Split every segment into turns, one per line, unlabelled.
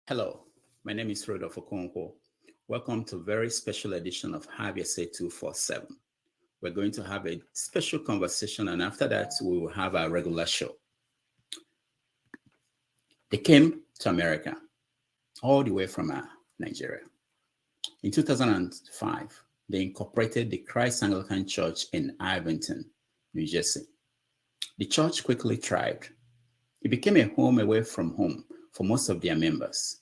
Hello, my name is Rodolfo Okonkwo. Welcome to a very special edition of Have Your Say 247. We're going to have a special conversation, and after that, we will have our regular show. They came to America, all the way from Nigeria. In 2005, they incorporated the Christ Anglican Church in Irvington, New Jersey. The church quickly thrived. It became a home away from home for most of their members.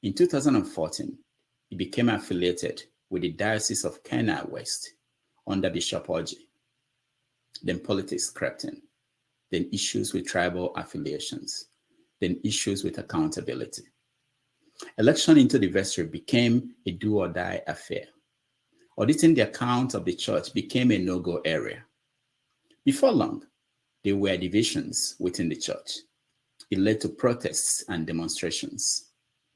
In 2014, it became affiliated with the Diocese of Kenai West under Bishop Orji. Then politics crept in, then issues with tribal affiliations, then issues with accountability. Election into the vestry became a do-or-die affair. Auditing the account of the church became a no-go area. Before long, there were divisions within the church. It led to protests and demonstrations.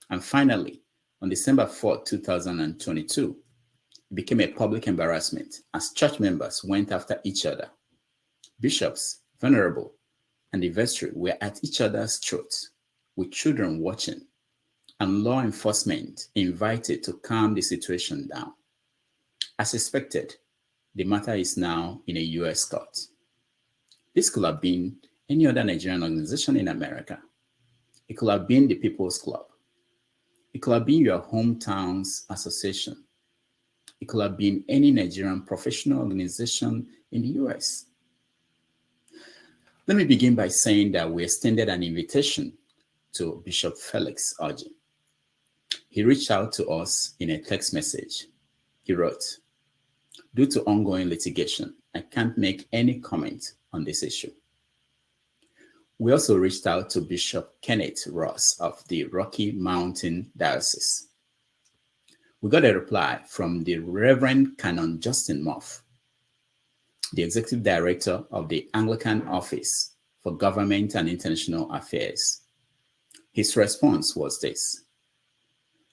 And finally, on December 4, 2022, it became a public embarrassment as church members went after each other. Bishops, venerable, and the vestry were at each other's throats, with children watching, and law enforcement invited to calm the situation down. As expected, the matter is now in a U.S. court. This could have been any other Nigerian organization in America. It could have been the People's Club. It could have been your hometown's association. It could have been any Nigerian professional organization in the US. Let me begin by saying that we extended an invitation to Bishop Felix Orji. He reached out to us in a text message. He wrote, "Due to ongoing litigation, I can't make any comment on this issue." We also reached out to Bishop Kenneth Ross of the Rocky Mountain Diocese. We got a reply from the Reverend Canon Justin Moff, the Executive Director of the Anglican Office for Government and International Affairs. His response was this: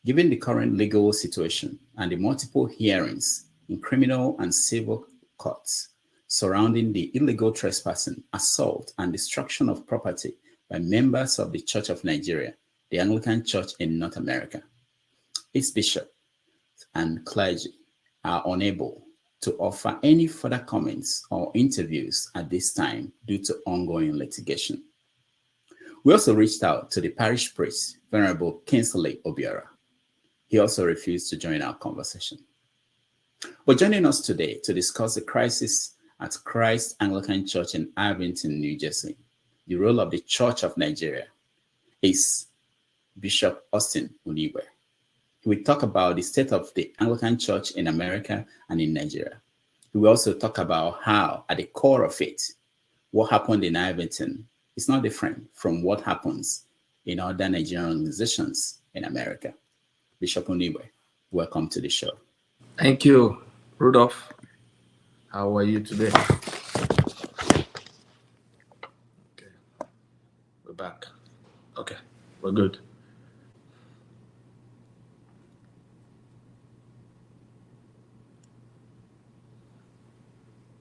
"Given the current legal situation and the multiple hearings in criminal and civil courts surrounding the illegal trespassing, assault, and destruction of property by members of the Church of Nigeria, the Anglican Church in North America, its bishop and clergy are unable to offer any further comments or interviews at this time due to ongoing litigation." We also reached out to the parish priest, Venerable Kingsley Obiora. He also refused to join our conversation. But joining us today to discuss the crisis at Christ Anglican Church in Irvington, New Jersey, the role of the Church of Nigeria, is Bishop Austin Unuigbe. He will talk about the state of the Anglican Church in America and in Nigeria. He will also talk about how, at the core of it, what happened in Irvington is not different from what happens in other Nigerian organizations in America. Bishop Unuigbe, welcome to the show.
Thank you, Rudolph. How are you today? Okay, we're back. Okay, we're good.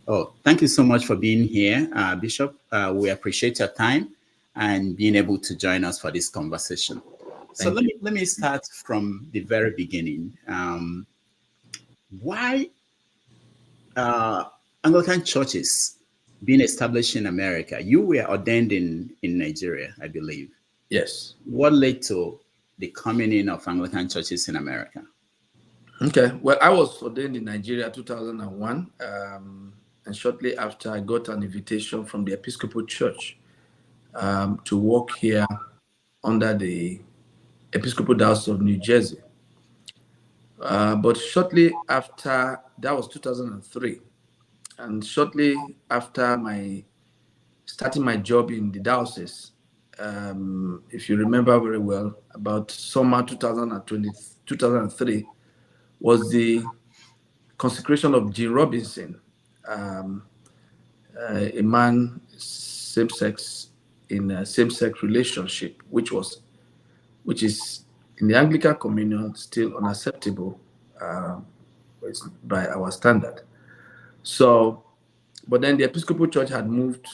Oh, thank you so much for being here, Bishop. We appreciate your time and being able to join us for this conversation. So let me start from the very beginning. Why Anglican churches being established in America? You were ordained in Nigeria, I believe.
Yes.
What led to the coming in of Anglican churches in America?
Okay. Well, I was ordained in Nigeria 2001, and shortly after, I got an invitation from the Episcopal Church to work here under the Episcopal Diocese of New Jersey. But shortly after, that was 2003, and shortly after starting my job in the diocese, if you remember very well, about summer 2003 was the consecration of G. Robinson, a man same-sex in a same-sex relationship, which is in the Anglican communion still unacceptable by our standard. So, but then the Episcopal Church had moved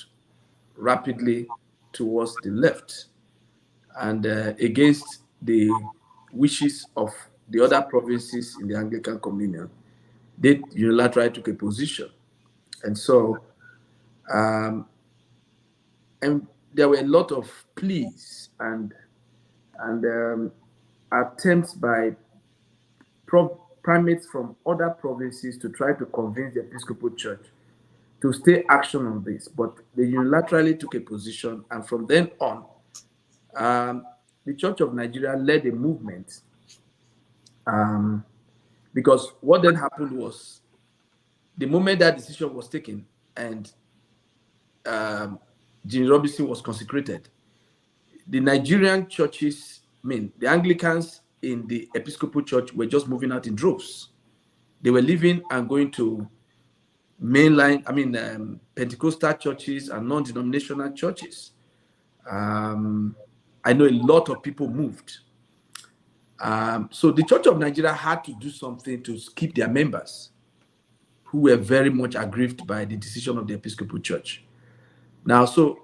rapidly towards the left, and against the wishes of the other provinces in the Anglican Communion, they unilaterally took a position. And so, and there were a lot of pleas and attempts by primates from other provinces to try to convince the Episcopal Church to stay action on this, but they unilaterally took a position, and from then on, the Church of Nigeria led a movement, because what then happened was, the moment that decision was taken and Jimmy Robinson was consecrated, the Nigerian churches, the Anglicans in the Episcopal Church were just moving out in droves. They were leaving and going to mainline, Pentecostal churches and non-denominational churches. I know a lot of people moved. So the Church of Nigeria had to do something to keep their members, who were very much aggrieved by the decision of the Episcopal Church. Now, so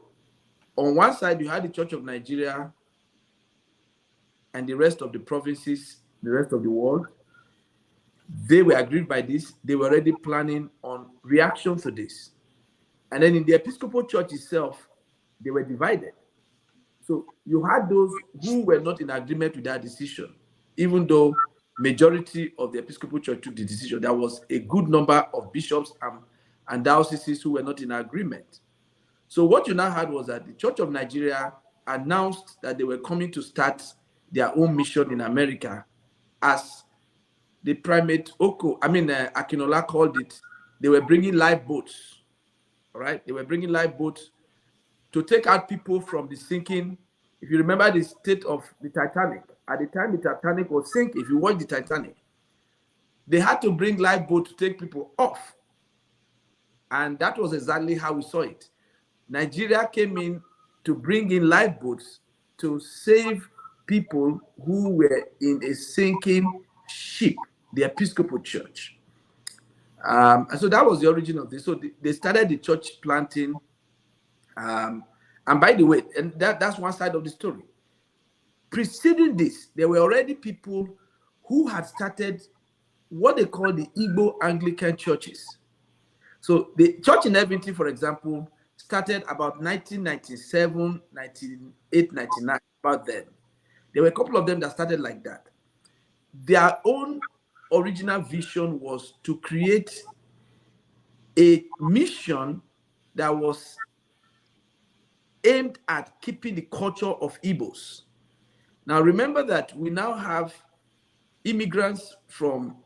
on one side, you had the Church of Nigeria and the rest of the provinces, the rest of the world. They were aggrieved by this. They were already planning on reaction to this. And then in the Episcopal Church itself, they were divided. So you had those who were not in agreement with that decision, even though majority of the Episcopal Church took the decision. There was a good number of bishops and dioceses who were not in agreement. So what you now had was that the Church of Nigeria announced that they were coming to start their own mission in America, as the primate Akinola called it. They were bringing lifeboats, all right? They were bringing lifeboats to take out people from the sinking. If you remember the state of the Titanic, at the time the Titanic was sinking, if you watch the Titanic, they had to bring lifeboats to take people off. And that was exactly how we saw it. Nigeria came in to bring in lifeboats to save people who were in a sinking ship, the Episcopal Church. And so that was the origin of this. So they started the church planting. And by the way, and that's one side of the story. Preceding this, there were already people who had started what they call the Igbo Anglican churches. So the church in Irvington, for example, started about 1997, 98, 99, about then. There were a couple of them that started like that. Their own original vision was to create a mission that was aimed at keeping the culture of Igbos. Now remember that we now have immigrants from,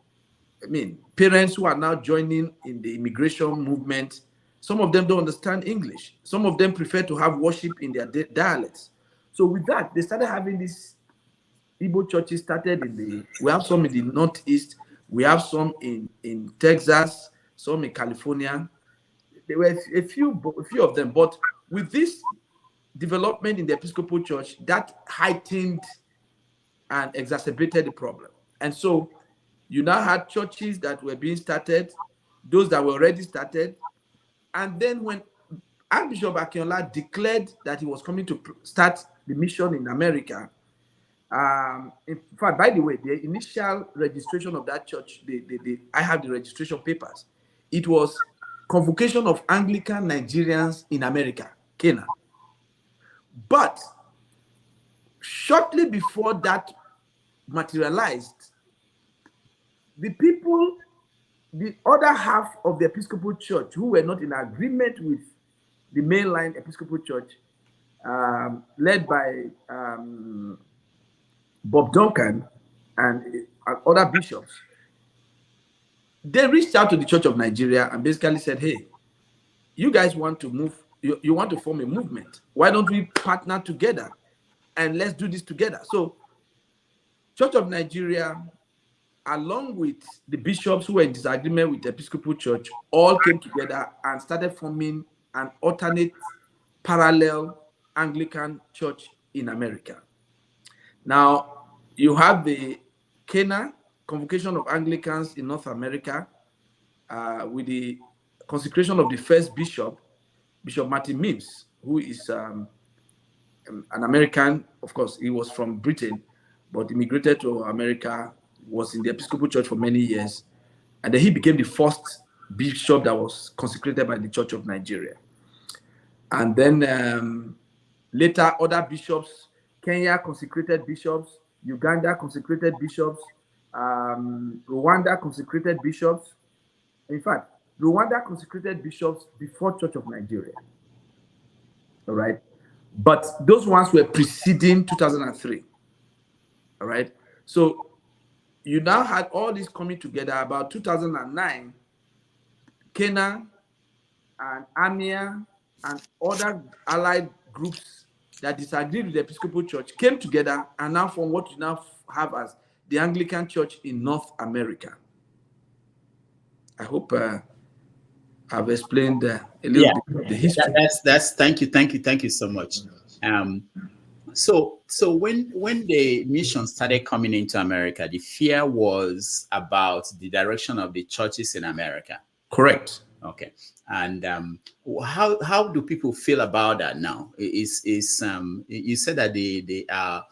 parents who are now joining in the immigration movement. Some of them don't understand English. Some of them prefer to have worship in their dialects. So with that, they started having these Igbo churches we have some in the Northeast, we have some in Texas, some in California. There were a few of them, but with this development in the Episcopal Church, that heightened and exacerbated the problem. And so you now had churches that were being started, those that were already started. And then when Archbishop Akinola declared that he was coming to start the mission in America, in fact, by the way, the initial registration of that church, I have the registration papers. It was Convocation of Anglican Nigerians in America, Kenya. But shortly before that materialized, the people, the other half of the Episcopal Church who were not in agreement with the mainline Episcopal Church, led by Bob Duncan and other bishops, they reached out to the Church of Nigeria and basically said, hey, you guys want to move, you want to form a movement. Why don't we partner together and let's do this together? So Church of Nigeria, along with the bishops who were in disagreement with the Episcopal Church, all came together and started forming an alternate parallel Anglican church in America. Now, you have the Kenya Convocation of Anglicans in North America, with the consecration of the first bishop, Bishop Martin Mims, who is an American. Of course, he was from Britain, but immigrated to America, was in the Episcopal Church for many years, and then he became the first bishop that was consecrated by the Church of Nigeria. And then later, other bishops, Kenya consecrated bishops, Uganda consecrated bishops, Rwanda consecrated bishops. In fact, Rwanda consecrated bishops before Church of Nigeria. All right. But those ones were preceding 2003. All right. So you now had all this coming together about 2009. Kenya and AMIA and other allied groups that disagreed with the Episcopal Church came together and now form what you now have as the Anglican Church in North America. I hope I've explained a little bit of the history.
That's thank you so much. So when the mission started coming into America, the fear was about the direction of the churches in America.
Correct.
Okay. And how do people feel about that now? You said that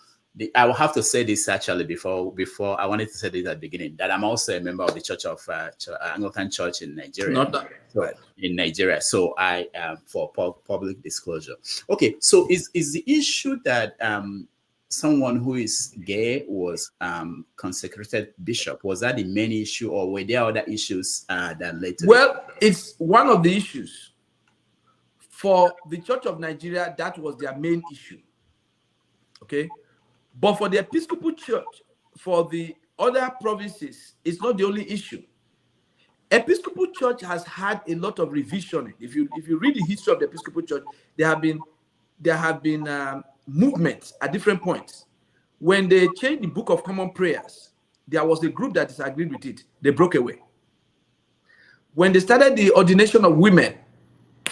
I will have to say this actually before I wanted to say this at the beginning, that I'm also a member of the Church of Anglican Church in Nigeria.
Not that.
So, in Nigeria. So I for public disclosure. Okay. So is the issue that someone who is gay was consecrated bishop, was that the main issue, or were there other issues that led to
Well, it's one of the issues. For the Church of Nigeria, that was their main issue. Okay. But for the Episcopal Church, for the other provinces, it's not the only issue. Episcopal Church has had a lot of revisioning. If you read the history of the Episcopal Church, there have been movements at different points. When they changed the Book of Common Prayers, there was a group that disagreed with it. They broke away. When they started the ordination of women,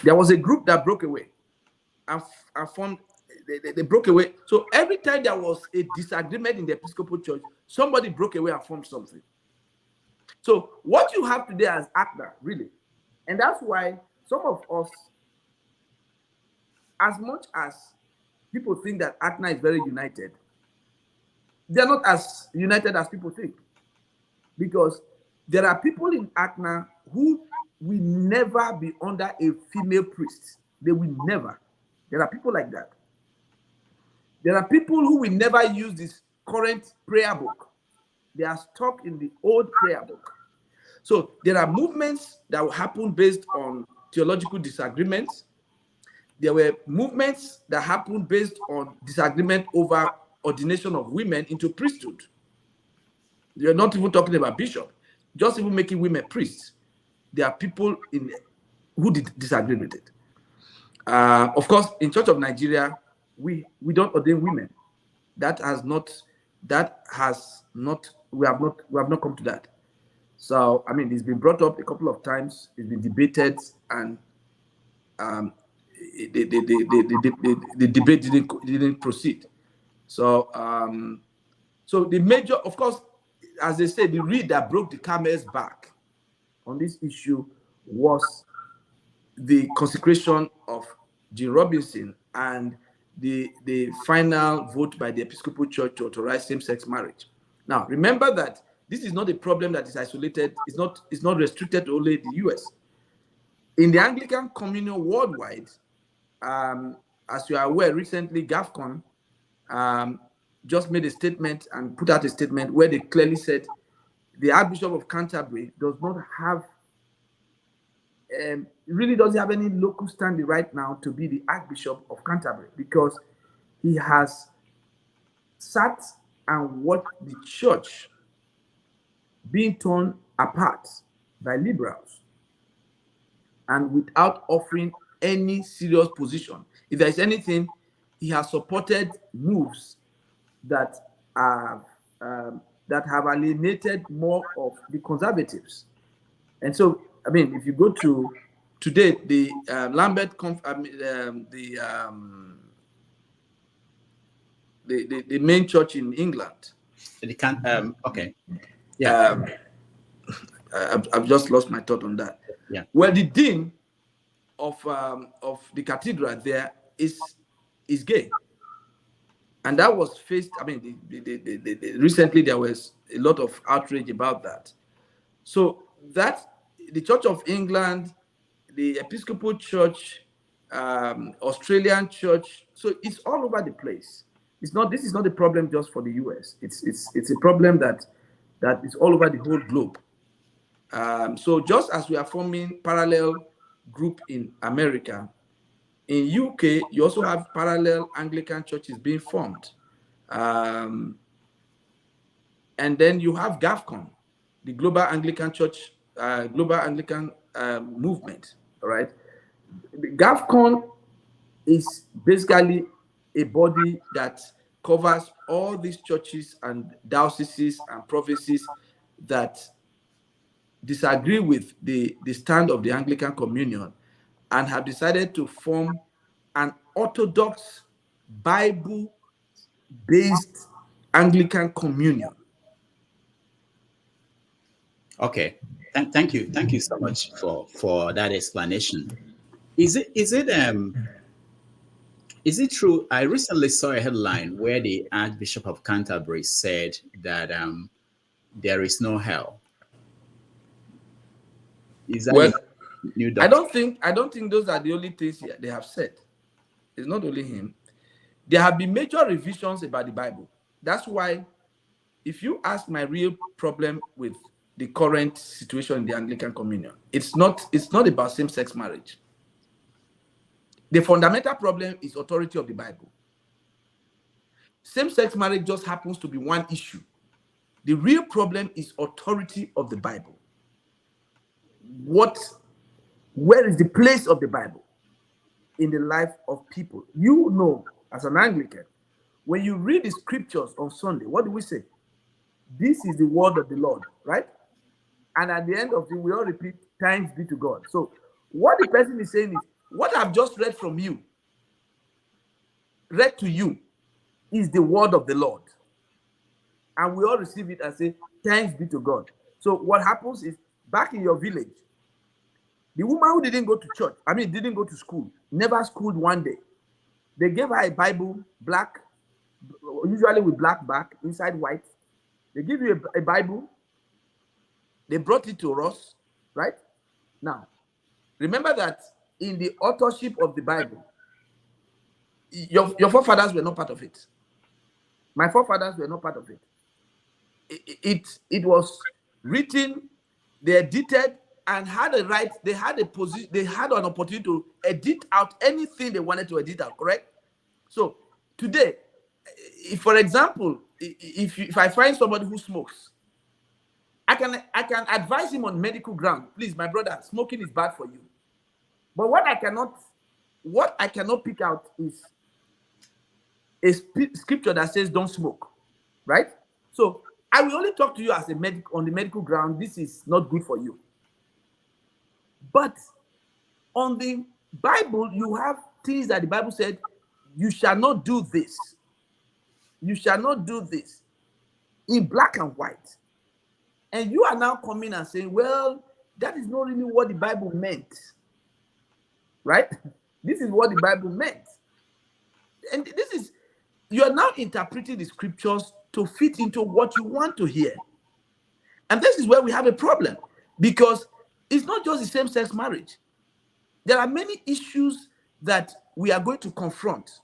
there was a group that broke away and formed. They broke away. So every time there was a disagreement in the Episcopal Church, somebody broke away and formed something. So what you have today as ACNA, really, and that's why some of us, as much as people think that ACNA is very united, they're not as united as people think. Because there are people in ACNA who will never be under a female priest. They will never. There are people like that. There are people who will never use this current prayer book. They are stuck in the old prayer book. So there are movements that will happen based on theological disagreements. There were movements that happened based on disagreement over ordination of women into priesthood. You're not even talking about bishop, just even making women priests. There are people who disagree with it. Of course, in Church of Nigeria, we don't ordain women. We have not come to that. So I mean, it's been brought up a couple of times. It's been debated, and the debate didn't proceed. So so the major, of course, as they say, the reed that broke the camel's back on this issue was the consecration of Jean Robinson and the final vote by the Episcopal Church to authorize same-sex marriage. Now, remember that this is not a problem that is isolated. It's not restricted to only the US. In the Anglican Communion worldwide, as you are aware, recently GAFCON just made a statement and put out a statement where they clearly said the Archbishop of Canterbury does not have, really doesn't have any local standing right now to be the Archbishop of Canterbury, because he has sat and watched the church being torn apart by liberals and without offering any serious position. If there is anything, he has supported moves that have alienated more of the conservatives. And so, I mean, if you go to today, the the main church in England.
Okay.
Yeah. I've just lost my thought on that.
Yeah.
Well, the dean of the cathedral there is gay. And that was faced, I mean, recently there was a lot of outrage about that. So that the Church of England, the Episcopal Church, Australian Church, so it's all over the place. This is not a problem just for the US. It's a problem that is all over the whole globe. So just as we are forming parallel group in America, in UK, you also have parallel Anglican churches being formed. And then you have GAFCON, the Global Anglican Church, Global Anglican Movement, all right? GAFCON is basically a body that covers all these churches and dioceses and provinces that disagree with the stand of the Anglican Communion and have decided to form an Orthodox Bible-based Anglican Communion.
Okay, thank you so much for that explanation. Is it true? I recently saw a headline where the Archbishop of Canterbury said that there is no hell. Is that new doctrine?
I don't think those are the only things they have said. It's not only him. There have been major revisions about the Bible. That's why, if you ask my real problem with the current situation in the Anglican Communion, it's not about same-sex marriage. The fundamental problem is authority of the Bible. Same-sex marriage just happens to be one issue. The real problem is authority of the Bible. Where is the place of the Bible in the life of people? You know, as an Anglican, when you read the scriptures on Sunday, what do we say? This is the word of the Lord, right? And at the end of it, we all repeat, thanks be to God. So what the person is saying is, what I've just read to you, is the word of the Lord. And we all receive it and say, thanks be to God. So what happens is, back in your village, the woman who didn't go to church, didn't go to school, never schooled one day. They gave her a Bible, black, usually with black back, inside white. They give you a Bible. They brought it to us, right? Now, remember that in the authorship of the Bible, your forefathers were not part of it. My forefathers were not part of it. It was written, they edited, and had a right, they had a position, they had an opportunity to edit out anything they wanted to edit out, correct? So today, if, for example, if I find somebody who smokes, I can advise him on medical ground. Please, my brother, smoking is bad for you. But what I cannot pick out is a scripture that says don't smoke, right? So I will only talk to you as a medic on the medical ground. This is not good for you. But on the Bible, you have things that the Bible said, you shall not do this. You shall not do this, in black and white. And you are now coming and saying, well, that is not really what the Bible meant. Right? This is what the Bible meant. And you are now interpreting the scriptures to fit into what you want to hear. And this is where we have a problem, because it's not just the same-sex marriage. There are many issues that we are going to confront,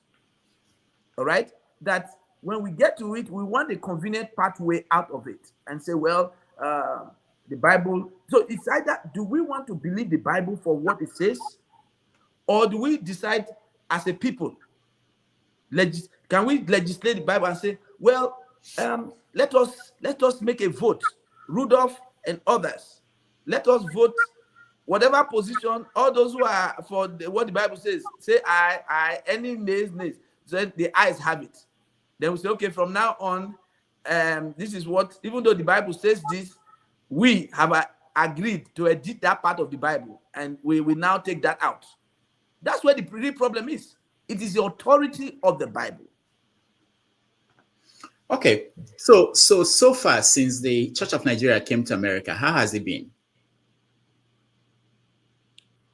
all right? That when we get to it, we want a convenient pathway out of it and say, well, the Bible. So it's either, do we want to believe the Bible for what it says, or do we decide as a people, can we legislate the Bible and say, well, let us make a vote, Rudolph and others, let us vote whatever position, all those who are for what the Bible says, say aye, any nays, so the ayes have it. Then we say, okay, from now on, this is what, even though the Bible says this, we have agreed to edit that part of the Bible, and we will now take that out. That's where the real problem is. It is the authority of the Bible.
Okay, so far since the Church of Nigeria came to America, how has it been?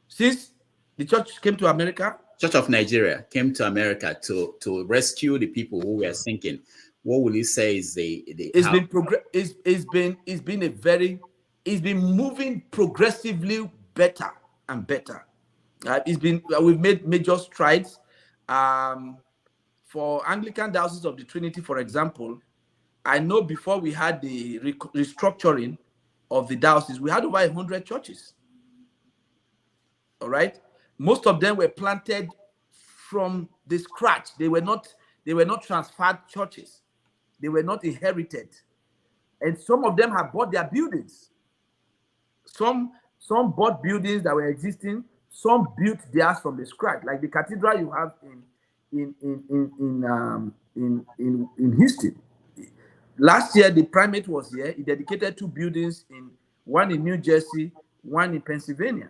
Since the church came to America?
Church of Nigeria came to America to rescue the people who were sinking, what will you say is
it's been moving progressively better and better. We've made major strides. For Anglican Diocese of the Trinity, for example, I know before we had the restructuring of the diocese, we had over 100 churches. All right, most of them were planted from the scratch. They were not transferred churches. They were not inherited, and some of them have bought their buildings. Some bought buildings that were existing. Some built theirs from the scratch, like the cathedral you have in Houston. Last year, the primate was here. He dedicated 2 buildings, one in New Jersey, one in Pennsylvania.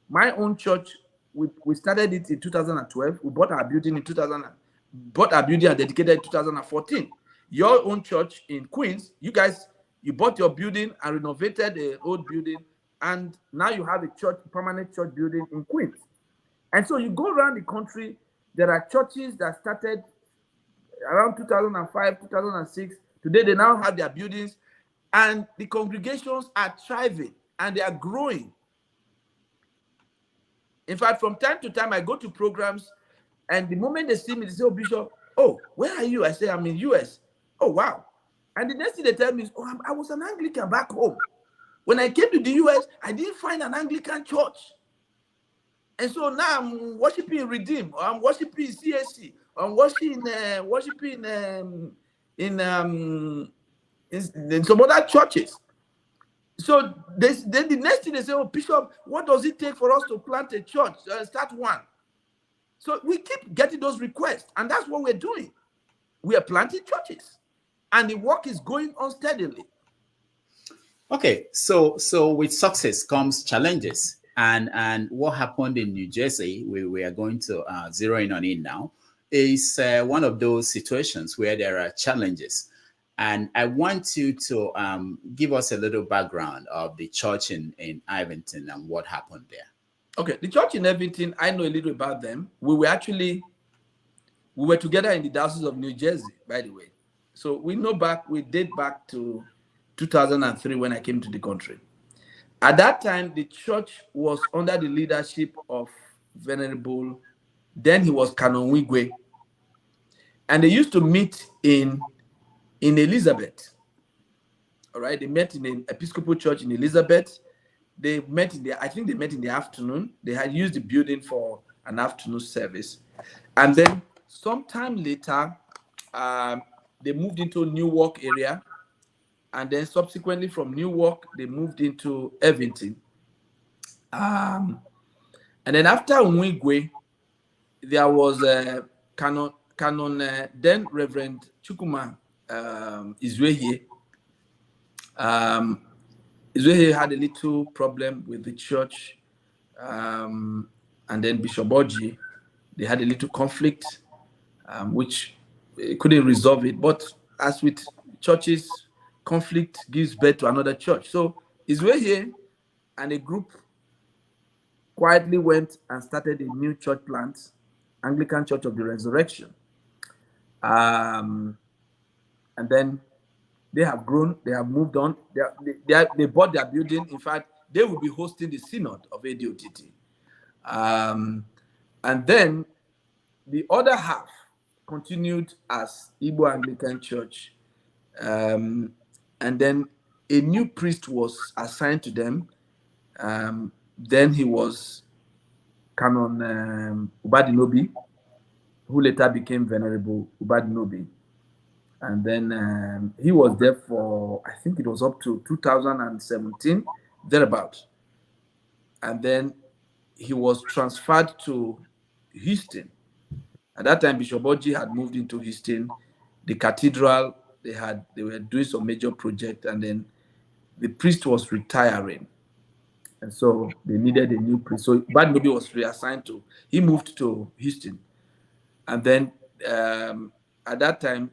My own church, we started it in 2012. We bought our building in 2000. Bought our building and dedicated in 2014. Your own church in Queens, you bought your building and renovated the old building, and now you have a permanent church building in Queens. And so you go around the country, there are churches that started around 2005, 2006. Today, they now have their buildings, and the congregations are thriving and they are growing. In fact, from time to time, I go to programs, and the moment they see me, they say, "Oh, Bishop, oh, where are you?" I say, "I'm in US." "Oh, wow." And the next thing they tell me is, "Oh, I was an Anglican back home. When I came to the US, I didn't find an Anglican church. And so now I'm worshiping Redeem, or I'm worshiping CSC, or I'm worshiping in some other churches." So then the next thing they say, "Oh, Bishop, what does it take for us to plant a church, start one?" So we keep getting those requests, and that's what we're doing. We are planting churches, and the work is going on steadily.
Okay, so with success comes challenges, and what happened in New Jersey, we are going to zero in on it now, is one of those situations where there are challenges. And I want you to give us a little background of the church in Irvington and what happened there.
Okay, the church in Irvington, I know a little about them. We were together in the Diocese of New Jersey, by the way. So we date back to 2003 when I came to the country. At that time, the church was under the leadership of Venerable, then he was Canon Unuigbe. And they used to meet in Elizabeth. All right, they met in an Episcopal church in Elizabeth. They met I think they met in the afternoon. They had used the building for an afternoon service. And then sometime later, they moved into Newark area. And then subsequently from Newark, they moved into Irvington. And then after Unuigbe, there was Canon then Reverend Chukwuma Izwehe. Izwehe had a little problem with the church, and then Bishop Orji, they had a little conflict, which couldn't resolve it. But as with churches, conflict gives birth to another church. So Izwehe and a group quietly went and started a new church plant, Anglican Church of the Resurrection. And then they have grown, they have moved on. They bought their building. In fact, they will be hosting the synod of ADOTT. And then the other half continued as Igbo Anglican Church. And then a new priest was assigned to them. Then he was Canon Ubadinobi, who later became Venerable Ubadinobi. And then he was there for, I think it was up to 2017, thereabout. And then he was transferred to Houston. At that time, Bishop Orji had moved into Houston. The cathedral, they were doing some major project, and then the priest was retiring. And so they needed a new priest. So Ubadinobi was reassigned he moved to Houston. And then at that time,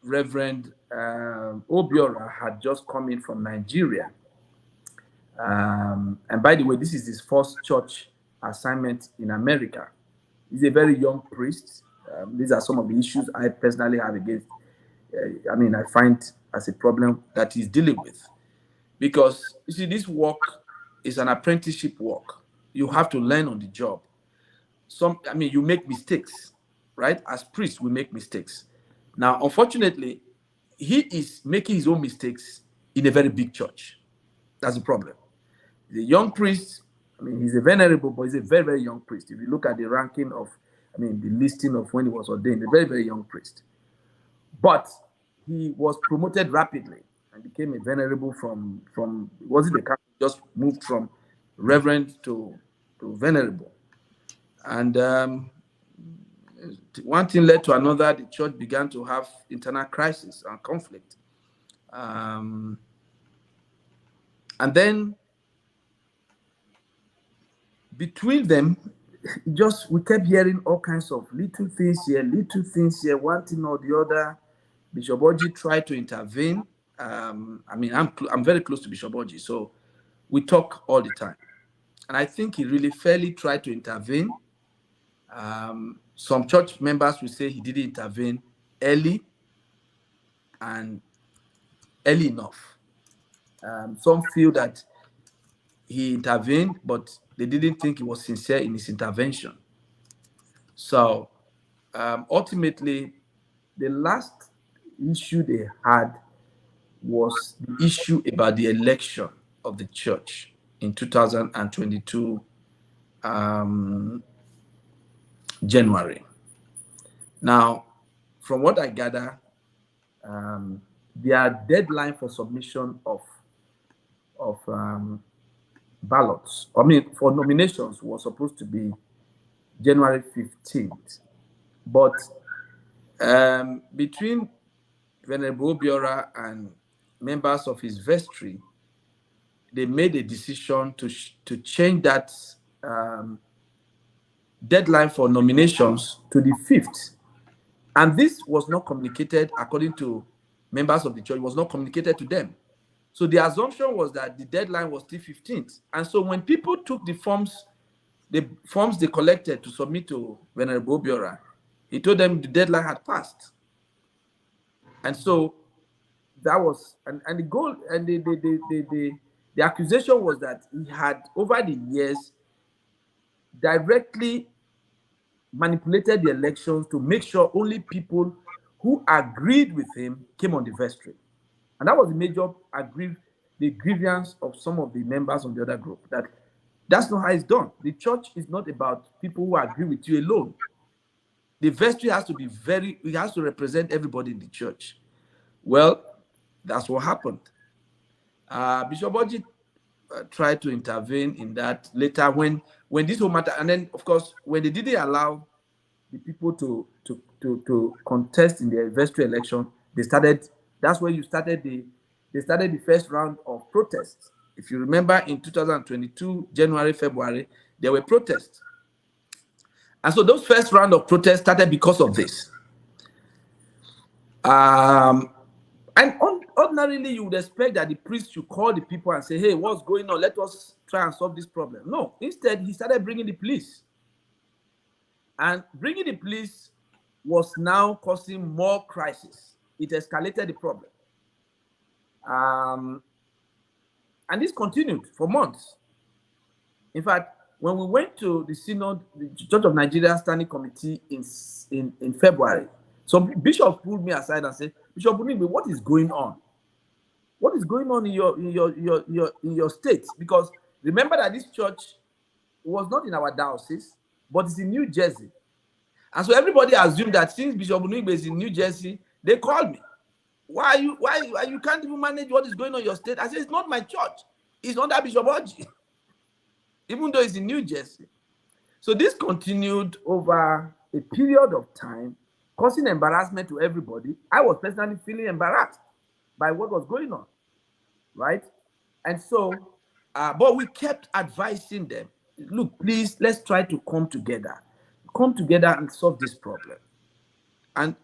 Reverend Obiora had just come in from Nigeria. And by the way, this is his first church assignment in America. He's a very young priest. These are some of the issues I personally have against. I find as a problem that he's dealing with. Because, you see, this work is an apprenticeship work. You have to learn on the job. You make mistakes, right? As priests, we make mistakes. Now, unfortunately, he is making his own mistakes in a very big church. That's the problem. The young priest, he's a venerable, but he's a very, very young priest. If you look at the ranking of, the listing of when he was ordained, a very, very young priest. But he was promoted rapidly and became a venerable from wasn't the captain, just moved from reverend to venerable. And one thing led to another. The church began to have internal crisis and conflict. And then between them, we kept hearing all kinds of little things here, one thing or the other. Bishop Orji tried to intervene. I'm very close to Bishop Orji, so we talk all the time. And I think he really fairly tried to intervene. Some church members will say he didn't intervene early and early enough. Some feel that he intervened, but they didn't think he was sincere in his intervention. So ultimately, the last issue they had was the issue about the election of the church in 2022 January. Now, from what I gather, their deadline for submission of ballots, for nominations, was supposed to be January 15th. But between Venerable Obiora and members of his vestry, they made a decision to change that deadline for nominations to the 5th. And this was not communicated, according to members of the church, was not communicated to them. So the assumption was that the deadline was still 15th. And so when people took the forms they collected to submit to Venerable Obiora, he told them the deadline had passed. And so that was, and the goal, and the accusation was that he had, over the years, directly manipulated the elections to make sure only people who agreed with him came on the vestry. And that was the major grievance of some of the members of the other group, that's not how it's done. The church is not about people who agree with you alone. The vestry has to be it has to represent everybody in the church. Well, that's what happened. Bishop Orji tried to intervene in that later when this whole matter, and then of course when they didn't allow the people to contest in the vestry election, that's where they started the first round of protests. If you remember, in 2022, January, February, there were protests. And so those first round of protests started because of this. And ordinarily, you would expect that the priest should call the people and say, hey, what's going on? Let us try and solve this problem. No, instead, he started bringing the police. And bringing the police was now causing more crisis. It escalated the problem. And this continued for months. In fact, when we went to the Synod, the Church of Nigeria Standing Committee in February, some bishops pulled me aside and said, Bishop Unuigbe, what is going on? What is going on in your state? Because remember that this church was not in our diocese, but it's in New Jersey. And so everybody assumed that since Bishop Unuigbe is in New Jersey, they called me. Why you can't even manage what is going on in your state? I said, it's not my church. It's under Bishop Orji, even though it's in New Jersey. So this continued over a period of time, causing embarrassment to everybody. I was personally feeling embarrassed by what was going on, right? And so, but we kept advising them, look, please, let's try to come together and solve this problem. And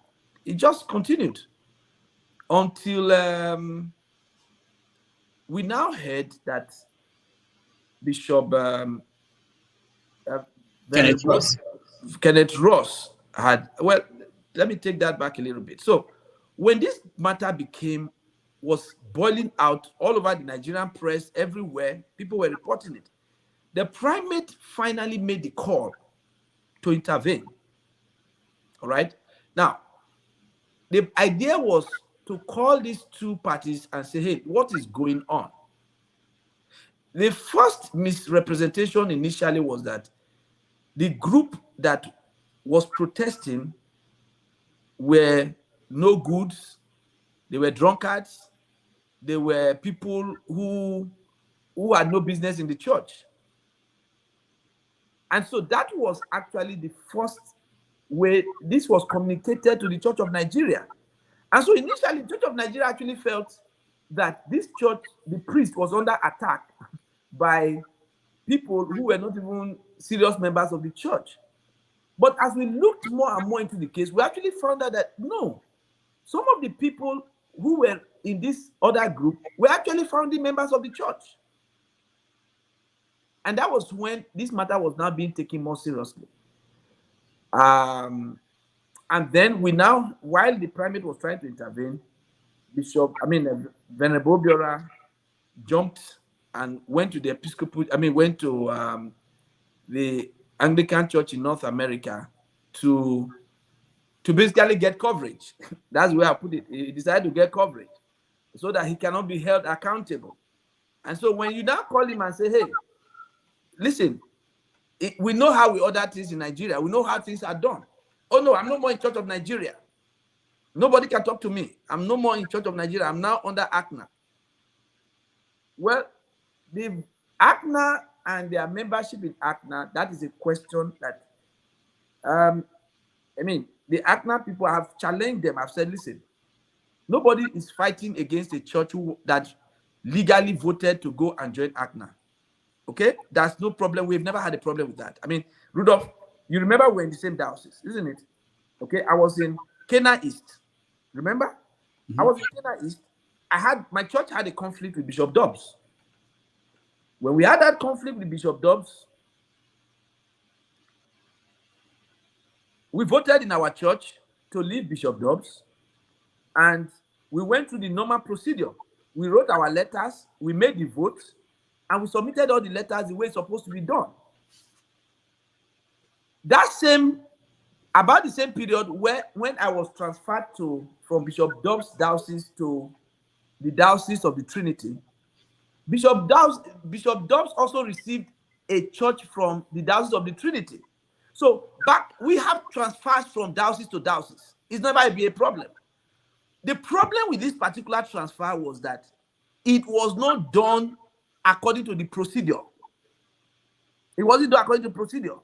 it just continued until we now heard that Bishop
Kenneth Ross.
Kenneth Ross had, well, let me take that back a little bit. So when this matter was boiling out all over the Nigerian press, everywhere, people were reporting it. The primate finally made the call to intervene. All right. Now, the idea was to call these two parties and say, hey, what is going on? The first misrepresentation initially was that the group that was protesting were no goods, they were drunkards, they were people who had no business in the church. And so that was actually the first way this was communicated to the Church of Nigeria. And so initially, the Church of Nigeria actually felt that this church, the priest, was under attack by people who were not even serious members of the church. But as we looked more and more into the case, we actually found out that no, some of the people who were in this other group were actually founding members of the church. And that was when this matter was now being taken more seriously. And then while the primate was trying to intervene, Venerable Biora jumped and went to the the Anglican Church in North America to basically get coverage. That's where I put it. He decided to get coverage so that he cannot be held accountable. And so when you now call him and say, hey, listen, we know how we order things in Nigeria. We know how things are done. Oh, no, I'm no more in Church of Nigeria. Nobody can talk to me. I'm no more in Church of Nigeria. I'm now under ACNA. Well, the ACNA and their membership in ACNA, that is a question that, the ACNA people have challenged them. I've said, listen, nobody is fighting against a church that legally voted to go and join ACNA. Okay, that's no problem. We've never had a problem with that. Rudolph, you remember we're in the same diocese, isn't it? Okay, I was in Kenya East. Remember? I was in Kenya East. My church had a conflict with Bishop Dobbs. When we had that conflict with Bishop Dobbs, we voted in our church to leave Bishop Dobbs, and we went through the normal procedure. We wrote our letters, we made the votes, and we submitted all the letters the way it's supposed to be done. About the same period when I was transferred from Bishop Dobbs' diocese to the Diocese of the Trinity, Bishop Dobbs also received a church from the Diocese of the Trinity. So we have transfers from diocese to diocese. It's never be a problem. The problem with this particular transfer was that it was not done according to the procedure. It wasn't done according to procedure.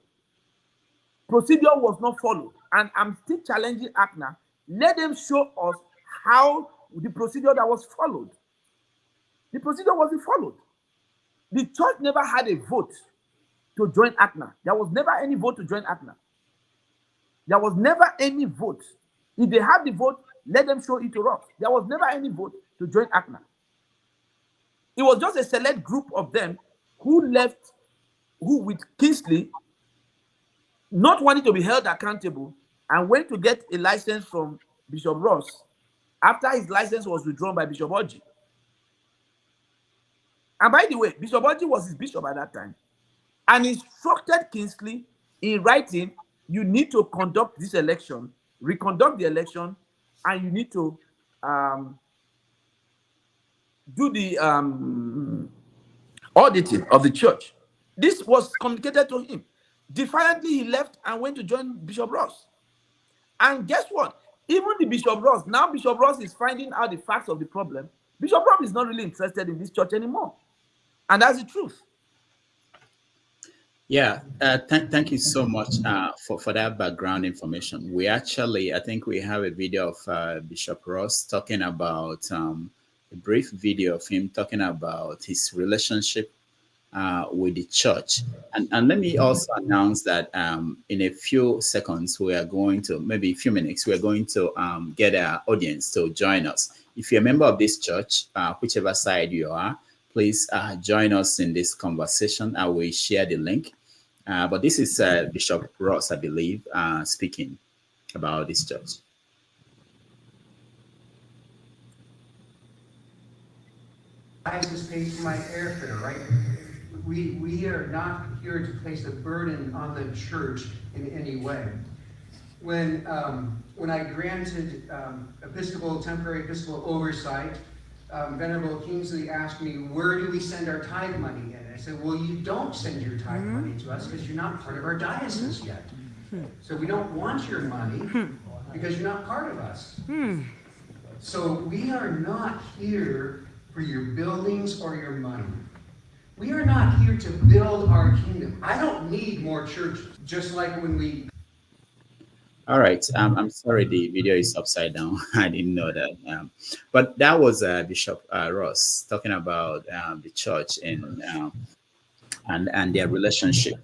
Procedure was not followed. And I'm still challenging ACNA. Let them show us how the procedure that was followed. The procedure wasn't followed. The church never had a vote to join ACNA. There was never any vote to join ACNA. There was never any vote. If they have the vote, let them show it to us. There was never any vote to join ACNA. It was just a select group of them who left, with Kingsley, not wanting to be held accountable, and went to get a license from Bishop Ross after his license was withdrawn by Bishop Oji. And by the way, Bishop Oji was his bishop at that time, and instructed Kingsley in writing, you need to conduct this election, reconduct the election, and you need to do the auditing of the church. This was communicated to him. Defiantly, he left and went to join Bishop Ross. And guess what? Even the Bishop Ross, now Bishop Ross is finding out the facts of the problem. Bishop Ross is not really interested in this church anymore. And that's the truth.
Yeah, thank you so much for that background information. I think we have a video of Bishop Ross talking about, a brief video of him talking about his relationship with the church. And let me also announce that in a few seconds, we are going to, maybe a few minutes, we're going to get our audience to join us. If you're a member of this church, whichever side you are, please join us in this conversation. I will share the link. But this is Bishop Ross, I believe, speaking about this church.
Just paid for my airfare, right? We are not here to place a burden on the church in any way. When I granted temporary Episcopal oversight, Venerable Kingsley asked me, where do we send our tithe money in? I said, well, you don't send your tithe money to us because you're not part of our diocese yet. So we don't want your money because you're not part of us. So we are not here for your buildings or your money. We are not here to build our kingdom. I don't need more church, just like when we...
All right. I'm sorry the video is upside down. I didn't know that. But that was Bishop Ross talking about the church and their relationship.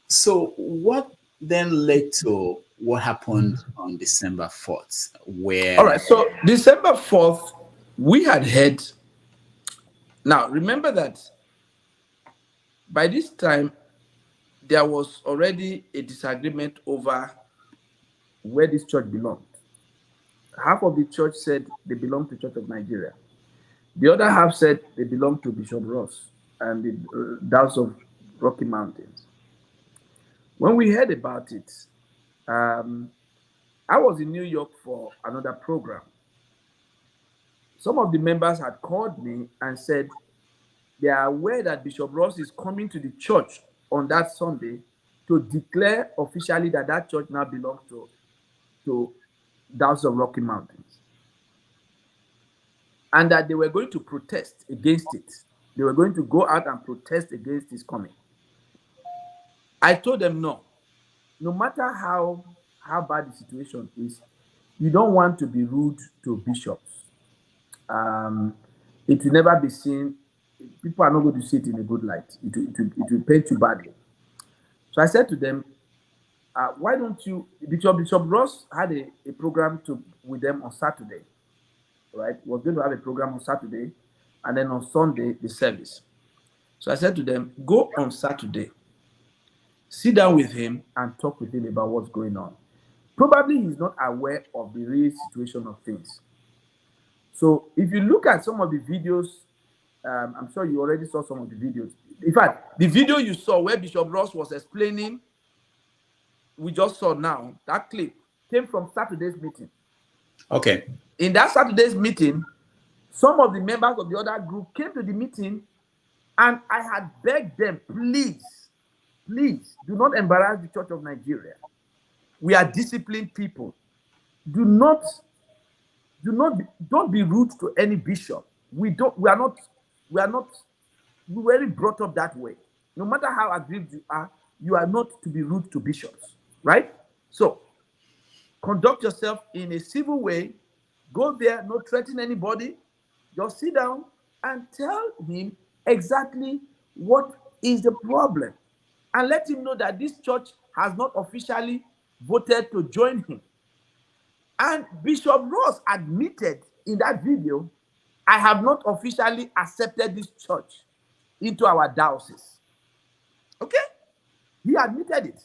So what then led to what happened on December 4th? Where...
All right. So December 4th, we had heard. Now, remember that by this time, there was already a disagreement over where this church belonged. Half of the church said they belong to Church of Nigeria. The other half said they belong to Bishop Ross and the Dalles of Rocky Mountains. When we heard about it, I was in New York for another program. Some of the members had called me and said they are aware that Bishop Ross is coming to the church on that Sunday to declare officially that that church now belongs to Dalles of Rocky Mountains, and that they were going to protest against it. They were going to go out and protest against his coming. I told them no matter how bad the situation is, you don't want to be rude to bishops. It will never be seen. People are not going to see it in a good light. It will paint you badly. So I said to them, why don't you... Bishop Ross had a program with them on Saturday, right? Was going to have a program on Saturday, and then on Sunday, the service. So I said to them, go on Saturday, sit down with him and talk with him about what's going on. Probably he's not aware of the real situation of things. So if you look at some of the videos, I'm sure you already saw some of the videos. In fact, the video you saw where Bishop Ross was explaining, we just saw now, that clip came from Saturday's meeting.
Okay.
In that Saturday's meeting, some of the members of the other group came to the meeting, and I had begged them, please, do not embarrass the Church of Nigeria. We are disciplined people. Don't be rude to any bishop. We weren't brought up that way. No matter how aggrieved you are not to be rude to bishops, right? So conduct yourself in a civil way. Go there, not threaten anybody. Just sit down and tell him exactly what is the problem, and let him know that this church has not officially voted to join him. And Bishop Ross admitted in that video, I have not officially accepted this church into our diocese. Okay? He admitted it,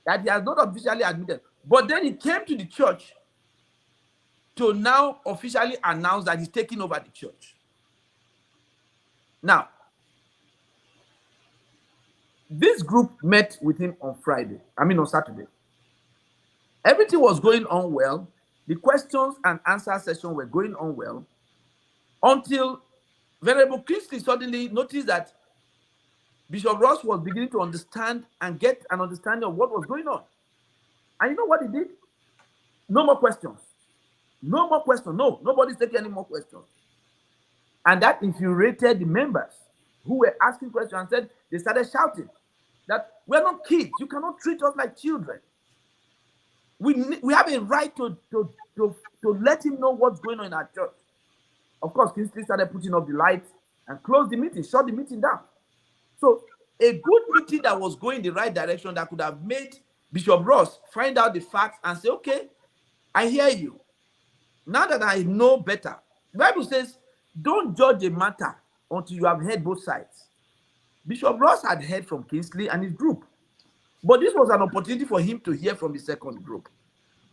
that he has not officially admitted. But then he came to the church to now officially announce that he's taking over the church. Now, this group met with him on Saturday. Everything was going on well. The questions and answer session were going on well, until Venerable Kingsley suddenly noticed that Bishop Ross was beginning to understand and get an understanding of what was going on. And you know what he did? No more questions. No more questions. No, nobody's taking any more questions. And that infuriated the members who were asking questions, and said, they started shouting that we're not kids. You cannot treat us like children. We have a right to let him know what's going on in our church. Of course, Kingsley started putting up the lights and closed the meeting, shut the meeting down. So a good meeting that was going the right direction, that could have made Bishop Ross find out the facts and say, okay, I hear you. Now that I know better, the Bible says, don't judge a matter until you have heard both sides. Bishop Ross had heard from Kingsley and his group, but this was an opportunity for him to hear from the second group.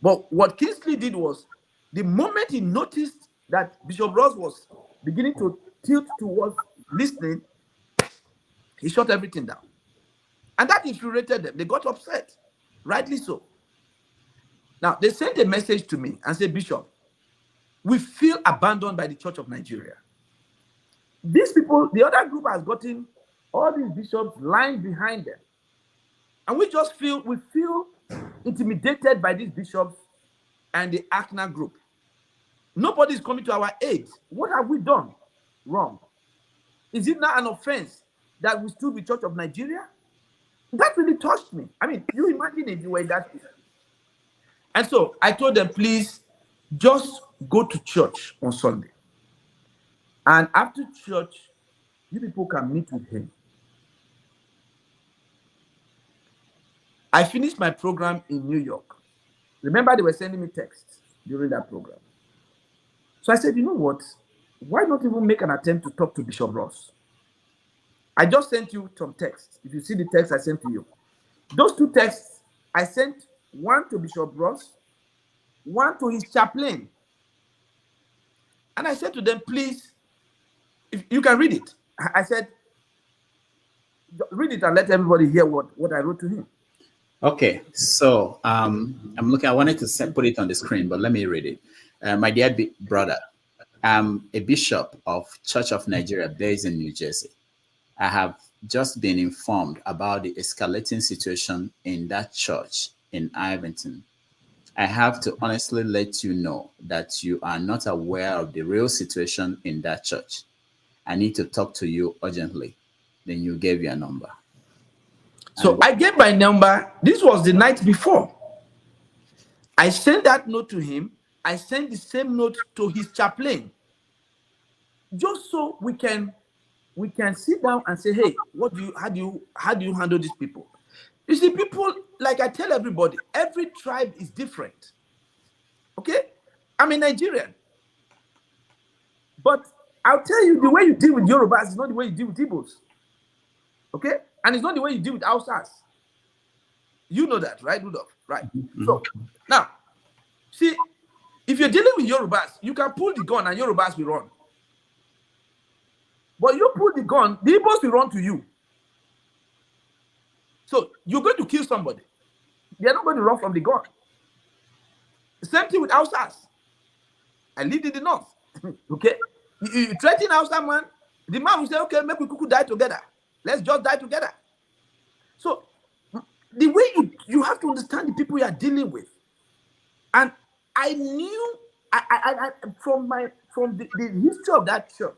But what Kingsley did was, the moment he noticed that Bishop Ross was beginning to tilt towards listening, he shut everything down. And that infuriated them. They got upset, rightly so. Now, they sent a message to me and said, Bishop, we feel abandoned by the Church of Nigeria. These people, the other group has gotten all these bishops lying behind them. And we feel intimidated by these bishops and the ACNA group. Nobody is coming to our aid. What have we done wrong? Is it not an offense that we stood with Church of Nigeria? That really touched me. I mean, you imagine if you were in that position. And so I told them, please just go to church on Sunday. And after church, you people can meet with him. I finished my program in New York. Remember, they were sending me texts during that program. So I said, you know what? Why not even make an attempt to talk to Bishop Ross? I just sent you some texts. If you see the text I sent to you. Those two texts, I sent one to Bishop Ross, one to his chaplain. And I said to them, please, if you can read it. I said, read it and let everybody hear what I wrote to him.
Okay, so I'm looking. I wanted to put it on the screen, but let me read it. My dear brother, I'm a bishop of Church of Nigeria based in New Jersey. I have just been informed about the escalating situation in that church in Irvington. I have to honestly let you know that you are not aware of the real situation in that church. I need to talk to you urgently. Then you gave your number.
So I gave my number. This was the night before. I sent that note to him. I sent the same note to his chaplain. Just so we can sit down and say, hey, how do you handle these people? You see, people, like I tell everybody, every tribe is different. Okay? I'm a Nigerian. But I'll tell you, the way you deal with Yorubas is not the way you deal with Igbos. Okay? And it's not the way you deal with Hausas. You know that, right, Rudolph? Right. Mm-hmm. So, now, see, if you're dealing with Yorubas, you can pull the gun and Yorubas will run. But you pull the gun, the Igbos will run to you. So, you're going to kill somebody. They're not going to run from the gun. Same thing with Hausas. I lived in the north. Okay? You threaten Hausa man, the man will say, okay, make we die together. Let's just die together. So, the way you have to understand the people you are dealing with. And I knew, from the history of that church,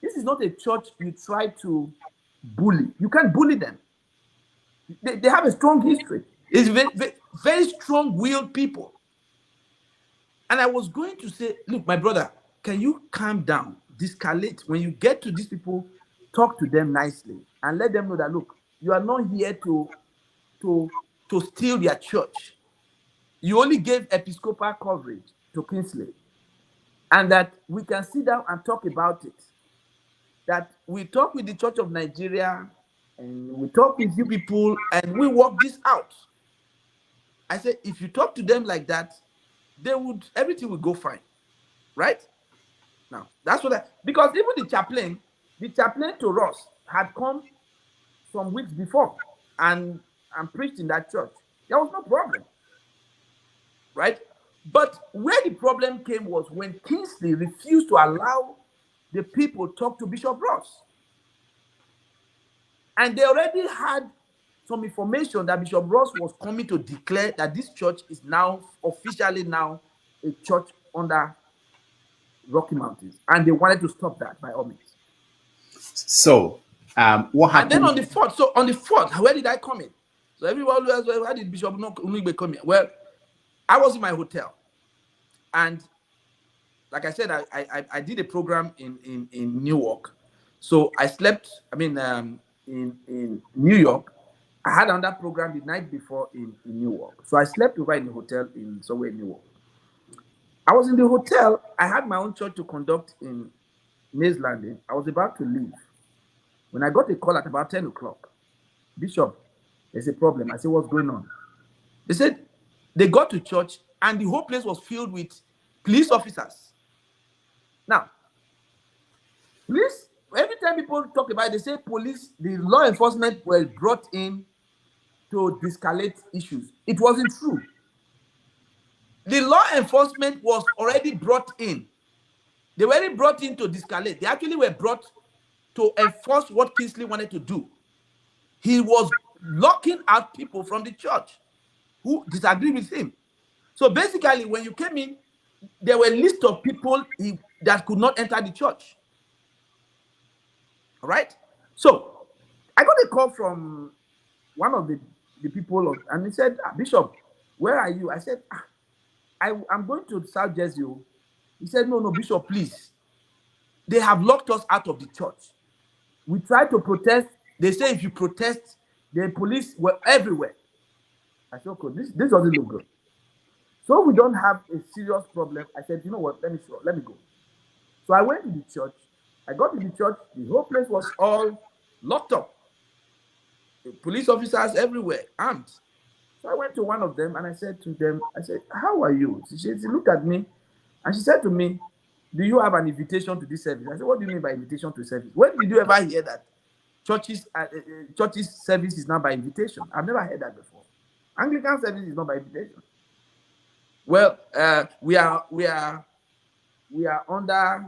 this is not a church you try to bully. You can't bully them. They have a strong history. It's very, very, very strong-willed people. And I was going to say, look, my brother, can you calm down, de-escalate? When you get to these people, talk to them nicely and let them know that, look, you are not here to steal their church. You only gave Episcopal coverage to Kingsley. And that we can sit down and talk about it. That we talk with the Church of Nigeria and we talk with you people and we work this out. I said, if you talk to them like that, everything will go fine. Right? Now, that's what because even the chaplain to Ross had come some weeks before and preached in that church. There was no problem. Right? But where the problem came was when Kingsley refused to allow the people talk to Bishop Ross. And they already had some information that Bishop Ross was coming to declare that this church is now officially a church under Rocky Mountains. And they wanted to stop that by all means.
So, what happened?
And then on the 4th, where did I come in? So everyone was, where did Bishop Unuigbe come in? Well, I was in my hotel. And like I said, I did a program in Newark. So I slept, in New York. I had another program the night before in Newark. So I slept over in the hotel somewhere in Newark. I was in the hotel. I had my own church to conduct in Mays Landing. I was about to leave. When I got a call at about 10 o'clock, Bishop, there's a problem. I said, what's going on? They said they got to church and the whole place was filled with police officers. Now, police, every time people talk about it, they say police, the law enforcement were brought in to de-escalate issues. It wasn't true. The law enforcement was already brought in. They weren't brought in to de-escalate. They actually were brought to enforce what Kingsley wanted to do. He was locking out people from the church who disagree with him. So basically, when you came in, there were a list of people that could not enter the church. All right? So I got a call from one of the people, and he said, Bishop, where are you? I said, I'm going to South Jersey. He said, no, Bishop, please. They have locked us out of the church. We tried to protest. They say if you protest, the police were everywhere. I said, okay, this doesn't look good. So we don't have a serious problem. I said, you know what, let me go. So I went to the church. I got to the church. The whole place was all locked up. The police officers everywhere, armed. So I went to one of them and I said to them, how are you? She looked at me and she said to me, do you have an invitation to this service? I said, what do you mean by invitation to service? When did you ever hear that church's service is not by invitation? I've never heard that before. Anglican service is not by invitation. Well, we are under,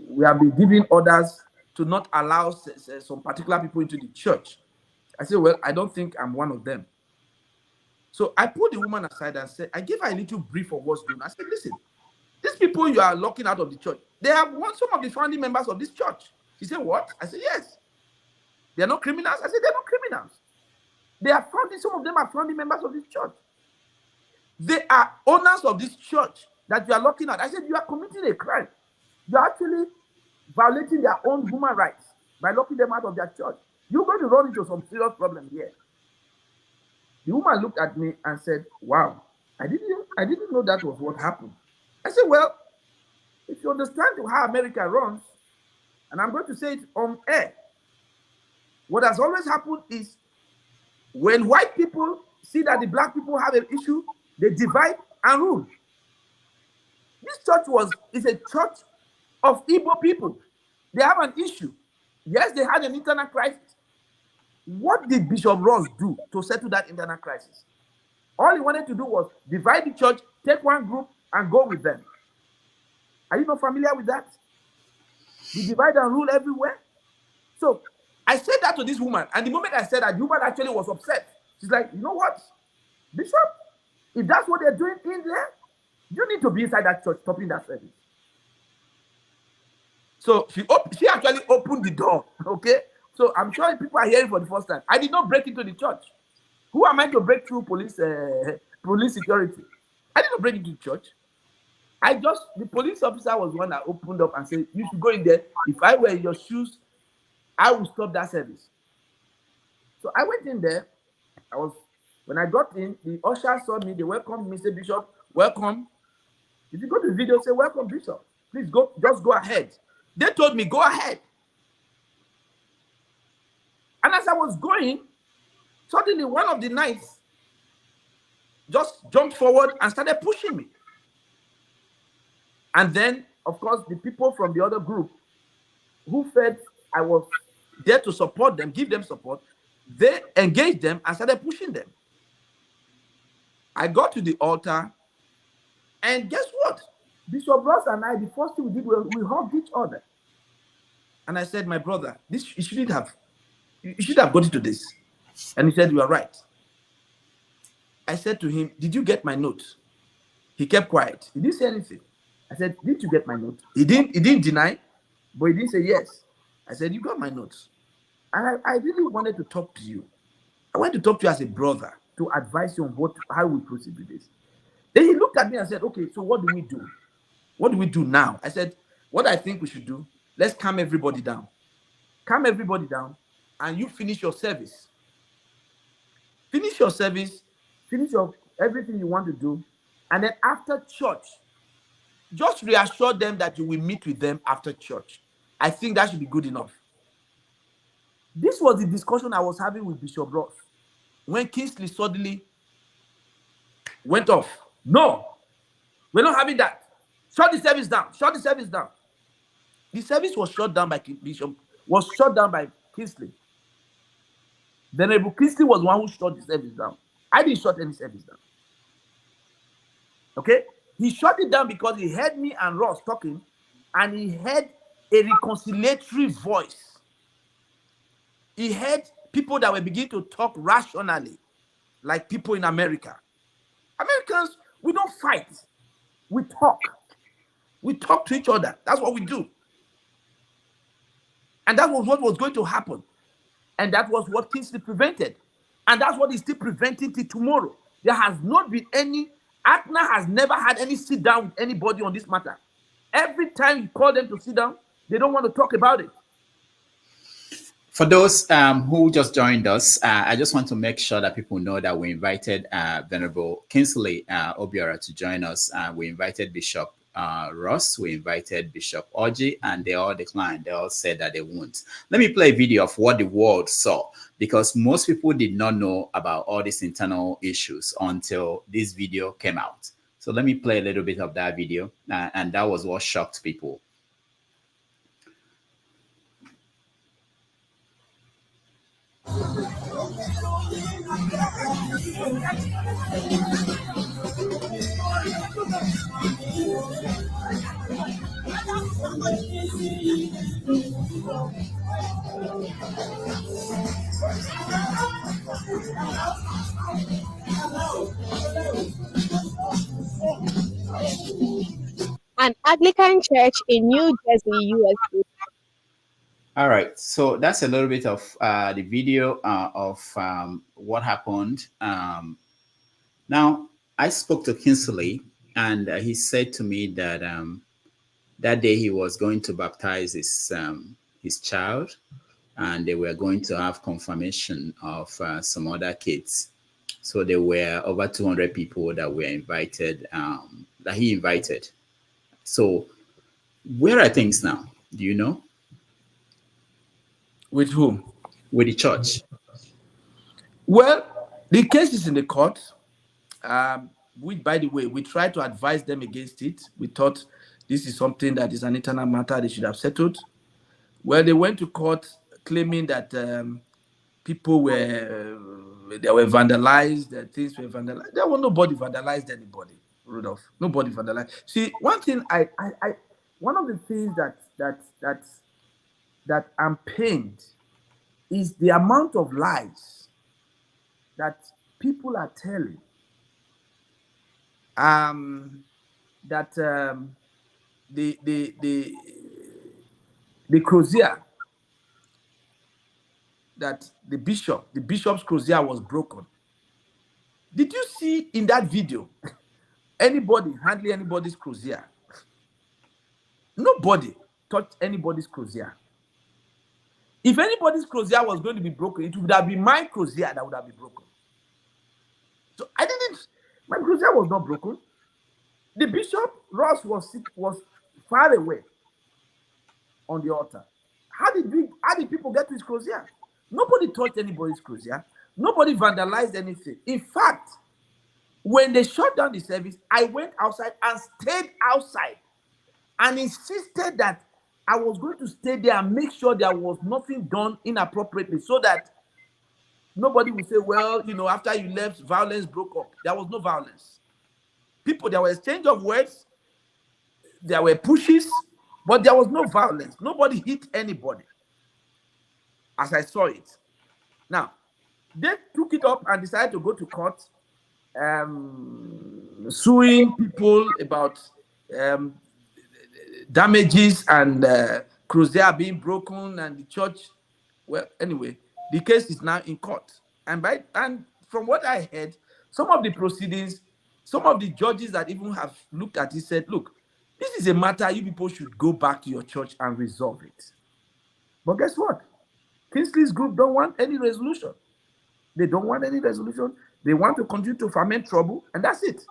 we have been giving orders to not allow some particular people into the church. I said, well, I don't think I'm one of them. So I put the woman aside and said, I gave her a little brief of what's going on. I said, listen, these people you are locking out of the church, they have won some of the founding members of this church. She said, what? I said, yes. They are not criminals? I said, they're not criminals. They are founding, some of them are founding members of this church. They are owners of this church that you are locking out. I said, you are committing a crime. You are actually violating their own human rights by locking them out of their church. You're going to run into some serious problem here. The woman looked at me and said, wow, I didn't know that was what happened. I said, well, if you understand how America runs, and I'm going to say it on air, what has always happened is when white people see that the black people have an issue, they divide and rule. This church is a church of Igbo people. They have an issue. Yes, they had an internal crisis. What did Bishop Ross do to settle that internal crisis? All he wanted to do was divide the church, take one group, and go with them. Are you not familiar with that? The divide and rule everywhere. So I said that to this woman, and the moment I said that, the woman actually was upset. She's like, you know what, Bishop? If that's what they're doing in there, you need to be inside that church, stopping that service. So she actually opened the door, okay? So I'm sure people are hearing for the first time. I did not break into the church. Who am I to break through police security? I did not break into the church. The police officer was the one that opened up and said, you should go in there. If I were in your shoes, I will stop that service. So I went in there. When I got in, the usher saw me. They welcomed me, said, Bishop, welcome. If you go to the video, say, welcome, Bishop. Please go, just go ahead. They told me, go ahead. And as I was going, suddenly one of the knights just jumped forward and started pushing me. And then, of course, the people from the other group who felt I was there to support them, give them support, they engaged them and started pushing them. I got to the altar, and guess what? Bishop Ross and I, the first thing we did was we hugged each other. And I said, my brother, you should have got into this. And he said, you are right. I said to him, did you get my note? He kept quiet. He didn't say anything. I said, did you get my note? He didn't deny, but he didn't say yes. I said, you got my notes. And I really wanted to talk to you. I wanted to talk to you as a brother to advise you on how we proceed with this. Then he looked at me and said, okay, so what do we do? What do we do now? I said, what I think we should do, let's calm everybody down. Calm everybody down, and you finish your service. Finish your service, finish everything you want to do, and then after church, just reassure them that you will meet with them after church. I think that should be good enough. This was the discussion I was having with Bishop Ross when Kingsley suddenly went off. No, we're not having that. Shut the service down. Shut the service down. The service was shut down by Bishop, was shut down by Kingsley. Venerable Kingsley was the one who shut the service down. I didn't shut any service down. Okay? He shut it down because he heard me and Ross talking, and he heard a reconciliatory voice. He heard people that were beginning to talk rationally, like people in America. Americans, we don't fight. We talk. We talk to each other. That's what we do. And that was what was going to happen. And that was what Kingsley prevented. And that's what is still preventing till tomorrow. There has not been any, ACNA has never had any sit down with anybody on this matter. Every time you call them to sit down, they don't want to talk about it.
For those who just joined us, I just want to make sure that people know that we invited Venerable Kingsley Obiora to join us. We invited Bishop Ross, we invited Bishop Orji, and they all declined. They all said that they won't. Let me play a video of what the world saw, because most people did not know about all these internal issues until this video came out. So let me play a little bit of that video, and that was what shocked people.
An Anglican church in New Jersey, USA.
All right, so that's a little bit of the video of what happened. Now, I spoke to Kingsley, and he said to me that that day he was going to baptize his child, and they were going to have confirmation of some other kids. So there were over 200 people that were invited, that he invited. So where are things now? Do you know?
With whom?
With the church.
Well, the case is in the court. Which, by the way, we tried to advise them against it. We thought this is something that is an internal matter they should have settled. Well, they went to court claiming that people were vandalized, that things were vandalized. There was nobody vandalized anybody, Rudolph. Nobody vandalized. See, one thing one of the things that I'm pained is the amount of lies that people are telling. That the crozier, that the bishop's crozier was broken. Did you see in that video anybody handling anybody's crozier? Nobody touched anybody's crozier. If anybody's crozier was going to be broken, it would have been my crozier that would have been broken. So my crozier was not broken. The bishop, Ross, was far away on the altar. How did people get to his crozier? Nobody touched anybody's crozier. Nobody vandalized anything. In fact, when they shut down the service, I went outside and stayed outside and insisted that I was going to stay there and make sure there was nothing done inappropriately, so that nobody would say, well, after you left, violence broke up. There was no violence. There were exchange of words, there were pushes, but there was no violence. Nobody hit anybody, as I saw it. Now, they took it up and decided to go to court, suing people about damages and crozier being broken and the church. Well, anyway, the case is now in court. And from what I heard, some of the proceedings, some of the judges that even have looked at it said, look, this is a matter you people should go back to your church and resolve it. But guess what? Kingsley's group don't want any resolution. They don't want any resolution. They want to continue to ferment trouble, and that's it.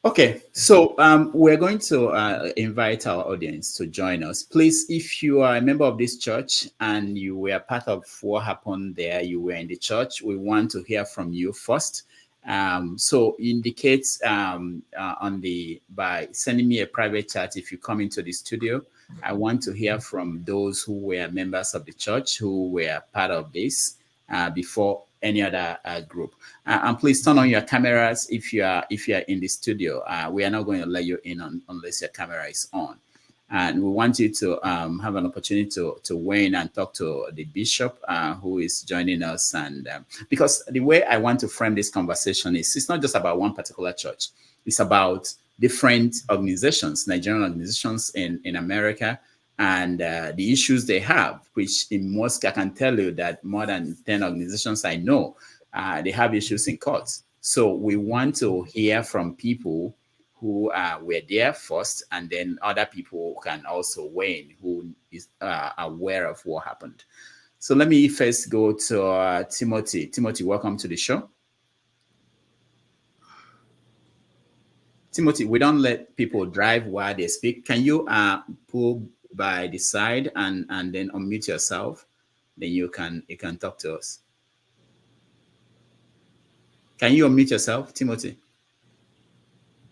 Okay, so we're going to invite our audience to join us. Please, if you are a member of this church and you were part of what happened there, you were in the church, we want to hear from you first. So indicate by sending me a private chat if you come into the studio. I want to hear from those who were members of the church, who were part of this before any other group. And please turn on your cameras if you are in the studio. We are not going to let you in unless your camera is on. And we want you to have an opportunity to weigh in and talk to the bishop who is joining us. And because the way I want to frame this conversation is, it's not just about one particular church. It's about different organizations, Nigerian organizations in America, and the issues they have, which in most, I can tell you that more than 10 organizations I know, they have issues in courts. So we want to hear from people who were there first, and then other people can also weigh in who is aware of what happened. So let me first go to Timothy. Timothy, welcome to the show. Timothy, we don't let people drive while they speak. Can you pull by the side and then unmute yourself? Then you can talk to us. Can you unmute yourself, Timothy?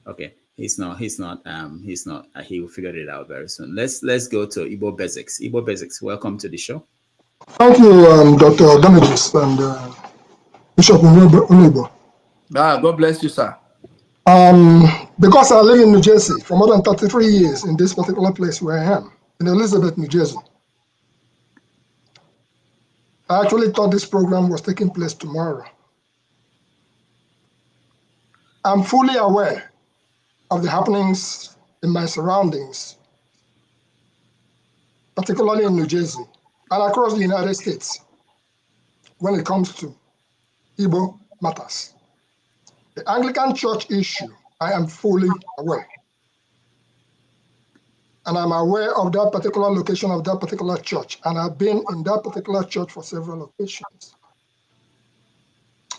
Okay, he's not. He will figure it out very soon. Let's go to Igbo Basics. Igbo Basics, welcome to the show.
Thank you, Dr. Damages and Bishop Unuigbe.
God bless you, sir.
Because I live in New Jersey for more than 33 years in this particular place where I am, in Elizabeth, New Jersey, I actually thought this program was taking place tomorrow. I'm fully aware of the happenings in my surroundings, particularly in New Jersey and across the United States when it comes to Igbo matters. The Anglican Church issue, I am fully aware. And I'm aware of that particular location of that particular church. And I've been in that particular church for several occasions.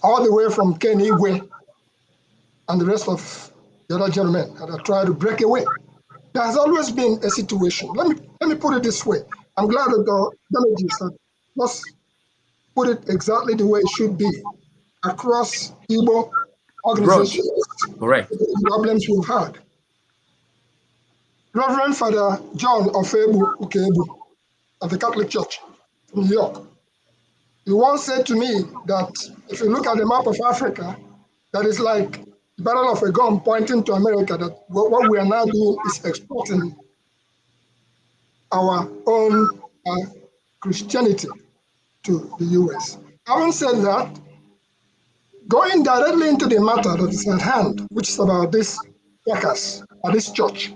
All the way from Unuigbe and the rest of the other gentlemen that have tried to break away. There has always been a situation. Let me put it this way. I'm glad that the delegates have just put it exactly the way it should be across Igbo organizations.
Correct.
The problems we've had. Reverend Father John Ukebu of the Catholic Church in New York, he once said to me that if you look at the map of Africa, that is like the barrel of a gun pointing to America, that what we are now doing is exporting our own Christianity to the US. Having said that, going directly into the matter that is at hand, which is about this workers at this church.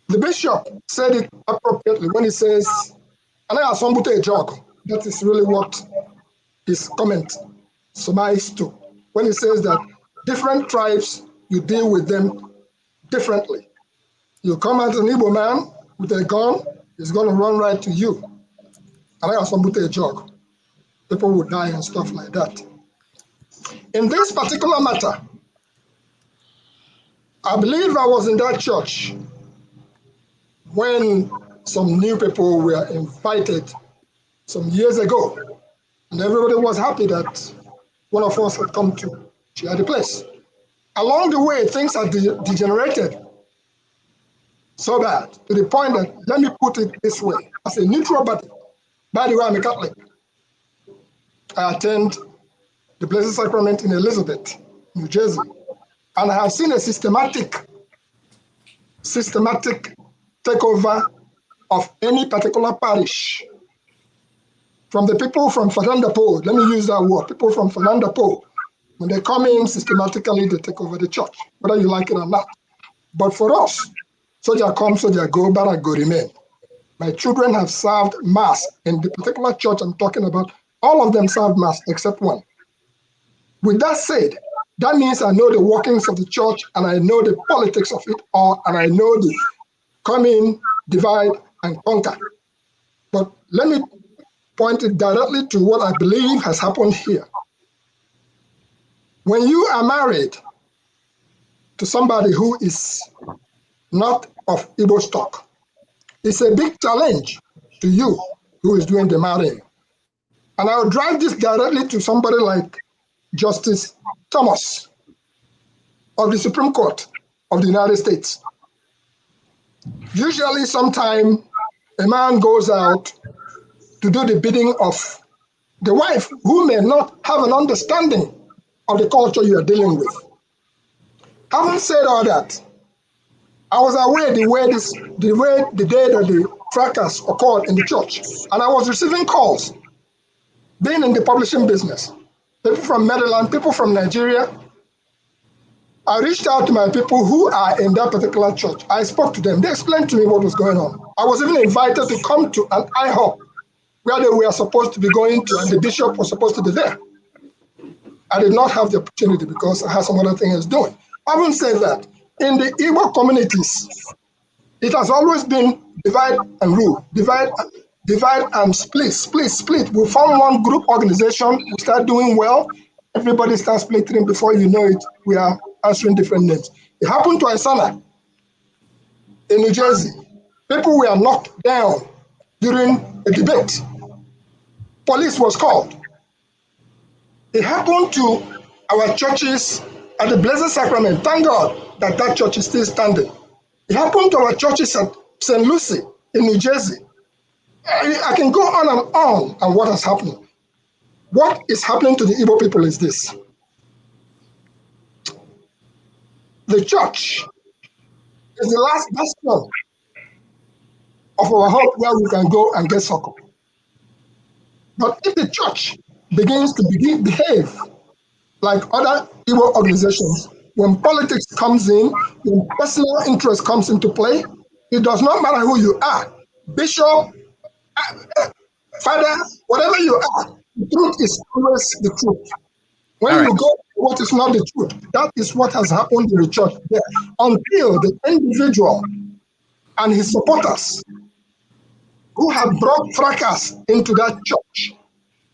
The bishop said it appropriately when he says, and I assembled a joke. That is really what his comment surmised to. When he says that different tribes, you deal with them differently. You come at an Igbo man with a gun, he's going to run right to you. And I assembled a joke. People would die and stuff like that. In this particular matter, I believe I was in that church when some new people were invited some years ago, and everybody was happy that one of us had come to share the place. Along the way, things had degenerated so bad to the point that, let me put it this way, as a neutral body, by the way, I'm a Catholic. I attend the Blessed Sacrament in Elizabeth, New Jersey, and I have seen a systematic takeover of any particular parish. From the people from Fernando Po, let me use that word, people from Fernando Po, when they come in systematically, they take over the church, whether you like it or not. But for us, soldier come, soldier go, barrack go remain. My children have served Mass in the particular church I'm talking about. All of them served Mass except one. With that said, that means I know the workings of the church and I know the politics of it all, and I know the come in, divide, and conquer. But let me point it directly to what I believe has happened here. when you are married to somebody who is not of Igbo stock, it's a big challenge to you who is doing the marrying. And I will drive this directly to somebody like Justice Thomas of the Supreme Court of the United States. Usually, sometime a man goes out to do the bidding of the wife who may not have an understanding of the culture you are dealing with. Having said all that, I was aware the day that the fracas occurred in the church, and I was receiving calls, being in the publishing business, people from Maryland, people from Nigeria. I reached out to my people who are in that particular church. I spoke to them. They explained to me what was going on. I was even invited to come to an IHOP where they were supposed to be going to, and the bishop was supposed to be there. I did not have the opportunity because I had some other things doing. Having said that, in the Igbo communities, it has always been divide and rule, divide and split. We form one group organization, we start doing well, everybody starts splitting. Before you know it, we are answering different names. It happened to Isana in New Jersey. People were knocked down during a debate. Police was called. It happened to our churches at the Blessed Sacrament. Thank God that that church is still standing. It happened to our churches at St. Lucie in New Jersey. I can go on what has happened. What is happening to the Igbo people is this. The church is the last bastion of our hope where we can go and get succor. But if the church begins to behave like other Igbo organizations, when politics comes in, when personal interest comes into play, it does not matter who you are, bishop, father, whatever you are, the truth is always the truth. When you go what is not the truth, that is what has happened in the church there, until the individual and his supporters who have brought fracas into that church,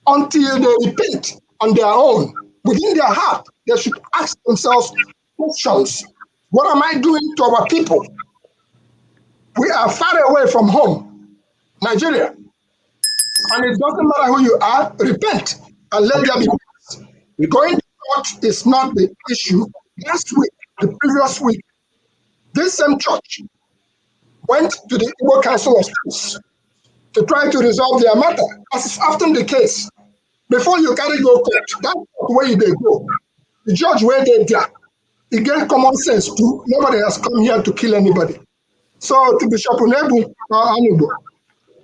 until they repent on their own, within their heart, they should ask themselves questions. What am I doing to our people? We are far away from home, Nigeria. And it doesn't matter who you are, repent and let there be peace. Going to church is not the issue. Last week, the previous week, this same church went to the Igbo Council of Peace to try to resolve their matter, as is often the case. Before you carry go court, that's where they go. The judge where they there, he get common sense too. Nobody has come here to kill anybody. So to Bishop Unuigbe,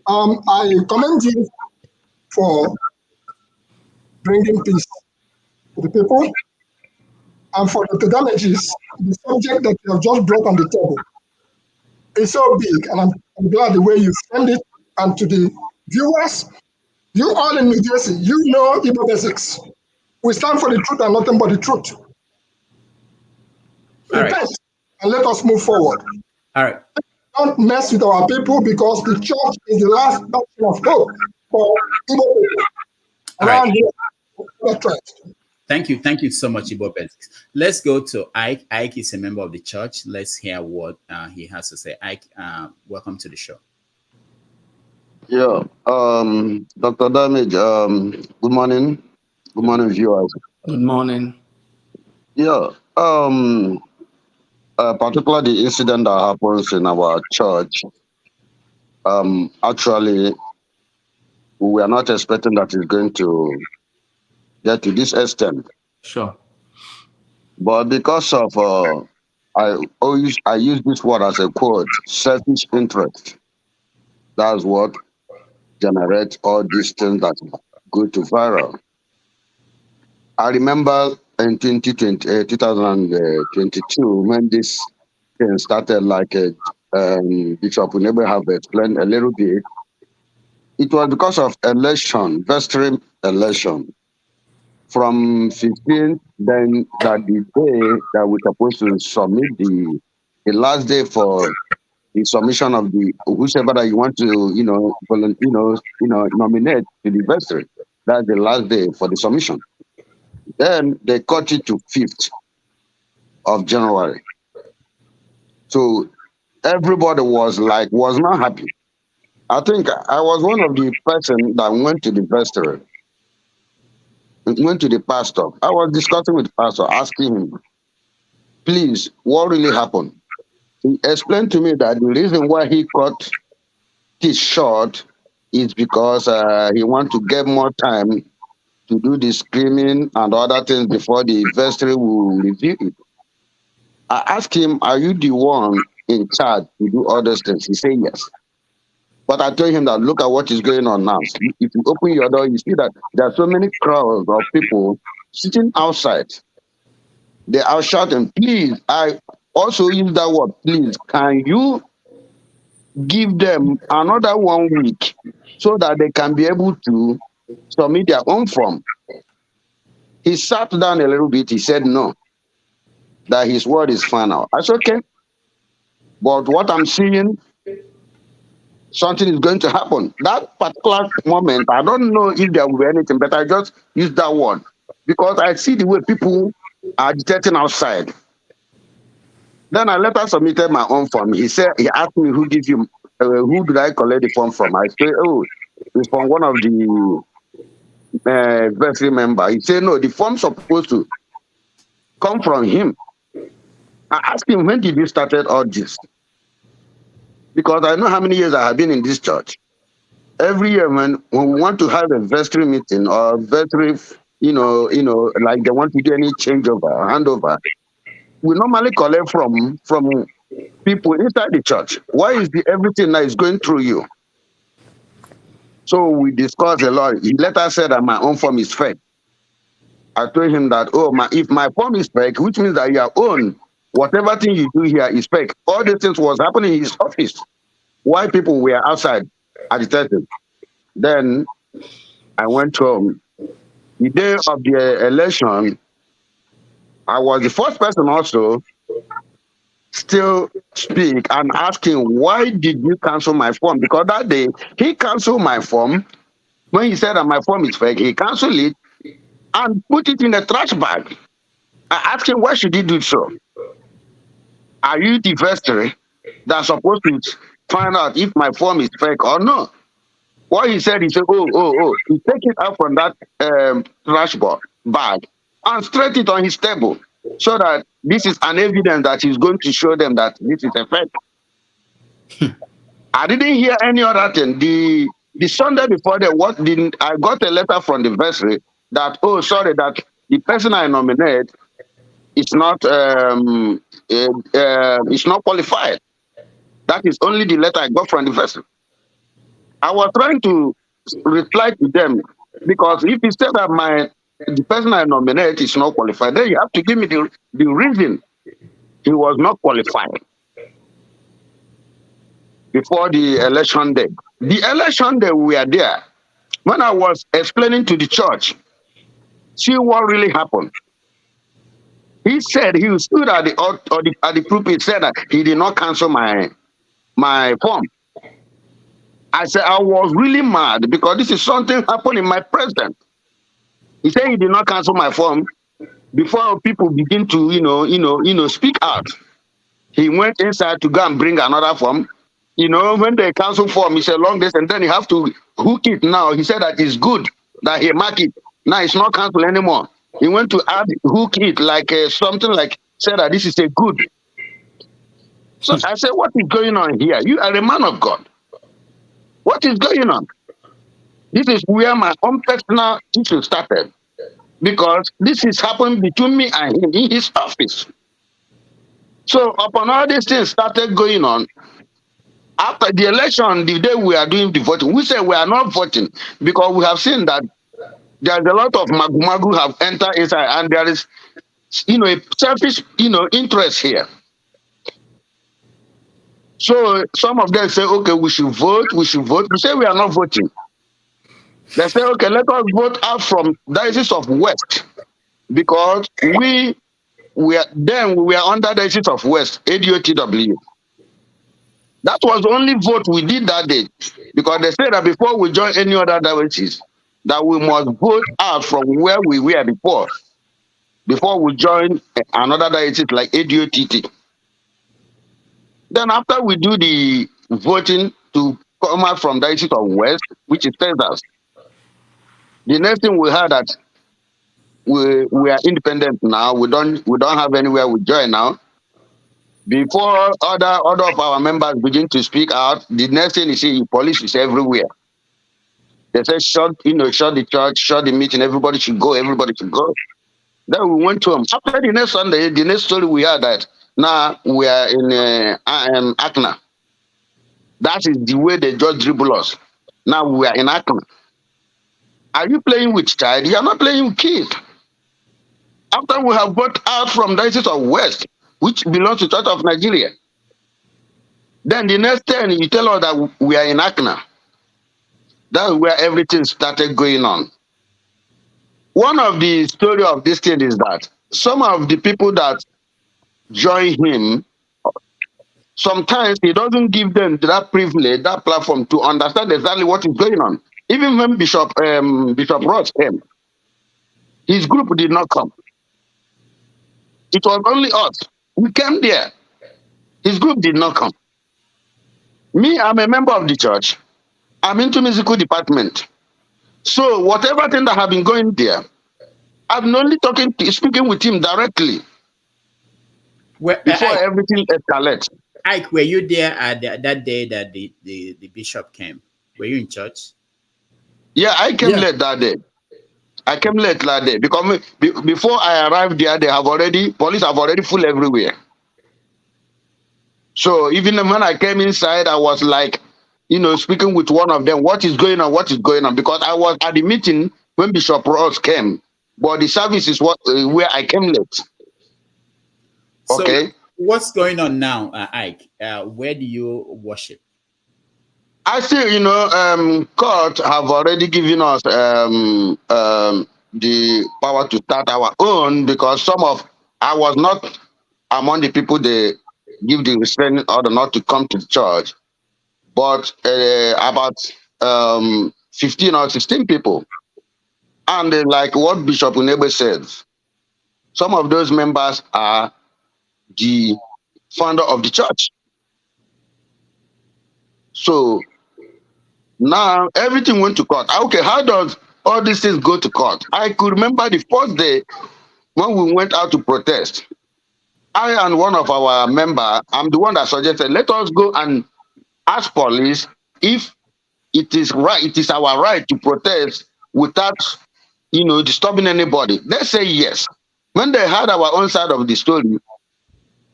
I commend you for bringing peace to the people and for the damages. The subject that you have just brought on the table is so big, and I'm glad the way you framed it. And to the viewers, you all in New Jersey, you know Igbo basics. We stand for the truth and nothing but the truth. Repent and let us move forward.
All right.
Don't mess with our people, because the church is the last bastion of hope for Igbo people around here.
Thank you so much, Igbo Basics. Let's go to Ike. Ike is a member of the church. Let's hear what he has to say. Ike, welcome to the show.
Yeah, Dr. Damage, good morning. Good morning, viewers.
Good morning.
Yeah, particularly the incident that happens in our church, actually, we were not expecting that it's going to get to this extent.
Sure.
But because of, I use this word as a quote, selfish interest. That's what generates all these things that go to viral. I remember in 2022, when this thing started, like Bishop Unuigbe have explained a little bit, it was because of election, vestry election. From 15, then that the day that we're supposed to submit the last day for the submission of the whoever that you want to, nominate to the vestry. That's the last day for the submission. Then they cut it to 5th of January. So everybody was not happy. I think I was one of the person that went to the vestry, went to the pastor. I was discussing with the pastor, asking him, please, what really happened? He explained to me that the reason why he cut this short is because he wants to get more time to do the screening and other things before the vestry will review it. I asked him, are you the one in charge to do all those things? He said yes. But I told him that look at what is going on now. If you open your door, you see that there are so many crowds of people sitting outside. They are shouting, please, I also use that word, please, can you give them another 1 week so that they can be able to submit their own form? He sat down a little bit. He said no, that his word is final. I said, okay. But what I'm seeing, something is going to happen. That particular moment, I don't know if there will be anything, but I just use that word because I see the way people are agitating outside. Then I later submitted my own form. He asked me who did I collect the form from? I said, oh, it's from one of the vestry member. He said, no, the form's supposed to come from him. I asked him, when did you started all this? Because I know how many years I have been in this church. Every year when we want to have a vestry meeting or vestry, like they want to do any changeover, handover, we normally collect from people inside the church. Why is everything that is going through you? So we discussed a lot. He later said that my own form is fake. I told him that, if my form is fake, which means that your own, whatever thing you do here is fake. All these things was happening in his office. Why people were outside agitating. Then I went home. The day of the election, I was the first person also still speak and asking, why did you cancel my form? Because that day, he canceled my form. When he said that my form is fake, he canceled it and put it in a trash bag. I asked him, why should he do so? Are you the vestry that's supposed to find out if my form is fake or not? What he said, he said, he take it out from that trash bag and straight it on his table so that this is an evidence that he's going to show them that this is a fake. I didn't hear any other thing. The Sunday before that, I got a letter from the vestry that, that the person I nominate is not it's not qualified. That is only the letter I got from the vestry. I was trying to reply to them because if you say that the person I nominate is not qualified, then you have to give me the reason he was not qualified before the election day. The election day we were there. When I was explaining to the church, see what really happened. He said he stood at the pulpit, said that he did not cancel my form. I said I was really mad because this is something happened in my presence. He said he did not cancel my form before people begin to speak out. He went inside to go and bring another form. When they cancel form, it's a long distance, and then you have to hook it now. He said that it's good that he mark it. Now it's not cancelled anymore. He went to hook it like something like said that this is a good. So I said, what is going on here? You are a man of God. What is going on? This is where my own personal issue started. Because this is happening between me and him in his office. So upon all these things started going on, after the election, the day we are doing the voting, we said we are not voting because we have seen that there's a lot of magu have entered inside and there is, a selfish, interest here. So some of them say, okay, we should vote. We say we are not voting. They say, okay, let us vote out from Diocese of West because we were under the Diocese of West, ADOTW. That was the only vote we did that day because they said that before we join any other diocese, that we must vote out from where we were before. before we join another diocese like ADOTT. Then after we do the voting to come out from Diocese of West, which is Texas, the next thing we heard that we are independent now. We don't have anywhere we join now. Before other of our members begin to speak out, the next thing is see police is everywhere. They say shut the church, shut the meeting, everybody should go. Then we went to them. After the next Sunday, the next story we heard that now we are in Akna. That is the way they just dribble us. Now we are in Akna. Are you playing with child? You are not playing with kids. After we have got out from Diocese of West, which belongs to Church of Nigeria, then the next thing you tell us that we are in Akna. That's where everything started going on. One of the story of this thing is that some of the people that join him, sometimes he doesn't give them that privilege, that platform to understand exactly what is going on. Even when Bishop Ross came, his group did not come. It was only us. We came there. His group did not come. Me, I'm a member of the church. I'm into musical department. So whatever thing that have been going there, I'm only speaking with him directly before everything escalates.
Ike, were you there at that day that the bishop came? Were you in church?
Yeah, I came late that day. I came late that day because before I arrived there, police have already full everywhere. So even when I came inside, I was like, speaking with one of them, what is going on? Because I was at the meeting when Bishop Ross came, but the service is where I came late. Okay.
So what's going on now, Ike? Where do you worship?
I see, court have already given us the power to start our own because I was not among the people they give the restraining order not to come to the church, but about 15 or 16 people. And like what Bishop Unuigbe says, some of those members are the founder of the church. So now everything went to court. Okay, how does all these things go to court? I could remember the first day when we went out to protest. I and one of our members, I'm the one that suggested, let us go and ask police if it is right, it is our right to protest without, disturbing anybody. They say yes. When they heard our own side of the story,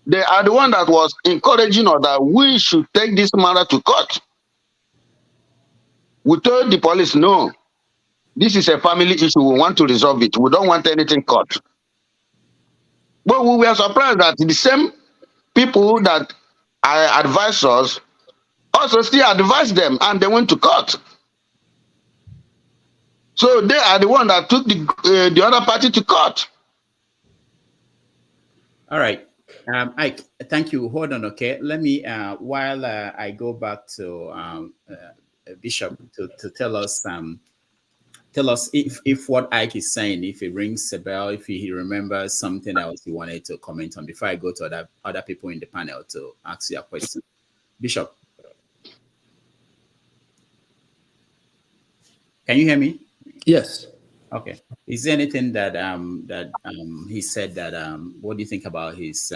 they are the one that was encouraging us that we should take this matter to court. We told the police, no, this is a family issue. We want to resolve it. We don't want anything court. But we were surprised that the same people that advised us also still advised them, and they went to court. So they are the one that took the other party to court.
All right. Ike, thank you. Hold on, okay? Let me, while I go back to Bishop to tell us if what Ike is saying, if it rings a bell, if he remembers something else he wanted to comment on before I go to other people in the panel to ask you a question. Bishop, can you hear me?
Yes.
Okay. Is there anything that he said that what do you think about his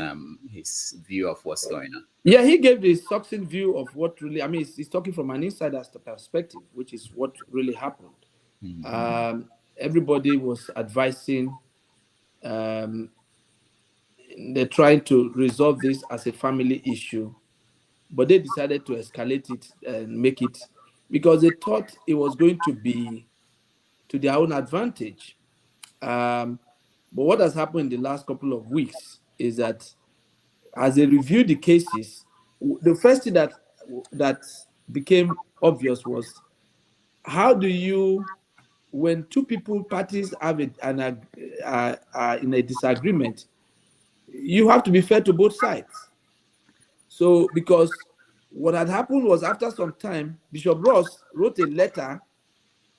view of what's going on?
Yeah, he gave the succinct view of what really, he's talking from an insider's perspective, which is what really happened. Mm-hmm. Everybody was advising, they're trying to resolve this as a family issue, but they decided to escalate it and make it, because they thought it was going to be to their own advantage. But what has happened in the last couple of weeks is that as they reviewed the cases, the first thing that became obvious was, how do you, when two parties have in a disagreement, you have to be fair to both sides. So, because what had happened was, after some time, Bishop Ross wrote a letter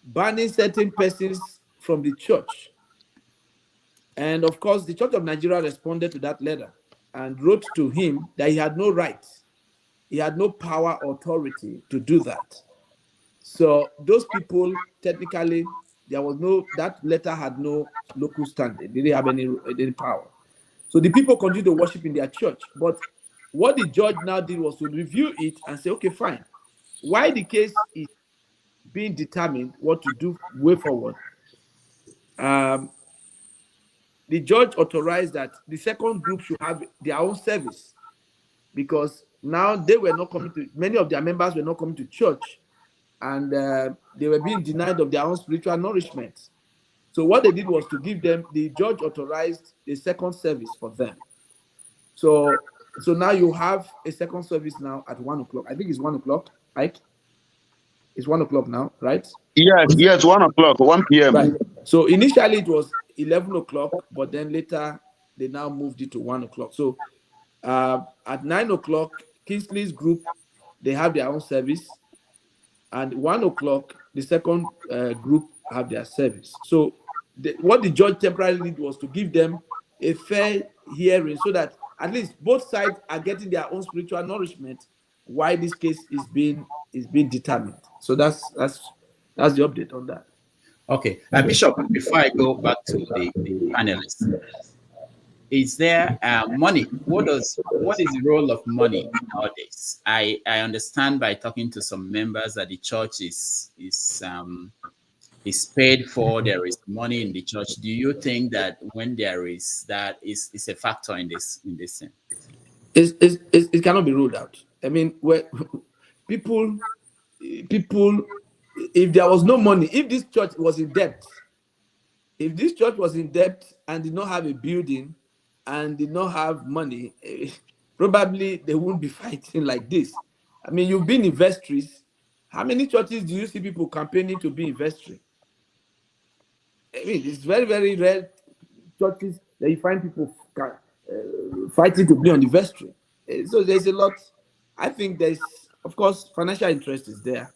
banning certain persons from the church. And of course, the Church of Nigeria responded to that letter and wrote to him that he had no right, he had no power or authority to do that. So those people, technically, that letter had no local standing. They didn't have any power. So the people continued to worship in their church. But what the judge now did was to review it and say, okay, fine. Why the case is being determined, what to do way forward, the judge authorized that the second group should have their own service, because now they were not coming to, many of their members were not coming to church, and they were being denied of their own spiritual nourishment. So what they did was to give them, the judge authorized a second service for them. So now you have a second service now at 1 o'clock. I think it's 1 o'clock, Ike? It's 1 o'clock now, right?
Yes, 1 o'clock, 1 p.m.
Right. So initially it was 11 o'clock, but then later they now moved it to 1 o'clock. So at 9 o'clock, Kingsley's group, they have their own service. And 1 o'clock, the second group have their service. So what the judge temporarily did was to give them a fair hearing, so that at least both sides are getting their own spiritual nourishment while this case is being determined. So that's the update on that.
Okay, Bishop, before I go back to the panelists, is there money? What is the role of money nowadays? I understand by talking to some members that the church is paid for. There is money in the church. Do you think that when there is that is a factor in this thing?
It cannot be ruled out. I mean, where people, if there was no money, if this church was in debt, and did not have a building and did not have money, probably they wouldn't be fighting like this. I mean, you've been in vestries. How many churches do you see people campaigning to be in vestry? I mean, it's very, very rare churches that you find people fighting to be on the vestry. So there's a lot. I think there's, of course, financial interest is there.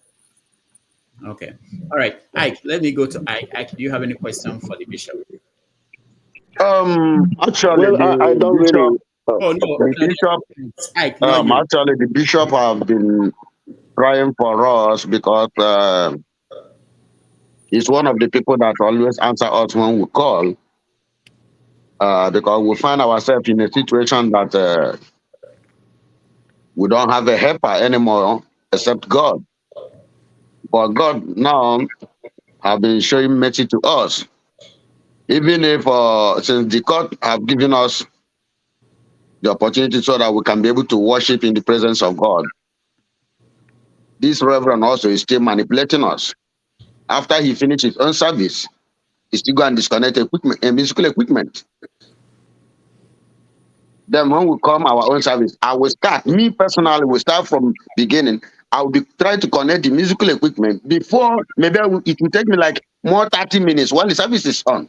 Okay. All right. Ike, let me go to Ike. Ike, do you have any question for the bishop?
Actually,
well, I don't
bishop,
really.
Oh, no.
The bishop,
Ike, not you.
actually, the bishop have been praying for us, because he's one of the people that always answer us when we call, because we find ourselves in a situation that we don't have a helper anymore except God. But God now have been showing mercy to us. Even if since the court have given us the opportunity so that we can be able to worship in the presence of God, this reverend also is still manipulating us. After he finished his own service, he still go and disconnect musical equipment. Then when we come our own service, I will start, me personally will start from beginning. I will be trying to connect the musical equipment before, maybe it will take me like more 30 minutes while the service is on.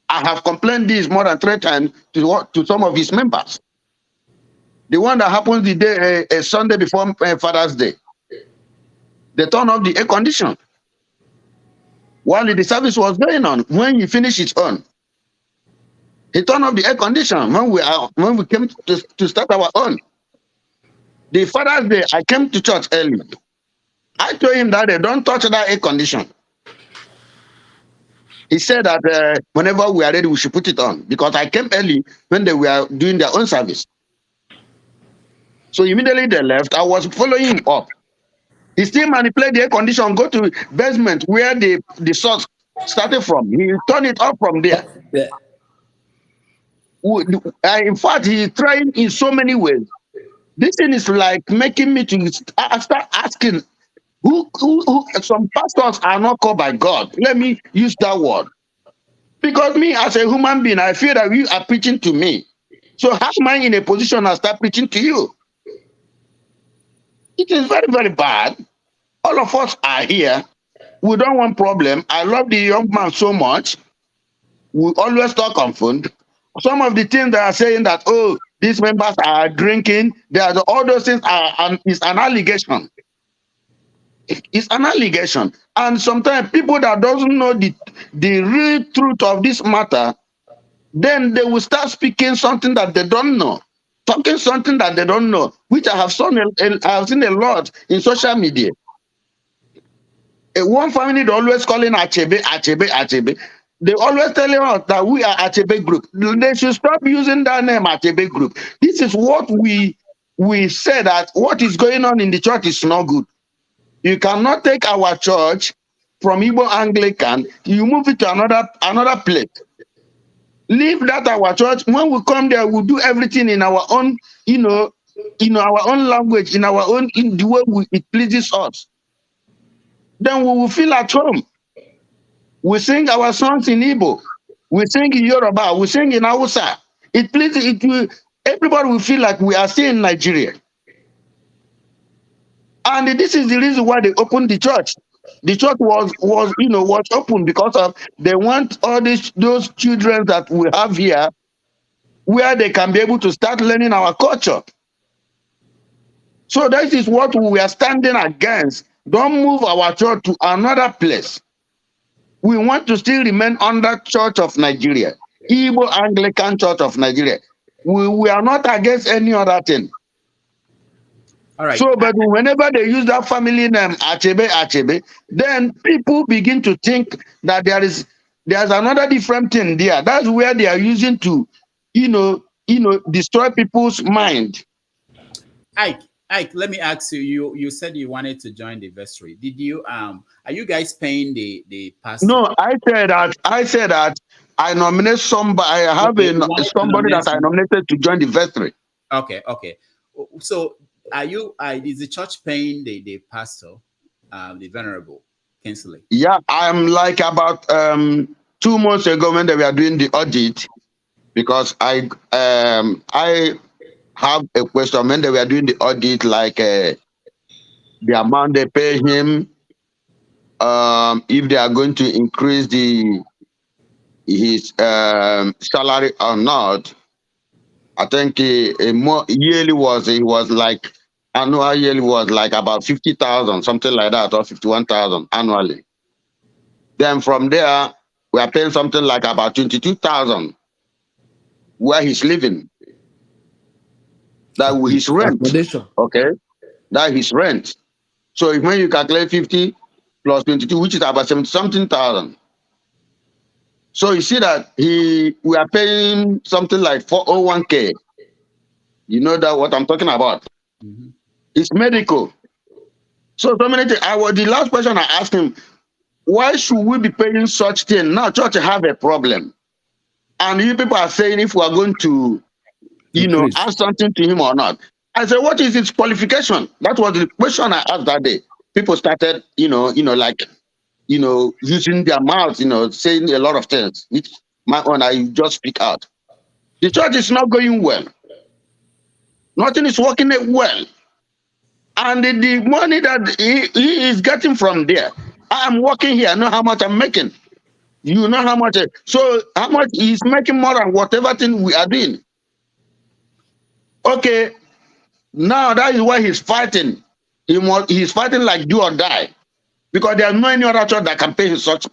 I have complained this more than 3 times to some of his members. The one that happens the day, a Sunday before Father's Day, they turn off the air condition while the service was going on. When he finished his own, he turned off the air condition when we came to start our own. The Father's Day, I came to church early. I told him that they don't touch that air condition. He said that whenever we are ready, we should put it on, because I came early when they were doing their own service. So immediately they left. I was following him up. He still manipulated the air condition, go to basement where the source started from. He turned it off from there.
Yeah.
In fact, he is trying in so many ways. This thing is like making me to start asking, who some pastors are not called by God. Let me use that word. Because me as a human being, I feel that you are preaching to me. So how am I in a position to start preaching to you? It is very, very bad. All of us are here. We don't want problem. I love the young man so much. We always talk on phone. Some of the things that are saying that, oh, these members are drinking, all those things is an allegation. It's an allegation. And sometimes people that doesn't know the real truth of this matter then they will start speaking something that they don't know, talking something that they don't know, which I have seen a lot in social media. One family they always calling Achebe, Achebe, Achebe. They always telling us that we are Achebe group. They should stop using that name Achebe group. This is what we say, that what is going on in the church is not good. You cannot take our church from Igbo Anglican, you move it to another place. Leave that our church. When we come there, we'll do everything in our own, our own language, in the way it pleases us. Then we will feel at home. We sing our songs in Igbo. We sing in Yoruba. We sing in Hausa. Everybody will feel like we are still in Nigeria. And this is the reason why they opened the church. The church was open because they want all those children that we have here, where they can be able to start learning our culture. So that is what we are standing against. Don't move our church to another place. We want to still remain under Church of Nigeria, Igbo Anglican Church of Nigeria. We are not against any other thing.
All right.
So, but whenever they use that family name Achebe, Achebe, then people begin to think that there's another different thing there. That's where they are using to, destroy people's mind.
Ike, let me ask you. You said you wanted to join the vestry. Did you? Are you guys paying the pastor?
No, I said that I nominate somebody. I have somebody that I nominated to join the vestry.
Okay. So, is the church paying the pastor, the venerable Kinsley?
Yeah, I'm like about 2 months ago when they were doing the audit, because I have a question when they were doing the audit, like the amount they pay him, if they are going to increase his salary or not. I think annual yearly was like about 50,000, something like that, or 51,000 annually. Then from there, we are paying something like about 22,000 where he's living. That his rent. Okay, that his rent. So if when you calculate 50 plus 22, which is about 70-something thousand. So you see that we are paying something like 401k. You know that what I'm talking about?
Mm-hmm.
It's medical. So many things. The last question I asked him, why should we be paying such thing? Now church have a problem. And you people are saying if we are going to, ask something to him or not. I said, what is his qualification? That was the question I asked that day. People started, using their mouths, saying a lot of things, which my own, I just speak out. The church is not going well. Nothing is working well. And the money that he is getting from there, I'm working here, I know how much I'm making. You know how much. So how much he's making more than whatever thing we are doing. Okay, now that is why he's fighting. He's fighting like do or die, because there's no any other church that can pay him such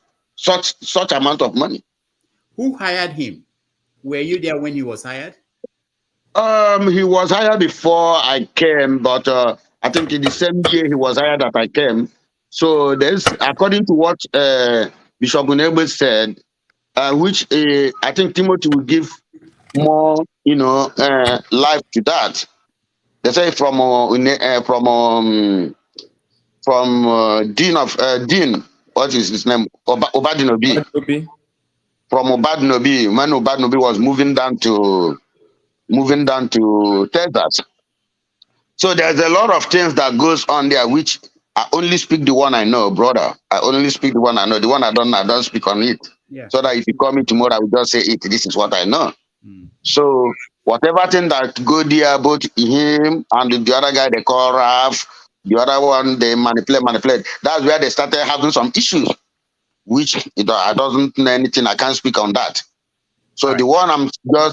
amount of money.
Who hired him? Were you there when he was hired?
He was hired before I came, but I think in the same year he was hired that I came. So there's, according to what Bishop Unuigbe said, which I think Timothy will give more, life to that. They say from Dean, what is his name? Obadinobi. From Obadinobi, when Obadinobi was moving down to Texas. So there's a lot of things that goes on there, which I only speak the one I know, brother. I only speak the one I know. The one I don't know, I don't speak on it.
Yeah.
So that if you call me tomorrow, I will just say it. This is what I know.
Mm.
So whatever thing that go there, both him and the other guy they call Raf, the other one they manipulate. That's where they started having some issues, which I don't know anything. I can't speak on that. So the one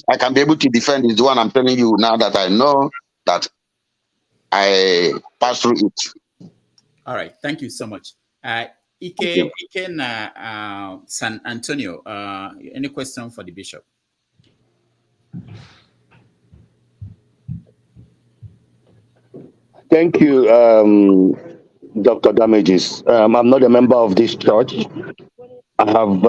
I can be able to defend is the one I'm telling you now that I know that I passed through it.
All right, thank you so much. Ike San Antonio, any question for the bishop?
Thank you, Dr. Damages. I'm not a member of this church. I have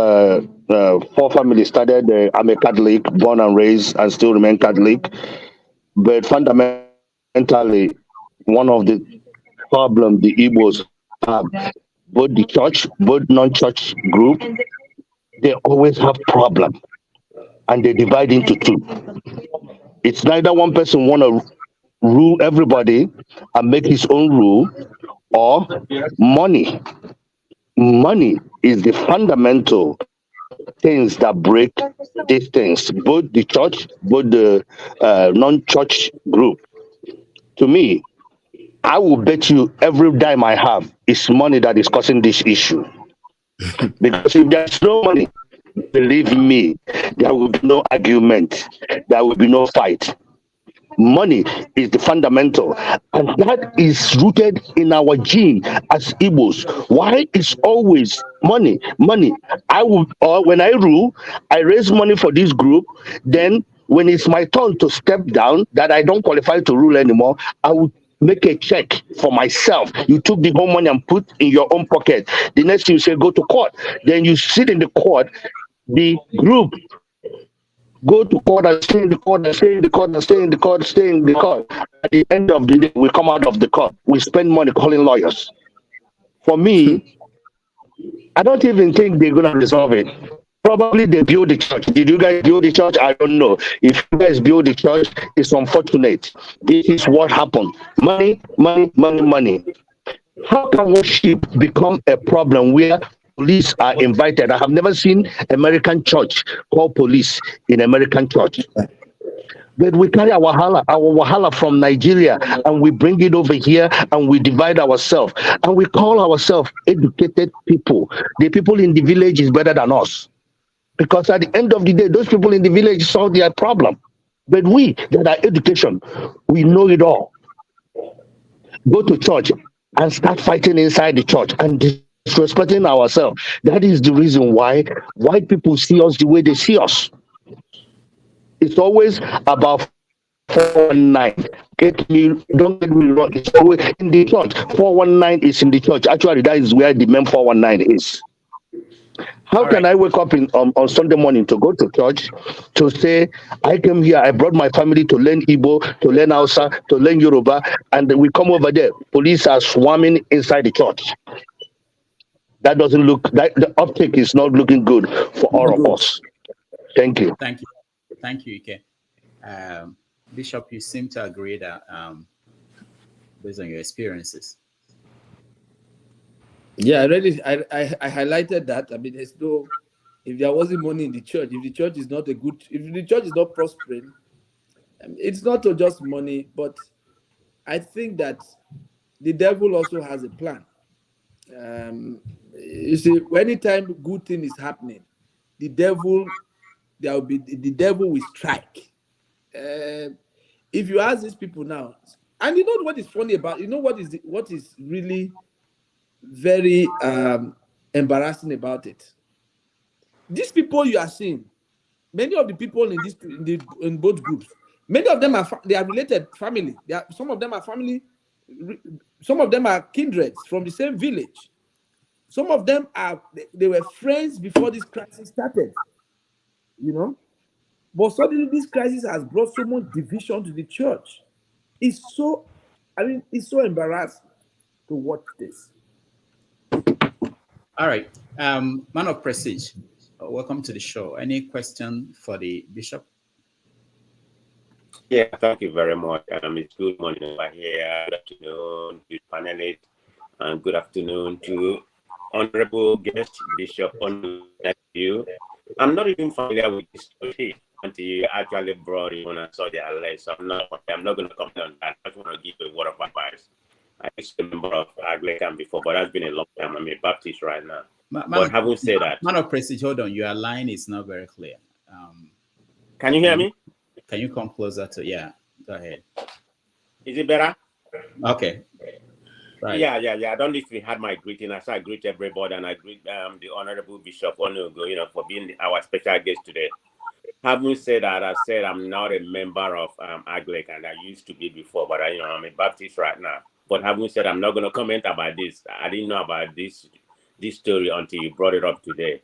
4 families started. I'm a Catholic, born and raised, and still remain Catholic. But fundamentally, one of the problems the Igbos have, both the church, both non-church group, they always have problem, and they divide into 2. It's neither one person want to rule everybody and make his own rule, or money. Money is the fundamental things that break these things, both the church, both the non-church group. To me, I will bet you every dime I have is money that is causing this issue. Because if there's no money, believe me, there will be no argument, there will be no fight. Money is the fundamental, and that is rooted in our gene as Igbos. Why is always money? Money. I will, or when I rule, I raise money for this group. Then, when it's my turn to step down, that I don't qualify to rule anymore, I will make a check for myself. You took the whole money and put in your own pocket. The next thing you say, go to court. Then you sit in the court. The group go to court and stay in the court and stay in the court and stay in the court, stay in the court. At the end of the day, we come out of the court. We spend money calling lawyers. For me, I don't even think they're going to resolve it. Probably they build the church. Did you guys build the church? I don't know. If you guys build the church, it's unfortunate. This is what happened. Money, money, money, money. How can worship become a problem where police are invited? I have never seen American church call police in American church. But we carry our wahala from Nigeria and we bring it over here and we divide ourselves and we call ourselves educated people. The people in the village is better than us. Because at the end of the day, those people in the village solve their problem. But we that are education, we know it all. Go to church and start fighting inside the church and disrespecting ourselves. That is the reason why white people see us the way they see us. It's always about 419. Don't get me wrong. It's always in the church. 419 is in the church. Actually, that is where the main 419 is. How can I wake up on Sunday morning to go to church to say, I came here, I brought my family to learn Igbo, to learn Hausa, to learn Yoruba, and then we come over there, police are swarming inside the church. That doesn't look, the uptake is not looking good for all of us. Thank you.
Thank you. Thank you, Ike. Bishop, you seem to agree that based on your experiences.
Yeah, I highlighted that. I mean, there's no, if there wasn't money in the church, if the church is not if the church is not prospering, it's not just money, but I think that the devil also has a plan. You see, anytime good thing is happening, the devil will strike. If you ask these people now, and you know what is funny about, you know what is really very embarrassing about it. These people you are seeing, many of the people in both groups, many of them they are related family. Some of them are family. Some of them are kindreds from the same village. Some of them they were friends before this crisis started. You know, but suddenly this crisis has brought so much division to the church. It's so embarrassing to watch this.
All right, man of prestige, welcome to the show. Any question for the bishop?
Yeah, thank you very much. It's good morning over here. Good afternoon, good panelists, and good afternoon to honorable guest Bishop on you. I'm not even familiar with this story until you actually brought it when I saw the alert. So I'm not going to comment on that. I just want to give a word of advice. I used to be a member of Anglican before, but that's been a long time. I'm a Baptist right now. But having said that,
man of prestige, hold on. Your line is not very clear.
Can you hear me?
Can you come closer to? Yeah, go ahead.
Is it better?
Okay. Right.
Yeah. I don't know if you had my greeting. I greet everybody, and I greet the Honorable Bishop Unuigbe, for being our special guest today. Having said that, I said I'm not a member of Anglican. I used to be before, but I'm a Baptist right now. But having said, I'm not going to comment about this. I didn't know about this story until you brought it up today.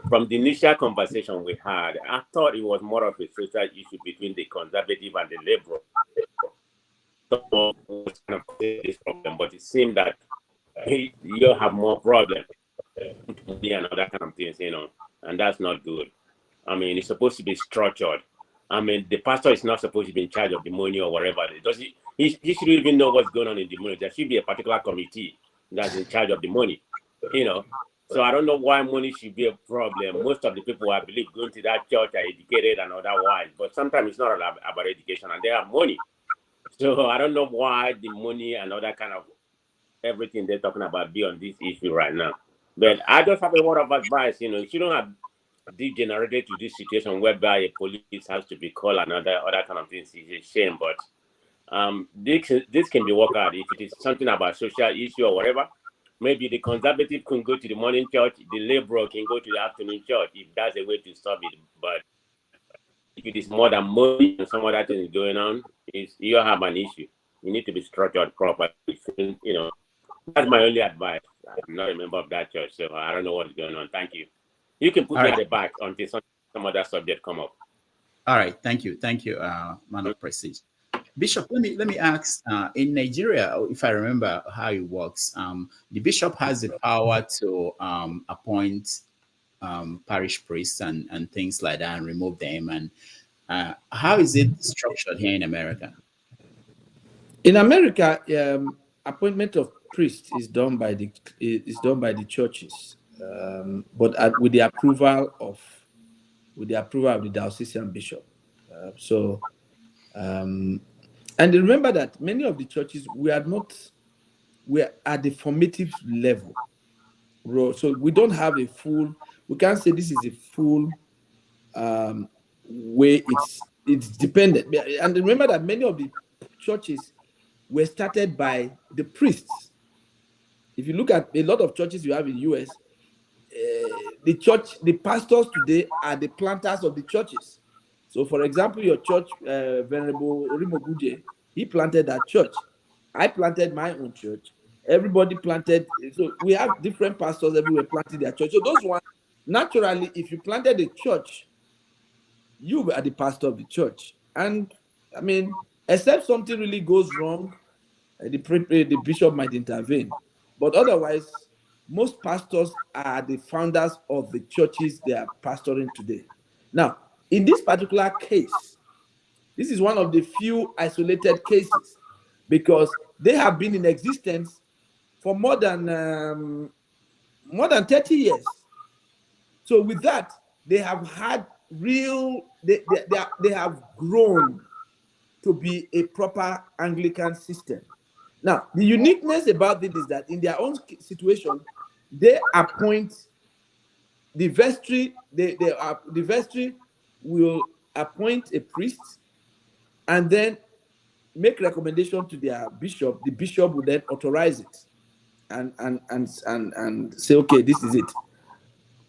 From the initial conversation we had, I thought it was more of a social issue between the conservative and the liberal. Was kind of this problem, but it seemed that you have more problems and other kind of things, and that's not good. I mean, it's supposed to be structured. I mean, the pastor is not supposed to be in charge of the money or whatever. He should even know what's going on in the money. There should be a particular committee that's in charge of the money, So I don't know why money should be a problem. Most of the people, I believe, going to that church are educated and otherwise, but sometimes it's not about education and they have money. So I don't know why the money and other kind of everything they're talking about be on this issue right now. But I just have a word of advice, you shouldn't have degenerated to this situation whereby a police has to be called and other kind of things. It's a shame, but this can be worked out. If it is something about social issue or whatever, maybe the conservative can go to the morning church, the liberal can go to the afternoon church, if that's a way to solve it. But if it is more than money and some other things going on, you have an issue. You need to be structured properly. That's my only advice. I'm not a member of that church, so I don't know what's going on. Thank you. You can put me at the back until some other subject come up.
All right, thank you, man of prestige. Bishop, let me ask. In Nigeria, if I remember how it works, the bishop has the power to appoint parish priests and things like that and remove them. And how is it structured here in America?
In America, appointment of priests is done by the churches, but with the approval of the diocesan bishop. And remember that many of the churches we're at the formative level, so we don't have a full. We can't say this is a full way. It's dependent. And remember that many of the churches were started by the priests. If you look at a lot of churches you have in the US, the pastors today are the planters of the churches. So, for example, your church, Venerable Orimoguje, he planted that church. I planted my own church. Everybody planted. So we have different pastors everywhere planting their church. So those ones, naturally, if you planted a church, you are the pastor of the church. And I mean, except something really goes wrong, the bishop might intervene. But otherwise, most pastors are the founders of the churches they are pastoring today. Now, in this particular case, this is one of the few isolated cases because they have been in existence for more than 30 years. So with that, they have had they have grown to be a proper Anglican system. Now, the uniqueness about it is that in their own situation, they appoint the vestry. The vestry will appoint a priest and then make recommendation to their bishop. The bishop will then authorize it and say, okay, this is it.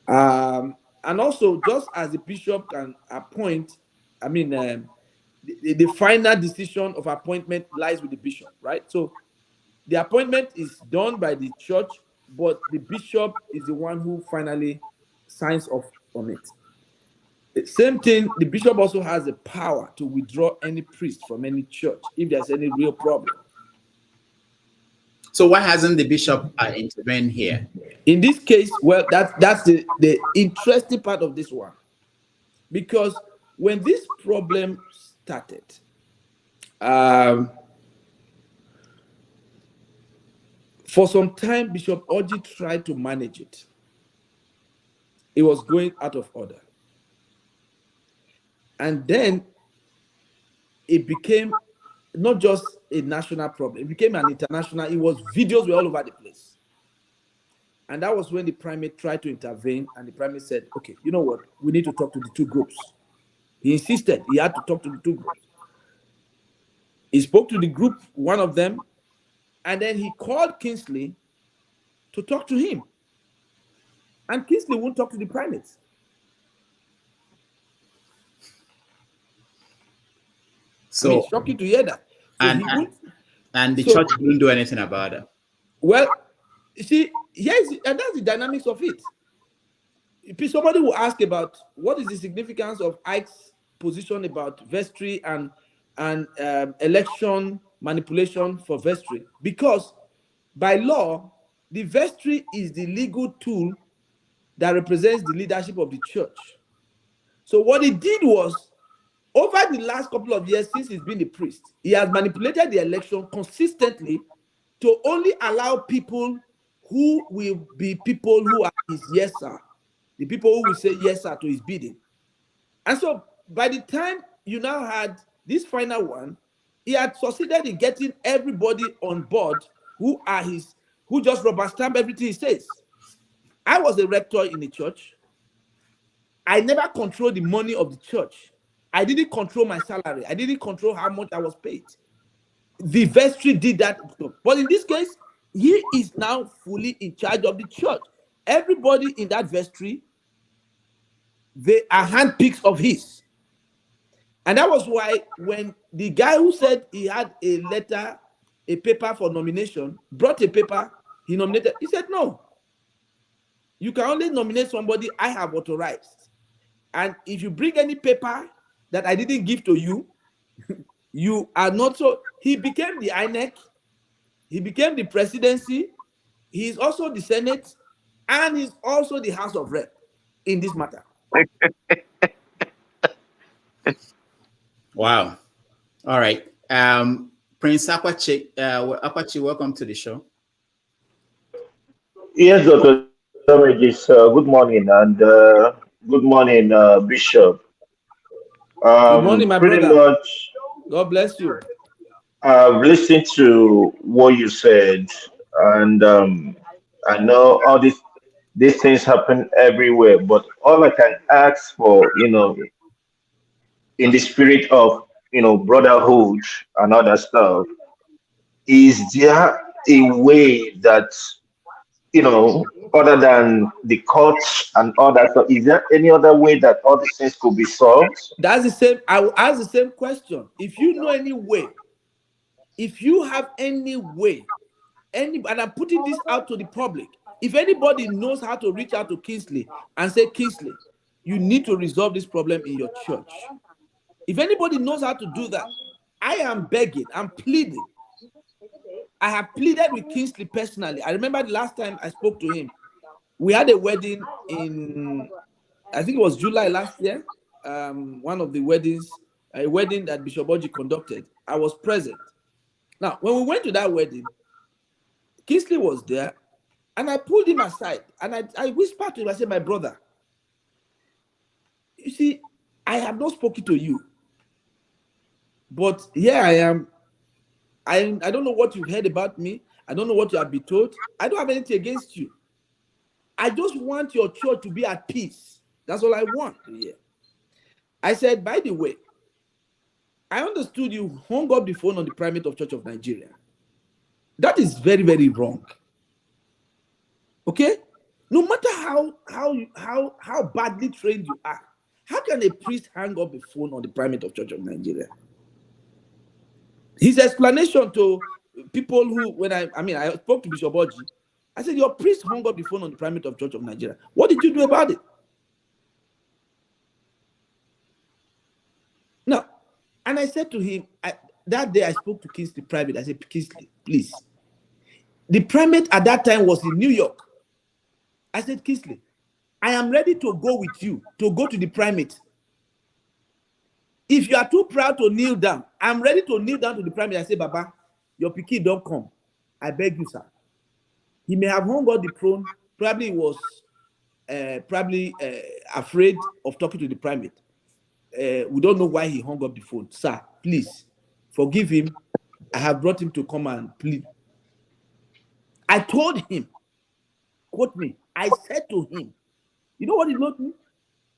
And also, just as the bishop can appoint, the final decision of appointment lies with the bishop, right? So the appointment is done by the church, but the bishop is the one who finally signs off on it. The same thing, the bishop also has the power to withdraw any priest from any church if there's any real problem.
So why hasn't the bishop intervened here?
In this case, well, that's the interesting part of this one. Because when this problem started, for some time, Bishop Orji tried to manage it. It was going out of order. And then it became not just a national problem, it became an international. It was videos were all over the place. And that was when the primate tried to intervene, and the primate said, okay, you know what? We need to talk to the two groups. He insisted he had to talk to the two groups. He spoke to the group, one of them, and then he called Kingsley to talk to him. And Kingsley won't talk to the primates.
So,
I mean, it's shocking to hear that. So
and the church didn't do anything about it.
Well, you see, and that's the dynamics of it. If somebody will ask about what is the significance of Ike's position about vestry and election manipulation for vestry, because by law, the vestry is the legal tool that represents the leadership of the church. So what he did was, over the last couple of years since he's been a priest, he has manipulated the election consistently to only allow people who will be people who are his yes sir, the people who will say yes sir to his bidding. And so by the time you now had this final one, he had succeeded in getting everybody on board who just rubber stamp everything he says. I was a rector in the church. I never controlled the money of the church. I didn't control my salary. I didn't control how much I was paid. The vestry did that. But in this case, he is now fully in charge of the church. Everybody in that vestry, they are handpicks of his. And that was why when the guy who said he had a paper for nomination, brought a paper, he nominated, he said, no. You can only nominate somebody I have authorized. And if you bring any paper that I didn't give to you, you are not so. He became the INEC, he became the presidency, he is also the Senate, and he's also the House of Rep in this matter.
Wow. All right. Prince Akwachi, welcome to the show.
Yes, Dr. Domegis, good morning, and good morning, Bishop.
Good morning, my
pretty
brother.
much,
God bless you.
I've listened to what you said, and I know all these things happen everywhere, but all I can ask for, in the spirit of, brotherhood and other stuff, is there a way that, other than the courts and all that stuff, is there any other way that all these things could be solved?
That's the same. I will ask the same question. If you know any way, if you have any way, and I'm putting this out to the public, if anybody knows how to reach out to Kingsley and say, Kingsley, you need to resolve this problem in your church. If anybody knows how to do that, I am begging, I'm pleading. I have pleaded with Kingsley personally. I remember the last time I spoke to him, we had a wedding in, I think it was July last year. One of the weddings, a wedding that Bishop Oji conducted. I was present. Now, when we went to that wedding, Kingsley was there, and I pulled him aside, and I whispered to him, I said, my brother, you see, I have not spoken to you, but here I am. I don't know what you've heard about me. I don't know what you have been told. I don't have anything against you. I just want your church to be at peace. That's all I want to hear. I said, by the way, I understood you hung up the phone on the primate of Church of Nigeria. That is very, very wrong. Okay? No matter how badly trained you are, how can a priest hang up the phone on the primate of Church of Nigeria? His explanation to people who, when I spoke to Bishop Oji, I said, your priest hung up the phone on the primate of Church of Nigeria. What did you do about it? No. And I said to him, that day I spoke to Kingsley private. I said, Kingsley, please. The primate at that time was in New York. I said, Kingsley, I am ready to go with you, to go to the primate. If you are too proud to kneel down, I'm ready to kneel down to the primate. I say, Baba, your pikin don't come. I beg you, sir. He may have hung up the phone. Probably was afraid of talking to the primate. We don't know why he hung up the phone. Sir, please, forgive him. I have brought him to come and plead. I told him, quote me, I said to him, you know what he wrote me?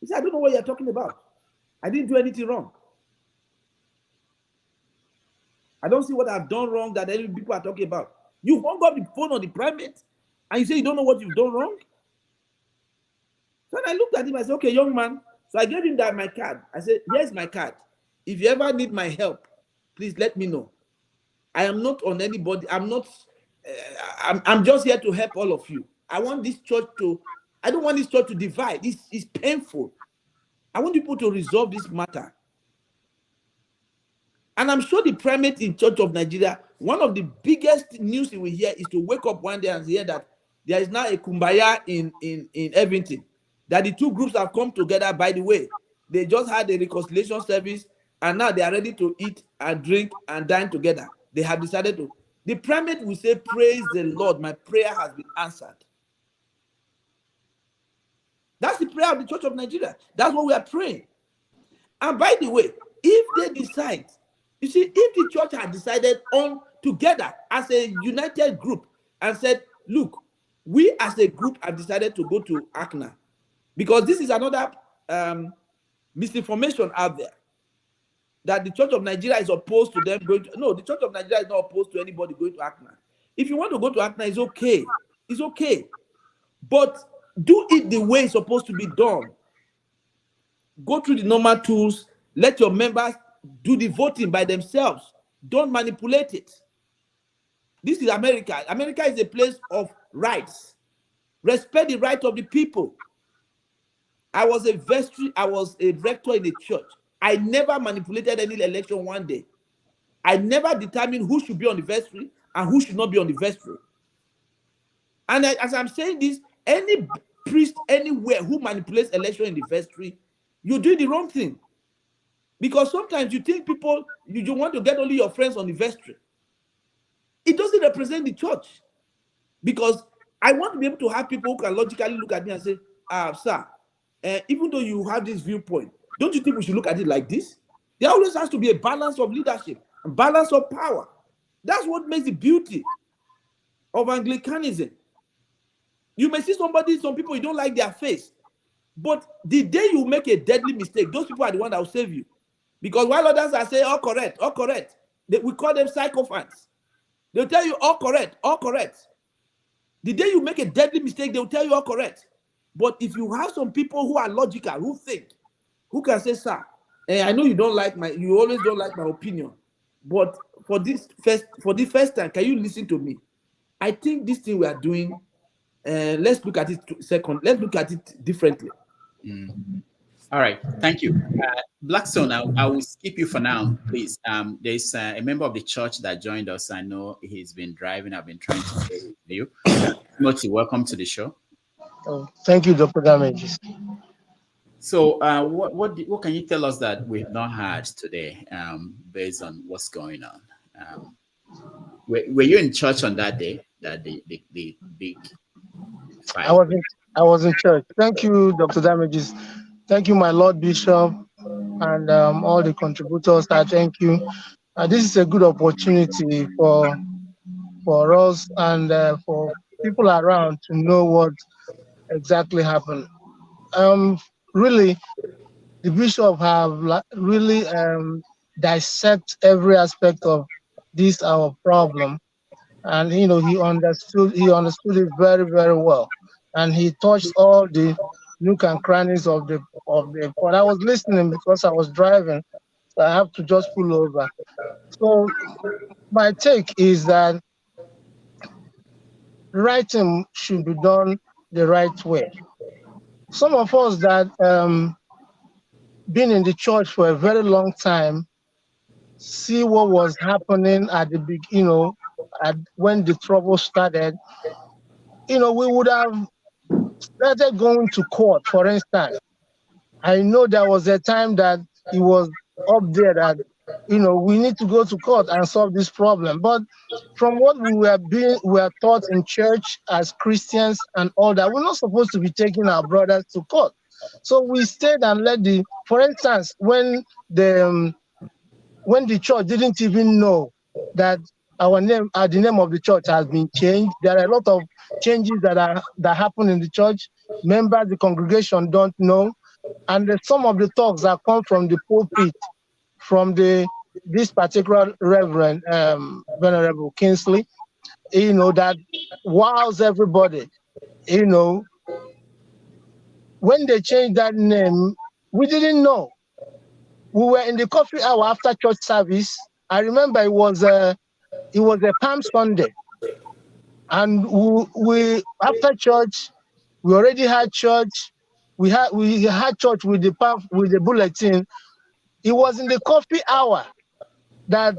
He said, I don't know what you're talking about. I didn't do anything wrong. I don't see what I've done wrong that any people are talking about. You hung up the phone on the primate and you say you don't know what you've done wrong? So I looked at him, I said, okay, young man. So I gave him my card. I said, here's my card. If you ever need my help, please let me know. I am not on anybody. I'm not. I'm just here to help all of you. I want this church to. I don't want this church to divide. This is painful. I want people to resolve this matter. And I'm sure the primate in Church of Nigeria, one of the biggest news we hear is to wake up one day and hear that there is now a kumbaya in Irvington, that the two groups have come together. By the way, they just had a reconciliation service, and now they are ready to eat and drink and dine together. They have decided to. The primate will say, praise the Lord, my prayer has been answered. That's the prayer of the Church of Nigeria. That's what we are praying. And by the way, if they decide, you see, if the church had decided on together as a united group and said, look, we as a group have decided to go to ACNA, because this is another misinformation out there, that the Church of Nigeria is opposed to them going to. No, the Church of Nigeria is not opposed to anybody going to ACNA. If you want to go to ACNA, it's okay. It's okay. But do it the way it's supposed to be done. Go through the normal tools. Let your members do the voting by themselves. Don't manipulate it. This is America. America is a place of rights. Respect the right of the people. I was a rector in a church. I never manipulated any election one day. I never determined who should be on the vestry and who should not be on the vestry. And as I'm saying this, any priest anywhere who manipulates election in the vestry, you're doing the wrong thing. Because sometimes you think people, you want to get only your friends on the vestry. It doesn't represent the church. Because I want to be able to have people who can logically look at me and say, sir, even though you have this viewpoint, don't you think we should look at it like this? There always has to be a balance of leadership, a balance of power. That's what makes the beauty of Anglicanism. You may see some people, you don't like their face. But the day you make a deadly mistake, those people are the ones that will save you. Because while others are saying, all correct, we call them psychophants. They'll tell you, all correct. The day you make a deadly mistake, they'll tell you, all correct. But if you have some people who are logical, who think, who can say, sir, I know you always don't like my opinion, but for the first time, can you listen to me? I think this thing we are doing, let's look at it let's look at it differently.
All right, thank you. Blackstone, I will skip you for now, please. There's a member of the church that joined us. I know he's been driving. I've been trying to stay with you. Timothy, welcome to the show.
Oh, thank you, Dr. Damages.
So what can you tell us that we have not had today, based on what's going on? Were you in church on that day, that the big fight?
I was in church. Thank you, Dr. Damages. Thank you, my Lord Bishop, and all the contributors. I thank you. This is a good opportunity for us and for people around to know what exactly happened. Really, the bishop have really dissect every aspect of this our problem, and he understood it very, very well, and he touched all the nook and crannies of the. But I was listening because I was driving, so I have to just pull over. So my take is that writing should be done the right way. Some of us that been in the church for a very long time see what was happening at the beginning, when the trouble started. We would have started going to court, for instance. I know there was a time that it was up there that we need to go to court and solve this problem. But from what we were taught in church as Christians and all that, we're not supposed to be taking our brothers to court. So we stayed and for instance, when the church didn't even know that the name of the church has been changed. There are a lot of changes that happen in the church. Members, the congregation don't know. And some of the talks that come from the pulpit, from this particular Reverend, Venerable Kingsley, that wows everybody. When they changed that name, we didn't know. We were in the coffee hour after church service, I remember it was a Palm Sunday, and we after church, we already had church. We had church with the bulletin. It was in the coffee hour that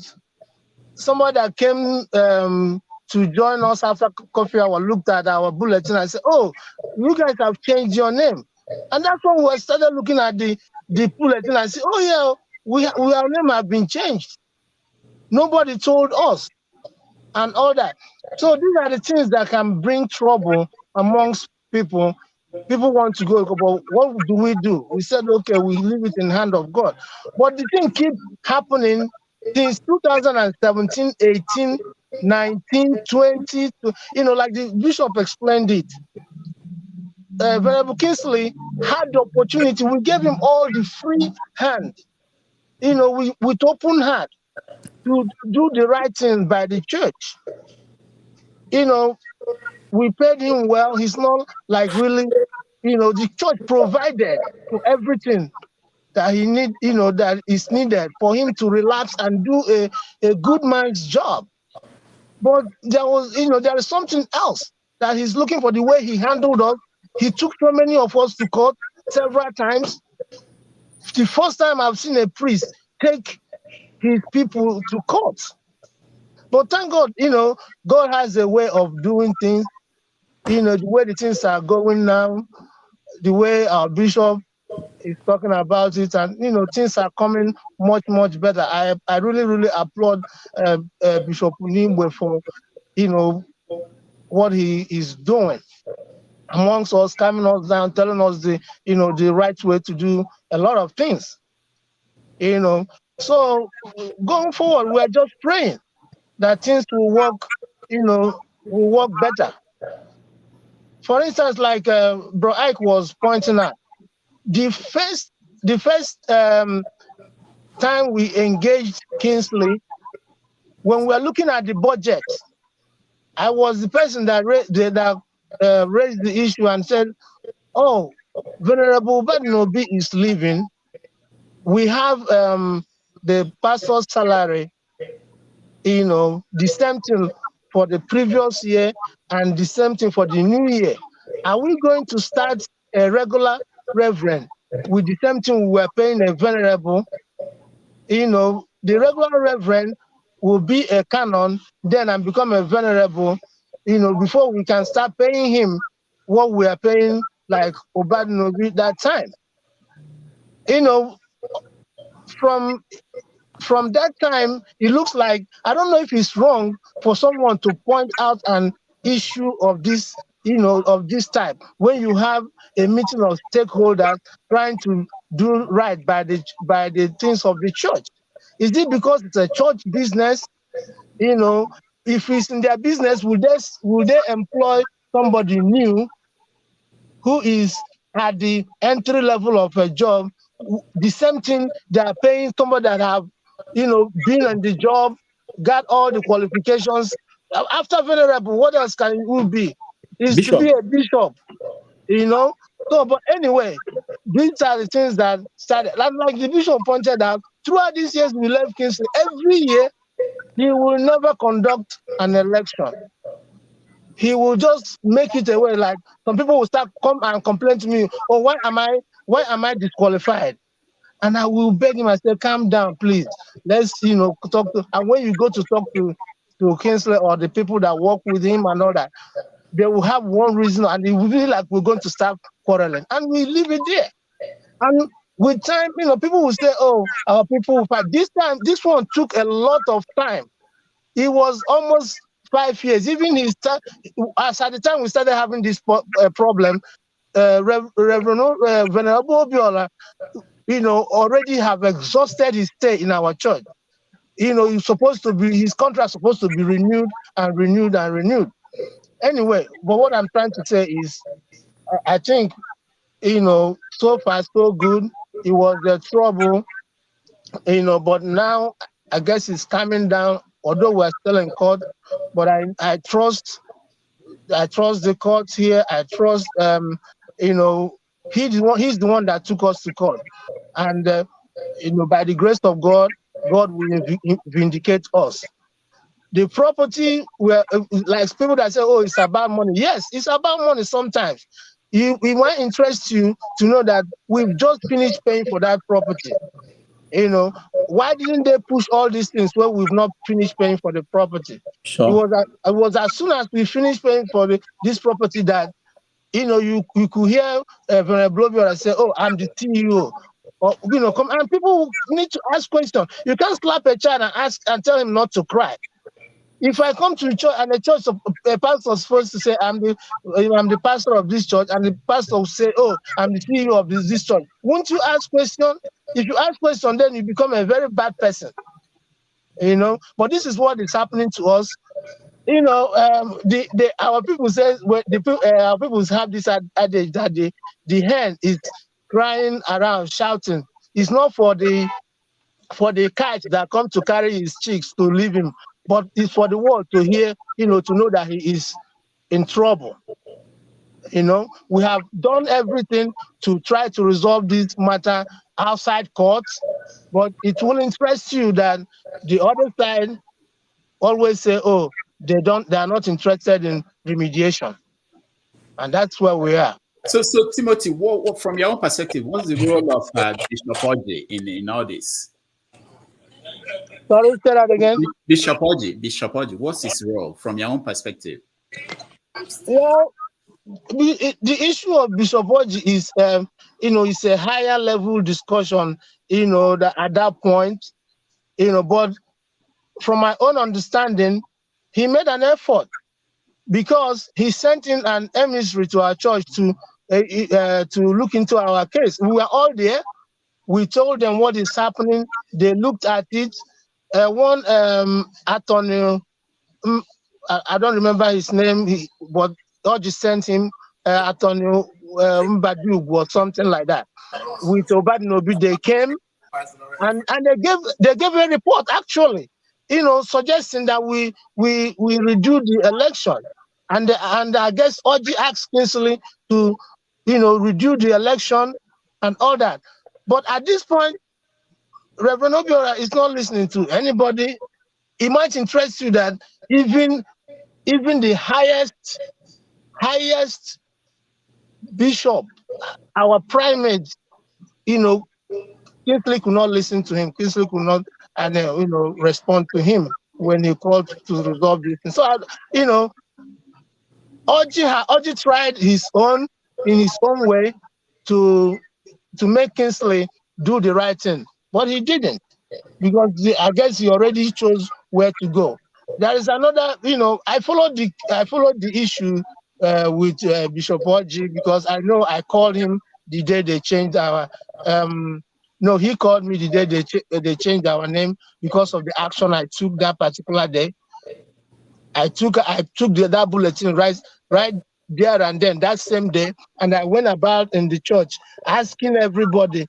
somebody that came to join us after coffee hour looked at our bulletin and said, "Oh, you guys have changed your name." And that's when we started looking at the bulletin and said, "Oh yeah, our name have been changed. Nobody told us," and all that. So these are the things that can bring trouble amongst people. People want to go, but what do? We said, okay, we leave it in the hand of God. But the thing keeps happening since 2017, 18, 19, 20, like the bishop explained it. Venerable Kingsley had the opportunity. We gave him all the free hand, with open heart to do the right thing by the church. We paid him well. He's not like really, the church provided for everything that he need, that is needed for him to relax and do a good man's job. But there is something else that he's looking for, the way he handled us. He took so many of us to court several times. The first time I've seen a priest take his people to court. But thank God, God has a way of doing things. The way the things are going now, the way our bishop is talking about it, and things are coming much, much better. I really, really applaud Bishop Unuigbe for what he is doing amongst us, calming us down, telling us the right way to do a lot of things. So going forward, we are just praying that things will work better. For instance, like Bro Ike was pointing out, the first time we engaged Kingsley, when we were looking at the budget, I was the person that raised the issue and said, "Oh, Venerable Badinobi is leaving. We have the pastor's salary, the same thing for the previous year and the same thing for the new year. Are we going to start a regular reverend with the same thing we were paying a venerable? The regular reverend will be a canon, then and become a venerable, before we can start paying him what we are paying like Obadinobi that time. From that time, it looks like, I don't know if it's wrong for someone to point out an issue of this, of this type, when you have a meeting of stakeholders trying to do right by the things of the church. Is it because it's a church business? If it's in their business, will they employ somebody new who is at the entry level of a job? The same thing they are paying somebody that have been on the job, got all the qualifications. After venerable, what else can you be? Is to be a bishop, So, but anyway, these are the things that started. Like the bishop pointed out, throughout these years we left Kingsley, every year he will never conduct an election. He will just make it away. Like some people will come and complain to me, "Oh, why am I disqualified?" And I will beg him, I say, "Calm down, please. Let's, talk to." And when you go to talk to Kingsley or the people that work with him and all that, they will have one reason, and it will be like we're going to start quarreling, and we leave it there. And with time, people will say, "Oh, our people will fight." This time, this one took a lot of time. It was almost 5 years. Even as at the time we started having this problem, Venerable Obiola, already have exhausted his stay in our church. He's supposed to be, his contract supposed to be renewed and renewed and renewed. Anyway, but what I'm trying to say is, I think, so far so good. It was the trouble, but now I guess it's coming down. Although we're still in court, but I trust the courts here. I trust he's the one that took us to court, and by the grace of God, God will vindicate us. The property were like people that say, "Oh, it's about money." Yes, it's about money sometimes. It might interest you to know that we've just finished paying for that property. You know, why didn't they push all these things when we've not finished paying for the property?
Sure.
It was as soon as we finished paying for this property that, you know, you could hear Venerable Obiora say, "Oh, I'm the CEO." Or, you know, come, and people need to ask questions. You can't slap a child and ask and tell him not to cry. If I come to church and a pastor is supposed to say, I'm the pastor of this church, and the pastor will say, "Oh, I'm the CEO of this church," won't you ask questions? If you ask questions, then you become a very bad person. You know, but this is what is happening to us. You know, our people say, our people have this adage that the hen is crying around shouting. It's not for the kite that come to carry his chicks to leave him, but it's for the world to hear, you know, to know that he is in trouble. You know, we have done everything to try to resolve this matter outside courts, but it will interest you that the other side always say, "Oh, they are not interested in remediation," and that's where we are.
So Timothy, what from your own perspective, what's the role of Bishop Oji in all this?
Sorry, say that again.
Bishop Oji, what's his role from your own perspective?
Well, the issue of Bishop Oji is, you know, it's a higher level discussion, you know, that at that point, you know, but from my own understanding, he made an effort because he sent in an emissary to our church to look into our case. We were all there. We told them what is happening. They looked at it. One attorney, I don't remember his name, but God just sent him attorney Mbadu or something like that. With Obadinobi, they came and they gave a report actually, you know, suggesting that we redo the election, and I guess Oji asked Kingsley to, you know, redo the election and all that. But at this point, Reverend Obiora is not listening to anybody. It might interest you that even the highest bishop, our primate, you know, Kingsley could not listen to him. Kingsley could not, and you know, respond to him when he called to resolve this. And so, you know, Oji tried in his own way to make Kingsley do the right thing, but he didn't, because I guess he already chose where to go. There is another, you know, I followed the issue with Bishop Oji, because I know I called him the day they changed our no, he called me the day they changed our name because of the action I took that particular day. I took that bulletin right there and then, that same day, and I went about in the church asking everybody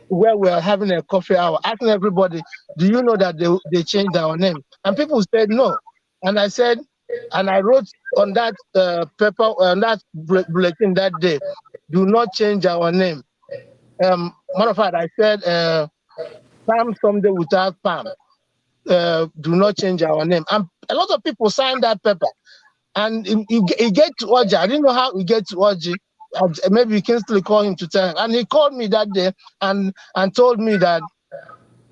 where we are having a coffee hour, asking everybody, "Do you know that they changed our name?" And people said no. And I said, and I wrote on that paper, on that bulletin that day, "Do not change our name." Matter of fact, I said, "Palm someday without palm. Do not change our name." And a lot of people signed that paper. And he get to Oji. I didn't know how he get to Oji. Maybe Kingsley called him to tell him. And he called me that day and told me that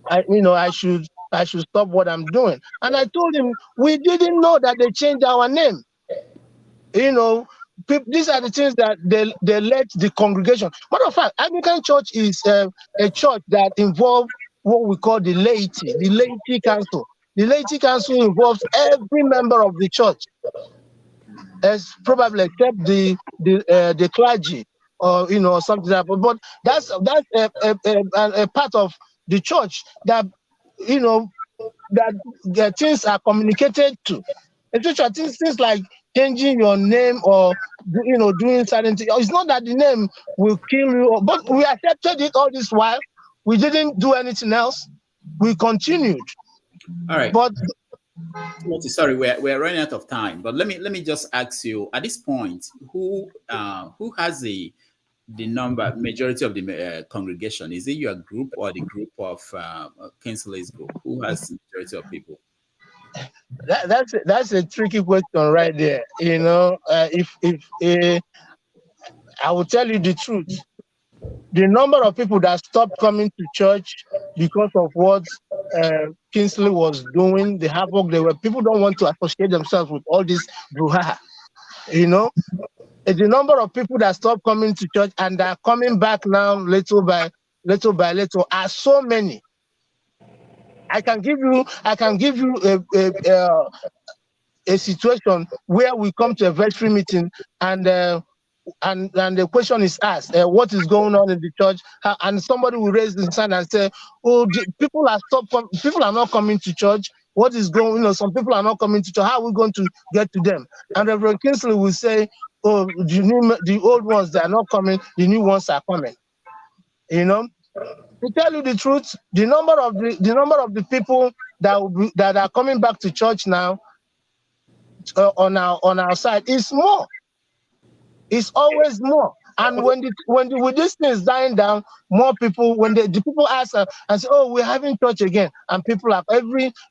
I should stop what I'm doing. And I told him, we didn't know that they changed our name. You know, these are the things that they let the congregation. Matter of fact, Anglican Church is a church that involves what we call the laity council. The laity council involves every member of the church, as probably except the clergy, or you know, something like that. But that's a part of the church that, you know, that the things are communicated to. Especially things like changing your name, or you know, doing certain things. It's not that the name will kill you, but we accepted it all this while. We didn't do anything else. We continued.
All right.
But
sorry, we're running out of time. But let me just ask you, at this point, who has the the majority of the congregation? Is it your group or the group of Kingsley's group? Who has the majority of people?
That's a tricky question right there. You know, if I will tell you the truth, the number of people that stopped coming to church because of what Kingsley was doing, the havoc they were, people don't want to associate themselves with all this brouhaha. You know, the number of people that stopped coming to church and are coming back now little by little are so many. I can give you a situation where we come to a vestry meeting and the question is asked, what is going on in the church? And somebody will raise his hand and say, oh, people are not coming to church. What is going on? Some people are not coming to church. How are we going to get to them? And Reverend Kingsley will say, oh, the old ones, they are not coming. The new ones are coming. You know, to tell you the truth, the number of the people that are coming back to church now on our side is more. It's always more. And when this thing is dying down, more people, when the people ask and say, oh, we're having church again, and people are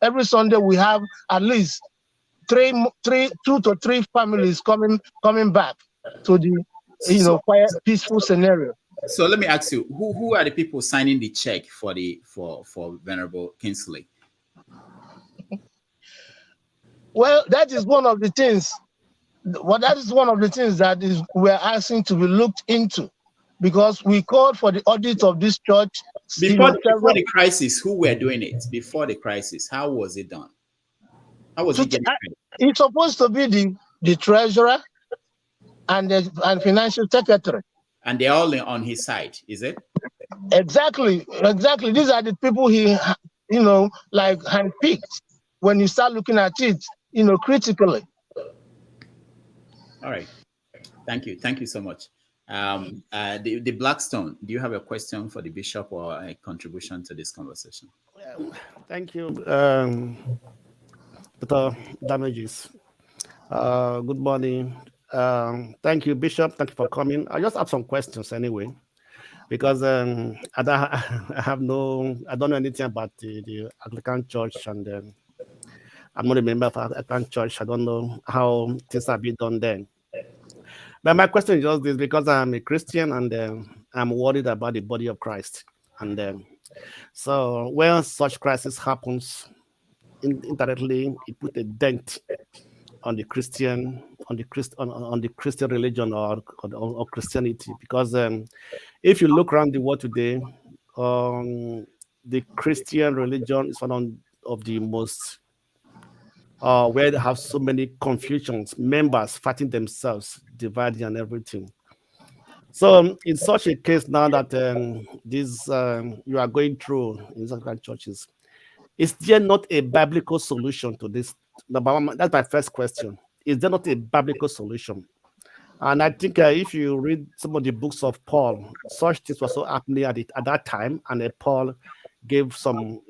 every Sunday we have at least two to three families coming back to the quiet, peaceful scenario.
So let me ask you, who are the people signing the check for Venerable Kingsley?
Well, that is one of the things. Well, that is one of the things that we're asking to be looked into, because we called for the audit of this church.
Before the crisis, who were doing it? Before the crisis, how was it done? How was it getting paid?
It's supposed to be the treasurer and financial secretary.
And they're all on his side, is it?
Exactly. These are the people he, like handpicked when you start looking at it, critically.
All right. Thank you so much. The Blackstone, do you have a question for the bishop or a contribution to this conversation?
Thank you, Dr. Damages. Good morning. Thank you, Bishop. Thank you for coming. I just have some questions anyway, because I don't know anything about the Anglican Church, and I'm not a member of Anglican Church. I don't know how things are being done then. But my question is just this, because I'm a Christian and I'm worried about the body of Christ. And so when such crisis happens, indirectly, it put a dent on the Christian religion or Christianity. Because if you look around the world today, the Christian religion is one of the most where they have so many confusions, members fighting themselves, dividing and everything. So in such a case now that you are going through in Anglican churches, is there not a biblical solution to this? That's my first question. Is there not a biblical solution? And I think if you read some of the books of Paul, such things were so happening at that time, and Paul gave some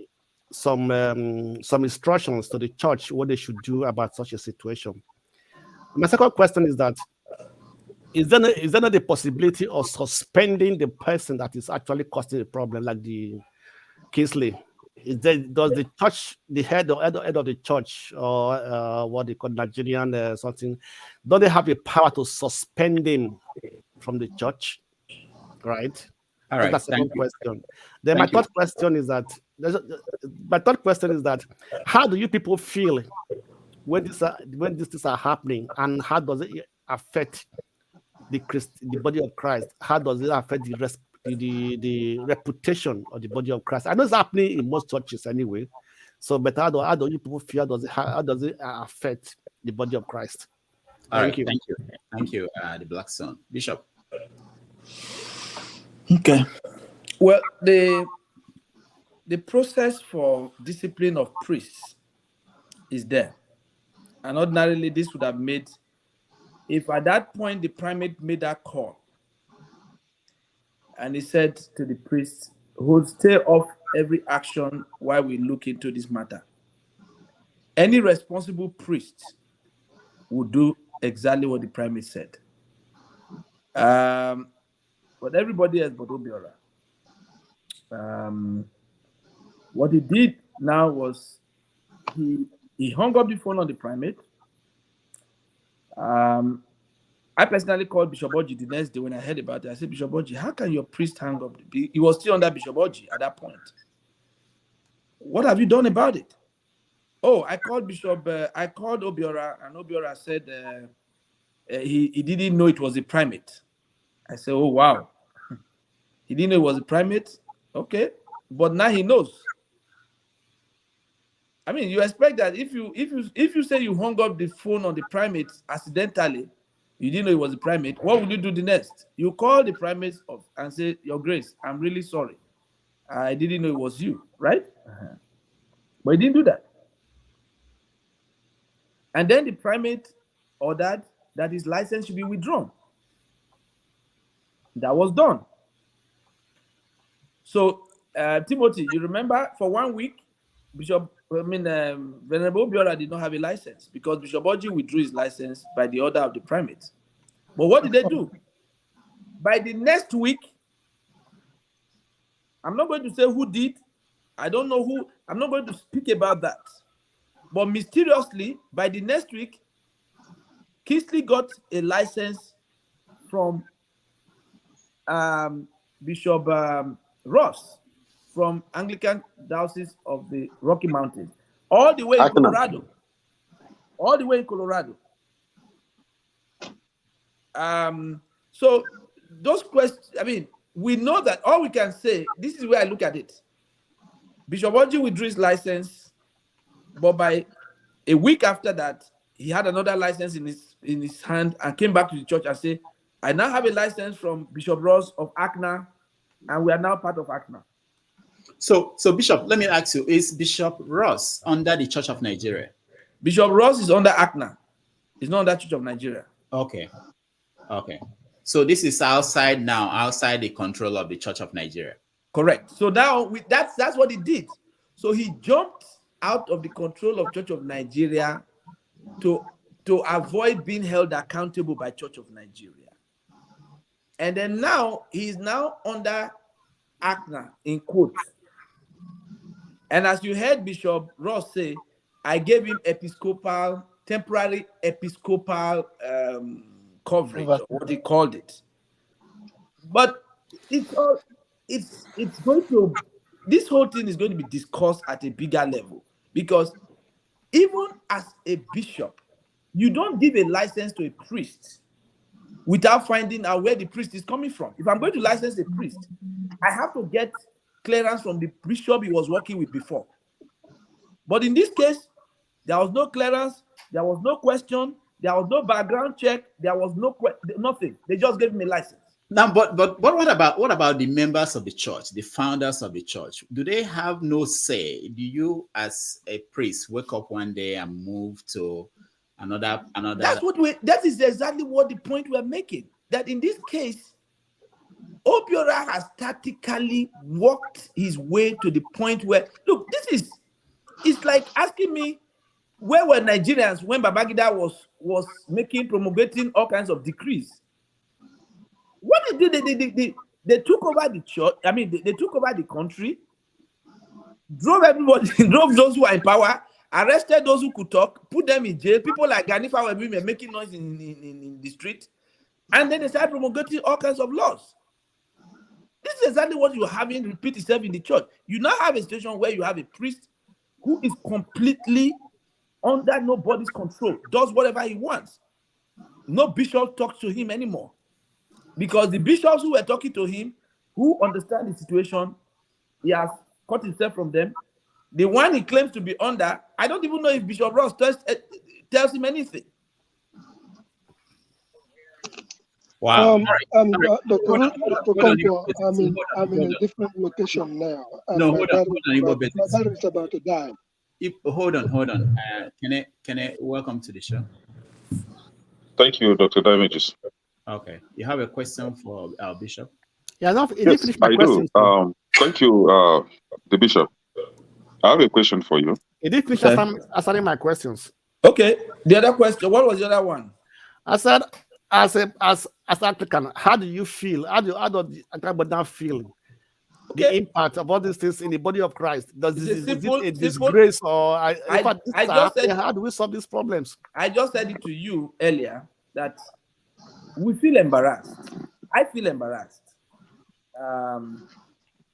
instructions to the church what they should do about such a situation. My second question is that is there not the possibility of suspending the person that is actually causing the problem, like the Kingsley? Does the church, the head of the church, or what they call Nigerian something, don't they have the power to suspend him from the church? Right.
All right.
That's the second question. Then my third question is that how do you people feel when these things are happening, and how does it affect the body of Christ? How does it affect the reputation of the body of Christ? I know it's happening in most churches anyway. So, but how do you people feel? How does it affect the body of Christ?
Thank you. The Blackstone Bishop.
Okay. Well, the process for discipline of priests is there, and ordinarily this would have made, if at that point the primate made that call, and he said to the priest, "Hold, stay off every action while we look into this matter." Any responsible priest would do exactly what the primate said. but everybody else but Obiora. What he did now was he hung up the phone on the primate. I personally called Bishop Oji the next day when I heard about it. I said, Bishop Oji, how can your priest hang up? He was still under Bishop Oji at that point. What have you done about it? Oh, I called Obiora, and Obiora said he didn't know it was a primate. I said, oh, wow. He didn't know it was a primate? Okay. But now he knows. I mean, you expect that if you say you hung up the phone on the primate accidentally, you didn't know it was a primate, what would you do the next? You call the primate and say, Your Grace, I'm really sorry. I didn't know it was you, right? But he didn't do that. And then the primate ordered that his license should be withdrawn. That was done. So, Timothy, you remember for 1 week, Venerable Obiora did not have a license because Bishop Oji withdrew his license by the order of the primate. But what did they do? By the next week, I'm not going to say who did. I don't know who. I'm not going to speak about that. But mysteriously, by the next week, Kingsley got a license from Bishop Ross from Anglican Diocese of the Rocky Mountains, all the way in Colorado. All the way in Colorado. So those questions, I mean, we know that all we can say, this is where I look at it. Bishop Oji withdrew his license, but by a week after that, he had another license in his hand and came back to the church and said, I now have a license from Bishop Ross of ACNA, and we are now part of ACNA.
So Bishop, let me ask you, is Bishop Ross under the Church of Nigeria?
Bishop Ross is under ACNA. He's not under Church of Nigeria.
Okay. So this is outside the control of the Church of Nigeria.
Correct. So now that's what he did. So he jumped out of the control of Church of Nigeria to avoid being held accountable by Church of Nigeria. And then now he's now under ACNA in quotes. And as you heard Bishop Ross say, I gave him temporary episcopal coverage, or what he called it. But this whole thing is going to be discussed at a bigger level, because even as a bishop, you don't give a license to a priest without finding out where the priest is coming from. If I'm going to license a priest, I have to get clearance from the bishop he was working with before. But in this case, there was no clearance, there was no question, there was no background check, there was nothing. They just gave me a license.
Now, but what about the members of the church, the founders of the church? Do they have no say? Do you, as a priest, wake up one day and move to another?
That is exactly what the point we're making. That in this case, Obiora has tactically walked his way to the point where, look, it's like asking me, where were Nigerians when Babangida was promulgating all kinds of decrees? What they did, they took over the church. I mean, they took over the country, drove everybody, drove those who are in power, arrested those who could talk, put them in jail. People like Ganifa were making noise in the street, and then they started promulgating all kinds of laws. This is exactly what you're having repeat itself in the church. You now have a situation where you have a priest who is completely under nobody's control, does whatever he wants. No bishop talks to him anymore, because the bishops who were talking to him, who understand the situation, he has cut himself from them. The one he claims to be under, I don't even know if Bishop Ross tells him anything.
Wow.
Dr. Kompo, I'm in a different location now.
No, hold on.
My battery is about to die.
Hold on. Can I welcome to the show?
Thank you, Dr. Damages.
Okay. You have a question for our bishop?
Yeah, no, yes, I do. Thank you, the bishop. I have a question for you.
He did finish answering my questions.
Okay. The other question, what was the other one?
I said, as African, how do you feel? How do the Anglican feel?
Okay.
The impact of all these things in the body of Christ. Is it a
simple,
disgrace or how do we solve these problems?
I just said it to you earlier that we feel embarrassed. I feel embarrassed.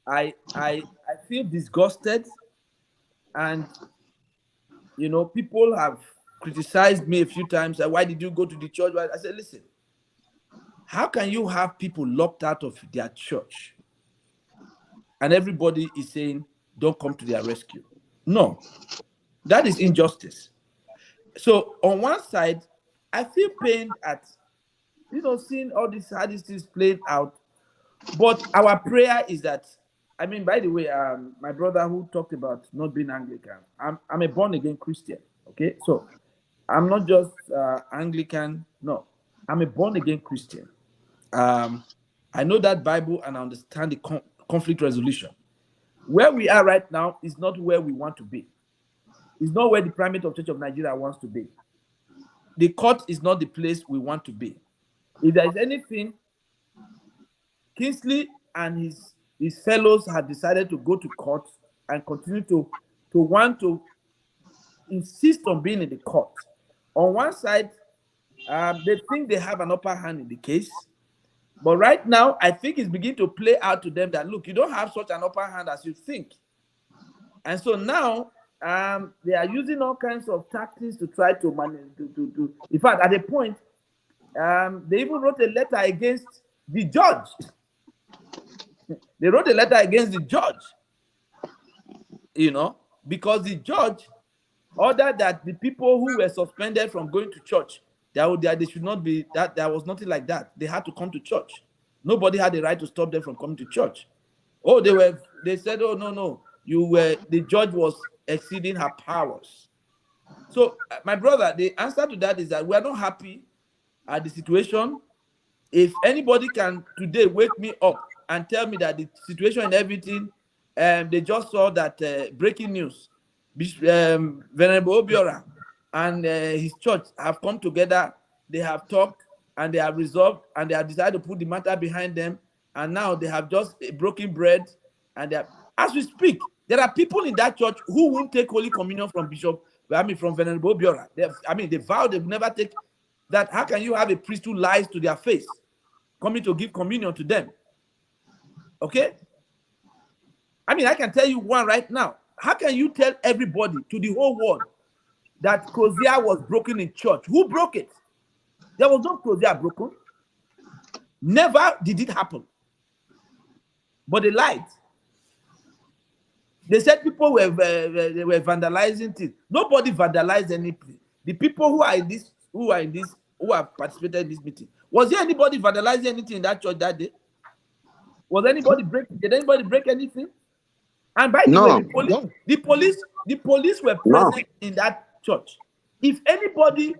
I feel disgusted, and people have criticized me a few times. Why did you go to the church? I said, listen, how can you have people locked out of their church and everybody is saying, don't come to their rescue? No, that is injustice. So on one side, I feel pain at, seeing all these how these things played out. But our prayer is that, by the way, my brother who talked about not being Anglican, I'm a born-again Christian, okay? So I'm not just Anglican, no. I'm a born-again Christian. I know that Bible and I understand the conflict resolution. Where we are right now is not where we want to be. It's not where the Primate of Church of Nigeria wants to be. The court is not the place we want to be. If there is anything, Kingsley and his fellows have decided to go to court and continue to want to insist on being in the court. On one side, they think they have an upper hand in the case. But right now, I think it's beginning to play out to them that, look, you don't have such an upper hand as you think. And so now, they are using all kinds of tactics to try to manage. In fact, at a point, they even wrote a letter against the judge. They wrote a letter against the judge, because the judge ordered that the people who were suspended from going to church, they should not be, that there was nothing like that. They had to come to church. Nobody had the right to stop them from coming to church. Oh, they said, oh, no, the judge was exceeding her powers. So, my brother, the answer to that is that we are not happy at the situation. If anybody can today wake me up and tell me that the situation and everything, they just saw that breaking news, Venerable Obiora and his church have come together, they have talked, and they have resolved, and they have decided to put the matter behind them, and now they have just broken bread, and as we speak, there are people in that church who won't take Holy Communion from from Venerable Obiora. They vow they will never take that. How can you have a priest who lies to their face coming to give communion to them? Okay? I can tell you one right now. How can you tell everybody, to the whole world, that crozier was broken in church? Who broke it? There was no crozier broken. Never did it happen. But they lied. They said people were vandalizing things. Nobody vandalized anything. The people who have participated in this meeting. Was there anybody vandalizing anything in that church that day? Did anybody break anything? And by the way, the police were present in that church. If anybody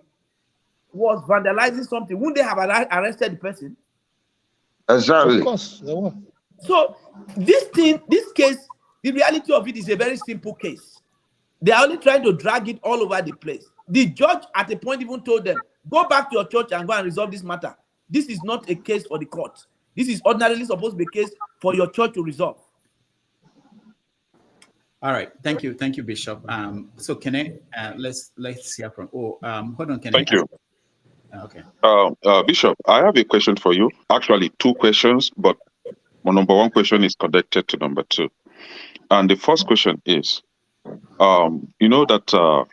was vandalizing something, wouldn't they have arrested the person?
Exactly.
Of course, they were.
So this case, the reality of it is a very simple case. They are only trying to drag it all over the place. The judge at a point even told them, go back to your church and go and resolve this matter. This is not a case for the court. This is ordinarily supposed to be a case for your church to resolve.
All right, thank you, Bishop. So can I let's hear from. Hold on,
Thank you.
Okay.
Bishop, I have a question for you. Actually, two questions, but my number one question is connected to number two. And the first question is, you know that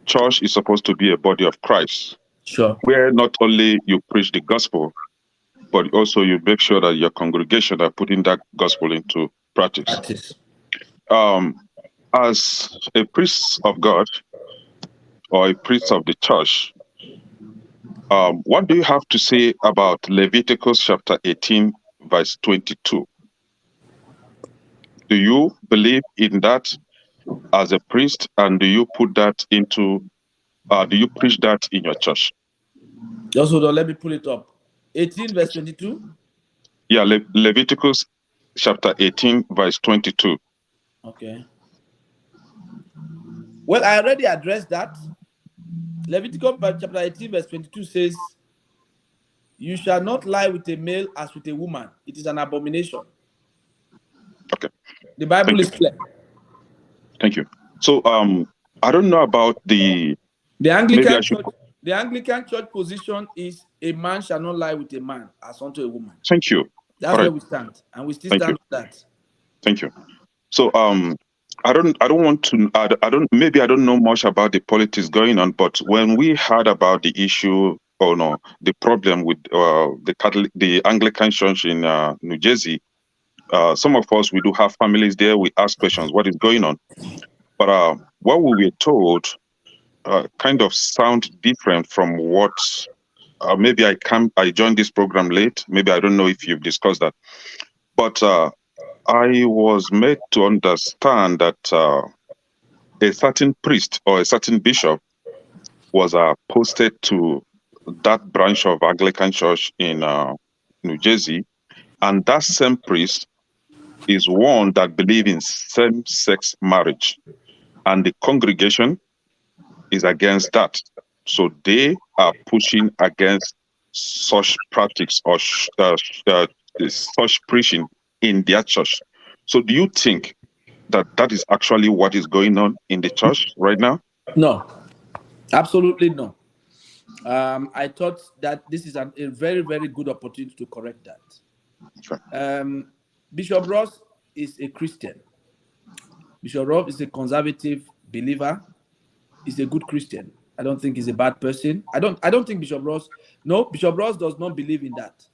church is supposed to be a body of Christ.
Sure.
Where not only you preach the gospel, but also you make sure that your congregation are putting that gospel into practice. As a priest of God or a priest of the church, what do you have to say about Leviticus chapter 18, verse 22? Do you believe in that as a priest, and do you put that into, do you preach that in your church?
Just hold on, let me pull it up. 18, verse 22?
Yeah, Leviticus chapter 18, verse 22.
Okay. Well, I already addressed that. Leviticus chapter 18, verse 22 says, You shall not lie with a male as with a woman. It is an abomination.
Okay.
The Bible is clear.
Thank you. So I don't know about the
Anglican Church. The Anglican Church position is a man shall not lie with a man as unto a woman.
Thank you.
That's where we stand, and we still stand on that.
Thank you. So I don't want to maybe I don't know much about the politics going on, but when we heard about the issue or no, the problem with the Anglican Church in New Jersey, some of us, we do have families there. We ask questions, what is going on? But what we were told kind of sound different from what maybe I joined this program late. Maybe I don't know if you've discussed that. But I was made to understand that a certain priest or a certain bishop was posted to that branch of Anglican Church in New Jersey, and that same priest is one that believes in same-sex marriage, and the congregation is against that. So they are pushing against such practice or such preaching in their church. So do you think that is actually what is going on in the church right now?
No, absolutely no. I thought that this is a very, very good opportunity to correct that. Sure. Bishop Ross is a Christian. Bishop Ross is a conservative believer. He's a good Christian. I don't think he's a bad person. I don't think Bishop Ross does not believe in that.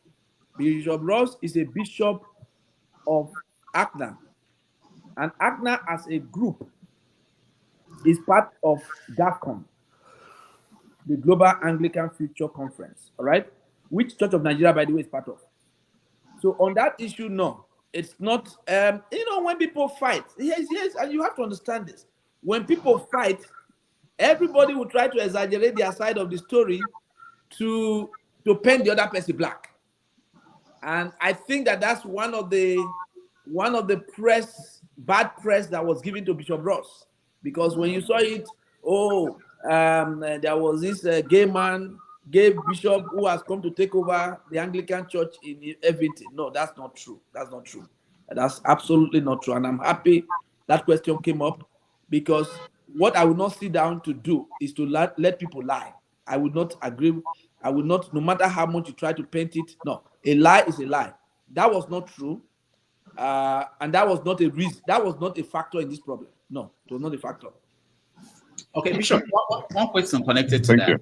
Bishop Ross is a bishop of ACNA. And ACNA as a group is part of GAFCON, the Global Anglican Future Conference, all right? Which Church of Nigeria, by the way, is part of. So on that issue, no. It's not, when people fight, yes, and you have to understand this. When people fight, everybody will try to exaggerate their side of the story to paint the other person black. And I think that's one of the bad press that was given to Bishop Ross. Because when you saw it, there was this gay bishop who has come to take over the Anglican Church in Irvington. No, that's not true. That's not true. That's absolutely not true. And I'm happy that question came up, because what I will not sit down to do is to let people lie. I would not agree. I would not, no matter how much you try to paint it. No, a lie is a lie. That was not true. And that was not a reason. That was not a factor in this problem. No, it was not a factor.
Okay, Bishop, one question connected to that.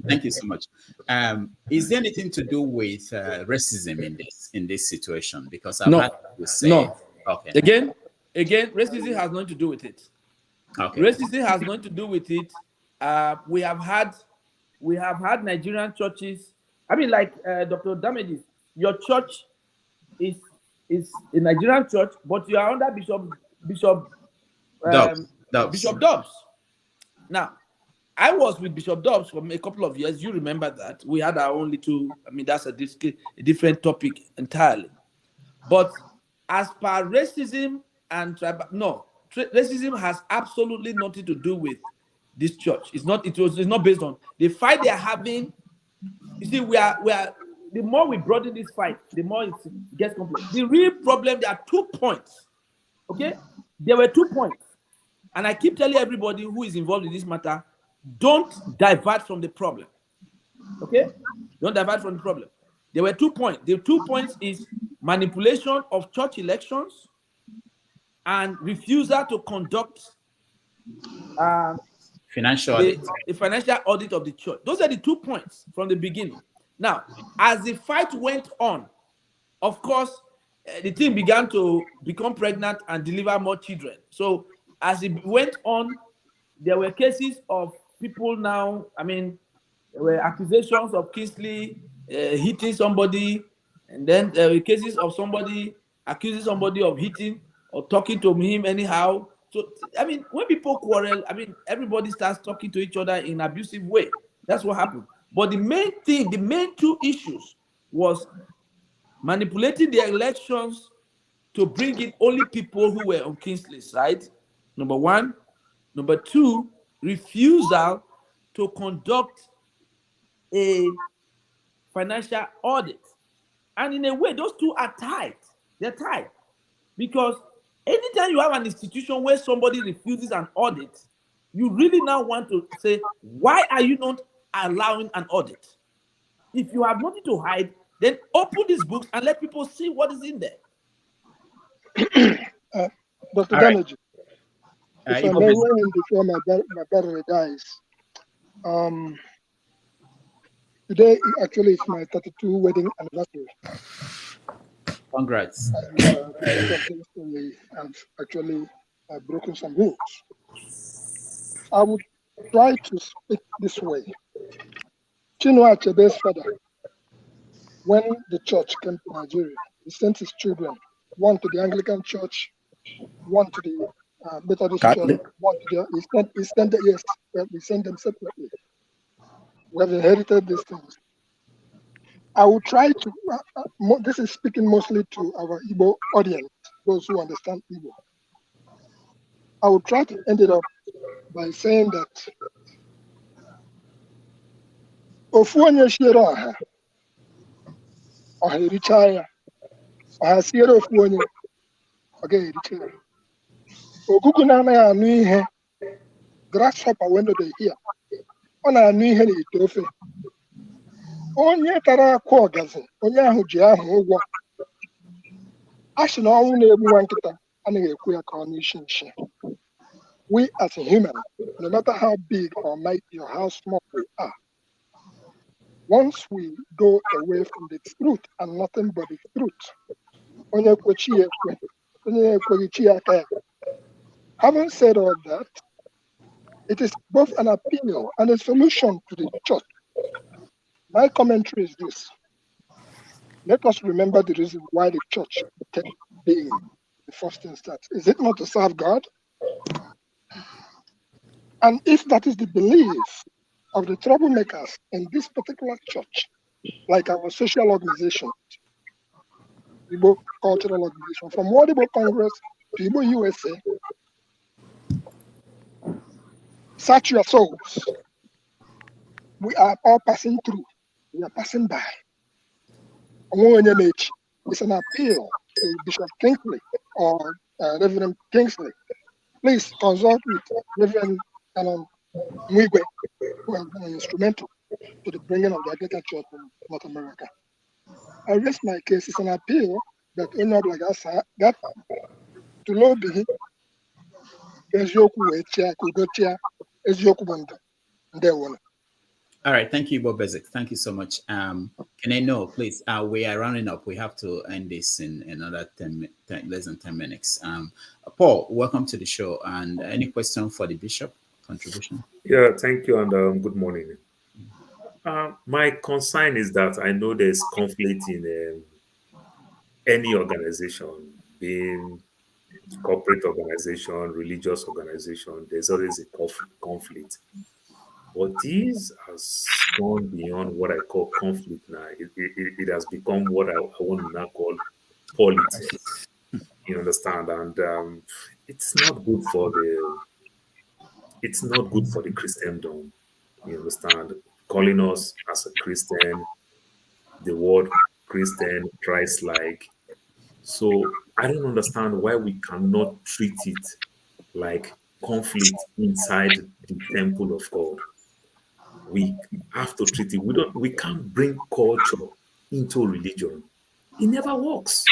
Thank you so much. Is there anything to do with racism in this situation? Because I've had to say,
no. Okay. Again, racism has nothing to do with it. Okay. Racism has nothing to do with it. We have had Nigerian churches. I mean, like Dr. Damages, your church is a Nigerian church, but you are under Bishop Dobbs. Now, I was with Bishop Dobbs for a couple of years. You remember that. We had our own little, that's a different topic entirely. But as per racism and racism has absolutely nothing to do with this church. It's not based on the fight they are having. You see, we are the more we broaden this fight, the more it gets complex. The real problem, there are 2 points. Okay? There were 2 points. And I keep telling everybody who is involved in this matter, don't divert from the problem. Okay? Don't divert from the problem. There were 2 points. The 2 points is manipulation of church elections and refusal to conduct
financial audit.
The financial audit of the church. Those are the 2 points from the beginning. Now, as the fight went on, of course, the team began to become pregnant and deliver more children. So as it went on, there were cases of people now, there were accusations of Kingsley hitting somebody, and then there were cases of somebody accusing somebody of hitting or talking to him anyhow. So, when people quarrel, everybody starts talking to each other in an abusive way. That's what happened. But the main 2 issues was manipulating the elections to bring in only people who were on Kingsley's side, number 1. Number 2, refusal to conduct a financial audit. And in a way, those two are tied. They're tied. Because anytime you have an institution where somebody refuses an audit, you really now want to say, why are you not allowing an audit? If you have nothing to hide, then open these books and let people see what is in there.
Dr. Daneji, if I may weigh in before my battery dies. Today actually is my 32 wedding anniversary.
Congrats.
I've actually broken some rules. I would try to speak this way. Chinua Achebe's father, when the church came to Nigeria, he sent his children, one to the Anglican Church, one to the Methodist Church, one to the, he sent we sent them separately. We have inherited these things. I will try to, this is speaking mostly to our Igbo audience, those who understand Igbo. I will try to end it up by saying that ofu onye shiere ọha ericha ya, ọha siere ofu onye ọ ga-ericha ya. Ogugu na-anaghị anụ ihe, grasshopper wendo dị here, ọ na-anụ ihe n'ite ofe. Onye tara akwa ọgazi, onye ahụ ji ahụ ụgwọ. A sị na ọnwụ na-egbu nwa nkịta anaghị ekwu ya ka ọ n'isi nshi. We as a human, no matter how big or mighty or how small we are, once we go away from the truth and nothing but the truth, having said all that, it is both an appeal and a solution to the church. My commentary is this. Let us remember the reason why the church came being in the first instance. Is it not to serve God? And if that is the belief of the troublemakers in this particular church, like our social organization, Igbo Cultural Organization, from World Igbo Congress to Igbo USA, search your souls. We are all passing through. We are passing by. It's an appeal to Bishop Kingsley or Reverend Kingsley. Please consult with Reverend Unuigbe, who has been instrumental to the bringing of the Anglican Church in North America. I raise my case. It's an appeal that that to lobby
All right, thank you, Bob Bezic. Thank you so much. Can I know, please, we are running up. We have to end this in another less than 10 minutes. Paul, welcome to the show. And any question for the bishop? Contribution?
Yeah, thank you, and good morning. My concern is that I know there's conflict in any organization, being corporate organization, religious organization. There's always a conflict. But this has gone beyond what I call conflict now. It has become what I want to now call politics. You understand? And it's not good for the Christendom. You understand? Calling us as a Christian, the word Christian, Christ-like. So I don't understand why we cannot treat it like conflict inside the temple of God. We have to treat it. We can't bring culture into religion. It never works.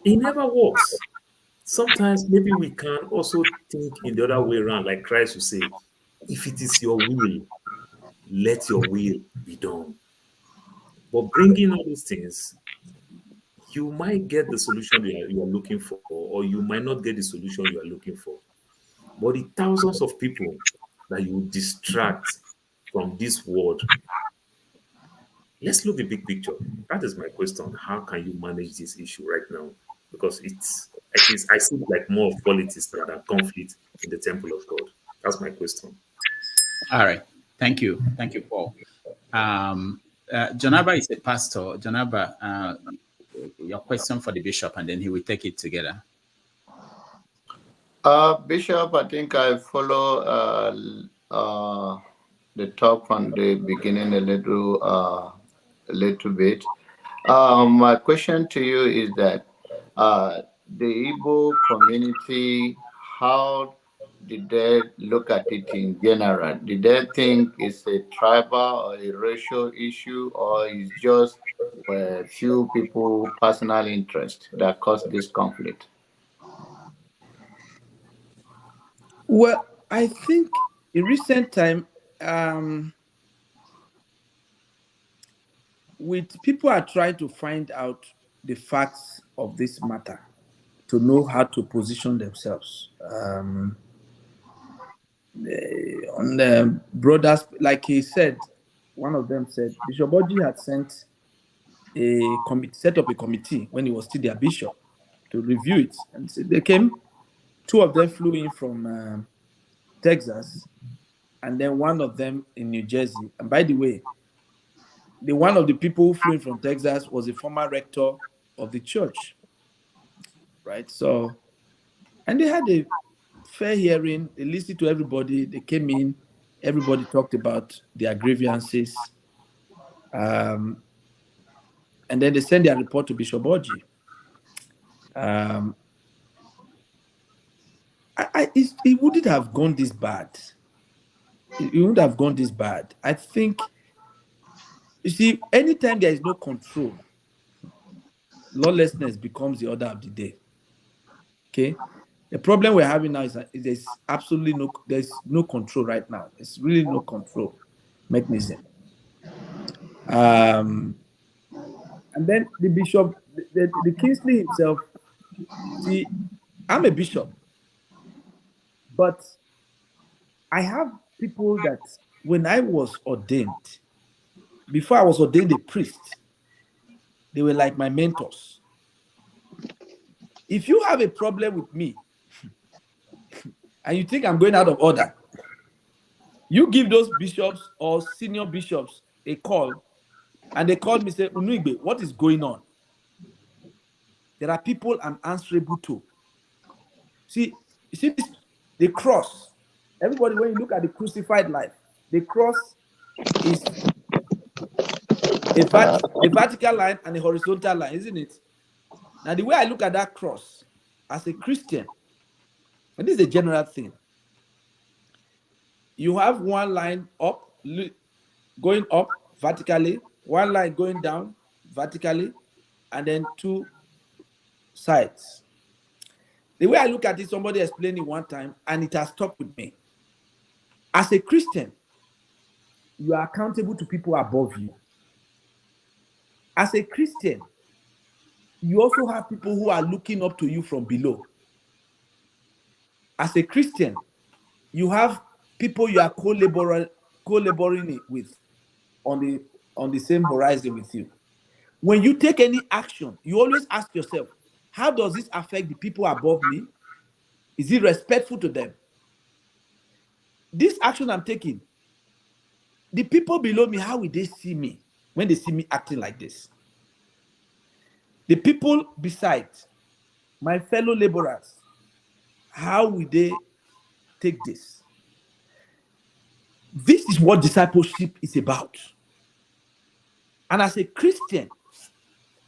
It never works. Sometimes maybe we can also think in the other way around, like Christ will say, if it is your will, let your will be done. But bringing all these things, you might get the solution you are looking for, or you might not get the solution you are looking for. But the thousands of people that you distract from this world, let's look at the big picture. That is my question. How can you manage this issue right now? Because I see it like more of politics than conflict in the temple of God. That's my question.
All right. Thank you. Thank you, Paul. Jonaba is a pastor. Jonaba, your question for the bishop, and then he will take it together.
Bishop, I think I follow the talk from the beginning a little a little bit. My question to you is that the Igbo community, how did they look at it in general? Did they think it's a tribal or a racial issue, or is just a few people personal interest that caused this conflict?
Well, I think in recent time, with people are trying to find out the facts of this matter to know how to position themselves. On the brothers, like he said, one of them said Bishop Oji had sent a committee, set up a committee when he was still their bishop to review it, and so they came. Two of them flew in from Texas, and then one of them in New Jersey. And by the way, the one of the people who flew in from Texas was a former rector of the church, right? So, and they had a fair hearing. They listened to everybody. They came in. Everybody talked about their grievances. And then they sent their report to Bishop Oji. It wouldn't have gone this bad. It wouldn't have gone this bad. I think, you see, anytime there is no control, lawlessness becomes the order of the day. Okay? The problem we're having now is that there's absolutely there's no control right now. There's really no control mechanism. And then the bishop, the Kingsley himself, see, I'm a bishop, but I have people that when I was ordained, before I was ordained a priest, they were like my mentors. If you have a problem with me and you think I'm going out of order, you give those bishops or senior bishops a call, and they call me and say, Unuigbe, what is going on? There are people I'm answerable to. See, you see this, the cross. Everybody, when you look at the crucified life, the cross is a vertical line and a horizontal line, isn't it? Now, the way I look at that cross as a Christian, and this is a general thing, you have one line up, going up vertically, one line going down vertically, and then two sides. The way I look at it, somebody explained it one time, and it has stuck with me. As a Christian, you are accountable to people above you. As a Christian, you also have people who are looking up to you from below. As a Christian, you have people you are co-laboring with on the same horizon with you. When you take any action, you always ask yourself, how does this affect the people above me? Is it respectful to them? This action I'm taking, the people below me, how will they see me when they see me acting like this? The people beside, my fellow laborers, how will they take this? This is what discipleship is about. And as a Christian,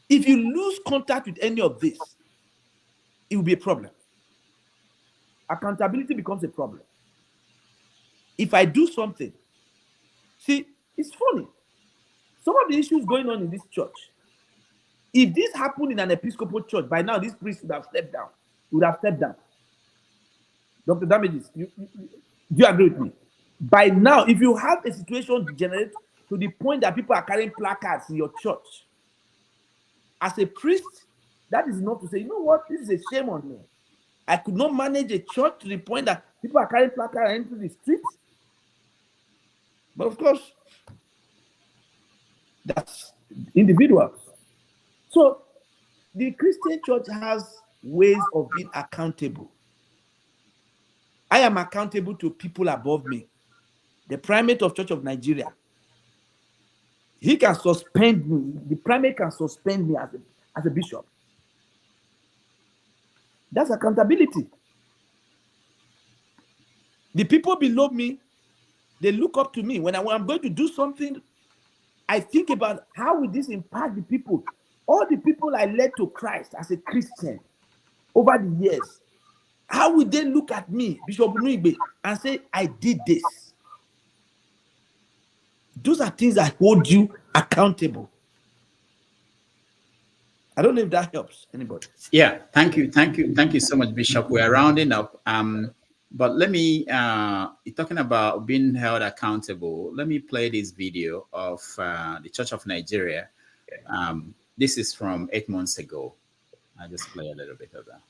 if you lose contact with any of this, it will be a problem. Accountability becomes a problem. If I do something, see, it's funny. Some of the issues going on in this church, if this happened in an Episcopal church, by now this priest would have stepped down. Dr. Damages, do you agree with me? By now, if you have a situation degenerate to the point that people are carrying placards in your church, as a priest, that is enough to say, you know what, this is a shame on me. I could not manage a church to the point that people are carrying placards into the streets. But of course, that's individuals. So the Christian church has ways of being accountable. I am accountable to people above me. The primate of Church of Nigeria, he can suspend me. The primate can suspend me as a bishop. That's accountability. The people below me, they look up to me. When I'm going to do something, I think about how will this impact the people, all the people I led to Christ as a Christian over the years. How will they look at me, Bishop Unuigbe, and say, I did this? Those are things that hold you accountable. I don't know if that helps anybody.
Yeah, thank you so much, Bishop. We are rounding up. But let me, talking about being held accountable, let me play this video of the Church of Nigeria. This is from 8 months ago. I'll just play a little bit of that.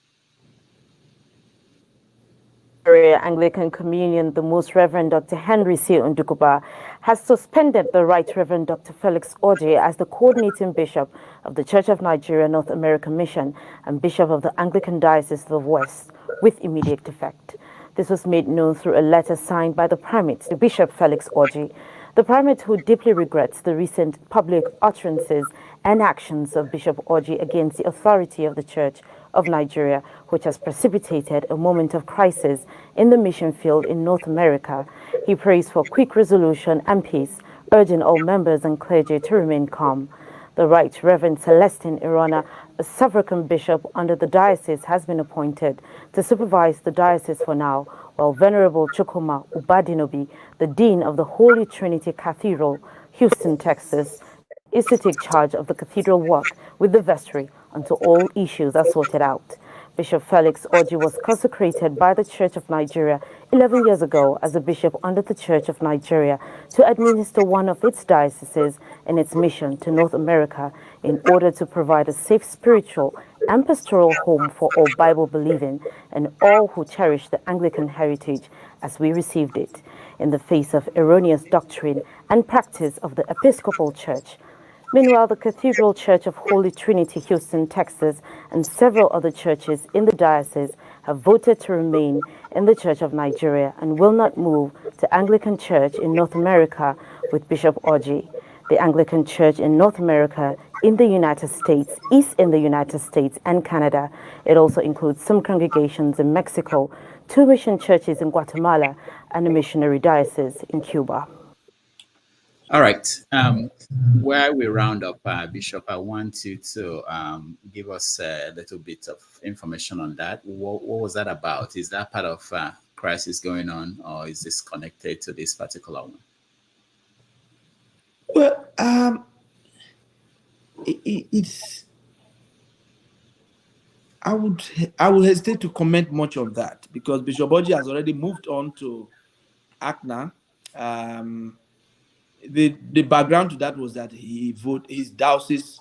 Anglican Communion, the Most Reverend Dr. Henry C. Ndukuba, has suspended the Right Reverend Dr. Felix Orji as the coordinating bishop of the Church of Nigeria North American Mission and bishop of the Anglican Diocese of the West with immediate effect. This was made known through a letter signed by the primate to Bishop Felix Orji. The primate, who deeply regrets the recent public utterances and actions of Bishop Orji against the authority of the Church of Nigeria, which has precipitated a moment of crisis in the mission field in North America. He prays for quick resolution and peace, urging all members and clergy to remain calm. The Right Reverend Celestine Irona, a suffragan bishop under the diocese, has been appointed to supervise the diocese for now, while Venerable Chukwuma Ubadinobi, the Dean of the Holy Trinity Cathedral, Houston, Texas, is to take charge of the cathedral work with the vestry until all issues are sorted out. Bishop Felix Orji was consecrated by the Church of Nigeria 11 years ago as a bishop under the Church of Nigeria to administer one of its dioceses in its mission to North America in order to provide a safe spiritual and pastoral home for all Bible-believing and all who cherish the Anglican heritage as we received it, in the face of erroneous doctrine and practice of the Episcopal Church. Meanwhile, the Cathedral Church of Holy Trinity, Houston, Texas, and several other churches in the diocese have voted to remain in the Church of Nigeria and will not move to Anglican Church in North America with Bishop Orji. The Anglican Church in North America in the United States is in the United States and Canada. It also includes some congregations in Mexico, 2 mission churches in Guatemala, and a missionary diocese in Cuba.
All right. While we round up, Bishop, I want you to give us a little bit of information on that. What was that about? Is that part of crisis going on, or is this connected to this particular one?
Well, it's. I would hesitate to comment much on that because Bishop Orji has already moved on to ACNA. The background to that was that his diocese,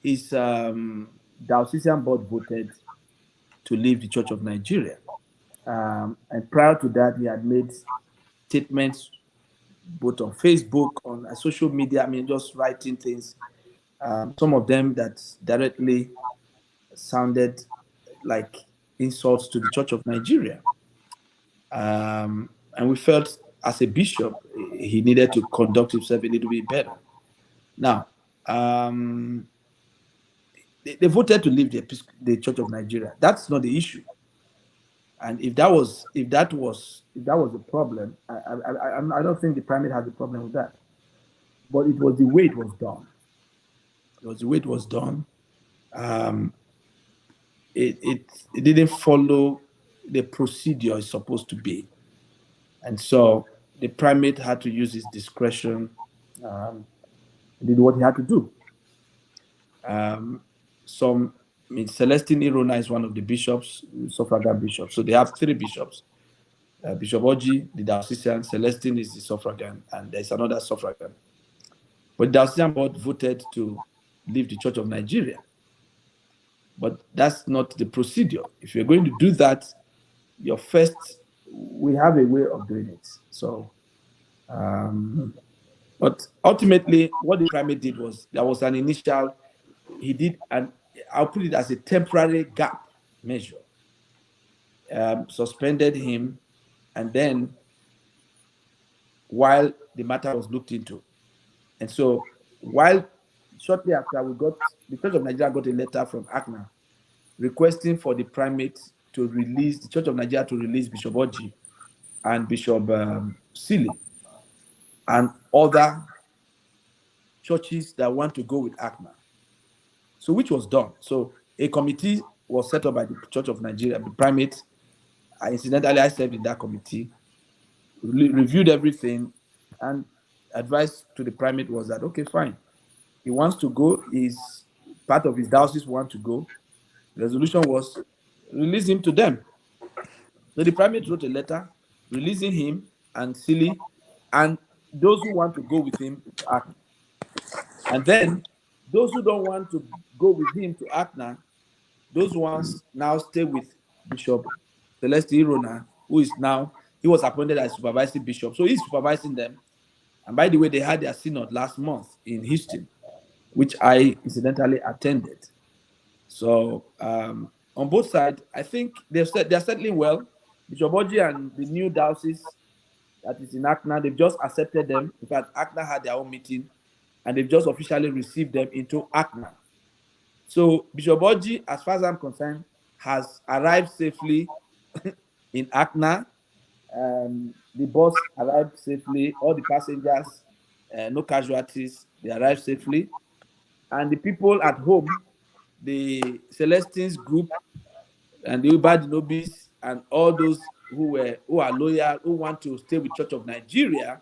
his diocesan board voted to leave the Church of Nigeria. And prior to that, he had made statements both on Facebook, on social media, just writing things. Some of them that directly sounded like insults to the Church of Nigeria. And we felt as a bishop, he needed to conduct himself a little bit better. Now, they voted to leave the Church of Nigeria. That's not the issue. And if that was a problem, I don't think the primate had a problem with that. But it was the way it was done. It was the way it was done. It didn't follow the procedure it's supposed to be. And so the primate had to use his discretion, did what he had to do. Celestine Irona is one of the bishops, suffragan bishops. So they have 3 bishops. Bishop Orji, the diocesan, Celestine is the suffragan, and there's another suffragan. But the diocesan board voted to leave the Church of Nigeria. But that's not the procedure. If you're going to do that, we have a way of doing it. So, but ultimately, what the primate did was, there was an initial, he did, and I'll put it as a temporary gap measure, suspended him, and then while the matter was looked into. And so shortly after the Church of Nigeria got a letter from ACNA requesting for the primate to release, the Church of Nigeria to release Bishop Orji and Bishop Sili and other churches that want to go with ACNA. So which was done. So a committee was set up by the Church of Nigeria, the primate. Incidentally, I served in that committee, reviewed everything, and advice to the primate was that, okay, fine. He wants to go, is part of his diocese want to go. The resolution was release him to them. So the primate wrote a letter releasing him and Silly and those who want to go with him to ACNA. And then those who don't want to go with him to ACNA, those ones now stay with Bishop Celeste Irona, who is now, he was appointed as supervising bishop. So he's supervising them. And by the way, they had their synod last month in Houston, which I incidentally attended. So on both sides, I think they're settling well. Bishop Oji and the new diocese that is in ACNA, they've just accepted them. In fact, ACNA had their own meeting, and they've just officially received them into ACNA. So Bishop Oji, as far as I'm concerned, has arrived safely in ACNA. The bus arrived safely. All the passengers, no casualties, they arrived safely. And the people at home, the Celestines group and the Ubadinobis and all those who are loyal, who want to stay with Church of Nigeria,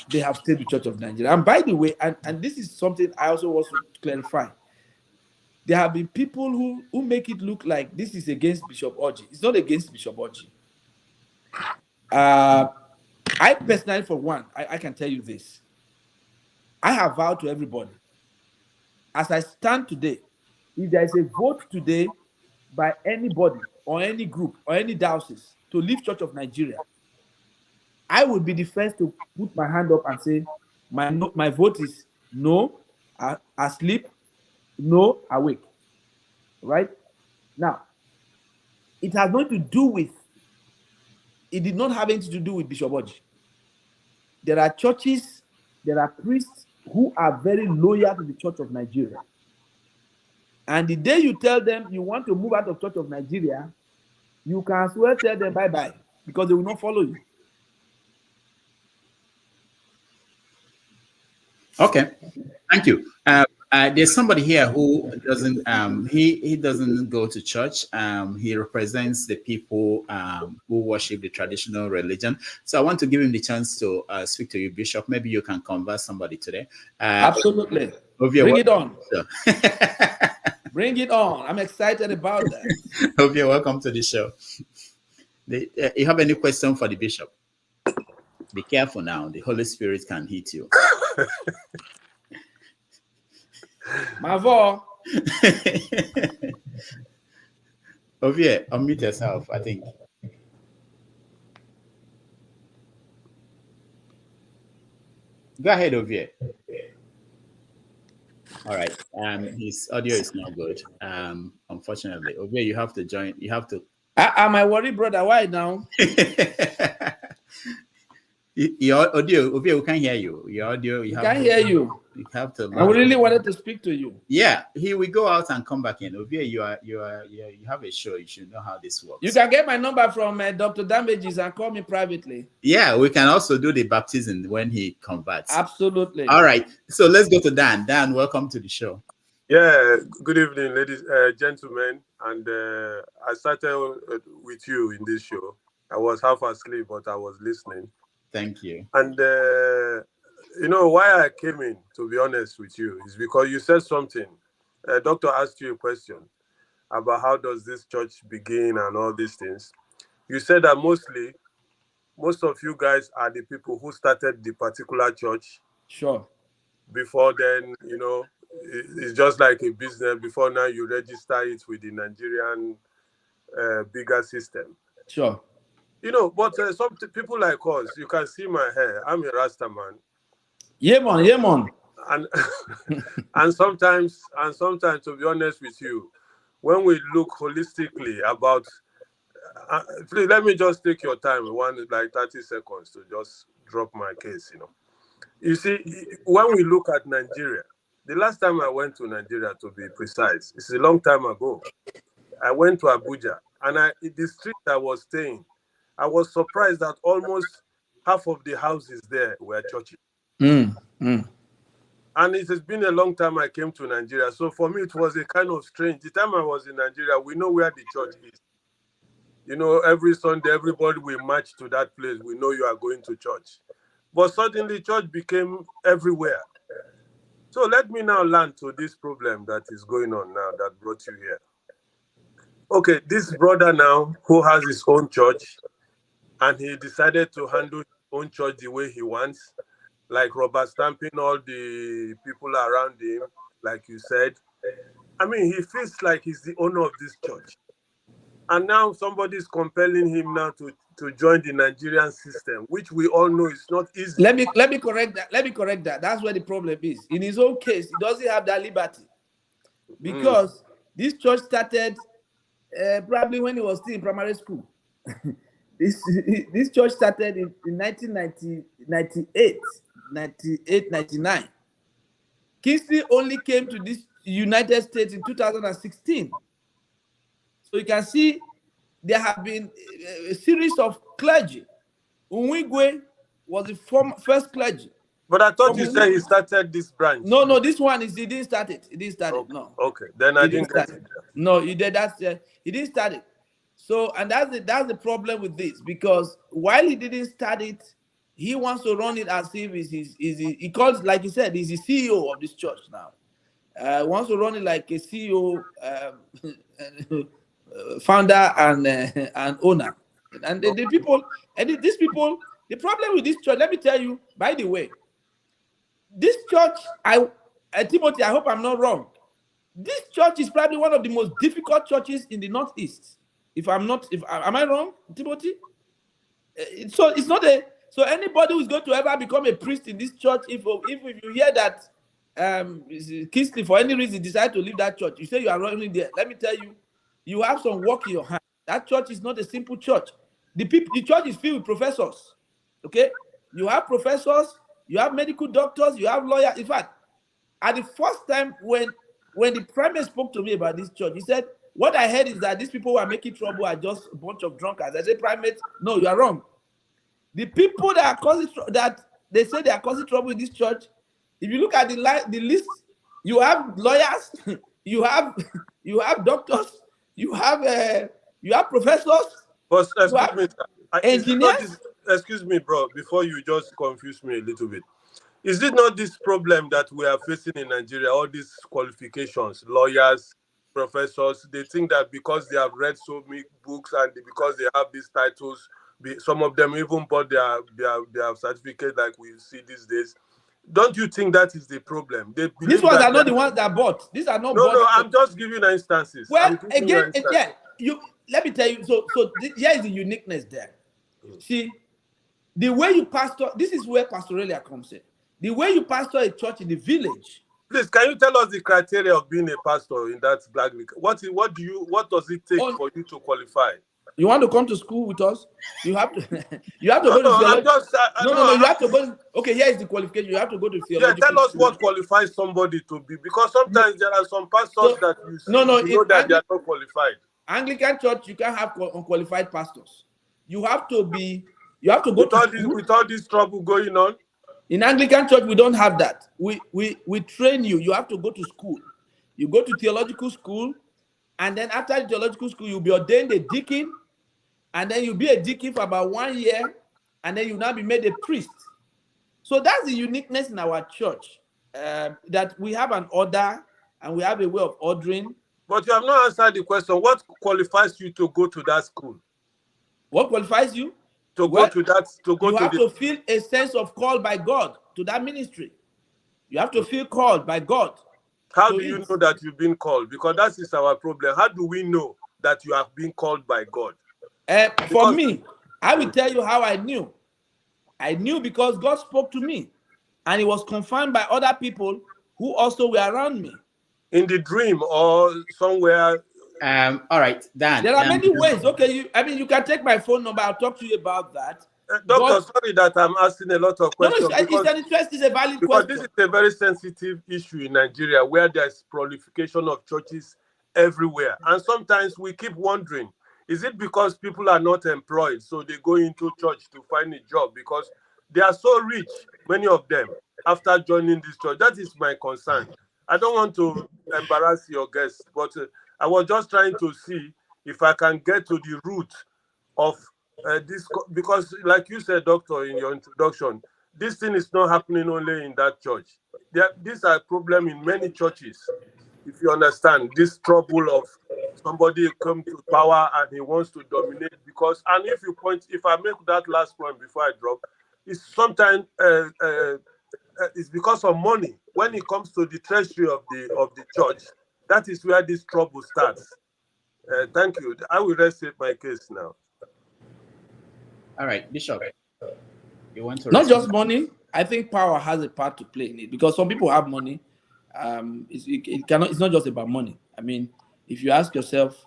they have stayed with Church of Nigeria. And by the way, and this is something I also want to clarify. There have been people who make it look like this is against Bishop Oji. It's not against Bishop Oji. I personally, for one, I can tell you this. I have vowed to everybody, as I stand today, if there is a vote today by anybody or any group or any diocese to leave Church of Nigeria, I will be the first to put my hand up and say, my vote is no, asleep, no, awake. Right? Now, it has nothing to do with, it did not have anything to do with Bishop Oji. There are churches, there are priests who are very loyal to the Church of Nigeria. And the day you tell them you want to move out of Church of Nigeria, you can as well tell them bye-bye, because they will not follow you.
Okay, thank you. There's somebody here who doesn't he doesn't go to church. He represents the people who worship the traditional religion. So I want to give him the chance to speak to you, Bishop. Maybe you can convert somebody today.
Absolutely. Bring it on. Bring it on. I'm excited about that.
Ovie, welcome to the show. You have any question for the bishop? Be careful now. The Holy Spirit can hit you.
Mavo.
Ovie, unmute yourself, I think. Go ahead, Ovie. All right. His audio is not good. Unfortunately, Ovie, you have to join. You have to.
Am I worried, brother? Why now?
Your audio, Ovie, we can't hear you. Your audio,
we can't hear you.
You have to.
I really wanted to speak to you.
Yeah, he will go out and come back in. Ovie, you have a show. You should know how this works.
You can get my number from Dr. Damages and call me privately.
Yeah, we can also do the baptism when he converts.
Absolutely.
All right. So let's go to Dan. Dan, welcome to the show.
Yeah. Good evening, ladies, gentlemen. And I started with you in this show. I was half asleep, but I was listening.
Thank you.
And you know why I came in, to be honest with you, is because you said something. Doctor asked you a question about how does this church begin and all these things. You said that most of you guys are the people who started the particular church.
Sure.
Before then, you know, it's just like a business. Before now, you register it with the Nigerian bigger system.
Sure.
You know, but some people like us, you can see my hair. I'm a Rasta man.
Yeah, man. Yeah, man.
And and sometimes, to be honest with you, when we look holistically about, please let me just take your time, 30 seconds to just drop my case. You know, you see, when we look at Nigeria, the last time I went to Nigeria, to be precise, it's a long time ago. I went to Abuja, and in the street I was staying, I was surprised that almost half of the houses there were churches. And it has been a long time I came to Nigeria. So for me, it was a kind of strange. The time I was in Nigeria, we know where the church is. You know, every Sunday, everybody will march to that place. We know you are going to church. But suddenly, church became everywhere. So let me now learn to this problem that is going on now that brought you here. Okay, this brother now who has his own church, and he decided to handle his own church the way he wants, like rubber stamping all the people around him, like you said. I mean, he feels like he's the owner of this church. And now somebody is compelling him now to join the Nigerian system, which we all know is not easy.
Let me correct that. Let me correct that. That's where the problem is. In his own case, he doesn't have that liberty. Because this church started probably when he was still in primary school. This church started in 1998, 99. Kingsley only came to this United States in 2016. So you can see there have been a series of clergy. Unuigbe was the first clergy.
But I thought you said he started this branch.
No, this one is he didn't start it. He didn't start it. No.
Okay, then I didn't get it.
No, he did. He didn't start it. So, and that's the problem with this, because while he didn't start it, he wants to run it as if he calls, like he said, he's the CEO of this church now. Wants to run it like a CEO, founder and owner. And the people, and these people, the problem with this church, let me tell you, by the way, this church, Timothy, I hope I'm not wrong. This church is probably one of the most difficult churches in the Northeast. Am I wrong, Timothy? So it's not so anybody who's going to ever become a priest in this church, if you hear that Kingsley for any reason decide to leave that church, you say you are running there. Let me tell you, you have some work in your hand. That church is not a simple church. The church is filled with professors. Okay, you have professors, you have medical doctors, you have lawyers. In fact, at the first time when the primate spoke to me about this church, he said, "What I heard is that these people who are making trouble are just a bunch of drunkards." I said, "Primate, no, you are wrong. The people that are causing that they say they are causing trouble in this church, if you look at the list, you have lawyers, you have doctors, you have professors,
but excuse me,
engineers."
Excuse me, bro, before you just confuse me a little bit. Is it not this problem that we are facing in Nigeria, all these qualifications, lawyers, professors, they think that because they have read so many books and because they have these titles, some of them even bought their certificate like we see these days. Don't you think that is the problem?
These ones are not the ones that bought. These are not bought.
No, I'm just giving instances.
Well, again, yeah, let me tell you, so here is the uniqueness there. See, the way you pastor, this is where pastoralia comes in. The way you pastor a church in the village.
Please, can you tell us the criteria of being a pastor in that black league? What does it take for you to qualify?
You want to come to school with us? You have to go to theological. You have to go. Okay, here is the qualification. You have to go to theological.
Yeah, tell us what qualifies somebody to be, because sometimes there are some pastors that you see, that they are not qualified.
Anglican Church, you can't have unqualified pastors. You have to go
with all this trouble going on.
In Anglican Church, we don't have that. We train you. You have to go to school. You go to theological school, and then after the theological school, you'll be ordained a deacon, and then you'll be a deacon for about 1 year, and then you'll now be made a priest. So that's the uniqueness in our church, that we have an order and we have a way of ordering.
But you have not answered the question. What qualifies you to go to that school?
What qualifies you?
You have to
feel a sense of call by God to that ministry. You have to feel called by God.
How do you know that you've been called? Because that is our problem. How do we know that you have been called by God?
For me, I will tell you how I knew. I knew because God spoke to me, and it was confirmed by other people who also were around me.
In the dream or somewhere.
All right, Dan.
There are many ways. Okay, you can take my phone number. I'll talk to you about that.
Doctor, sorry that I'm asking a lot of questions.
No, it's a valid question.
Because this is a very sensitive issue in Nigeria, where there's proliferation of churches everywhere. And sometimes we keep wondering, is it because people are not employed, so they go into church to find a job? Because They are so rich, many of them, after joining this church. That is my concern. I don't want to embarrass your guests, but I was just trying to see if I can get to the root of this, because like you said, Doctor, in your introduction, this thing is not happening only in that church. These are problems in many churches. If you understand, this trouble of somebody come to power and he wants to dominate, because, and if I make that last point before I drop, it's sometimes it's because of money. When it comes to the treasury of the church, that is where this trouble starts. Thank you. I will restate my case now.
All right, Bishop. You want to
not just money? I think power has a part to play in it, because some people have money. It's not just about money. I mean, if you ask yourself,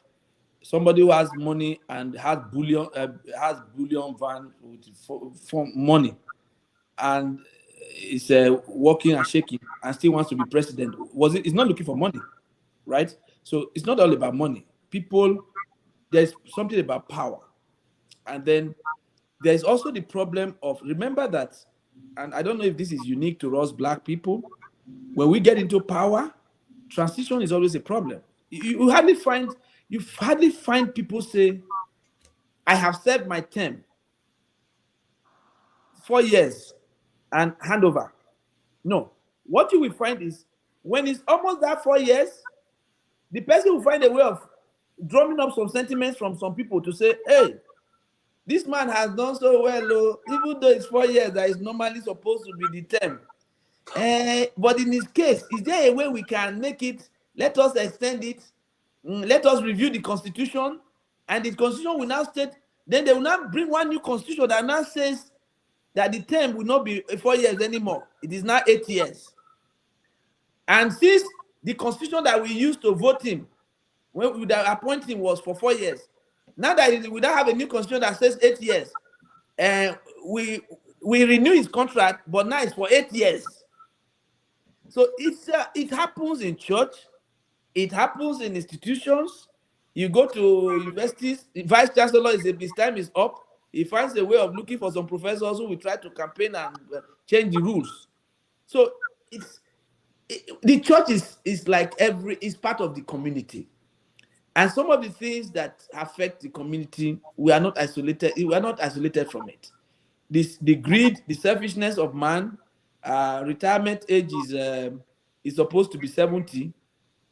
somebody who has money and has bullion van for money, and is walking and shaking and still wants to be president, it's not looking for money, right? So it's not all about money. People, there's something about power. And then there's also the problem of, remember that, and I don't know if this is unique to us Black people, when we get into power, transition is always a problem. You hardly find people say, I have served my term 4 years and hand over. No. What you will find is, when it's almost that 4 years, the person will find a way of drumming up some sentiments from some people to say, hey, this man has done so well, even though it's 4 years, that is normally supposed to be the term. But in his case, is there a way we can make it? Let us extend it. Let us review the constitution, and the constitution will now state. Then they will now bring one new constitution that now says that the term will not be 4 years anymore. It is now 8 years. And since the constitution that we used to vote him, when we appoint him, was for 4 years, now that we now have a new constitution that says 8 years, we renew his contract, but now it's for 8 years. So it happens in church, it happens in institutions. You go to universities, the vice chancellor his time is up. He finds a way of looking for some professors who will try to campaign and change the rules. So the church is like is part of the community. And some of the things that affect the community, we are not isolated. We are not isolated from it. The greed, the selfishness of man. Retirement age is supposed to be 70.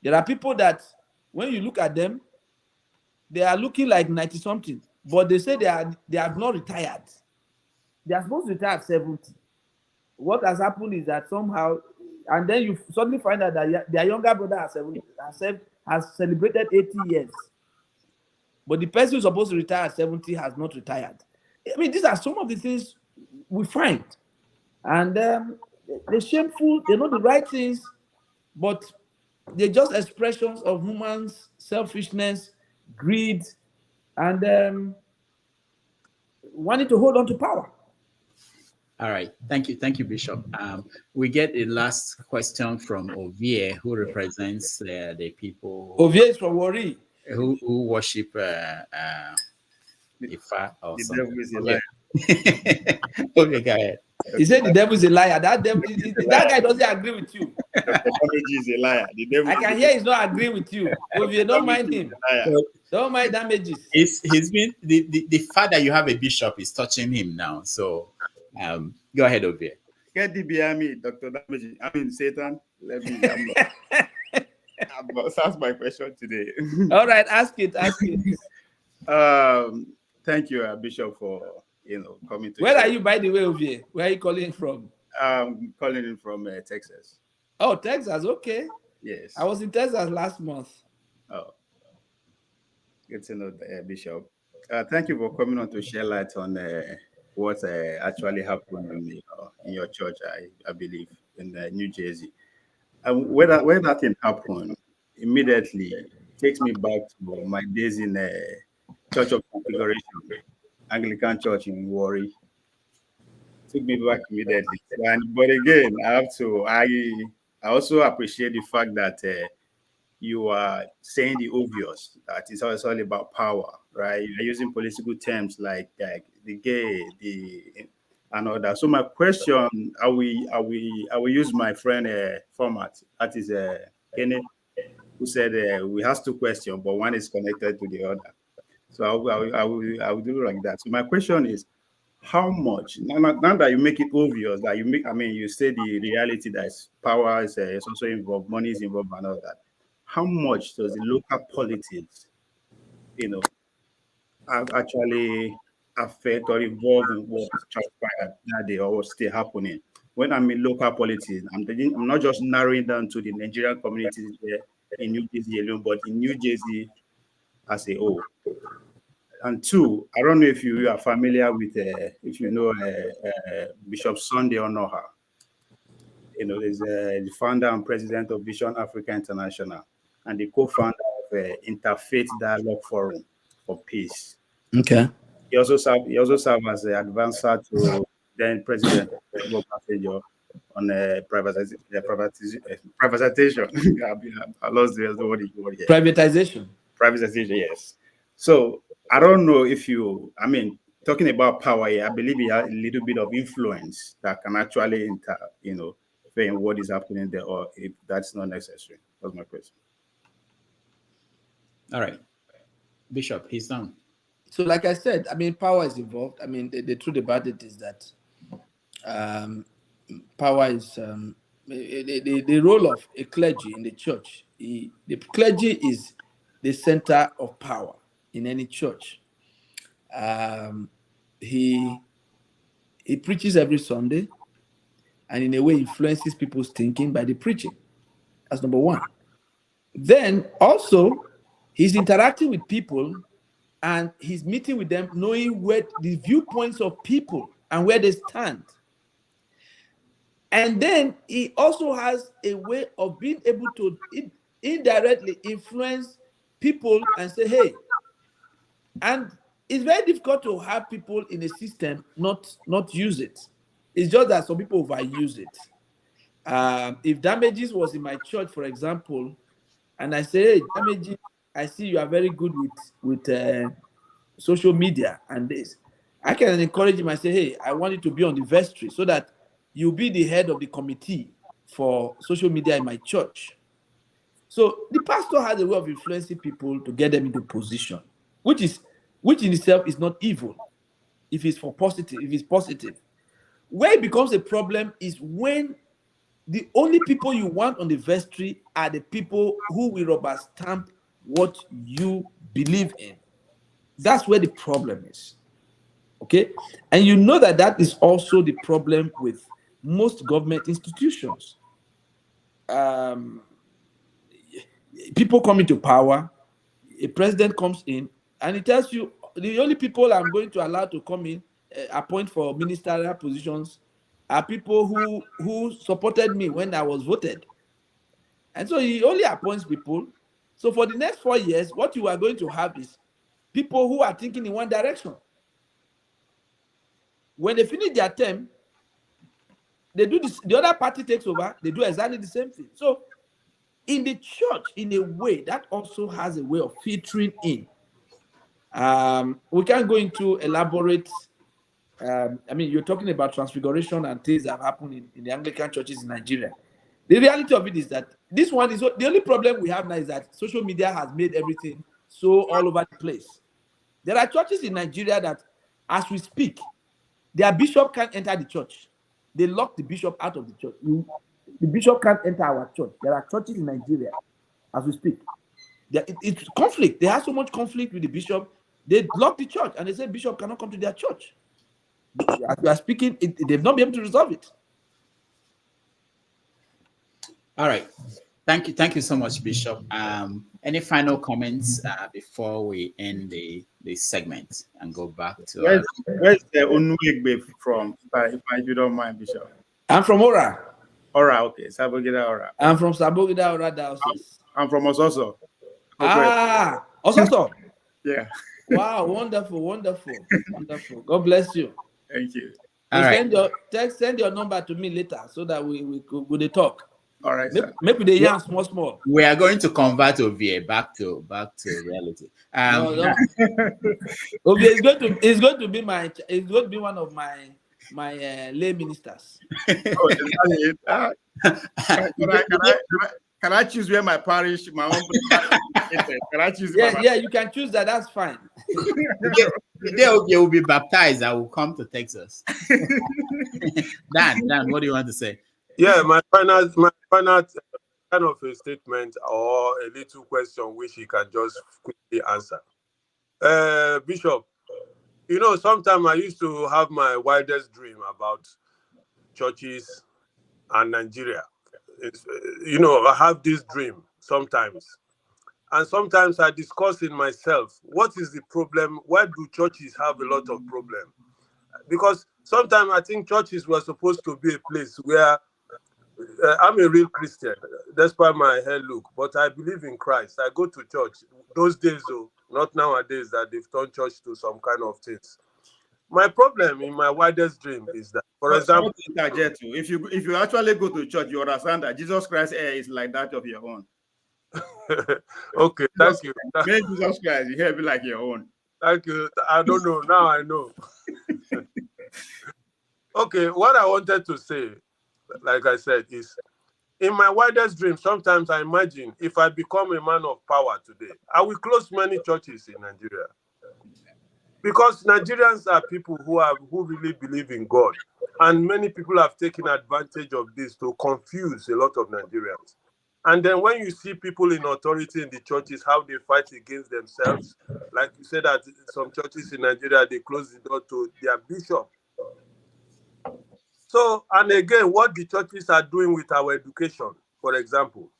There are people that, when you look at them, they are looking like 90 something, but they say they have not retired. They are supposed to retire at 70. What has happened is that somehow, and then you suddenly find out that their younger brother has celebrated 80 years, but the person who's supposed to retire at 70 has not retired. I mean, these are some of the things we find. And they're shameful, they know the right things, but they're just expressions of humans' selfishness, greed, and wanting to hold on to power.
All right, thank you, Bishop. We get a last question from Ovie, who represents the people.
Ovie is from Warri,
who worship Ifa or
the
something.
devil is a liar.
Okay, go ahead.
He said the devil is a liar. That guy doesn't agree with you.
Dr. Damages is a liar. The devil
I can hear he's not agreeing with you. Ovie, don't mind him. Don't mind Damages.
He's been the fact that you have a bishop is touching him now. So go ahead, Ovie.
Get the behind me, Dr. Damages. I mean, Satan. Let me. That's my question today.
All right, ask it.
Thank you, Bishop, for coming to.
Where are you, by the way, Ovie? Where are you calling from?
I'm calling in from Texas.
Oh, Texas, okay.
Yes.
I was in Texas last month.
Oh, good to know, Bishop. Thank you for coming on to share light on what actually happened in your church, I believe, in New Jersey. When that thing happened, immediately takes me back to my days in Church of Configuration, Anglican Church in Warri. Took me back immediately. But again, I also appreciate the fact that you are saying the obvious, that it's all about power, right? You're using political terms like the gay, and all that. So my question, I will use my friend format. That is Kenneth, who said we have 2 questions, but one is connected to the other. So I will do like that. So my question is, how much, now that you make it obvious that you say the reality that power is also involved, money is involved and all that, how much does the local politics, actually affect or involve in what transpired that day or what's still happening? When I mean local politics, I'm not just narrowing down to the Nigerian communities here in New Jersey alone, but in New Jersey as a whole. And 2, I don't know if you are familiar with, if you know Bishop Sunday Onoha. He's the founder and president of Vision Africa International and the co-founder of Interfaith Dialogue Forum for Peace.
Okay.
He also served as the advisor to then President Passenger on privatization. I lost the word here.
Privatization.
Privatization, yes. So I don't know if talking about power here, I believe he has a little bit of influence that can actually in what is happening there, or if that's not necessary. That's my question.
All right. Bishop, he's done.
So like I said, power is involved. The truth about it is that power is the role of a clergy in the church. The clergy is the center of power in any church. He preaches every Sunday, and in a way influences people's thinking by the preaching. That's number 1. Then also, he's interacting with people and he's meeting with them, knowing where the viewpoints of people and where they stand. And then he also has a way of being able to indirectly influence people and say, hey, and it's very difficult to have people in a system not use it. It's just that some people overuse it. If Damages was in my church, for example, and I say, hey, Damages, I see you are very good with social media and this, I can encourage him and say, hey, I want you to be on the vestry so that you'll be the head of the committee for social media in my church. So the pastor has a way of influencing people to get them into position, which in itself is not evil if it's positive. Where it becomes a problem is when the only people you want on the vestry are the people who will rubber stamp what you believe in. That's where the problem is. Okay? And you know that is also the problem with most government institutions. People come into power, a president comes in, and he tells you, the only people I'm going to allow to come in, appoint for ministerial positions, are people who supported me when I was voted. And so he only appoints people. So for the next 4 years, what you are going to have is people who are thinking in one direction. When they finish their term, they do this, the other party takes over, they do exactly the same thing. So in the church, in a way, that also has a way of filtering in. We can't go into elaborate, you're talking about transfiguration and things that have happened in the Anglican churches in Nigeria. The reality of it is that this one is the only problem we have now is that social media has made everything so all over the place. There are churches in Nigeria that, as we speak, their bishop can't enter the church. They lock the bishop out of the church. The bishop can't enter our church. There are churches in Nigeria, as we speak. It's conflict. They have so much conflict with the bishop. They lock the church and they say bishop cannot come to their church. As we are speaking, they've not been able to resolve it.
All right. Thank you so much, Bishop. Any final comments before we end the segment and go back to
where's the Unuigbe from, if you don't mind, Bishop?
I'm from Ora.
Ora, okay. Sabogida Ora.
I'm from Sabogida Ora diocese.
I'm from Ososo.
Ososo.
Yeah.
Wow, wonderful. God bless you.
Thank you.
Send your number to me later so that we could talk.
All right,
maybe the young small.
We are going to convert OVA back to reality.
No. OVA is going to be one of my my lay ministers.
Oh, can I choose where my parish, my own parish? Can I choose?
Yeah, you can choose that. That's fine.
They will be baptized. I will come to Texas. Dan, what do you want to say?
Yeah, my final kind of a statement or a little question which he can just quickly answer. Bishop, you know, sometimes I used to have my wildest dream about churches and Nigeria. You know, I have this dream sometimes. And sometimes I discuss in myself, what is the problem? Why do churches have a lot of problem? Because sometimes I think churches were supposed to be a place where I'm a real Christian, despite my hair look, but I believe in Christ. I go to church. Those days, though, not nowadays that they've turned church to some kind of things. My problem in my wildest dream is that, for example,
if you actually go to church, you understand that Jesus Christ's hair is like that of your own.
Okay, thank you.
Jesus Christ, your hair be like your own.
Thank you. I don't know. Now I know. Okay, what I wanted to say, like I said, is in my wildest dream, sometimes I imagine if I become a man of power today, I will close many churches in Nigeria. Because Nigerians are people who really believe in God. And many people have taken advantage of this to confuse a lot of Nigerians. And then when you see people in authority in the churches, how they fight against themselves, like you said that some churches in Nigeria, they close the door to their bishop. So, and again, what the churches are doing with our education, for example,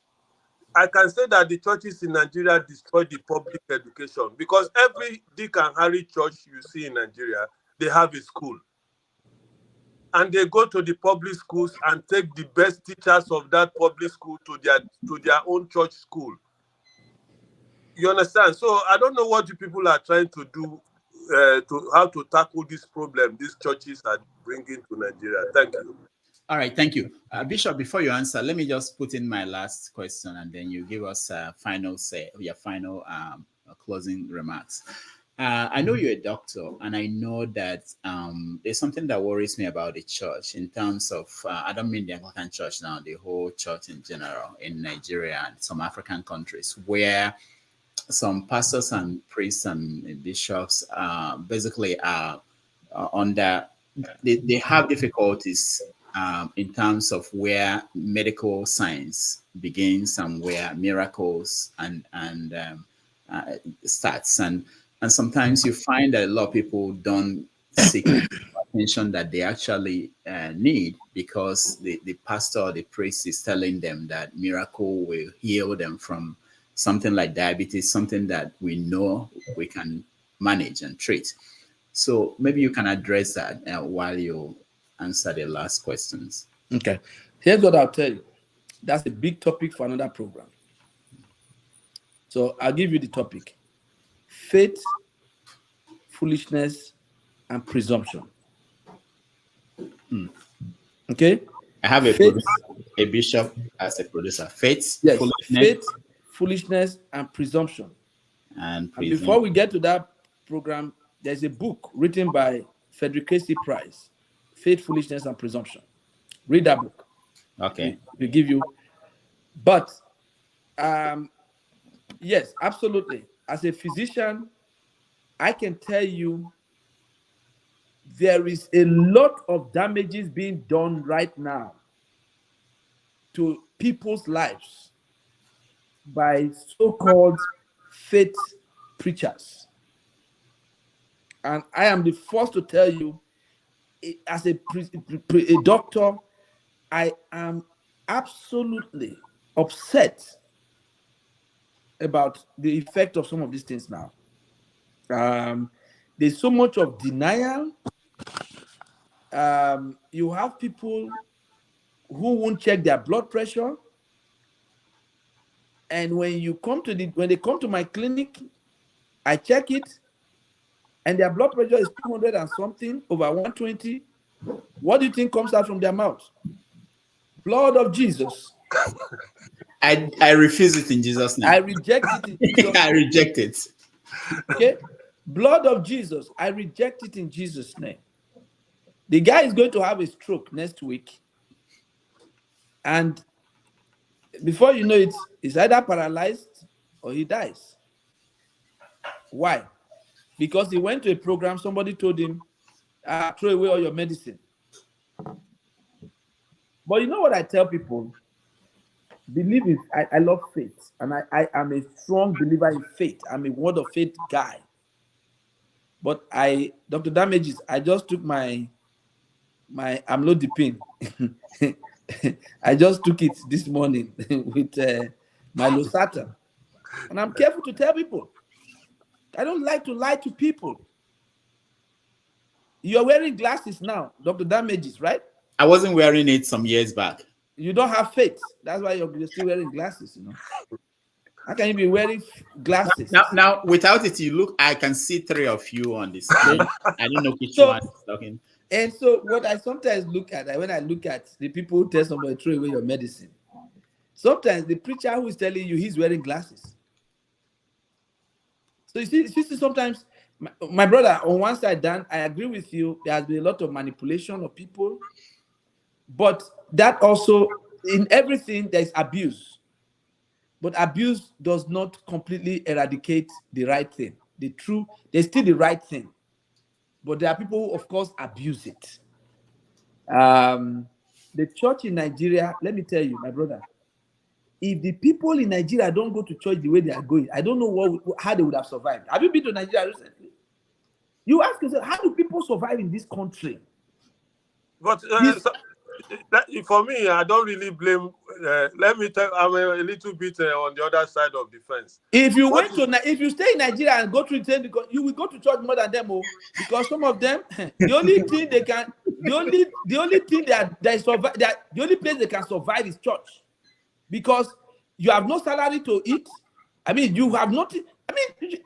I can say that the churches in Nigeria destroy the public education because every Dick and Harry church you see in Nigeria, they have a school. And they go to the public schools and take the best teachers of that public school to their own church school. You understand? So I don't know what you people are trying to do how to tackle this problem these churches are bringing to Nigeria. Thank you.
All right, thank you. Bishop, before you answer, let me just put in my last question and then you give us your final closing remarks. I know you're a doctor, and I know that there's something that worries me about the church in terms of, I don't mean the Anglican Church now, the whole church in general in Nigeria and some African countries, where some pastors and priests and bishops basically are they have difficulties in terms of where medical science begins and where miracles and starts. And sometimes you find that a lot of people don't seek attention that they actually need, because the pastor or the priest is telling them that miracle will heal them from something like diabetes, something that we know we can manage and treat. So maybe you can address that while you answer the last questions.
Okay. Here's what I'll tell you. That's a big topic for another program. So I'll give you the topic. Faith, foolishness, and presumption. Okay?
I have a bishop as a producer. Faith,
yes, foolishness, and presumption. And before we get to that program, there's a book written by Frederick Casey Price, Faith, Foolishness, and Presumption. Read that book.
Okay.
We give you. But, yes, absolutely. As a physician, I can tell you there is a lot of damages being done right now to people's lives by so-called faith preachers. And I am the first to tell you, as a doctor, I am absolutely upset about the effect of some of these things now. There's so much of denial. You have people who won't check their blood pressure, and when they come to my clinic, I check it, and their blood pressure is 200 and something over 120. What do you think comes out from their mouth? Blood of Jesus.
I refuse it in Jesus' name.
I reject it in Jesus' name.
I reject it.
Okay? Blood of Jesus. I reject it in Jesus' name. The guy is going to have a stroke next week. And before you know it, he's either paralyzed or he dies. Why? Because he went to a program, somebody told him, throw away all your medicine. But you know what I tell people? Believe it. I love faith. And I am a strong believer in faith. I'm a word of faith guy. But Dr. Damages, I just took my amlodipine. I just took it this morning with my losartan. And I'm careful to tell people. I don't like to lie to people. You're wearing glasses now, Dr. Damages, right?
I wasn't wearing it some years back.
You don't have faith. That's why you're still wearing glasses, you know. How can you be wearing glasses?
Now, without it, I can see three of you on the screen. I don't know which one is talking.
And so what I sometimes look at, when I look at the people who tell somebody to throw away your medicine, sometimes the preacher who is telling you he's wearing glasses. So you see sometimes, my brother, on one side, Dan, I agree with you. There has been a lot of manipulation of people. But that also, in everything, there's abuse. But abuse does not completely eradicate the right thing. There's still the right thing. But there are people who, of course, abuse it. The church in Nigeria, let me tell you, my brother, if the people in Nigeria don't go to church the way they are going, I don't know how they would have survived. Have you been to Nigeria recently? You ask yourself, how do people survive in this country?
But for me, I don't really blame. Let me tell you, I'm a little bit on the other side of the fence.
If you stay in Nigeria and go to church, you will go to church more than them, because some of them, the only thing they can, the only thing the only place they can survive is church, because you have no salary to eat. I mean, you have nothing. I mean,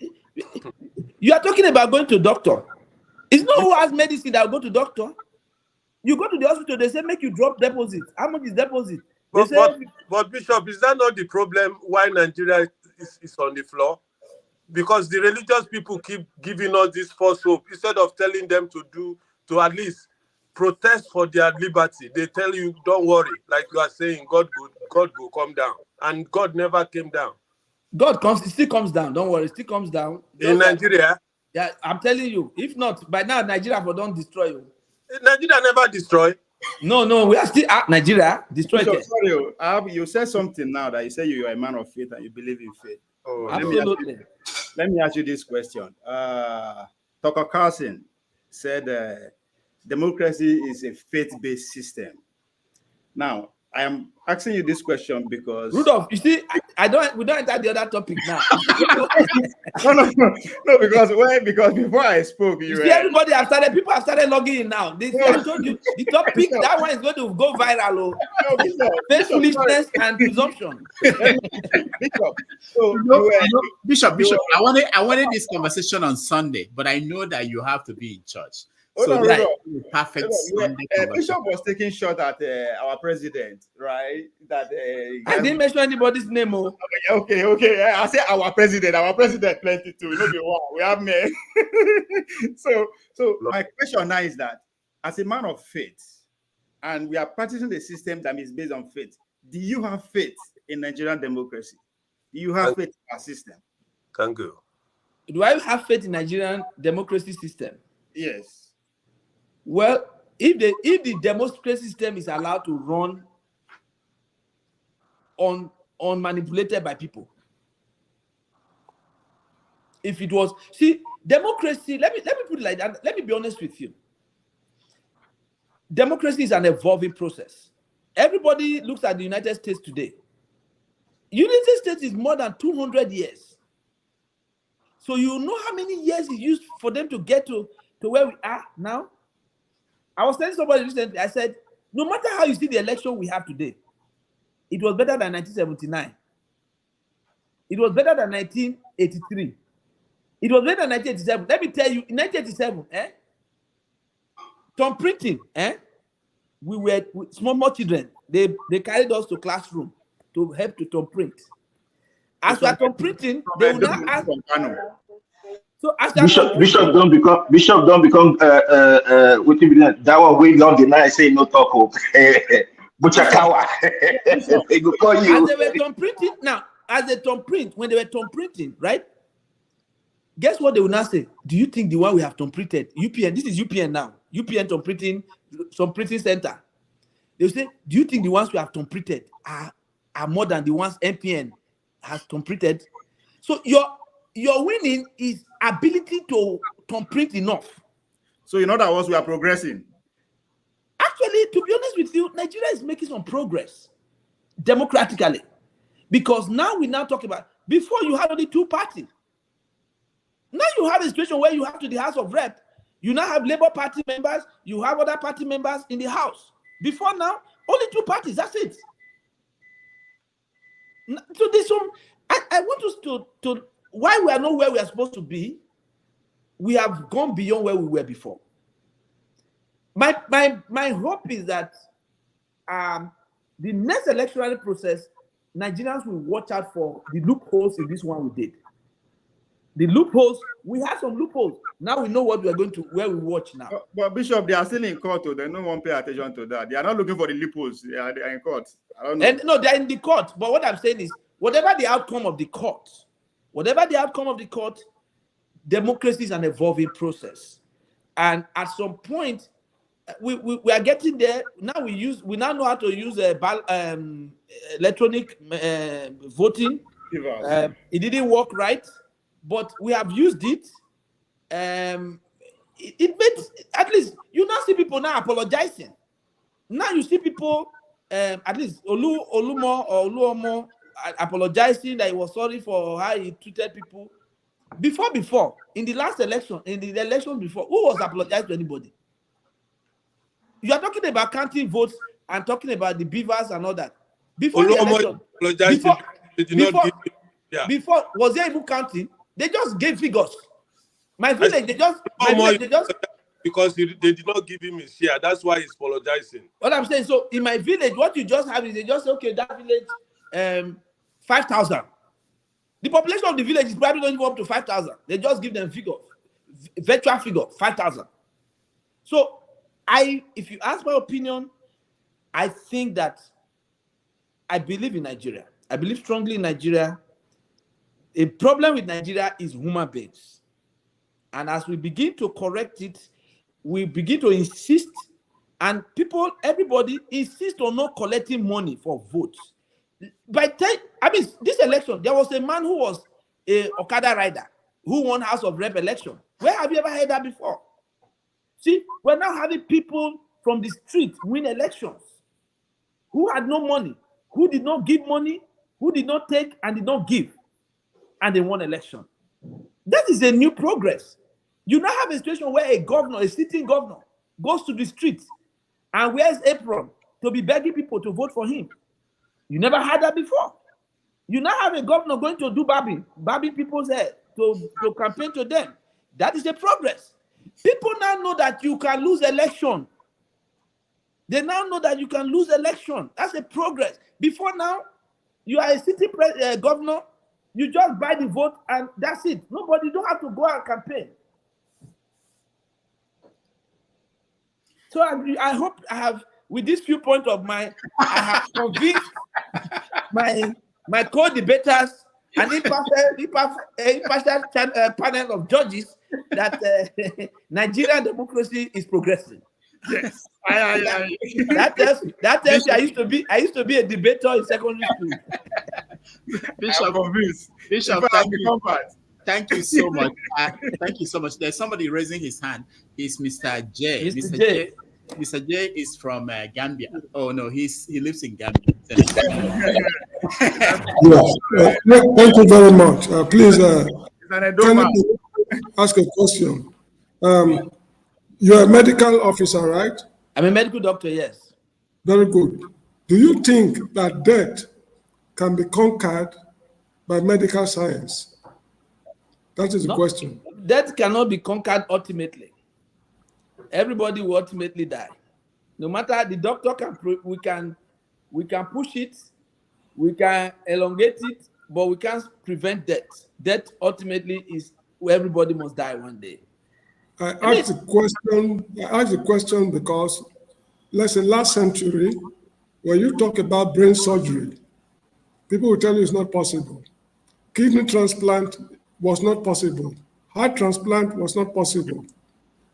you are talking about going to doctor. It's not who has medicine that will go to doctor. You go to the hospital, they say make you drop deposit. How much is deposit?
But Bishop, is that not the problem why Nigeria is on the floor? Because the religious people keep giving us this false hope instead of telling them to at least protest for their liberty. They tell you, don't worry, like you are saying, God will come down, and God never came down.
It still comes down. Don't worry, it still comes down.
In Nigeria?
Yeah, I'm telling you. If not, by now Nigeria don't destroy you.
Nigeria never destroy.
No, we are still at Nigeria destroyed.
Sorry, you said something now that you say you are a man of faith and you believe in faith.
Oh, absolutely.
Let me ask you this question. Tucker Carlson said democracy is a faith-based system. Now, I am asking you this question because
Rudolph, you see, we don't enter the other topic now.
no, because before I spoke,
people have started logging in now. I told you the topic, that one is going to go viral. Faith, foolishness, and presumption.
Bishop, I wanted this conversation on Sunday, but I know that you have to be in church. Perfect.
Bishop was taking shot at our president, right? That
I didn't mention anybody's name.
Okay. I said our president plenty too. We have men. So my question now is that, as a man of faith, and we are practicing the system that is based on faith, do you have faith in Nigerian democracy? Do you have faith in our system?
Thank you.
Do I have faith in Nigerian democracy system?
Yes.
Well, if the democracy system is allowed to run unmanipulated by people, if it was, democracy, let me put it like that. Let me be honest with you. Democracy is an evolving process. Everybody looks at the United States today. United States is more than 200 years. So you know how many years it used for them to get to where we are now? I was telling somebody recently, I said, no matter how you see the election we have today, it was better than 1979. It was better than 1983. It was better than 1987. Let me tell you, in 1987, thumb printing, we were small children. They carried us to classroom to help to thumb print. As we are thumb printing, they will now ask. So as
Bishop don't become what you mean, that one way down the line say no talk. Buchakawa. They go call you.
As they were thumb printing, now, as they thumb print, when they were thumb printing, right? Guess what they will now say? Do you think the one we have thumb printed, UPN, this is UPN now, UPN thumb printing, some printing center. They will say, do you think the ones we have thumb printed are more than the ones MPN has thumb printed? So your winning is ability to thumb print enough.
So in other words, we are progressing.
Actually, to be honest with you, Nigeria is making some progress democratically. Because now we talk about, before you had only two parties. Now you have a situation where you have to the House of Rep, you now have Labour Party members, you have other party members in the House. Before now, only two parties, that's it. So there's some, I want us to why we are not where we are supposed to be, we have gone beyond where we were before. My hope is that the next electoral process, Nigerians will watch out for the loopholes in this one we did. The loopholes, we have some loopholes. Now we know what we are going to, where we watch now.
But Bishop, they are still in court. They no one pay attention to that. They are not looking for the loopholes. They are in court. I don't know.
And no, they are in the court. But what I'm saying is, whatever the outcome of the court, democracy is an evolving process. And at some point, we are getting there. Now we now know how to use electronic voting. It didn't work right, but we have used it. It made, at least you now see people now apologizing. Now you see people, at least Olumo or Oluomo apologizing that he was sorry for how he treated people. Before, in the last election, in the election before, who was apologizing to anybody? You are talking about counting votes and talking about the beavers and all that. Before the election, before was there even counting? They just gave figures. My village, they just
because they did not give him his share. That's why he's apologizing.
What I'm saying, so in my village, what you just have is they just say, okay, that village, 5,000. The population of the village is probably not even up to 5,000. They just give them figure, virtual figure, 5,000. So if you ask my opinion, I think that I believe in Nigeria. I believe strongly in Nigeria. A problem with Nigeria is human beings. And as we begin to correct it, we begin to insist, and everybody insists on not collecting money for votes. This election, there was a man who was a Okada rider who won House of Rep election. Where have you ever heard that before? See, we're now having people from the street win elections who had no money, who did not give money, who did not take and did not give, and they won election. That is a new progress. You now have a situation where a sitting governor, goes to the streets and wears apron to be begging people to vote for him. You never had that before. You now have a governor going to do babbing people's head to campaign to them. That is a progress. People now know that you can lose election. They now know that you can lose election. That's a progress. Before now, you are a city governor, you just buy the vote and that's it. Nobody don't have to go and campaign. So I hope I have, with this few points of mine, I have convinced my co-debaters and impartial panel of judges that Nigerian democracy is progressing.
Yes.
That tells me I used to be a debater in secondary school.
Bishop, thank you so much. Thank you so much. There's somebody raising his hand. It's Mr. J. Mr. J is from Gambia. Oh no, he lives in Gambia.
Thank you very much. Please, can I ask a question? You're a medical officer, right?
I'm a medical doctor, yes.
Very good. Do you think that death can be conquered by medical science? That is the question.
Death cannot be conquered ultimately. Everybody will ultimately die. No matter the doctor we can push it, we can elongate it, but we can't prevent death. Death ultimately everybody must die one day.
I asked the question because, let's say, last century, when you talk about brain surgery, people will tell you it's not possible. Kidney transplant was not possible. Heart transplant was not possible.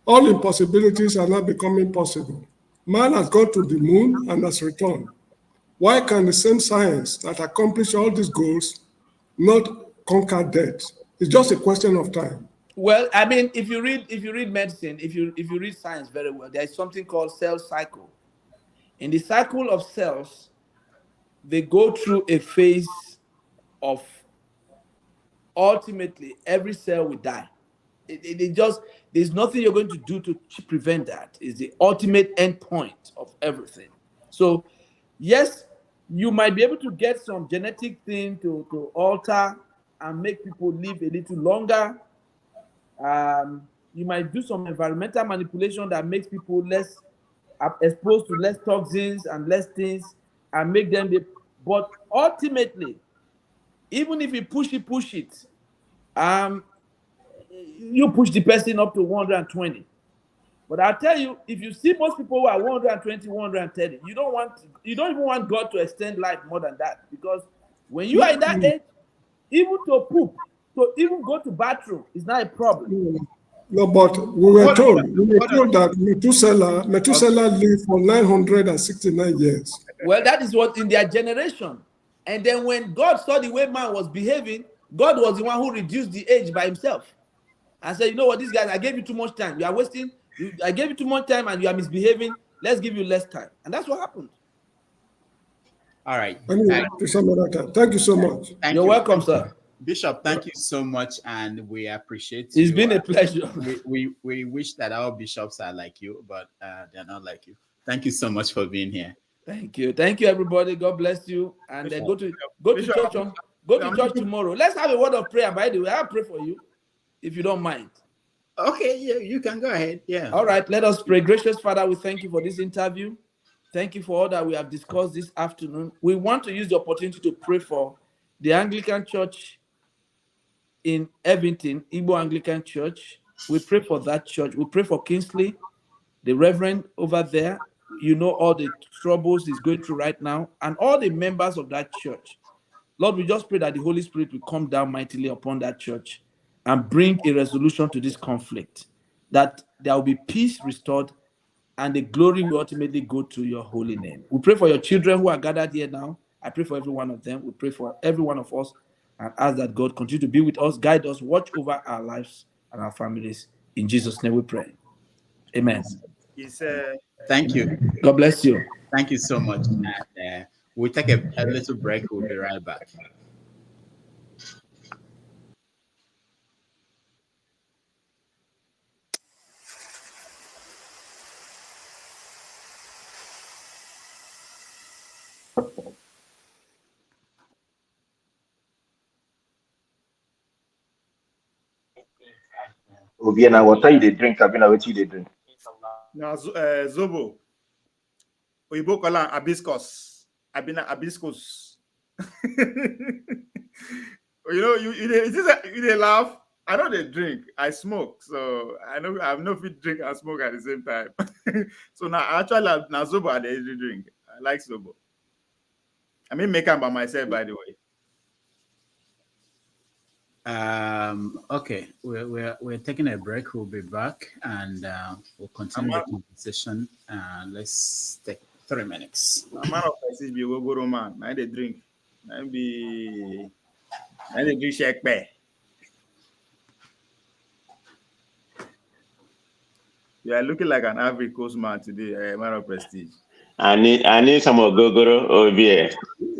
All impossibilities are now becoming possible. Man has gone to the moon and has returned. Why can the same science that accomplished all these goals not conquer death? It's just a question of time.
Well, I mean, if you read medicine, if you read science very well, there is something called cell cycle. In the cycle of cells, they go through a phase of ultimately every cell will die. There's nothing you're going to do to prevent that. It's the ultimate end point of everything. So, yes, you might be able to get some genetic thing to alter and make people live a little longer. You might do some environmental manipulation that makes people less exposed to less toxins and less things and make them but ultimately, even if you push it, you push the person up to 120. But I'll tell you, if you see most people who are 120, 130, you don't even want God to extend life more than that. Because when you are in that age, even to poop, to even go to bathroom is not a problem.
No, but we were told that Methuselah lived for 969 years.
Well, that is what in their generation. And then when God saw the way man was behaving, God was the one who reduced the age by himself. And said, you know what, these guys, I gave you too much time. You are wasting. I gave you too much time and you are misbehaving. Let's give you less time. And that's what happened.
All right.
Anyway, some other time. Thank you so much.
You're welcome, sir.
Bishop, thank you so much, and we appreciate
you. It's been a pleasure.
We wish that our bishops are like you, but they're not like you. Thank you so much for being here.
Thank you, everybody. God bless you, and go to church tomorrow. Let's have a word of prayer. By the way, I'll pray for you, if you don't mind.
Okay, yeah, you can go ahead. Yeah.
All right, let us pray. Gracious Father, we thank you for this interview. Thank you for all that we have discussed this afternoon. We want to use the opportunity to pray for the Anglican Church in Irvington, Igbo Anglican Church. We pray for that church. We pray for Kingsley, the Reverend over there. You know all the troubles he's going through right now, and all the members of that church. Lord, we just pray that the Holy Spirit will come down mightily upon that church and bring a resolution to this conflict, that there will be peace restored and the glory will ultimately go to your holy name. We pray for your children who are gathered here now. I pray for every one of them. We pray for every one of us and ask that God continue to be with us, guide us, watch over our lives and our families. In Jesus' name we pray. Amen.
Thank you.
God bless you.
Thank you so much. And we'll take a little break. We'll be right back.
Obiana, what are you they drink? I've been away to they drink.
Now, Zobo. Oyibo call am hibiscus. I've been hibiscus. You know, you laugh. I know they drink. I smoke, so I know I have no fit drink and smoke at the same time. So now actually now Zobo I dey drink. I like Zobo. I mean make them by myself, by the way.
Okay, we're taking a break. We'll be back and we'll continue the conversation. Let's take 3 minutes.
I'm out of message be go man. I dey drink. I dey drink shake bear. You are looking like an Ivory Coast man today, man of prestige.
I need some of Gogoro over here.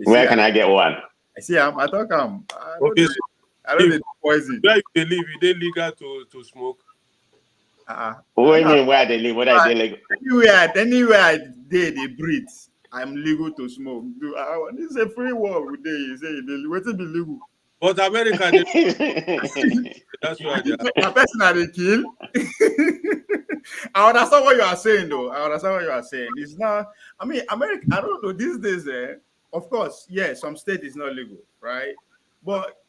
Where can I get one?
I see I talk I don't need poison.
Where you live, is it legal to smoke?
What do you mean where they live? What are they like?
Anywhere they breathe, I'm legal to smoke. This is a free world with you say wait to be legal.
But America, that's why they
a person that they kill. I understand what you are saying, though. I understand what you are saying. It's not. I mean, America. I don't know. These days, of course, yeah, some state is not legal, right? But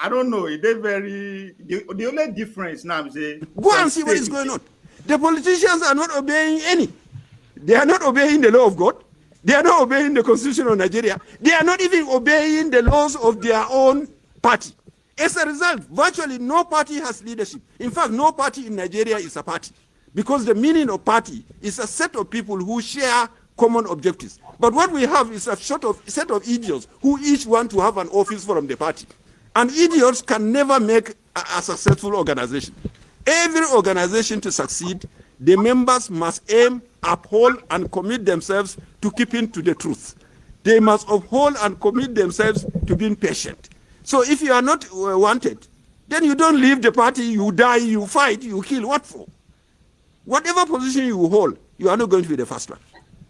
I don't know. They very the only difference now is
go and see what is going on. The politicians are not obeying any. They are not obeying the law of God. They are not obeying the constitution of Nigeria. They are not even obeying the laws of their own party. As a result, virtually no party has leadership. In fact, no party in Nigeria is a party, because the meaning of party is a set of people who share common objectives. But what we have is a set of idiots who each want to have an office from the party. And idiots can never make a successful organization. Every organization to succeed, the members must aim, uphold, and commit themselves to keeping to the truth. They must uphold and commit themselves to being patient. So if you are not wanted, then you don't leave the party, you die, you fight, you kill. What for? Whatever position you hold, you are not going to be the first one.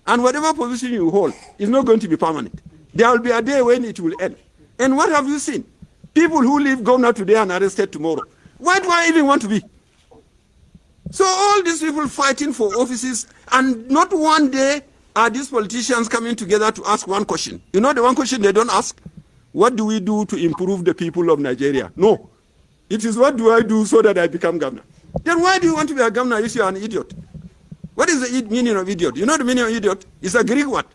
And whatever position you hold is not going to be permanent. There will be a day when it will end. And what have you seen? People who leave governor today and arrested tomorrow. Why do I even want to be? So all these people fighting for offices, and not one day are these politicians coming together to ask one question. You know the one question they don't ask? What do we do to improve the people of Nigeria? No. It is what do I do so that I become governor? Then why do you want to be a governor if you are an idiot? What is the meaning of idiot? You know the meaning of idiot? It's a Greek word.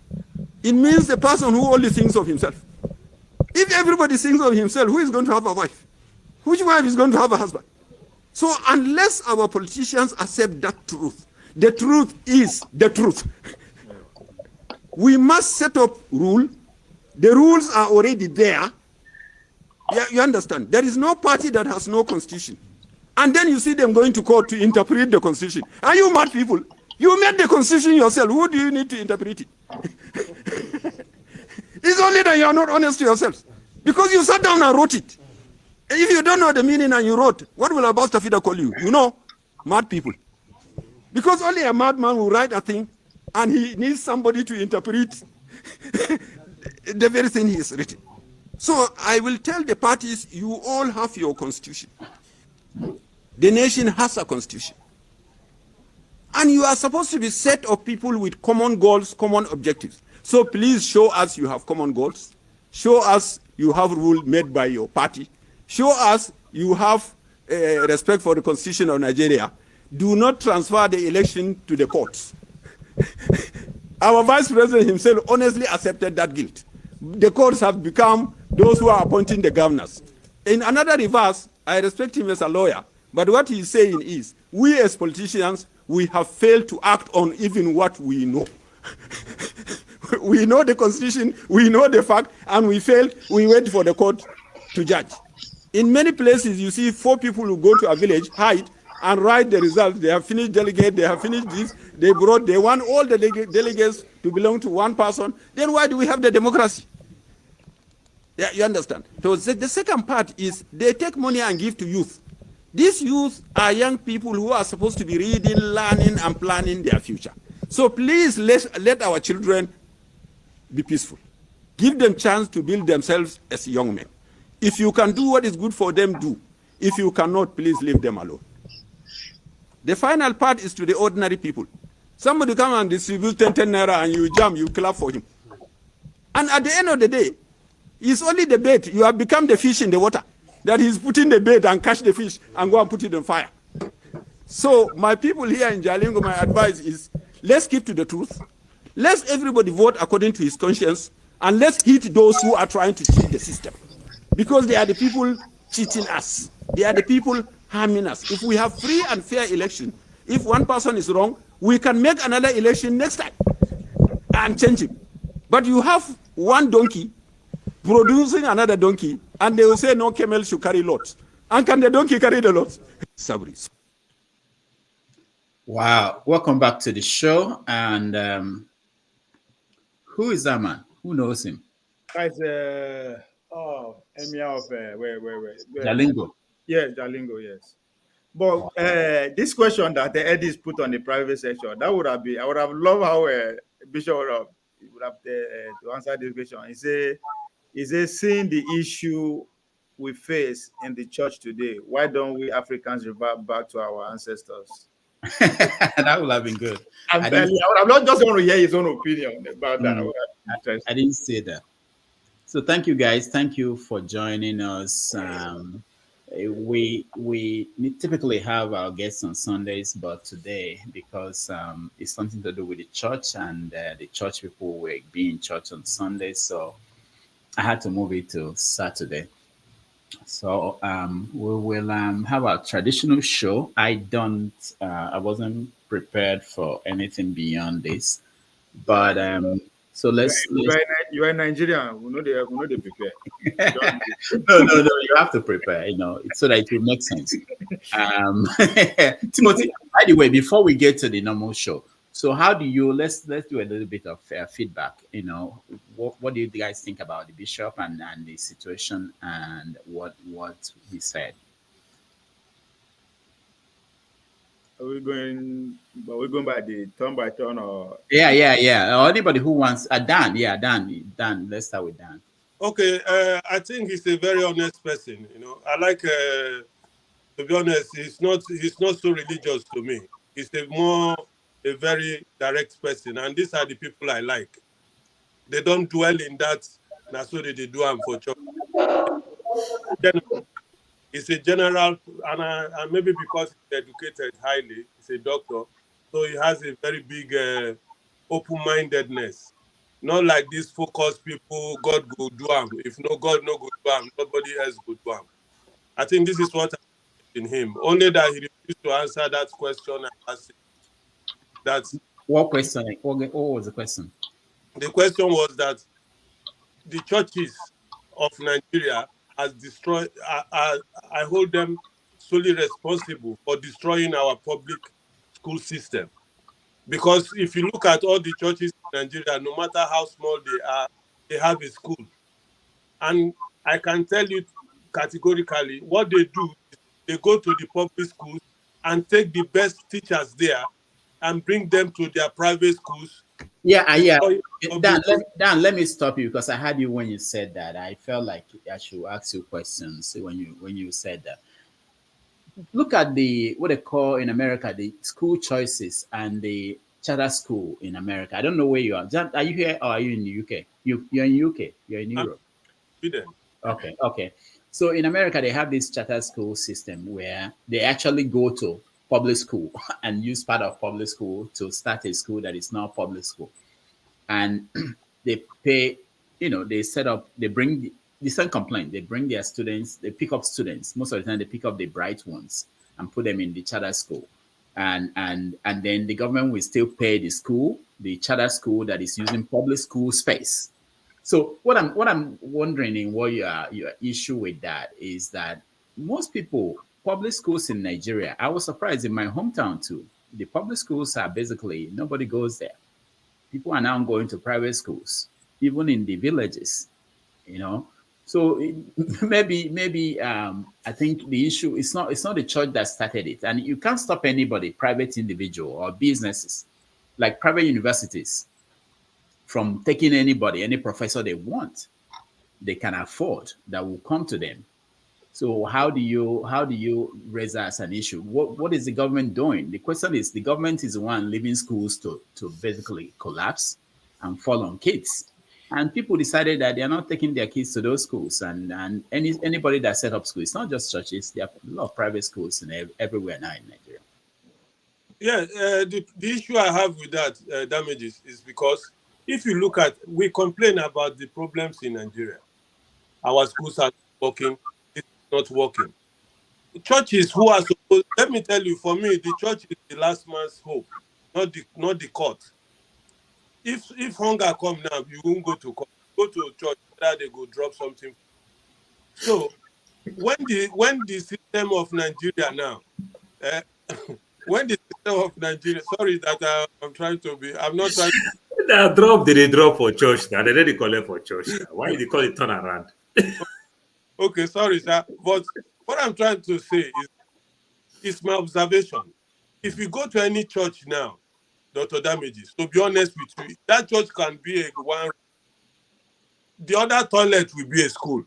It means the person who only thinks of himself. If everybody thinks of himself, who is going to have a wife? Which wife is going to have a husband? So unless our politicians accept that truth, the truth is the truth. We must set up rules. The rules are already there. Yeah, you understand? There is no party that has no constitution. And then you see them going to court to interpret the constitution. Are you mad people? You made the constitution yourself. Who do you need to interpret it? It's only that you are not honest to yourselves. Because you sat down and wrote it. If you don't know the meaning and you wrote, what will Abbas Tafida call you? You know, mad people. Because only a madman will write a thing and he needs somebody to interpret the very thing he has written. So I will tell the parties, you all have your constitution. The nation has a constitution. And you are supposed to be a set of people with common goals, common objectives. So please show us you have common goals. Show us you have rules made by your party. Show us you have respect for the constitution of Nigeria. Do not transfer the election to the courts. Our vice president himself honestly accepted that guilt. The courts have become those who are appointing the governors. In another reverse, I respect him as a lawyer, but what he's saying is, we as politicians, we have failed to act on even what we know. We know the constitution, we know the fact, and we failed, we wait for the court to judge. In many places, you see 4 people who go to a village, hide, and write the results. They have finished delegate, they have finished this, they want all the delegates to belong to one person. Then why do we have the democracy? Yeah, you understand? So the second part is they take money and give to youth. These youth are young people who are supposed to be reading, learning, and planning their future. So please let our children be peaceful. Give them chance to build themselves as young men. If you can do what is good for them, do. If you cannot, please leave them alone. The final part is to the ordinary people. Somebody come and distribute 10 naira and you jump, you clap for him. And at the end of the day, it's only the bait. You have become the fish in the water. That he's putting the bait and catch the fish and go and put it on fire. So my people here in Jalingo, my advice is, let's keep to the truth. Let everybody vote according to his conscience, and let's hit those who are trying to cheat the system. Because they are the people cheating us. They are the people harming us. If we have free and fair election, if one person is wrong, we can make another election next time and change him. But you have one donkey producing another donkey, and they will say no camel should carry lots. And can the donkey carry the lots? Sabris.
Wow. Welcome back to the show. And who is that man? Who knows him?
Guys, Emir of where?
Jalingo.
Yes, Jalingo, yes. But this question that the Eddies put on the private section, that would have been, I would have loved how Bishop would have to answer this question. He says, seeing the issue we face in the church today, why don't we Africans revert back to our ancestors?
That would have been good.
I'm not just want to hear his own opinion about that.
I didn't say that.
So thank you, guys. Thank you for joining us. We typically have our guests on Sundays, but today, because it's something to do with the church, and the church people will be in church on Sunday, so I had to move it to Saturday. So we will have a traditional show. I wasn't prepared for anything beyond this, but so let's
You are Nigerian. We know they prepare.
no, you have to prepare, so that it will make sense. Timothy, by the way, before we get to the normal show, so how do you, let's do a little bit of feedback. What do you guys think about the bishop and the situation and what he said?
Are we going by the turn by turn or?
Yeah. Or anybody who wants Dan, Dan. Let's start with Dan.
Okay, I think he's a very honest person. I like, to be honest, he's not so religious to me. He's a very direct person, and these are the people I like. They don't dwell in that. That's what they do for church. He's a general, and maybe because he's educated highly, he's a doctor, so he has a very big open-mindedness. Not like these focused people, God go do am. If no God no go do am, nobody else go do am. I think this is what I in him. Only that he refused to answer that question and asked that.
What question? What was the question?
The question was that the churches of Nigeria has destroyed. I hold them solely responsible for destroying our public school system. Because if you look at all the churches in Nigeria, no matter how small they are, they have a school. And I can tell you categorically, what they do is they go to the public schools and take the best teachers there and bring them to their private schools.
Yeah. Dan, let me stop you because I heard you when you said that. I felt like I should ask you questions when you said that. Look at what they call in America the school choices and the charter school in America. I don't know where you are. Are you here or are you in the UK? You're in UK. You're in Europe. Okay. So in America, they have this charter school system where they actually go to public school and use part of public school to start a school that is not public school. And they pay, they bring the same complaint. They bring their students, they pick up students. Most of the time, they pick up the bright ones and put them in the charter school. And then the government will still pay the charter school that is using public school space. So what I'm wondering in what your issue with that is that most people, public schools in Nigeria, I was surprised in my hometown too. The public schools are basically, nobody goes there. People are now going to private schools, even in the villages, So maybe I think the issue is not the church that started it, and you can't stop anybody, private individual or businesses, like private universities, from taking any professor they want, they can afford, that will come to them. So how do you raise that as an issue? What is the government doing? The question is, the government is the one leaving schools to basically collapse and fall on kids. And people decided that they are not taking their kids to those schools. And anybody that set up schools, it's not just churches, there are a lot of private schools everywhere now in Nigeria.
Yeah, the issue I have with that damages is because if you look at, we complain about the problems in Nigeria. Our schools are working, it's not working. Churches who are supposed, let me tell you, for me, the church is the last man's hope, not the court. If hunger come now, you won't go to court. Go to church, whether they go drop something. So when the system of Nigeria now, when the system of Nigeria, sorry that I'm trying to be, I'm not trying to.
They drop for church now. They didn't call it for church now. Why did they call it turn around?
Okay, sorry, sir. But what I'm trying to say is my observation. If you go to any church now, Dr. Damages, to be honest with you, that church can be a one. The other toilet will be a school.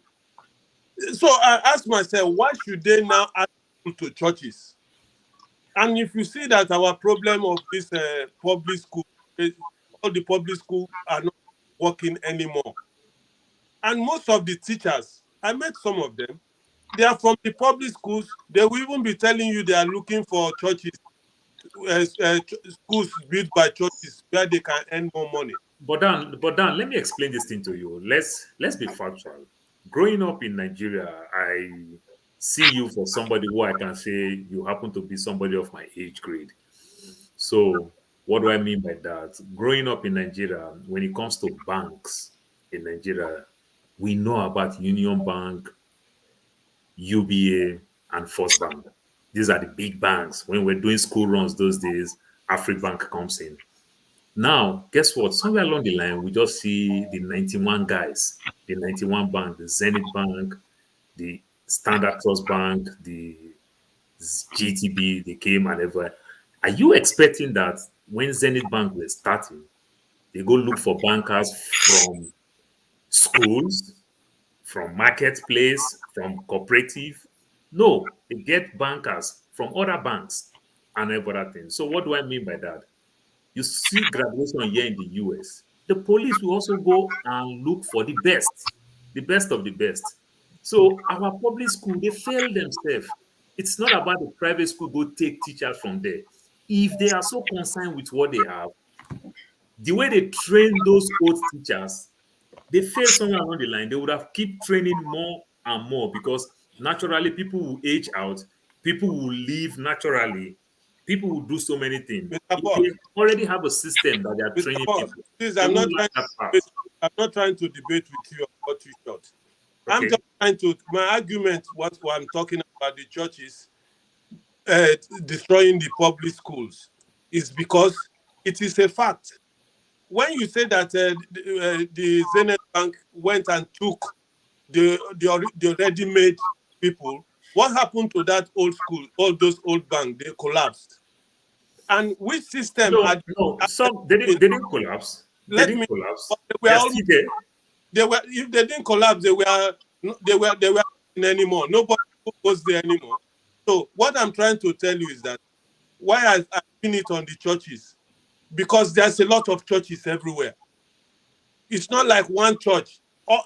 So I ask myself, why should they now add people to churches? And if you see that our problem of this public school, all the public schools are not working anymore. And most of the teachers, I met some of them, they are from the public schools. They will even be telling you they are looking for churches, schools built by churches where they can earn more money.
But Dan, let me explain this thing to you. Let's be factual. Growing up in Nigeria, I see you for somebody who I can say you happen to be somebody of my age grade. So what do I mean by that? Growing up in Nigeria, when it comes to banks in Nigeria, we know about Union Bank, UBA, and First Bank. These are the big banks. When we're doing school runs those days, Afribank comes in. Now, guess what? Somewhere along the line, we just see the 91 guys, the 91 Bank, the Zenith Bank, the Standard Trust Bank, the GTB, they came and everywhere. Are you expecting that when Zenith Bank was starting, they go look for bankers from schools, from marketplace, from cooperative? No, they get bankers from other banks and every other thing. So what do I mean by that? You see graduation here in the US. The police will also go and look for the best of the best. So our public school, they fail themselves. It's not about the private school go take teachers from there. If they are so concerned with what they have, the way they train those old teachers, they fail somewhere along the line. They would have keep training more and more because naturally people will age out, people will leave naturally, people will do so many things. They already have a system that they are training people.
Please, I'm not trying to debate with you about too short. Okay. I'm just trying to, my argument, what I'm talking about the churches destroying the public schools is because it is a fact. When you say that the Zenith Bank went and took the ready-made people, what happened to that old school, all those old banks? They collapsed. And which system?
Some they didn't collapse. They didn't collapse.
If they didn't collapse, they were in anymore. Nobody was there anymore. So what I'm trying to tell you is that why I pin it on the churches, because there's a lot of churches everywhere. It's not like one church.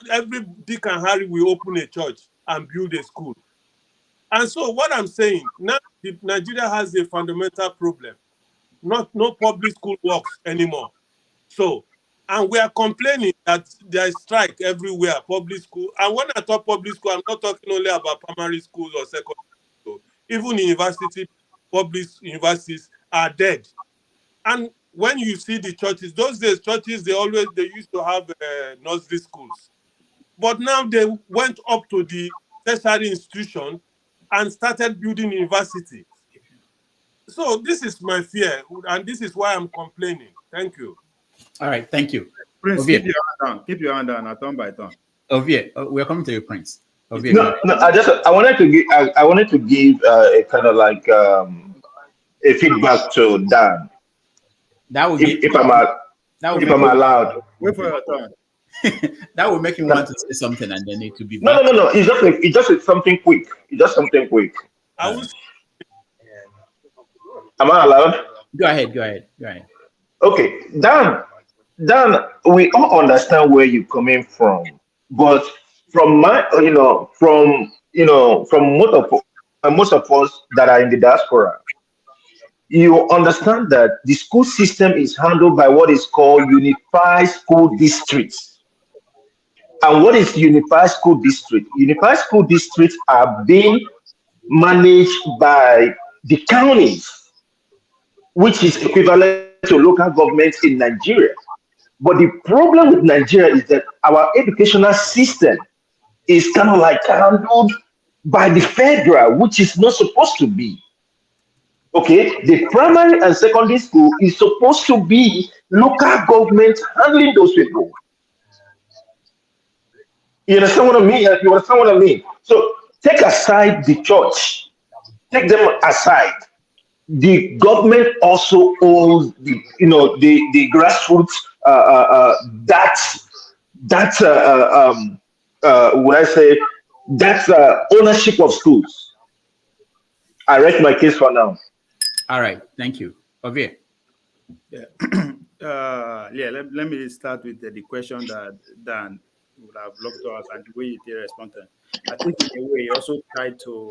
Every Dick and Harry will open a church and build a school. And so what I'm saying, now Nigeria has a fundamental problem. No public school works anymore. So, and we are complaining that there is strike everywhere, public school. And when I talk public school, I'm not talking only about primary schools or secondary school. Even public universities are dead. And when you see the churches, those days churches, they used to have nursery schools. But now they went up to the tertiary institution and started building universities. So this is my fear, and this is why I'm complaining. Thank you.
All right, thank you.
Prince, keep your hand down. Keep your hand down, turn by turn.
Ovie, we're coming to you, Prince. Ovie,
no, I wanted to give a kind of like a feedback to Dan.
That would be
if I'm allowed.
Wait for your turn.
That would make you want to say something, and then it could be.
No. It's just something quick. It's just something quick. Am I allowed?
Go ahead.
Okay, Dan, we all understand where you're coming from, but from most of us that are in the diaspora, you understand that the school system is handled by what is called unified school districts. And what is unified school district? Unified school districts are being managed by the counties, which is equivalent to local governments in Nigeria. But the problem with Nigeria is that our educational system is kind of like handled by the federal, which is not supposed to be. Okay, the primary and secondary school is supposed to be local government handling those people. You understand what I mean? So take aside the church, take them aside. The government also owns the grassroots ownership of schools. I rest my case for now.
All right, thank you. Ovie.
Yeah. Let me start with the question that Dan would have looked to us and the way he responded. I think in a way he also tried to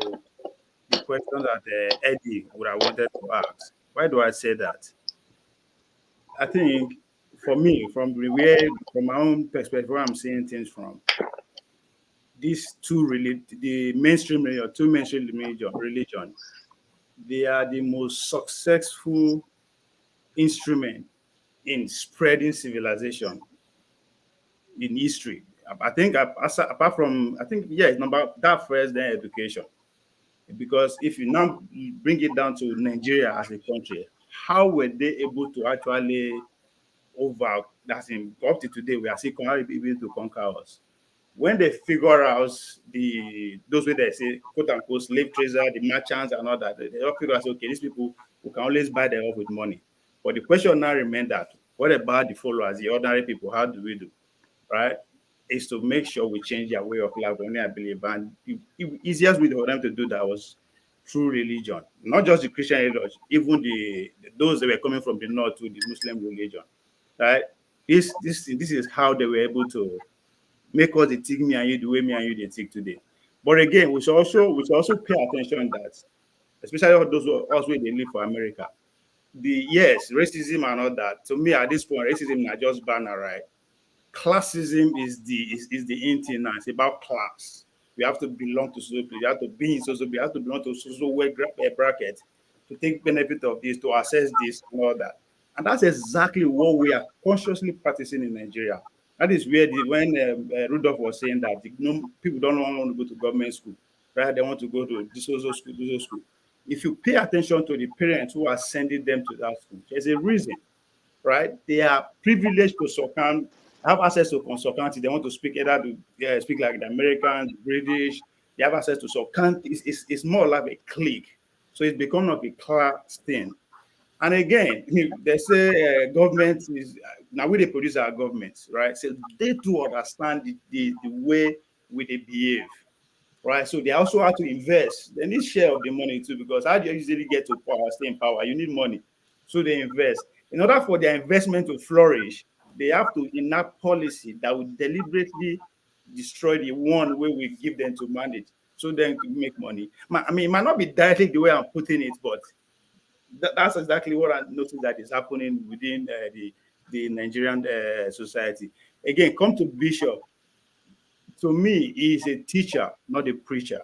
the question that Eddie would have wanted to ask. Why do I say that? I think for me, from my own perspective, where I'm seeing things from, these the mainstream religion, two mainstream religion, they are the most successful instrument in spreading civilization in history. I think apart from, I think, yeah, number that first, then education. Because if you now bring it down to Nigeria as a country, how were they able to actually that's in up to today, we are still able to conquer us? When they figure out those way they say, quote unquote, slave traders, the merchants and all that, they all figure out, okay, these people who can always buy them off with money. But the question now remains that, what about the followers, the ordinary people? How do we do? Right? Is to make sure we change their way of life, only I believe. And the easiest way for them to do that was through religion, not just the Christian religion, even those that were coming from the north to the Muslim religion. Right? This is how they were able to make us the think me and you the way me and you they think today. But again, we should also pay attention that, especially all those of us where they live for America, yes, racism and all that. To me, at this point, racism is just banner, right? Classism is the in thing now. It's about class. We have to belong to social place. We have to be in social. We have to belong to social bracket to take benefit of this, to access this and all that. And that's exactly what we are consciously practicing in Nigeria. That is where when Rudolph was saying that people don't want to go to government school, right? They want to go to this social school. If you pay attention to the parents who are sending them to that school, there's a reason, right? They are privileged to have access to consultancy. They want to speak either to speak like the Americans, the British. They have access to consultancy. It's more like a clique. So it's become like a class thing. And again, they say government is now we they produce our governments, right? So they do understand the way they behave, right? So they also have to invest. They need share of the money too, because how do you usually get to power, stay in power? You need money. So they invest. In order for their investment to flourish, they have to enact policy that will deliberately destroy the one way we give them to manage, so then to make money. I mean, it might not be directly the way I'm putting it, but that's exactly what I noticed that is happening within the Nigerian society. Again, come to Bishop. To me, he is a teacher, not a preacher.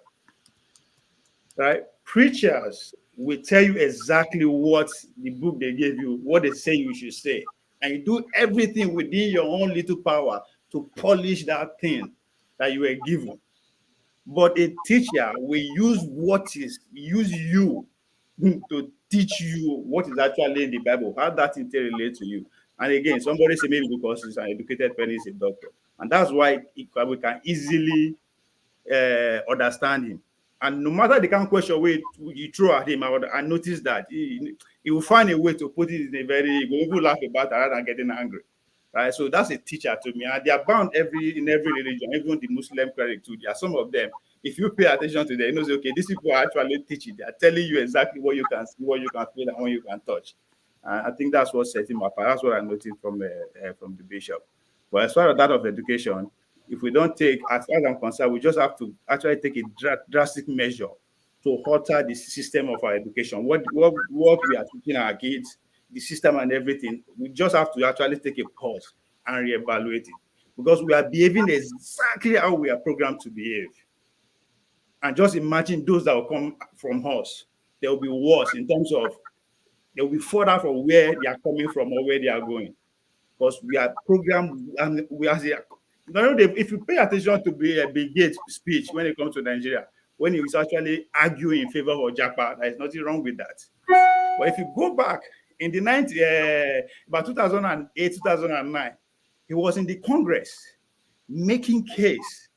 Right? Preachers will tell you exactly what the book they gave you, what they say you should say, and you do everything within your own little power to polish that thing that you were given. But a teacher will use you to teach you what is actually in the Bible, how that interrelates to you. And again, somebody say maybe because he's an educated person, he's a doctor. And that's why we can easily understand him. And no matter the kind of question you throw at him, I noticed that he will find a way to put it in a very, he will laugh about it rather than getting angry. Right? So that's a teacher to me. And they are bound in every religion, even the Muslim cleric too. There are some of them. If you pay attention to them, you know, say, okay, these people are actually teaching. They are telling you exactly what you can see, what you can feel, and what you can touch. I think that's what set him apart. That's what I noticed from the bishop. But as far as that of education, if we don't take, as far as I'm concerned, we just have to actually take a drastic measure to alter the system of our education. What we are teaching our kids, the system and everything, we just have to actually take a pause and reevaluate it, because we are behaving exactly how we are programmed to behave. And just imagine those that will come from us. They will be worse in terms of they will be further from where they are coming from or where they are going, because we are programmed and we are. If you pay attention to Bill Gates' speech when it comes to Nigeria, when he was actually arguing in favor of JAPA, there is nothing wrong with that. But if you go back in the about 2008, 2009, he was in the Congress making case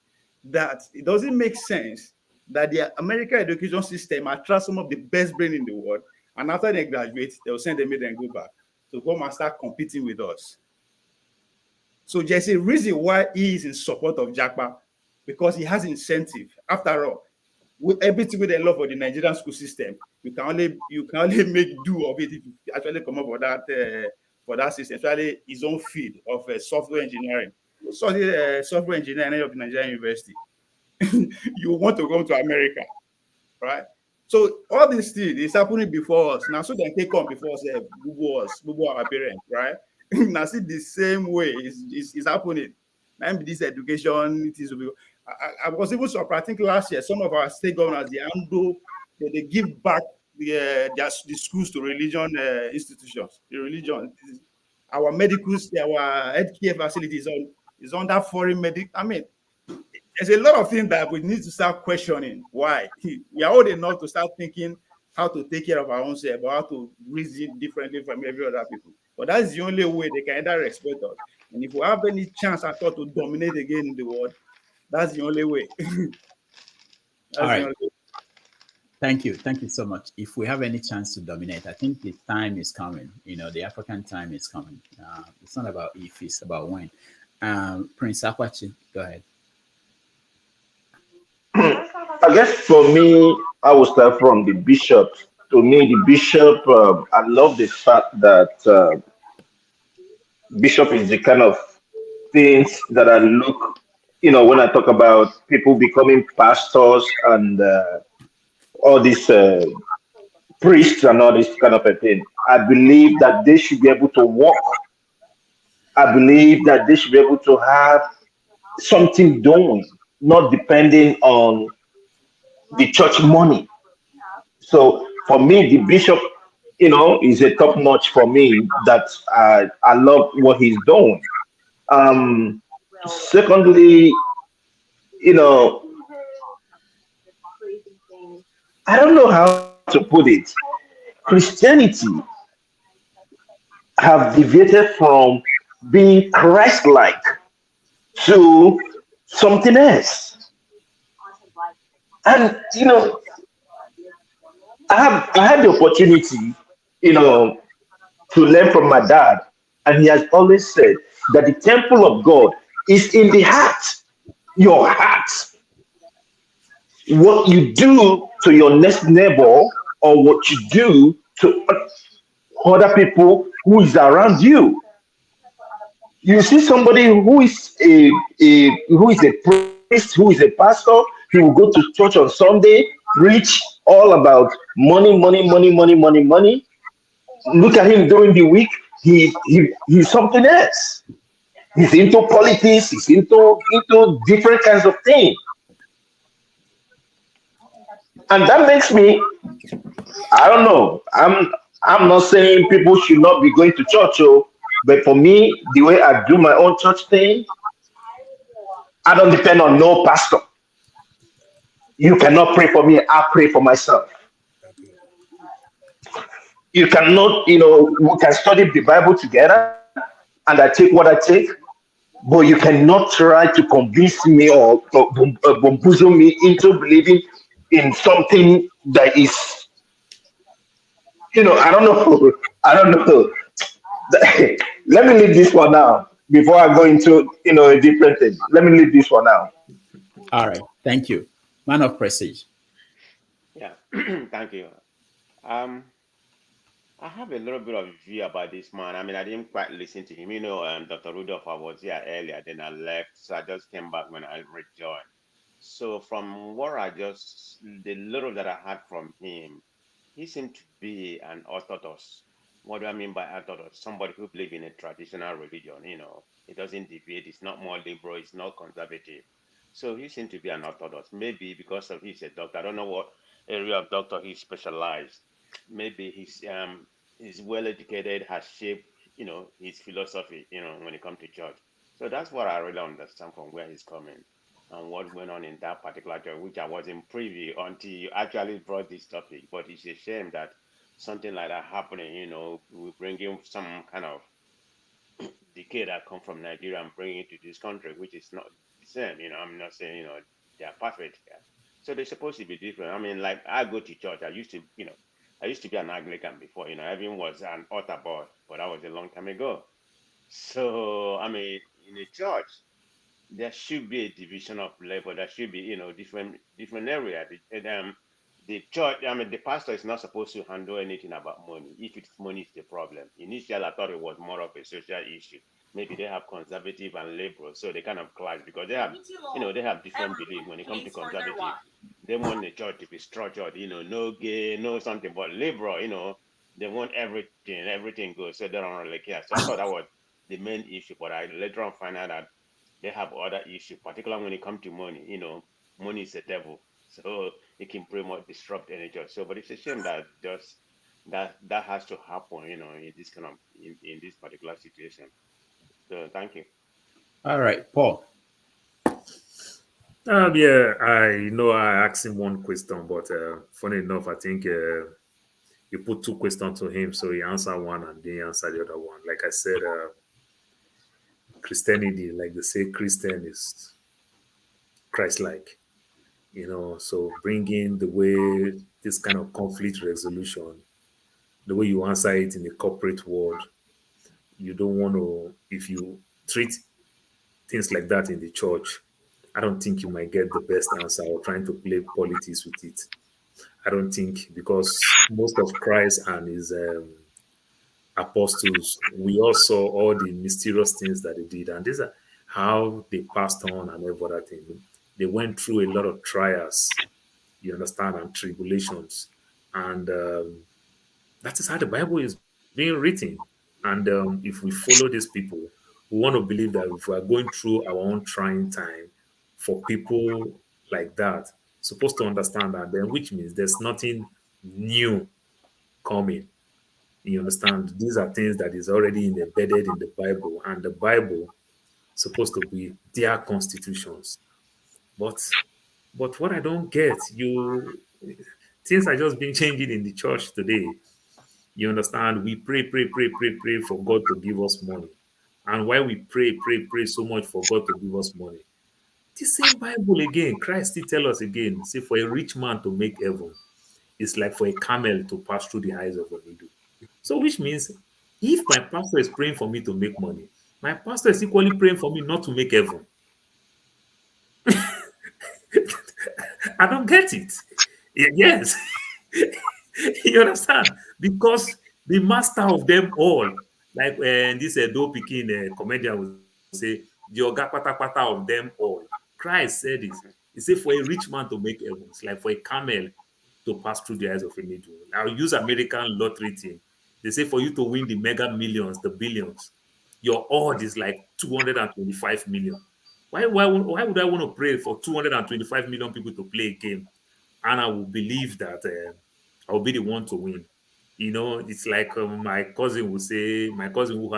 that it doesn't make sense that the American education system attracts some of the best brain in the world, and after they graduate, they will send them and go back to come and start competing with us. So there's a reason why he is in support of JAPA, because he has incentive. After all, with everything with the love for the Nigerian school system, you can only make do of it if you actually come up with that system, especially his own field of software engineering.
study software engineer in any of the Nigerian university, you want to go to America, right? So all these things is happening before us. Now, so they take on before us, Google our parents, right? Now, see the same way is happening. And this education, it is. I was even surprised. I think last year, some of our state governors, they give back the schools to religion institutions. The religion, our medicals, our healthcare facilities is under foreign medic. I mean, there's a lot of things that we need to start questioning. Why? We are old enough to start thinking how to take care of our own self, or how to reason differently from every other people. But that's the only way they can either respect us. And if we have any chance at all to dominate again in the world, that's the only way.
All right. Thank you. Thank you so much. If we have any chance to dominate, I think the time is coming. You know, the African time is coming. It's not about if, it's about when. Prince Akwachi, go ahead.
I guess for me, I will start from the bishop. To me, the bishop, I love the fact that bishop is the kind of things that I look, when I talk about people becoming pastors and all these priests and all this kind of a thing. I believe that they should be able to walk. I believe that they should be able to have something doing, not depending on the church money. So for me, the bishop, is a top notch for me. That I love what he's doing. Secondly, I don't know how to put it. Christianity have deviated from being Christ-like to something else. And I had the opportunity, to learn from my dad, and he has always said that the temple of God is in the heart, your heart. What you do to your next neighbor, or what you do to other people who is around you. You see somebody who is a priest, who is a pastor, he will go to church on Sunday, preach all about money, money, money, money, money, money. Look at him during the week, he's something else. He's into politics, he's into different kinds of things. And that makes me, I don't know. I'm not saying people should not be going to church, but for me, the way I do my own church thing, I don't depend on no pastor. You cannot pray for me, I pray for myself. You cannot, we can study the Bible together, and I take what I take, but you cannot try to convince me or bamboozle me into believing in something that is, I don't know. I don't know. Let me leave this one now before I go into, a different thing. Let me leave this one now.
All right. Thank you. Man of prestige.
Yeah. Thank you. I have a little bit of view about this man. I mean, I didn't quite listen to him. Dr. Rudolph, I was here earlier, then I left. So I just came back when I rejoined. So from what the little that I had from him, he seemed to be an orthodox. What do I mean by orthodox? Somebody who believes in a traditional religion, it doesn't deviate, it's not more liberal, it's not conservative. So he seemed to be an orthodox, maybe because of he's a doctor. I don't know what area of doctor he specialized. Maybe he's well educated, has shaped, his philosophy, when it comes to church. So that's what I really understand from where he's coming and what went on in that particular church, which I wasn't privy until you actually brought this topic. But it's a shame that something like that happening, we bring in some kind of decay that come from Nigeria and bring it to this country, which is not the same. I'm not saying, they are perfect here. So they're supposed to be different. I mean, like I go to church. I used to be an Anglican before, I even was an altar boy, but that was a long time ago. So, I mean, in a church, there should be a division of labor. There should be, different area. The church, I mean, the pastor is not supposed to handle anything about money. If it's money is the problem. Initially, I thought it was more of a social issue. maybe they have conservative and liberal, so they kind of clash because they have, they have different beliefs. When it comes to conservative, they want the church to be structured, no gay, no something, but liberal, they want everything goes, so they don't really care. So I thought that was the main issue, but I later on find out that they have other issues, particularly when it comes to money. Money is a devil, so it can pretty much disrupt any church. So, but it's a shame that just that has to happen, in this kind of in this particular situation. So, thank you.
All right, Paul.
Yeah, I know I asked him one question, but funny enough, I think you put two questions to him, so he answered one and then he answered the other one. Like I said, Christianity, like they say, Christian is Christ-like, so bringing the way this kind of conflict resolution, the way you answer it in the corporate world, you don't want to, if you treat things like that in the church, I don't think you might get the best answer or trying to play politics with it. I don't think, because most of Christ and his apostles, we all saw all the mysterious things that they did, and these are how they passed on and every other thing. They went through a lot of trials, you understand, and tribulations, and that is how the Bible is being written. And if we follow these people, we want to believe that if we are going through our own trying time, for people like that, supposed to understand that, then which means there's nothing new coming. You understand? These are things that is already embedded in the Bible, and the Bible supposed to be their constitutions. But what I don't get, things are just being changing in the church today. You understand? We pray for God to give us money. And while we pray so much for God to give us money, the same Bible again, Christ still tell us again, say for a rich man to make heaven, it's like for a camel to pass through the eyes of a needle. So which means if my pastor is praying for me to make money, my pastor is equally praying for me not to make heaven. I don't get it. Yes. You understand? Because the master of them all, like this Do Pikin comedian will say, the Oga Pata of them all. Christ said this. He said, for a rich man to make heaven, it's like for a camel to pass through the eyes of a needle. I'll use American lottery team. They say for you to win the mega millions, the billions, your odd is like 225 million. Why would I want to pray for 225 million people to play a game? And I will believe that I will be the one to win. It's like my cousin would say, my cousin who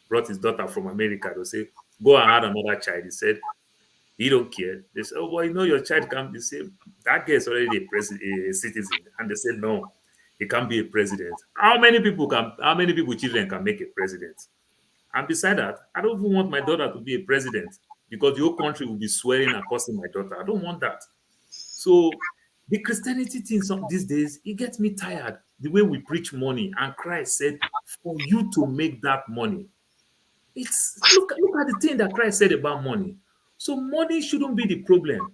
brought his daughter from America, they'll say, go and have another child. He said, he don't care. They say, oh, boy, your child can't be saved. That guy is already a citizen. And they said, no, he can't be a president. How many people children can make a president? And beside that, I don't even want my daughter to be a president because the whole country will be swearing and cursing my daughter. I don't want that. So the Christianity thing these days, it gets me tired. The way we preach money, and Christ said, for you to make that money. Look at the thing that Christ said about money. So money shouldn't be the problem.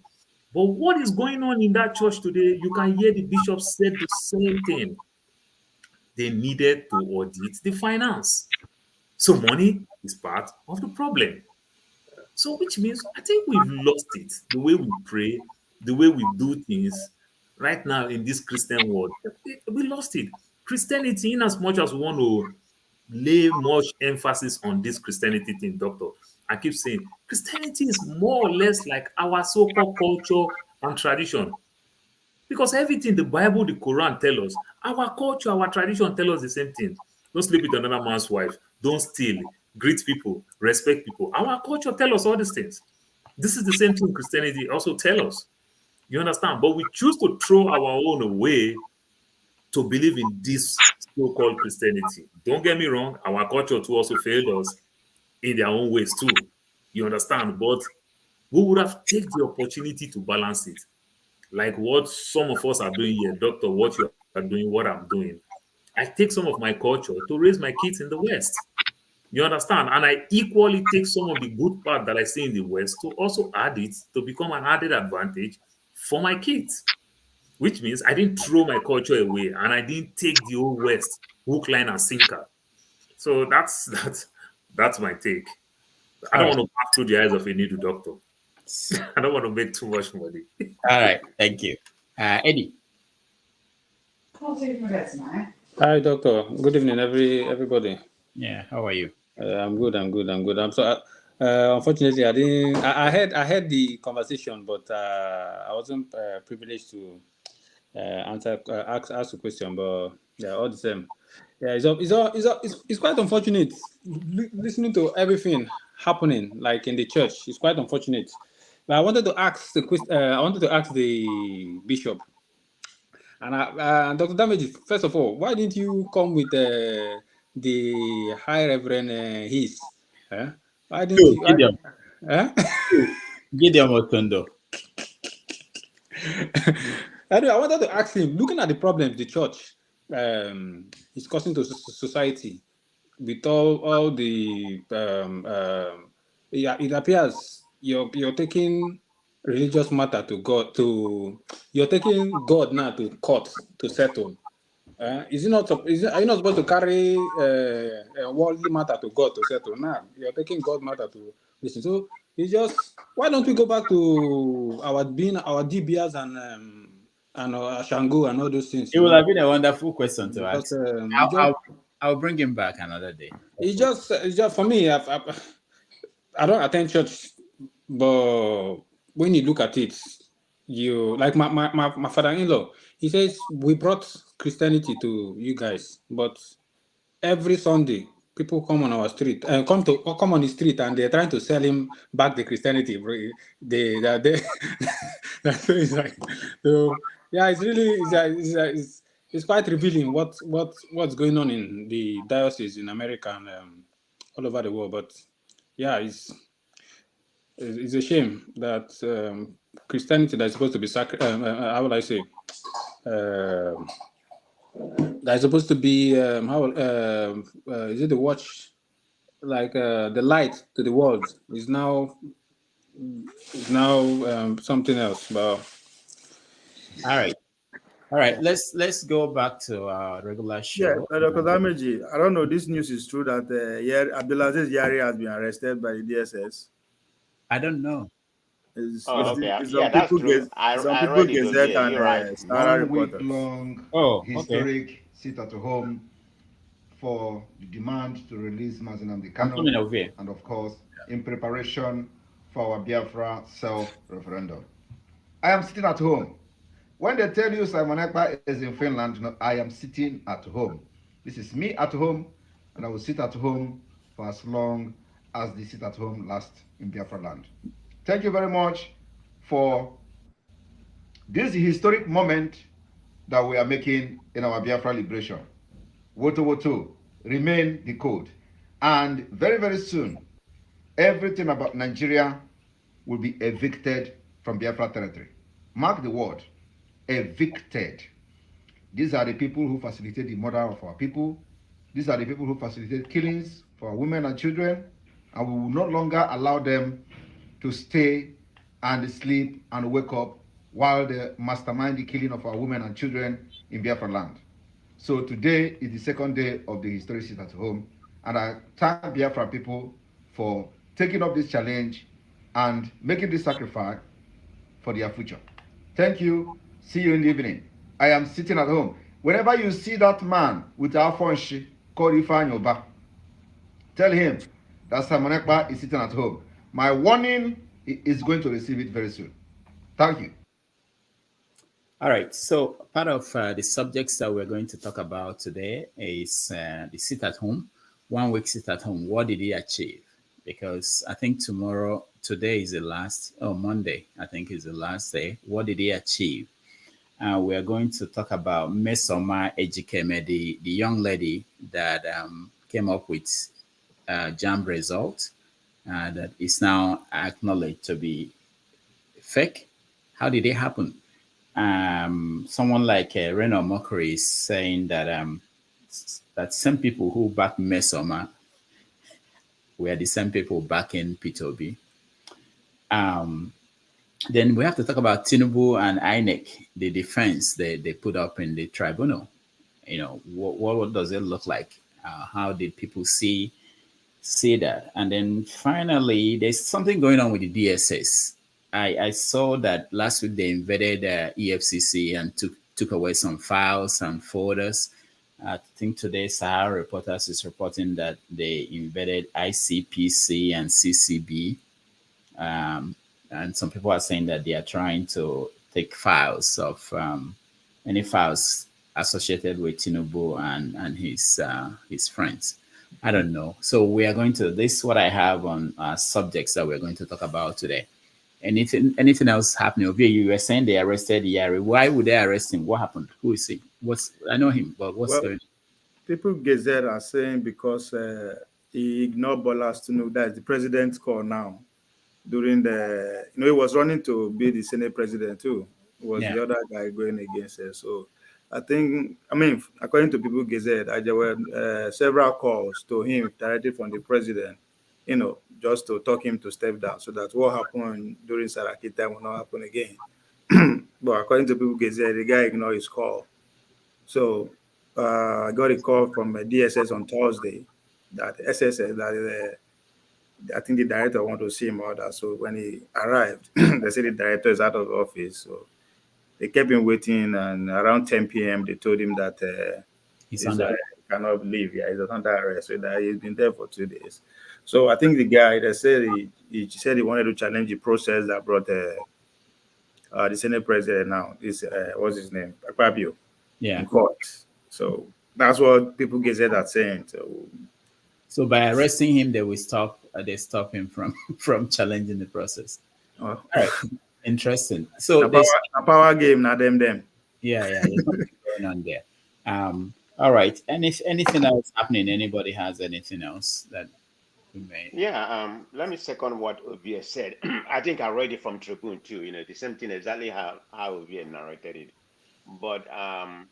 But what is going on in that church today? You can hear the bishop said the same thing. They needed to audit the finance. So money is part of the problem. So which means I think we've lost it. The way we pray, the way we do things right now in this Christian world, we lost it. Christianity, in as much as we want to lay much emphasis on this Christianity thing, doctor, I keep saying Christianity is more or less like our so-called culture and tradition. Because everything the Bible, the Quran tell us, our culture, our tradition tell us the same thing. Don't sleep with another man's wife. Don't steal. Greet people. Respect people. Our culture tell us all these things. This is the same thing Christianity also tell us. You understand? But we choose to throw our own away to believe in this so-called Christianity. Don't get me wrong. Our culture too also failed us in their own ways too. You understand? But we would have taken the opportunity to balance it. Like what some of us are doing here, doctor, what you are doing, what I'm doing. I take some of my culture to raise my kids in the West. You understand? And I equally take some of the good part that I see in the West to also add it to become an added advantage for my kids. Which means I didn't throw my culture away and I didn't take the old West hook, line, and sinker. So that's That's my take. I don't want to pass through the eyes of a needle doctor. I don't want to make too much money.
All right, thank you. Eddie.
Hi, Doctor. Good evening, everybody.
Yeah, how are you?
I'm good. I'm so. Unfortunately, I heard the conversation, but I wasn't privileged to ask a question. But yeah, all the same, yeah, it's quite unfortunate listening to everything happening like in the church. It's quite unfortunate. But I wanted to ask the question. I wanted to ask the bishop. And Dr. Damage, first of all, why didn't you come with the High Reverend His? Why didn't you?
Gideon. Gideon Otondo.
Anyway, I wanted to ask him, looking at the problems the church is causing to society, with all the it appears you're taking religious matter to God you're taking God now to court to settle. Are you not supposed to carry worldly matter to God to settle? Now you're taking God matter to listen. So it's just, why don't we go back to our DBS and Shango and all those things?
It would have been a wonderful question to ask.
I'll bring him back another day.
It's just for me. I don't attend church, but when you look at it, you like my father-in-law. He says we brought Christianity to you guys, but every Sunday people come on our street and come on the street and they're trying to sell him back the Christianity. That's what it's like. So yeah, it's really it's quite revealing what's going on in the diocese in America and all over the world. But yeah, it's a shame that Christianity that's supposed to be how will I say? That's supposed to be is it the watch, like the light to the world, is now something else. But
all right, let's go back to our regular show.
Yeah, Dr. Dameji, I don't know, this news is true that Abdulaziz Yari has been arrested by the DSS.
I don't know.
That's true. I read it today. You're right.
One week-long historic sit-at-home for the demand to release Nnamdi Kanu, and of course, in preparation for our Biafra self-referendum. I am sitting at home. When they tell you Simon Ekpa is in Finland, no, I am sitting at home. This is me at home, and I will sit at home for as long as the sit-at-home lasts in Biafra land. Thank you very much for this historic moment that we are making in our Biafra liberation. Woto Woto, remain the code. And very, very soon, everything about Nigeria will be evicted from Biafra territory. Mark the word, evicted. These are the people who facilitate the murder of our people. These are the people who facilitate killings for our women and children. And we will no longer allow them to stay and sleep and wake up while they mastermind the killing of our women and children in Biafra land. So today is the second day of the historic sit at home, and I thank Biafra people for taking up this challenge and making this sacrifice for their future. Thank you. See you in the evening. I am sitting at home. Whenever you see that man with our phone called Ifeanyi Oba, tell him that Simon Ekpa is sitting at home. My warning is going to receive it very soon. Thank you.
All right. So part of the subjects that we're going to talk about today is the sit at home, 1 week sit at home. What did he achieve? Because I think today is the last, Monday, I think is the last day. What did he achieve? We are going to talk about MESOMA JAM, the young lady that came up with JAM result that is now acknowledged to be fake. How did it happen? Someone like Reno Mockery is saying that that some people who back MESOMA were the same people backing P2B. Then we have to talk about Tinubu and INEC, the defense they put up in the tribunal. You know, what does it look like? How did people see see that. And then finally, there's something going on with the DSS. I saw that last week they invaded EFCC and took away some files and folders. I think today Sahara Reporters is reporting that they invaded ICPC and CCB. And some people are saying that they are trying to take files of any files associated with Tinubu and his friends. I don't know. So we are going to, this is what I have on subjects that we're going to talk about today. Anything else happening over here? You were saying they arrested Yari. Why would they arrest him? What happened? Who is he? I know him, but what's going on?
People Gazette are saying because he ignored Bolas Tinubu, that's the president's call now. During the, he was running to be the Senate president too. It was the other guy going against it. So I think, according to People Gazette, there were several calls to him directly from the president, just to talk him to step down so that what happened during Saraki time will not happen again. But according to People Gazette, the guy ignored his call. So I got a call from DSS on Thursday that SSS, that I think the director wanted to see him or that. So when he arrived, they said the director is out of office. So they kept him waiting, and around 10 p.m. they told him that he cannot leave. Yeah, he's under arrest. So that he's been there for 2 days. So I think the guy, they said he said he wanted to challenge the process that brought the Senate president now. This what's his name? Akpabio.
Yeah.
In court. So that's what People Gazette are saying.
So by arresting him, they stop him from challenging the process.
Oh.
All right. Interesting. So
a power game, not them.
Yeah, there's nothing going on there. All right. And if anything else happening, anybody has anything else that we may?
Yeah. Let me second what Ovie said. I think I read it from Tribune too. The same thing exactly how Ovie narrated it. But I'm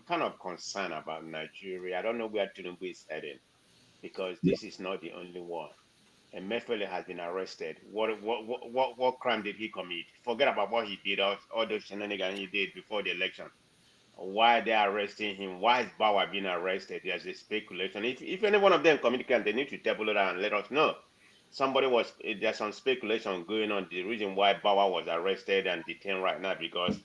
kind of concerned about Nigeria. I don't know where Tinubu is heading, because this is not the only one. And Mefele has been arrested. What crime did he commit? Forget about what he did, all those shenanigans he did before the election. Why are they arresting him? Why is Bawa being arrested? There's a speculation. If any one of them commit crime, they need to table it out and let us know. There's some speculation going on. The reason why Bawa was arrested and detained right now, because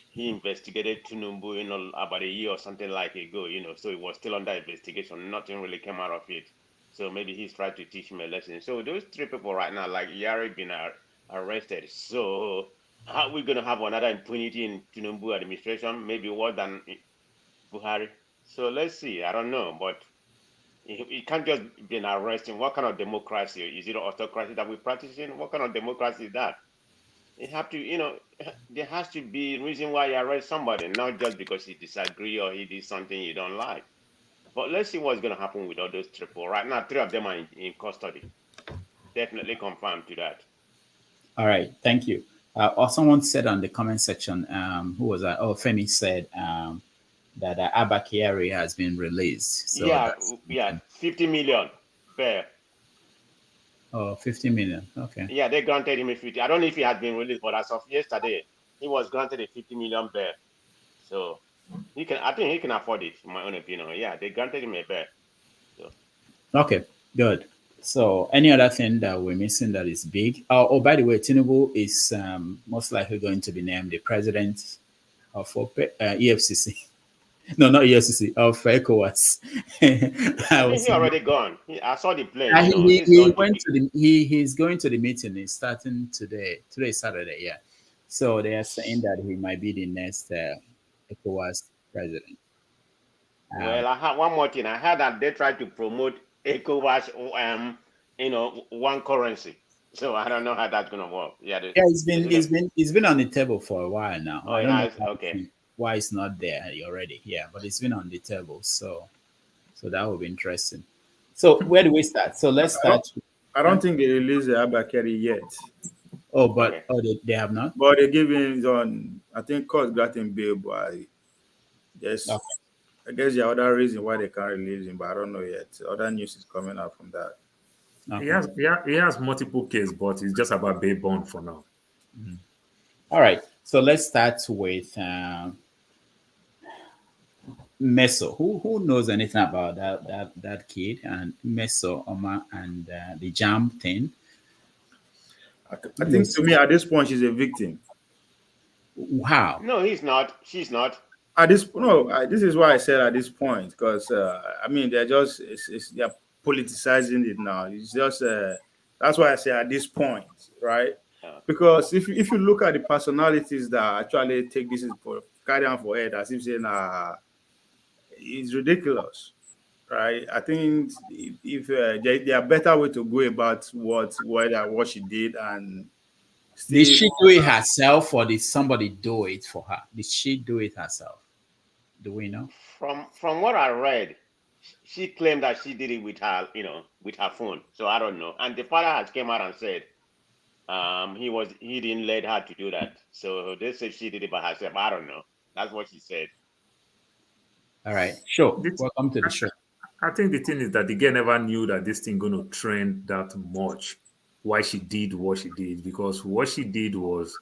he investigated Tinubu, about a year or something like ago, so it was still under investigation. Nothing really came out of it. So maybe he's trying to teach him a lesson. So those three people right now, like Yari, been arrested. So how are we going to have another impunity in Tinubu administration? Maybe worse than Buhari. So let's see. I don't know, but it can't just be arresting. What kind of democracy? Is it autocracy that we're practicing? What kind of democracy is that? It have to, there has to be a reason why you arrest somebody, not just because he disagree or he did something you don't like. But let's see what's going to happen with all those triple. Right now, 3 of them are in custody. Definitely confirmed to that.
All right, thank you. Or someone said on the comment section, who was that? Oh, Femi said that Abba Kyari has been released. So
yeah, 50 million fair.
Oh, 50 million. Okay.
Yeah, they granted him a 50. I don't know if he has been released, but as of yesterday, he was granted a 50 million bail. So I think he can afford it, in my own opinion. Yeah, they granted him a bail. So.
Okay, good. So any other thing that we're missing that is big? Oh, by the way, Tinubu is most likely going to be named the president of EFCC. No, not EFCC, of ECOWAS.
He's already gone. I saw the plane.
He's going to the meeting. He's starting today. Today is Saturday, yeah. So they are saying that he might be the next ECOWAS president.
Well, I had one more thing. I heard that they tried to promote ECOWAS, one currency. So I don't know how that's gonna work. Yeah,
it's been on the table for a while now.
Oh, nice. Okay.
Why it's not there already? Yeah, but it's been on the table. So that will be interesting. So where do we start? So let's start.
I don't think they released the Abakari yet.
Oh, but they have not.
But they give him on. I think court got him bail, but yes. Okay. I guess the other reason why they can't release him, but I don't know yet. Other news is coming out from that.
Okay. He has multiple cases, but it's just about bail bond for now.
Mm-hmm. All right. So let's start with Meso. Who knows anything about that kid and MESOMA and the JAM thing?
I think to me at this point she's a victim.
How?
No, he's not. She's not.
At this this is why I said at this point, because I mean they're just they're politicizing it now. It's just that's why I say at this point, right? Because if you look at the personalities that actually take this for carry on for it, as if saying it's ridiculous, right? I think if there are better way to go about what she did, and still,
did she do it herself or did somebody do it for her? Did she do it herself? Do we know?
From what I read, she claimed that she did it with her, with her phone. So I don't know. And the father has came out and said he didn't let her to do that. So they said she did it by herself. I don't know. That's what she said.
All right. Sure. Welcome to the show.
I think the thing is that the girl never knew that this thing going to trend that much. Why she did what she did, because what she did was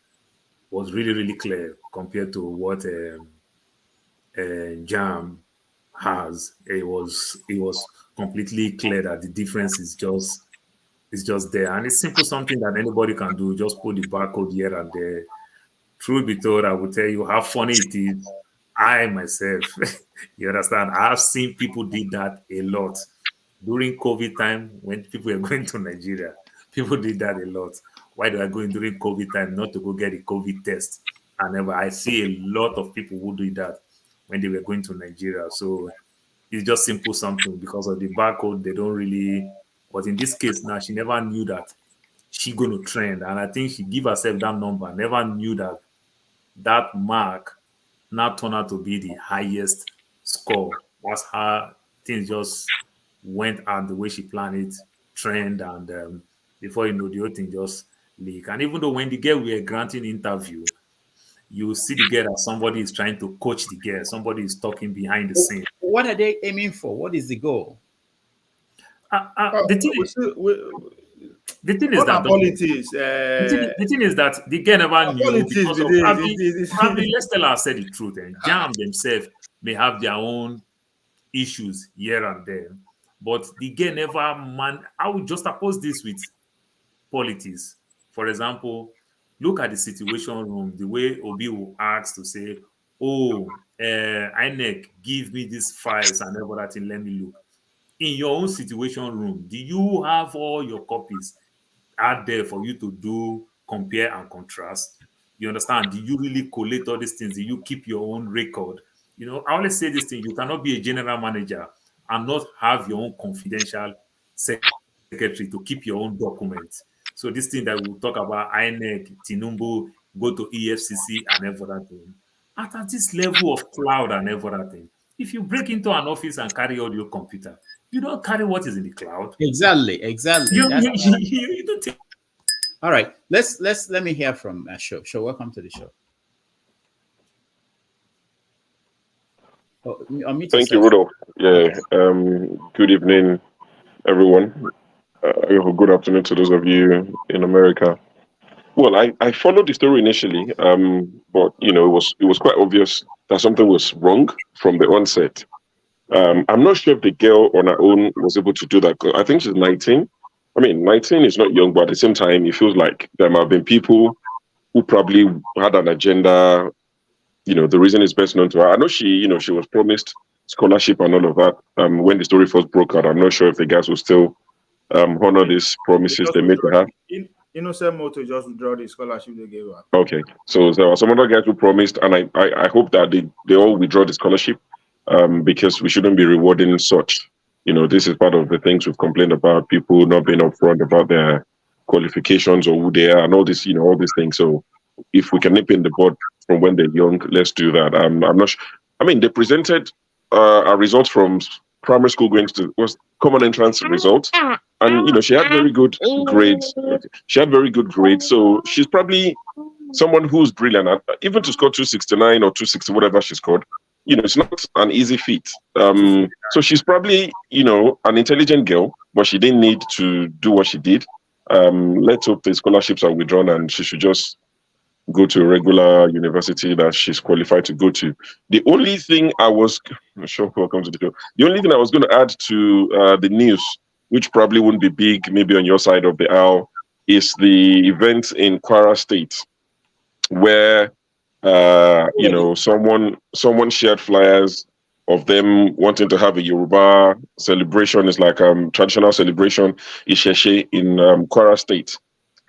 really, really clear compared to what JAM has. It was completely clear that the difference is just there, and it's simple, something that anybody can do. Just put the barcode here and there. Truth be told, I will tell you how funny it is. I myself, you understand, I've seen people did that a lot during COVID time when people were going to Nigeria. People did that a lot. Why do I go in during COVID time not to go get a COVID test? I see a lot of people who do that when they were going to Nigeria. So it's just simple something because of the barcode. They don't really. But in this case now, she never knew that she going to trend, and I think she give herself that number. Never knew that mark now turned out to be the highest score. That's how things just went out the way she planned it, trend, and before you know, the whole thing just leak. And even though when the girl we were granting interview, you see the girl that somebody is trying to coach the girl, somebody is talking behind the scene.
What are they aiming for? What is the goal?
The thing is that
politics.
The thing is that the girl never knew because of probably let's tell her said the truth. And JAM themselves may have their own issues here and there, but the girl never I would just oppose this with politics. For example, look at the situation room, the way Obi will ask to say, "Oh, INEC, give me these files and everything. Let me look." In your own situation room, do you have all your copies out there for you to do compare and contrast? You understand? Do you really collate all these things? Do you keep your own record? I always say this thing: you cannot be a general manager and not have your own confidential secretary to keep your own documents. So this thing that we'll talk about, INEC, Tinubu, go to EFCC and everything. At this level of cloud and everything, if you break into an office and carry all your computer, you don't carry what is in the cloud.
Exactly.
You don't take.
All right. Let me hear from Show. Show, welcome to the show.
Thank you, Rudolph. Yeah. Good evening, everyone. Good afternoon to those of you in America. Well, I followed the story initially, but it was quite obvious that something was wrong from the onset. I'm not sure if the girl on her own was able to do that. I think she's 19. I mean, 19 is not young, but at the same time, it feels like there might have been people who probably had an agenda. The reason is best known to her. I know she was promised scholarship and all of that. When the story first broke out, I'm not sure if the guys will still honor these promises they made to her.
Innocent Moto just withdraw the scholarship they gave her.
Okay, so there were some other guys who promised, and I hope that they all withdraw the scholarship, because we shouldn't be rewarding such. This is part of the things we've complained about, people not being upfront about their qualifications or who they are and all this, all these things. So if we can nip in the bud from when they're young, let's do that. I'm not sure. I mean, they presented a result from primary school going to was common entrance result, and she had very good grades. She had very good grades, so she's probably someone who's brilliant. Even to score 269 or 260, whatever she scored, it's not an easy feat. So she's probably an intelligent girl, but she didn't need to do what she did. Let's hope the scholarships are withdrawn and she should just go to a regular university that she's qualified to go to. The only thing I was, welcome to the show. The only thing I was going to add to the news, which probably wouldn't be big, maybe on your side of the aisle, is the event in Kwara State, where someone shared flyers of them wanting to have a Yoruba celebration. It's like traditional celebration, Isheshe, in Kwara State.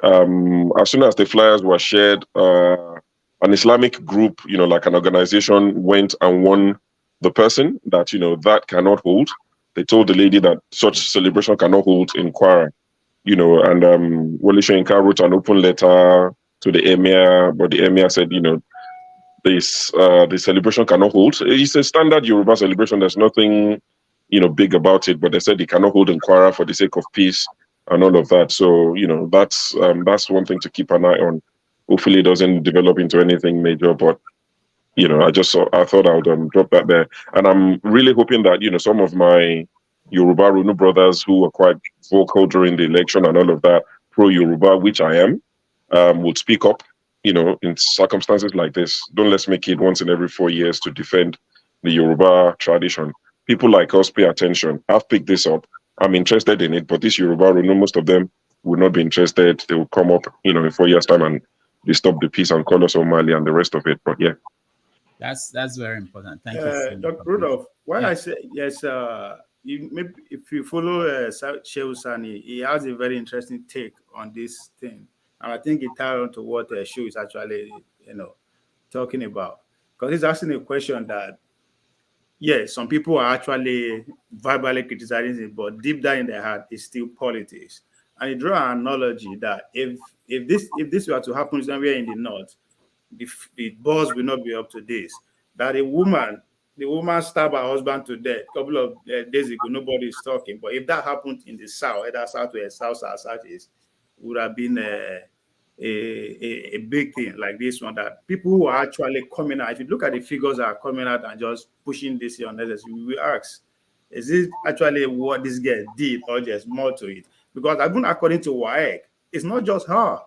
As soon as the flyers were shared, an Islamic group, like an organization, went and warned the person that, that cannot hold. They told the lady that such celebration cannot hold in Kwara, and Wole Soyinka wrote an open letter to the emir, but the emir said, the celebration cannot hold. It's a standard Yoruba celebration. There's nothing, big about it, but they said they cannot hold in Kwara for the sake of peace and all of that. So, that's one thing to keep an eye on. Hopefully it doesn't develop into anything major, but, I thought I would drop that there. And I'm really hoping that, some of my Yoruba Runu brothers who were quite vocal during the election and all of that, pro-Yoruba, which I am, would speak up, in circumstances like this. Don't let's make it once in every 4 years to defend the Yoruba tradition. People like us pay attention. I've picked this up. I'm interested in it, but this Yoruba, most of them would not be interested. They will come up, in 4 years' time and disturb the peace and call us Somali and the rest of it. But yeah.
That's very important. Thank you.
Dr. Rudolph, why I say yes, maybe if you follow Shehu Sani, he has a very interesting take on this thing. And I think it ties on to what Shehu is actually, talking about. Because he's asking a question that, yes, some people are actually verbally criticizing it, but deep down in their heart, it's still politics. And he drew an analogy that if this were to happen somewhere in the north, the boss will not be up to this. That the woman stabbed her husband to death a couple of days ago. Nobody is talking. But if that happened in the south, either southwest, southeast, it would have been a big thing like this one. That people who are actually coming out, if you look at the figures that are coming out and just pushing this unnecessary, we ask, is this actually what this girl did or just more to it? Because even according to WAEC, it's not just her.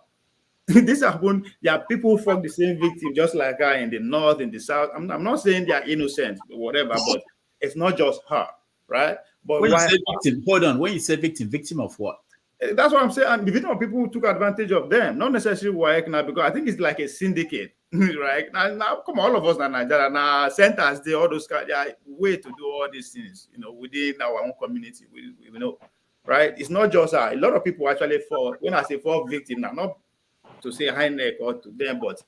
This happened. There are people who fuck the same victim, just like her in the north, in the south. I'm not saying they are innocent or whatever, but it's not just her, right? But
when you say victim, hold on. When you say victim of what?
That's what I'm saying. And the victim of people who took advantage of them, not necessarily WAEC now, because I think it's like a syndicate, right? Now come on, all of us in Nigeria now, centers, they all those guys, way to do all these things, within our own community, we know, right? It's not just her. A lot of people actually fall. When I say fall victim, now not to say high neck or to them, but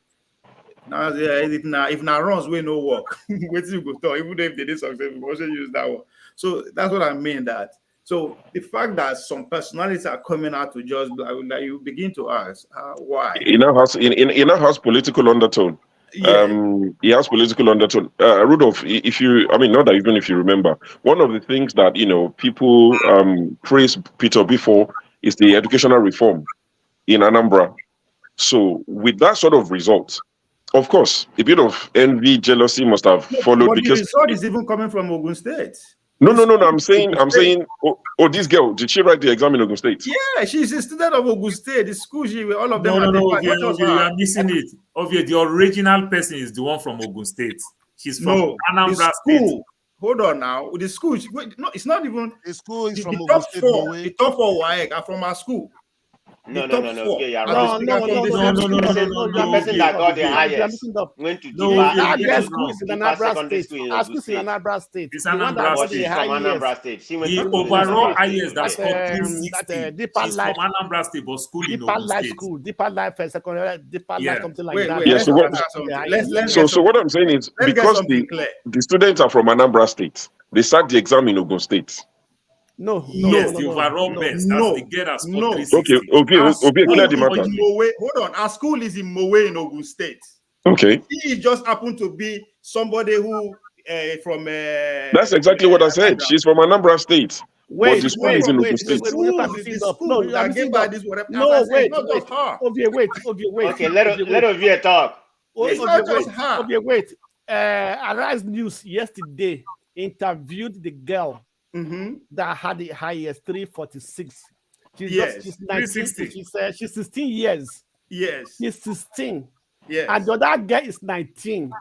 now if now runs way no work, wait till you go talk, even if they did success, we also use that one. So that's what I mean. That so the fact that some personalities are coming out to just like you begin to ask why.
In our house political undertone.
Yeah.
He has political undertone. Rudolph, not that even if you remember, one of the things that people praise Peter before is the educational reform in Anambra. So with that sort of result, of course, a bit of envy, jealousy must have followed.
But
because
the result is even coming from Ogun State.
No. I'm saying, this girl, did she write the exam in Ogun State?
Yeah, she's a student of Ogun State. The school, all of them.
No, you are missing it. The original person is the one from Ogun State. She's from Anambra State.
Hold on now. The school, no, it's not even.
The school is from
Ogun State. The top four WAEC are from our school.
No. Okay, you're wrong. The person that got the highest went to
Our school is in Anambra State. Our school is in Anambra State.
It's Anambra State. She went to the overall highest that's for 360.
Deeper
She's
Life
from Anambra State, but school in
Deeper
Ogun
Life
State.
School, Deeper Life Secondary, Deeper Life, something like that.
Yeah. So what I'm saying is because the students are from Anambra State, they sat the exam in Ogun State.
No.
The overall best. That's the girl that's for 360.
Okay, clear the matter.
Hold on. Our school is in Mowe in Ogun State.
Okay.
He just happened to be somebody who from.
That's exactly what I said. She's from Anambra State. Wait. Not
Okay, let Ovie talk.
It's not just her.
Wait. Arise News yesterday interviewed the girl that had the highest 346. She's 19. She's 16 years.
Yes.
She's 16.
Yes.
And the other girl is 19,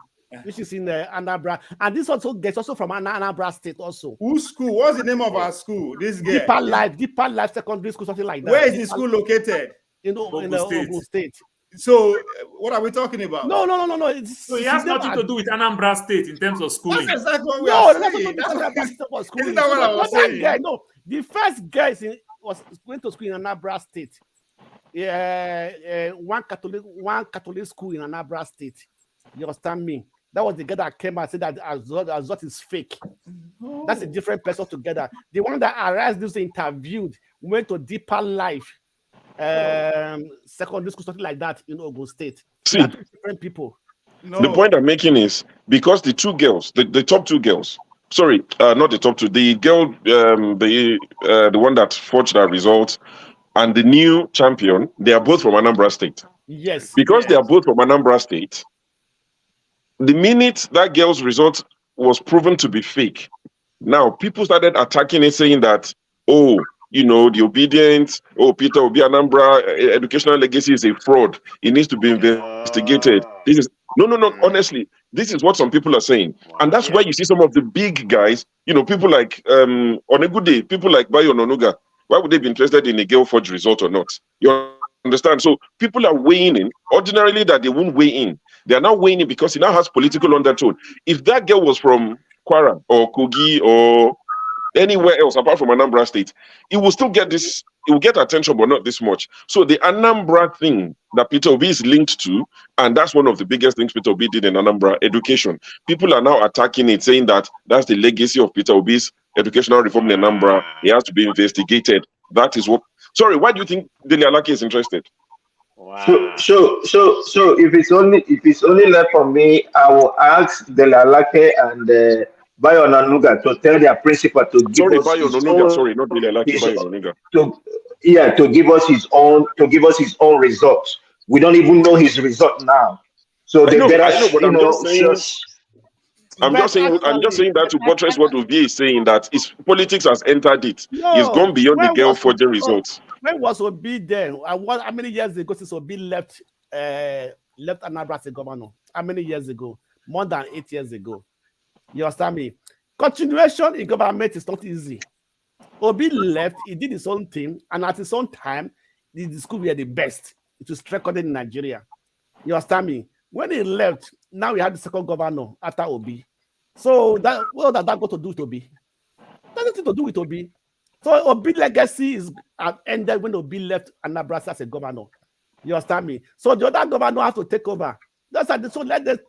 which is in Anambra. And this also gets also from Anambra State also.
Whose school? What's the name of our school? This girl.
Deeper Life Secondary School, something like that.
Where is the school located?
In Ogun State.
So, what are we talking about?
No.
So it has nothing to do with Anambra State in terms of schooling.
That's exactly what we are saying.
Isn't
that what I was saying?
Guy, no, the first guy was going to school in Anambra State. One Catholic school in Anambra State. You understand me? That was the guy that came and said that Azot is fake. Oh. That's a different person together. The one that arrested this interviewed went to Deeper Life secondary school, something like that in Ogun State.
See,
different people.
No. The point I'm making is because the two girls, the top two girls, sorry, not the top two, the girl, the one that forged that result, and the new champion, they are both from Anambra State.
Yes.
Because they are both from Anambra State, the minute that girl's result was proven to be fake, now people started attacking it, saying that, oh, you know, the obedience, oh, Peter Obi Anambra educational legacy is a fraud. It needs to be investigated. This is no, honestly, this is what some people are saying. And that's why you see some of the big guys, you know, people like, on a good day, people like Bayo Nonuga, why would they be interested in a girl forged result or not? You understand? So people are weighing in, ordinarily that they won't weigh in. They are now weighing in because it now has political undertone. If that girl was from Kwara or Kogi or anywhere else apart from Anambra State, it will still get this, it will get attention, but not this much. So the Anambra thing that Peter Obi is linked to, and that's one of the biggest things Peter Obi did in Anambra, education. People are now attacking it, saying that that's the legacy of Peter Obi's educational reform in Anambra. It has to be investigated. That is what. Sorry, why do you think Dele Alake is interested?
Wow. So if it's only left for me, I will ask Dele Alake and Bayo Nonuga to tell their principal to give us his own,
sorry, not Dele Alake, Bayo Nonuga.
To give us his own results. We don't even know his result now. So they better,
I'm just saying that to buttress what Obi is saying, that his politics has entered it.
No,
it's gone beyond the girl forging results.
When was Obi there? How many years ago since Obi left Anambra as a governor? How many years ago? More than 8 years ago. You understand me? Continuation in government is not easy. Obi left, he did his own thing, and at his own time, the school were the best. It was recorded in Nigeria. You understand me? When he left, now we have the second governor after Obi. So what does that got to do with Obi? Nothing to do with Obi. So Obi's legacy is ended when Obi left Anambra as a governor. You understand me? So the other governor has to take over. So let us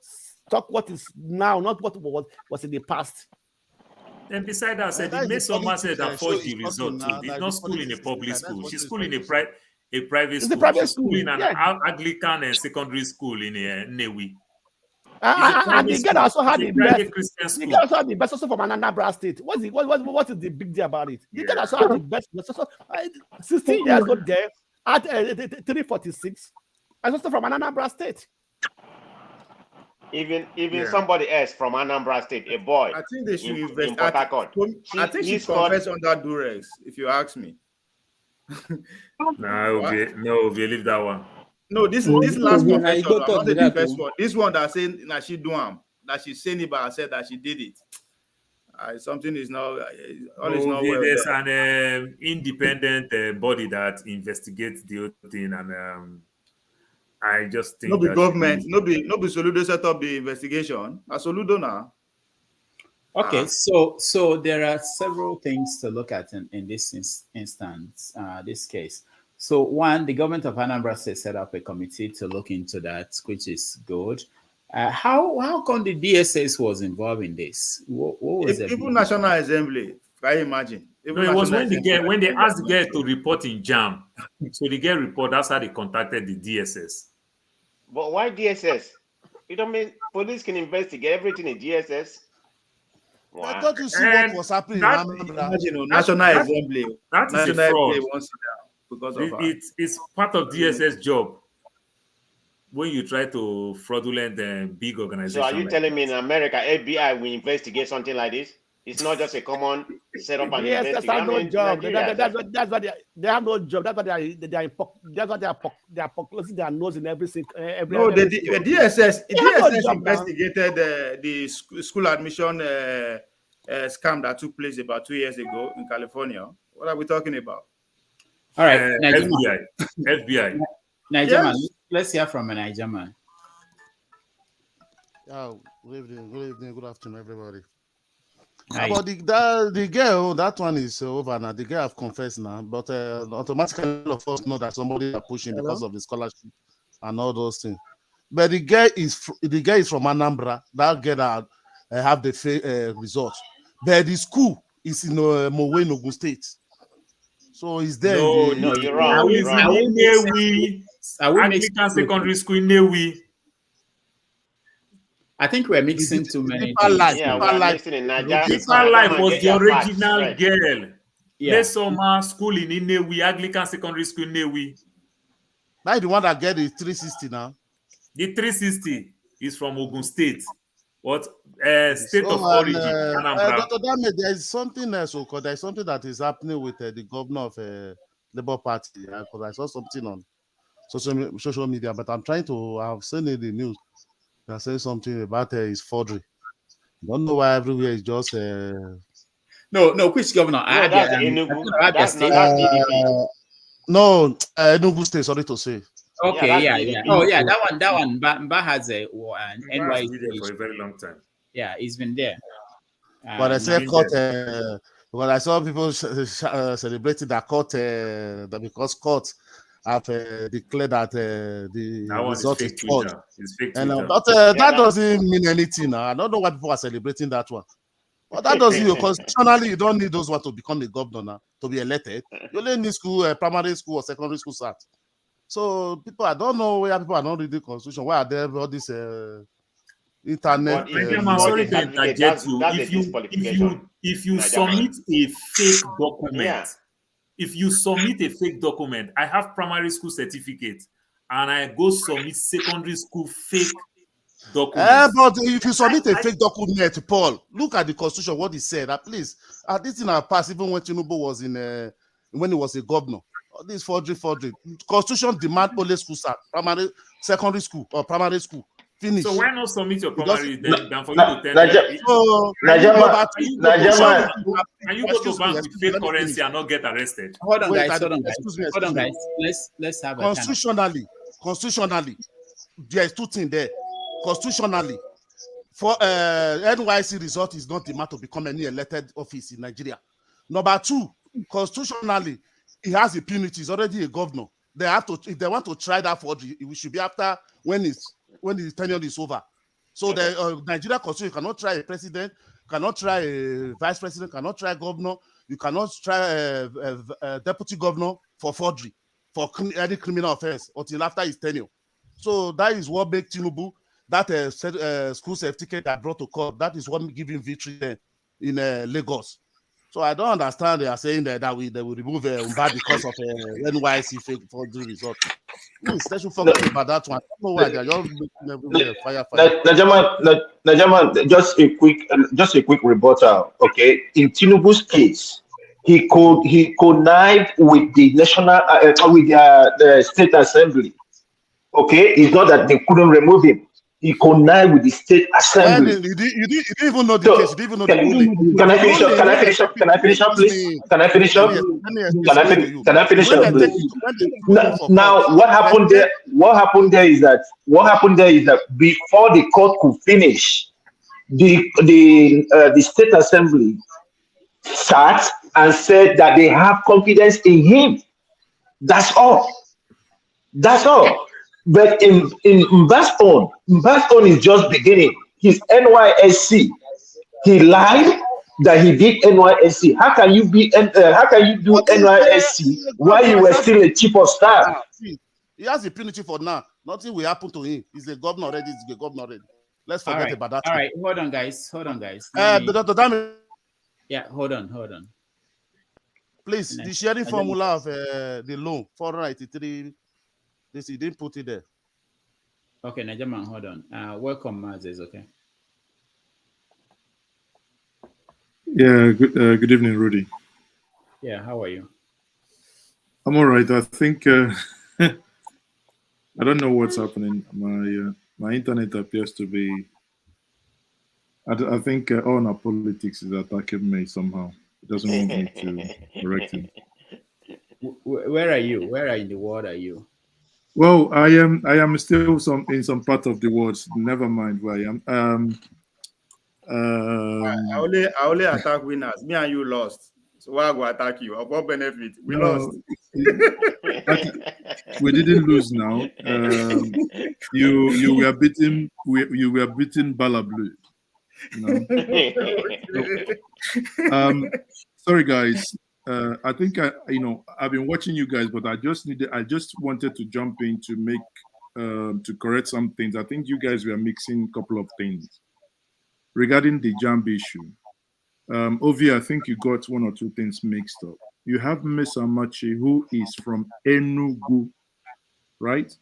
talk what is now, not what was in the past.
And beside that, the MESOMA said that forged the result too. Did not school in a public school. She's school in a private school. She's school in an Anglican and secondary school in Nnewi.
And the guy also had the best. The guy also had the best also from Anambra State. What is the big deal about it? The guy also had the best. 16 years old there at 346. And also from Anambra State.
Even somebody else from Anambra State, a boy.
I think they should invest.
I
think she confessed on that Durex, if you ask me.
No, we leave that one.
No, this last confession, not the first one. This one that said that she do that she's saying it by herself that she did it. Something is now all is not well.
There's an independent body that investigates the whole thing, and I just think
no be government, no be Soludo set up the investigation. A Soludo now.
Okay, so there are several things to look at in this instance, this case. So one, the government of Anambra State set up a committee to look into that, which is good. How come the DSS was involved in this? What was it?
Even National Assembly, can you imagine?
No, it was when they asked the girl to report in JAM. So the girl report, that's how they contacted the DSS.
But why DSS? You don't mean police can investigate everything in DSS?
Wow. I thought you see what was happening in
National Assembly.
That is a fraud.
Because of
it's part of DSS job when you try to fraudulent big organizations.
So are you telling me in America, FBI will investigate something like this? It's not just a common set up an
Yes,
event.
that's no job.
Nigeria,
That's why they have no job. That's why they are closing their nose in every
No, the DSS
job
investigated the school admission scam that took place about 2 years ago in California. What are we talking about?
All right,
FBI.
Nigerian,
Yes.
let's hear from a Nigerian.
Good evening, good afternoon, everybody.
Hi.
About the girl, that one is over now. The girl have confessed now, but automatically all of us know that somebody are pushing because of the scholarship and all those things. But the girl is from Anambra. That girl that have the result. But the school is in Mowe, Ogun State. So is there?
No, you're wrong. You're wrong.
Anglican Secondary School in Newi.
I think we're mixing too many
Deeper
things.
Life. Yeah, we're mixing in Nigeria.
Deeper Life was the original girl.
Yeah.
MESOMA school in Newi, Anglican Secondary School in Newi.
That's the one that get the 360 now.
The 360 is from Ogun State. What state of origin? Anambra.
Dr. Dame, there is something else, because there is something that is happening with the governor of Labour Party. Because I saw something on social media, but I'm trying to. I've seen in the news. They're saying something about his forgery. Don't know why everywhere is just.
No, which governor?
That's Enugu. That's PDP.
No, Enugu State. Sorry to say.
Okay, yeah. Oh, yeah, that one. Mba has an NY
for a very long time.
Yeah, he's been there.
But I said court. Because I saw people celebrating that court. That because court have declared that the result is false. But that doesn't mean anything. I don't know why people are celebrating that one. But that doesn't mean constitutionally you don't need those ones to become a governor now, to be elected. You only need school, primary school or secondary school cert. So people, I don't know where people are not reading the constitution. Why are there all this internet?
Sorry to interject you. If you submit a fake document, if you submit a fake document, I have primary school certificate, and I go submit secondary school fake document.
But if you submit a fake document, Paul, look at the constitution. What it said. At least this in our past, even when Tinubu was when he was a governor. This forgery. Constitution demand only school start, primary, secondary school, or primary school. Finish.
So why not submit your primary than for you to tell them?
Can
you go to bank with fake currency and not get arrested?
Hold on, guys. Let's have a
constitutionally, there's two things there. Constitutionally, for NYC result is not the matter to become any elected office in Nigeria. Number two, constitutionally, he has impunity. He's already a governor. They have to, if they want to try that forgery, it should be after when his tenure is over. So the Nigeria constitution cannot try a president, cannot try a vice president, cannot try a governor. You cannot try a deputy governor for forgery, for any criminal offense until after his tenure. So that is what makes Tinubu, that school certificate that brought to court, that is what gives him victory in Lagos. So I don't understand. They are saying that they will remove Mba because of NYC fake forgery result. They should forget about that one. I don't know why they are just making everywhere fire.
Najaman, just a quick rebuttal. Okay, in Tinubu's case, he connived with the national with the state assembly. Okay, it's not that they couldn't remove him. He connived with the state assembly.
You didn't even know the case. You didn't even know the ruling.
Can I finish up? Can I finish up? Can I finish up, please? Can I finish up? Can I finish up, please? Now, what happened there? What happened there is that before the court could finish, the state assembly sat and said that they have confidence in him. That's all. That's all. But in Mba's own is just beginning. His NYSC. He lied that he did NYSC. How can you do NYSC while you were still a chief of staff?
He has impunity for now. Nothing will happen to him. He's a governor already. Let's forget about that.
All right, hold on, guys. Yeah, hold on.
Please, the sharing formula of the loan, 483. This he didn't put it there.
Okay, Najaman, hold on. Welcome, Mazes, okay?
Yeah, good evening, Rudy.
Yeah, how are you?
I'm all right. I think I don't know what's happening. My internet appears to be. I think all our politics is attacking me somehow. It doesn't want me to correct him.
Where are you? Where in the world are you?
Well, I am still in some part of the world. Never mind where I am.
I only attack winners. Me and you lost. So why I go attack you? What benefit? We lost.
We didn't lose now. You were beaten. You were beaten Balablu. You know. Sorry guys. I think I've been watching you guys, but I just wanted to jump in to make to correct some things. I think you guys were mixing a couple of things regarding the JAMB issue. Ovi, I think you got one or two things mixed up. You have Miss Amachi, who is from Enugu, right?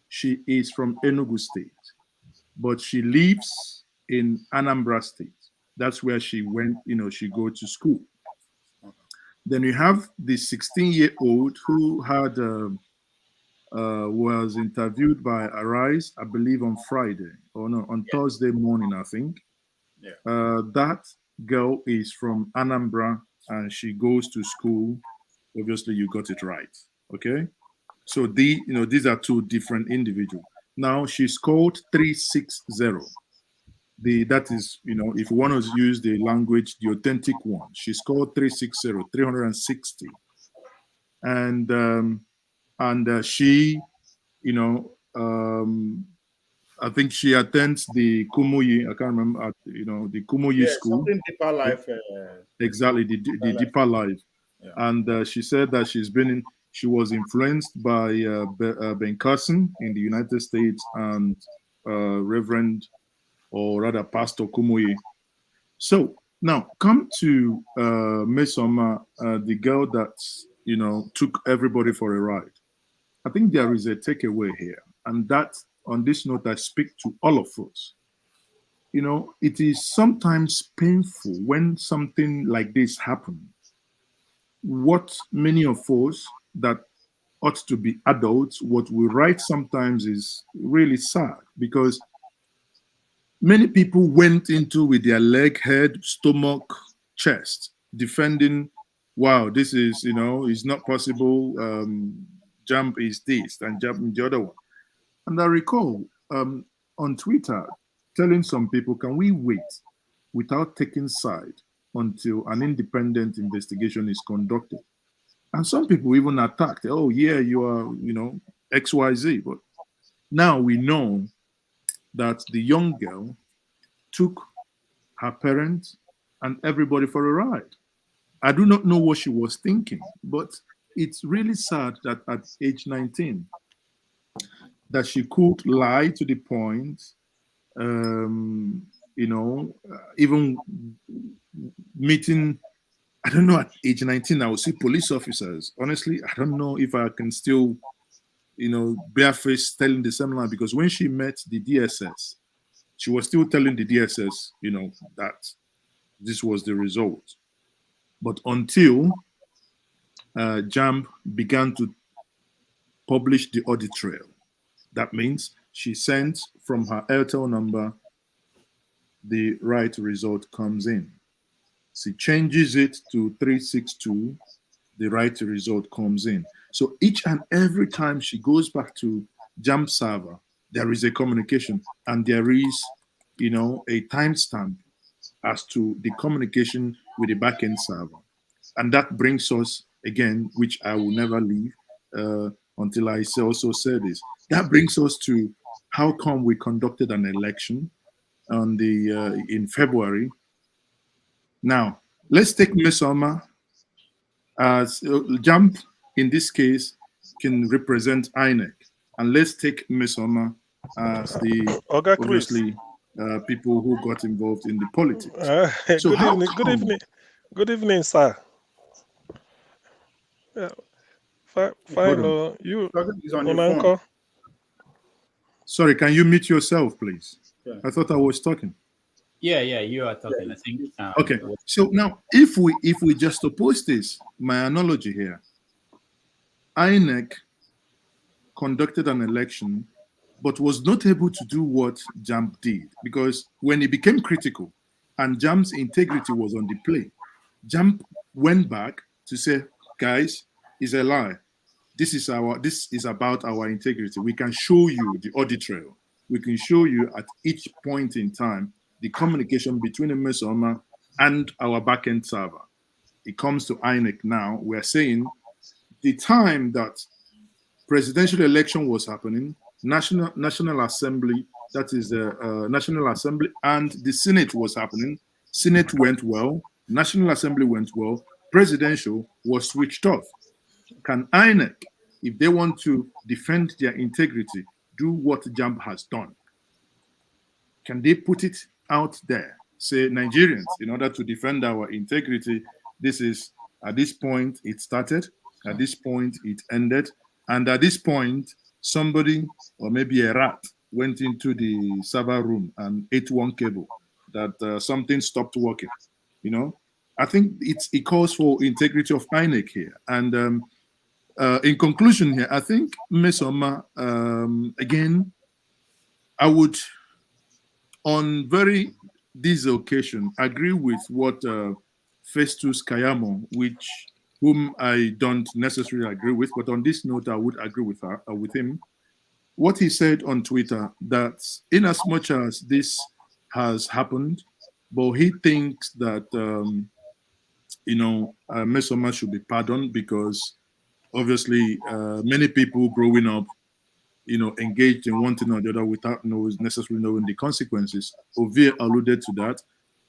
She is from Enugu State, but she lives in Anambra State. That's where she went, she go to school. Then you have the 16-year-old who had was interviewed by Arise, I believe on Friday, or no, on Thursday morning, I think.
Yeah.
That girl is from Anambra and she goes to school. Obviously, you got it right. Okay. So these are two different individuals. Now she's called 360. That is, if you want to use the language, the authentic one, she's called 360, 360. And she, I think she attends the Kumuyi, I can't remember, the Kumuyi school.
Something deeper life.
Exactly, the deeper life.
Yeah.
And she said that she was influenced by Ben Carson in the United States and Reverend, or rather Pastor Kumuyi. So now come to MESOMA, the girl that, took everybody for a ride. I think there is a takeaway here. And that, on this note, I speak to all of us. It is sometimes painful when something like this happens. What many of us that ought to be adults, what we write sometimes is really sad, because many people went into with their leg, head, stomach, chest, defending, wow, this is, it's not possible. JAMB is this and JAMB the other one. And I recall on Twitter telling some people, can we wait without taking side until an independent investigation is conducted? And some people even attacked, oh yeah, you are, XYZ. But now we know that the young girl took her parents and everybody for a ride. I do not know what she was thinking, but it's really sad that at age 19, that she could lie to the point, even meeting, I don't know, at age 19, I would see police officers. Honestly, I don't know if I can still, barefaced telling the same line, because when she met the DSS, she was still telling the DSS, that this was the result. But until JAMB began to publish the audit trail, that means she sent from her Airtel number, the right result comes in. She changes it to 362, the right result comes in. So each and every time she goes back to JAMB server, there is a communication, and there is, a timestamp as to the communication with the backend server. And that brings us, again, which I will never leave until I also say this. That brings us to how come we conducted an election on in February. Now, let's take MESOMA as JAMB, in this case, can represent INEC. And let's take MESOMA as the, obviously, people who got involved in the politics. So
Good evening, sir. Yeah. Fine. You
on your phone.
Sorry, can you mute yourself, please?
Yeah.
I thought I was talking.
Yeah, you are talking. I think.
Okay. So now, if we just oppose this, my analogy here, INEC conducted an election, but was not able to do what JAMP did, because when it became critical and JAMP's integrity was on the play, JAMP went back to say, guys, it's a lie. This is about our integrity. We can show you the audit trail. We can show you at each point in time the communication between the MESOMA and our backend server. It comes to INEC now. We're saying the time that presidential election was happening, National Assembly, that is the National Assembly, and the Senate was happening. Senate went well, National Assembly went well, presidential was switched off. Can INEC, if they want to defend their integrity, do what JAMP has done? Can they put it out there? Say, Nigerians, in order to defend our integrity, this is, at this point, it started, at this point, it ended, and at this point, somebody, or maybe a rat, went into the server room and ate one cable, that something stopped working, I think it calls for integrity of INEC here. And in conclusion here, I think MESOMA, again, I would, on this occasion, agree with what Festus Kayamo, whom I don't necessarily agree with, but on this note, I would agree with him. What he said on Twitter, that in as much as this has happened, but he thinks that, MESOMA should be pardoned because obviously many people growing up, engaged in one thing or the other without necessarily knowing the consequences. Ovie alluded to that.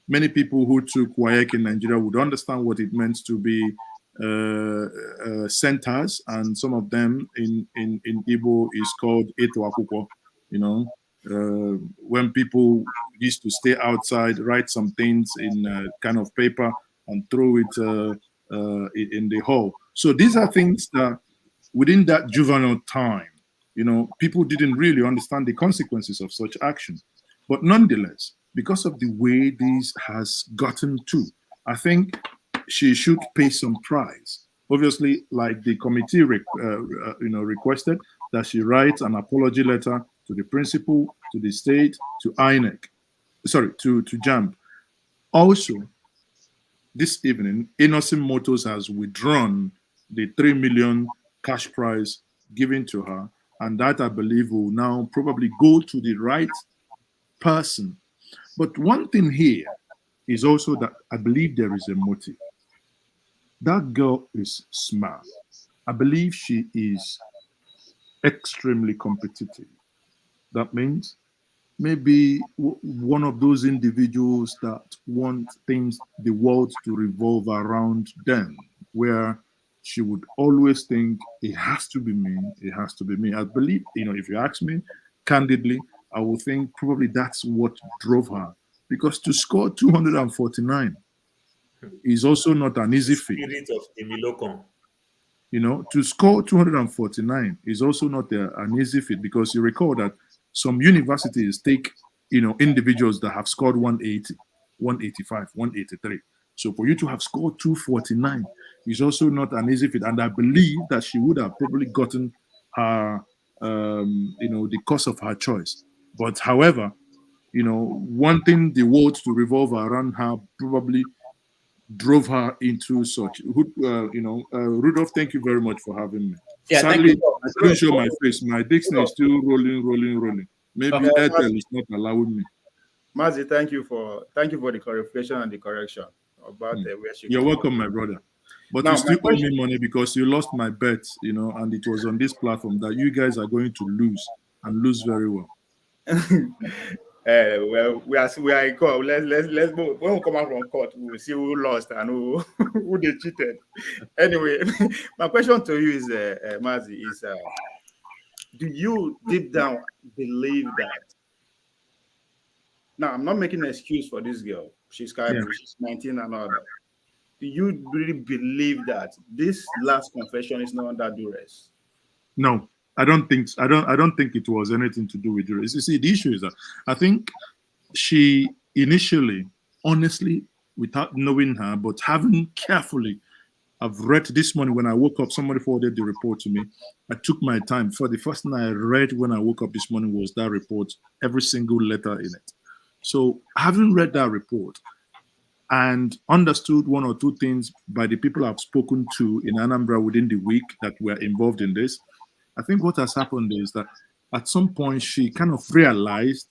Many people who took WAEC in Nigeria would understand what it meant to be centers, and some of them in Igbo is called Eto Akwukwo. When people used to stay outside, write some things in a kind of paper and throw it in the hall. So these are things that within that juvenile time, people didn't really understand the consequences of such action. But nonetheless, because of the way this has gotten to, I think she should pay some price. Obviously, like the committee requested, that she writes an apology letter to the principal, to the state, to INEC, to JAMP. Also, this evening, Innocent Motors has withdrawn the 3 million cash prize given to her, and that, I believe, will now probably go to the right person. But one thing here is also that I believe there is a motive. That girl is smart. I believe she is extremely competitive. That means maybe one of those individuals that want the world to revolve around them, where she would always think, it has to be me, it has to be me. I believe, if you ask me candidly, I would think probably that's what drove her. Because to score 249 is also not an easy feat.
Spirit of Emilokon.
To score 249 is also not an easy feat, because you recall that some universities take, individuals that have scored 180, 185, 183. So for you to have scored 249 is also not an easy feat. And I believe that she would have probably gotten her, the course of her choice. But however, wanting the world to revolve around her probably drove her into such. Rudolph, thank you very much for having me.
Yeah,
sadly, I couldn't show my face. My dictionary is still rolling. Maybe Airtel is not allowing me.
Mazi, thank you for the clarification and the correction about where she.
You're welcome, my brother. But you still owe me money because you lost my bet, and it was on this platform that you guys are going to lose and lose very well.
Well, we are in court. Let's move. When we come out from court, we will see who lost and who they cheated. Anyway, my question to you is, Mazi, is do you deep down believe that? Now, I'm not making an excuse for this girl. She's she's 19 and all that. Do you really believe that this last confession is not under duress?
No. I don't think it was anything to do with duress. You see, the issue is that I think she initially, honestly, without knowing her, but having carefully, I've read this morning when I woke up, somebody forwarded the report to me. I took my time. For the first thing I read when I woke up this morning was that report, every single letter in it. So having read that report and understood one or two things by the people I've spoken to in Anambra within the week that were involved in this, I think what has happened is that at some point she kind of realized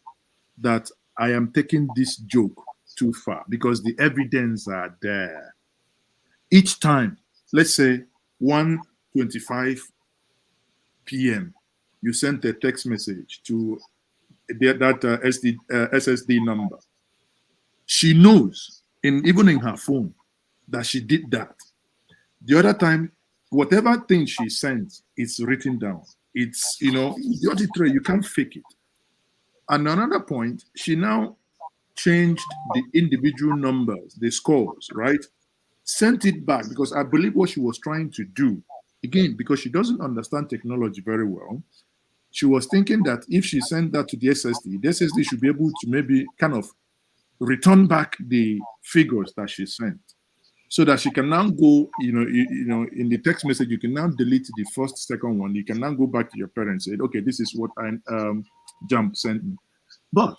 that I am taking this joke too far because the evidence are there. Each time, let's say 1:25 p.m., you sent a text message to that SSD number. She knows, even in her phone, that she did that. The other time, whatever thing she sends, it's written down. It's, the auditory, you can't fake it. And another point, she now changed the individual numbers, the scores, right? Sent it back because I believe what she was trying to do, again, because she doesn't understand technology very well, she was thinking that if she sent that to the SSD should be able to maybe kind of return back the figures that she sent, so that she can now go, in the text message, you can now delete the first, second one. You can now go back to your parents and say, okay, this is what Jump sent me. But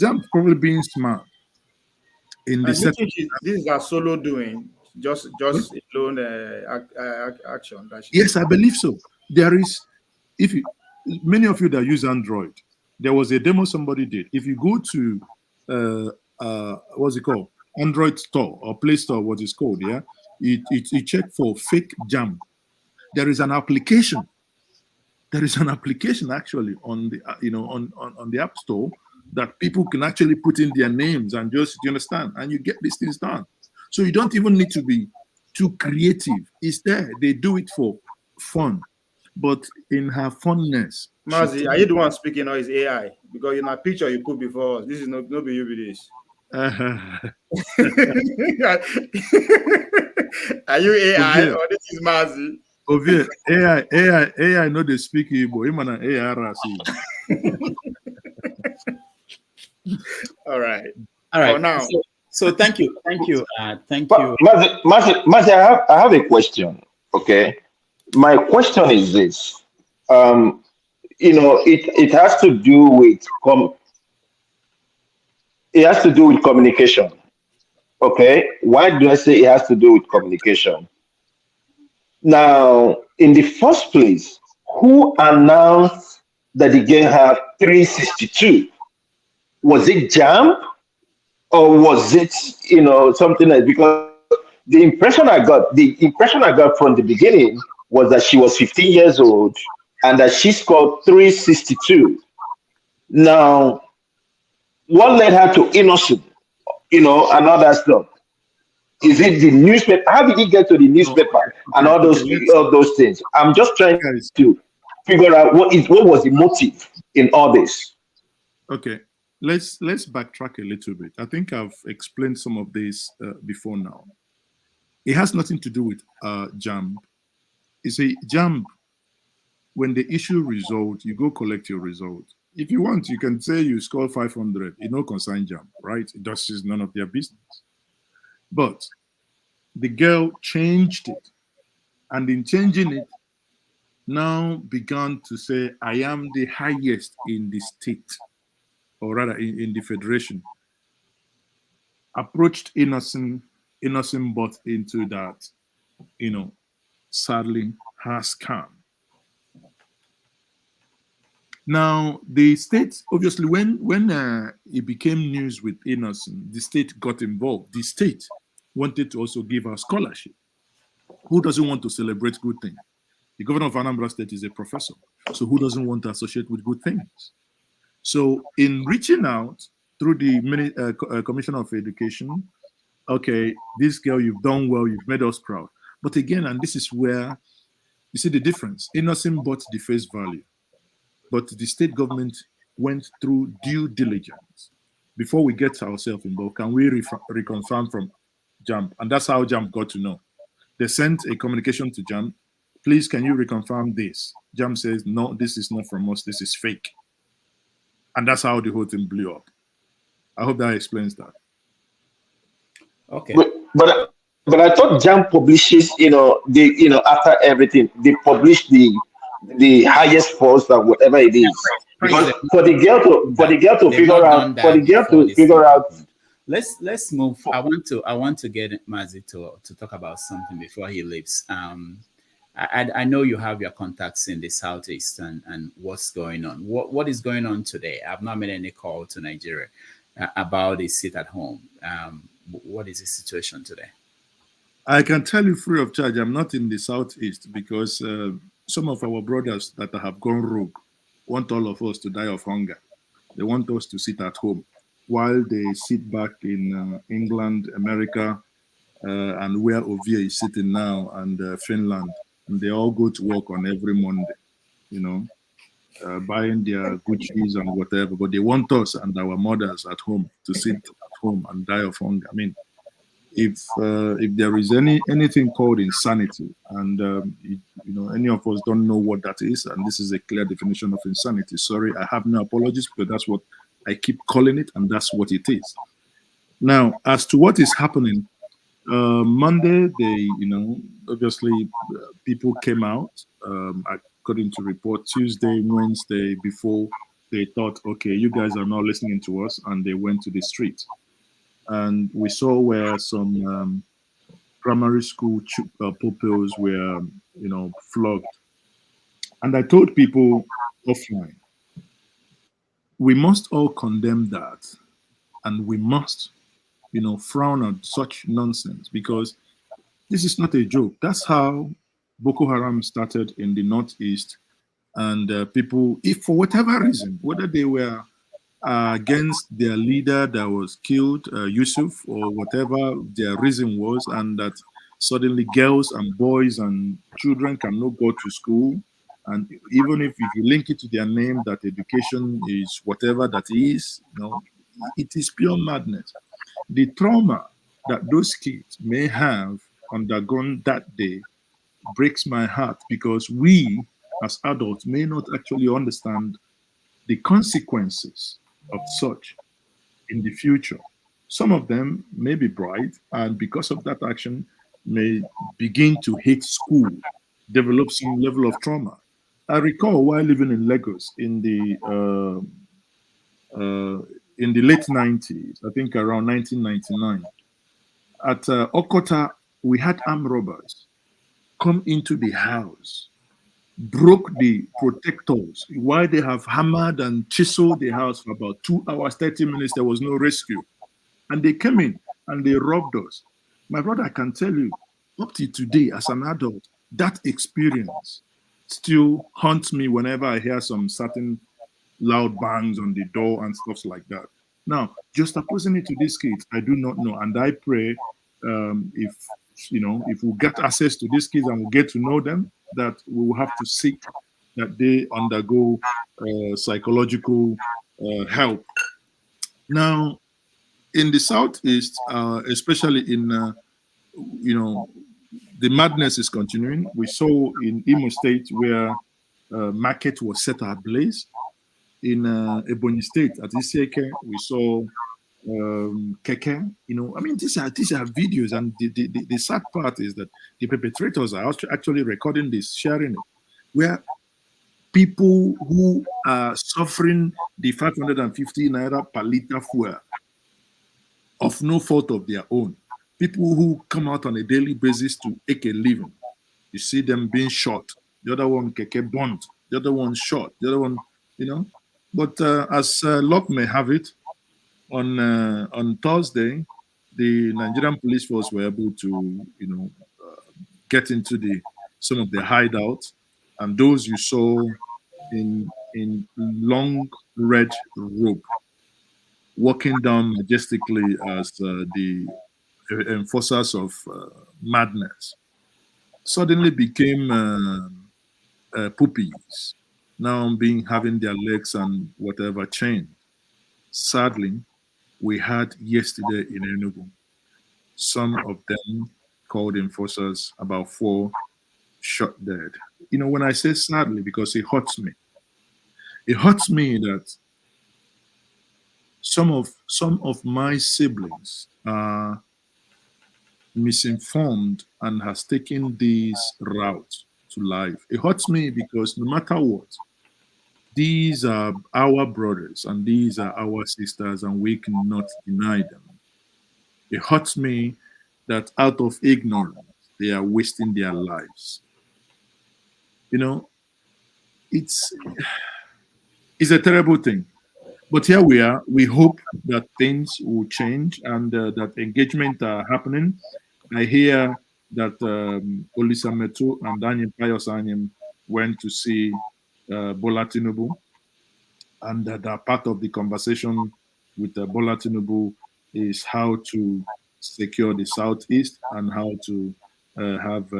Jump probably being smart in the second.
This is a solo doing, just alone action. That
Yes, I believe so. There is, many of you that use Android, there was a demo somebody did. If you go to what's it called? Android store or Play Store, what it's called, yeah. You check for fake Jump. There is an application. There is an application actually on the on the App Store that people can actually put in their names and just, you understand, and you get these things done. So you don't even need to be too creative. It's there. They do it for fun, but in her funness.
Mazi, are you the one speaking or is AI? Because in a picture you put before us, this is no be you with this. Are you AI or this is Mazi?
Ovie, AI know they speak Igbo. Him and AI rasi.
All right.
For
now.
So thank you. Thank you.
Mazi, I have a question. Okay. My question is this. It has to do with communication. Okay. Why do I say it has to do with communication? Now, in the first place, who announced that the game have 362? Was it JAM or was it something else? Because the impression I got from the beginning was that she was 15 years old and that she scored 362. Now, what led her to innocent, and all that stuff? Is it the newspaper? How did he get to the newspaper and all those things? I'm just trying to figure out what was the motive in all this.
Okay, let's backtrack a little bit. I think I've explained some of this before now. It has nothing to do with JAMB. You see, JAMB, when they issue result, you go collect your result. If you want, you can say you score 500. It no concern JAMB, right? It just is none of their business. But the girl changed it, and in changing it, now began to say, I am the highest in the state, or rather in the federation. Approached innocent bought into that, sadly has come. Now, the state, obviously, when it became news with Innocent, the state got involved. The state wanted to also give her scholarship. Who doesn't want to celebrate good things? The governor of Anambra State is a professor. So who doesn't want to associate with good things? So in reaching out through the Commissioner of Education, okay, this girl, you've done well, you've made us proud. But again, and this is where you see the difference. Innocent bought the face value, but the state government went through due diligence. Before we get ourselves involved, can we reconfirm from JAMB? And that's how JAMB got to know. They sent a communication to JAMB. Please, can you reconfirm this? JAMB says, no, this is not from us. This is fake. And that's how the whole thing blew up. I hope that explains that.
Okay.
But I thought JAM publishes, after everything, they publish the highest force or whatever it is. Because for the girl to figure out.
Let's move. I want to get Mazi to talk about something before he leaves. I know you have your contacts in the Southeast and what's going on. What is going on today? I've not made any call to Nigeria about the sit at home. What is the situation today?
I can tell you free of charge, I'm not in the Southeast because some of our brothers that have gone rogue want all of us to die of hunger. They want us to sit at home while they sit back in England, America, and where Ovie is sitting now, and Finland. And they all go to work on every Monday, buying their Gucci's and whatever. But they want us and our mothers at home to sit at home and die of hunger. I mean, if there is anything called insanity, and any of us don't know what that is, and this is a clear definition of insanity. Sorry, I have no apologies, but that's what I keep calling it, and that's what it is. Now, as to what is happening, Monday, obviously people came out, according to report. Tuesday, Wednesday, before they thought, okay, you guys are not listening to us, and they went to the street. And we saw where some primary school pupils were, flogged. And I told people offline, we must all condemn that, and we must, frown on such nonsense, because this is not a joke. That's how Boko Haram started in the Northeast, and people, if for whatever reason, whether they were against their leader that was killed, Yusuf, or whatever their reason was, and that suddenly girls and boys and children cannot go to school. And even if you link it to their name, that education is whatever that is, it is pure madness. The trauma that those kids may have undergone that day breaks my heart, because we as adults may not actually understand the consequences of such in the future. Some of them may be bright, and because of that action may begin to hate school, develop some level of trauma. I recall while living in Lagos in the late 90s, I think around 1999, at Okota, we had armed robbers come into the house, broke the protectors. While they have hammered and chiseled the house for about 2 hours, 30 minutes, there was no rescue. And they came in and they robbed us. My brother, I can tell you, up to today, as an adult, that experience still haunts me whenever I hear some certain loud bangs on the door and stuff like that. Now, just opposing it to these kids, I do not know. And I pray if we get access to these kids and we get to know them, that we will have to seek that they undergo psychological help. Now, in the Southeast, especially in, the madness is continuing. We saw in Imo State where market was set ablaze. In Ebonyi State at Iseke, we saw Keke. These are videos, and the sad part is that the perpetrators are actually recording this, sharing it, where people who are suffering the 550 naira per liter fuel of no fault of their own, people who come out on a daily basis to make a living, you see them being shot. The other one, Keke, burnt. The other one shot. The other one, But as luck may have it, on Thursday, the Nigerian police force were able to, get into some of the hideouts, and those you saw in long red robe, walking down majestically as the enforcers of madness, suddenly became puppies, now having their legs and whatever chained. Sadly, we had yesterday in Enugu, some of them called enforcers, about 4 shot dead. When I say sadly, because it hurts me. It hurts me that some of my siblings are misinformed and has taken this route to life. It hurts me because no matter what, these are our brothers and these are our sisters, and we cannot deny them. It hurts me that out of ignorance, they are wasting their lives. You know, it's a terrible thing. But here we are. We hope that things will change and that engagement are happening. I hear that Olisa Metu and Daniel Pius Anyim went to see Bola Tinubu, and that part of the conversation with Bola Tinubu is how to secure the Southeast and how to have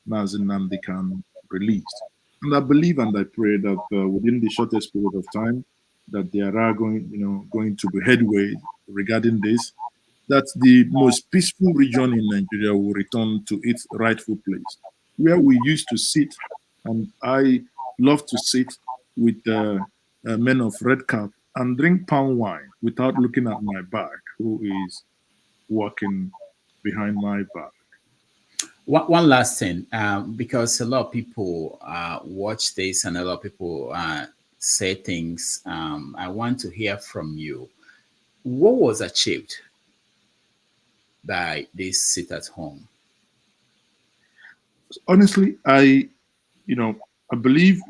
Mazi Nnamdi Kanu released. And I believe and I pray that within the shortest period of time, that there are going to be headway regarding this, that the most peaceful region in Nigeria will return to its rightful place, where we used to sit, and I love to sit with men of red cap and drink palm wine without looking at my back, who is walking behind my back.
One last thing, because a lot of people watch this and a lot of people say things. I want to hear from you. What was achieved by this sit at home?
Honestly, I believe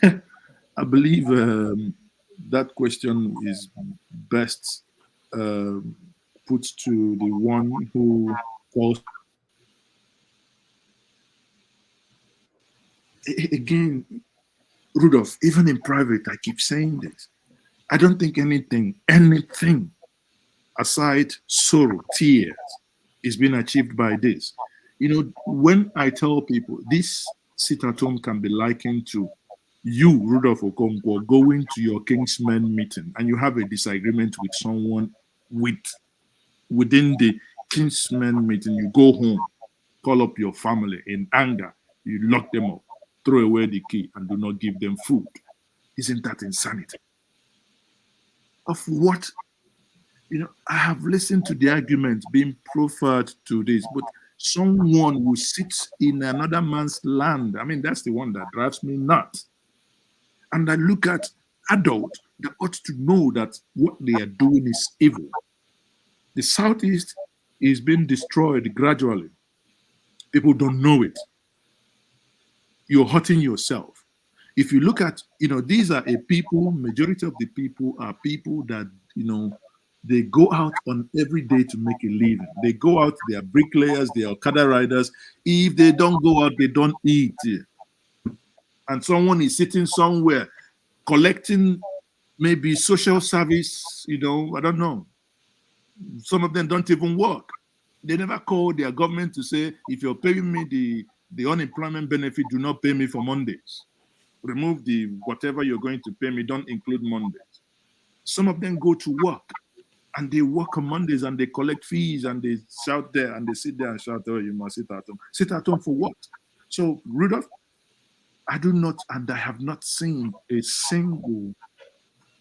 I believe that question is best put to the one who calls. Again, Rudolph, even in private, I keep saying this. I don't think anything aside sorrow, tears, is being achieved by this. When I tell people this sit at home can be likened to you, Rudolph Okonkwo, going to your Kingsmen meeting and you have a disagreement with someone within the Kingsmen meeting, you go home, call up your family in anger, you lock them up, throw away the key, and do not give them food. Isn't that insanity? Of what? I have listened to the argument being proffered to this, but someone who sits in another man's land, I mean, that's the one that drives me nuts. And I look at adults that ought to know that what they are doing is evil. The Southeast is being destroyed gradually. People don't know it. You're hurting yourself. If you look at, these are a people, majority of the people are people that, they go out on every day to make a living. They go out, they are bricklayers, they are Okada riders. If they don't go out, they don't eat. And someone is sitting somewhere collecting maybe social service, I don't know. Some of them don't even work. They never call their government to say, if you're paying me the unemployment benefit, do not pay me for Mondays. Remove the whatever you're going to pay me, don't include Mondays. Some of them go to work and they work on Mondays and they collect fees and they shout there and they sit there and shout, oh, you must sit at home. Sit at home for what? So, Rudolph, I do not, and I have not seen a single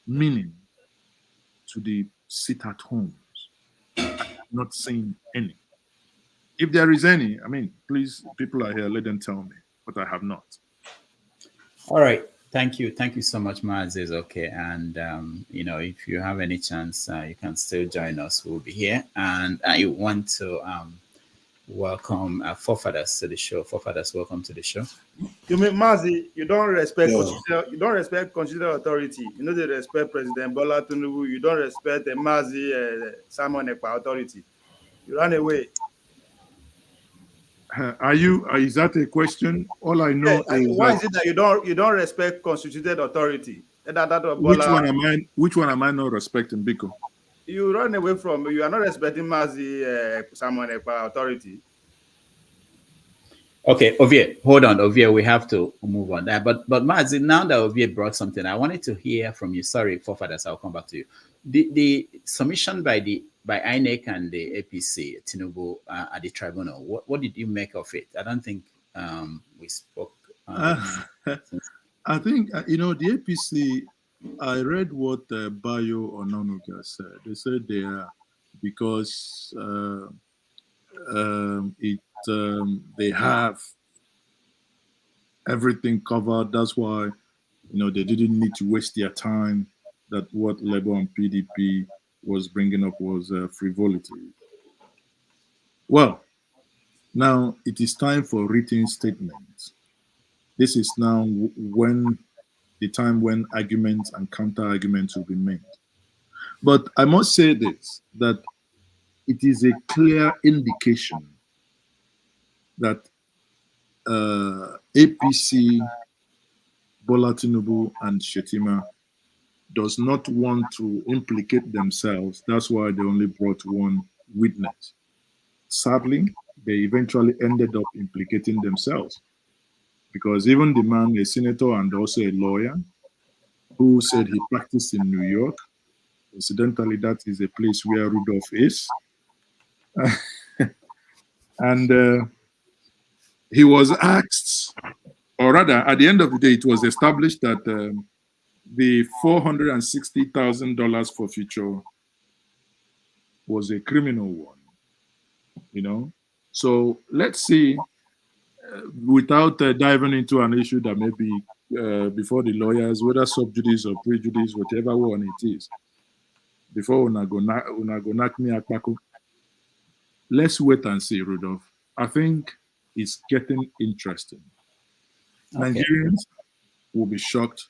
meaning to the sit at homes. I have not seen any. If there is any, I mean, please, people are here, let them tell me, but I have not.
All right. Thank you. Thank you so much, Mazi. Okay. And, if you have any chance, you can still join us. We'll be here. And I want to welcome our forefathers to the show. Forefathers, welcome to the show.
You mean, Mazi, you don't respect constitutional authority. You know, they respect President Bola Tinubu. You don't respect the Mazi Simon Ekpa authority. You run away.
Is that a question? All I know is
why is it that you don't respect constituted authority?
Which one am I not respecting, Biko?
You run away from. You are not respecting Mazi Simon Ekpa authority.
Okay, Ovie, hold on, Ovie. We have to move on that. But Mazi, now that Ovie brought something, I wanted to hear from you. Sorry, forefathers, I'll come back to you. The submission by INEC and the APC, Tinubu, at the tribunal, what did you make of it? I don't think we spoke.
I think, the APC I read what Bayo Ononuga said. They said they are because they have everything covered. That's why they didn't need to waste their time. That what Labour and PDP was bringing up was frivolity. Well, now it is time for written statements. This is now when the time when arguments and counter arguments will be made. But I must say this, that it is a clear indication that APC, Bola Tinubu, and Shetima does not want to implicate themselves. That's why they only brought one witness. Sadly, they eventually ended up implicating themselves because even the man, a senator and also a lawyer, who said he practiced in New York. Incidentally, that is a place where Rudolph is. And he was asked, or rather, at the end of the day, it was established that the $460,000 forfeiture was a criminal one, So let's see, without diving into an issue that may be before the lawyers, whether sub judice or prejudice, whatever one it is, before una go knock me akpako. Let's wait and see, Rudolph. I think it's getting interesting. Okay. Nigerians will be shocked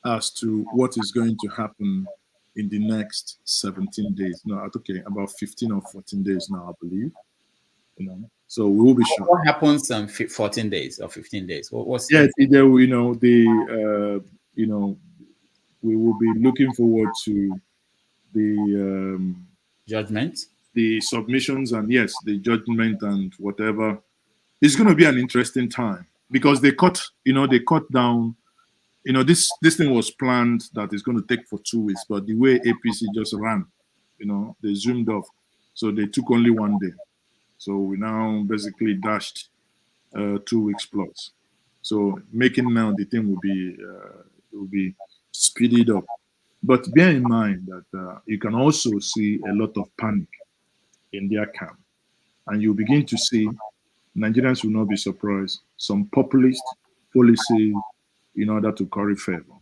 as to what is going to happen in the next 17 days. No, okay, about 15 or 14 days now, I believe. So we will be shocked.
What happens in 14 days or 15 days? What's
we will be looking forward to the
judgment, the
submissions, and yes, the judgment and whatever. It's going to be an interesting time because they cut down. This thing was planned that it's going to take for 2 weeks, but the way APC just ran, they zoomed off, so they took only 1 day. So we now basically dashed 2 weeks plus. So making now the thing will be speeded up. But bear in mind that you can also see a lot of panic in their camp. And you begin to see, Nigerians will not be surprised, some populist policy in order to curry favor.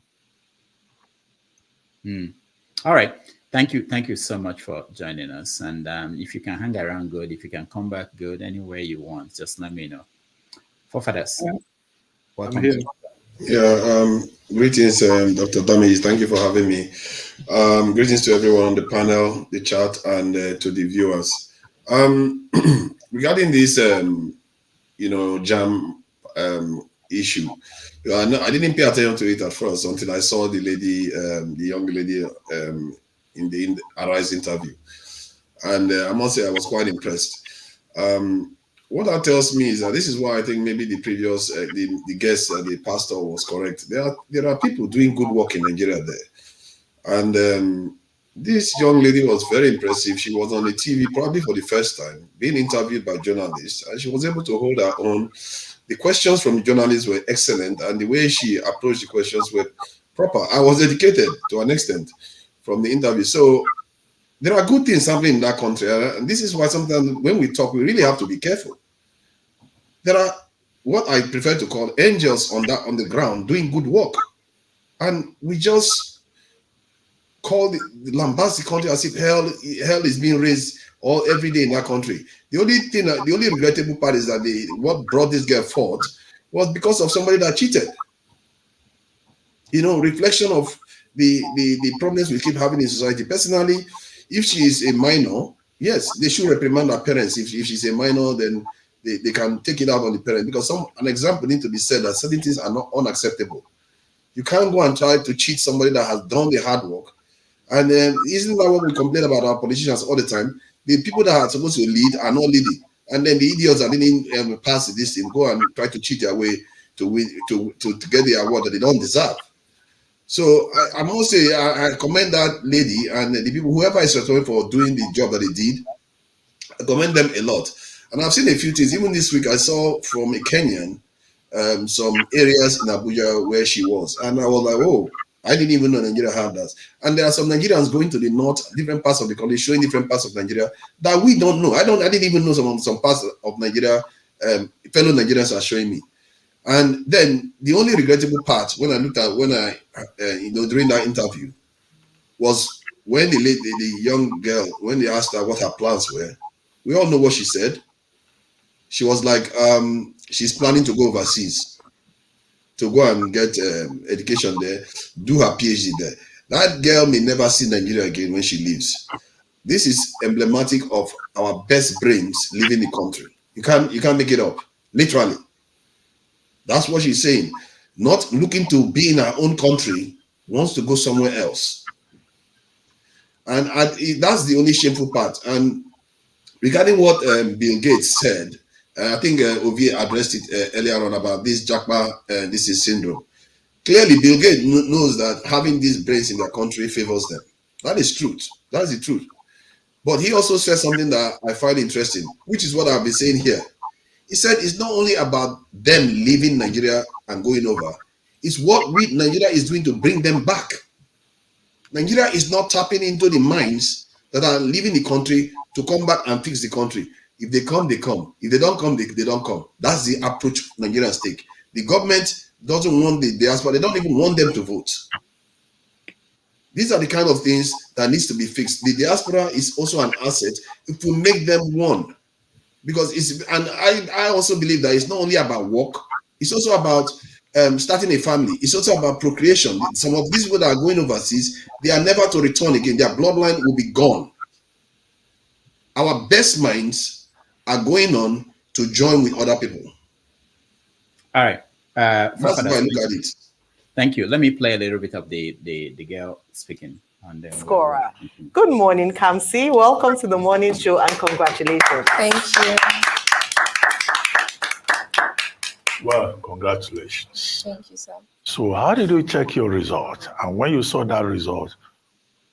All right. Thank you so much for joining us. And if you can hang around, good. If you can come back, good. Anywhere you want, just let me know. Forefathers, welcome.
Greetings, Dr. Dami. Thank you for having me. Greetings to everyone on the panel, the chat, and to the viewers. Regarding this, JAM issue, I didn't pay attention to it at first until I saw the lady, the young lady, in the Arise interview, and I must say I was quite impressed. What that tells me is that this is why I think maybe the previous the guest, the pastor, was correct. There are people doing good work in Nigeria there, and this young lady was very impressive. She was on the TV probably for the first time, being interviewed by journalists, and she was able to hold her own. The questions from the journalists were excellent, and the way she approached the questions were proper. I was educated to an extent from the interview. So there are good things happening in that country, and this is why sometimes when we talk, we really have to be careful. There are what I prefer to call angels on the ground doing good work, and we just call the lambast the country as if hell is being raised every day in that country. The only regrettable part is that what brought this girl forth was because of somebody that cheated. Reflection of the problems we keep having in society. Personally, if she is a minor, yes, they should reprimand her parents. If she's a minor, then they can take it out on the parents, because an example needs to be said that certain things are not unacceptable. You can't go and try to cheat somebody that has done the hard work. And isn't that what we complain about our politicians all the time? The people that are supposed to lead are not leading, and then the idiots that didn't pass this thing go and try to cheat their way to win to get the award that they don't deserve. So I must say I commend that lady and the people, whoever is responsible for doing the job that they did. I commend them a lot. And I've seen a few things. Even this week, I saw from a Kenyan some areas in Abuja where she was, and I was like, oh, I didn't even know Nigeria had that. And there are some Nigerians going to the north, different parts of the country, showing different parts of Nigeria that we don't know. I didn't even know some parts of Nigeria, fellow Nigerians are showing me. And then the only regrettable part when I looked at, during that interview, was when the young girl, when they asked her what her plans were. We all know what she said. She was like, she's planning to go overseas, to go and get education there, do her PhD there. That girl may never see Nigeria again when she leaves. This is emblematic of our best brains leaving the country. You can't make it up, literally. That's what she's saying. Not looking to be in her own country, wants to go somewhere else. And that's the only shameful part. And regarding what Bill Gates said, I think Ovie addressed it earlier on about this JAPA disease syndrome. Clearly, Bill Gates knows that having these brains in their country favors them. That is truth. That is the truth. But he also said something that I find interesting, which is what I've been saying here. He said it's not only about them leaving Nigeria and going over. It's what Nigeria is doing to bring them back. Nigeria is not tapping into the minds that are leaving the country to come back and fix the country. If they come, they come. If they don't come, they don't come. That's the approach Nigerians take. The government doesn't want the diaspora. They don't even want them to vote. These are the kind of things that needs to be fixed. The diaspora is also an asset if we make them one. Because I also believe that it's not only about work, it's also about starting a family. It's also about procreation. Some of these people that are going overseas, they are never to return again. Their bloodline will be gone. Our best minds are going on to join with other people.
All right.
That's how I look at it.
Thank you. Let me play a little bit of the girl speaking. And then
Scorer. Good morning, Kamsi. Welcome to the morning show and congratulations.
Thank you.
Well, congratulations.
Thank you, sir.
So how did you check your result? And when you saw that result,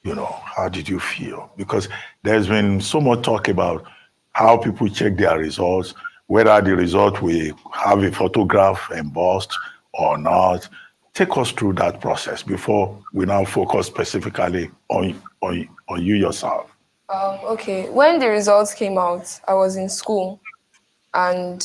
how did you feel? Because there's been so much talk about how people check their results, whether the result will have a photograph embossed or not. Take us through that process before we now focus specifically on you yourself.
Okay. When the results came out, I was in school, and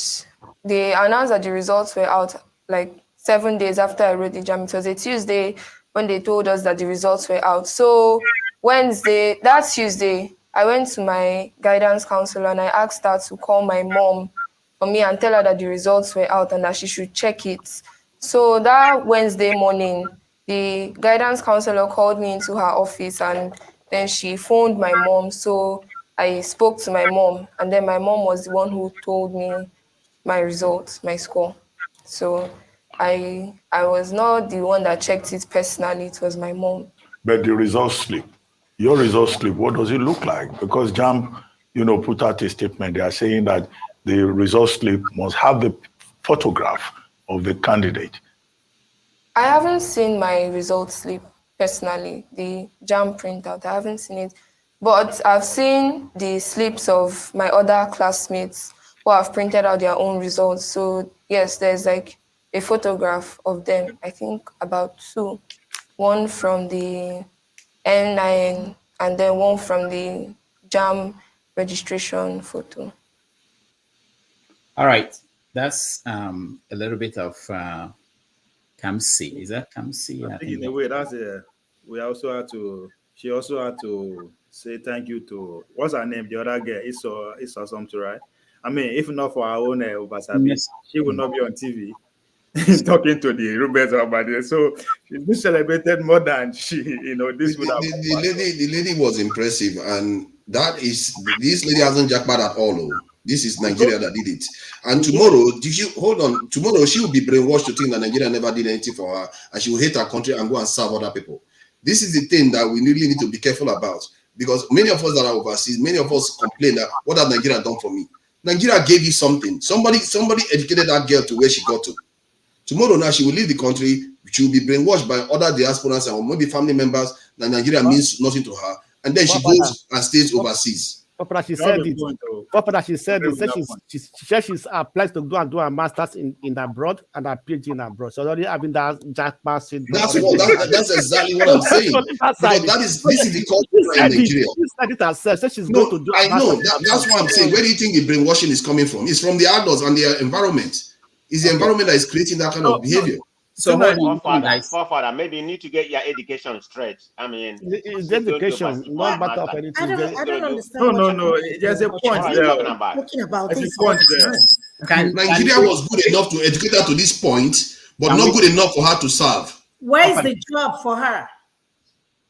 they announced that the results were out like 7 days after I wrote the JAM. It was a Tuesday when they told us that the results were out. So that Tuesday, I went to my guidance counselor and I asked her to call my mom for me and tell her that the results were out and that she should check it. So that Wednesday morning, the guidance counselor called me into her office and then she phoned my mom. So I spoke to my mom and then my mom was the one who told me my results, my score. So I was not the one that checked it personally. It was my mom.
But the result slip, your result slip, what does it look like? Because JAM, put out a statement. They are saying that the result slip must have the photograph of the candidate.
I haven't seen my result slip personally, the JAM printout. I haven't seen it. But I've seen the slips of my other classmates who have printed out their own results. So yes, there's like a photograph of them, I think about 2. One from the N9 and then one from the JAM registration photo.
All right. That's a little bit of Kamsi. Is that Kamsi?
I think in a way, she also had to say thank you to, what's her name? The other girl, Issa something, right? I mean, if not for our own Obasabi,
Yes.
she would not be on TV talking to the Rubens about it. So she's been celebrated more than she, this would have.
The lady was impressive, and this lady hasn't jackpot at all. Oh. This is Nigeria that did it. And tomorrow, tomorrow she will be brainwashed to think that Nigeria never did anything for her, and she will hate her country and go and serve other people. This is the thing that we really need to be careful about, because many of us that are overseas, many of us complain that, what has Nigeria done for me? Nigeria gave you something. Somebody educated that girl to where she got to. Tomorrow now she will leave the country, she will be brainwashed by other diasporans or maybe family members that Nigeria means nothing to her, and then she goes and stays overseas.
Papa, she said it. Papa, she said it. She said she's applied to do a master's in abroad and a PhD in abroad. So already having that JAPA syndrome.
That's exactly what I'm saying. Because this is the culture in Nigeria.
She said it herself. So she's going to do.
I know. That's what I'm saying. Where do you think the brainwashing is coming from? It's from the adults and the environment. It's the environment that is creating that kind of behavior.
So, forefather, maybe you need to get your education straight. I mean,
it's education, not matter of anything.
I don't understand.
No. There's a point there.
Talking about this.
Nigeria was good enough to educate her to this point, but not good enough for her to serve.
Where's the job for her?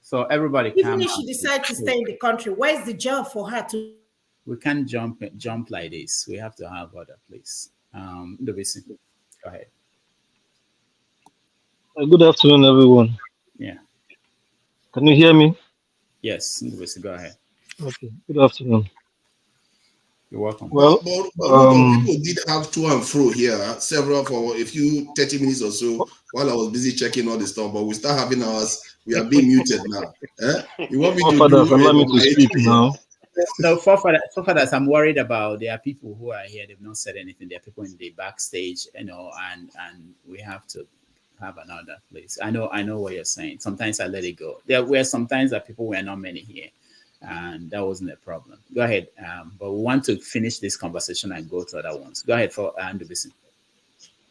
So everybody,
even if she decides to stay in the country, where's the job for her to?
We can't jump like this. We have to have other place. Go ahead.
Good afternoon, everyone.
Yeah.
Can you hear me?
Yes, go ahead.
Okay. Good afternoon.
You're welcome.
Well, people did have to and fro here, several for a few 30 minutes or so while I was busy checking all the stuff, but we start having ours. We are being muted now. You want me to
allow me to speak now?
No, forefathers, I'm worried about. There are people who are here, they've not said anything. There are people in the backstage, and we have to have another place. I know what you're saying. Sometimes I let it go. There were sometimes that people were not many here, and that wasn't a problem. Go ahead. But we want to finish this conversation and go to other ones. Go ahead for Nnamdi.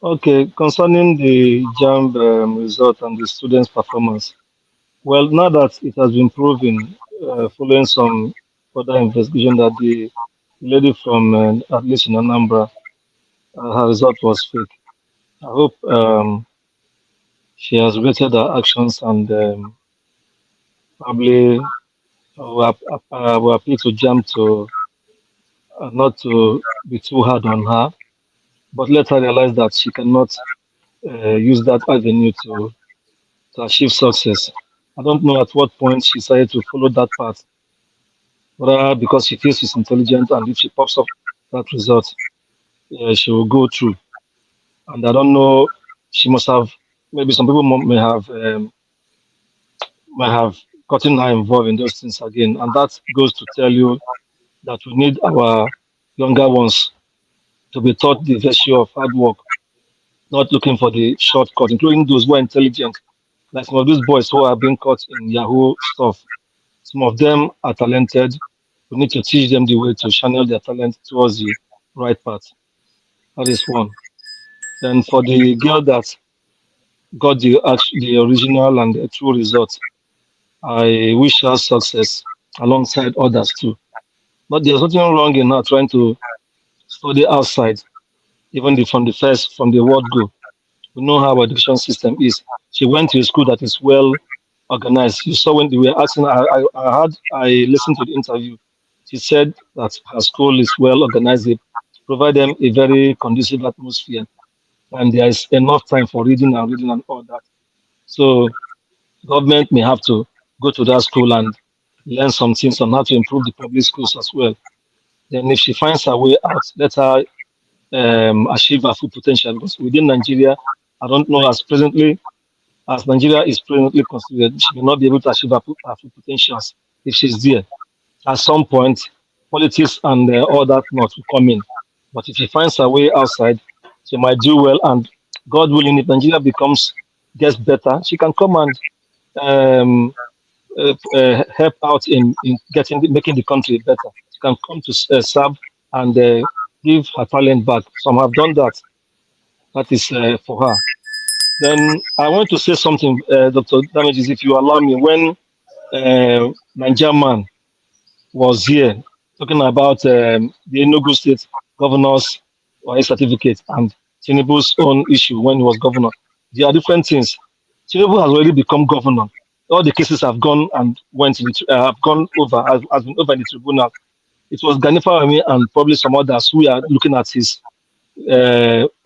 Okay, concerning the JAM result and the students' performance. Well, now that it has been proven, following some other investigation, that the lady from at least in Anambra, her result was fake. I hope she has rated her actions and probably will appeal to JAM to not to be too hard on her, but let her realize that she cannot use that avenue to achieve success. I don't know at what point she decided to follow that path, whether because she feels she's intelligent and if she pops up that result, she will go through. And I don't know, she must have, maybe some people may have gotten her involved in those things again. And that goes to tell you that we need our younger ones to be taught the virtue of hard work, not looking for the shortcut, including those who are intelligent. Like some of these boys who are being caught in Yahoo stuff. Some of them are talented. We need to teach them the way to channel their talent towards the right path. That is one. Then for the girl that got the original and the true result, I wish her success alongside others too. But there's nothing wrong in her trying to study outside, even from the word go. We know how our education system is. She went to a school that is well organized. You saw when they were asking, I listened to the interview. She said that her school is well organized. They provide them a very conducive atmosphere, and there is enough time for reading and all that. So government may have to go to that school and learn some things on how to improve the public schools as well. Then if she finds her way out, let her achieve her full potential. Because within Nigeria, I don't know as Nigeria is presently considered, she may not be able to achieve her full potentials if she's there. At some point, politics and all that not will come in. But if she finds her way outside, she might do well. And God willing, if Nigeria gets better, she can come and help out in making the country better. She can come to serve and give her talent back. Some have done that. That is for her. Then I want to say something, Dr. Damages, if you allow me. When Nigerian man was here talking about the Enugu State governor's certificate and Tinubu's own issue when he was governor, there are different things. Tinubu has already become governor. All the cases have gone and have been over in the tribunal. It was Gani Fawehinmi and probably some others who are looking at his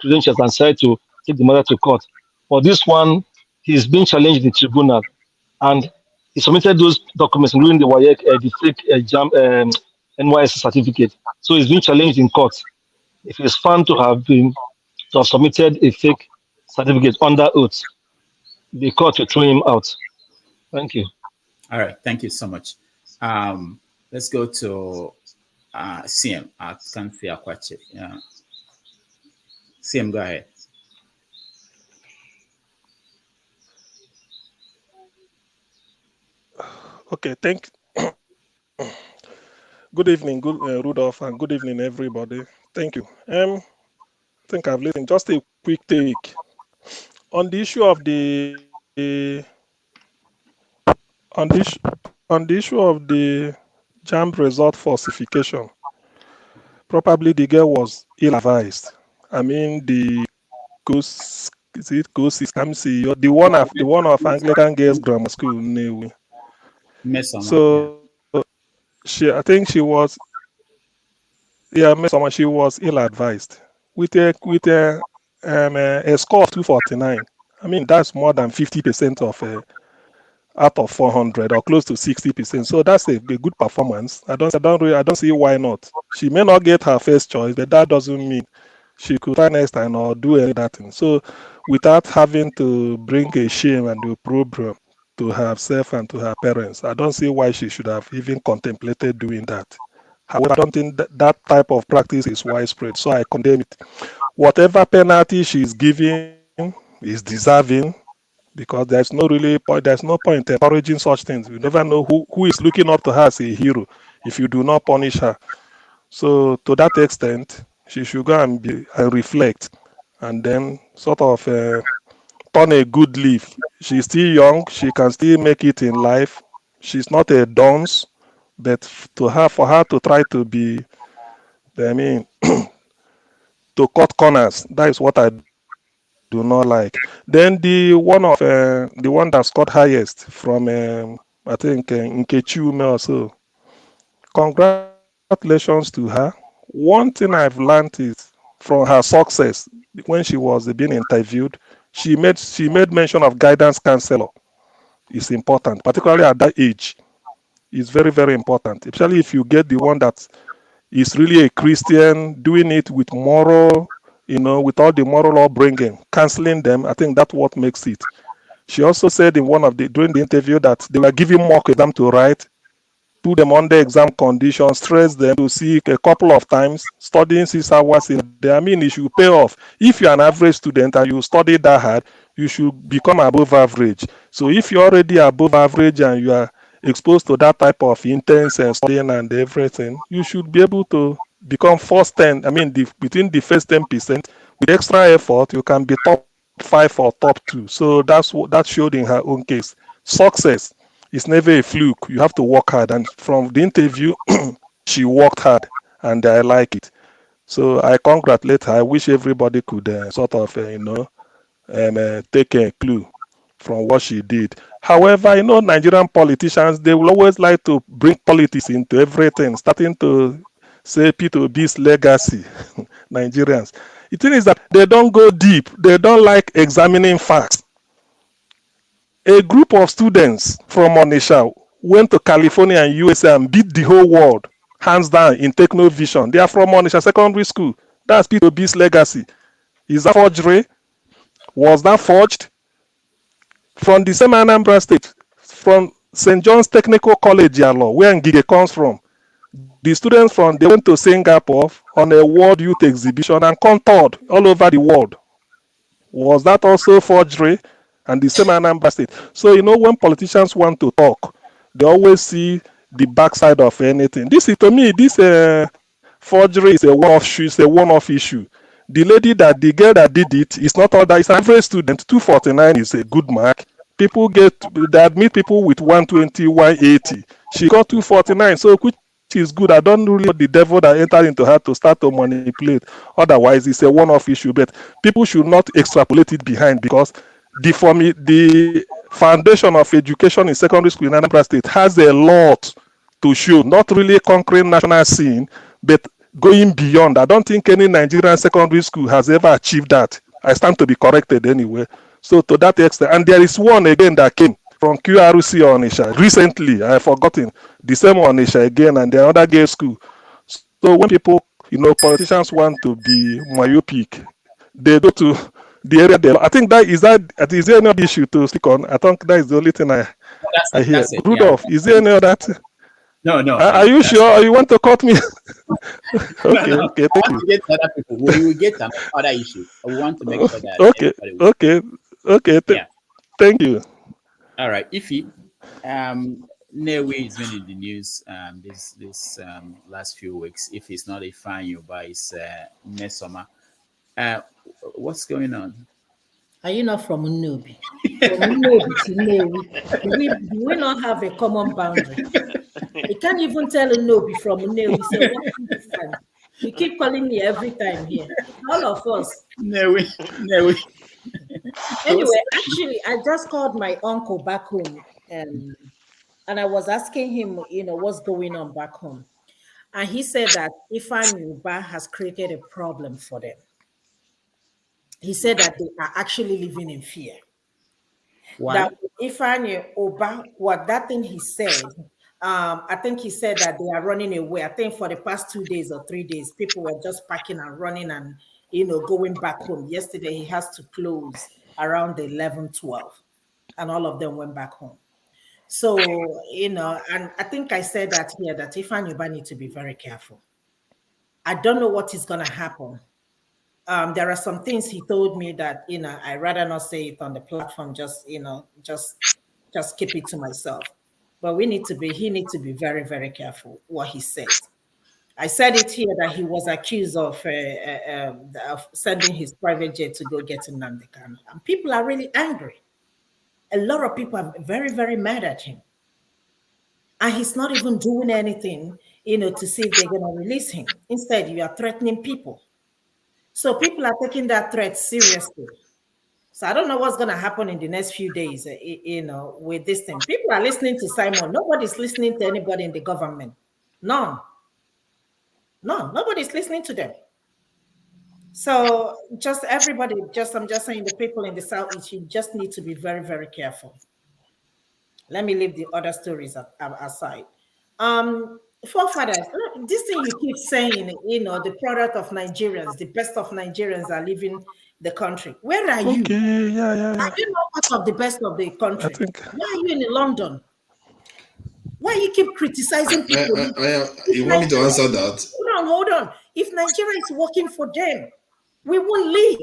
credentials and decided to take the matter to court. For this one, he's been challenged in the tribunal, and he submitted those documents, including the WAEC, the fake NYSC certificate. So he's been challenged in court. If he's found to have submitted a fake certificate under oath, the court will throw him out. Thank you.
All right, thank you so much. Let's go to CM, I can't see a question. Yeah. CM, go ahead.
Okay, good evening, good Rudolph, and good evening, everybody. Thank you. I think I've listened. Just a quick take on the issue of the issue of the JAM result falsification. Probably the girl was ill-advised. I mean, the ghost is it ghost is the one of Anglican Girls Grammar School.
MESOMA.
So I think she was MESOMA, she was ill-advised with a score of 249. I mean, that's more than 50% of out of 400 or close to 60%. So that's a good performance. I don't see why not. She may not get her first choice, but that doesn't mean she could try next time or do any that thing. So without having to bring a shame and a problem to herself and to her parents, I don't see why she should have even contemplated doing that. However, I don't think that type of practice is widespread, so I condemn it. Whatever penalty she's giving is deserving, because there's no point encouraging such things. You never know who is looking up to her as a hero if you do not punish her. So to that extent, she should go and reflect, and then sort of turn a good leaf. She's still young; she can still make it in life. She's not a dunce, but for her to try to be, I mean, to cut corners, that is what I do not like. Then the one that scored highest from I think Nkechi or so. Congratulations to her. One thing I've learned is from her success when she was being interviewed, she made mention of guidance counselor. It's important, particularly at that age. It's very, very important, especially if you get the one that is really a Christian, doing it with moral, with all the moral upbringing, counseling them. I think that's what makes it. She also said during the interview that they were giving mock exam to write, put them under exam conditions, stress them to see a couple of times, studying 6 hours a day. I mean, it should pay off. If you're an average student and you study that hard, you should become above average. So if you're already above average and you are exposed to that type of intense studying and everything, you should be able to become first 10. I mean, between the first 10%, with extra effort, you can be top 5 or top 2. So that showed in her own case. Success is never a fluke. You have to work hard. And from the interview, she worked hard, and I like it. So I congratulate her. I wish everybody could take a clue from what she did. However, Nigerian politicians, they will always like to bring politics into everything, starting to say P2B's legacy, Nigerians. The thing is that they don't go deep. They don't like examining facts. A group of students from Onitsha went to California and USA and beat the whole world, hands down, in Technovision. They are from Onitsha Secondary School. That's P2B's legacy. Is that forgery? Was that forged? From the same Anambra State, from St. John's Technical College, Yalo, where Ngige comes from, the students they went to Singapore on a World Youth Exhibition and contoured all over the world. Was that also forgery? And the same Anambra State. So, when politicians want to talk, they always see the backside of anything. To me, this forgery is a one-off issue. The girl that did it is not all that. It's an average student. 249 is a good mark. They admit people with 120, 180. She got 249, so which is good. I don't really know the devil that entered into her to start to manipulate. Otherwise, it's a one-off issue. But people should not extrapolate it behind, because the foundation of education in secondary school in Anambra State has a lot to show. Not really conquering national scene, but going beyond. I don't think any Nigerian secondary school has ever achieved that. I stand to be corrected anyway. So to that extent, and there is one again that came from QRC Onitsha recently. I have forgotten the same Onitsha again, and the other gay school. So when people, politicians want to be myopic, they go to the area. I think is there any other issue to speak on? I think that is the only thing I hear. Rudolph, is there any other?
No.
Are you sure? Or you want to cut me? Okay,
No.
okay, thank you.
To get other people, we will get other issues. We want to make sure that
Okay,
everybody will.
okay.
Yeah.
Thank you.
All right. Ify, Newe has been in the news this last few weeks. If it's not a fan you buy, it's MESOMA. What's going on?
Are you not from Unuigbe? From Unuigbe to Newe, do we not have a common boundary? You can't even tell Unuigbe from Newe. So what's the difference? You keep calling me every time here. All of us.
Newe.
Anyway, actually, I just called my uncle back home, and I was asking him, what's going on back home, and he said that Unuigbe has created a problem for them. He said that they are actually living in fear.
Why?
That Unuigbe, what that thing he said, I think he said that they are running away. I think for the past 2 days or 3 days, people were just packing and running and, going back home. Yesterday, he has to close around 11, 12, and all of them went back home. So, and I think I said that here, that Unuigbe need to be very careful. I don't know what is going to happen. There are some things he told me that, I rather not say it on the platform, just keep it to myself. But he needs to be very, very careful what he says. I said it here that he was accused of sending his private jet to go get Nnamdi Kanu. And people are really angry. A lot of people are very, very mad at him. And he's not even doing anything, to see if they're going to release him. Instead, you are threatening people. So people are taking that threat seriously. So I don't know what's going to happen in the next few days, with this thing. People are listening to Simon. Nobody's listening to anybody in the government. None. Nobody's listening to them. So just everybody, I'm just saying the people in the Southeast, you just need to be very, very careful. Let me leave the other stories aside. Forefathers, this thing you keep saying, the product of Nigerians, the best of Nigerians are leaving the country. Where are you?
Okay, yeah.
Are you not part of the best of the country? Why are you in London? Why you keep criticizing people?
You want me to answer that?
Hold on. If Nigeria is working for them, we won't leave.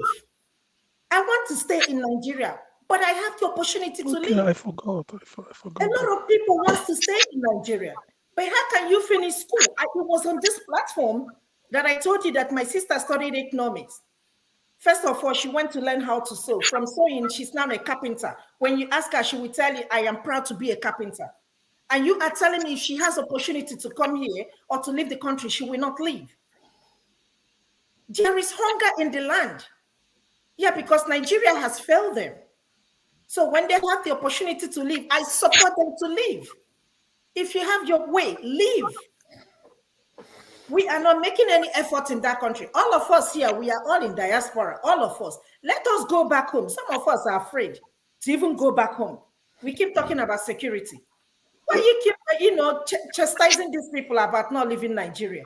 I want to stay in Nigeria, but I have the opportunity to leave.
I forgot.
A lot of people want to stay in Nigeria. But how can you finish school? It was on this platform that I told you that my sister studied economics. First of all, she went to learn how to sew. From sewing, she's now a carpenter. When you ask her, she will tell you, I am proud to be a carpenter. And you are telling me if she has opportunity to come here or to leave the country, she will not leave. There is hunger in the land. Yeah, because Nigeria has failed them. So when they have the opportunity to leave, I support them to leave. If you have your way, leave. We are not making any effort in that country. All of us here, we are all in diaspora, all of us. Let us go back home. Some of us are afraid to even go back home. We keep talking about security. Why you keep, chastising these people about not leaving Nigeria?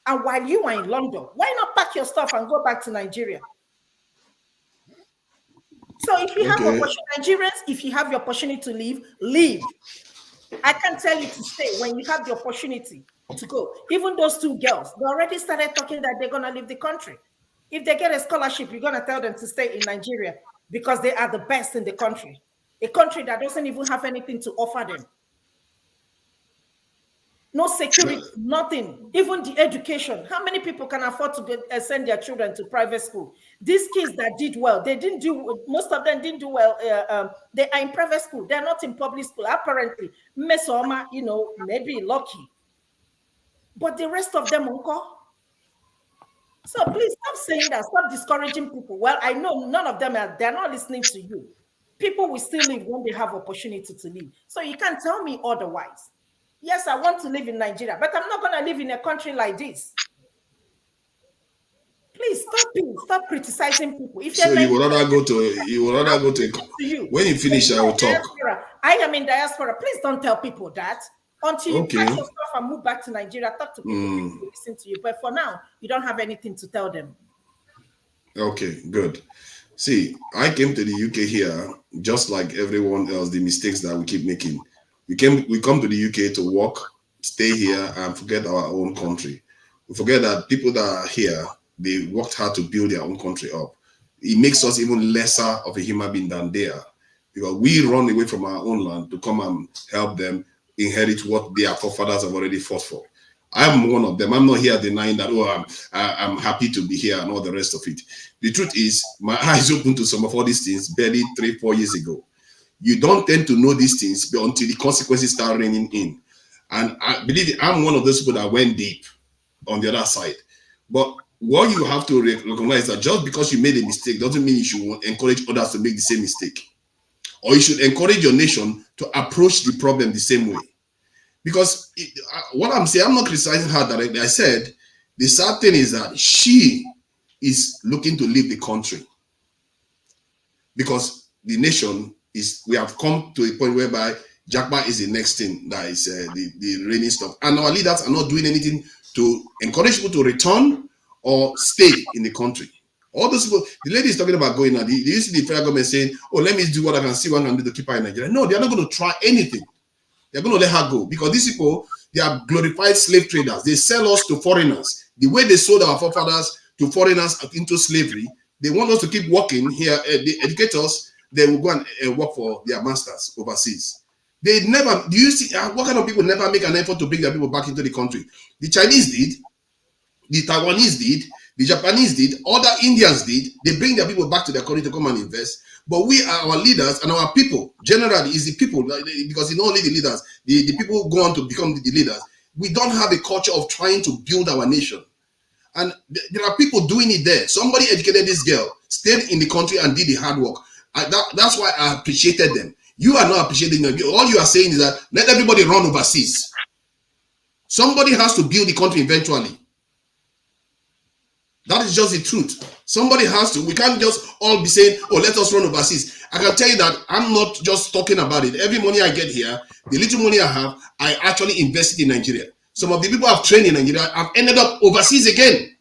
And while you are in London, why not pack your stuff and go back to Nigeria? So if you have Nigerians, if you have the opportunity to leave, leave. I can't tell you to stay when you have the opportunity to go. Even those two girls, they already started talking that they're going to leave the country. If they get a scholarship, you're going to tell them to stay in Nigeria because they are the best in the country. A country that doesn't even have anything to offer them. No security, nothing. Even the education. How many people can afford to send their children to private school? These kids that did well, most of them didn't do well. They are in private school. They're not in public school. Apparently, MESOMA, maybe lucky. But the rest of them, so please stop saying that. Stop discouraging people. Well, I know none of them they're not listening to you. People will still live when they have opportunity to live. So you can't tell me otherwise. Yes, I want to live in Nigeria, but I'm not going to live in a country like this. Please stop criticizing people. If
so you would rather go to when you finish, I will talk.
I am in diaspora. Please don't tell people that. Until you pack your stuff and move back to Nigeria, talk to people who listen to you. But for now, you don't have anything to tell them.
Okay, good. See, I came to the UK here, just like everyone else, the mistakes that we keep making. We come to the UK to work, stay here and forget our own country. We forget that people that are here, they worked hard to build their own country up. It makes us even lesser of a human being than they are, because we run away from our own land to come and help them inherit what their forefathers have already fought for. I'm one of them. I'm not here denying that, oh, I'm happy to be here and all the rest of it. The truth is, my eyes opened to some of all these things barely 3-4 years ago. You don't tend to know these things until the consequences start raining in. And I believe I'm one of those people that went deep on the other side. But what you have to recognize that just because you made a mistake doesn't mean you should encourage others to make the same mistake. Or you should encourage your nation to approach the problem the same way. Because what I'm saying, I'm not criticizing her directly. I said the sad thing is that she is looking to leave the country because the nation is, we have come to a point whereby JAPA is the next thing that is the reigning stuff. And our leaders are not doing anything to encourage people to return or stay in the country. All those people, the lady is talking about going now. You see the federal government saying, oh, let me do what I can see what I can do to keep her in Nigeria. No, they're not going to try anything. They're going to let her go because these people, they are glorified slave traders. They sell us to foreigners. The way they sold our forefathers to foreigners into slavery, they want us to keep working here. They educate us. They will go and work for their masters overseas. They never, do you see, what kind of people never make an effort to bring their people back into the country? The Chinese did, the Taiwanese did, the Japanese did, other Indians did. They bring their people back to their country to come and invest. But we are our leaders and our people, generally, is the people, because it's not only the leaders, the people who go on to become the leaders. We don't have a culture of trying to build our nation. And there are people doing it there. Somebody educated this girl, stayed in the country and did the hard work. That's why I appreciated them. You are not appreciating them. All you are saying is that let everybody run overseas. Somebody has to build the country eventually. That is just the truth. Somebody has to. We can't just all be saying, oh, let us run overseas. I can tell you that I'm not just talking about it. Every money I get here, the little money I have, I actually invested in Nigeria. Some of the people I've trained in Nigeria have ended up overseas again.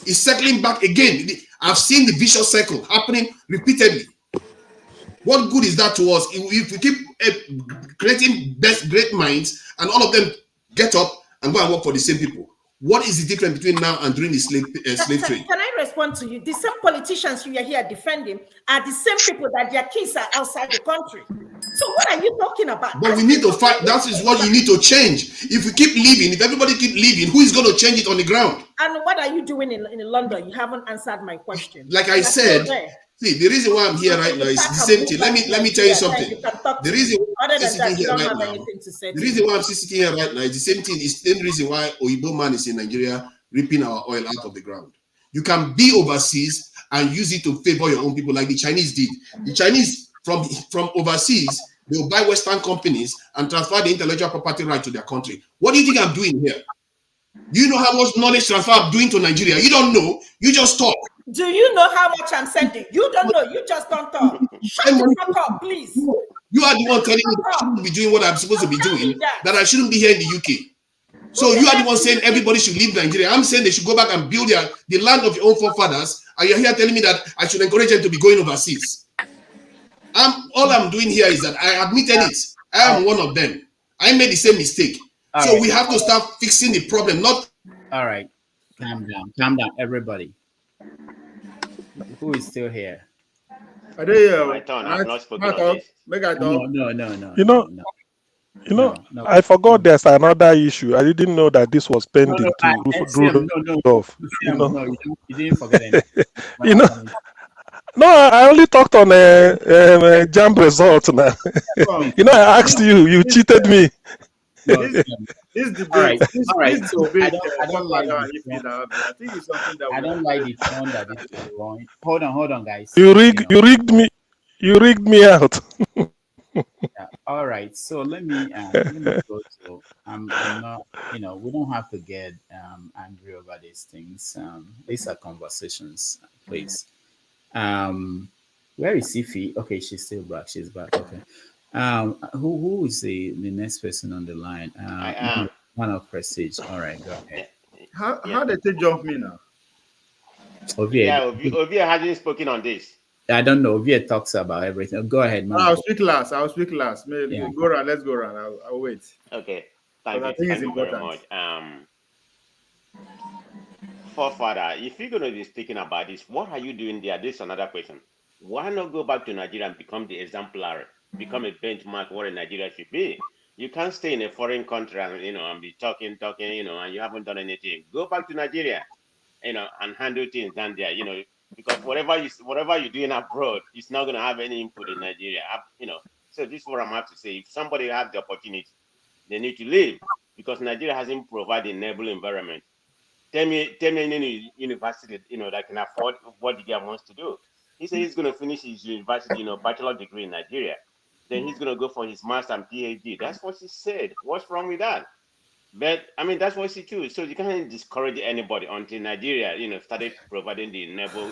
It's circling back again. I've seen the vicious cycle happening repeatedly. What good is that to us if we keep creating great minds and all of them get up and go and work for the same people? What is the difference between now and during the slave trade?
Can I respond to you? The same politicians you are here defending are the same people that their kids are outside the country. So what are you talking about?
But we need to fight. That is what you need to change. If we keep living, if everybody keep living, who is going to change it on the ground?
And what are you doing in London? You haven't answered my question.
Like I said, see, the reason why I'm here right now is the same thing. Let me tell you something. The reason why I'm sitting here right now, the reason why I'm sitting here right now is the same thing. It's the same reason why Oyibo man is in Nigeria reaping our oil out of the ground. You can be overseas and use it to favor your own people, like the Chinese did. The Chinese from overseas, they will buy Western companies and transfer the intellectual property right to their country. What do you think I'm doing here? Do you know how much knowledge transfer I'm doing to Nigeria? You don't know. You just talk.
Do you know how much I'm sending? You don't know. You just don't talk. Shut the fuck up, please.
You are the one telling me that I shouldn't be doing what I'm supposed to be doing, that I shouldn't be here in the UK. So you are the one saying everybody should leave Nigeria. I'm saying they should go back and build the land of your own forefathers, and you're here telling me that I should encourage them to be going overseas. All I'm doing here is that I admitted it. I am one of them. I made the same mistake. So we have to start fixing the problem, not...
All right. Calm down, everybody. Who is still here?
Are they,
my turn. I've not spoken on this.
No.
You know, I forgot there's another issue. I didn't know that this was pending
You didn't forget anything.
No, I only talked on a JAM result now. I asked you, you cheated me.
This debate,
I don't like the tone that this is going. Hold on, guys.
You rigged me out.
All right, so let me go to. I'm not. We don't have to get angry over these things. These are conversations, please. Where is Ifi? Okay, she's still back. She's back. Okay. Who is the next person on the line?
I am.
One of Prestige. All right, go ahead.
How did they jump me now?
Ovie hasn't spoken on this.
I don't know. Ovie talks about everything. Go ahead, man.
I'll speak last. Maybe go around. Let's go around. I'll wait.
Okay.
But I think it's
Thank you very
important.
much. Forefather, if you're going to be speaking about this, what are you doing there? This is another question. Why not go back to Nigeria and become the exemplary, become a benchmark what Nigeria should be? You can't stay in a foreign country and and be talking, and you haven't done anything. Go back to Nigeria, and handle things down there, because whatever you're doing abroad, it's not going to have any input in Nigeria. So this is what I'm have to say. If somebody has the opportunity, they need to leave because Nigeria hasn't provided enabling environment. Tell me any university, that can afford what the guy wants to do. He said he's going to finish his university, bachelor degree in Nigeria. Then he's going to go for his master and PhD. That's what she said. What's wrong with that? But I mean, that's what she chose. So you can't discourage anybody until Nigeria, started providing the enable,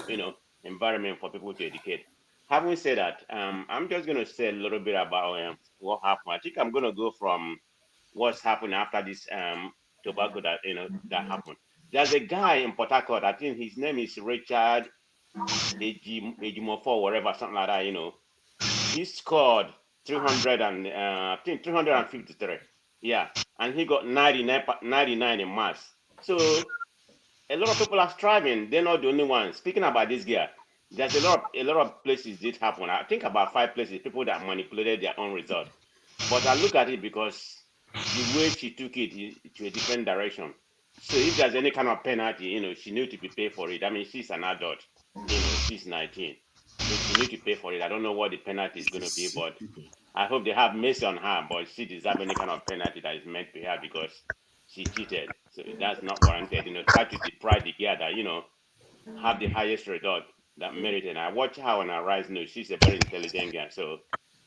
environment for people to educate. Having said that, I'm just going to say a little bit about what happened. I think I'm going to go from what's happened after this tobacco that happened. There's a guy in Port Harcourt. I think his name is Richard Ejimofo, whatever, something like that. He scored 300 and I think 353. Yeah, and he got 99 in maths. So a lot of people are striving. They're not the only ones. Speaking about this guy, there's a lot of places it happened. I think about 5 places, people that manipulated their own result. But I look at it because the way she took it to a different direction. So if there's any kind of penalty, she needs to be paid for it. I mean, she's an adult, she's 19. So she needs to pay for it. I don't know what the penalty is going to be, but I hope they have mercy on her, but she deserves any kind of penalty that is meant to her because she cheated. So that's not warranted. Try to deprive the girl that, have the highest result that merited. I watch her on her rise. She's a very intelligent girl. So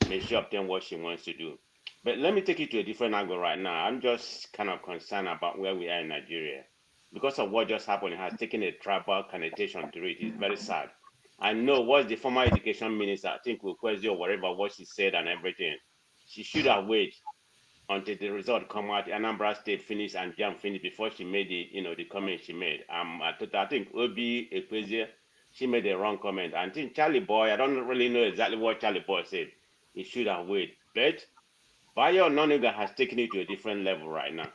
may she obtain what she wants to do. But let me take you to a different angle right now. I'm just kind of concerned about where we are in Nigeria. Because of what just happened, it has taken a tribal connotation to it. It's very sad. I know what the former education minister, I think, will question or whatever, what she said and everything. She should have waited until the result come out, Anambra State finished and JAM finished before she made the comment she made. I think Obi Ekwezie, she made a wrong comment. I think Charlie Boy, I don't really know exactly what Charlie Boy said. He should have waited. But Bayo Noniga has taken it to a different level right now,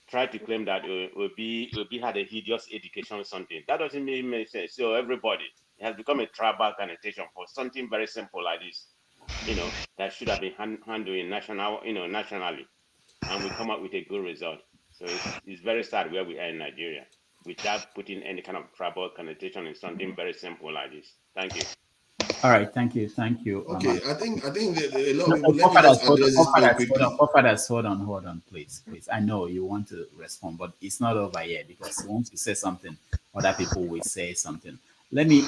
Try to claim that Obi had a hideous education or something. That doesn't make sense. So everybody, it has become a tribal connotation for something very simple like this, that should have been handled nationally, and we come up with a good result. So it's very sad where we are in Nigeria without putting any kind of tribal connotation in something very simple like this. Thank you.
All right, thank you.
Okay, I think a lot of people. Let me just address this point quickly.
Hold on, please. I know you want to respond, but it's not over yet because once you say something, other people will say something. Let me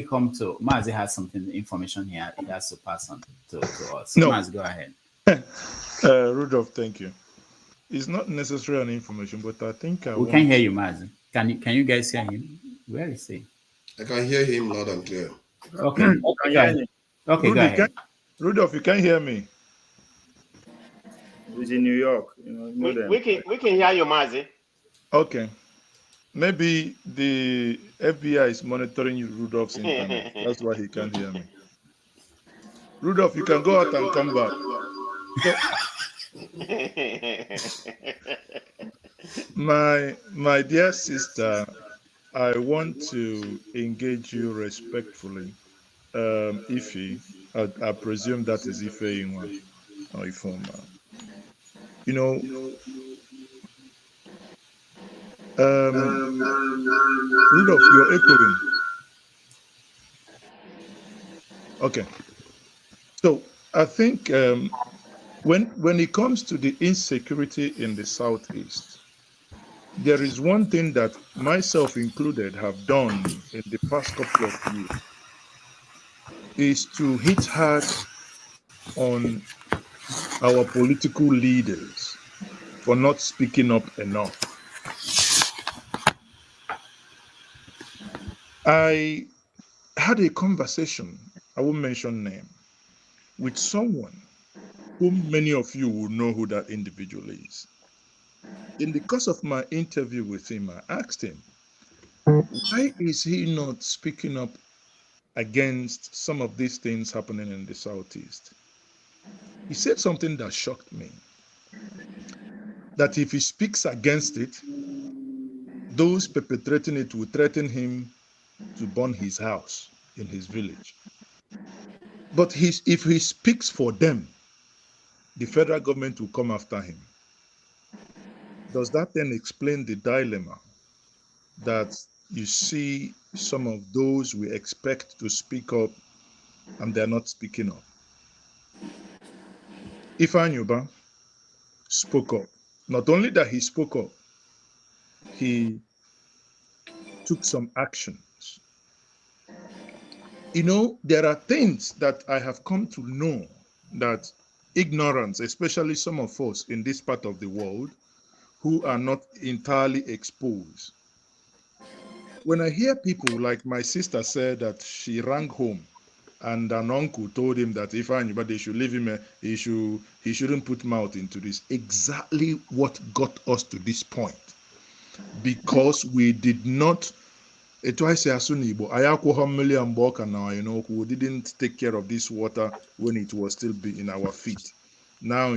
come to Mazi. Has something information here. He has to pass on to us.
No.
Mazi, go ahead.
Rudolph, thank you. It's not necessarily an information, but I think
we can hear you, Mazi. Can you guys hear him? Where is he?
I can hear him loud and clear.
Okay. Okay,
Rudy,
go ahead.
Rudolph, you can hear me.
He's in New York.
We can hear you, Mazi.
Okay. Maybe the FBI is monitoring Rudolph's internet. That's why he can't hear me. Rudolph, you can go out and come back. My dear sister, I want to engage you respectfully. Ife, I presume that is Ife Inwa or Ifoma. Rudolph, you're echoing. Okay. So I think when it comes to the insecurity in the Southeast, there is one thing that myself included have done in the past couple of years is to hit hard on our political leaders for not speaking up enough. I had a conversation, I won't mention name, with someone whom many of you will know who that individual is. In the course of my interview with him, I asked him, why is he not speaking up against some of these things happening in the Southeast? He said something that shocked me.
that if he speaks against it, those perpetrating it will threaten him to burn his house in his village. But if he speaks for them, the federal government will come after him. Does that then explain the dilemma that you see some of those we expect to speak up and they're not speaking up? Ifeanyi spoke up. Not only that he spoke up, he took some actions. You know, there are things that I have come to know that ignorance, especially some of us in this part of the world who are not entirely exposed. When I hear people like my sister said that she rang home and an uncle told him that if anybody should leave him, he shouldn't put mouth into this. Exactly what got us to this point. Because we did not, we didn't take care of this water when it was still in our feet. Now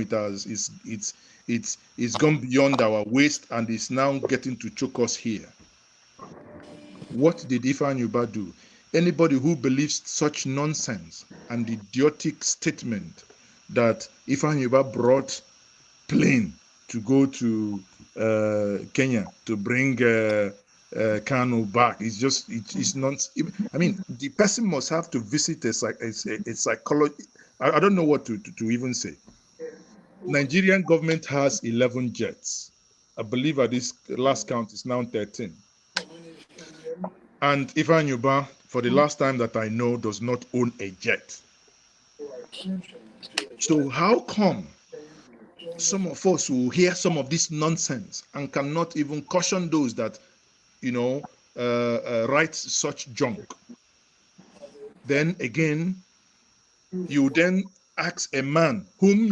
it's gone beyond our waist and it's now getting to choke us here. What did Ifeanyi do? Anybody who believes such nonsense and idiotic statement that Ifeanyi brought plane to go to Kenya to bring Kanu back, it's not. I mean, the person must have to visit a psychologist. I don't know what to even say. Nigerian government has 11 jets. I believe at this last count is now 13. And Ifeanyi, for the last time that I know, does not own a jet. So how come some of us will hear some of this nonsense and cannot even caution those that, write such junk? Then again, you then ask a man whom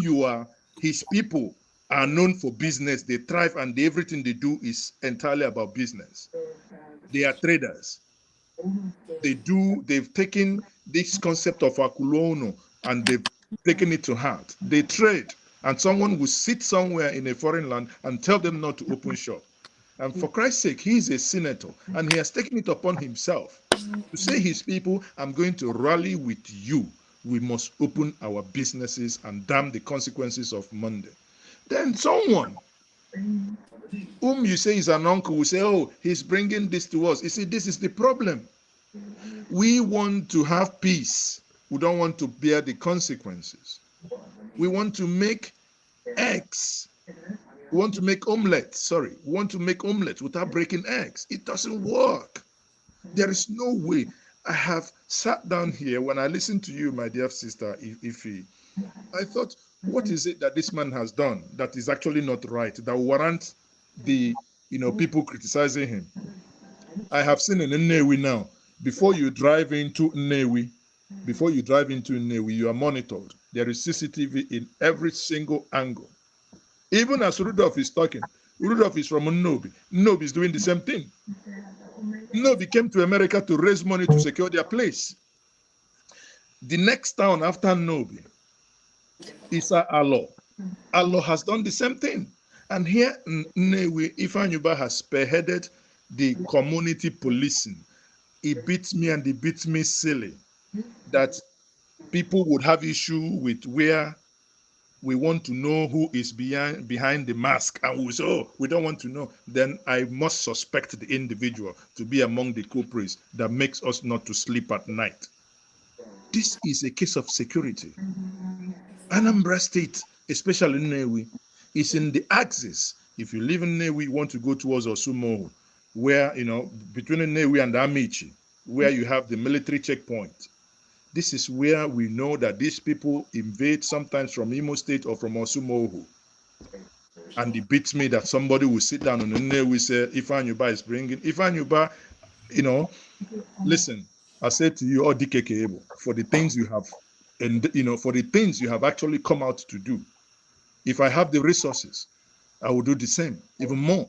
his people are known for business, they thrive and everything they do is entirely about business. They are traders. They've taken this concept of akulono and they've taken it to heart. They trade, and someone will sit somewhere in a foreign land and tell them not to open shop. And for Christ's sake, he is a senator and he has taken it upon himself to say his people, I'm going to rally with you. We must open our businesses and damn the consequences of Monday. Then someone whom you say is an uncle will say, oh, he's bringing this to us. You see, this is the problem. We want to have peace. We don't want to bear the consequences. We want to make eggs. We want to make omelets. We want to make omelets without breaking eggs. It doesn't work. There is no way. I have sat down here when I listened to you, my dear sister Ife. I thought, what is it that this man has done that is actually not right, that warrant the people criticizing him? I have seen in Nnewi now, before you drive into Nnewi, you are monitored. There is CCTV in every single angle. Even as Rudolph is talking, Rudolph is from Nnobi. Nnobi is doing the same thing. Nnobi came to America to raise money to secure their place. The next town after Nnobi is Alo. Alo has done the same thing. And here in Nnewi, Ifeanyi has spearheaded the community policing. It beats me and it beats me silly that people would have issue with where we want to know who is behind the mask, and we say, oh, we don't want to know. Then I must suspect the individual to be among the culprits that makes us not to sleep at night. This is a case of security. Anambra State, especially Nnewi, is in the axis. If you live in Nnewi, you want to go towards Osumoho, where, between Nnewi and Amici, where you have the military checkpoint. This is where we know that these people invade sometimes from Imo State or from Osumoho. And it beats me that somebody will sit down and Nnewi say, Ifeanyi is bringing. Ifeanyi, listen, I said to you, DKK, for the things you have, and for the things you have actually come out to do. If I have the resources, I will do the same, even more.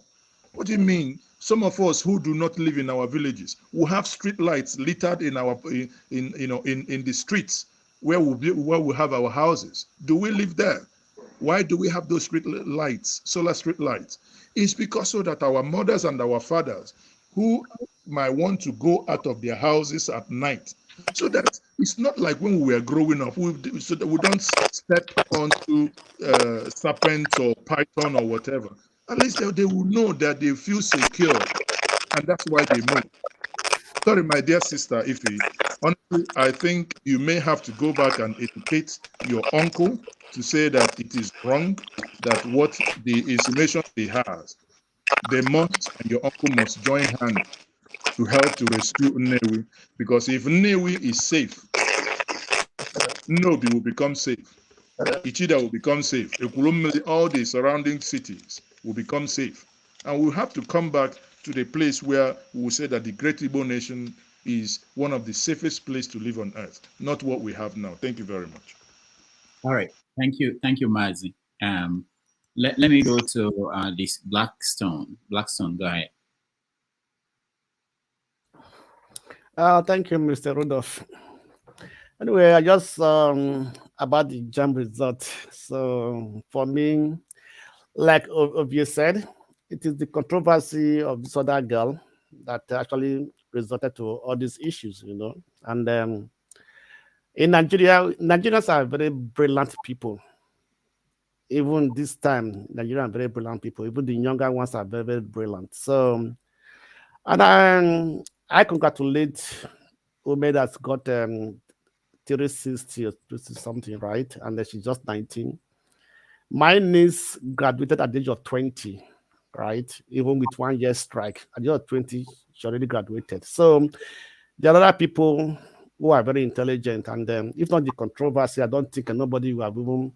What do you mean? Some of us who do not live in our villages will have street lights littered in the streets where we have our houses. Do we live there?
Why do we have those street lights, solar street lights? It's because so that our mothers and our fathers who might want to go out of their houses at night, so that it's not like when we were growing up, so that we don't step onto serpents or python or whatever. At least they will know that they feel secure, and that's why they move. Sorry, my dear sister Ife. Honestly, I think you may have to go back and educate your uncle to say that it is wrong, that what the insinuation he has, they must, and your uncle must join hands to help to rescue Nnewi, because if Nnewi is safe, Nnobi will become safe. Ichida will become safe. Ekurumili, all the surrounding cities will become safe. And we'll have to come back to the place where we will say that the Great Igbo Nation is one of the safest places to live on earth, not what we have now. Thank you very much.
All right. Thank you, Mazi. Let me go to this Blackstone. Blackstone, go ahead.
Thank you, Mr. Rudolph. Anyway, I just about the JAM result. So for me, like you said, it is the controversy of this other girl that actually resulted to all these issues, you know. And in Nigeria, Nigerians are very brilliant people. Even this time, Nigerians are very brilliant people. Even the younger ones are very, very brilliant. So, and I congratulate Ume that's got 360 or 360 something, right? And then she's just 19. My niece graduated at the age of 20, right? Even with 1 year strike. At the age of 20, she already graduated. So there are other people who are very intelligent, and if not the controversy, I don't think nobody will have even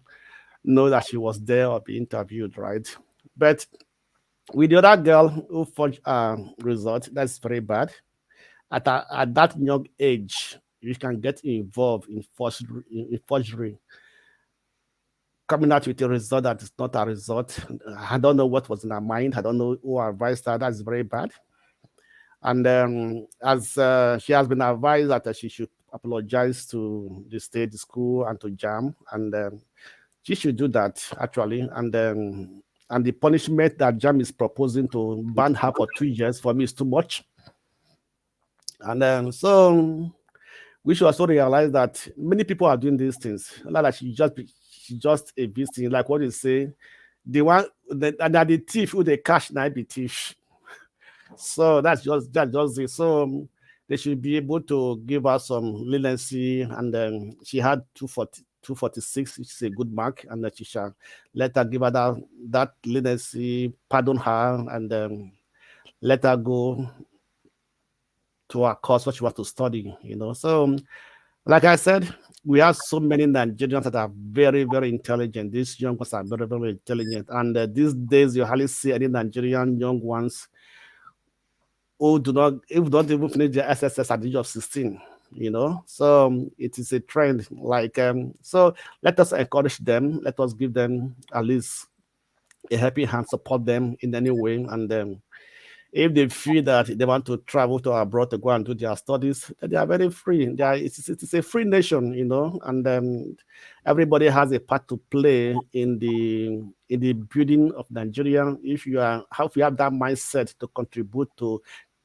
know that she was there or be interviewed, right? But with the other girl who forged result, that's very bad. At that young age, you can get involved in forgery, coming out with a result that is not a result. I don't know what was in her mind. I don't know who advised her. That's very bad. And as she has been advised that she should apologize to the state, the school, and to JAM, and she should do that actually. And the punishment that JAM is proposing to ban her for 2 years for me is too much. And so we should also realize that many people are doing these things. Not that she just a victim, like what you say. The one that the thief who they catch now be thief. So that's just it. So they should be able to give her some leniency, and she had 246, which is a good mark, and that she shall let her give her that leniency, pardon her, and let her go to her course what she wants to study, you know. So like I said, we have so many Nigerians that are very, very intelligent. These young ones are very, very intelligent. And these days, you hardly see any Nigerian young ones who don't even finish their SSS at the age of 16, you know. So it is a trend. Like, so let us encourage them. Let us give them at least a helping hand, support them in any way. And if they feel that they want to travel to abroad to go and do their studies, they are very free. It's a free nation, you know, and everybody has a part to play in the building of Nigeria. If you have that mindset to contribute to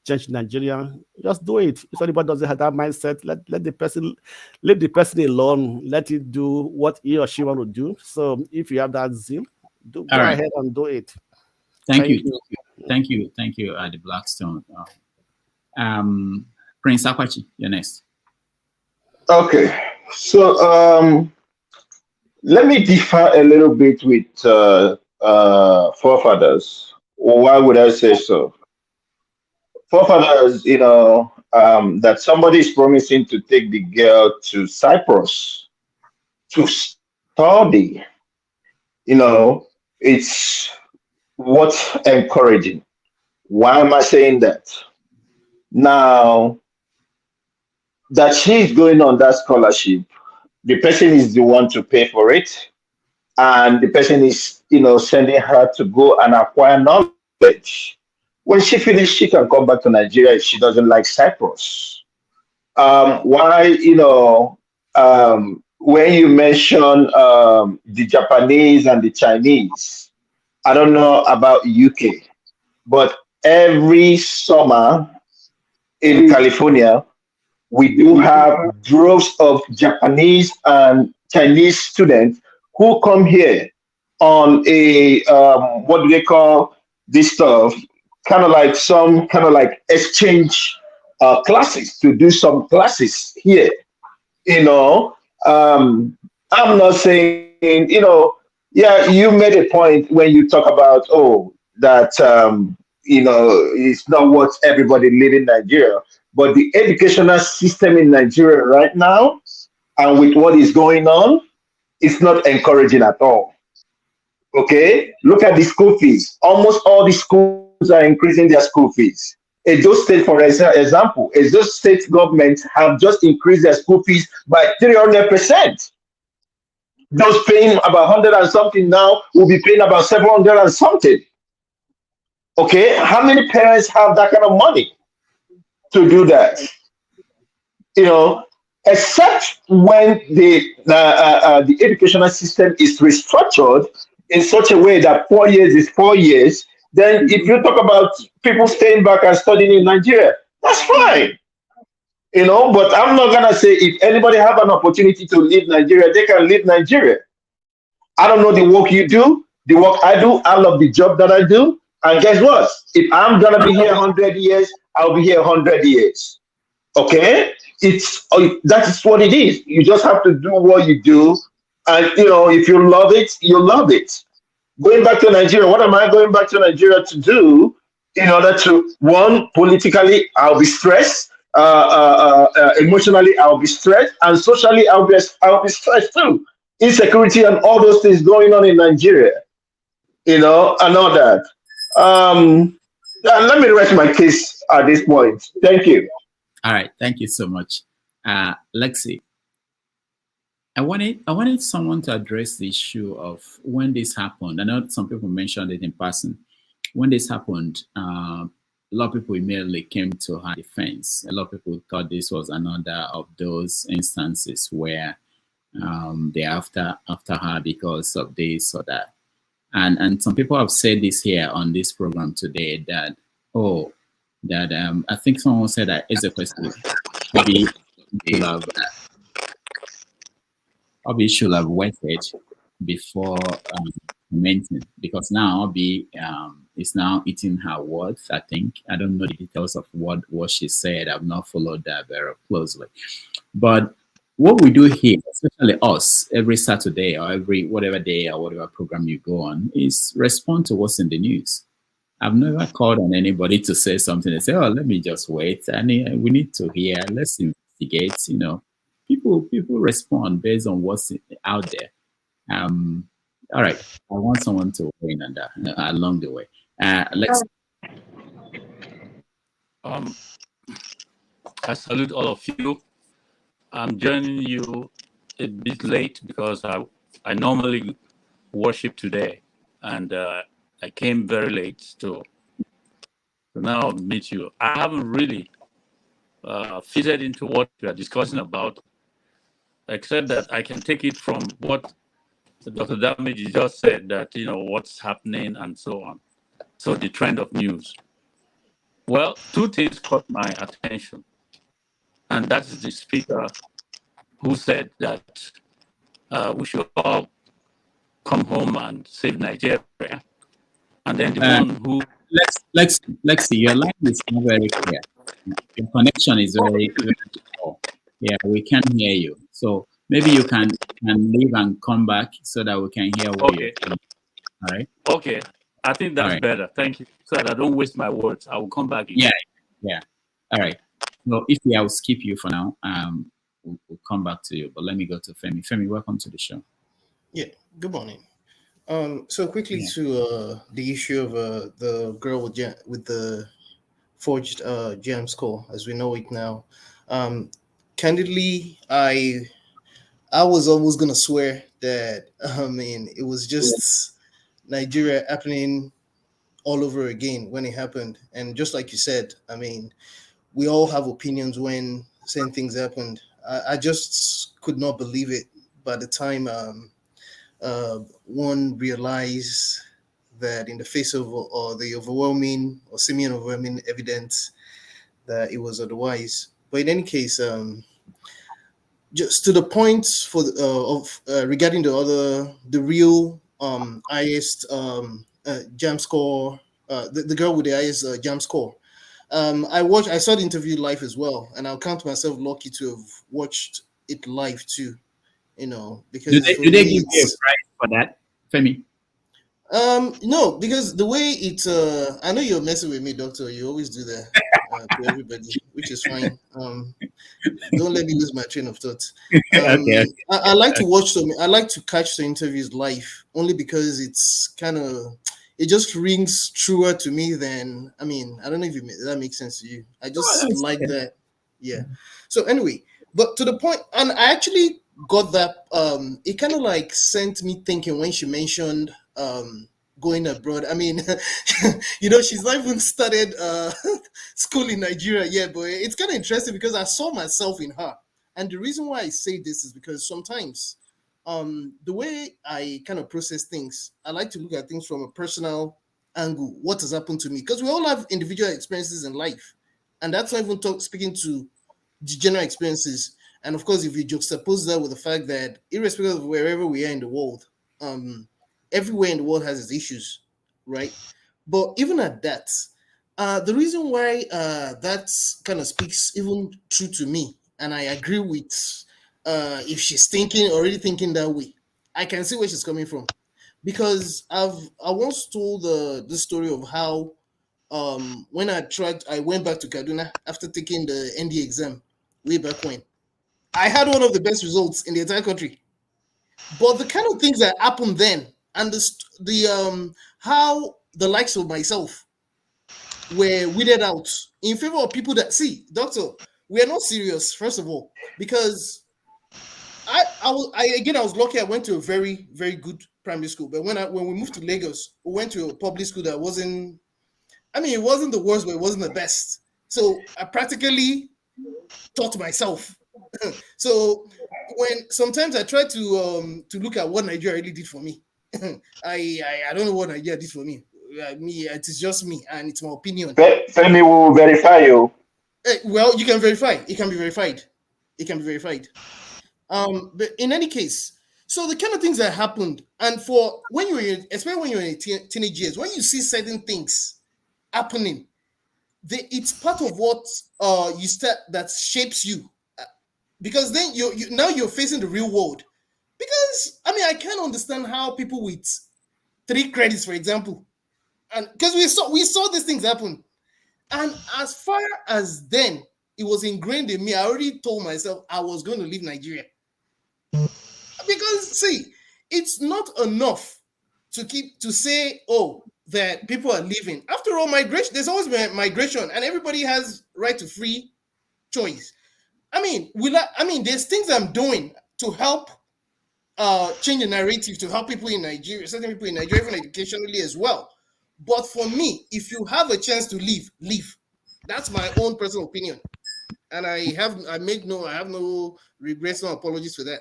change Nigeria, just do it. If anybody doesn't have that mindset, let the person leave the person alone. Let it do what he or she want to do. So if you have that zeal, go ahead and do it.
Thank you. Thank you, the Blackstone. Prince Akwachi, you're next.
Okay, so let me differ a little bit with forefathers. Why would I say so? Forefathers, you know, that somebody is promising to take the girl to Cyprus to study, you know, it's what's encouraging. Why am I saying that? Now that she's going on that scholarship, the person is the one to pay for it, and the person is, you know, sending her to go and acquire knowledge. When she finishes, she can come back to Nigeria if she doesn't like Cyprus. Why, you know, when you mention the Japanese and the Chinese, I don't know about UK, but every summer in California, we do have droves of Japanese and Chinese students who come here on a what do they call this stuff? Kind of like some kind of like exchange classes to do some classes here. You know, I'm not saying, yeah, you made a point when you talk about, that, it's not what everybody live in Nigeria, but the educational system in Nigeria right now, and with what is going on, it's not encouraging at all. Okay, look at the school fees. Almost all the schools are increasing their school fees. Edo State, for example, Edo State government have just increased their school fees by 300%. Those paying about 100 and something now will be paying about 700 and something. Okay, how many parents have that kind of money to do that? Except when the educational system is restructured in such a way that 4 years is 4 years, then if you talk about people staying back and studying in Nigeria, that's fine. But I'm not gonna say if anybody have an opportunity to leave Nigeria, they can leave Nigeria. I don't know the work you do, the work I do. I love the job that I do. And guess what? If I'm gonna be here 100 years, I'll be here 100 years. Okay? That is what it is. You just have to do what you do. And if you love it, you love it. Going back to Nigeria, what am I going back to Nigeria to do? In order to, one, politically, I'll be stressed. Emotionally, I'll be stressed. And socially, I'll be stressed too. Insecurity and all those things going on in Nigeria. And all that. Let me rest my case at this point. Thank you.
All right. Thank you so much. Lexi, I wanted someone to address the issue of when this happened. I know some people mentioned it in passing. When this happened, a lot of people immediately came to her defense. A lot of people thought this was another of those instances where they're after her because of this or that. And some people have said this here on this program today that, I think someone said that is a question. Maybe Obi should have waited before commenting, because now Obi is now eating her words. I think I don't know the details of what she said. I've not followed that very closely. But what we do here, especially us, every Saturday or every whatever day or whatever program you go on, is respond to what's in the news. I've never called on anybody to say something and say, "Oh, let me just wait." We need to hear. Let's investigate. People respond based on what's out there. All right. I want someone to weigh in on that along the way. Let's.
I salute all of you. I'm joining you a bit late because I normally worship today, and I came very late to now meet you. I haven't really fitted into what we are discussing about, except that I can take it from what Dr. Damage just said, that what's happening and so on. So the trend of news. Well, two things caught my attention, and that is the speaker who said that we should all come home and save Nigeria, and then the one who
Lexi, your line is not very clear. Your connection is very, very poor. Yeah, we can't hear you. So maybe you can leave and come back so that we can hear what you're saying. All right.
Okay, I think that's better. Thank you. So that I don't waste my words. I will come back again.
Yeah. All right. So I will skip you for now. We'll come back to you. But let me go to Femi. Femi, welcome to the show.
Yeah. Good morning. So quickly to the issue of the girl with the forged JAM score, as we know it now. Candidly, I was almost gonna swear that it was just Nigeria happening all over again when it happened. And just like you said, we all have opinions when certain things happened. I just could not believe it by the time one realized that in the face of the overwhelming or semi-overwhelming evidence that it was otherwise. But in any case, just to the point for regarding the real highest jam score, the girl with the highest jam score. I saw the interview live as well, and I'll count myself lucky to have watched it live too. Because
do they give you a prize for that, Femi?
No, because the way it, I know you're messing with me, Doctor. You always do that to everybody, which is fine. Don't let me lose my train of thought.
Okay.
I like to watch some. I like to catch the interviews live, only because it's it just rings truer to me than. I mean, I don't know if that makes sense to you. I just like that. Yeah. So anyway, but to the point, and I actually got that. It kind of like sent me thinking when she mentioned going abroad. I mean, she's not even started school in Nigeria yet, but it's kind of interesting because I saw myself in her. And the reason why I say this is because sometimes the way I kind of process things, I like to look at things from a personal angle. What has happened to me? Because we all have individual experiences in life. And that's not even speaking to the general experiences. And of course, if you juxtapose that with the fact that irrespective of wherever we are in the world, everywhere in the world has its issues, right? But even at that, the reason why that kind of speaks even true to me, and I agree with if she's already thinking that way, I can see where she's coming from. Because I once told the story of how when I went back to Kaduna after taking the ND exam way back when. I had one of the best results in the entire country. But the kind of things that happened then, and how the likes of myself were weeded out in favor of people that doctor, we are not serious, first of all, because I was lucky. I went to a very, very good primary school, but when we moved to Lagos, we went to a public school that wasn't. I mean, it wasn't the worst, but it wasn't the best. So I practically taught myself. So when sometimes I try to look at what Nigeria really did for me, I don't know what Nigeria did for me. It is just me, and it's my opinion.
Femi will verify you.
Well, you can verify. It can be verified. It can be verified. But in any case, so the kind of things that happened, and for when especially when you're in teenage years, when you see certain things happening, it's part of what you start that shapes you. Because then now you're facing the real world. Because I mean, I can't understand how people with 3 credits, for example, and because we saw these things happen, and as far as then it was ingrained in me, I already told myself I was going to leave Nigeria. Because it's not enough to say, that people are leaving. After all, migration, there's always been migration, and everybody has right to free choice. I mean, there's things I'm doing to help change the narrative, to help people in Nigeria, certain people in Nigeria, even educationally as well. But for me, if you have a chance to leave. That's my own personal opinion, and I have no regrets, no apologies for that.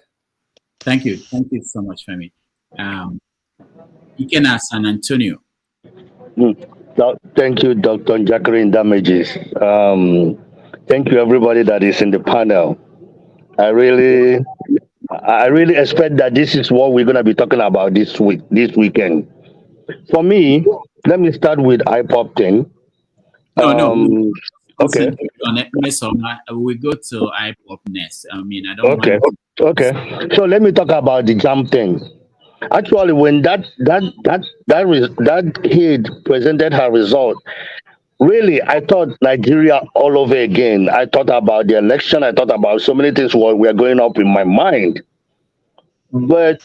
Thank you so much, Femi. Ikena San Antonio.
Thank you, Dr. Jacqueline Damages. Thank you, everybody that is in the panel. I really expect that this is what we're going to be talking about this weekend. For me, let me start with IPOP thing.
No.
Okay.
On MESOMA, we go to IPOP next. I mean, I don't
want. Okay. So let me talk about the JAM thing. Actually, when that kid presented her result, really, I thought Nigeria all over again. I thought about the election. I thought about so many things were going up in my mind. But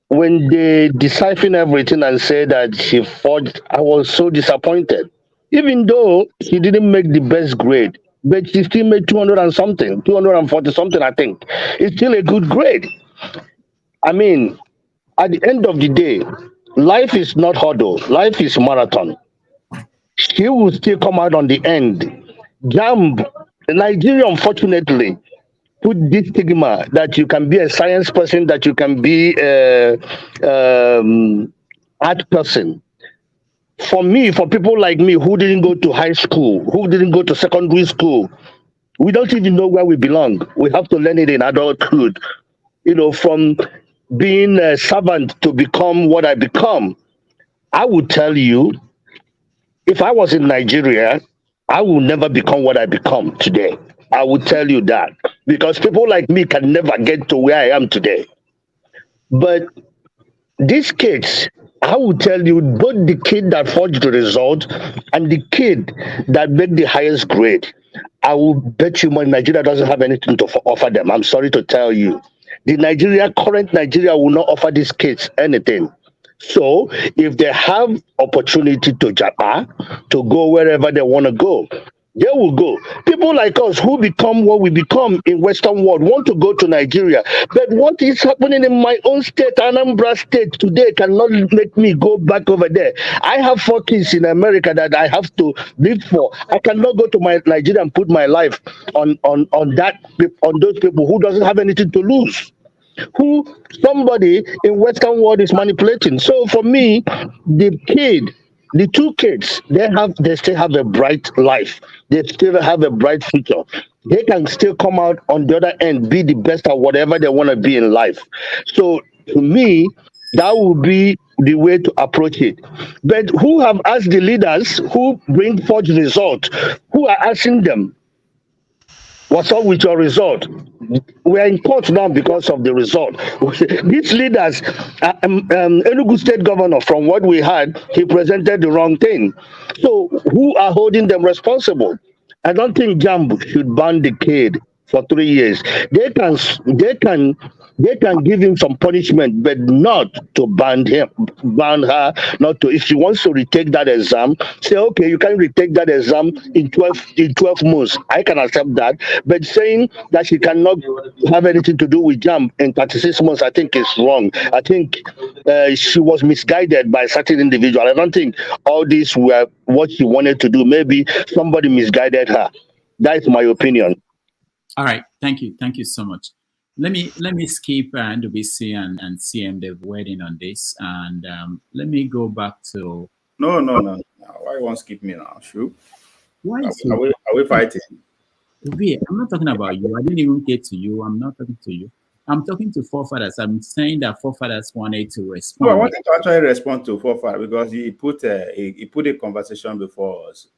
when they deciphered everything and said that she forged, I was so disappointed. Even though she didn't make the best grade, but she still made 200 and something, 240 something, I think. It's still a good grade. I mean, at the end of the day, life is not hurdle. Life is marathon. She will still come out on the end. JAM, Nigeria, unfortunately, put this stigma that you can be a science person, that you can be a art person. For me, for people like me who didn't go to high school, who didn't go to secondary school, we don't even know where we belong. We have to learn it in adulthood. From being a servant to become what I become. I would tell you, if I was in Nigeria, I will never become what I become today. I would tell you that because people like me can never get to where I am today. But these kids, I will tell you, both the kid that forged the result and the kid that made the highest grade, I will bet you money Nigeria doesn't have anything to offer them. I'm sorry to tell you. Current Nigeria will not offer these kids anything. So if they have opportunity to JAPA, to go wherever they want to go, they will go. People like us who become what we become in Western world want to go to Nigeria. But what is happening in my own state, Anambra State today, cannot make me go back over there. I have 4 kids in America that I have to live for. I cannot go to my Nigeria and put my life on those people who doesn't have anything to lose, who somebody in Western world is manipulating. So for me, the 2 kids, they still have a bright life. They still have a bright future. They can still come out on the other end, be the best at whatever they want to be in life. So to me, that would be the way to approach it. But who have asked the leaders who bring forth result, who are asking them, what's up with your result? We are in court now because of the result. These leaders, Enugu State Governor, from what we heard, he presented the wrong thing. So who are holding them responsible? I don't think JAM should ban the kid for 3 years. They can give him some punishment, but not to ban her, not to. If she wants to retake that exam, say, okay, you can retake that exam in 12 months. I can accept that. But saying that she cannot have anything to do with JAM in 36 months, I think is wrong. I think she was misguided by a certain individual. I don't think all these were what she wanted to do. Maybe somebody misguided her. That's my opinion.
All right, thank you so much. Let me skip NWC and CM. They've weighed in on this, and let me go back to.
No. Why you want to skip me now? Sure.
Why
are we fighting?
I'm not talking about you. I didn't even get to you. I'm not talking to you. I'm talking to forefathers. I'm saying that forefathers wanted to respond.
No, I wanted to actually respond to forefather because he put a conversation before us,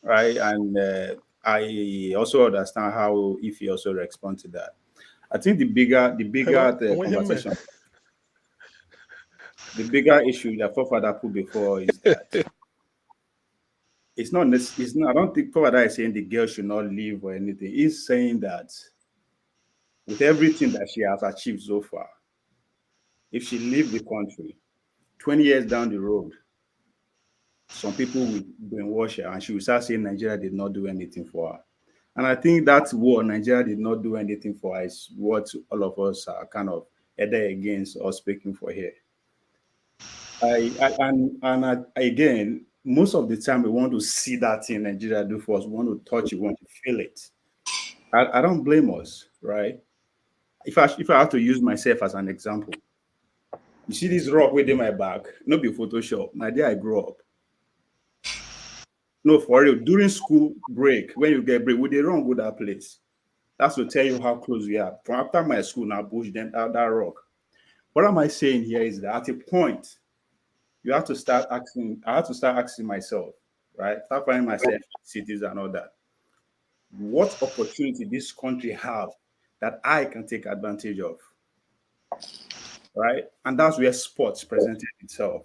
right? And I also understand how if he also respond to that. I think the bigger conversation, the bigger issue that forefather put before is that it's not. I don't think forefather is saying the girl should not leave or anything. He's saying that with everything that she has achieved so far, if she leaves the country 20 years down the road, some people will brainwash her and she will start saying Nigeria did not do anything for her. And I think that's what Nigeria did not do anything for her is what all of us are kind of either against or speaking for here. Again, most of the time we want to see that thing Nigeria do for us. We want to touch it, we want to feel it. I don't blame us, right? If I have to use myself as an example, you see this rock within my back, not be Photoshop. Now there I grew up. No, for real. During school break, when you get break, would they run go that place? That's to tell you how close we are. From after my school, now push them out that rock. What am I saying here is that at a point, you have to start asking. I have to start asking myself, right? Start finding myself cities and all that. What opportunity this country have that I can take advantage of, right? And that's where sports presented itself.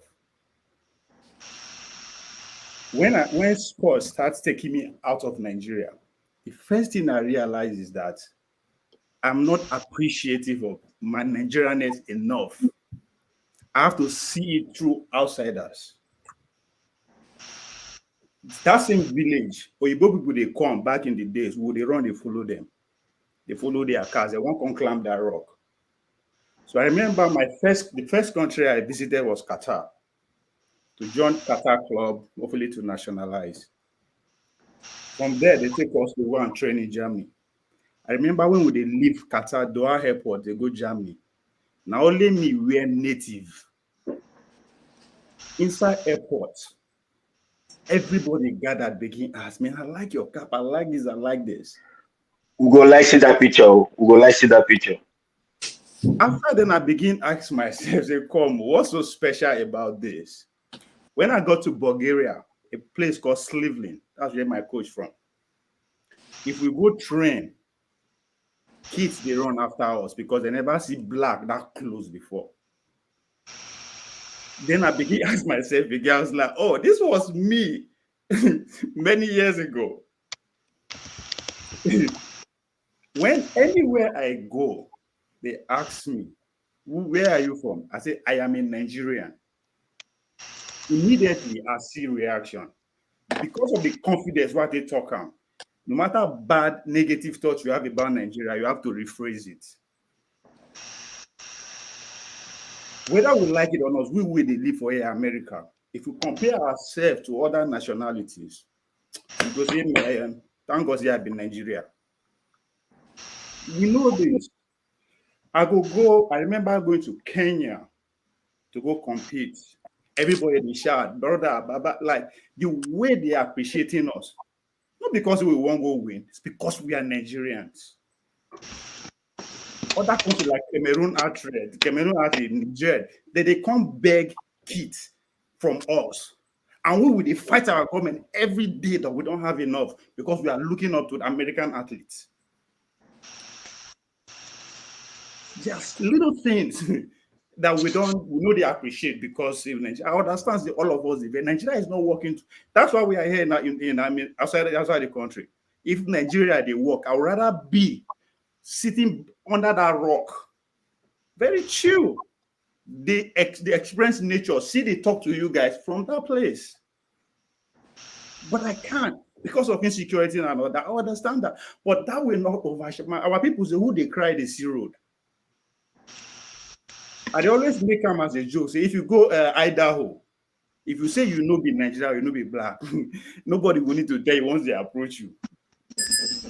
When sports starts taking me out of Nigeria, the first thing I realize is that I'm not appreciative of my Nigerianness enough. I have to see it through outsiders. That same village, Oyibo people, they come back in the days, would they run, they follow them. They follow their cars, they won't come climb that rock. So I remember the first country I visited was Qatar. To join Qatar club, hopefully to nationalize. From there, they take us to go and train in Germany. I remember when we dey leave Qatar, Doha Airport, they go Germany. Now only me wear native. Inside airport, everybody gathered begin ask me, I like your cap, I like this, I like this.
We go like see that picture. We go like see that picture.
After then, I begin ask myself, say, come, what's so special about this? When I got to Bulgaria, a place called Slivlin, that's where my coach from. If we go train, kids they run after us because they never see black that close before. Then I begin ask myself again, I was like, oh, this was me many years ago. When anywhere I go, they ask me, where are you from? I say, I am a Nigerian. Immediately, I see reaction. Because of the confidence what they talk on, no matter bad, negative thoughts you have about Nigeria, you have to rephrase it. Whether we like it or not, we will live for here, America. If we compare ourselves to other nationalities, because thank God I've been Nigeria. We know this. I remember going to Kenya to go compete. Everybody they shout, brother, baba, like the way they are appreciating us. Not because we won't go win, it's because we are Nigerians. Other countries like Cameroon Niger, they come beg kits from us. And we will fight our government every day that we don't have enough because we are looking up to the American athletes. Just little things that we know they appreciate because I understand all of us, Nigeria is not working. That's why we are here outside the country. If Nigeria they work, I would rather be sitting under that rock, very chill. They experience nature, see they talk to you guys from that place. But I can't because of insecurity and all that. I understand that, but that will not overshadow. Our people say who they cry, they see road. I always make them as a joke. Say if you go Idaho, if you say you know be Nigeria, you know be black, nobody will need to tell you once they approach you.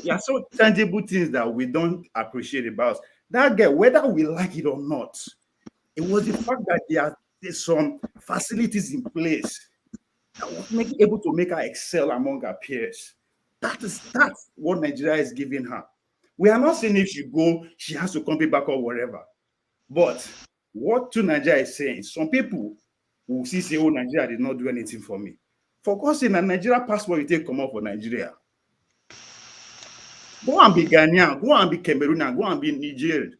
Yeah, so tangible things that we don't appreciate about that girl, whether we like it or not. It was the fact that there's some facilities in place that was able to make her excel among her peers. That's what Nigeria is giving her. We are not saying if she go, she has to come back or whatever. But what to Nigeria is saying, some people will say, oh, Nigeria did not do anything for me. For God's sake, a Nigeria passport you take come out for Nigeria. Go and be Ghanaian, go and be Cameroonian, go and be Nigerian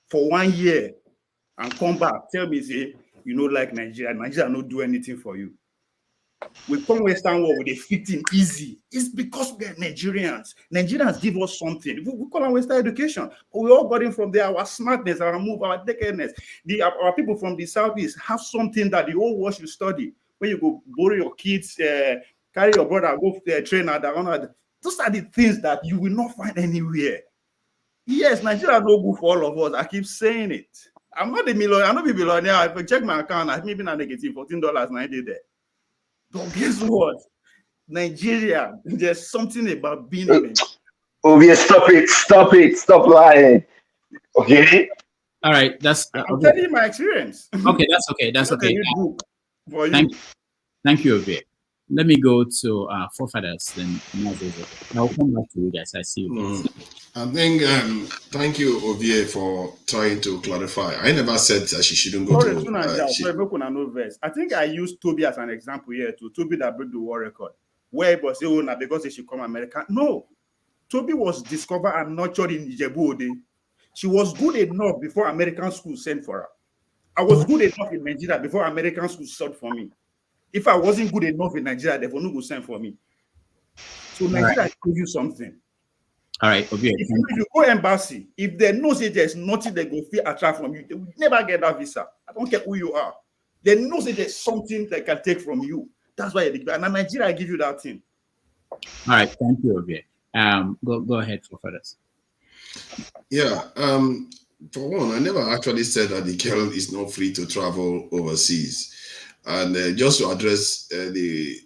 for 1 year and come back. Tell me, say, you know, like Nigeria not do anything for you. We come Western world with a fitting easy. It's because we are Nigerians. Nigerians give us something. We call it Western education. But we all got it from there. Our smartness, our move, our decadence. Our people from the Southeast have something that the whole world should study. When you go borrow your kids, carry your brother, go to the trainer, those are the things that you will not find anywhere. Yes, Nigeria no good for all of us. I keep saying it. I'm not a millionaire. I'm not a billionaire. If I check my account, I maybe not negative $14 90 there. But guess what? Nigeria, there's something about being in it.
Oh, yeah, stop lying. Okay.
All right,
I'm telling you my experience.
Okay, that's okay.
For you.
Thank you, Ovie. Let me go to forefathers, then I'll come back to you guys. I see you guys.
I think, thank you, Ovie, for trying to clarify. I never said that she shouldn't go
to. I think I used Toby as an example here too. Toby that broke the world record. Where it was say, oh, now because she should come America. No. Toby was discovered and nurtured in Ijebu-Ode. She was good enough before American school sent for her. I was good enough in Nigeria before American school sent for me. If I wasn't good enough in Nigeria, they will not send for me. So Nigeria give you something.
All right. Okay.
If you go embassy, if they know that there's nothing they go feel attract from you, they will never get that visa. I don't care who you are. They know that there's something they can take from you. That's why and Nigeria give you that thing.
All right. Thank you, Ovie. Go ahead for furthers.
Yeah. For one, I never actually said that the girl is not free to travel overseas. And just to address the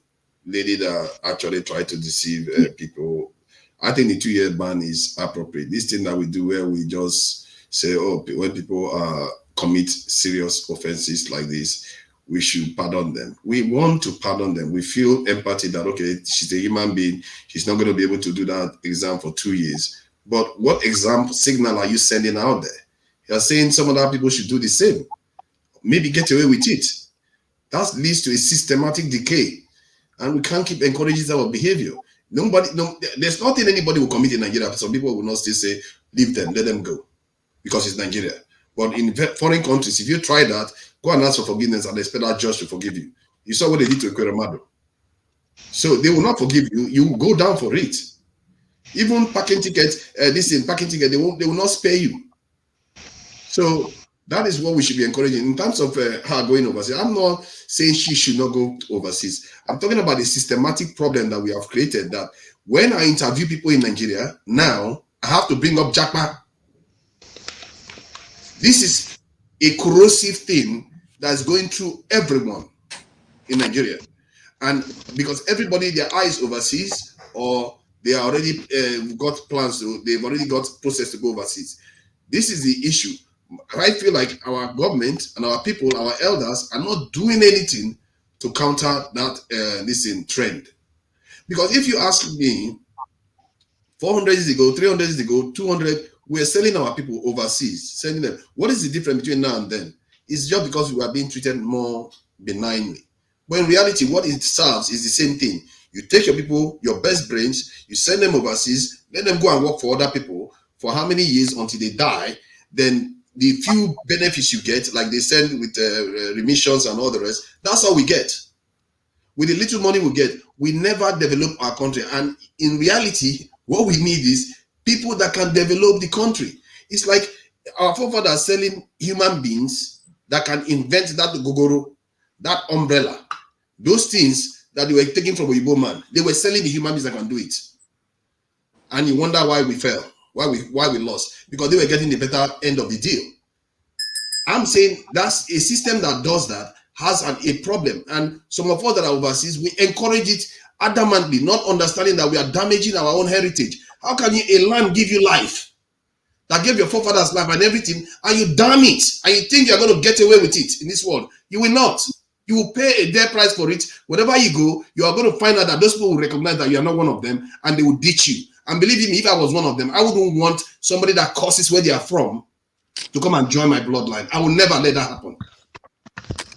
lady that actually tried to deceive people, I think the 2-year ban is appropriate. This thing that we do where we just say, oh, when people commit serious offenses like this, we should pardon them. We want to pardon them. We feel empathy that, okay, she's a human being. She's not going to be able to do that exam for 2 years. But what example signal are you sending out there? You're saying some other people should do the same. Maybe get away with it. That leads to a systematic decay. And we can't keep encouraging that behavior. There's nothing anybody will commit in Nigeria. Some people will not still say, leave them, let them go, because it's Nigeria. But in foreign countries, if you try that, go and ask for forgiveness and expect that judge to forgive you. You saw what they did to Ekweremadu. So they will not forgive you. You will go down for it. Even parking tickets, parking ticket, they will not spare you. So that is what we should be encouraging. In terms of her going overseas, I'm not saying she should not go overseas. I'm talking about the systematic problem that we have created, that when I interview people in Nigeria, now I have to bring up JAPA. This is a corrosive thing that's going through everyone in Nigeria. And because everybody, their eyes overseas, or they are already got plans to, they've already got process to go overseas. This is the issue. I feel like our government and our people, our elders, are not doing anything to counter that trend. Because if you ask me, 400 years ago, 300 years ago, 200, we're selling our people overseas, sending them. What is the difference between now and then? It's just because we are being treated more benignly. But in reality, what it serves is the same thing. You take your people, your best brains, you send them overseas, let them go and work for other people for how many years until they die. Then the few benefits you get, like they send with remissions and all the rest, that's all we get. With the little money we get, we never develop our country. And in reality, what we need is people that can develop the country. It's like our forefathers selling human beings that can invent that gogoro, that umbrella, those things that they were taking from Oyibo man. They were selling the human beings that can do it. And you wonder why we fell, why we lost, because they were getting the better end of the deal. I'm saying that's a system that does that has a problem. And some of us that are overseas, we encourage it adamantly, not understanding that we are damaging our own heritage. How can a land give you life that gave your forefathers life and everything, and you damn it, and you think you're going to get away with it in this world? You will not. You will pay a dear price for it. Wherever you go, you are going to find out that those people will recognize that you are not one of them, and they will ditch you. And believe me, if I was one of them, I wouldn't want somebody that curses where they are from to come and join my bloodline. I will never let that happen.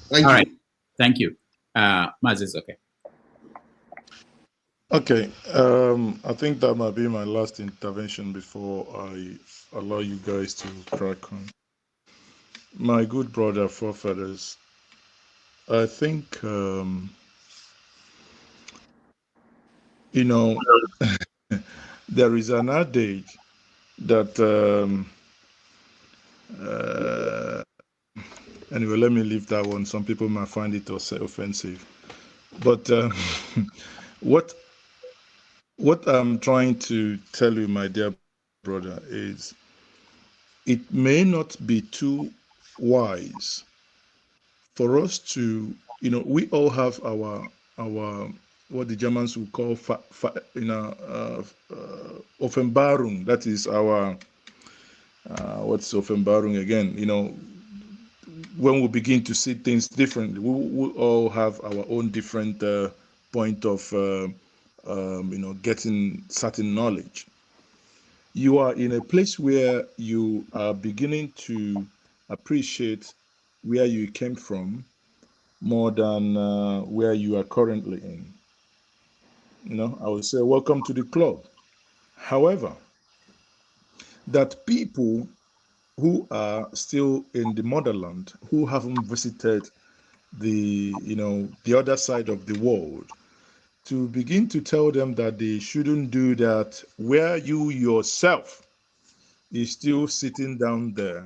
Thank you.
All right. Thank you. Maz, it's okay.
Okay. I think that might be my last intervention before I allow you guys to crack on. My good brother, forefathers, I think, there is an adage that, anyway, let me leave that one. Some people might find it offensive. But what I'm trying to tell you, my dear brother, is it may not be too wise for us to, we all have our what the Germans would call Offenbarung. That is our what's Offenbarung again? When we begin to see things differently, we all have our own different point of getting certain knowledge. You are in a place where you are beginning to appreciate where you came from more than where you are currently in. I would say, welcome to the club. However, that people who are still in the motherland, who haven't visited the other side of the world, to begin to tell them that they shouldn't do that, where you yourself is still sitting down there,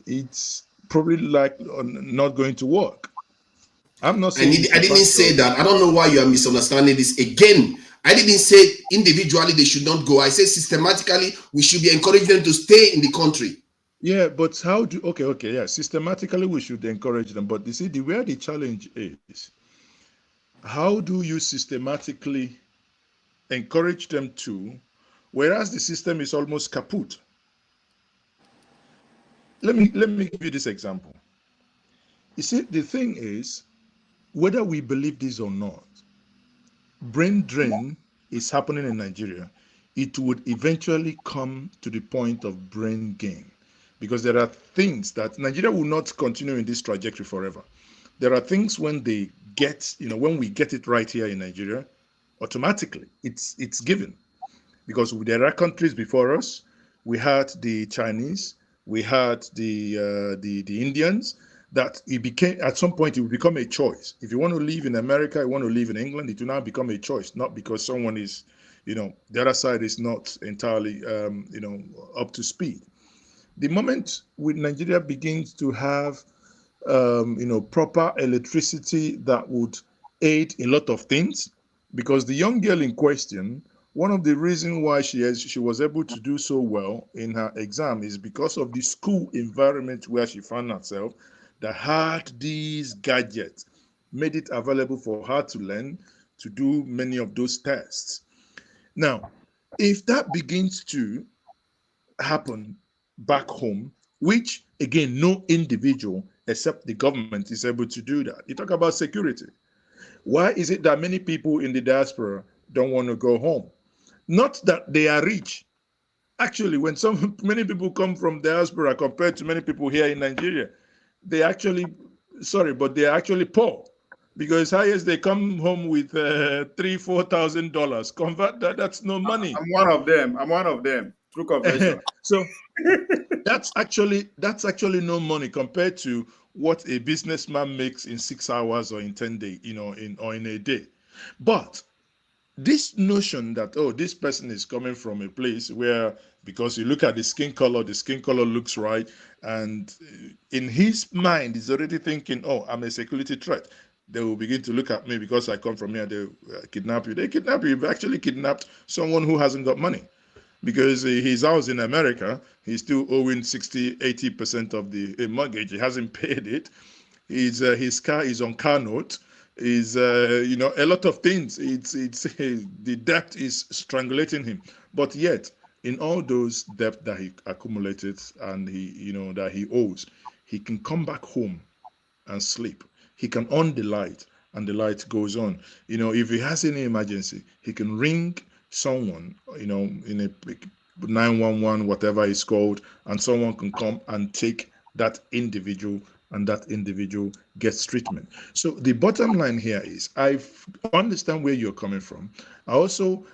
it's probably like not going to work. I'm not saying
I didn't say that. I don't know why you are misunderstanding this again. I didn't say individually they should not go. I said systematically we should be encouraging them to stay in the country.
Yeah, but how do yeah, systematically we should encourage them. But you see, where the challenge is, how do you systematically
encourage them to, whereas the system is almost kaput. Let me give you this example. You see, the thing is, whether we believe this or not, brain drain is happening in Nigeria. It would eventually come to the point of brain gain, because there are things that Nigeria will not continue in this trajectory forever. There are things when they get, when we get it right here in Nigeria, automatically it's given, because there are countries before us. We had the Chinese, we had the Indians, that it became, at some point it will become a choice. If you want to live in America, you want to live in England, it will now become a choice, not because someone is, the other side is not entirely, up to speed. The moment with Nigeria begins to have, proper electricity that would aid a lot of things, because the young girl in question, one of the reasons why she was able to do so well in her exam is because of the school environment where she found herself, that had these gadgets, made it available for her to learn to do many of those tests. Now, if that begins to happen back home, which again, no individual except the government is able to do that. You talk about security. Why is it that many people in the diaspora don't want to go home? Not that they are rich. Actually, when many people come from diaspora compared to many people here in Nigeria, they actually, but they are actually poor, because highest they come home with $3,000-4,000. Convert that, that's no money.
I'm one of them. True confession.
So that's actually no money compared to what a businessman makes in 6 hours or in 10 days, or in a day. But this notion that, this person is coming from a place where, because you look at the skin color looks right, and in his mind he's already thinking, I'm a security threat. They will begin to look at me because I come from here. They kidnap you. They kidnap you. You've actually kidnapped someone who hasn't got money, because his house in America, he's still owing 60-80% of the mortgage. He hasn't paid it. His car is on car note. Is a lot of things. It's the debt is strangulating him. But yet, in all those debt that he accumulated and that he owes, he can come back home and sleep. He can on the light and the light goes on. If he has any emergency, he can ring someone, in a 911, whatever it's called, and someone can come and take that individual, and that individual gets treatment. So the bottom line here is, I understand where you're coming from. I also,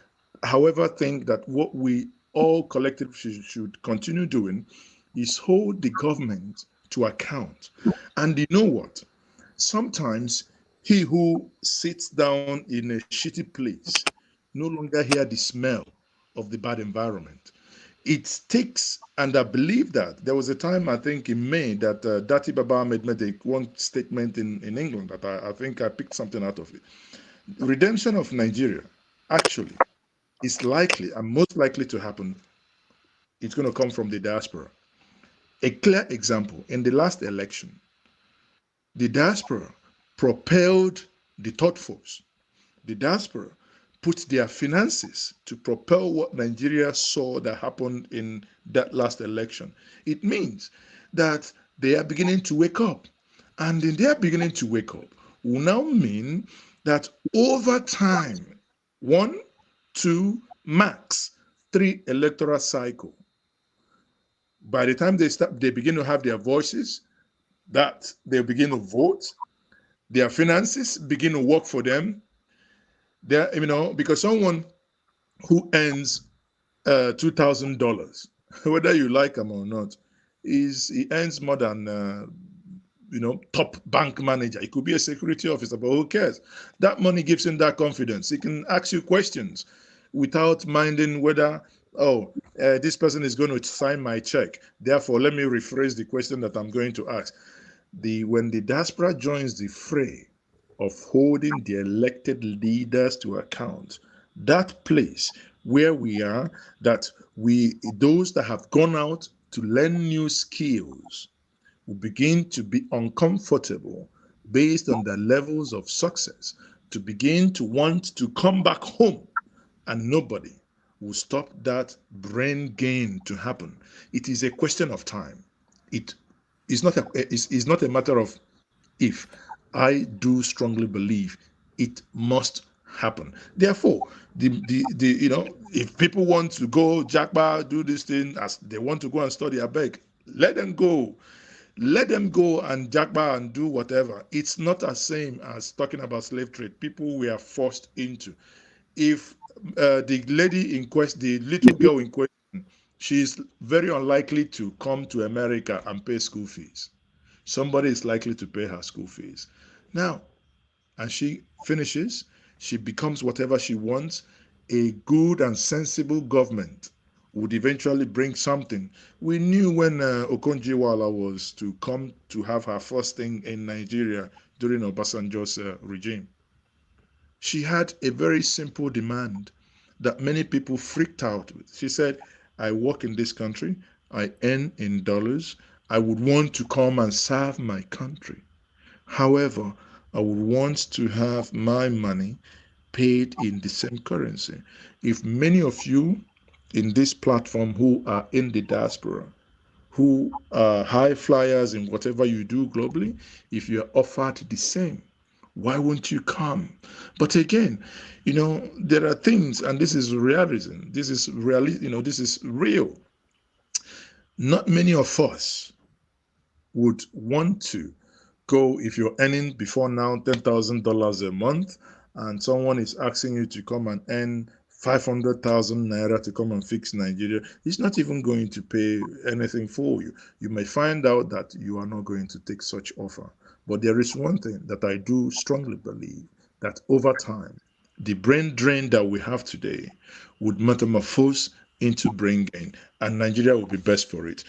however, think that what we all collectively should continue doing is hold the government to account. And you know what? Sometimes he who sits down in a shitty place no longer hear the smell of the bad environment. It takes, and I believe that there was a time, I think in May, that Dati Baba made one statement in England that I think I picked something out of it. Redemption of Nigeria actually is likely and most likely to happen. It's going to come from the diaspora. A clear example, in the last election, the diaspora propelled the thought force. The diaspora put their finances to propel what Nigeria saw that happened in that last election. It means that they are beginning to wake up. And in their beginning to wake up will now mean that over time, 1, 2, max 3 electoral cycle, by the time they begin to have their voices, that they begin to vote, their finances begin to work for them. Because someone who earns $2,000, whether you like him or not, he earns more than top bank manager. It could be a security officer, but who cares? That money gives him that confidence. He can ask you questions without minding whether, this person is going to sign my check. Therefore, let me rephrase the question that I'm going to ask. When the diaspora joins the fray of holding the elected leaders to account, that place where we are, that those that have gone out to learn new skills will begin to be uncomfortable based on their levels of success, to begin to want to come back home and nobody will stop that brain gain to happen. It is a question of time. It is not it's not a matter of if. I do strongly believe it must happen. Therefore, the if people want to go JAPA, do this thing as they want to go and study, I beg, let them go. Let them go and JAPA and do whatever. It's not the same as talking about slave trade. People were forced into. If the lady in question, the little girl in question, she's very unlikely to come to America and pay school fees. Somebody is likely to pay her school fees. Now, and she finishes, she becomes whatever she wants. A good and sensible government would eventually bring something. We knew when Okonjo-Iweala was to come to have her first thing in Nigeria during Obasanjo's regime. She had a very simple demand that many people freaked out with. She said, I work in this country, I earn in dollars, I would want to come and serve my country. However, I would want to have my money paid in the same currency. If many of you in this platform who are in the diaspora, who are high flyers in whatever you do globally, if you are offered the same, why won't you come? But again, there are things, and this is realism. This is this is real. Not many of us would want to go if you're earning before now $10,000 a month, and someone is asking you to come and earn 500,000 naira to come and fix Nigeria. It's not even going to pay anything for you. You may find out that you are not going to take such offer. But there is one thing that I do strongly believe, that over time, the brain drain that we have today would metamorphose into brain gain, and Nigeria will be best for it.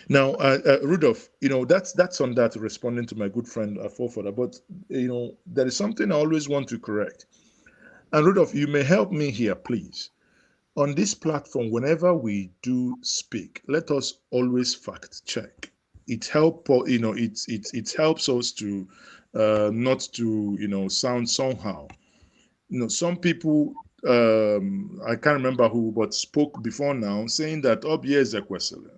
Now, Rudolph, that's on that, responding to my good friend Fofoda, but there is something I always want to correct. And Rudolph, you may help me here, please. On this platform, whenever we do speak, let us always fact check. It helps us to not to sound somehow. Some people, I can't remember who, but spoke before now saying that Obi Ezekwesili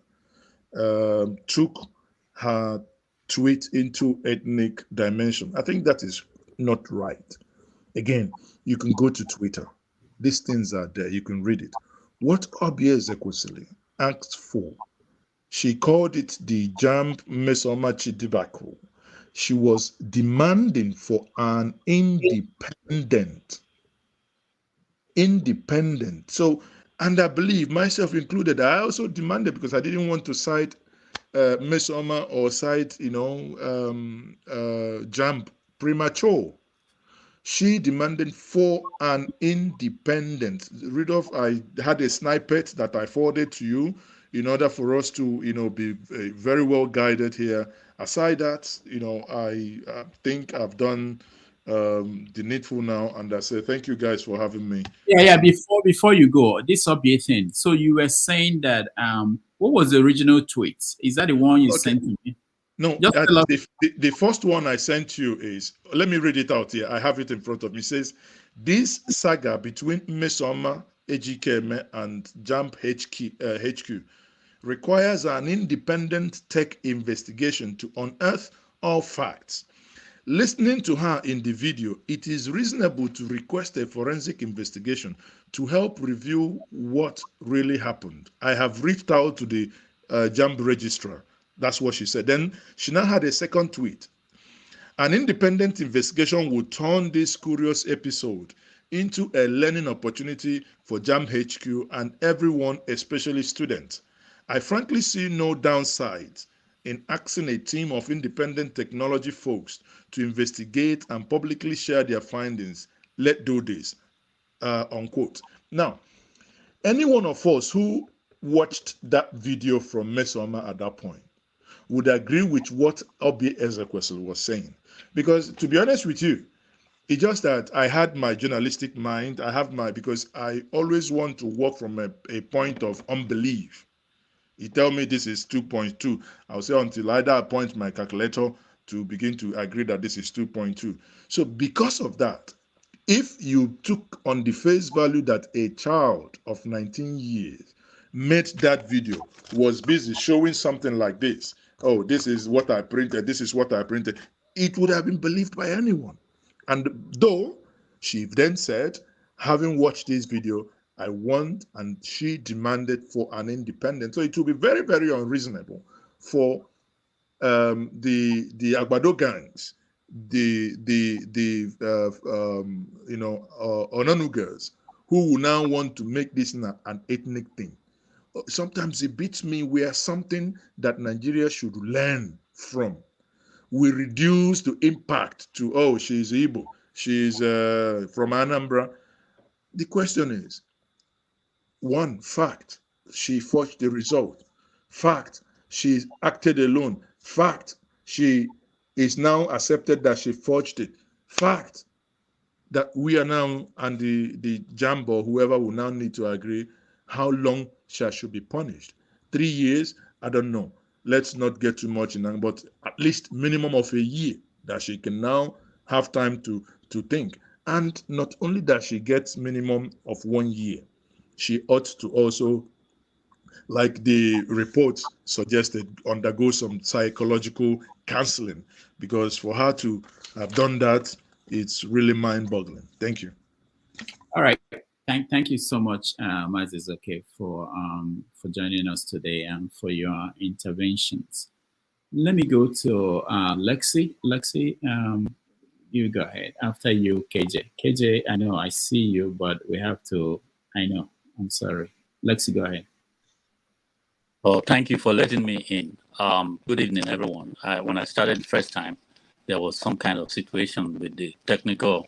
took her tweet into ethnic dimension. I think that is not right. Again, you can go to Twitter. These things are there. You can read it. What Obi Ezekwesili asked for, she called it the JAM MESOMA debacle. She was demanding for an independent. So, and I believe, myself included, I also demanded, because I didn't want to cite MESOMA or cite, JAM premature. She demanded for an independent. Rudolph, I had a snippet that I forwarded to you in order for us to, be very well guided here. Aside that, I think I've done the needful now, and I say thank you guys for having me.
Yeah. Before you go, this OBA thing. So you were saying that what was the original tweet? Is that the one you sent to me?
No, the first one I sent you is, let me read it out here. I have it in front of me. It says, this saga between MESOMA, Ejikeme, and JAMP HQ requires an independent tech investigation to unearth all facts. Listening to her in the video, it is reasonable to request a forensic investigation to help review what really happened. I have reached out to the JAMP registrar. That's what she said. Then she now had a second tweet. An independent investigation will turn this curious episode into a learning opportunity for JAM HQ and everyone, especially students. I frankly see no downside in asking a team of independent technology folks to investigate and publicly share their findings. Let's do this, unquote. Now, any one of us who watched that video from MESOMA at that point would agree with what Obi Ezekwesili was saying. Because to be honest with you, it's just that I had my journalistic mind. Because I always want to work from a point of unbelief. You tell me this is 2.2. I'll say until either I point my calculator to begin to agree that this is 2.2. So because of that,
If you took on the face value that a child of 19 years made that video, was busy showing something like this, oh, this is what I printed, this is what I printed, it would have been believed by anyone. And though she then said, having watched this video, I want, and she demanded for an independent. So it will be very, very unreasonable for the Agbado gangs, the Onanugas, who will now want to make this an ethnic thing. Sometimes it beats me where something that Nigeria should learn from. We reduce the impact to, oh, she's Igbo, she's from Anambra. The question is, one, fact, she forged the result. Fact, she acted alone. Fact, she is now accepted that she forged it. Fact, that we are now, and the JAM or whoever will now need to agree how long she should be punished. 3 years, I don't know. Let's not get too much in that, but at least minimum of a year that she can now have time to think. And not only that she gets minimum of 1 year, she ought to also, like the reports suggested, undergo some psychological counseling, because for her to have done that, it's really mind-boggling. Thank you.
All right. Thank you so much, Mazizoke, for joining us today and for your interventions. Let me go to Lexi. Lexi, you go ahead. After you, KJ. KJ, I know I see you, but we have to, I know, I'm sorry. Lexi, go ahead.
Oh, thank you for letting me in. Good evening, everyone. When I started the first time, there was some kind of situation with the technical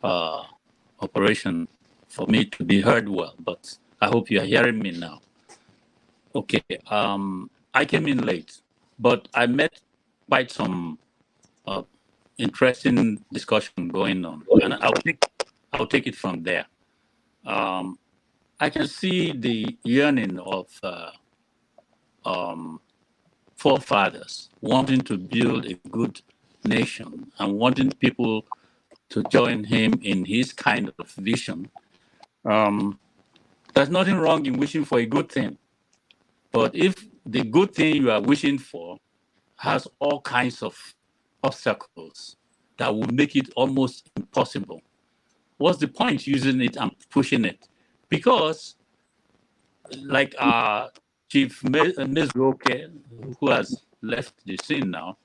operation for me to be heard well, but I hope you are hearing me now. Okay, I came in late, but I met quite some interesting discussion going on, and I'll take it from there. I can see the yearning of forefathers wanting to build a good nation and wanting people to join him in his kind of vision. There's nothing wrong in wishing for a good thing, but if the good thing you are wishing for has all kinds of obstacles that will make it almost impossible, what's the point using it and pushing it? Because, like Chief Mesoke, who has left the scene now,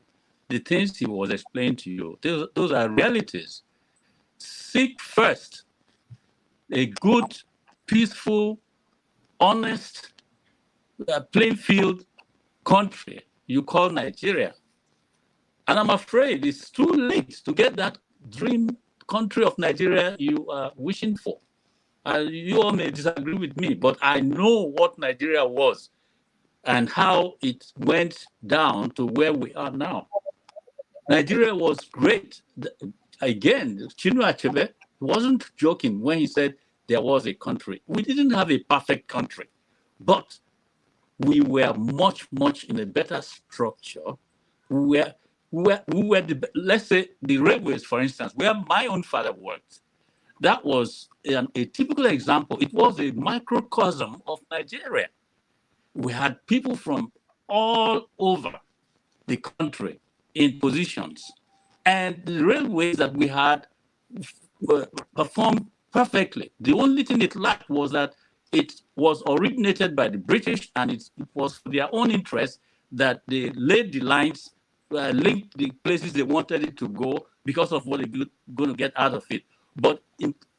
the things he was explaining to you, those are realities. Seek first a good, peaceful, honest, plain field country you call Nigeria. And I'm afraid it's too late to get that dream country of Nigeria you are wishing for. You all may disagree with me, but I know what Nigeria was and how it went down to where we are now. Nigeria was great. Again, Chinua Achebe wasn't joking when he said there was a country. We didn't have a perfect country, but we were much, much in a better structure. We were let's say the railways, for instance, where my own father worked. That was a typical example. It was a microcosm of Nigeria. We had people from all over the country in positions, and the railways that we had performed perfectly. The only thing it lacked was that it was originated by the British, and it was for their own interest that they laid the lines, linked the places they wanted it to go because of what they're going to get out of it. But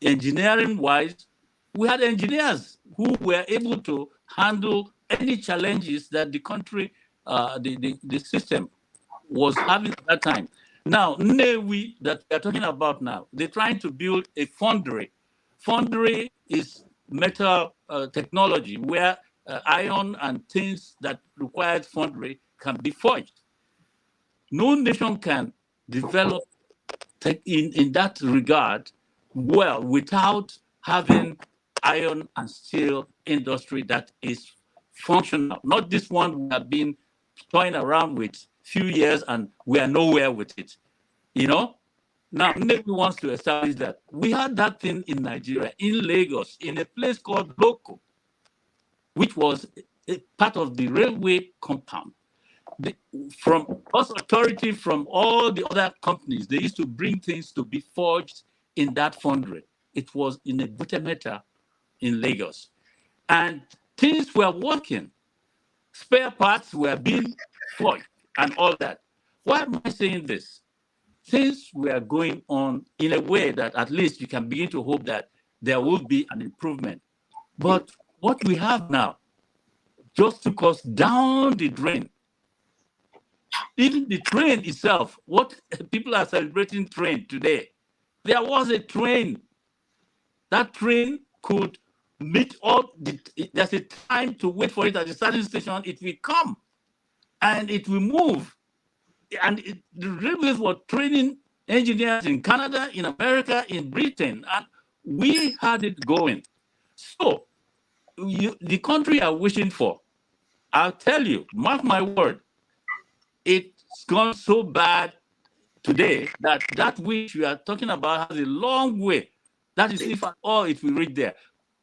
engineering-wise, we had engineers who were able to handle any challenges that the country, the system was having at that time. Now, Nnewi that we are talking about now, they're trying to build a foundry. Foundry is metal technology where iron and things that required foundry can be forged. No nation can develop in that regard well without having iron and steel industry that is functional. Not this one we have been toying around with few years and we are nowhere with it. You know, Now, Nnamdi wants to establish that. We had that thing in Nigeria, in Lagos, in a place called Loco, which was a part of the railway compound. From us authority, from all the other companies, they used to bring things to be forged in that foundry. It was in a Butemeta in Lagos. And things were working. Spare parts were being forged and all that. Why am I saying this? Things were going on in a way that at least you can begin to hope that there will be an improvement. But what we have now just took us down the drain. Even the train itself, what people are celebrating train today, there was a train. That train could meet all there's a time to wait for it at the certain station. It will come and it will move. And the railways were training engineers in Canada, in America, in Britain, and we had it going. So the country are wishing for, I'll tell you, mark my word, it's gone so bad today that which we are talking about has a long way. That is if at all it will reach there.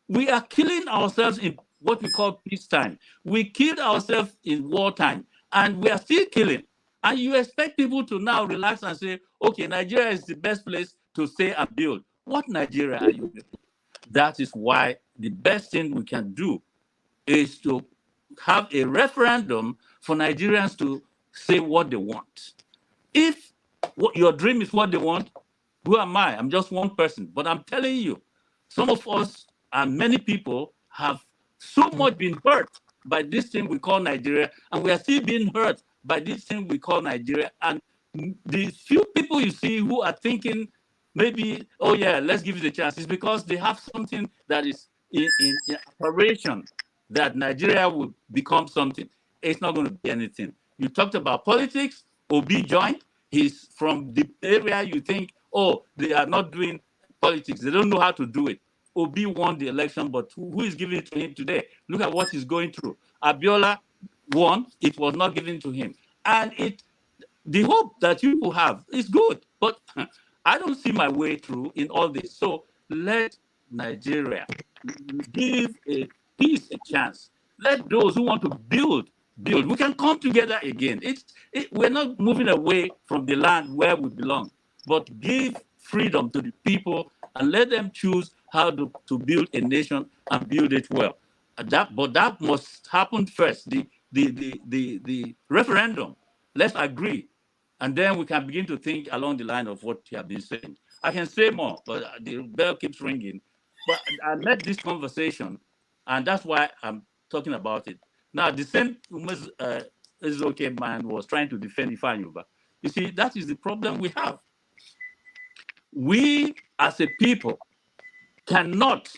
We are killing ourselves in what we call peacetime. We killed ourselves in wartime, and we are still killing. And you expect people to now relax and say, okay, Nigeria is the best place to stay and build. What Nigeria are you building? That is why the best thing we can do is to have a referendum for Nigerians to say what they want. If what your dream is what they want, who am I? I'm just one person. But I'm telling you, some of us and many people have so much been hurt by this thing we call Nigeria, and we are still being hurt by this thing we call Nigeria. And the few people you see who are thinking maybe, oh yeah, let's give it a chance, is because they have something that is in operation, that Nigeria will become something. It's not going to be anything. You talked about politics. Obi joined. He's from the area you think, oh, they are not doing politics. They don't know how to do it. Obi won the election, but who is giving it to him today? Look at what he's going through. Abiola won. It was not given to him. And the hope that you will have is good, but I don't see my way through in all this. So let Nigeria give a peace a chance. Let those who want to build. We can come together again. We're not moving away from the land where we belong, but give freedom to the people and let them choose how to build a nation and build it well. But that must happen first. The referendum. Let's agree, and then we can begin to think along the line of what you have been saying. I can say more, but the bell keeps ringing. But I met this conversation, and that's why I'm talking about it. Now, the same okay man was trying to defend Ifeanyi. You see, that is the problem we have. We, as a people, cannot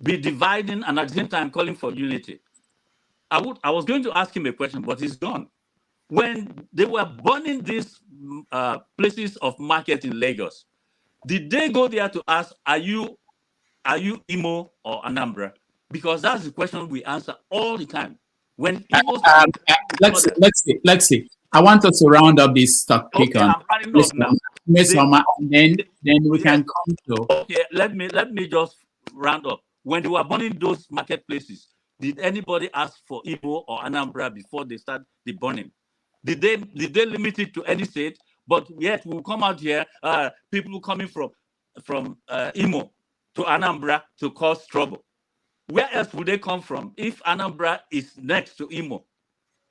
be dividing and at the same time calling for unity. I was going to ask him a question, but he's gone. When they were burning these places of market in Lagos, did they go there to ask, are you Imo or Anambra? Because that's the question we answer all the time. When
let's see. I want us to round up this topic on MESOMA, and then we can come to.
Okay, let me just round up. When they were burning those marketplaces, did anybody ask for Igbo or Anambra before they start the burning? Did they limit it to any state? But yet we'll come out here, people coming from Imo to Anambra to cause trouble. Where else would they come from if Anambra is next to Imo?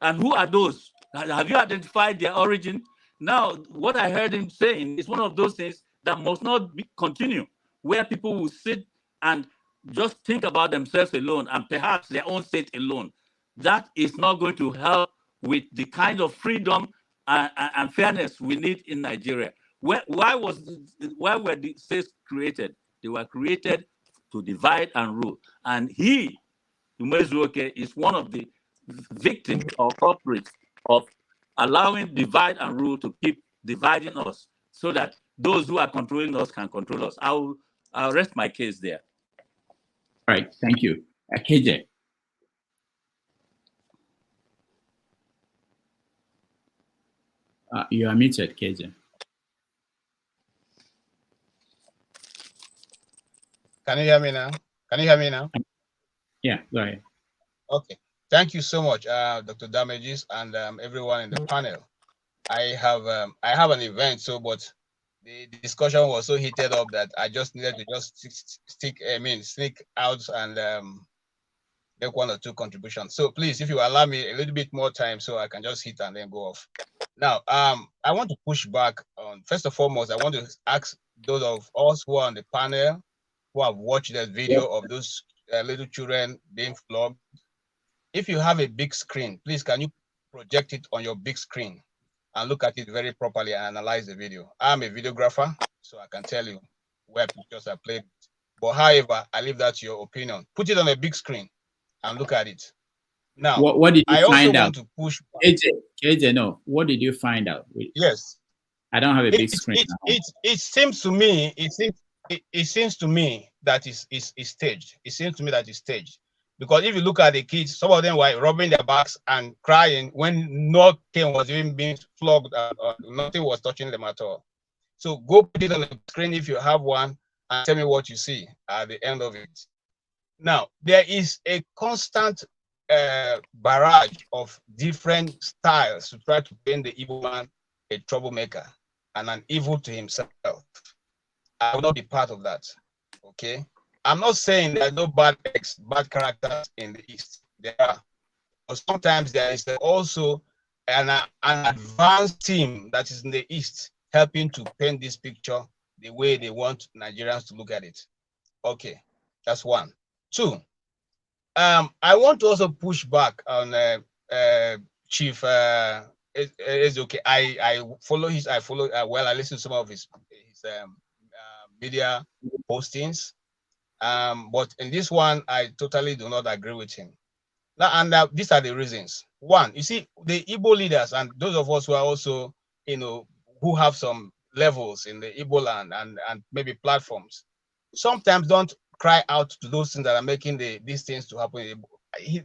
And who are those? Have you identified their origin? Now, what I heard him saying is one of those things that must not continue, where people will sit and just think about themselves alone and perhaps their own state alone. That is not going to help with the kind of freedom and fairness we need in Nigeria. Why were the states created? They were created to divide and rule. And he, Umezuoke, is one of the victims or culprits of allowing divide and rule to keep dividing us so that those who are controlling us can control us. I'll rest my case there.
All right, thank you. KJ. You are muted, KJ.
Can you hear me now? Can you hear me now?
Yeah, go ahead.
Okay. Thank you so much, Dr. Damages, and everyone in the panel. I have an event, but the discussion was so heated up that I just needed to just sneak out and make one or two contributions. So please, if you allow me a little bit more time, so I can just hit and then go off. Now, I want to push back on, first and foremost, I want to ask those of us who are on the panel who have watched the video of those little children being flogged. If you have a big screen, please, can you project it on your big screen and look at it very properly and analyze the video? I'm a videographer, so I can tell you where pictures are played. But however, I leave that to your opinion. Put it on a big screen and look at it. Now,
What did you
I also
find out?
want to push.
KJ, no. What did you find out?
Yes.
I don't have a big screen.
It seems to me, it seems to me that it's staged. It seems to me that it's staged. Because if you look at the kids, some of them were rubbing their backs and crying when nothing was even being flogged, nothing was touching them at all. So go put it on the screen if you have one and tell me what you see at the end of it. Now, there is a constant barrage of different styles to try to paint the evil man a troublemaker and an evil to himself. I will not be part of that. Okay. I'm not saying there are no bad characters in the East. There are. But sometimes there is also an advanced team that is in the East helping to paint this picture the way they want Nigerians to look at it. Okay, that's one. Two, I want to also push back on Chief Ezeoke. I follow his. I listen to some of his media postings. But in this one, I totally do not agree with him. Now, and these are the reasons. One, you see, the Igbo leaders and those of us who are also, who have some levels in the Igbo land and maybe platforms, sometimes don't cry out to those things that are making these things to happen.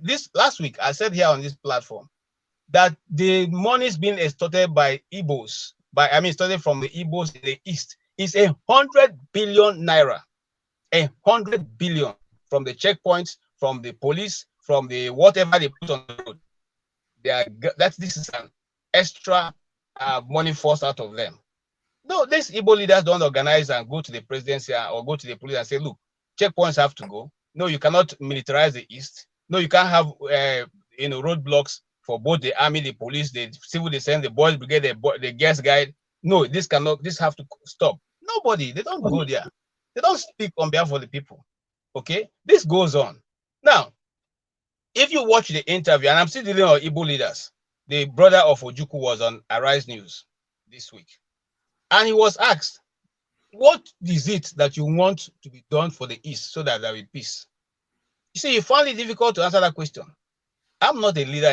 This last week, I said here on this platform that the money is being extorted by Igbos, started from the Igbos in the East, is 100 billion naira. 100 billion from the checkpoints, from the police, from the whatever they put on the road. This is an extra money forced out of them. No, these Igbo leaders don't organize and go to the presidency or go to the police and say, look, checkpoints have to go. No, you cannot militarize the East. No, you can't have roadblocks for both the army, the police, the civil defense, the boys brigade, the guest guide. No, this have to stop. Nobody, they don't go there. They don't speak on behalf of the people. Okay, this goes on. Now, if you watch the interview, and I'm still dealing with Igbo leaders, the brother of Ojukwu was on Arise News this week, and he was asked, "What is it that you want to be done for the East so that there will be peace?" You see, he found it difficult to answer that question. I'm not a leader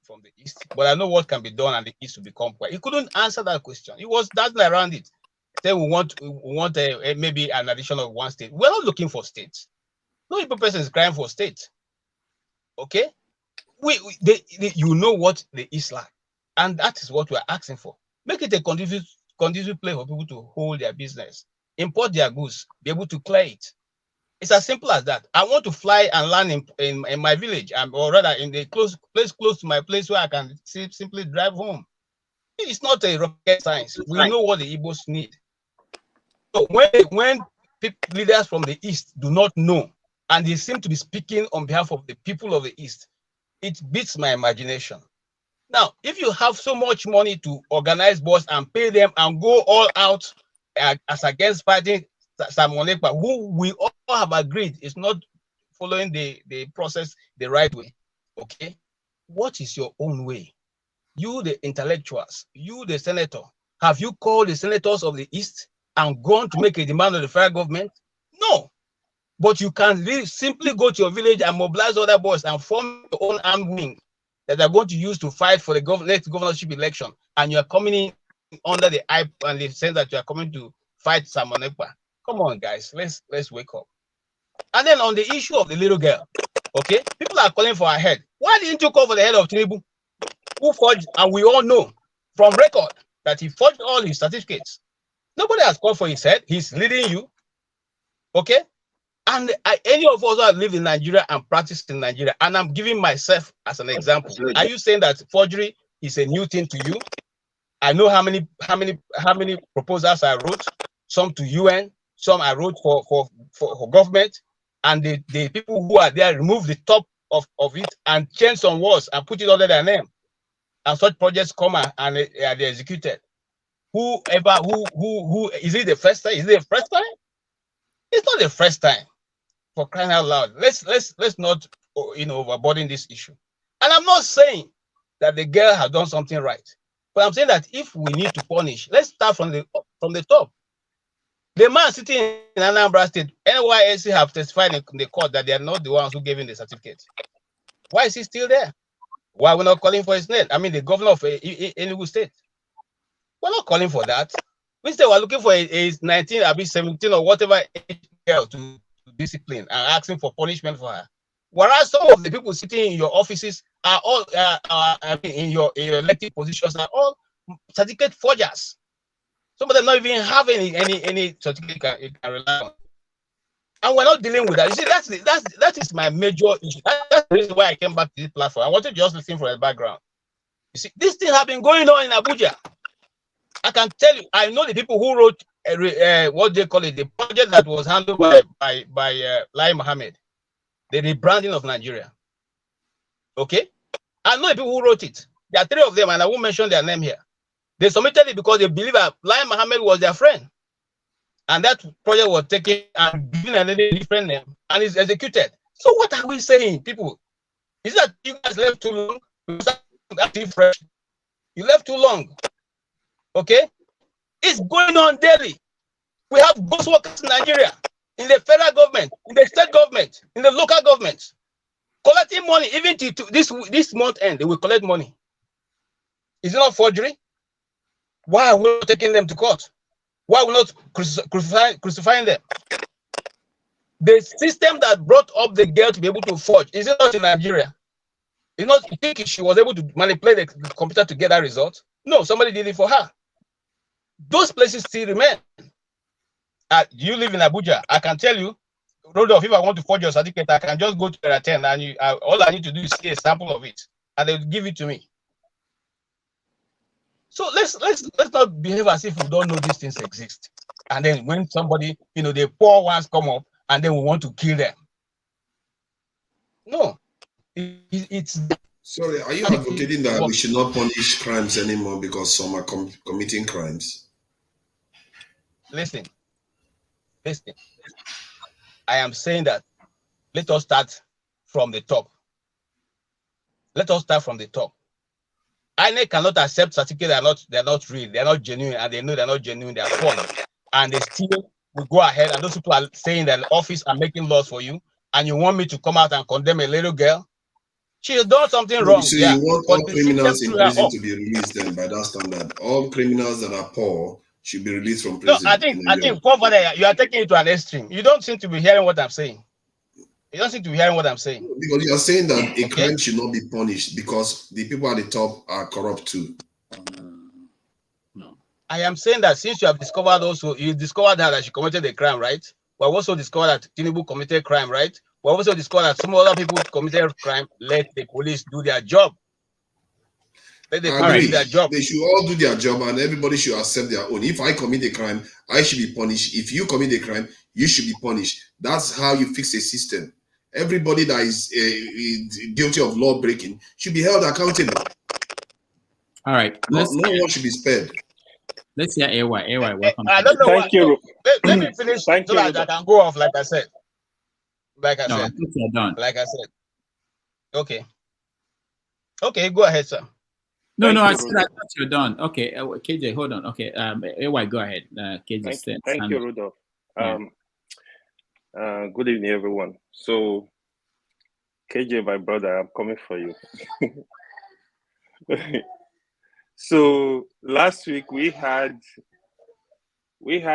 from the East, but I know what can be done and the East will become quiet. He couldn't answer that question. He was dancing around it. Then we want maybe an addition of one state. We're not looking for states. No Igbo person is crying for state. Okay, you know what the East like, and that is what we're asking for. Make it a conducive place for people to hold their business, import their goods, be able to clear it. It's as simple as that. I want to fly and land in my village, or rather in the place close to my place where I can simply drive home. It's not a rocket science. We know what the Igbos need. So when leaders from the East do not know, and they seem to be speaking on behalf of the people of the East, it beats my imagination. Now, if you have so much money to organize boys and pay them and go all out as against fighting Simon Ekpa, who we all have agreed is not following the process the right way, okay? What is your own way? You, the intellectuals, you, the senator, have you called the senators of the East and gone to make a demand of the federal government? No. But you can simply go to your village and mobilize other boys and form your own armed wing that are going to use to fight for the next governorship election. And you are coming in under the hype and the sense that you are coming to fight Simon Ekpa. Come on, guys, let's wake up. And then on the issue of the little girl, okay, people are calling for her head. Why didn't you call for the head of Tinubu, who forged? And we all know from record that he forged all his certificates. Nobody has called for his head. He's leading you. Okay? And any of us who have lived in Nigeria and practiced in Nigeria, and I'm giving myself as an example. Are you saying that forgery is a new thing to you? I know how many proposals I wrote, some to UN, some I wrote for government, and the people who are there remove the top of it and change some words and put it under their name. And such projects come and they're executed. Who is it the first time? Is it the first time? It's not the first time. For crying out loud, let's not overburden this issue. And I'm not saying that the girl has done something right, but I'm saying that if we need to punish, let's start from the top. The man sitting in Anambra State, NYSC have testified in the court that they are not the ones who gave him the certificate. Why is he still there? Why we're not calling for his name? I mean, the governor of Enugu State. We're not calling for that. Instead, we're looking for a 19, a 17 or whatever girl to discipline and asking for punishment for her. Whereas some of the people sitting in your offices are all in your elected positions are all certificate forgers. Some of them not even have any certificate you can rely on. And we're not dealing with that. You see, that is my major issue. That's the reason why I came back to this platform. I wanted to just listen for the background. You see, this thing have been going on in Abuja. I can tell you, I know the people who wrote what they call it, the project that was handled by Lai Mohammed, the rebranding of Nigeria. Okay, I know the people who wrote it. There are 3 of them, and I won't mention their name here. They submitted it because they believe that Lai Mohammed was their friend, and that project was taken and given another different name and is executed. So what are we saying, people? Is that you guys left too long? You left too long. Okay, it's going on daily. We have ghost workers in Nigeria, in the federal government, in the state government, in the local government, collecting money. Even to this month end, they will collect money. Is it not forgery? Why are we not taking them to court? Why are we not crucifying them? The system that brought up the girl to be able to forge, is it not in Nigeria? You think she was able to manipulate the computer to get that result? No, somebody did it for her. Those places still remain. You live in Abuja. I can tell you, Rodolph, if I want to forge your certificate, I can just go to attend, and all I need to do is see a sample of it, and they'll give it to me. So let's not behave as if we don't know these things exist. And then when somebody, the poor ones come up, and then we want to kill them. No, it's.
Sorry, are you advocating that we should not punish crimes anymore because some are committing crimes?
Listen. I am saying that let us start from the top. Let us start from the top. INEC cannot accept certificates they're not real, they're not genuine, and they know they're not genuine, they are forged. And they still will go ahead, and those people are saying that the office are making laws for you, and you want me to come out and condemn a little girl? She has done something wrong.
So you want all criminals in prison to be released then by that standard? All criminals that are poor should be released from prison.
No, I think poverty, you are taking it to an extreme. You don't seem to be hearing what I'm saying. Because
you are saying that a crime should not be punished because the people at the top are corrupt too.
No. I am saying that since you have discovered you discovered that she committed a crime, right? We also discovered that Tinubu committed crime, right? We also discovered that some other people committed crime. Let the police do their job. Let the police do their job.
They should all do their job, and everybody should accept their own. If I commit a crime, I should be punished. If you commit a crime, you should be punished. That's how you fix a system. Everybody that is guilty of law breaking should be held accountable.
All right.
No one should be spared.
Let's hear AY. Welcome.
I don't know.
Thank you.
Let me finish so that I can go off like I said.
I think you're done.
Like I said. Okay, go ahead, sir.
No, I said I thought you're done. Okay, KJ, hold on. Okay, AY, go ahead. KJ,
thank you, Rudolph. Good evening, everyone. So, KJ, my brother, I'm coming for you. So last week we had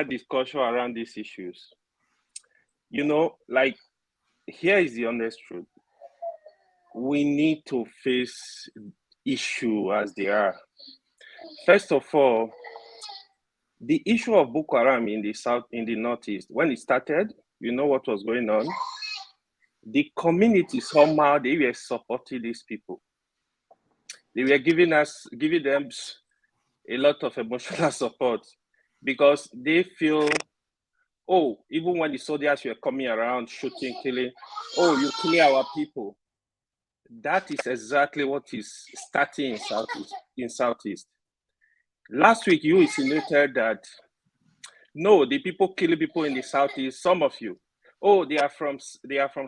discussion around these issues. Like, here is the honest truth. We need to face issue as they are. First of all, the issue of Boko Haram in the south, in the northeast, when it started, you know what was going on? The community somehow, they were supporting these people. They were giving them a lot of emotional support because they feel, oh, even when the soldiers were coming around, shooting, killing, oh, you kill our people. That is exactly what is starting in Southeast. Last week, you insinuated that, no, the people killing people in the Southeast, some of you, oh, they are from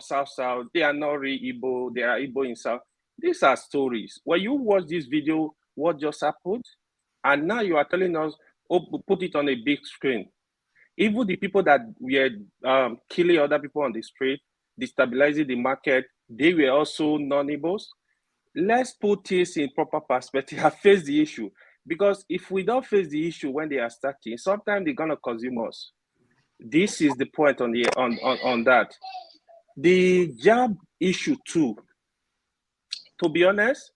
South, they are not really Igbo, they are Igbo in South. These are stories. When you watch this video, what just happened, and now you are telling us, oh, put it on a big screen. Even the people that were killing other people on the street, destabilizing the market, they were also non-Igbos. Let's put this in proper perspective and face the issue. Because if we don't face the issue when they are starting, sometimes they're gonna consume us. This is the point on that. The JAB issue too. To be honest,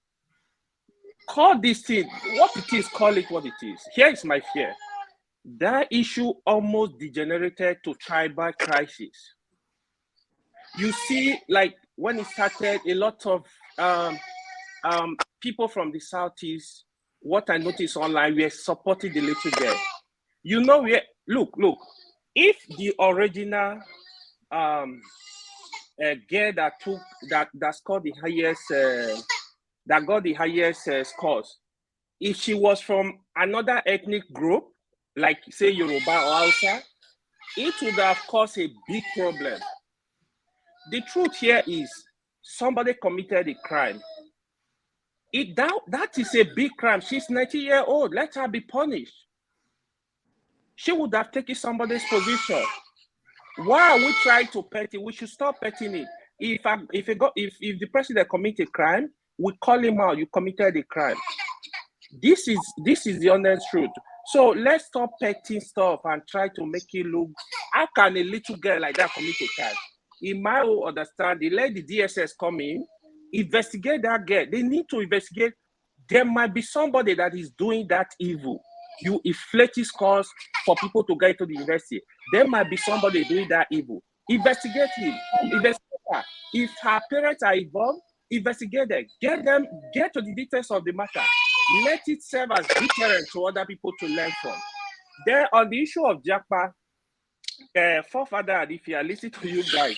call this thing what it is, call it what it is. Here is my fear. That issue almost degenerated to tribal crisis. You see, like when it started, a lot of people from the Southeast, what I noticed online, were supporting the little girl. You know, look, if the original girl that scored the highest, that got the highest scores, if she was from another ethnic group, like say Yoruba or Hausa, it would have caused a big problem. The truth here is somebody committed a crime. That is a big crime. She's 90 years old. Let her be punished. She would have taken somebody's position. Why are we trying to pet it? We should stop petting it. If the president commit a crime, we call him out. You committed a crime. This is the honest truth. So let's stop petting stuff and try to make it look. How can a little girl like that commit a crime? In my own understanding, let the DSS come in, investigate that girl. They need to investigate. There might be somebody that is doing that evil. You inflate scores for people to get to the university. There might be somebody doing that evil. Investigate him. Investigate her. If her parents are involved, investigate them. Get to the details of the matter. Let it serve as deterrent to other people to learn from. Then on the issue of JAPA, forefather, if you are listening to you guys,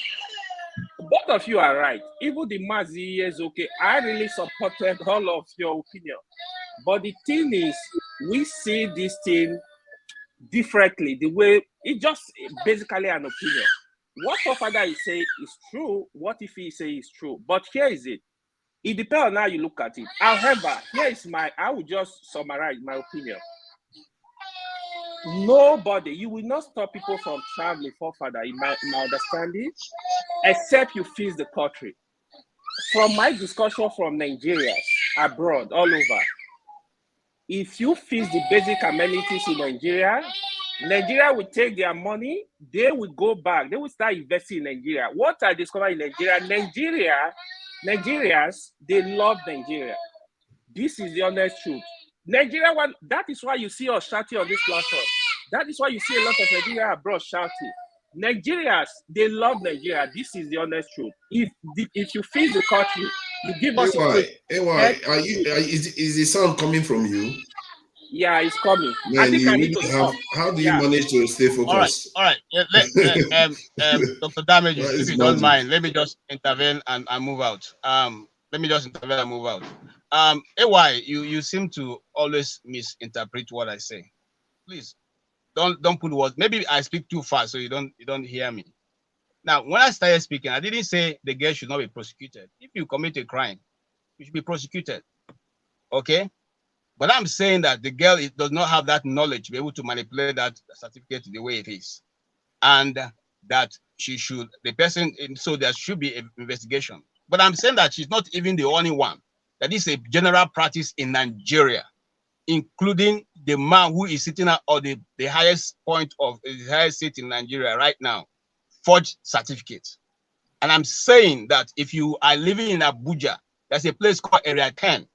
both of you are right. Even the Mazi is okay. I really supported all of your opinion. But the thing is, we see this thing differently. The way it's just basically an opinion. What forefather is saying is true. What if he say is true? But here is it. It depends on how you look at it. However, I will just summarize my opinion. Nobody, you will not stop people from traveling forefather, in my understanding, except you freeze the country. From my discussion from Nigeria, abroad, all over, if you freeze the basic amenities in Nigeria will take their money, they will go back, they will start investing in Nigeria. What I discovered in Nigeria, Nigerians, they love Nigeria. This is the honest truth. Nigeria, that is why you see us shouting on this platform. That is why you see a lot of Nigeria abroad shouting. Nigerians, they love Nigeria. This is the honest truth. If you feel the country, you give us
is the sound coming from you?
Yeah, it's coming.
Man, I think I need to stop. How do you manage to stay focused?
All right. Dr. Damages, if you don't mind, let me just intervene and move out. AY, you seem to always misinterpret what I say. Please don't put words. Maybe I speak too fast, so you don't hear me. Now, when I started speaking, I didn't say the girl should not be prosecuted. If you commit a crime, you should be prosecuted. Okay? But I'm saying that the girl does not have that knowledge to be able to manipulate that certificate the way it is. And that so there should be an investigation. But I'm saying that she's not even the only one. That is a general practice in Nigeria, including the man who is sitting at the highest point of the highest seat in Nigeria right now, forged certificates. And I'm saying that if you are living in Abuja, there's a place called Area 10,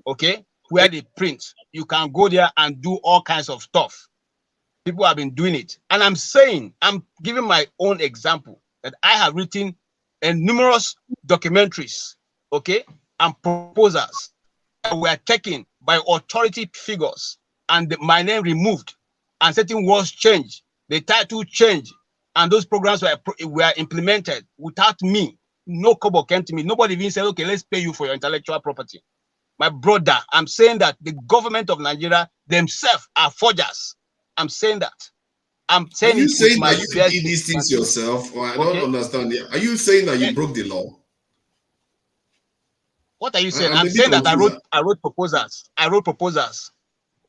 okay, where they print. You can go there and do all kinds of stuff. people have been doing it. And I'm saying, I'm giving my own example that I have written numerous documentaries, okay, and proposals that were taken by authority figures and my name removed and certain words changed, the title changed, and those programs were implemented without me. No kobo came to me. Nobody even said, okay, let's pay you for your intellectual property. My brother, I'm saying that the government of Nigeria themselves are forgers. I'm saying that. I'm saying
Are you saying that you
bare
did these things
chest.
yourself? Or I don't understand. Are you saying that you broke the law?
What are you saying?
I'm
I'm
a bit
saying that
confused.
I wrote proposals. I wrote proposals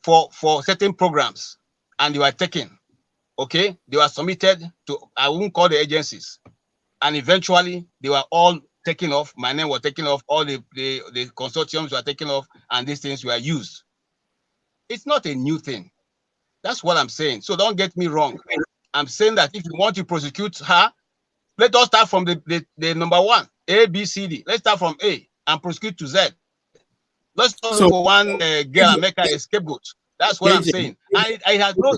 for certain programs, and they were taken. Okay, they were submitted to, I won't call the agencies, and eventually they were all taken off. My name was taken off. All the consortiums were taken off, and these things were used. It's not a new thing. That's what I'm saying. So don't get me wrong. I'm saying that if you want to prosecute her, let us start from the number one, A, B, C, D. Let's start from A and prosecute to Z. Let's not look for one girl and make her a scapegoat. That's what I'm saying. And it has no,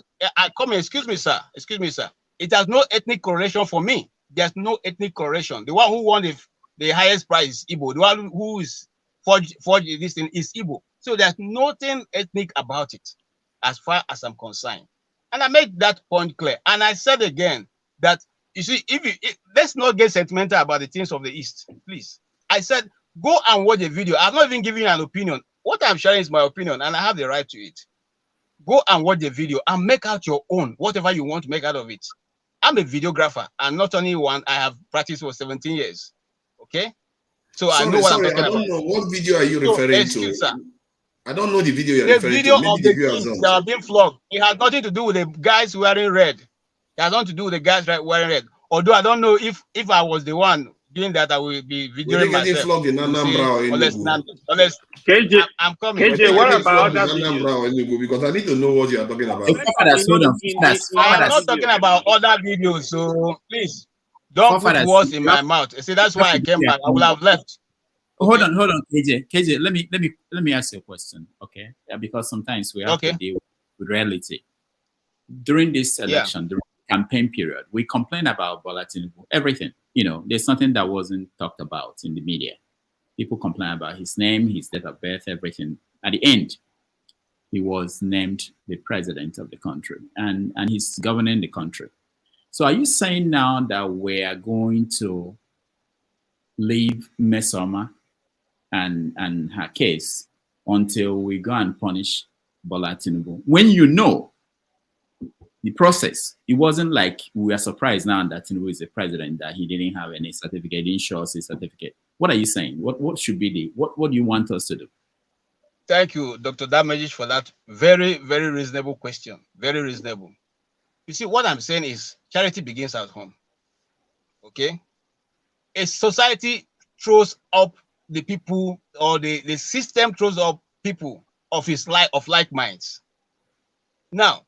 excuse me, sir. Excuse me, sir. It has no ethnic correlation for me. There's no ethnic correlation. The one who won the highest prize is Igbo. The one who is forged this thing is Igbo. So there's nothing ethnic about it, as far as I'm concerned. And I made that point clear. And I said again that, you see, let's not get sentimental about the things of the East, please. I said, go and watch the video. I'm not even giving you an opinion. What I'm sharing is my opinion, and I have the right to it. Go and watch the video and make out your own, whatever you want to make out of it. I'm a videographer, and not only one, I have practiced for 17 years. Okay? So I know what I'm talking about.
I don't know. What video are you referring to?
Sir.
I don't know the video you're
the
referring
video
to. Maybe
of
the
the
viewers
kids
don't.
that are being flogged. It has nothing to do with the guys wearing red. It has nothing to do with the guys wearing red. Although I don't know if I was the one doing that, I will be videoing myself.
Flogged in Anambra or
unless
KJ,
I'm coming.
KJ, what about that
video? Because I need to know what you are talking about.
I'm not talking about other videos, so please don't put words in my mouth. See, that's why I came back. I would have left.
Okay. Hold on, KJ. Let me ask you a question, okay? Yeah, because sometimes we have to deal with reality. During this election, during the campaign period, we complain about Bola Tinubu, everything. You know, there's something that wasn't talked about in the media. People complain about his name, his date of birth, everything. At the end, he was named the president of the country, and he's governing the country. So are you saying now that we are going to leave MESOMA and her case until we go and punish Bola Tinubu? When you know the process, it wasn't like we are surprised now that Tinubu is the president, that he didn't have any certificate, didn't show us his certificate. What are you saying? What should be what do you want us to do?
Thank you, Dr. Damajic, for that very, very reasonable question. Very reasonable. You see, what I'm saying is charity begins at home. Okay? A society throws up the people, or the system throws up people of like minds. Now,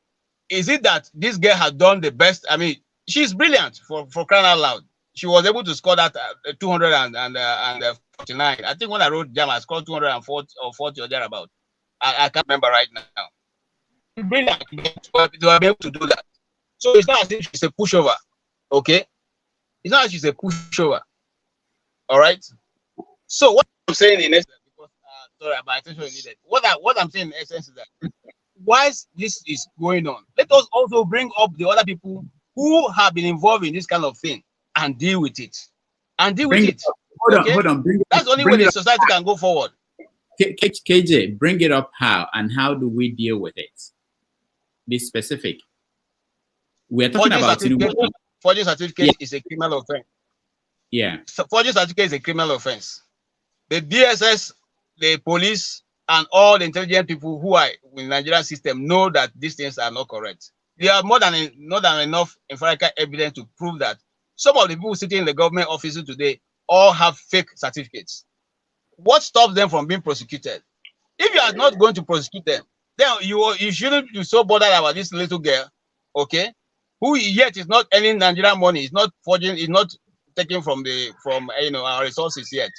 is it that this girl has done the best? I mean, she's brilliant for crying out loud. She was able to score that 249. I think when I wrote JAM, I scored 240 or 40 or thereabout. I can't remember right now. She's brilliant to be able to do that. So it's not as if she's a pushover. Okay? It's not as if she's a pushover. All right? So what I'm saying in essence, because sorry, my attention is needed. What I'm saying in essence is that whilst this is going on, let us also bring up the other people who have been involved in this kind of thing and deal with it. Hold
on.
That's the only way the society can go forward.
KJ, bring it up how, and how do we deal with it? Be specific. We're talking about
forging certificate is a criminal offense.
Yeah.
So forging certificate is a criminal offense. The DSS, the police, and all the intelligent people who are in the Nigerian system know that these things are not correct. There are more than enough empirical evidence to prove that some of the people sitting in the government offices today all have fake certificates. What stops them from being prosecuted? If you are not going to prosecute them, then you shouldn't be so bothered about this little girl, okay, who yet is not earning Nigerian money, is not forging, is not taking from our resources yet.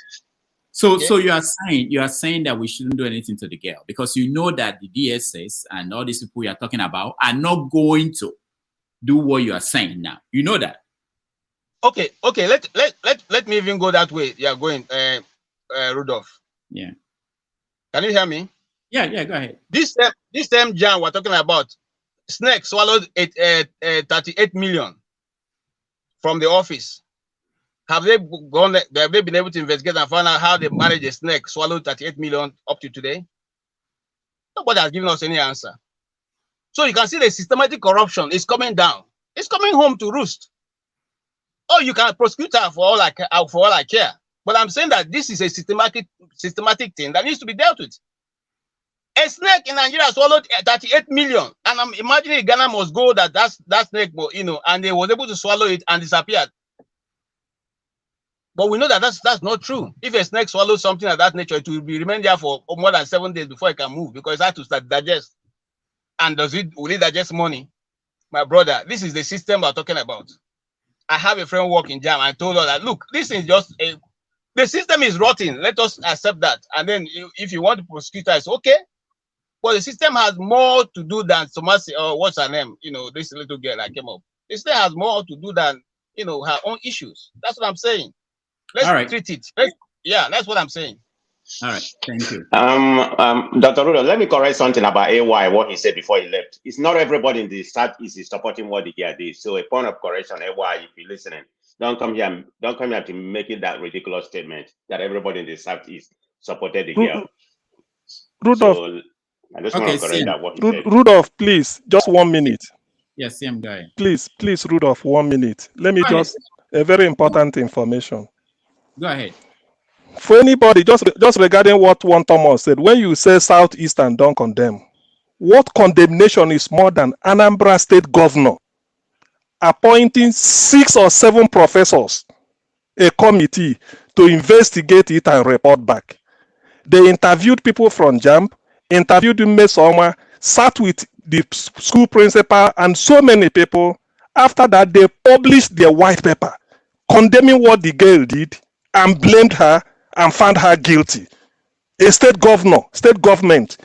So you are saying that we shouldn't do anything to the girl because you know that the DSS and all these people you are talking about are not going to do what you are saying now. You know that.
Okay. Let me even go that way. You are going, Rudolph.
Yeah.
Can you hear me?
Yeah. Go ahead.
This same jam we're talking about, Snake swallowed 38 million from the office. Have they been able to investigate and find out how they managed a snake swallowed 38 million up to today? Nobody has given us any answer. So you can see the systematic corruption is coming down. It's coming home to roost. Oh, you can prosecute her for all I care. But I'm saying that this is a systematic thing that needs to be dealt with. A snake in Nigeria swallowed 38 million, and I'm imagining Ghana must go that snake, and they was able to swallow it and disappeared. But we know that that's not true. If a snake swallows something of that nature, it will remain there for more than 7 days before it can move because it has to start digest. And will it digest money? My brother, this is the system we're talking about. I have a friend working jam. I told her that, look, this is just the system is rotten. Let us accept that. And then if you want to prosecute us, okay. But the system has more to do than Somasi, what's her name? This little girl that came up. The system has more to do than, her own issues. That's what I'm saying. Let's treat it. That's what I'm saying.
All right, thank you.
Dr. Rudo, let me correct something about AY, what he said before he left. It's not everybody in the Southeast is supporting what the guy did. So a point of correction, AY, if you're listening, don't come here to making that ridiculous statement that everybody in the Southeast supported the girl.
Rudolph,
so I just want to correct that what he said.
Rudolph, please, just 1 minute.
Yes, Sam, go ahead.
Please, Rudolph, 1 minute. Let me a very important information.
Go ahead.
For anybody, just regarding what one Thomas said, when you say Southeastern don't condemn, what condemnation is more than Anambra State governor appointing 6 or 7 professors, a committee to investigate it and report back? They interviewed people from JAM, interviewed MESOMA, sat with the school principal and so many people. After that, they published their white paper condemning what the girl did and blamed her and found her guilty. A state government,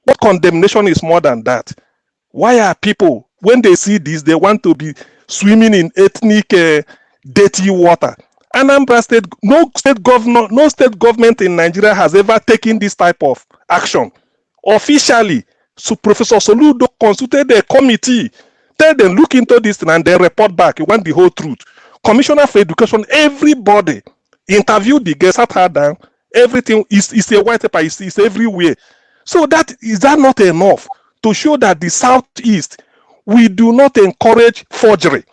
what condemnation is more than that? Why are people, when they see this, they want to be swimming in ethnic dirty water? Anambra State, no state government in Nigeria has ever taken this type of action. Officially, so Professor Soludo consulted a committee, tell them look into this and then report back. You want the whole truth. Commissioner for Education, everybody interviewed the girl, sat her down. Everything is a white paper, it's everywhere. So is that not enough to show that the Southeast, we do not encourage forgery?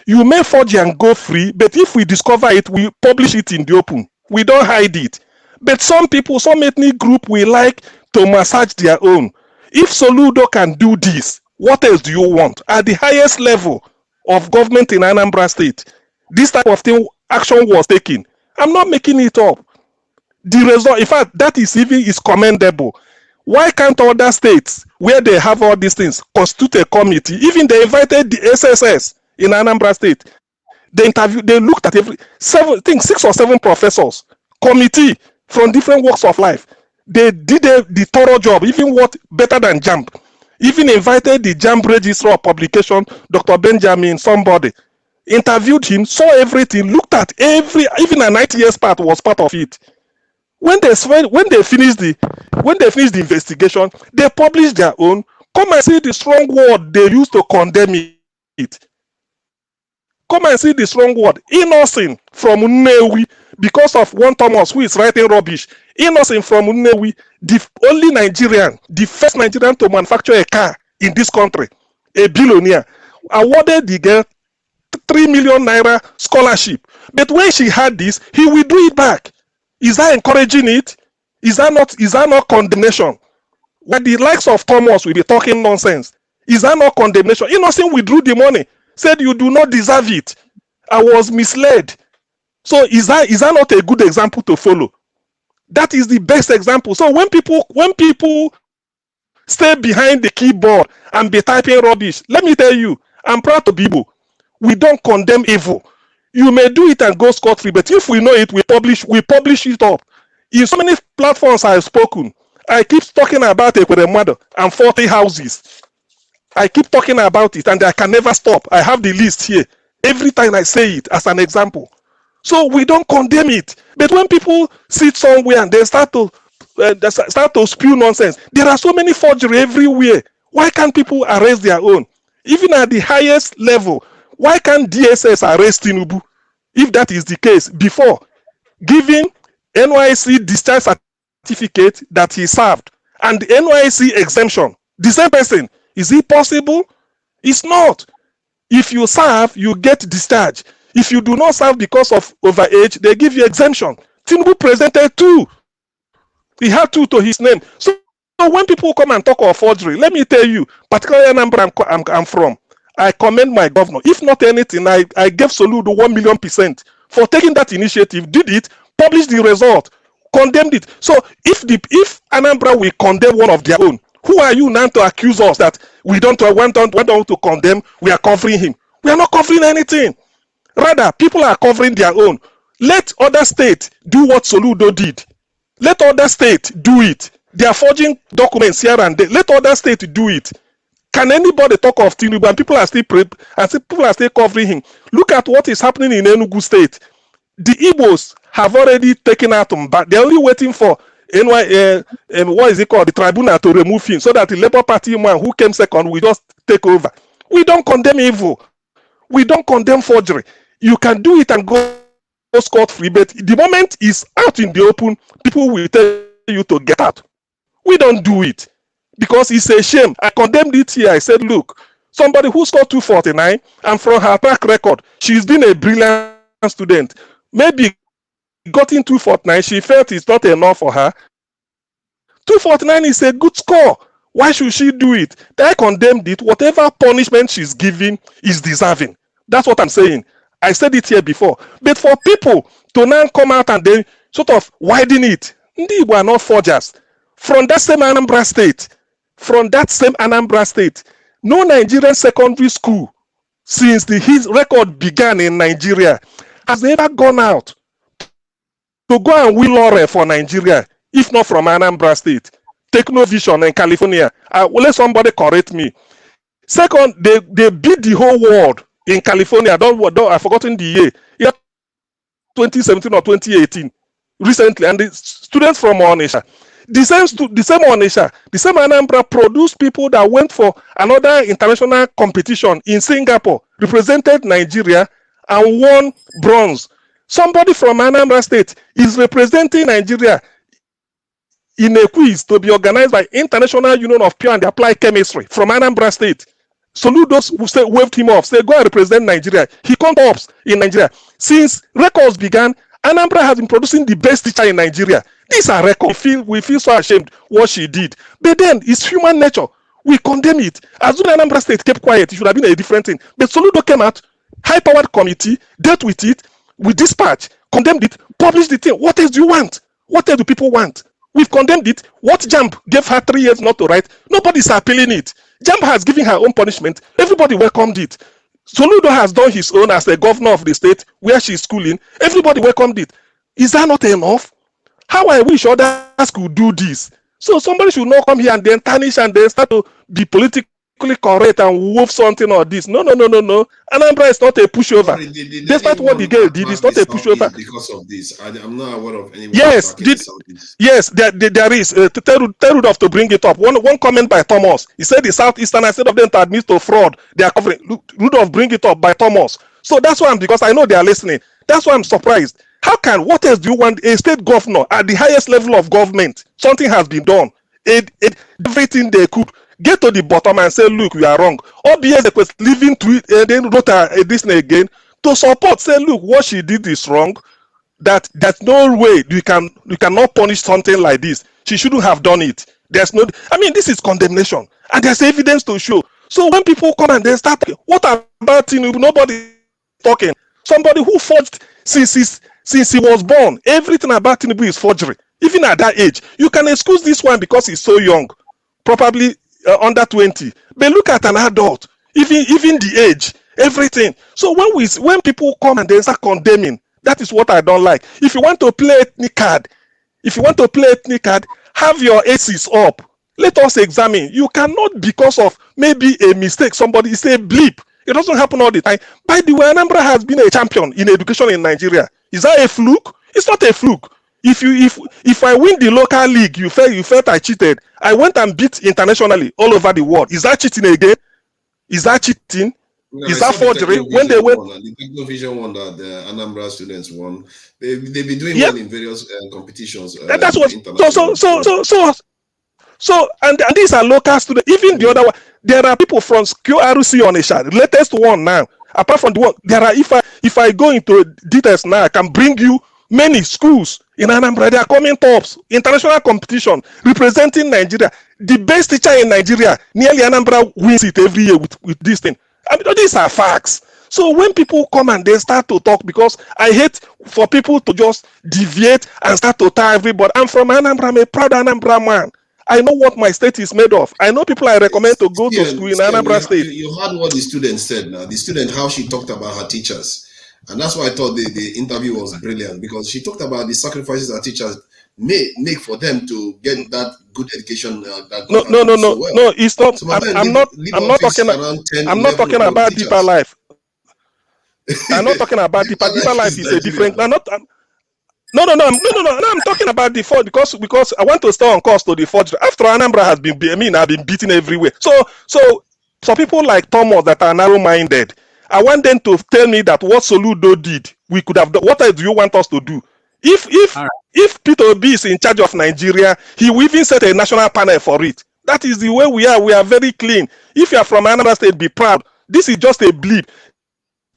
You may forge and go free, but if we discover it, we publish it in the open. We don't hide it. But some people, some ethnic group, we like to massage their own. If Soludo can do this, what else do you want? At the highest level of government in Anambra State, this type of action was taken. I'm not making it up. The result, in fact, that is commendable. Why can't other states where they have all these things constitute a committee? Even they invited the SSS in Anambra State. They looked at 6 or 7 professors, committee from different walks of life. They did the thorough job, even better than JAM. Even invited the JAM registrar of publication, Dr. Benjamin, somebody. Interviewed him, saw everything, looked at even an ITS part was part of it. When they finished the investigation, they published their own. Come and see the strong word they used to condemn it. Come and see the strong word. Innocent from Nnewi, because of one Thomas who is writing rubbish. Innocent from Nnewi, the first Nigerian to manufacture a car in this country, a billionaire, awarded the girl 3 million naira scholarship. But when she had this, he will do it back. Is that encouraging it? Is that not condemnation? When the likes of Thomas will be talking nonsense, is that not condemnation? Innocent withdrew the money, said you do not deserve it. I was misled. So is that not a good example to follow? That is the best example. So when people stay behind the keyboard and be typing rubbish, let me tell you, I'm proud to be Igbo. We don't condemn evil. You may do it and go scot-free, but if we know it, we publish it up. In so many platforms I've spoken, I keep talking about Ekweremadu and 40 houses. I keep talking about it and I can never stop. I have the list here. Every time I say it as an example. So we don't condemn it. But when people sit somewhere and they start to spew nonsense, there are so many forgery everywhere. Why can't people arrest their own? Even at the highest level, why can't DSS arrest Tinubu? If that is the case, before giving NYC discharge certificate that he served and the NYC exemption, the same person, is it possible? It's not. If you serve, you get discharge. If you do not serve because of overage, they give you exemption. Tinubu presented two. He had two to his name. So when people come and talk of forgery, let me tell you, particularly Anambra I'm from, I commend my governor. If not anything, I gave Soludo 1,000,000% for taking that initiative, did it, published the result, condemned it. So if Anambra will condemn one of their own, who are you now to accuse us that we don't want to condemn, we are covering him? We are not covering anything. Rather, people are covering their own. Let other states do what Soludo did. Let other states do it. They are forging documents here and there. Let other states do it. Can anybody talk of Tinubu and people are still covering him? Look at what is happening in Enugu State. The Igbos have already taken out Mba. They're only waiting for what is it called, the tribunal to remove him so that the Labour Party man who came second will just take over. We don't condemn evil. We don't condemn forgery. You can do it and go scot-free, but the moment it's out in the open, people will tell you to get out. We don't do it because it's a shame. I condemned it here. I said, look, somebody who scored 249 and from her track record, she's been a brilliant student. Maybe got in 249, she felt it's not enough for her. 249 is a good score. Why should she do it? I condemned it. Whatever punishment she's giving is deserving. That's what I'm saying. I said it here before. But for people to now come out and then sort of widen it, they were not forgers. From that same Anambra State, no Nigerian secondary school since his record began in Nigeria has ever gone out to go and win laurel for Nigeria, if not from Anambra State. Technovision in California. Let somebody correct me. Second, they beat the whole world in California. I've forgotten the year. 2017 or 2018. Recently. And the students from Onitsha. The same Onitsha, the same Anambra produced people that went for another international competition in Singapore, represented Nigeria, and won bronze. Somebody from Anambra State is representing Nigeria in a quiz to be organized by International Union of Pure and Applied Chemistry from Anambra State. Soludos waved him off, said, go and represent Nigeria. He comes up in Nigeria. Since records began, Anambra has been producing the best teacher in Nigeria. These are records. We feel so ashamed what she did. But then it's human nature. We condemn it. As soon as Anambra State kept quiet, it should have been a different thing. But Soludo came out, high-powered committee, dealt with it, with dispatch, condemned it, published the thing. What else do you want? What else do people want? We've condemned it. What JAMP gave her 3 years not to write? Nobody's appealing it. JAMP has given her own punishment. Everybody welcomed it. Soludo has done his own as the governor of the state where she's schooling. Everybody welcomed it. Is that not enough? How I wish others could do this. So somebody should not come here and then tarnish and then start to be politically correct and wove something or this. No. Anambra is not a pushover. Despite what the girl did, it's not a pushover.
Because of this, I'm not aware of anyone.
Yes, there is. Tell Rudolph to bring it up. One comment by Thomas. He said the Southeastern, instead of them to admit to fraud, they are covering. Rudolph, bring it up by Thomas. So that's why because I know they are listening. That's why I'm surprised. What else do you want? A state governor at the highest level of government, something has been done. Everything they could. Get to the bottom and say, look, we are wrong. OBS they was leaving tweet and then wrote this again to support. Say, look, what she did is wrong. There's no way you cannot punish something like this. She shouldn't have done it. This is condemnation, and there's evidence to show. So when people come and they start, what about Tinubu? Nobody talking. Somebody who forged since he was born. Everything about Tinubu is forgery. Even at that age, you can excuse this one because he's so young, probably under 20. But look at an adult, even the age, everything. So when people come and they start condemning, that is what I don't like. If you want to play ethnic card, If you want to play ethnic card, have your aces up. Let us examine. You cannot, because of maybe a mistake, somebody say bleep. It doesn't happen all the time. By the way, Anambra has been a champion in education in Nigeria. Is that a fluke? It's not a fluke. If I win the local league, you felt I cheated. I went and beat internationally all over the world. Is that cheating again? Is that cheating?
No,
Is that forgery? When they went,
the Techno Vision one that the Anambra students won, they've been doing
yeah,
well in various competitions.
that's what.
International.
And these are local students. Even the other one, there are people from QRC on the latest one now. Apart from the one, there are. If I go into details now, I can bring you many schools in Anambra. They are coming tops, international competition representing Nigeria. The best teacher in Nigeria, nearly Anambra wins it every year with this thing. I mean, these are facts. So when people come and they start to talk, because I hate for people to just deviate and start to tell everybody, I'm from Anambra, I'm a proud Anambra man. I know what my state is made of. I know people I recommend to go to school in Anambra State.
You heard what the student said now. The student, how she talked about her teachers. And that's why I thought the interview was brilliant, because she talked about the sacrifices that teachers make for them to get that good education.
No, it's not. I'm not talking about deeper life. I'm not talking about deeper life is a different. No, I'm talking about the forge because I want to stay on course to the forge. After Anambra has been, I've been beaten everywhere. So people like Thomas that are narrow-minded, I want them to tell me that what Soludo did, we could have done. What do you want us to do? If Peter Obi is in charge of Nigeria, he will even set a national panel for it. That is the way we are. We are very clean. If you are from Anambra State, be proud. This is just a blip.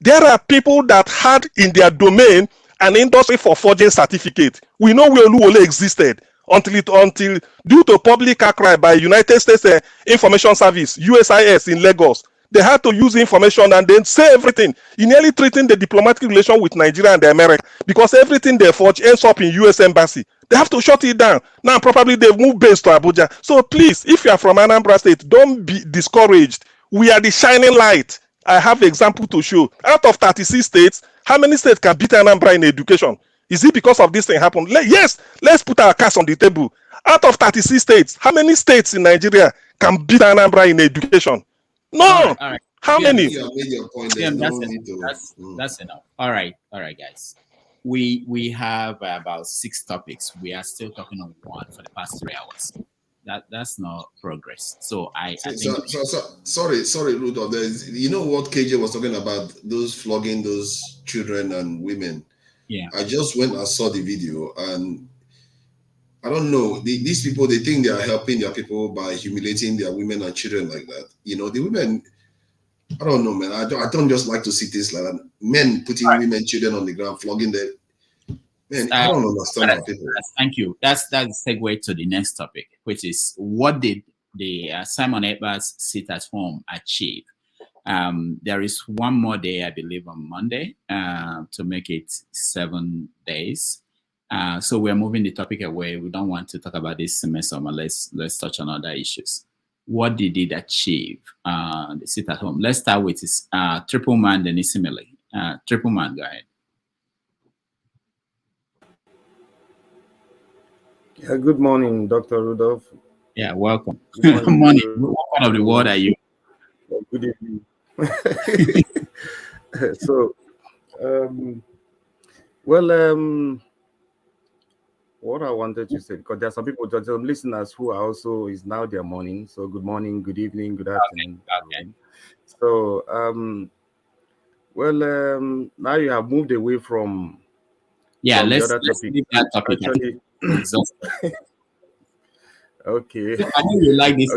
There are people that had in their domain an industry for forging certificate. We know where Oluwole existed until due to public outcry by United States Information Service, USIS in Lagos, they had to use information and then say everything. In nearly treating the diplomatic relation with Nigeria and the America, because everything they forge ends up in US Embassy. They have to shut it down. Now probably they've moved base to Abuja. So please, if you are from Anambra State, don't be discouraged. We are the shining light. I have example to show. Out of 36 states, how many states can beat Anambra in education? Is it because of this thing happened? Yes, let's put our cards on the table. Out of 36 states, how many states in Nigeria can beat Anambra in education? No.
All right.
How many?
That's enough. All right, guys. We have about 6 topics. We are still talking on one for the past 3 hours. That's not progress. So I think.
Sorry, Rudolph. You know what KJ was talking about? Those flogging those children and women.
Yeah.
I just went and saw the video, and I don't know. These people, they think they are helping their people by humiliating their women and children like that. You know, the women. I don't know, man. I don't just like to see things like that. Men putting women, children on the ground, flogging them. Man, I don't understand how people.
Thank you. That's the segue to the next topic, which is what did the Simon Ekpa's sit at home achieve? There is one more day, I believe, on Monday to make it 7 days. So we're moving the topic away. We don't want to talk about this MESOMA. Let's touch on other issues. What did it achieve? The sit at home. Let's start with his triple man, then Isimile. Triple man, go ahead.
Yeah, good morning, Dr. Rudolph.
Yeah, welcome. Good morning. What part of the world are you?
Good evening. So, what I wanted to say, because there are some people, some listeners who are also, is now their morning. So good morning, good evening, good afternoon.
Okay.
So, now you have moved away from
let's leave that topic.
Actually, okay.
So I know you like this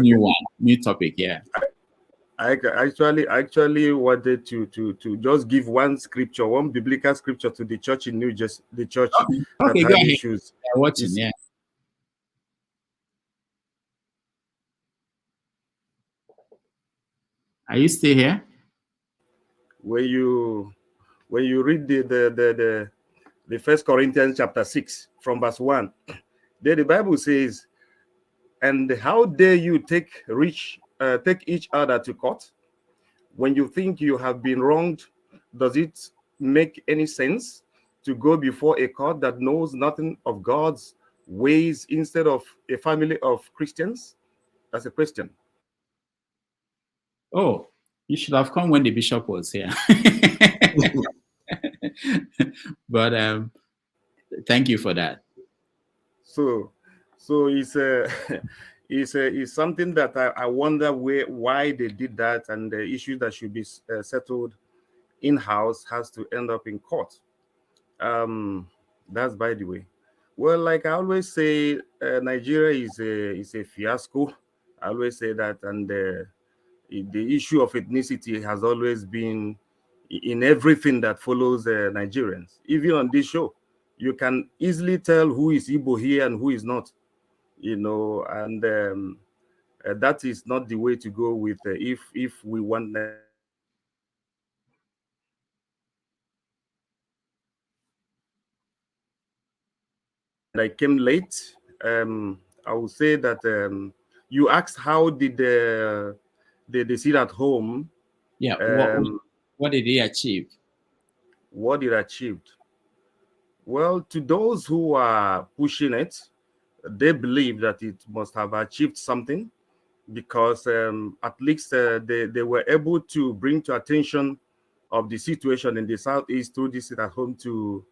new topic, yeah.
I actually wanted to just give one scripture, one biblical scripture to the church in New Jersey, the church that had issues.
Yeah, watching, yeah. Are you still here?
When you read the 1 Corinthians chapter 6 from verse 1, there the Bible says, "And how dare you take each other to court when you think you have been wronged? Does it make any sense to go before a court that knows nothing of God's ways instead of a family of Christians? That's a question.
Oh, you should have come when the bishop was here. But thank you for that.
So it's it's something that I wonder why they did that, and the issue that should be settled in-house has to end up in court. That's by the way. Well, like I always say, Nigeria is a fiasco. I always say that, and the issue of ethnicity has always been in everything that follows Nigerians. Even on this show, you can easily tell who is Igbo here and who is not, you know, and that is not the way to go with if we want. I came late. I would say that you asked how did they sit at home?
Yeah. What did he achieve?
What it achieved? Well, to those who are pushing it, they believe that it must have achieved something, because at least they were able to bring to attention of the situation in the Southeast through this sit at home to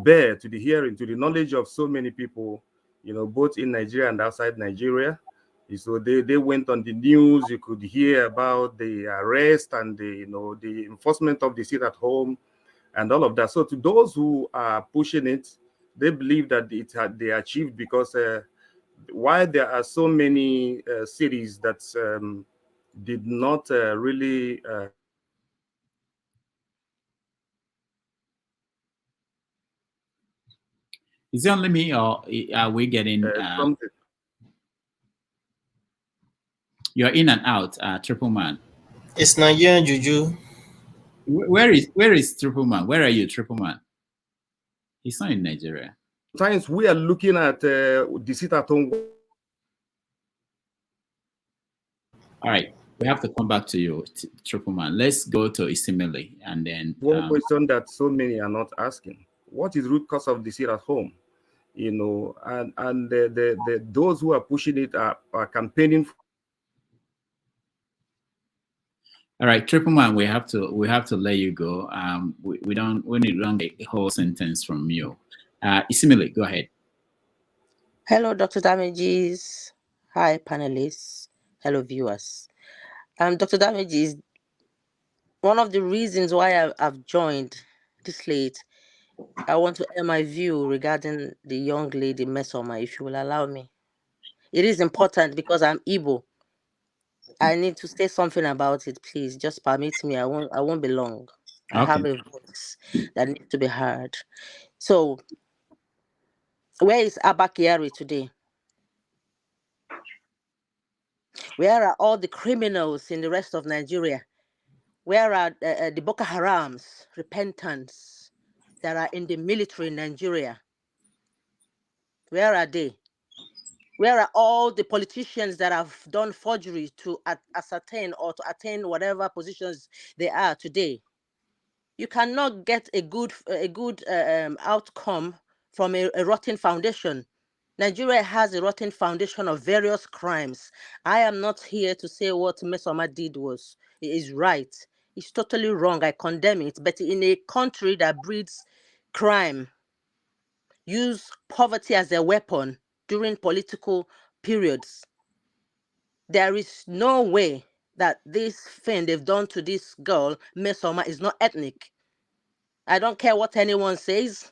bear to the hearing, to the knowledge of so many people, you know, both in Nigeria and outside Nigeria. So they went on the news. You could hear about the arrest and the enforcement of the sit at home and all of that. So to those who are pushing it, they believe that they achieved, because while there are so many cities that did not really
Is it only me, or are we getting
something?
You're in and out, Triple Man.
It's Nigerian Juju.
Where is Triple Man? Where are you, Triple Man? He's not in Nigeria.
Sometimes we are looking at the sit at home.
All right, we have to come back to you, Triple Man. Let's go to Isimile, and then
one question that so many are not asking: what is the root cause of the sit at home? You know, and those who are pushing it are campaigning.
All right, Triple Man, we have to let you go. We need to run the whole sentence from you. Isimile, go ahead.
Hello, Dr. Damages. Hi, panelists. Hello, viewers. Dr. Damages, one of the reasons why I've joined this late, I want to air my view regarding the young lady MESOMA, if you will allow me. It is important because I'm Igbo. I need to say something about it, please. Just permit me. I won't be long. I have a voice that needs to be heard. So, where is Abakiari today? Where are all the criminals in the rest of Nigeria? Where are the Boko Harams, repentants that are in the military in Nigeria? Where are they? Where are all the politicians that have done forgery to ascertain or to attain whatever positions they are today? You cannot get a good outcome from a rotten foundation. Nigeria has a rotten foundation of various crimes. I am not here to say what MESOMA did is right. It's totally wrong. I condemn it. But in a country that breeds crime, use poverty as a weapon during political periods, there is no way that this thing they've done to this girl, MESOMA, is not ethnic. I don't care what anyone says.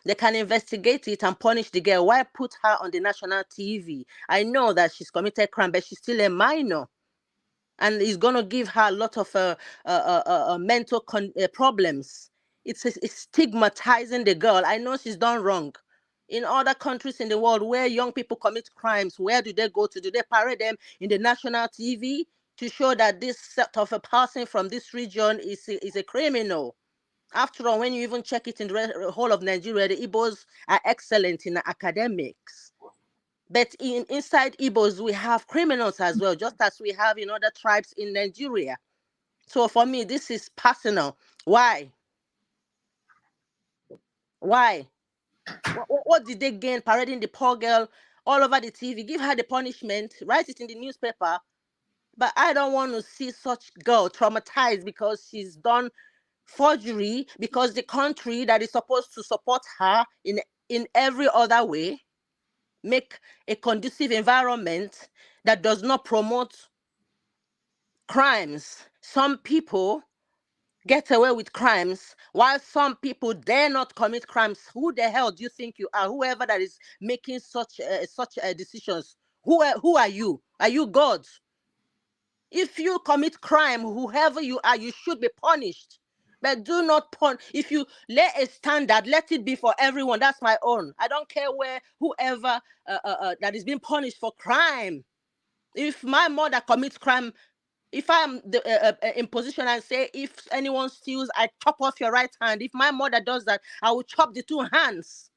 They can investigate it and punish the girl. Why put her on the national TV? I know that she's committed crime, but she's still a minor. And it's going to give her a lot of mental problems. It's stigmatizing the girl. I know she's done wrong. In other countries in the world where young people commit crimes, where do they go to? Do they parade them in the national TV to show that this set of a person from this region is a criminal? After all, when you even check it in the whole of Nigeria, the Igbos are excellent in academics. But inside Igbos, we have criminals as well, just as we have in other tribes in Nigeria. So for me, this is personal. Why? Why? What did they gain parading the poor girl all over the TV? Give her the punishment, write it in the newspaper. But I don't want to see such girl traumatized because she's done forgery, because the country that is supposed to support her in every other way make a conducive environment that does not promote crimes. Some people get away with crimes while some people dare not commit crimes. Who the hell do you think you are? Whoever that is making such decisions, who are you? Are you God? If you commit crime, whoever you are, you should be punished. But do not punish. If you lay a standard, let it be for everyone. That's my own. I don't care where whoever that is being punished for crime. If my mother commits crime, if I'm in position and say, if anyone steals, I chop off your right hand. If my mother does that, I will chop the 2 hands.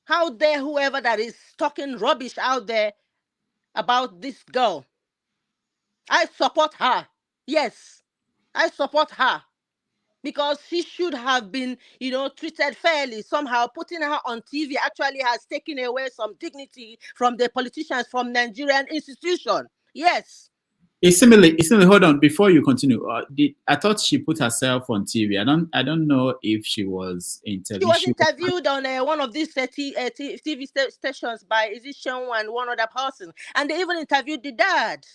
How dare whoever that is talking rubbish out there about this girl? I support her. Yes, I support her. Because she should have been, treated fairly. Somehow putting her on TV actually has taken away some dignity from the politicians, from Nigerian institution. Yes.
Similarly, hold on before you continue. I thought she put herself on TV. I don't know if she was interviewed.
She was interviewed on one of these TV stations by Ezician and one other person, and they even interviewed the dad.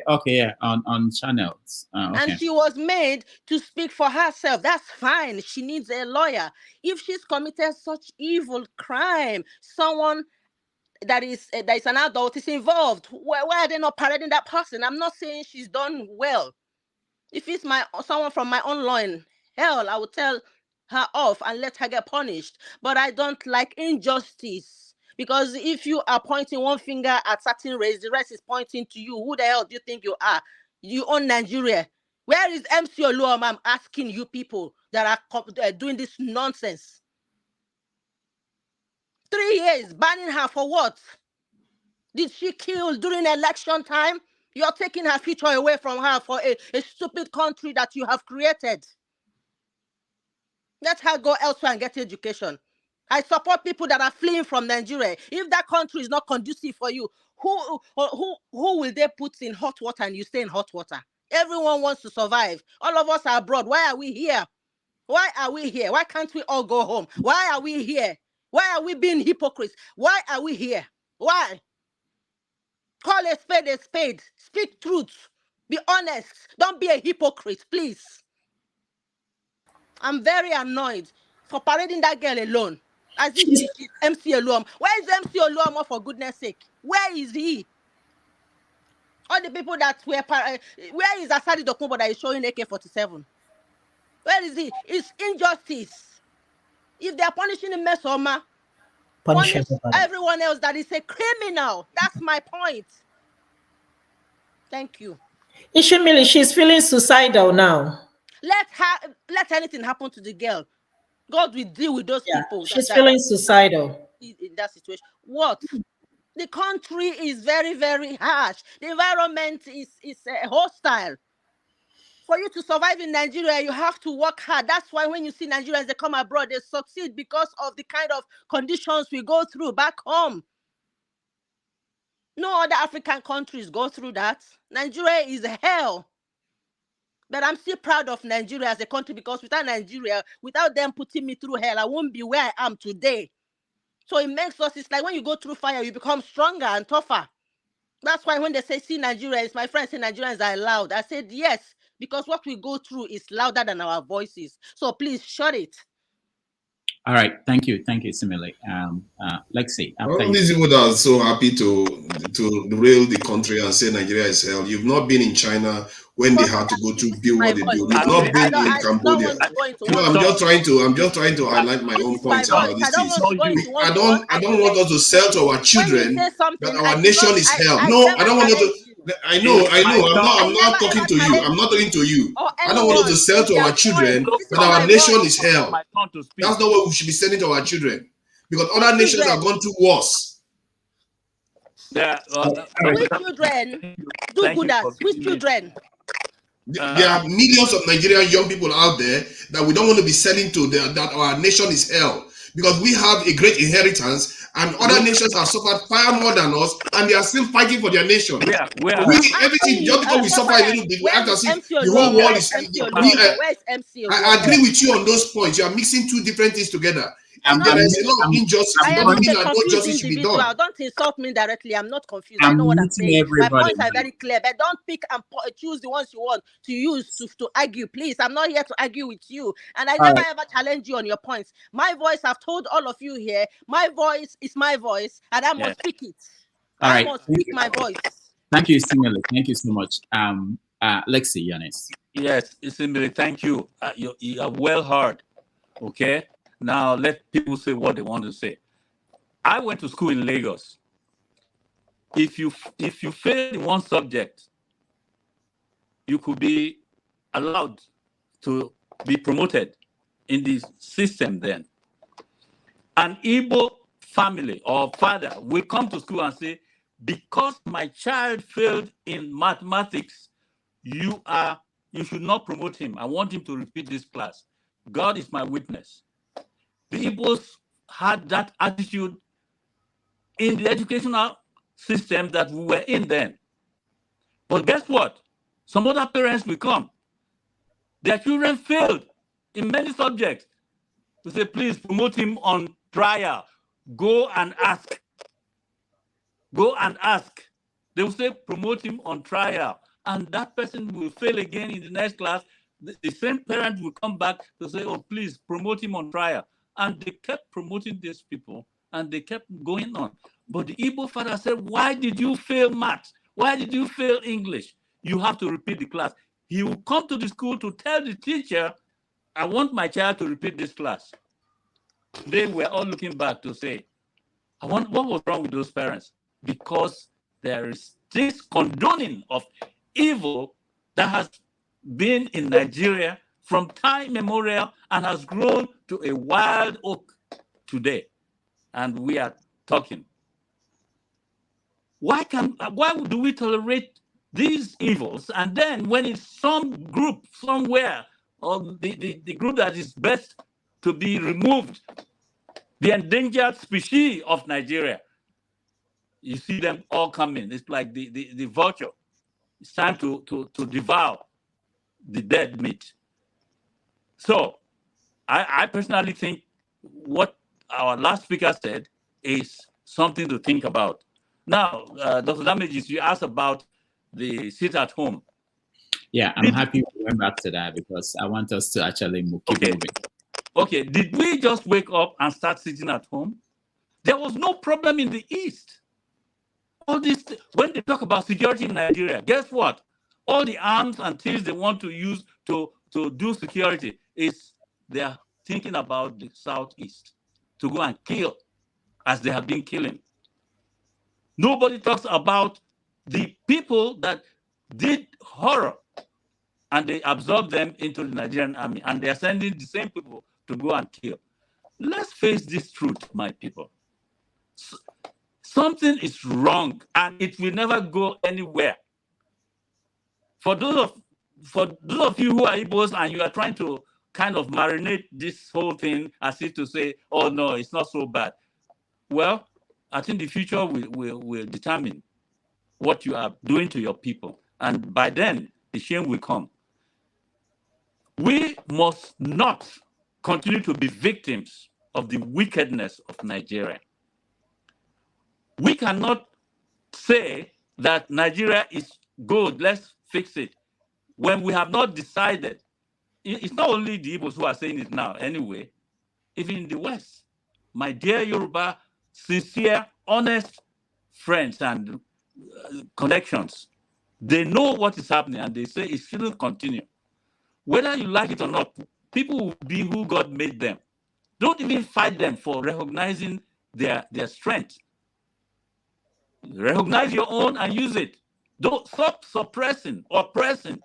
Okay, yeah, on channels. Okay.
And she was made to speak for herself. That's fine. She needs a lawyer. If she's committed such evil crime, someone that is an adult is involved. Why are they not parading that person? I'm not saying she's done well. If it's someone from my own line, hell, I would tell her off and let her get punished. But I don't like injustice, because if you are pointing one finger at certain race, the rest is pointing to you. Who the hell do you think you are? You own Nigeria. Where is MC Oluoma? I'm asking you people that are doing this nonsense. 3 years banning her for what? Did she kill during election time? You're taking her future away from her for a stupid country that you have created. Let her go elsewhere and get education. I support people that are fleeing from Nigeria. If that country is not conducive for you, who will they put in hot water and you stay in hot water? Everyone wants to survive. All of us are abroad. Why are we here? Why are we here? Why can't we all go home? Why are we here? Why are we being hypocrites? Why are we here? Why? Call a spade a spade. Speak truth. Be honest. Don't be a hypocrite, please. I'm very annoyed for parading that girl alone. As if she's MC Oluoma. Where is MC Oluoma, for goodness sake? Where is he? All the people that were... where is Asadi Dokubo that is showing AK-47? Where is he? It's injustice. If they are punishing the MESOMA, punish everyone else that is a criminal. That's my point. Thank you.
Ishimili, she's feeling suicidal now.
Let anything happen to the girl. God will deal with those people.
She's feeling suicidal.
In that situation. What? The country is very, very harsh. The environment is hostile. For you to survive in Nigeria, you have to work hard. That's why when you see Nigerians, they come abroad, they succeed because of the kind of conditions we go through back home. No other African countries go through that. Nigeria is hell. But I'm still proud of Nigeria as a country, because without Nigeria, without them putting me through hell, I won't be where I am today. So it makes us, it's like when you go through fire, you become stronger and tougher. That's why when they say, see Nigerians, my friends say Nigerians are loud. I said, yes, because what we go through is louder than our voices. So please shut it.
All right, thank you, Simile. Lexi,
all these people that are so happy to rail the country and say Nigeria is hell. You've not been in China when they had to go to build what they build. You've not been in Cambodia. I'm just trying to highlight my own points about these things. I don't want us to sell to our children that our nation is hell. No, I don't want us to. I know. I'm not talking to you. I'm not talking to you. I don't want us to sell to our children that our nation is hell. That's not what we should be sending to our children, because other nations have gone through worse.
Yeah. Which children do good at? Which children?
There are millions of Nigerian young people out there that we don't want to be selling to that our nation is hell. because we have a great inheritance, and other nations have suffered far more than us, and they are still fighting for their nation. Everything, just because we suffer a little bit, we act as if the whole world is. I agree with you on those points. You are mixing two different things together. And there is a lot of injustice.
I am
Doesn't
not
mean
a
that no
confused
justice should be
individual.
done.
Don't insult me directly. I'm not confused.
I'm
I know what I'm
meeting
saying. My
everybody.
points are very clear, but don't pick and choose the ones you want to use to argue. Please, I'm not here to argue with you. And I never ever challenge you on your points. My voice, I've told all of you here, my voice is my voice, and I must speak it. I must speak my voice.
Thank you, Simile. Thank you so much. Lexi, Yanis.
Yes, Simile, thank you. You are well heard. Okay? Now let people say what they want to say. I went to school in Lagos. If you fail in one subject, you could be allowed to be promoted in the system then. An Igbo family or father will come to school and say, because my child failed in mathematics, you should not promote him. I want him to repeat this class. God is my witness. The Igbos had that attitude in the educational system that we were in then. But guess what? Some other parents will come. Their children failed in many subjects. To say, please promote him on trial. Go and ask. Go and ask. They will say, promote him on trial. And that person will fail again in the next class. The same parent will come back to say, oh, please promote him on trial. And they kept promoting these people, and they kept going on. But the Igbo father said, why did you fail math? Why did you fail English? You have to repeat the class. He will come to the school to tell the teacher, I want my child to repeat this class. They were all looking back to say, what was wrong with those parents? Because there is this condoning of evil that has been in Nigeria from time immemorial and has grown to a wild oak today. And we are talking. Why do we tolerate these evils? And then when it's some group somewhere, or the group that is best to be removed, the endangered species of Nigeria, you see them all coming. It's like the vulture. It's time to devour the dead meat. So I personally think what our last speaker said is something to think about. Now, Dr. Damages, you asked about the sit at home.
Yeah, I'm happy we went back to that because I want us to actually keep moving.
Okay, did we just wake up and start sitting at home? There was no problem in the East. All this, when they talk about security in Nigeria, guess what? All the arms and things they want to use to do security is they are thinking about the Southeast to go and kill as they have been killing. Nobody talks about the people that did horror and they absorbed them into the Nigerian army, and they are sending the same people to go and kill. Let's face this truth, my people. Something is wrong, and it will never go anywhere. For those of you who are Igbos and you are trying to kind of marinate this whole thing as if to say, oh no, it's not so bad. Well, I think the future will determine what you are doing to your people. And by then, the shame will come. We must not continue to be victims of the wickedness of Nigeria. We cannot say that Nigeria is good, let's fix it, when we have not decided. It's not only the Igbos who are saying it now anyway, even in the West. My dear Yoruba, sincere, honest friends and connections, they know what is happening and they say it shouldn't continue. Whether you like it or not, people will be who God made them. Don't even fight them for recognizing their strength. Recognize your own and use it. Don't stop suppressing or oppressing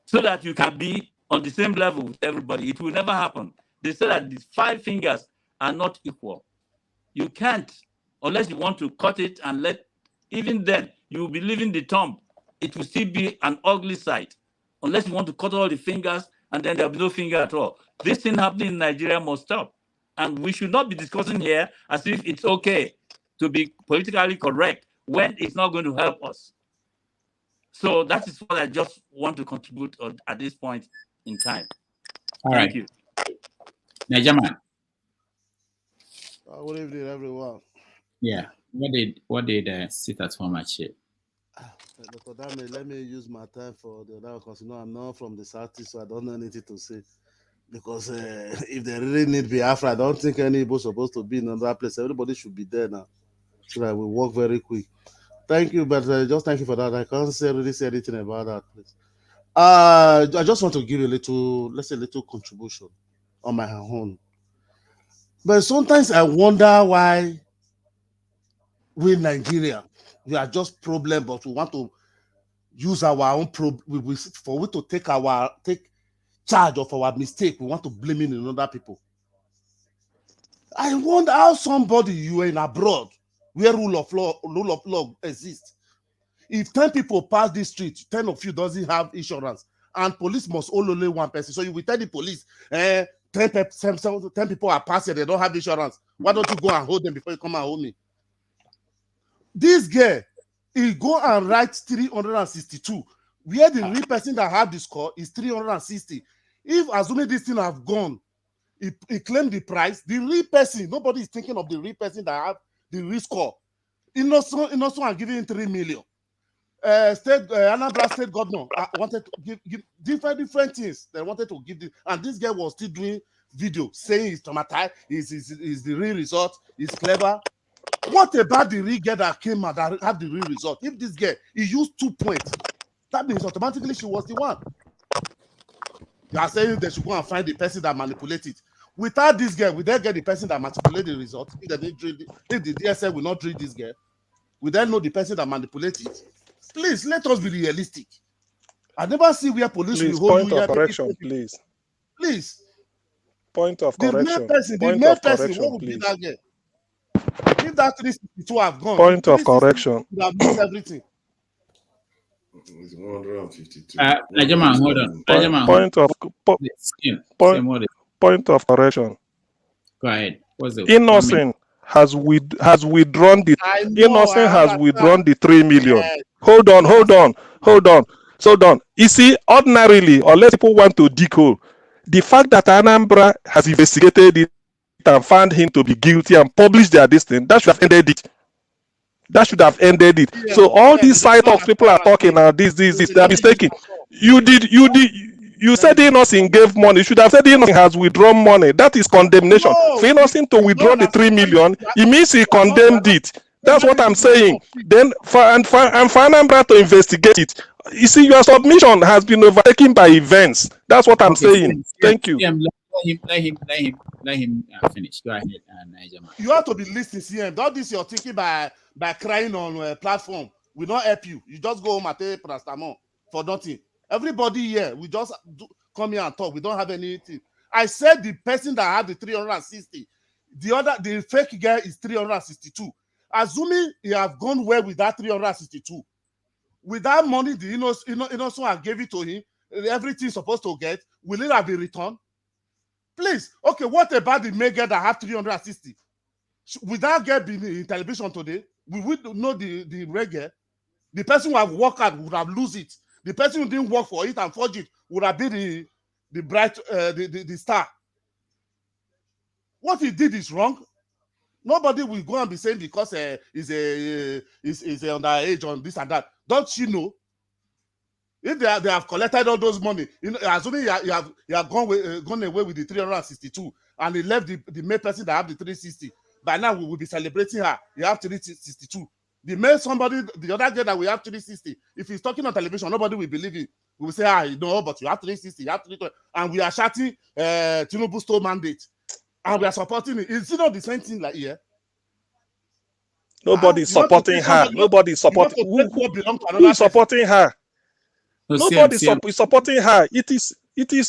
so that you can be on the same level with everybody. It will never happen. They say that the 5 fingers are not equal. You can't, unless you want to cut it and even then, you will be leaving the thumb. It will still be an ugly sight. Unless you want to cut all the fingers and then there will be no finger at all. This thing happening in Nigeria must stop. And we should not be discussing here as if it's okay to be politically correct when it's not going to help us. So that is what I just want to contribute at this point in time. Thank you.
Nigerian.
Good evening, everyone.
Yeah. What did sit at home achieve?
Dr. Dame, let me use my time for the other because I'm not from the Southeast, so I don't know anything to say. Because if they really need Biafra, I don't think anybody's supposed to be in another place. Everybody should be there now, so that we work very quick. Thank you, but just thank you for that. I can't really say anything about that, please. I just want to give you a little contribution on my own. But sometimes I wonder why we in Nigeria, we are just problem, but we want to use our own for we to take charge of our mistake. We want to blame it on other people. I wonder how somebody you are in abroad where rule of law exists. If 10 people pass this street, 10 of you doesn't have insurance, and police must only one person. So you will tell the police, 10 people are passing, they don't have insurance. Why don't you go and hold them before you come and hold me? This guy, he go and write 362, where the real person that have the score is 360. If assuming this thing have gone, he claimed the price, the real person, nobody is thinking of the real person that have the real score. Innocent and giving him 3 million. Anambra state governor wanted to give different things. They wanted to give this, and this guy was still doing video saying he's traumatized, is the real result, he's clever. What about the real girl that came out that had the real result? If this girl, he used 2 points, that means automatically she was the one. You are saying they should go and find the person that manipulated. Without this girl, will they get the person that manipulated the result? If the DSL will not treat this girl, will they know the person that manipulated? Please, let us be realistic. I never see where police will hold you.
Point of correction, please.
Please.
Point of correction.
The main person, what would be that girl? If that 362 have gone,
point of correction.
Would have missed everything.
It's 152.
Najaman, hold on.
Point of correction.
Go ahead. What's the
Innocent has withdrawn the Innocent has withdrawn the 3 million.
Yes.
Hold on. So done. You see, ordinarily, unless people want to decode, the fact that Anambra has investigated it and found him to be guilty and published their distance, that should have ended it. Yeah, so all these side talks people are talking now, this, they are mistaken. You said Innocent gave money. You should have said Innocent has withdrawn money. That is condemnation.
No,
for Innocent to withdraw the 3 million, it means he condemned it. That's what I'm saying. Then for Anambra to investigate it. You see, your submission has been overtaken by events. That's what I'm saying. Thank you.
Let him finish. Go ahead, Najaman.
You have to be listening, CM. All this you're thinking by crying on platform will not help you. You just go home and take paracetamol for nothing. Everybody here, we just come here and talk. We don't have anything. I said the person that had the 360, the fake guy is 362. Assuming he have gone well with that 362, with that money, the innocent gave it to him, everything he's supposed to get, will it have been returned? Please, okay, what about the male girl that have 360? Would that girl be in television today? We would know the reggae. The person who have worked hard would have lose it. The person who didn't work for it and forge it would have been the bright, the star. What he did is wrong. Nobody will go and be saying because he's underage on this and that. Don't you know? If they have collected all those money, assuming you have gone away with the 362 and he left the main person that have the 360, by now we will be celebrating her. You have 362. The other girl that we have 360, if he's talking on television, nobody will believe it. We will say, no, but you have 360, you have 320. And we are shouting Tinubu stole mandate. And we are supporting it. Is it not the same thing like here?
Nobody's supporting her. Nobody's supporting. Who is supporting her? Nobody is supporting her. It is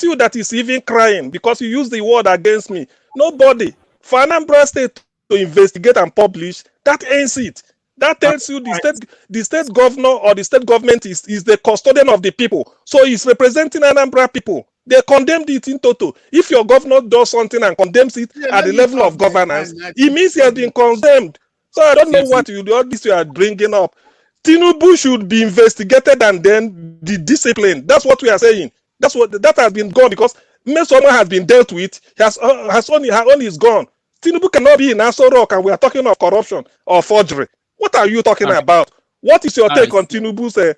you that is even crying because you use the word against me. Nobody. For Anambra State to investigate and publish, that ends it. That tells you the state governor or the state government is the custodian of the people. So he's representing Anambra people. They condemned it in total. If your governor does something and condemns it at the level of governance, it means he has been condemned. So I don't know what all this you are bringing up. Tinubu should be investigated and then the discipline. That's what we are saying. That has been gone because MESOMA has been dealt with. Her own is gone. Tinubu cannot be in Aso Rock and we are talking of corruption or forgery. What are you talking about? What is your take on Tinubu's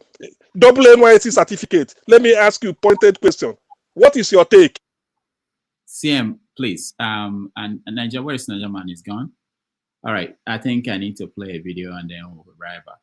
double NYSC certificate? Let me ask you a pointed question. What is your take?
CM, please. And Niger, where is Niger man? Is gone. All right. I think I need to play a video and then we'll be right back.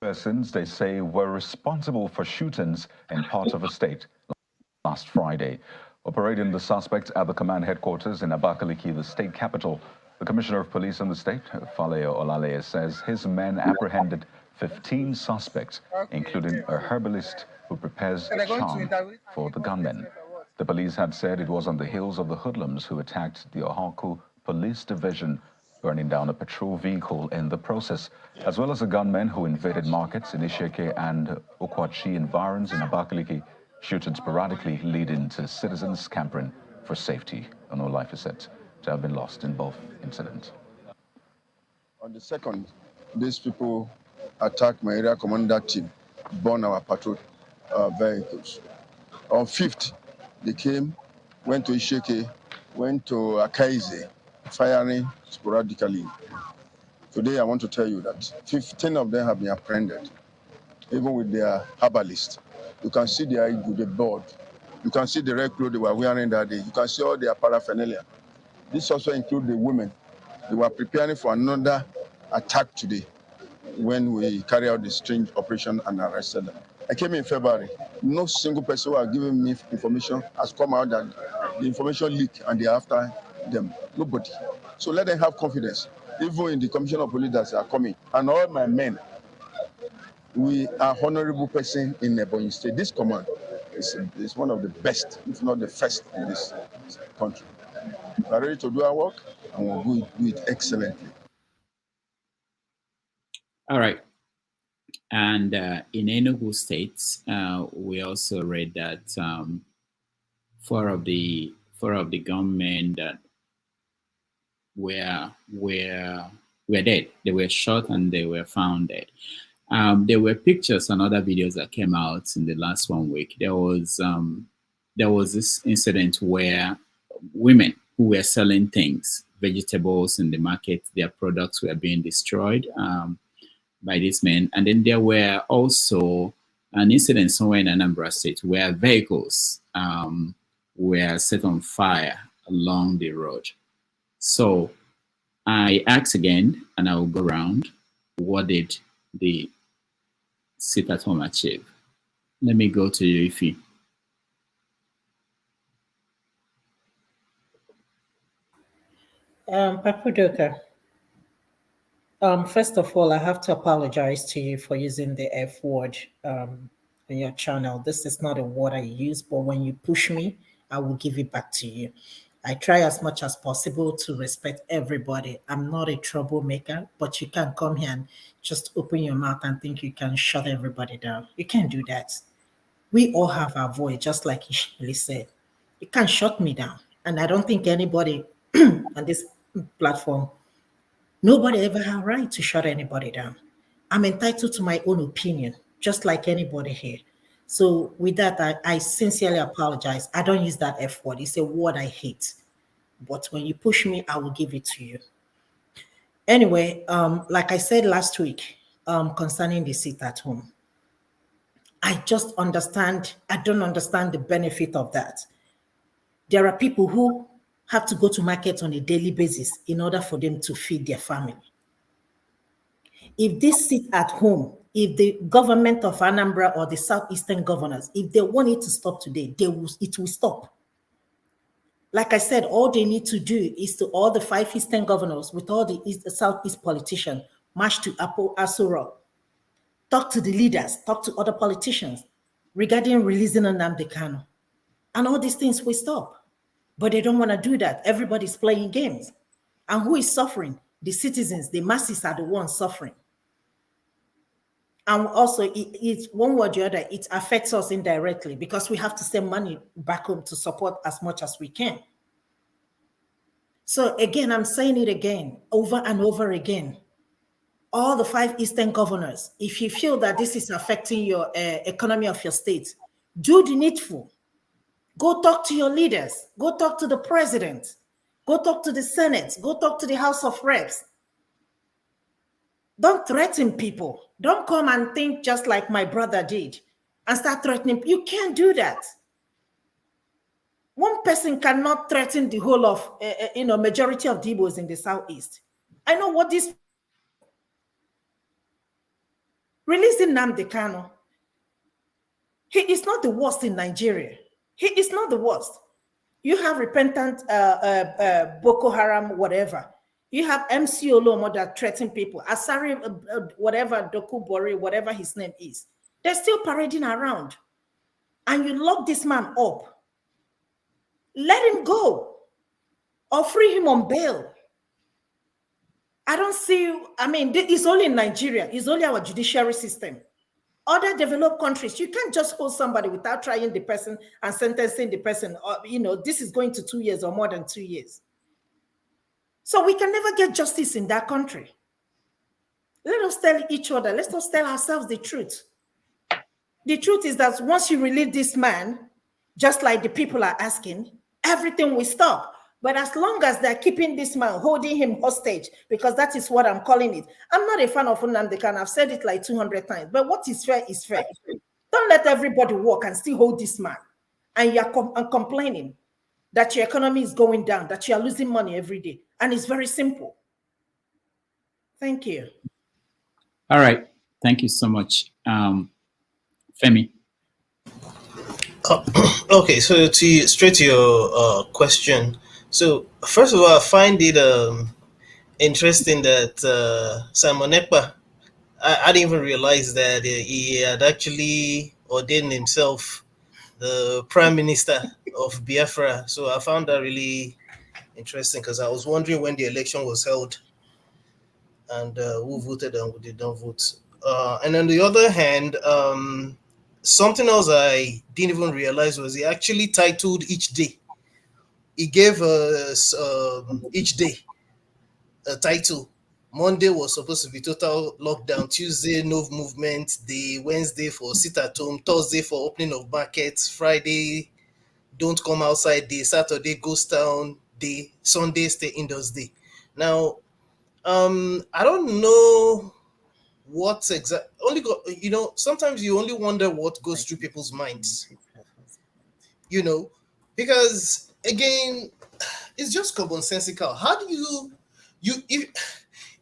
Persons they say were responsible for shootings in parts of the state last Friday. Operating the suspect at the command headquarters in Abakaliki, the state capital, the Commissioner of Police in the state, Faleo Olaleye, says his men apprehended 15 suspects, including a herbalist who prepares charm for the gunmen. The police had said it was on the heels of the hoodlums who attacked the Ohaku Police Division, burning down a patrol vehicle in the process, as well as the gunmen who invaded markets in Isheke and Okwachi environs in Abakaliki, shooting sporadically leading to citizens scampering for safety. No life is said to have been lost in both incidents.
On the 2nd, these people attacked my area commander team, burned our patrol vehicles. On 5th, they came, went to Isheke, went to Akaize, firing sporadically. Today, I want to tell you that 15 of them have been apprehended, even with their herbalist. You can see their board. You can see the red clothes they were wearing that day. You can see all their paraphernalia. This also includes the women. They were preparing for another attack today when we carry out the strange operation and arrested them. I came in February. No single person who has given me information has come out that the information leaked and they're after them. Nobody. So let them have confidence. Even in the Commission of Police that are coming. And all my men, we are honorable person in Ebonyi State. This command is one of the best, if not the first in this country. We are ready to do our work and we'll do it excellently.
All right. And in Enugu State, we also read that four of the gunmen that were dead. They were shot and they were found dead. There were pictures and other videos that came out in the last 1 week. There was this incident where women who were selling things, vegetables in the market, their products were being destroyed by these men. And then there were also an incident somewhere in Anambra State where vehicles were set on fire along the road. So I ask again, and I will go around, what did the sit at home achieve? Let me go to you, Ify.
Papudoka, first of all, I have to apologize to you for using the F word in your channel. This is not a word I use, but when you push me, I will give it back to you. I try as much as possible to respect everybody. I'm not a troublemaker, but you can't come here and just open your mouth and think you can shut everybody down. You can't do that. We all have our voice, just like Ishmael said. You can't shut me down. And I don't think anybody on this platform, nobody ever had a right to shut anybody down. I'm entitled to my own opinion, just like anybody here. So with that, I sincerely apologize. I don't use that F word. It's a word I hate. But when you push me, I will give it to you. Anyway, like I said last week, concerning the sit at home, I don't understand the benefit of that. There are people who have to go to market on a daily basis in order for them to feed their family. If they sit at home, if the government of Anambra or the Southeastern governors, if they want it to stop today, it will stop. Like I said, all they need to do is to all the 5 Eastern governors with all the Southeast politicians march to Aso Rock talk to the leaders, talk to other politicians regarding releasing Nnamdi Kanu. And all these things will stop. But they don't want to do that. Everybody's playing games. And who is suffering? The citizens, the masses are the ones suffering. And also, it's one way or the other, it affects us indirectly because we have to send money back home to support as much as we can. So again, I'm saying it again, over and over again. All the 5 Eastern governors, if you feel that this is affecting your economy of your state, do the needful. Go talk to your leaders. Go talk to the president. Go talk to the Senate. Go talk to the House of Reps. Don't threaten people. Don't come and think just like my brother did and start threatening. You can't do that. One person cannot threaten the whole of, majority of the Igbos in the Southeast. I know what this releasing Nnamdi Kanu. He is not the worst in Nigeria. He is not the worst. You have repentant Boko Haram, whatever. You have MC Olomo that threaten people. Asari, whatever, Doku Bori, whatever his name is. They're still parading around. And you lock this man up. Let him go. Or free him on bail. I don't see, it's only in Nigeria. It's only our judiciary system. Other developed countries, you can't just hold somebody without trying the person and sentencing the person. Or, this is going to 2 years or more than 2 years. So we can never get justice in that country. Let us tell each other, let's not tell ourselves the truth. The truth is that once you release this man, just like the people are asking, everything will stop. But as long as they're keeping this man, holding him hostage, because that is what I'm calling it. I'm not a fan of Nnamdi Kanu. I've said it like 200 times. But what is fair is fair. Don't let everybody walk and still hold this man. And you're complaining that your economy is going down, that you're losing money every day. And it's very simple. Thank you.
All right. Thank you so much. Femi.
Okay, so straight to your question. So first of all, I find it interesting that Simon Ekpa, I didn't even realize that he had actually ordained himself the Prime Minister of Biafra. So I found that really interesting because I was wondering when the election was held and who voted and who did not vote. And on the other hand, something else I didn't even realize was he actually titled each day. He gave us each day a title. Monday was supposed to be total lockdown. Tuesday, no movement. The Wednesday for sit at home. Thursday for opening of markets. Friday, don't come outside day. Saturday, ghost town day. Sunday, stay indoors day. Now, I don't know what exactly. Sometimes you only wonder what goes through people's minds. Because again, it's just commonsensical. How do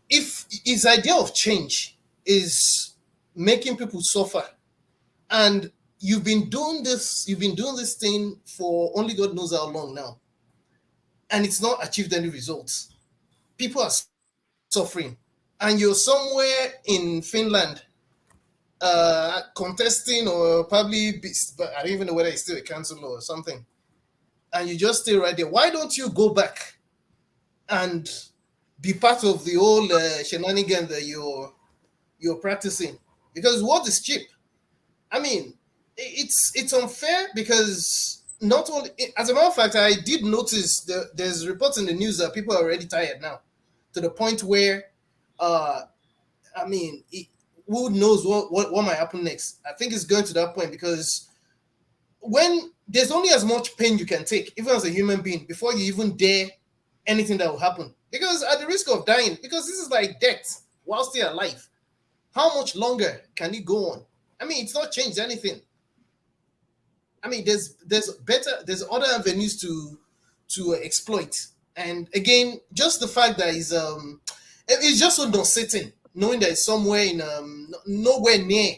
if his idea of change is making people suffer, and you've been doing this thing for only God knows how long now, and it's not achieved any results. People are suffering, and you're somewhere in Finland contesting, or probably, but I don't even know whether it's still a council or something, and you just stay right there. Why don't you go back and be part of the whole shenanigan that you're practicing? Because what is cheap? It's unfair because not only, as a matter of fact, I did notice there's reports in the news that people are already tired now, to the point where, who knows what might happen next? I think it's going to that point because when there's only as much pain you can take, even as a human being, before you even dare anything that will happen. Because at the risk of dying, because this is like death while still alive. How much longer can it go on? It's not changed anything. There's other avenues to exploit. And again, just the fact that it's just so uncertain, knowing that it's somewhere in nowhere near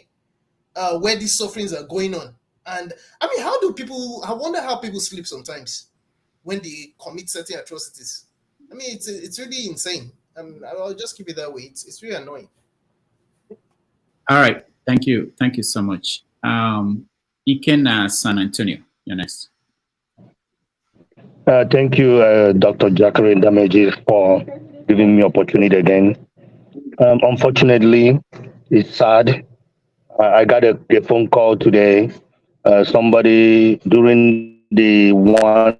where these sufferings are going on. And I wonder how people sleep sometimes when they commit certain atrocities. It's really insane. I'll just keep it that way. It's really annoying.
All right. Thank you so much. Iken San Antonio, you're next.
Thank you, Dr. Jacare Dameji, for giving me opportunity again. Unfortunately, it's sad. I got a phone call today. Somebody during the one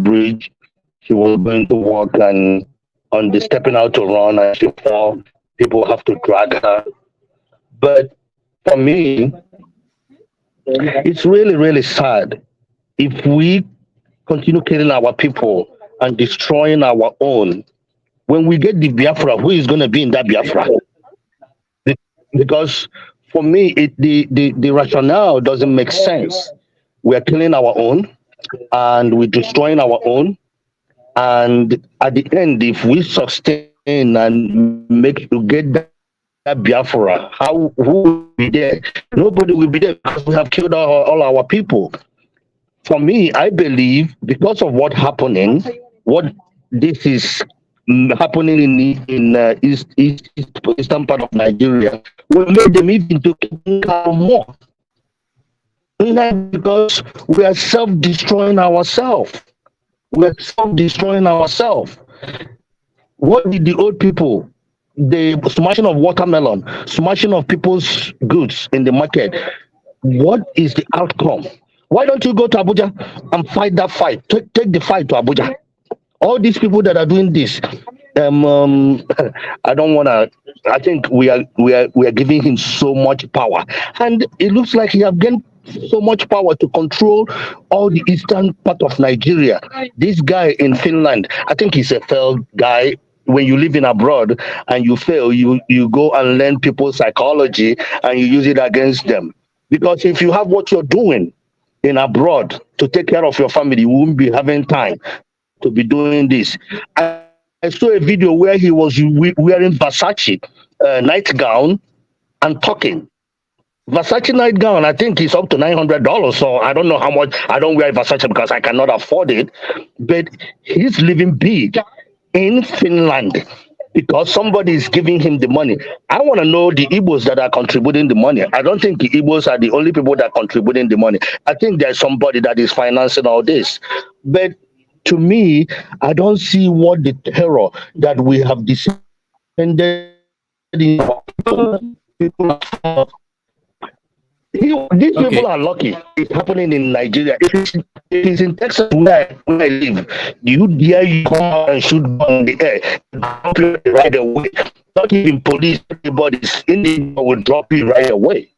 bridge, she was going to walk and on the stepping out to run, and she fell. People have to drag her. But for me, it's really, really sad if we continue killing our people and destroying our own. When we get the Biafra, who is going to be in that Biafra? Because for me, the rationale doesn't make sense. We are killing our own and we're destroying our own. And at the end, if we sustain and make to get that Biafra, who will be there? Nobody will be there because we have killed all our people. For me, I believe because of what happening, what this is happening in eastern part of Nigeria, we made them even to kill more. Because we are self-destroying ourselves. We are self-destroying ourselves. What did the old people? The smashing of watermelon, smashing of people's goods in the market. What is the outcome? Why don't you go to Abuja and fight that fight? Take the fight to Abuja. All these people that are doing this, I don't want to. I think we are giving him so much power, and it looks like he have gained so much power to control all the eastern part of Nigeria. This guy in Finland, I think he's a failed guy. When you live in abroad and you fail, you go and learn people's psychology and you use it against them. Because if you have what you're doing in abroad to take care of your family, you won't be having time to be doing this. I saw a video where he was wearing Versace nightgown and talking. Versace nightgown, I think it's up to $900. So I don't know how much. I don't wear Versace because I cannot afford it. But he's living big in Finland because somebody is giving him the money. I want to know the Igbos that are contributing the money. I don't think the Igbos are the only people that are contributing the money. I think there's somebody that is financing all this. But to me, I don't see what the terror that we have descended in our people have. These people are lucky. It's happening in Nigeria. If it's in Texas where I live, you dare you come out and shoot on the air, right away. Not even police, anybody's in the will drop you right away.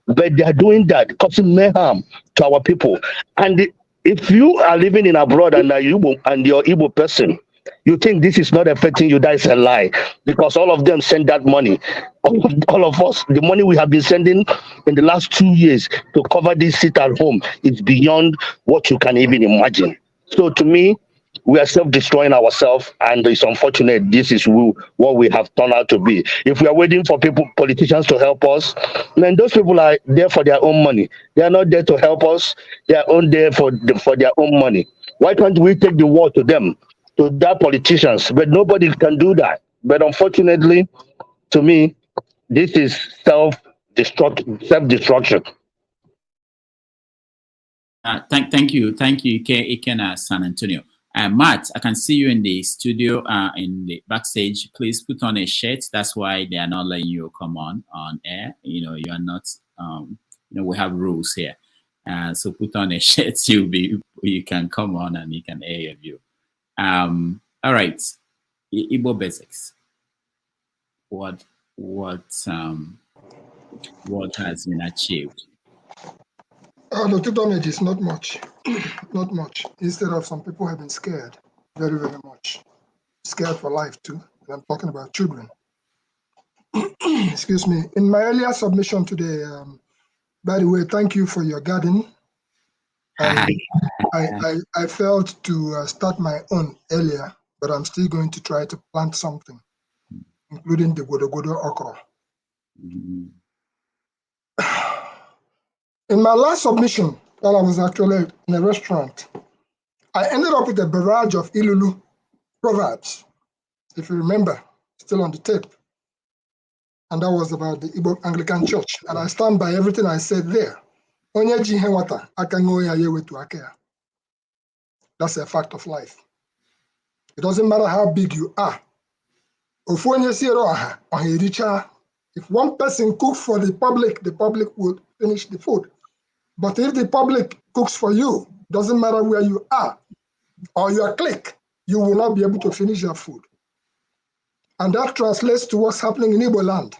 But they are doing that, causing mayhem to our people. And if you are living in abroad and you're Igbo person, you think this is not affecting you, that is a lie. Because all of them send that money. All of us, the money we have been sending in the last 2 years to cover this seat at home is beyond what you can even imagine. So to me, we are self-destroying ourselves, and it's unfortunate this is what we have turned out to be. If we are waiting for politicians to help us, then those people are there for their own money. They are not there to help us. They are there for their own money. Why can't we take the war to them, to their politicians? But nobody can do that. But unfortunately, to me, this is self-destruction.
Thank you, Iken San Antonio. Matt, I can see you in the studio, in the backstage. Please put on a shirt. That's why they are not letting you come on air. You are not. We have rules here. So put on a shirt. You can come on and you can air your view. All right, Igbo basics. What has been achieved?
Dr. Damage is not much. Not much. Instead of some people have been scared, very, very much. Scared for life too. And I'm talking about children. Excuse me. In my earlier submission today, by the way, thank you for your garden. I failed to start my own earlier, but I'm still going to try to plant something, including the Godo okra. In my last submission, while I was actually in a restaurant, I ended up with a barrage of Ilulu proverbs, if you remember, still on the tape. and that was about the Igbo Anglican Church. And I stand by everything I said there. That's a fact of life. It doesn't matter how big you are. If one person cooks for the public will finish the food. But if the public cooks for you, doesn't matter where you are or your clique, you will not be able to finish your food. And that translates to what's happening in Igbo land.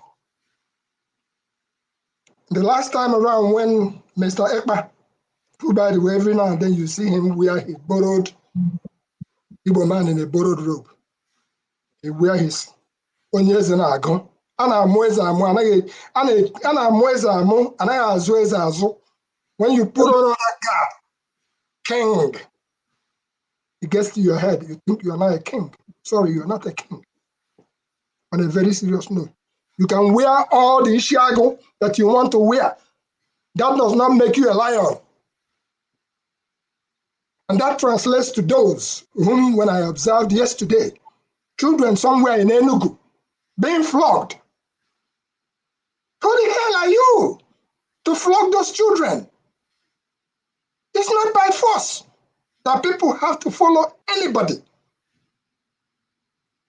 The last time around when Mr. Ekpa, who by the way, every now and then you see him wear his borrowed, Igbo man in a borrowed robe. He wear his onyeze na ago. When you put on that cap, king, it gets to your head. You think you are not a king. Sorry, you are not a king. On a very serious note, you can wear all the ishiago that you want to wear. That does not make you a lion. And that translates to those whom, when I observed yesterday, children somewhere in Enugu being flogged. Who the hell are you to flog those children? It's not by force that people have to follow anybody.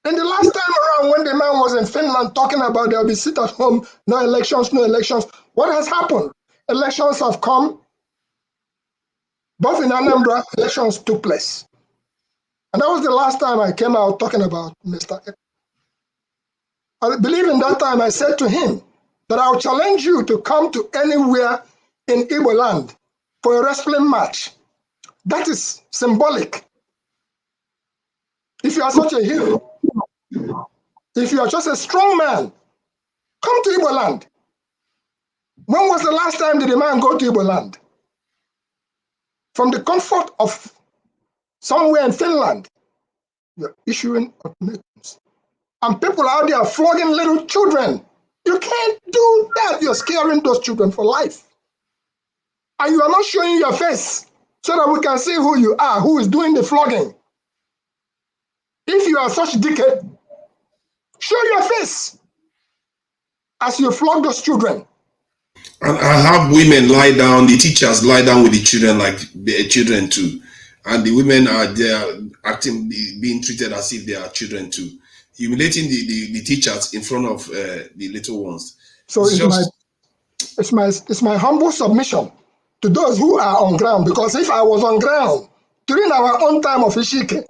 And the last time around when the man was in Finland talking about there'll be sit at home, no elections, no elections, what has happened? Elections have come. Both in Anambra, elections took place. And that was the last time I came out talking about Mr. Ekpa. I believe in that time I said to him that I'll challenge you to come to anywhere in Igbo land for a wrestling match. That is symbolic. If you are such a hero, if you are just a strong man, come to Igbo land. When was the last time did a man go to Igbo land? From the comfort of somewhere in Finland, you're issuing ultimatums. And people out there flogging little children. You can't do that. You're scaring those children for life. And you are not showing your face so that we can see who you are, who is doing the flogging. If you are such dickhead, show your face as you flog those children.
And I have women lie down, the teachers lie down with the children like the children too. And the women are there acting, being treated as if they are children too. Humiliating the teachers in front of the little ones.
So it's my humble submission to those who are on ground, because if I was on ground during our own time of Ishike,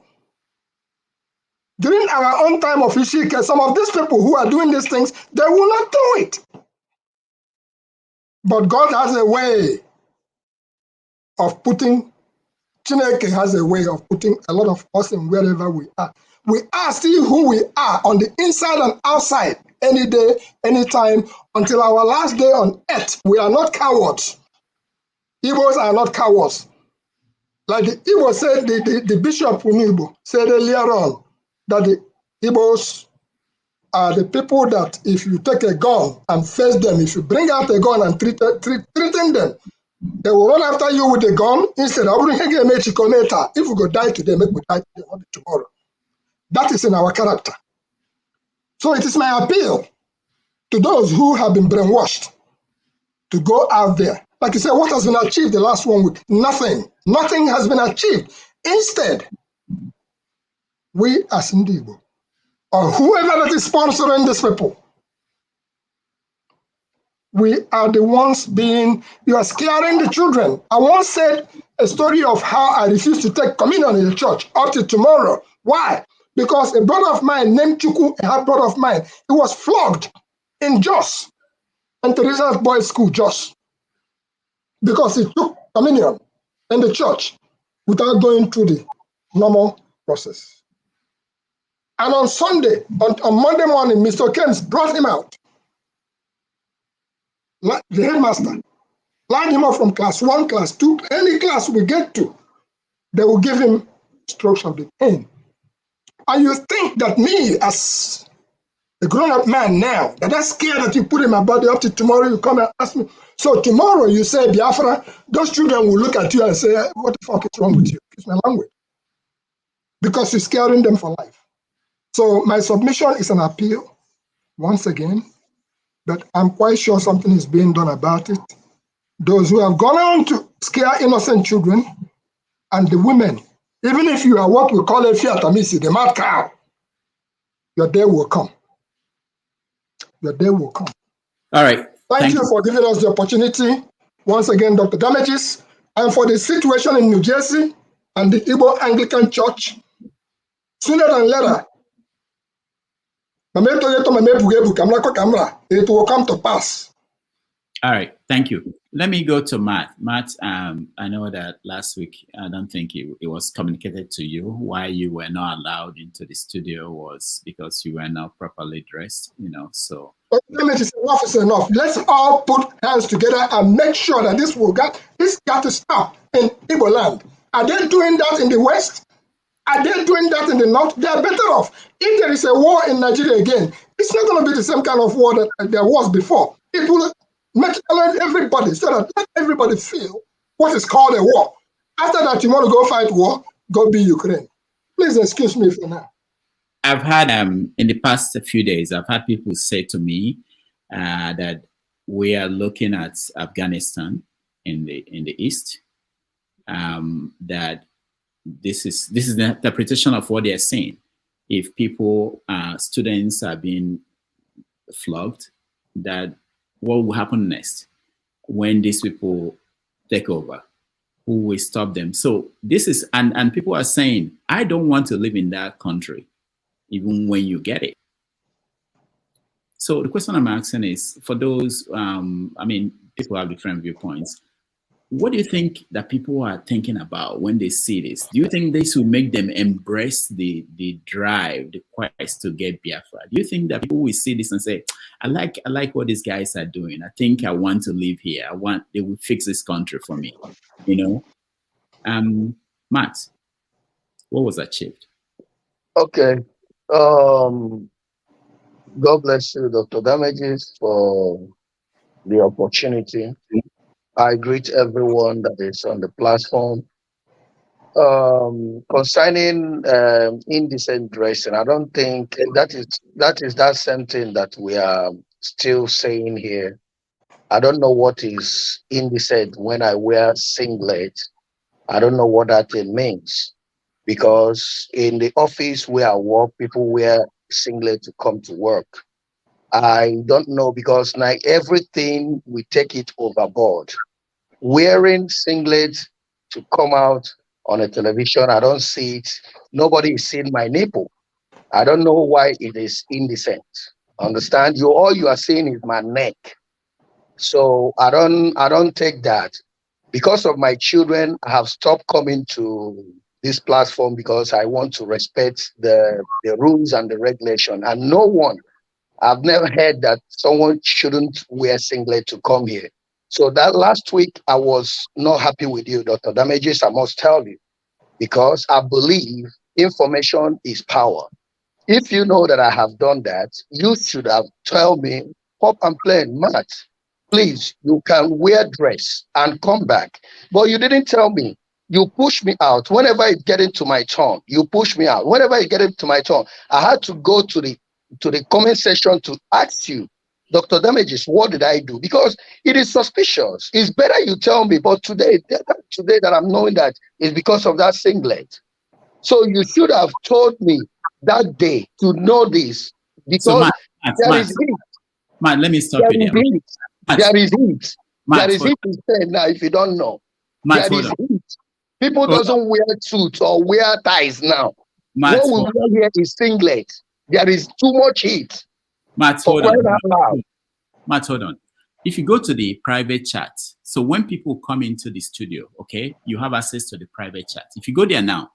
some of these people who are doing these things, they will not do it. But God has a way of putting, Chineke has a way of putting a lot of us in wherever we are. We are still who we are on the inside and outside, any day, anytime, until our last day on earth. We are not cowards. Igbos are not cowards. Like the Igbo said, the Bishop Unuigbe said earlier on that the Igbos are the people that if you take a gun and face them, if you bring out a gun and threaten them, they will run after you with a gun instead of if we go die today, make we die today, not tomorrow. That is in our character. So it is my appeal to those who have been brainwashed to go out there. Like you said, what has been achieved the last 1 week? Nothing. Nothing has been achieved. Instead, we as Ndigo, or whoever that is sponsoring these people, we are the ones you are scaring the children. I once said a story of how I refused to take communion in the church up to tomorrow. Why? Because a brother of mine named Chuku, a half brother of mine, he was flogged in Jos, and Teresa's boys' school, Jos, because he took communion in the church without going through the normal process. And on Sunday, on Monday morning, Mr. Kens brought him out. The headmaster lined him up from class 1, class 2, any class we get to, they will give him strokes of the pain. And you think that me, as a grown-up man now, that I'm scared that you put in my body up to tomorrow, you come and ask me. So tomorrow you say, Biafra, those children will look at you and say, what the fuck is wrong with you? It's my language. Because you're scaring them for life. So my submission is an appeal, once again, but I'm quite sure something is being done about it. Those who have gone on to scare innocent children and the women, even if you are what we call a fiatamisi, the mad cow, your day will come. Your day will come.
All right.
Thank you for giving us the opportunity. Once again, Dr. Damages, and for the situation in New Jersey and the Igbo Anglican Church, sooner than later, it will come to pass.
All right, thank you. Let me go to Matt. Matt, I know that last week, I don't think it was communicated to you why you were not allowed into the studio was because you were not properly dressed, so.
Enough is enough. Let's all put hands together and make sure that this got to stop in Igbo land. Are they doing that in the West? Are they doing that in the North? They are better off. If there is a war in Nigeria again, it's not going to be the same kind of war that there was before. It will make everybody, so that let everybody feel what is called a war. After that, you want to go fight war, go be Ukraine. Please excuse me for now.
I've had, in the past few days, I've had people say to me that we are looking at Afghanistan in the East, that this is the interpretation of what they are saying. If people, students are being flogged, that what will happen next when these people take over? Who will stop them? So this is, and people are saying, I don't want to live in that country, even when you get it. So the question I'm asking is, for those, people have different viewpoints. What do you think that people are thinking about when they see this? Do you think this will make them embrace the drive, the quest to get Biafra? Do you think that people will see this and say, I like what these guys are doing. I think I want to live here. They will fix this country for me, Matt, what was achieved?
Okay. God bless you, Dr. Damages, for the opportunity. I greet everyone that is on the platform. Concerning indecent dressing, I don't think that is that same thing that we are still saying here. I don't know what is indecent when I wear singlet. I don't know what that thing means, because in the office where I work, people wear singlet to come to work. I don't know, because now everything we take it overboard. Wearing singlet to come out on a television, I don't see it. Nobody is seeing my nipple. I don't know why it is indecent. Understand? All you are seeing is my neck. So I don't take that. Because of my children, I have stopped coming to this platform because I want to respect the rules and the regulation. And I've never heard that someone shouldn't wear singlet to come here. So that last week, I was not happy with you, Dr. Damages, I must tell you, because I believe information is power. If you know that I have done that, you should have told me, pop and play, Matt, please, you can wear dress and come back. But you didn't tell me. You push me out. Whenever it get into my turn, you push me out. Whenever it get into my turn, I had to go to the comment section to ask you, Dr. Damages, what did I do? Because it is suspicious. It's better you tell me. But today that I'm knowing that is because of that singlet. So you should have told me that day to know this, because
so Matt,
there is heat.
Matt, let me stop you there.
There is heat.
Matt,
there is heat to say now if you don't know.
Matt,
there is heat. People doesn't wear suits or wear ties now.
Matt,
what we wear here is singlet. There is too much heat.
Matt, hold on. Matt, hold on. If you go to the private chat, so when people come into the studio, okay, you have access to the private chat. If you go there now,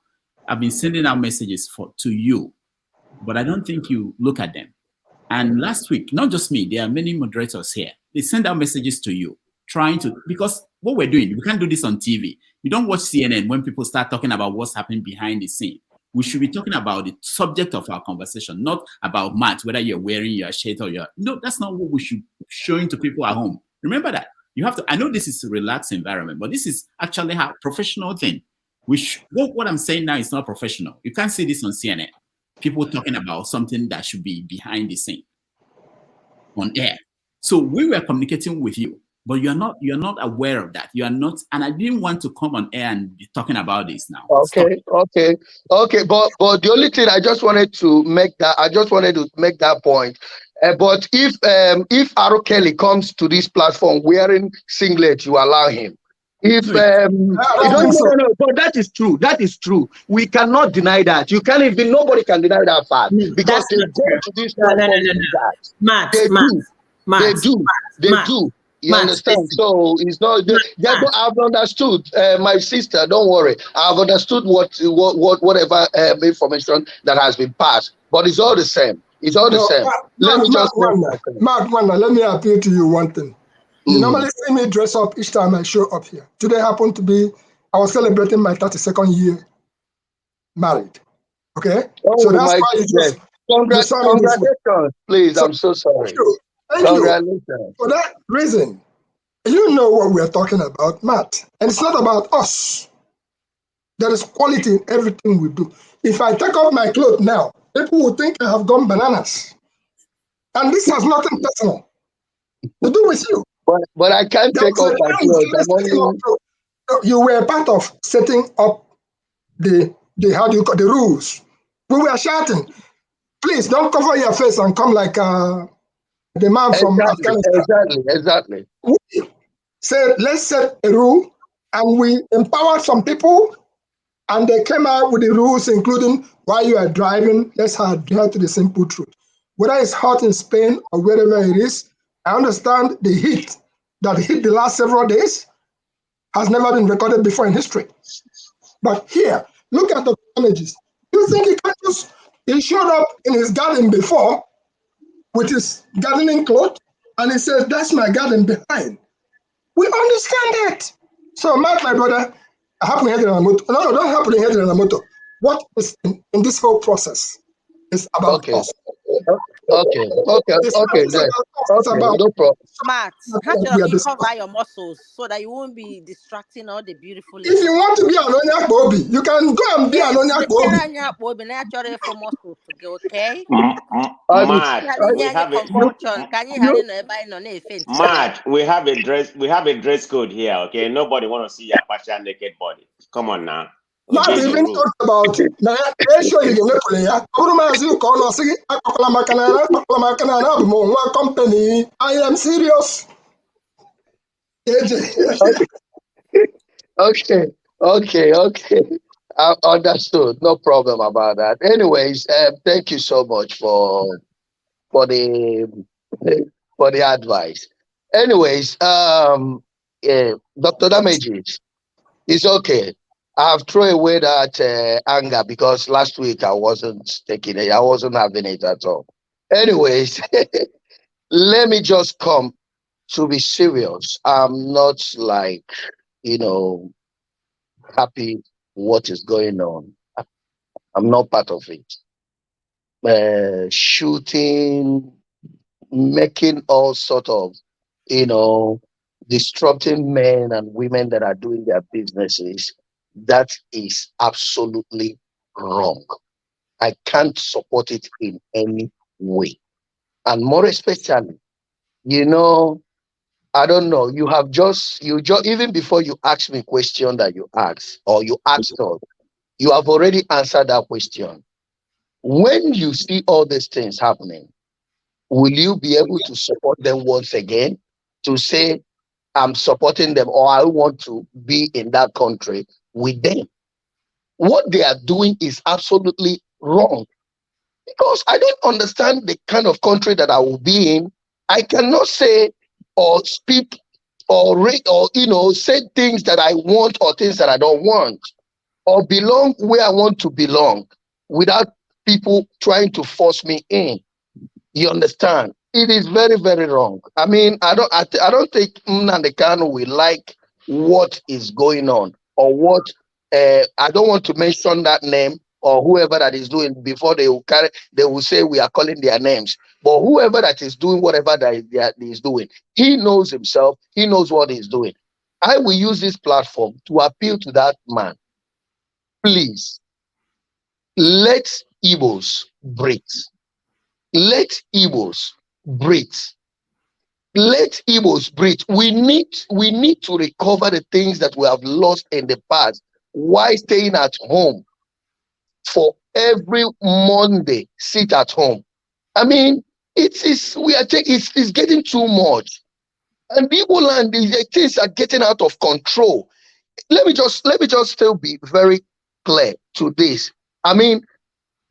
I've been sending out messages to you, but I don't think you look at them. And last week, not just me, there are many moderators here. They send out messages to you, because what we're doing, we can't do this on TV. You don't watch CNN when people start talking about what's happening behind the scene. We should be talking about the subject of our conversation, not about Matt, whether you're wearing your shirt or no, that's not what we should be showing to people at home. Remember that. You have to, I know this is a relaxed environment, but this is actually a professional thing. What I'm saying now is not professional. You can't see this on CNN. People talking about something that should be behind the scene on air.
So we were communicating with you, but you're not aware of that. You are not, and I didn't want to come on air and be talking about this now.
Okay. But the only thing I just wanted to make that point. But if Aro Kelly comes to this platform wearing singlet, you allow him. If no, but that is true. That is true. We cannot deny that. You can't even. Nobody can deny that fact because they go to this platform. They do. You understand? So it's not. I've understood, my sister. Don't worry. I've understood whatever information that has been passed. But it's all the same. It's all the same. Let
me appeal to you one thing. You normally see me dress up each time I show up here. Today happened to be, I was celebrating my 32nd year married. Okay? So that's why you just...
Congratulations, please. I'm so sorry.
Thank you. For that reason, you know what we're talking about, Matt. And it's not about us. There is quality in everything we do. If I take off my clothes now, people will think I have gone bananas. And this has nothing personal to do with you.
But I can't take off my clothes.
You were part of setting up the rules. We were shouting, please don't cover your face and come like the man from Afghanistan.
Exactly.
We said, let's set a rule, and we empowered some people, and they came out with the rules, including while you are driving, let's adhere to the simple truth. Whether it's hot in Spain or wherever it is, I understand the heat that hit the last several days has never been recorded before in history. But here, look at the damages. You think he showed up in his garden before with his gardening cloth, and he said, that's my garden behind. We understand that. So, Mark, my brother, I happen to hear Nnamdi. No, don't happen to hear Nnamdi. What is in this whole process is about us.
Okay. No problem.
Smart. How you cover your muscles so that you won't be distracting all the beautiful ladies?
If you want to be an Onya Bobi, you can go and be an Onya
Bobi. Naturally for muscles to go, okay?
Matt, we have a dress code here, okay? Nobody want to see your partial naked body. Come on now.
Not even talked about company. I am serious.
Okay. Understood. No problem about that. Anyways, thank you so much for the advice. Anyways, Dr. Damages, it's okay. I've thrown away that anger because last week I wasn't taking it. I wasn't having it at all. Anyways, let me just come to be serious. I'm not like, happy what is going on. I'm not part of it. Shooting, making all sort of, disrupting men and women that are doing their businesses. That is absolutely wrong. I can't support it in any way. And more especially, I don't know, you just even before you ask me a question that you asked, or you asked us, you have already answered that question. When you see all these things happening, will you be able to support them once again to say, I'm supporting them, or I want to be in that country with them? What they are doing is absolutely wrong, because I don't understand the kind of country that I will be in. I cannot say or speak or read or say things that I want or things that I don't want, or belong where I want to belong without people trying to force me in. You understand? It is very, very wrong. I mean, I don't think Nnamdi Kanu will like what is going on, or what I don't want to mention that name or whoever that is doing before they will say we are calling their names. But whoever that is doing whatever that is doing, he knows himself, he knows what he's doing. I will use this platform to appeal to that man. Please, let Igbos breathe. Let Igbos breathe. Let Igbos breathe. We need to recover the things that we have lost in the past while staying at home. For every Monday, sit at home. I mean, it's getting too much. And Igbo land, things are getting out of control. Let me just still be very clear to this. I mean,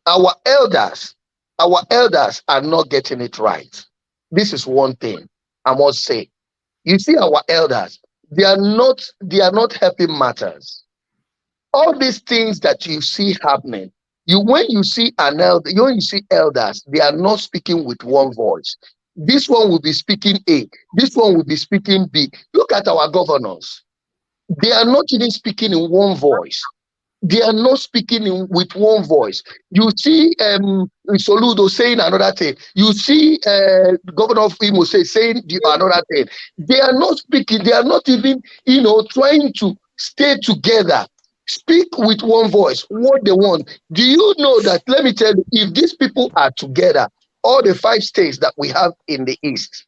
our elders are not getting it right. This is one thing I must say. You see, our elders, they are not helping matters. All these things that you see happening, when you see elders, they are not speaking with one voice. This one will be speaking A, this one will be speaking B. Look at our governors. They are not even speaking in one voice. They are not speaking with one voice. You see Soludo saying another thing. You see Governor of Imo saying another thing. They are not speaking. They are not even, trying to stay together. Speak with one voice, what they want. Do you know that, let me tell you, if these people are together, all the 5 states that we have in the East,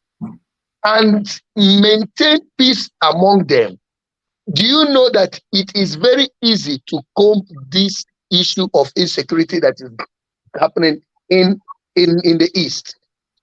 and maintain peace among them, do you know that it is very easy to comb this issue of insecurity that is happening in the East?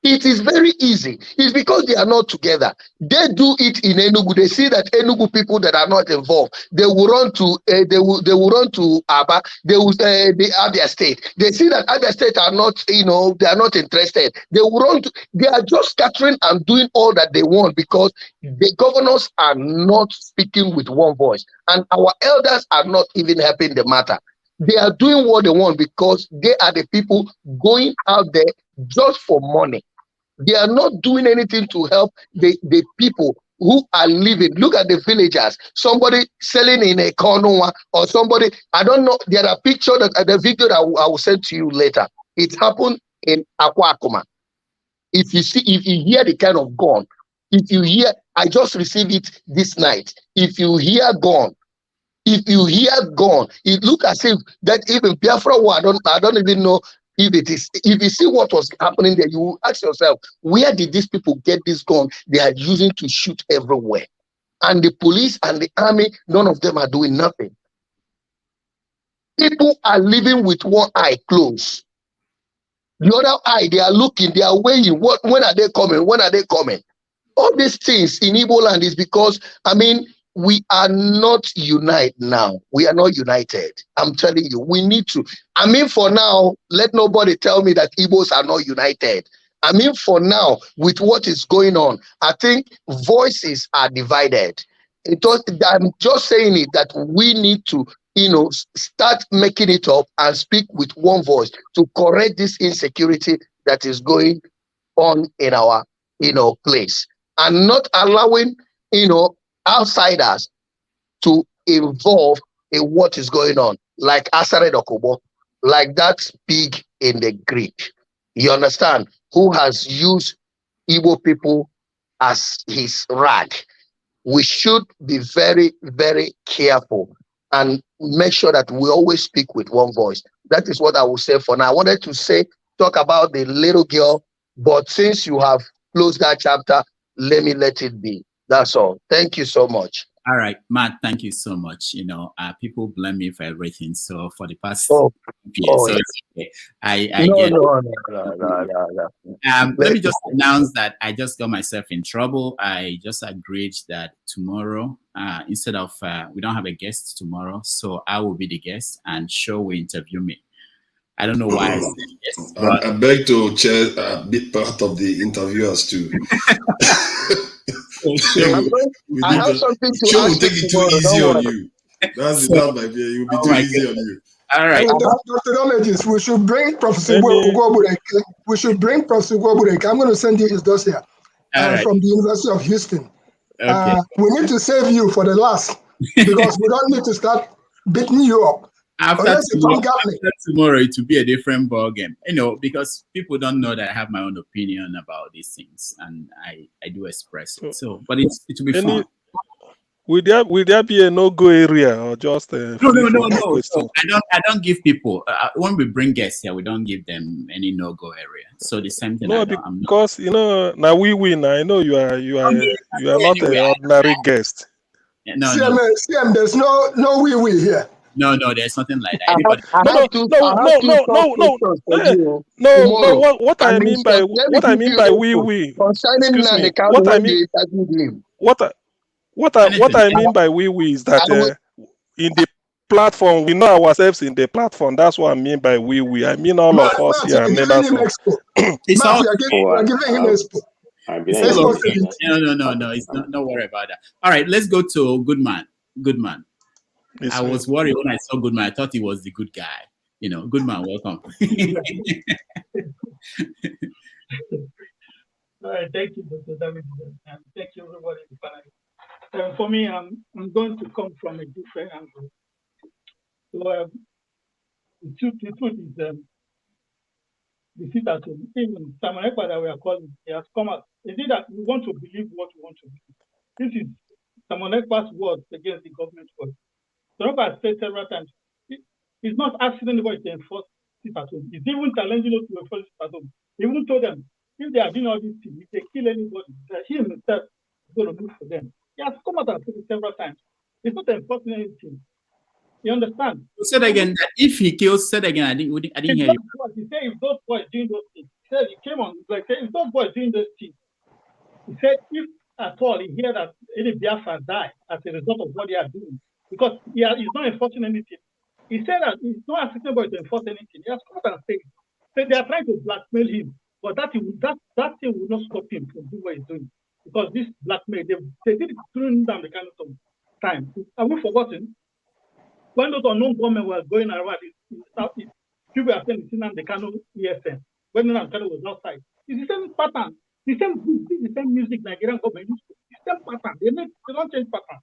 It is very easy. It's because they are not together. They do it in Enugu. They see that Enugu people that are not involved, they will run to they will run to Aba. They will the Abia State. They see that Abia State are not, they are not interested. They will run to. They are just scattering and doing all that they want because the governors are not speaking with one voice, and our elders are not even helping the matter. They are doing what they want because they are the people going out there just for money. They are not doing anything to help the people who are living. Look at the villagers. Somebody selling in a corner or somebody, I don't know. There are pictures that the video that I will send to you later. It happened in Akwakuma. If you hear the kind of gun, I just received it this night. If you hear gun, it look as if that even Biafra war, I don't even know if it is. If you see what was happening there, you will ask yourself, where did these people get this gun they are using to shoot everywhere? And the police and the army, none of them are doing nothing. People are living with one eye closed. The other eye, they are looking, they are weighing. When are they coming? When are they coming? All these things in Igbo land is because, we are not united now. We are not united. I'm telling you, we need to. For now, let nobody tell me that Igbos are not united. For now, with what is going on, I think voices are divided. I'm just saying it that we need to, start making it up and speak with one voice to correct this insecurity that is going on in our, place, and not allowing, outsiders to involve in what is going on, like Asare Dokubo, like that pig in the Greek. You understand? Who has used Igbo people as his rag. We should be very, very careful and make sure that we always speak with one voice. That is what I will say for now. I wanted to talk about the little girl, but since you have closed that chapter, let it be. That's all. Thank you so much.
All right, Matt, thank you so much. People blame me for everything. So for the past years,
No.
Let me just announce that I just got myself in trouble. I just agreed that tomorrow, instead of, we don't have a guest tomorrow, so I will be the guest and Show will interview me. I don't know why I said yes. But... I
beg to chair a bit part of the interviewers too.
I have something to
Show will
ask
take it too easy on you. That's my fear. It will be too easy on you.
All right.
Dr. we should bring Professor Ugobureke. We should bring Professor Ugobureke. I'm going to send you his dossier from the University of Houston.
Okay.
We need to save you for the last because we don't need to start beating you up.
After tomorrow, it will be a different ball game. Because people don't know that I have my own opinion about these things, and I do express it. So, but it will be fun.
Will there be a no-go area or just a free flow of questions?
No. I don't give people when we bring guests here, we don't give them any no-go area. So the same thing.
No, because now we win. I know you are not an ordinary guest.
No,
CM, there's no we here.
No, there's nothing like that. Everybody.
No. What I mean by we. Excuse me. What I mean by we is that in the platform, we know ourselves in the platform. That's what I mean by we. I mean all of us here are members of.
It's all.
We're giving him expo.
No. It's not. Don't worry about that. All right, let's go to Goodman. I was worried when I saw Goodman. I thought he was the good guy. Goodman, welcome.
All right, thank you, Dr. David, and thank you, everybody in the panel. For me, I'm going to come from a different angle. So, the truth is, the seat at home, even Simon Ekpa that we are calling, he has come out. Is it that we want to believe what we want to believe? This is Simon Ekpa's words against the government's words. So Ekpa has said several times, he's not asking anybody to enforce it at home. He's even challenging us to enforce it at home. He even told them, if they are doing all these things, if they kill anybody, that he himself is going to move for them. He has come out and said it several times. He's not enforcing anything. You understand?
You said again that if he kills, said again, I didn't hear you.
He said if those boys doing those things, he said he came on, like if those boys doing those things, he said if at all he hear that any Biafra die as a result of what they are doing, because he's not enforcing anything. He said that he's not asking anybody to enforce anything. He has come out and said they are trying to blackmail him, but that thing will not stop him from doing what he's doing. Because this blackmail, they did it during Nnamdi Kanu time. Have we forgotten? When those unknown government were going around in Southeast, people are saying it's Nnamdi Kanu ESN. When Nnamdi Kanu was outside, it's the same pattern, the same music Nigerian government used to. The same pattern. They don't change pattern.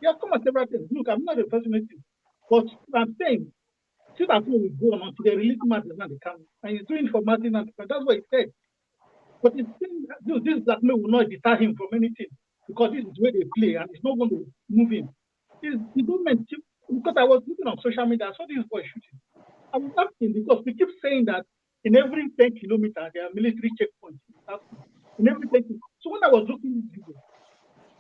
They have come at several things. Look, I'm not a fascinating, but I'm saying, see that when we go on until they release Nnamdi Kanu, and he's doing it for Martin Nnamdi Kanu. That's what he said. But it's saying this blackmail will not deter him from anything because this is where they play and it's not going to move him. The government, because I was looking on social media, I saw this boy shooting. I was asking because we keep saying that in every 10 kilometers there are military checkpoints. In every 10 kilometers. So when I was looking at this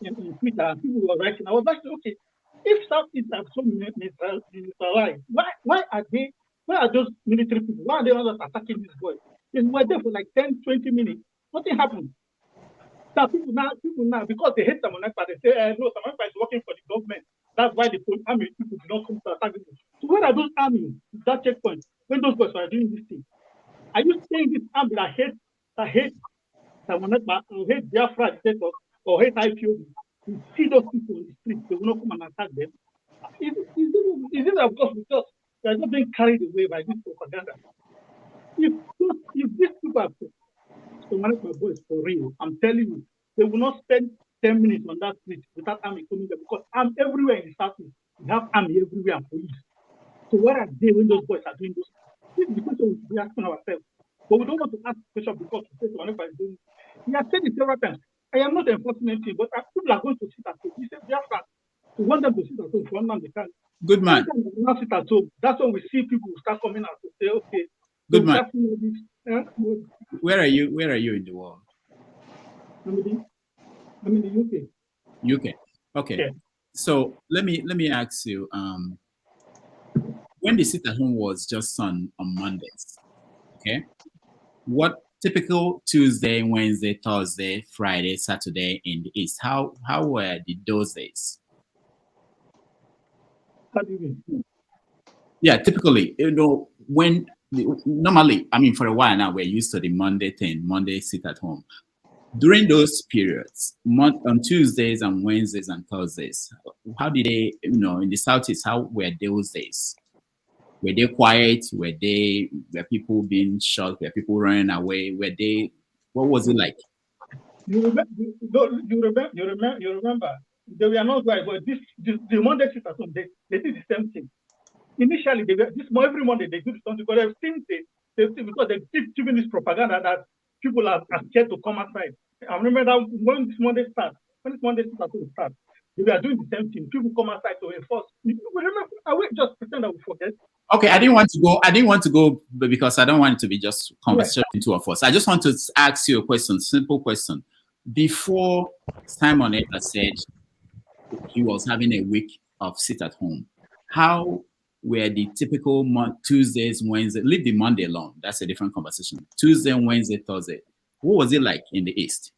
video in Twitter and people were writing, I was like, okay, if Southeast are so militarized, why are those military people, why are they not attacking these boys? They were there for like 10, 20 minutes. Nothing happened. Now people now, because they hate Simon Ekpa, they say, no, Simon Ekpa is working for the government. That's why the army people do not come to attack them. So where are those armies, that checkpoint, when those boys are doing this thing? Are you saying this army that hate Simon Ekpa, or hate Biafra or hate IPOB? You see those people on the street, they will not come and attack them. Is it of course because they are not being carried away by this propaganda? If these people are Simon Ekpa boys for real, I'm telling you, they will not spend 10 minutes on that street without army coming there because I'm everywhere in the Southeast. We have army everywhere and police. So where are they when those boys are doing those things? This is the question we should be asking ourselves. But we don't want to ask the question because we say Simon Ekpa is doing it. He has said it several times. I am not enforcing anything, but people are going to sit at home. He said, we want them to sit at home for Nnamdi Kanu.
Good man.
Not sit at home. That's when we see people start coming out to say, okay.
Good man. Where are you in the world?
I'm in the UK.
Okay.
Yeah.
So let me ask you, when the sit at home was just on Mondays, okay? What typical Tuesday, Wednesday, Thursday, Friday, Saturday in the East, how were those days?
How do you mean?
Yeah, typically, when normally, I mean, for a while now, we're used to the Monday sit at home. During those periods, on Tuesdays and Wednesdays and Thursdays, how did they, in the Southeast, how were those days? Were they quiet? Were people being shot? Were people running away? What was it like?
You remember? They were not right, but the Monday sit at home, they did the same thing. Initially, every Monday they do the same thing, but they've seen because they keep giving this propaganda that people are scared to come outside. I remember that when this Monday sit at home starts, We are doing the same thing. People come outside to enforce. Remember, I will just pretend that we forget.
Okay, I didn't want to go because I don't want it to be just conversation two of us. I just want to ask you a question, simple question. Before Simon Ekpa said he was having a week of sit at home, how were the typical Tuesdays, Wednesdays, leave the Monday alone, that's a different conversation. Tuesday, Wednesday, Thursday, what was it like in the East?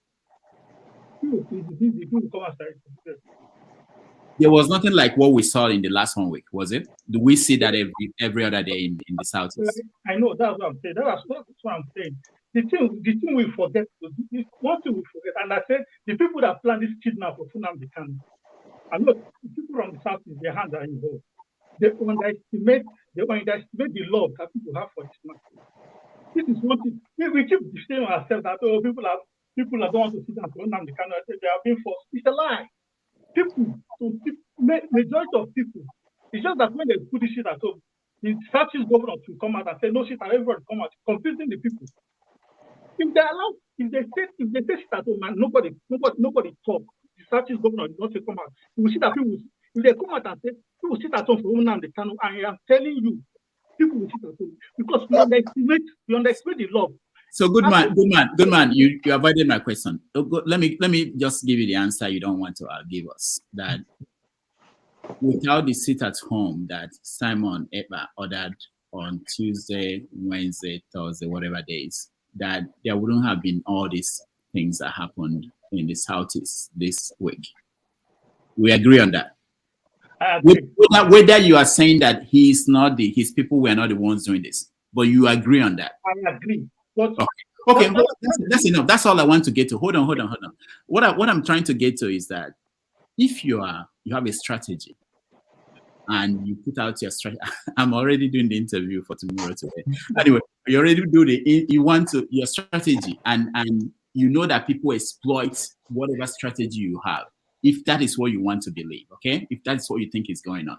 There was nothing like what we saw in the last 1 week, was it? Do we see that every other day in the Southeast?
I know, that's what I'm saying. That's what I'm saying. The thing we forget, one thing we forget, and I said, the people that plan this kidnap of Nnamdi Kanu, I know the people from the Southeast, their hands are involved. They underestimate the love that people have for this man. This is one thing. We keep saying ourselves that people that don't want to sit down for Nnamdi Kanu, they are being forced. It's a lie. Majority of people, it's just that when they put this shit at home, the Southeast governor to come out and say no shit and everybody come out, confusing the people. If they say shit at home and nobody talk, the Southeast governor does not say come out. You will see that people, if they come out and say people sit at home for Nnamdi Kanu, and I am telling you, people will sit at home because we underestimate the love.
So good man. You avoided my question. Let me just give you the answer you don't want to give us. That without the sit at home that Simon Ekpa ordered on Tuesday, Wednesday, Thursday, whatever days, that there wouldn't have been all these things that happened in the Southeast this week. We agree on that. Whether you are saying that his people were not the ones doing this, but you agree on that.
I agree.
Okay, that's enough. That's all I want to get to. Hold on. What I'm trying to get to is that if you have a strategy and you put out your strategy, I'm already doing the interview for tomorrow today. Anyway, you already do your strategy and you know that people exploit whatever strategy you have. If that is what you want to believe, okay? If that's what you think is going on,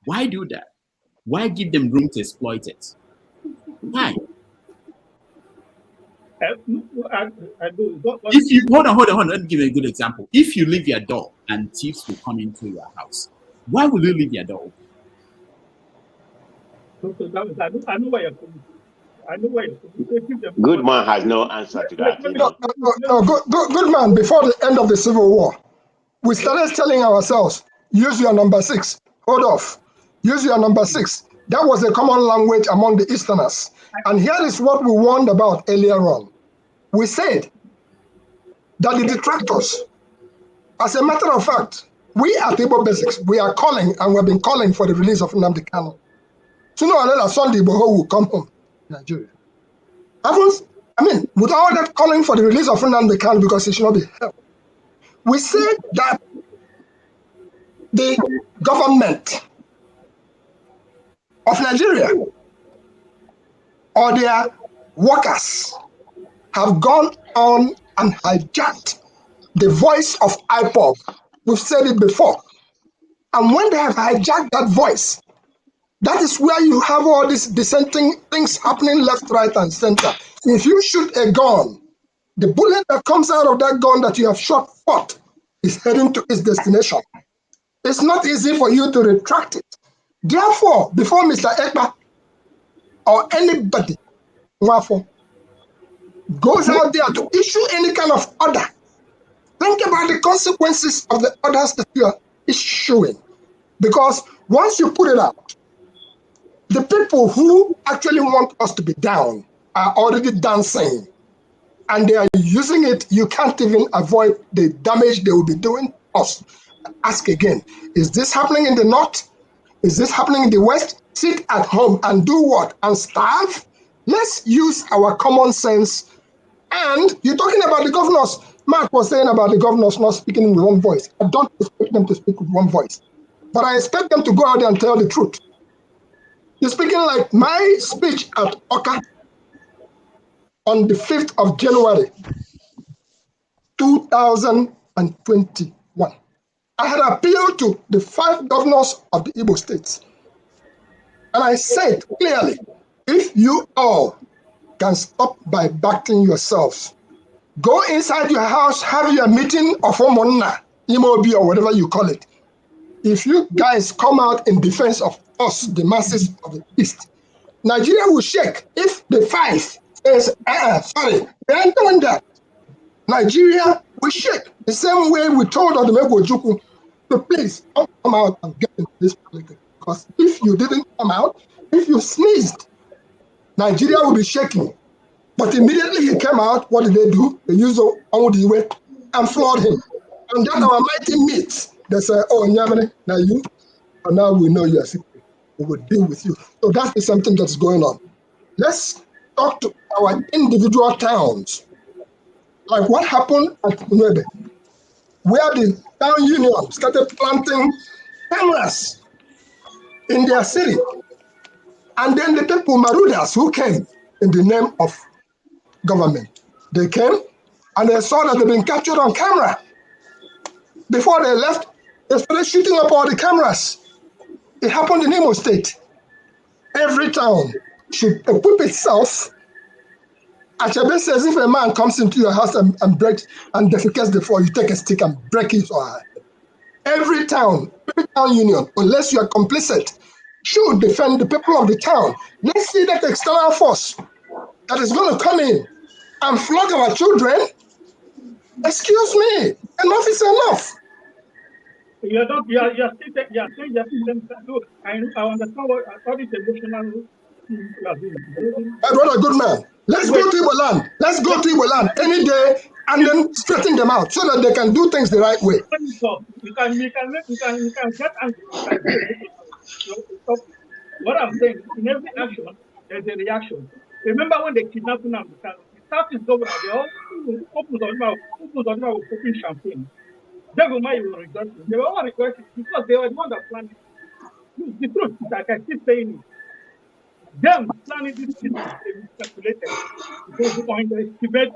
why do that? Why give them room to exploit it? Why? If you hold on, let me give you a good example. If you leave your door and thieves will come into your house, why will you leave your door open?
I know where you're coming from.
Good man has no answer to that.
Good man, before the end of the Civil War, we started telling ourselves, use your number 6. Hold off. Use your number 6. That was a common language among the Easterners. And here is what we warned about earlier on. We said that the detractors, as a matter of fact, we at Igbo Basics, we are calling and we've been calling for the release of Nnamdi Kanu. Sooner or later, Sunday Igboho will come home to Nigeria. With all that calling for the release of Nnamdi Kanu because he should not be held, we said that the government of Nigeria or their workers have gone on and hijacked the voice of IPOB. We've said it before. And when they have hijacked that voice, that is where you have all these dissenting things happening left, right, and center. If you shoot a gun, the bullet that comes out of that gun that you have shot forth is heading to its destination. It's not easy for you to retract it. Therefore, before Mr. Ekpa or anybody goes out there to issue any kind of order, think about the consequences of the orders that you are issuing. Because once you put it out, the people who actually want us to be down are already dancing. And they are using it. You can't even avoid the damage they will be doing us. Ask again, is this happening in the North? Is this happening in the West? Sit at home and do what? And starve? Let's use our common sense. And you're talking about the governors. Mark was saying about the governors not speaking with one voice. I don't expect them to speak with one voice. But I expect them to go out there and tell the truth. You're speaking like my speech at Oka on the 5th of January, 2021. I had appealed to the 5 governors of the Igbo states. And I said clearly, if you all can stop by backing yourselves, go inside your house, have your meeting of Omunna, Imobi or whatever you call it. If you guys come out in defense of us, the masses of the East, Nigeria will shake. If the five says, sorry, we ain't doing that. Nigeria will shake. The same way we told Odumegwu Ojukwu to please don't come out and get into this politics. Because if you didn't come out, if you sneezed, Nigeria will be shaking. But immediately he came out, what did they do? They used Onwudiwe and floored him. And then our mighty meets. They say, oh, Nyamene, now you, and now we know you are sick. We will deal with you. So that is something that's going on. Let's talk to our individual towns. Like what happened at Unuigbe, where the town union started planting cameras in their city. And then the people, Marudas, who came in the name of government, they came and they saw that they've been captured on camera. Before they left, they started shooting up all the cameras. It happened in Imo State. Every town should equip itself. Achebe says if a man comes into your house and breaks and defecates the floor, you take a stick and break it or her. Every town union, unless you are complicit, should defend the people of the town. Let's see that external force that is going to come in and flog our children. Excuse me, enough is enough.
You are saying I understand what is emotional.
My brother, good man. Let's go to Igbo land. Let's go to Igbo land any day and then straighten them out so that they can do things the right way.
You can get angry. What I'm saying, in every action, there's a reaction. Remember when they kidnapped Nnamdi Kanu? The Southeast governor, they all opened open champagne. They were rejoicing. They were all rejoicing because they were the ones that planned it. The truth is, like I keep saying it, them planning this thing is calculated because they underestimate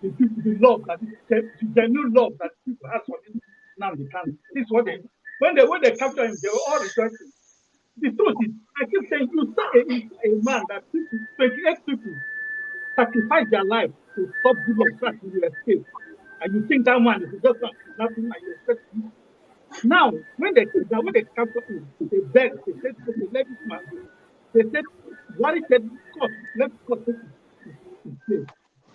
the love that the new love that people have for this Nnamdi Kanu. This is what they when they capture him, they were all rejoicing. The truth is, I keep saying, you say a man that 28 people sacrifice their life to stop good track in your escape, and you think that man is just nothing like you expect. Now, when they capture him, they beg, they said, okay, let this man go. They said, what he said, let's take his place.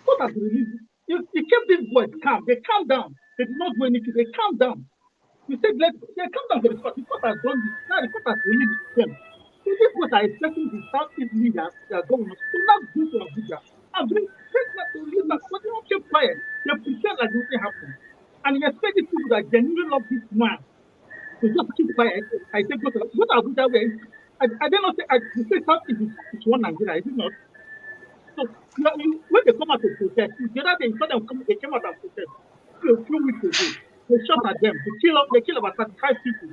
What has released? He kept these boys calm. They calm down. They did not do anything. They calm down. You said, they come down to the court. The court has done this. Now the court has released them. So this was I expecting the Southeast leaders, the governors, to not do to Abuja and bring statements to release that. But they don't keep quiet. They pretend like nothing happened. And you expect these people that genuinely love this man to just keep quiet. I said, go to Abuja where I did not say, the state Southeast is one Nigeria, is it not? So when they come out to protest, the other day, they came out and protest a few weeks ago. They shot at them. They kill about 35 people.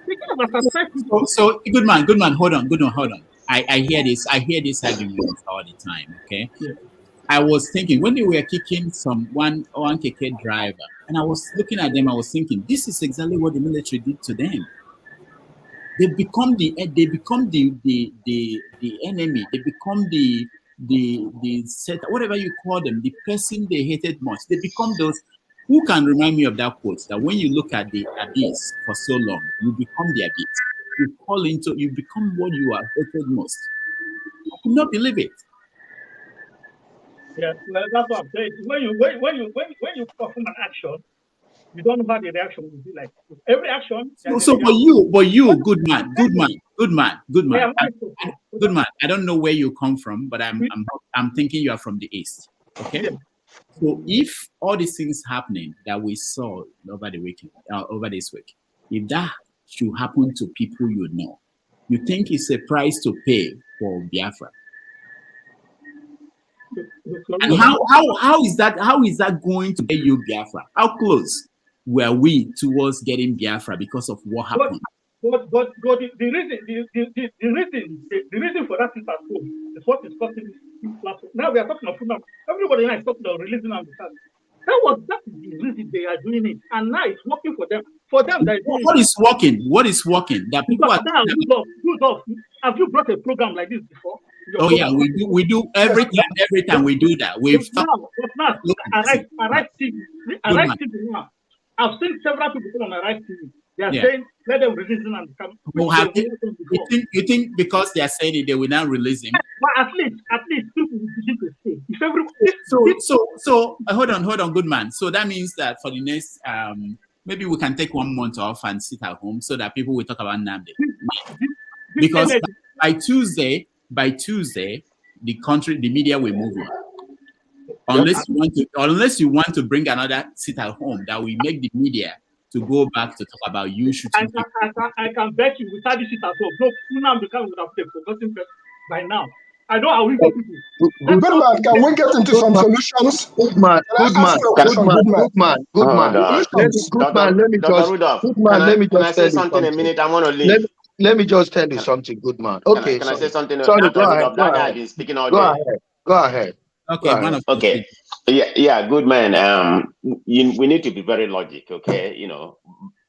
They kill about 35 people.
So good man, hold on. I hear this argument all the time. Okay.
Yeah.
I was thinking when they were kicking one KK driver, and I was looking at them, I was thinking, this is exactly what the military did to them. They become the enemy. They become the set, whatever you call them, the person they hated most. They become those. Who can remind me of that quote that when you look at the abyss for so long, you become the abyss. You become what you are hated most. I could not believe it.
Yeah, well, that's what I'm saying. When you perform an action, you don't know how the reaction will be like. Every action.
So for you, good man. Good man. I don't know where you come from, but I'm thinking you are from the East. Okay. Yeah. So if all these things happening that we saw over this week, if that should happen to people you know, you think it's a price to pay for Biafra? And how is that going to get you Biafra? How close were we towards getting Biafra because of what happened?
But the reason for that is at home is what is causing this platform. Now we are talking of freedom. Everybody now is talking about releasing them. That is the reason they are doing it, and now it's working for them. For them,
what is working? What is working? That people are
now. Have you brought a program like this before?
Oh yeah, we do every time we do that. We've
now. TV now. I've seen several people come on my right TV. They are
Yeah.
saying, let them release him and come.
Who have you think because they are saying it, they will not release him?
But at least people will begin to say. If every
So hold on, good man. So that means that for the next maybe we can take 1 month off and sit at home so that people will talk about Nnamdi. Because by Tuesday, the media will move on. Unless you want to bring another sit at home that will make the media to go back to talk about you shooting.
I can bet you without this shit at all. No, Nnamdi Kanu would have forgotten by now. I know how we go people.
Good man, can we get into some solutions?
Good man. Let me
say something a minute. I want to leave.
Let me just tell you something, good man. Okay.
Can I say something?
Sorry, go ahead.
That guy has been speaking all day.
Go ahead.
Okay. Yeah, good man. We need to be very logic, okay?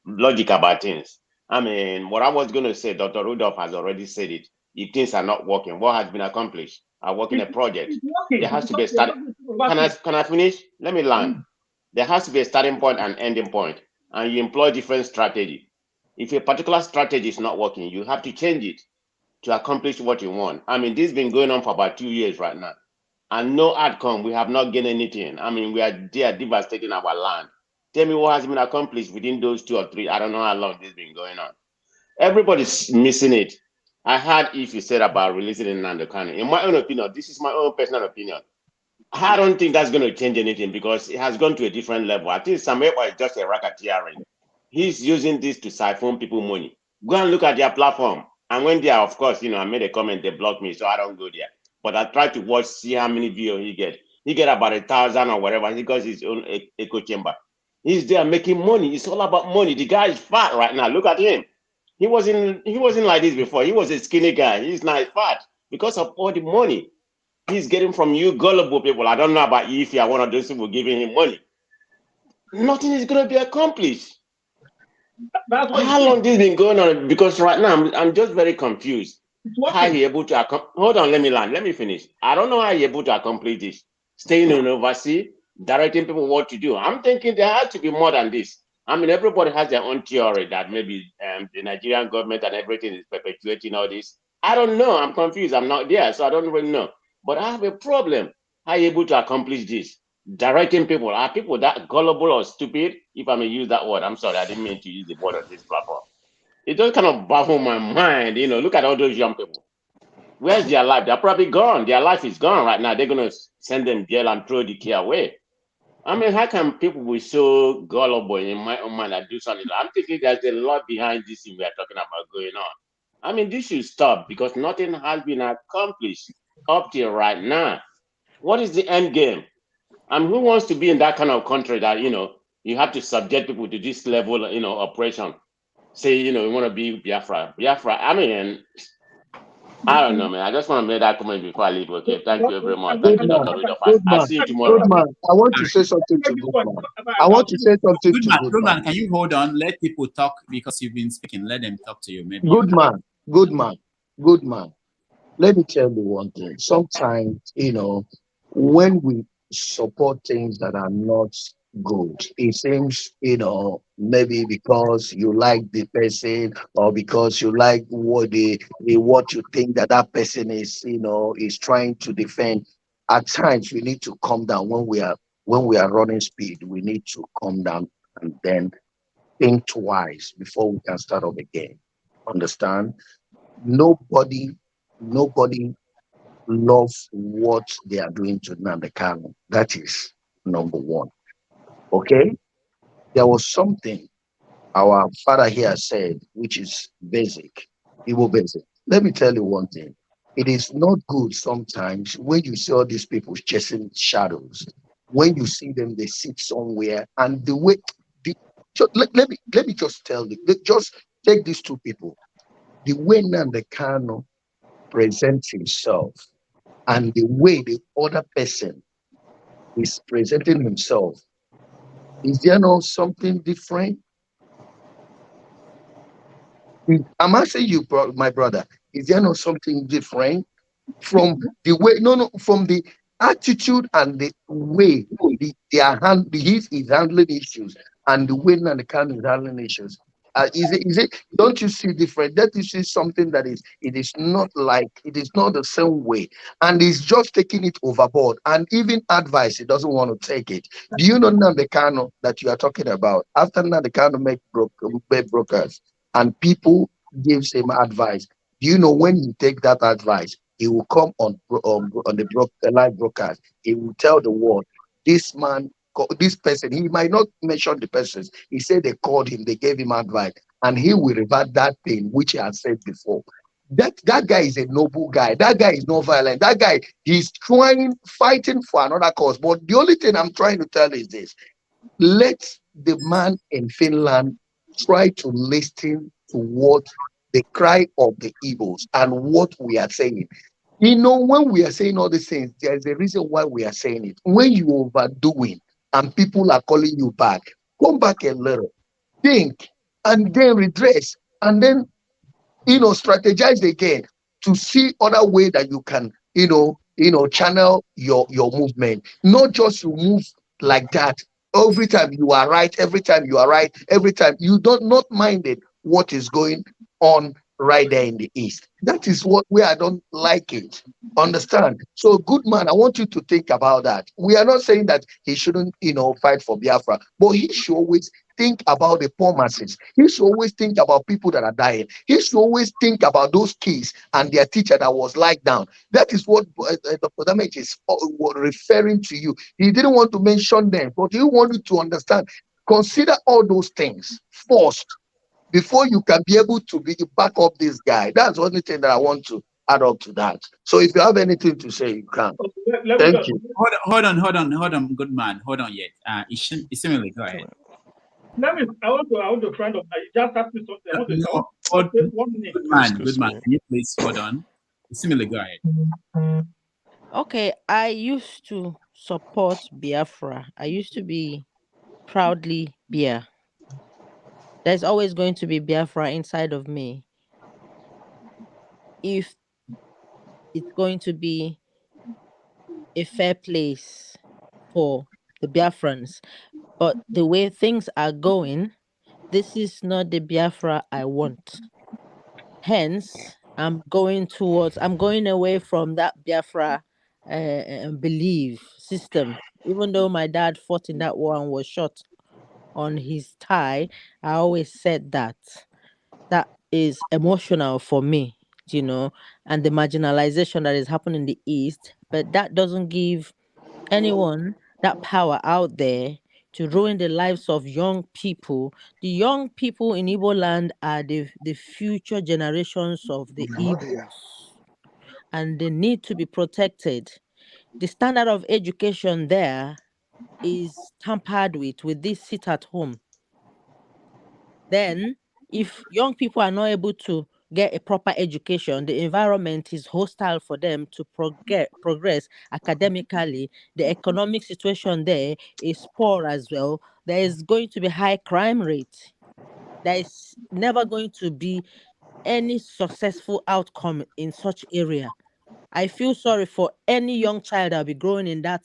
Logic about things. I mean, what I was going to say, Dr. Rudolph has already said it. If things are not working, what has been accomplished? I work in a project. There has to be a start. Can I finish? Let me land. There has to be a starting point and ending point, and you employ different strategy. If a particular strategy is not working, you have to change it to accomplish what you want. I mean, this has been going on for about 2 years right now, and no outcome. We have not gained anything. I mean, they are devastating our land. Tell me what has been accomplished within those 2 or 3. I don't know how long this has been going on. Everybody's missing it. I heard if you said about releasing Nnamdi Kanu. In my own opinion, this is my own personal opinion. I don't think that's going to change anything because it has gone to a different level. I think Simon Ekpa is just a racketeering. He's using this to siphon people money. Go and look at their platform. And when they are, of course, I made a comment, they blocked me, so I don't go there. But I try to watch, see how many views he get. He get about 1,000 or whatever. He got his own echo chamber. He's there making money. It's all about money. The guy is fat right now. Look at him. He wasn't like this before. He was a skinny guy. He's now fat because of all the money he's getting from you gullible people. I don't know about you if you are one of those people giving him money. Nothing is going to be accomplished. How long this been going on? Because right now I'm just very confused. How he able to hold on? Let me land. Let me finish. I don't know how he able to accomplish this. Staying in overseas, directing people what to do. I'm thinking there has to be more than this. I mean, everybody has their own theory that maybe the Nigerian government and everything is perpetuating all this. I don't know. I'm confused. I'm not there, so I don't really know. But I have a problem. How are you able to accomplish this? Directing people. Are people that gullible or stupid? If I may use that word. I'm sorry. I didn't mean to use the word on this platform. It just kind of baffles my mind. Look at all those young people. Where's their life? They're probably gone. Their life is gone right now. They're going to send them jail and throw the key away. I mean, how can people be so gullible in my own mind and do something? I'm thinking there's a lot behind this thing we are talking about going on. I mean, this should stop because nothing has been accomplished up till right now. What is the end game? And who wants to be in that kind of country that, you have to subject people to this level, oppression? Say, you want to be Biafra. I mean, I don't know, man. I just want to make that comment before I leave. Okay, thank you very much. Thank you, Dr. Rudolph. I'll see you tomorrow.
Good man. I want to say something to Good man.
Good man, can you hold on? Let people talk because you've been speaking. Let them talk to you. Maybe.
Good man. Let me tell you one thing. Sometimes, when we support things that are not good, it seems, maybe because you like the person or because you like what you think that person is, is trying to defend. At times, we need to calm down when we are running speed. We need to calm down and then think twice before we can start up again. Understand? Nobody loves what they are doing to Nnamdi Kanu. That is number one. Okay? There was something our father here said, which is basic, Igbo basic. Let me tell you one thing. It is not good sometimes when you see all these people chasing shadows. When you see them, they sit somewhere, and the way let me just tell you, just take these two people. The way Nnamdi Kanu presents himself and the way the other person is presenting himself, is there not something different? I'm asking you, my brother, is there not something different from the way, from the
attitude and the way he's handling issues and the way Nnamdi Kanu is handling issues. Don't you see different? That you see something that it is not the same way, and he's just taking it overboard. And even advice, he doesn't want to take it. Do you know Nnamdi Kanu that you are talking about? After Nnamdi Kanu made brokers, and people gives him advice. Do you know when you take that advice, he will come on the live broadcast. He will tell the world, this man, this person, he might not mention the persons. He said they called him, they gave him advice, and he will revert that thing which he has said before. That guy is a noble guy. That guy is not violent. That guy, he's fighting for another cause. But the only thing I'm trying to tell is this: let the man in Finland try to listen to what the cry of the Igbos and what we are saying. You know, when we are saying all these things, there's a reason why we are saying it. When you overdoing and people are calling you back, come back a little, think, and then redress, and then strategize again to see other way that you can channel your movement. Not just you move like that every time you are right, every time you are right, every time you don't not mind it what is going on right there in the east. That is where I don't like it. Understand? So, good man, I want you to think about that. We are not saying that he shouldn't fight for Biafra, but he should always think about the poor masses. He should always think about people that are dying. He should always think about those kids and their teacher that was laid down. That is what Dr. Damage is referring to you. He didn't want to mention them, but he wanted to understand. Consider all those things first before you can be able to back up this guy. That's the only thing that I want to add up to that. So if you have anything to say, you can. Thank you.
Hold on, good man. Hold on yet. Isimile, go ahead.
I want to friend of just ask me something. I want to 1 minute.
Good man. Can you please hold on? Isimile, go ahead.
Okay, I used to support Biafra. I used to be proudly Bia. There's always going to be Biafra inside of me. If it's going to be a fair place for the Biafrans. But the way things are going, this is not the Biafra I want. Hence, I'm going away from that Biafra belief system. Even though my dad fought in that war and was shot on his thigh, I always said that is emotional for me, and the marginalization that is happening in the East. But that doesn't give anyone that power out there to ruin the lives of young people. The young people in Igbo land are the future generations of the Igbos, and they need to be protected. The standard of education there is tampered with this sit at home. Then, if young people are not able to get a proper education, the environment is hostile for them to progress academically. The economic situation there is poor as well. There is going to be high crime rate. There is never going to be any successful outcome in such area. I feel sorry for any young child that will be growing in that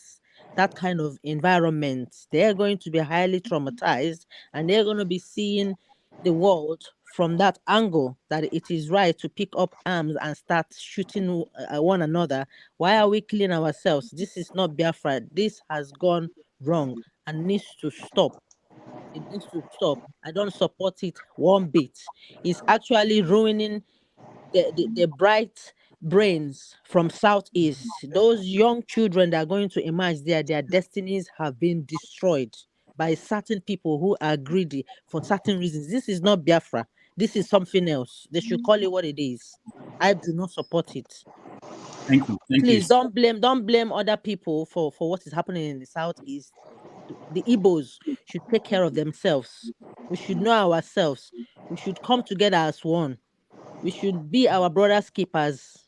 kind of environment. They're going to be highly traumatized, and they're going to be seeing the world from that angle, that it is right to pick up arms and start shooting one another. Why are we killing ourselves? This is not Biafra. This has gone wrong and needs to stop. It needs to stop. I don't support it one bit. It's actually ruining the bright brains from Southeast. Those young children that are going to emerge there, their destinies have been destroyed by certain people who are greedy for certain reasons. This is not Biafra. This is something else. They should call it what it is. I do not support it.
Thank you.
Please don't blame other people for what is happening in the Southeast. The Igbos should take care of themselves. We should know ourselves. We should come together as one. We should be our brother's keepers.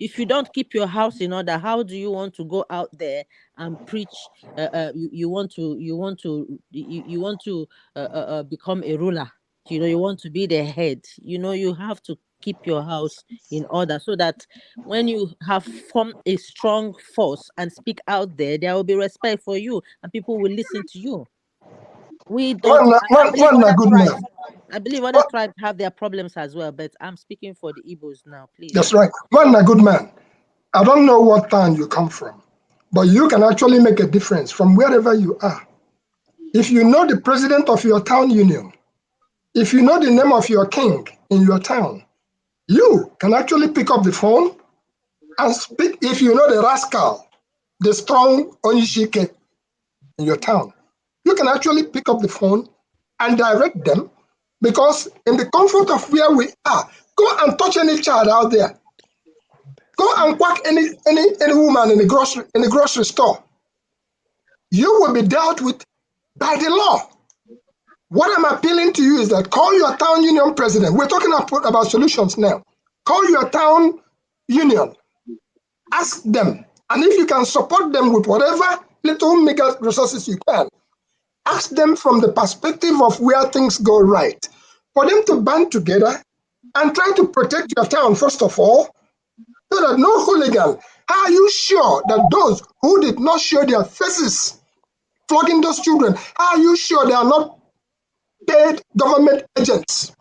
If you don't keep your house in order, how do you want to go out there and preach? You want to become a ruler. You want to be the head. You have to keep your house in order, so that when you have formed a strong force and speak out there will be respect for you and people will listen to you. We don't. I believe
One
other
good
tribes.
man.
I believe other tribes have their problems as well, but I'm speaking for the Igbos now, please.
That's right. One good man. I don't know what town you come from, but you can actually make a difference from wherever you are. If you know the president of your town union, if you know the name of your king in your town, you can actually pick up the phone and speak. If you know the rascal, the strong Onyishike in your town, you can actually pick up the phone and direct them, because in the comfort of where we are, go and touch any child out there. Go and quack any woman in the grocery store. You will be dealt with by the law. What I'm appealing to you is that call your town union president. We're talking about solutions now. Call your town union. Ask them. And if you can support them with whatever little mega resources you can, ask them from the perspective of where things go right. For them to band together and try to protect your town, first of all, so that no hooligan. How are you sure that those who did not show their faces flogging those children, how are you sure they are not paid government agents?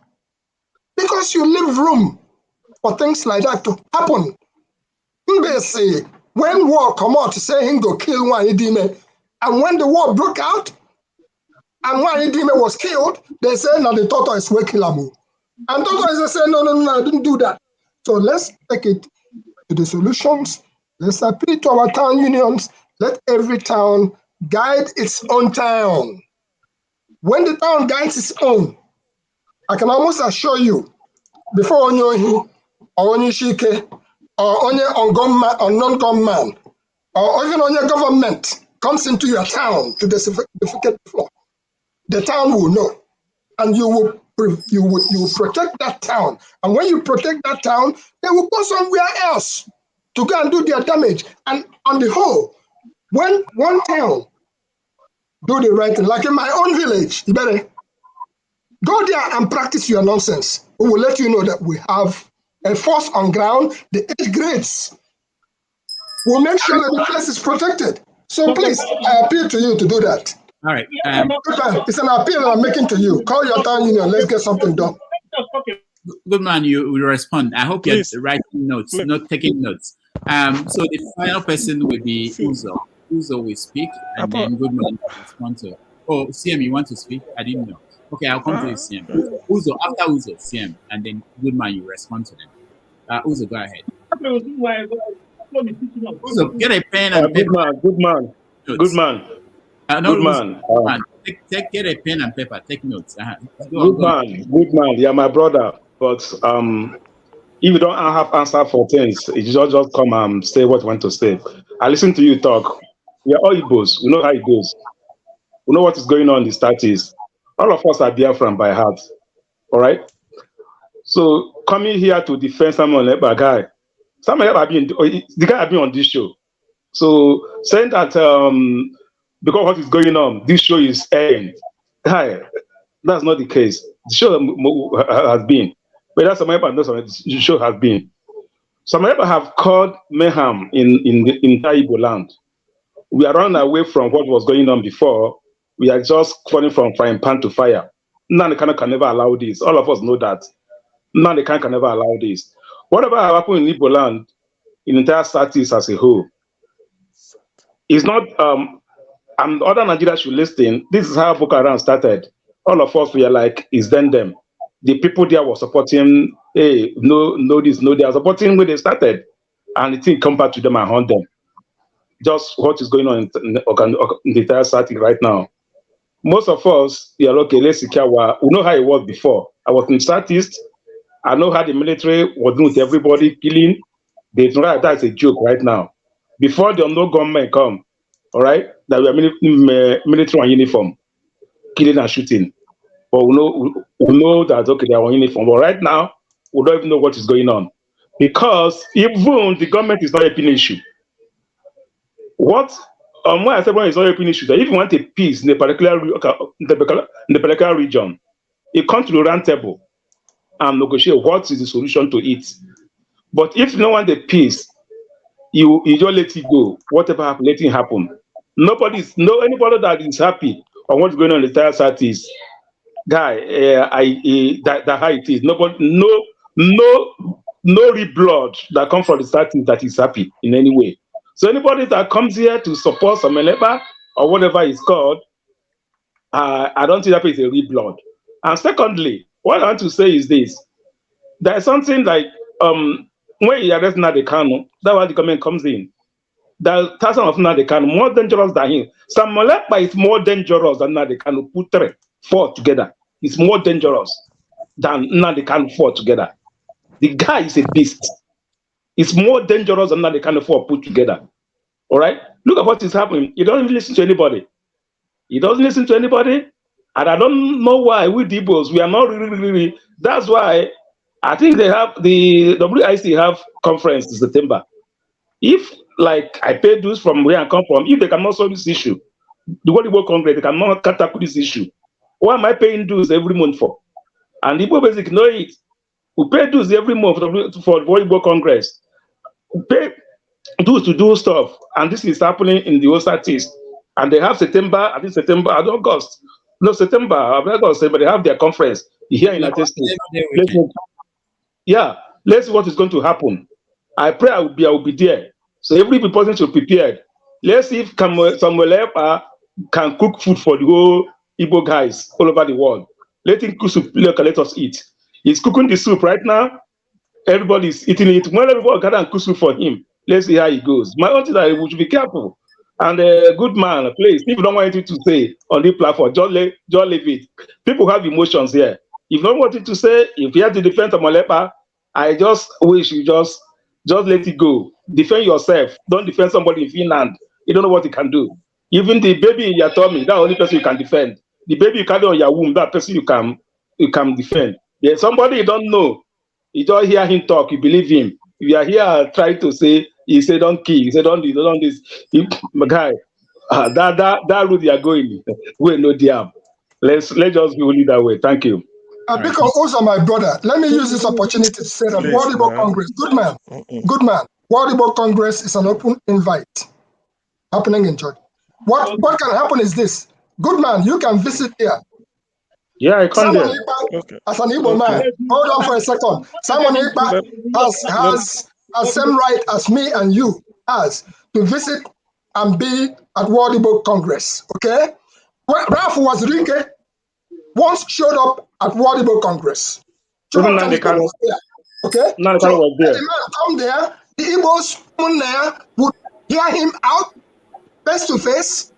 Because you leave room for things like that to happen. When war come out to say him go kill Nnamdi, and when the war broke out and Nnamdi was killed, they said now the tortoise will kill him. And tortoise say no, I didn't do that. So let's take it to the solutions. Let's appeal to our town unions. Let every town guide its own town. When the town guides its own, I can almost assure you, before Onyohi or Onyishike or Onye unknown gunman or even Onye government comes into your town to defecate the floor, the town will know, and you will protect that town. And when you protect that town, they will go somewhere else to go and do their damage. And on the whole, when one town do the right thing, like in my own village, you better go there and practice your nonsense. We will let you know that we have a force on ground, the 8 grades. We'll make sure that the place is protected. So please, I appeal to you to do that.
All right.
It's an appeal I'm making to you. Call your town union. Let's get something done.
Good man, you will respond. I hope you're writing notes, not taking notes. So the final person will be Uzo. Uzo will speak, and then good man will respond to. Oh, CM, you want to speak? I didn't know. Okay, I'll come to you, CM. Uzo, after Uzo, CM, and then good man, you respond to them. Uzo, go ahead. Uzo, get a pen and paper.
Good man.
Get a pen and paper. Take notes.
Good man. You're my brother. But if you don't have answer for things, you just come and say what you want to say. I listen to you talk. We are all Igbos. We know how it goes. We know what is going on in the states. All of us are Biafran by heart. All right? So coming here to defend Simon Ekpa guy, the guy has been on this show. So saying that because what is going on, this show is airing. Guy, that's not the case. The show has been. But that's the show has been. Some people have caused mayhem in the entire Igbo land. We are running away from what was going on before. We are just falling from frying pan to fire. Nnamdi Kanu can never allow this. All of us know that. Nnamdi Kanu can never allow this. Whatever happened in Igbo land, in the entire Southeast as a whole, is not, and other Nigeria should listen. This is how Boko Haram started. All of us were like, is then them. The people there were supporting, hey, no this, no they are supporting when they started. And the thing come back to them and hunt them. Just what is going on in the entire Southeast right now. Most of us, we know how it was before. I was in Southeast. I know how the military was doing with everybody, killing. They know that's a joke right now. Before the no government come, all right, that we are military on uniform, killing and shooting. But we know that, okay, they are on uniform. But right now, we don't even know what is going on. Because even the government is not a pin issue. What when I say it's not a pin issue, that if you want a peace in a particular region, it comes to the round table.
and negotiate what is the solution to it. But if no one the peace, you just let it go. Whatever happen, let it happen. Anybody that is happy on what's going on in the entire South is guy. That how it is. Nobody, no real blood that comes from the South that is happy in any way. So anybody that comes here to support some Ekpa or whatever it's called, I don't think that is a real blood. And secondly, what I want to say is this: there is something like when you arrest Nnamdi Kanu, that's why the government comes in. The person of Nnamdi Kanu more dangerous than him. Simon Ekpa is more dangerous than Nnamdi Kanu. Put 3, 4 together. It's more dangerous than Nnamdi Kanu 4 together. The guy is a beast. It's more dangerous than Nnamdi Kanu 4 put together. All right? Look at what is happening. He doesn't listen to anybody. He doesn't listen to anybody. And I don't know why we Igbos, we are not really. That's why I think they have the WIC have conference in September. If like I pay dues from where I come from, if they cannot solve this issue, the World Igbo Congress, they cannot tackle this issue. Why am I paying dues every month for? And Igbo basic know it. We pay dues every month for the World Igbo Congress. We pay dues to do stuff, and this is happening in the Southeast. And they have September, August. No, September, August, but they have their conference here in United States. Let's see what is going to happen. I pray I will be there. So every person should be prepared. Let's see if Samuel Ekpa can cook food for the whole Igbo guys all over the world. Let him cook soup, let us eat. He's cooking the soup right now. Everybody's eating it. When everybody gather and cook soup for him, let's see how it goes. My own thing is that we should be careful. And good man, please, if you don't want anything to say on the platform, just leave it. People have emotions here. If you don't want it to say, if you have to defend Samuel Ekpa, I just wish you just let it go. Defend yourself. Don't defend somebody in Finland. You don't know what he can do. Even the baby in your tummy, that only person you can defend. The baby you carry on your womb, that person you can defend. Yeah, somebody you don't know, you don't hear him talk, you believe him. If you are here trying to say, he say don't kill, he say don't do, don't this. My guy, that route you are going, we no damn. Let's just be only that way. Thank you.
Because also my brother, let me use this opportunity to say that World Igbo Congress, good man, World Igbo Congress is an open invite happening in Georgia. What can happen is this, good man, you can visit here.
Yeah, I come there.
As an Igbo man, hold on for a second. Simon Ekpa has same right as me and you has to visit and be at World Igbo Congress. Okay? Ralph Wazirike once showed up at World Igbo Congress.
Nnamdi Kanu was
there. Okay?
Nnamdi Kanu was there.
The man come there, the Igbos there would hear him out face to face.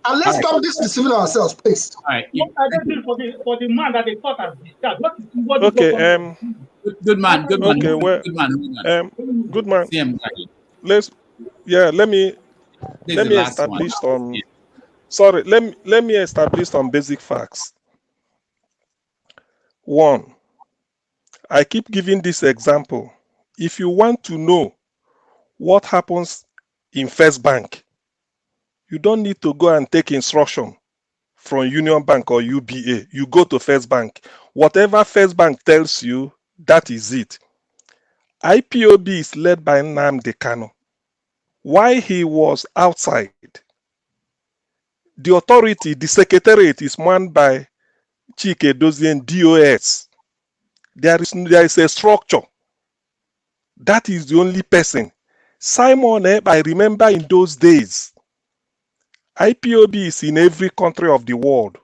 And let's stop this deceiving ourselves, please.
What are they doing for the man that they thought has discharged?
Good man.
Let me establish some. Sorry, let me establish some basic facts. 1, I keep giving this example. If you want to know what happens in First Bank, you don't need to go and take instruction from Union Bank or UBA. You go to First Bank. Whatever First Bank tells you, that is it. IPOB is led by Nnamdi Kanu. While he was outside, the authority, the secretariat is manned by Chike Dozien DOS. There is a structure. That is the only person. Simon Ekpa, I remember in those days, IPOB is in every country of the world.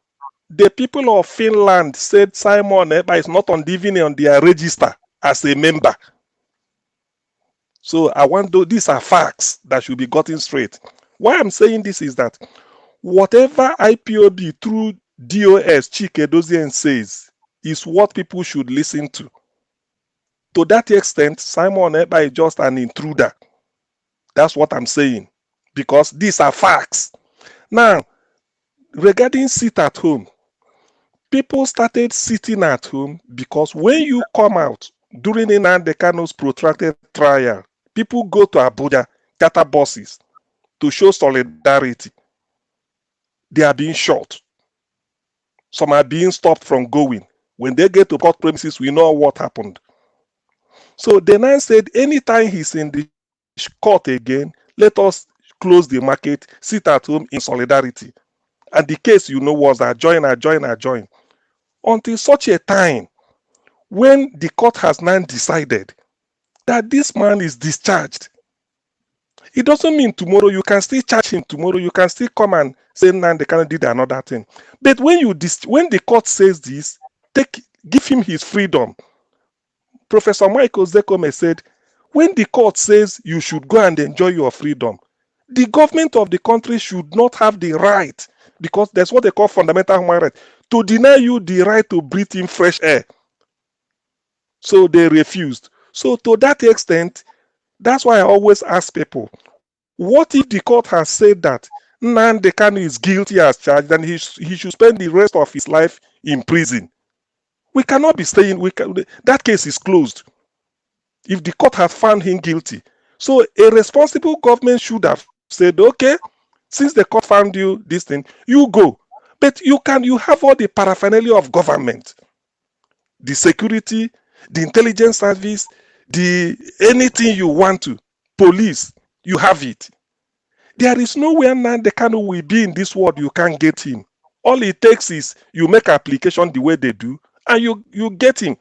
The people of Finland said Simon Ekpa is not even on their register as a member. So these are facts that should be gotten straight. Why I'm saying this is that whatever IPOB through DOS Chike Dozien says is what people should listen to. To that extent, Simon Ekpa is just an intruder. That's what I'm saying. Because these are facts. Now, regarding sit at home, people started sitting at home because when you come out during Nnamdi Kanu's protracted trial, people go to Abuja, charter buses to show solidarity. They are being shot. Some are being stopped from going. When they get to court premises, we know what happened. So the man said, anytime he's in the court again, let us close the market, sit at home in solidarity. And the case, was adjoin. Until such a time when the court has now decided that this man is discharged. It doesn't mean tomorrow you can still charge him. Tomorrow you can still come and say, Nnamdi Kanu did another thing. But when the court says this, give him his freedom. Professor Michael Zekome said, when the court says you should go and enjoy your freedom, the government of the country should not have the right, because that's what they call fundamental human right, to deny you the right to breathe in fresh air. So they refused. So to that extent, that's why I always ask people, what if the court has said that Nnamdi Kanu is guilty as charged and he should spend the rest of his life in prison? We cannot be saying that case is closed if the court has found him guilty. So a responsible government should have said, okay, since the court found you this thing, you go. But you have all the paraphernalia of government, the security, the intelligence service, anything you want to, police, you have it. There is nowhere Nnamdi Kanu will be in this world you can't get him. All it takes is you make application the way they do, and you get him.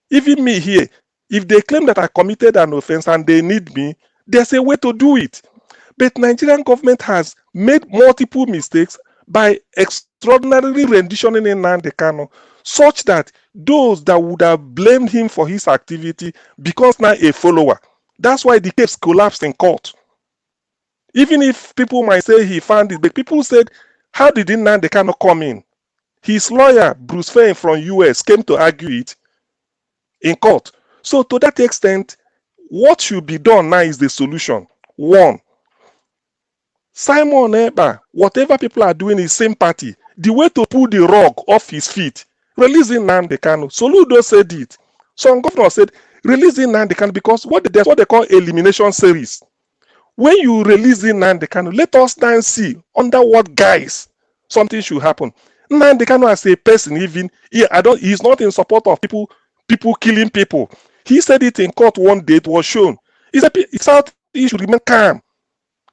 Even me here, if they claim that I committed an offense and they need me, there's a way to do it. But Nigerian government has made multiple mistakes by extraordinarily renditioning Nnamdi Kanu, such that those that would have blamed him for his activity becomes now a follower. That's why the case collapsed in court. Even if people might say he found it, but people said, how did Nnamdi Kanu come in? His lawyer, Bruce Fein from US, came to argue it in court. So to that extent, what should be done now is the solution. One, Simon Ekpa, whatever people are doing is sympathy. The way to pull the rug off his feet, releasing Nnamdi Kanu. Soludo said it. Some governors said, releasing Nnamdi Kanu, because that's what they call elimination series. When you release Nnamdi Kanu, let us now see under what guise something should happen. Nnamdi Kanu as a person, even he's not in support of people killing people. He said it in court one day, it was shown. He said he should remain calm.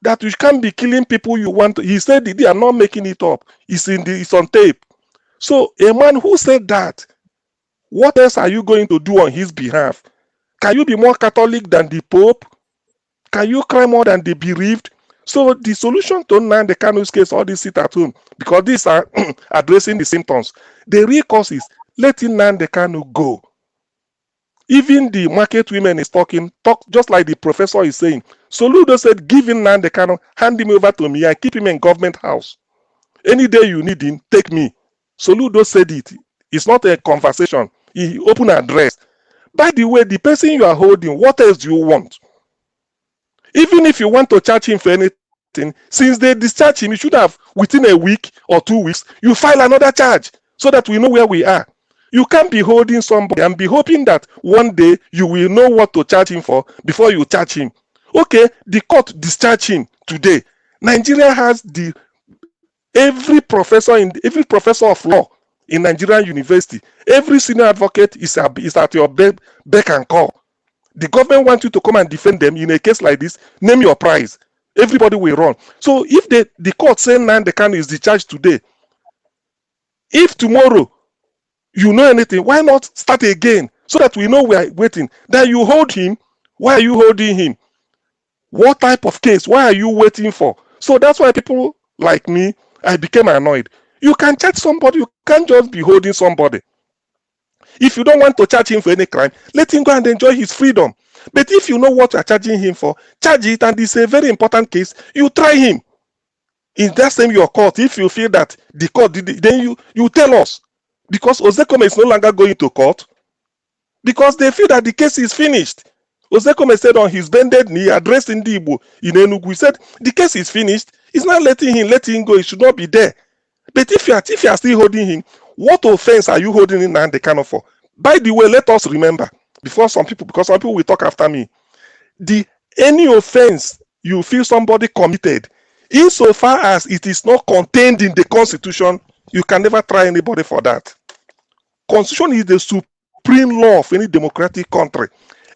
That you can't be killing people you want to. He said they are not making it up. It's on tape. So a man who said that, what else are you going to do on his behalf? Can you be more Catholic than the Pope? Can you cry more than the bereaved? So the solution to Nnamdi Kanu's case, all this sit at home, because these are addressing the symptoms. The real cause is letting Nnamdi Kanu go. Even the market women is talk just like the professor is saying. Soludo said, give him Nnamdi Kanu, hand him over to me, and keep him in government house. Any day you need him, take me. Soludo said it. It's not a conversation. He open address. By the way, the person you are holding, what else do you want? Even if you want to charge him for anything, since they discharge him, you should have, within a week or 2 weeks, you file another charge so that we know where we are. You can't be holding somebody and be hoping that one day you will know what to charge him for before you charge him. Okay, the court discharge him today. Nigeria has every professor of law in Nigerian university, every senior advocate is at your beck and call. The government wants you to come and defend them in a case like this. Name your price. Everybody will run. So if the court say Nnamdi Kanu is discharged today, if tomorrow you know anything, why not start again so that we know we are waiting? Then you hold him. Why are you holding him? What type of case? Why are you waiting for? So that's why people like me, I became annoyed. You can charge somebody. You can't just be holding somebody. If you don't want to charge him for any crime, let him go and enjoy his freedom. But if you know what you are charging him for, charge it, and it's a very important case, you try him. In that same your court, if you feel that the court did it, then you tell us. Because Ozekome is no longer going to court. Because they feel that the case is finished. Ozekome said on his bended knee, addressing the Igbo in Enugu, he said, the case is finished. It's not letting him go. He should not be there. But if you are still holding him, what offense are you holding in Nnamdi Kanu for? By the way, let us remember, because some people will talk after me, any offense you feel somebody committed, insofar as it is not contained in the Constitution, you can never try anybody for that. Constitution is the supreme law of any democratic country.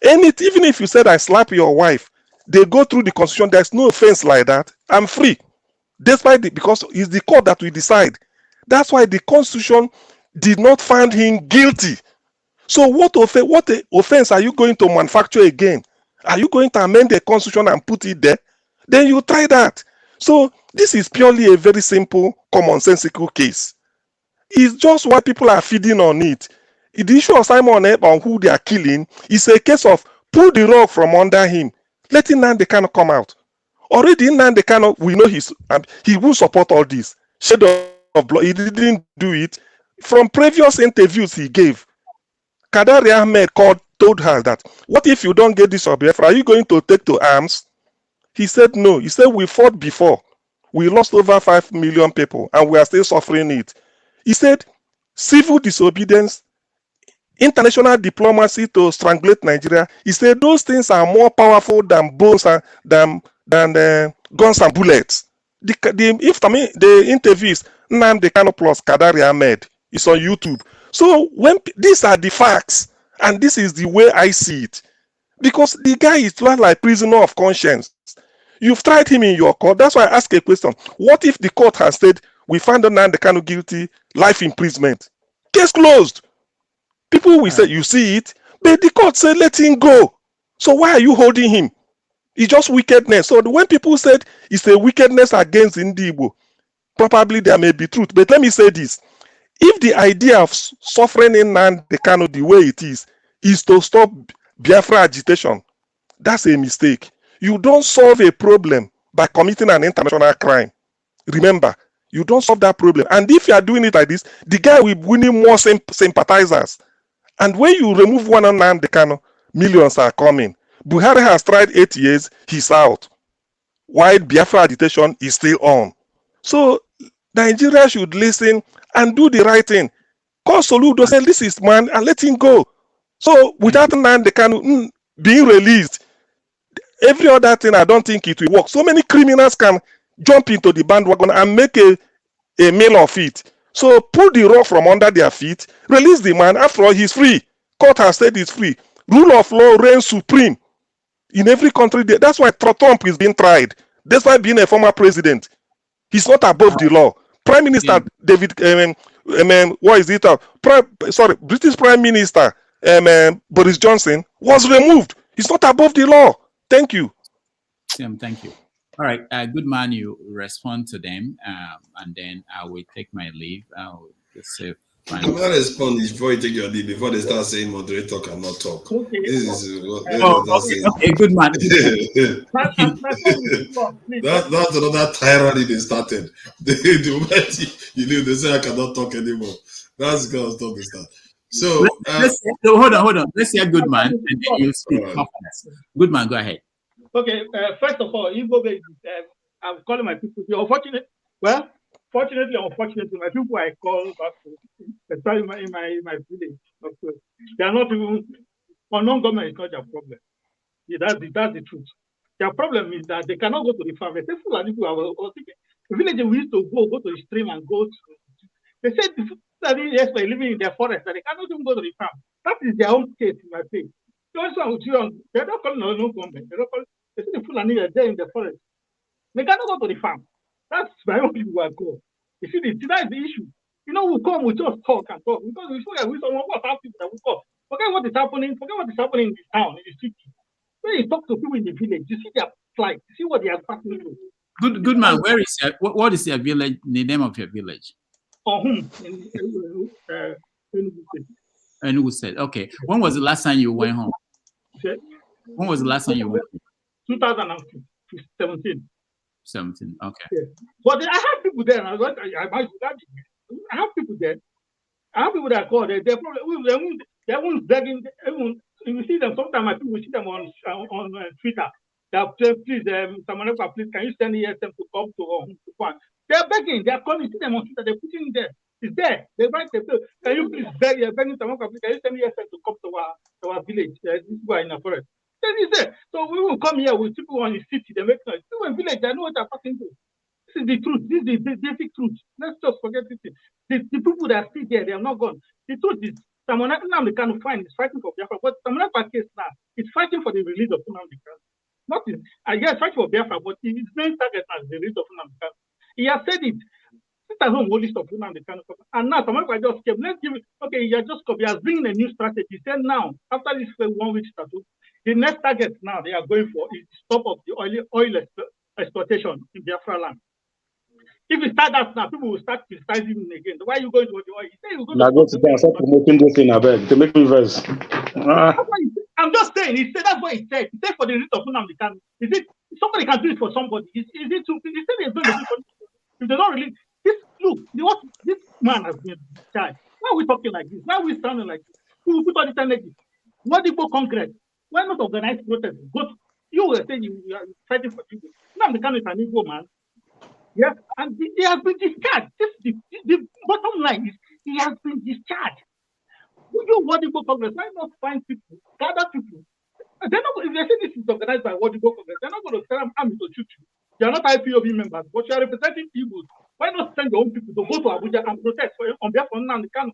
Even if you said I slap your wife, they go through the Constitution. There's no offense like that. I'm free. Despite because it's the court that will decide. That's why the Constitution did not find him guilty. So what offense are you going to manufacture again? Are you going to amend the Constitution and put it there? Then you try that. So this is purely a very simple, commonsensical case. It's just why people are feeding on it. The issue of Simon Ekpa on who they are killing is a case of pull the rug from under him, letting Nnamdi Kanu come out. Already Nnamdi Kanu, we know he will support all this. Shed of blood, he didn't do it. From previous interviews he gave, Kadari Ahmed told her that, what if you don't get this of Biafra, are you going to take to arms? He said no. He said we fought before. We lost over 5 million people and we are still suffering it. He said civil disobedience, international diplomacy to strangulate Nigeria. He said those things are more powerful than bombs and than guns and bullets. The interview is Nnamdi Kanu plus Kadari Ahmed. It's on YouTube. So these are the facts, and this is the way I see it, because the guy is like prisoner of conscience. You've tried him in your court. That's why I ask a question. What if the court has said we find Nnamdi Kanu guilty, life imprisonment? Case closed. People will say, you see it, but the court said let him go. So why are you holding him? It's just wickedness. So when people said it's a wickedness against Igbo, probably there may be truth. But let me say this. If the idea of suffering in Nnamdi Kanu the way it is to stop Biafra agitation, that's a mistake. You don't solve a problem by committing an international crime. Remember, you don't solve that problem. And if you are doing it like this, the guy will be winning more sympathizers. And when you remove one on Nnamdi Kanu, millions are coming. Buhari has tried 8 years, he's out. While Biafra agitation is still on. So Nigeria should listen and do the right thing. Call Soludo, say this is man, and let him go. So without Nnamdi Kanu being released, every other thing, I don't think it will work. So many criminals can jump into the bandwagon and make a meal of it. So pull the rug from under their feet, release the man. After all, he's free. Court has said he's free. Rule of law reigns supreme in every country. That's why Trump is being tried. That's why being a former president, he's not above the law. Prime Minister David, what is it? British Prime Minister Boris Johnson was removed. He's not above the law. Thank you.
Thank you. All right, good man. You respond to them, and then I will take my leave. I'll just say.
I'm not respond before you take your leave. Before they start saying moderator cannot talk.
Okay.
This is what
okay, good man.
That's another tyranny they started. The moment you leave, they say I cannot talk anymore. That's gonna stop the start. So
hold on. Let's hear good man, and then you speak. Good man, go ahead.
Okay, first of all, I'm calling my people. Fortunately, unfortunately, my people I call back to, in my village, they are not even, non-government is not their problem. Yeah, that's the truth. Their problem is that they cannot go to the farm. They say, the village we used to go to the stream and go to. They said the Fulani living in their forest, that they cannot even go to the farm. That is their own case in my place. They're not calling non-government. They say the Fulani are there in the forest. They cannot go to the farm. That's my own people will go. You see, that is the issue. We come, we just talk and talk. Because we feel like we someone who have people that we call. Forget what is happening in this town, in the city. When you talk to people in the village, you see their plight, you see what they are passing through.
Good man, what is your village, the name of your village? Enugu State. Okay. When was the last time you went home? When was the last time you went home?
2017.
17. Okay.
Yeah. But I have people there. I have people there. I have people that call. They're probably they won't begging. You see them sometimes. My people see them on Twitter. That please, Simon Ekpa, please, can you send ESM to come to farm? They're begging. They're calling. You see them on Twitter. They're putting in there. It's there. They write. Can you please beg? Begging Simon Ekpa, please, can you send ESM to come to our village? This guy in the forest. So we will come here with people on the city. They make noise. People in village, they know what they're passing through. This is the truth. This is the basic truth. Let's just forget it. The people that are still there, they have not gone. The truth is, Simon Ekpa Kanu fine is fighting for Biafra, but Simon Ekpa case now is fighting for the release of Nnamdi Kanu. Not in, yes, fighting for Biafra, but his main target is the release of Nnamdi Kanu. He has said it. Sit at home, only stop Nnamdi Kanu. And now Simon Ekpa just came. Let's give it. Okay, he has just come. He has bring a new strategy. He said now, after this 1 week statute, the next target now they are going for is stop of the oil exploitation in Biafra land. If you start that now, people will start criticizing him again. Why are you going to the oil? He said you're going to
stop promoting this thing, I beg. To make me verse.
I'm just saying, he said that's what he said. He said for the release of Nnamdi Kanu. Is it somebody can do it for somebody? Is it too? He said they're going to do it for if they don't release this. Look, what this man has been charged. Why are we talking like this? Why are we sounding like this? Who put all this energy? What people Congress? Why not organize protests? You were saying you are fighting for people. Nnamdi Kanu is an Igbo man. Yes, and he has been discharged. The bottom line is he has been discharged. You World Igbo Congress, why not find people, gather people? They're not. If they say this is organized by World Igbo Congress, they're not going to send an army to shoot you. They are not IPOB members, but you are representing Igbos. Why not send your own people to go to Abuja and protest on behalf of Nnamdi Kanu?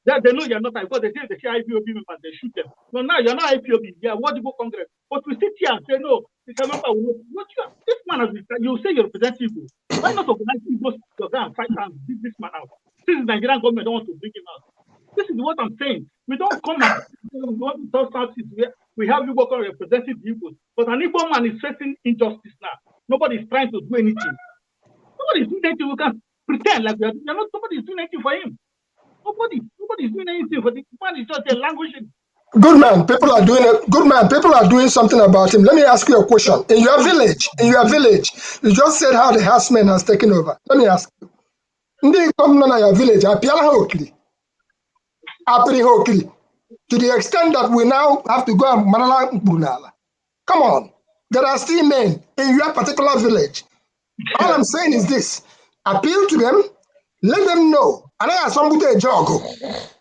They know you're not, because they say IPOB members, they shoot them. So now you're not IPOB, you are World Igbo Congress. But we sit here and say, no, this man has been, you say you represent Igbo. Why not organize Igbos to go and fight and beat this man out? This is Nigerian government don't want to bring him out. This is what I'm saying. We don't come and want to talk about it where we have Igbo representing the Igbos. But an Igbo man is facing injustice now. Nobody is trying to do anything. Nobody is doing anything. We can pretend like we are not, nobody is doing anything for him. Nobody is doing anything for the man. Is just a languishing.
Good man, people are doing it. Good man, people are doing something about him. Let me ask you a question. In your village, you just said how the herdsman has taken over. Let me ask you. Ndị come to your village, to the extent that we now have to go and manala Mbunala. Come on, there are still men in your particular village. All I'm saying is this: appeal to them, let them know. And I have somebody a jog.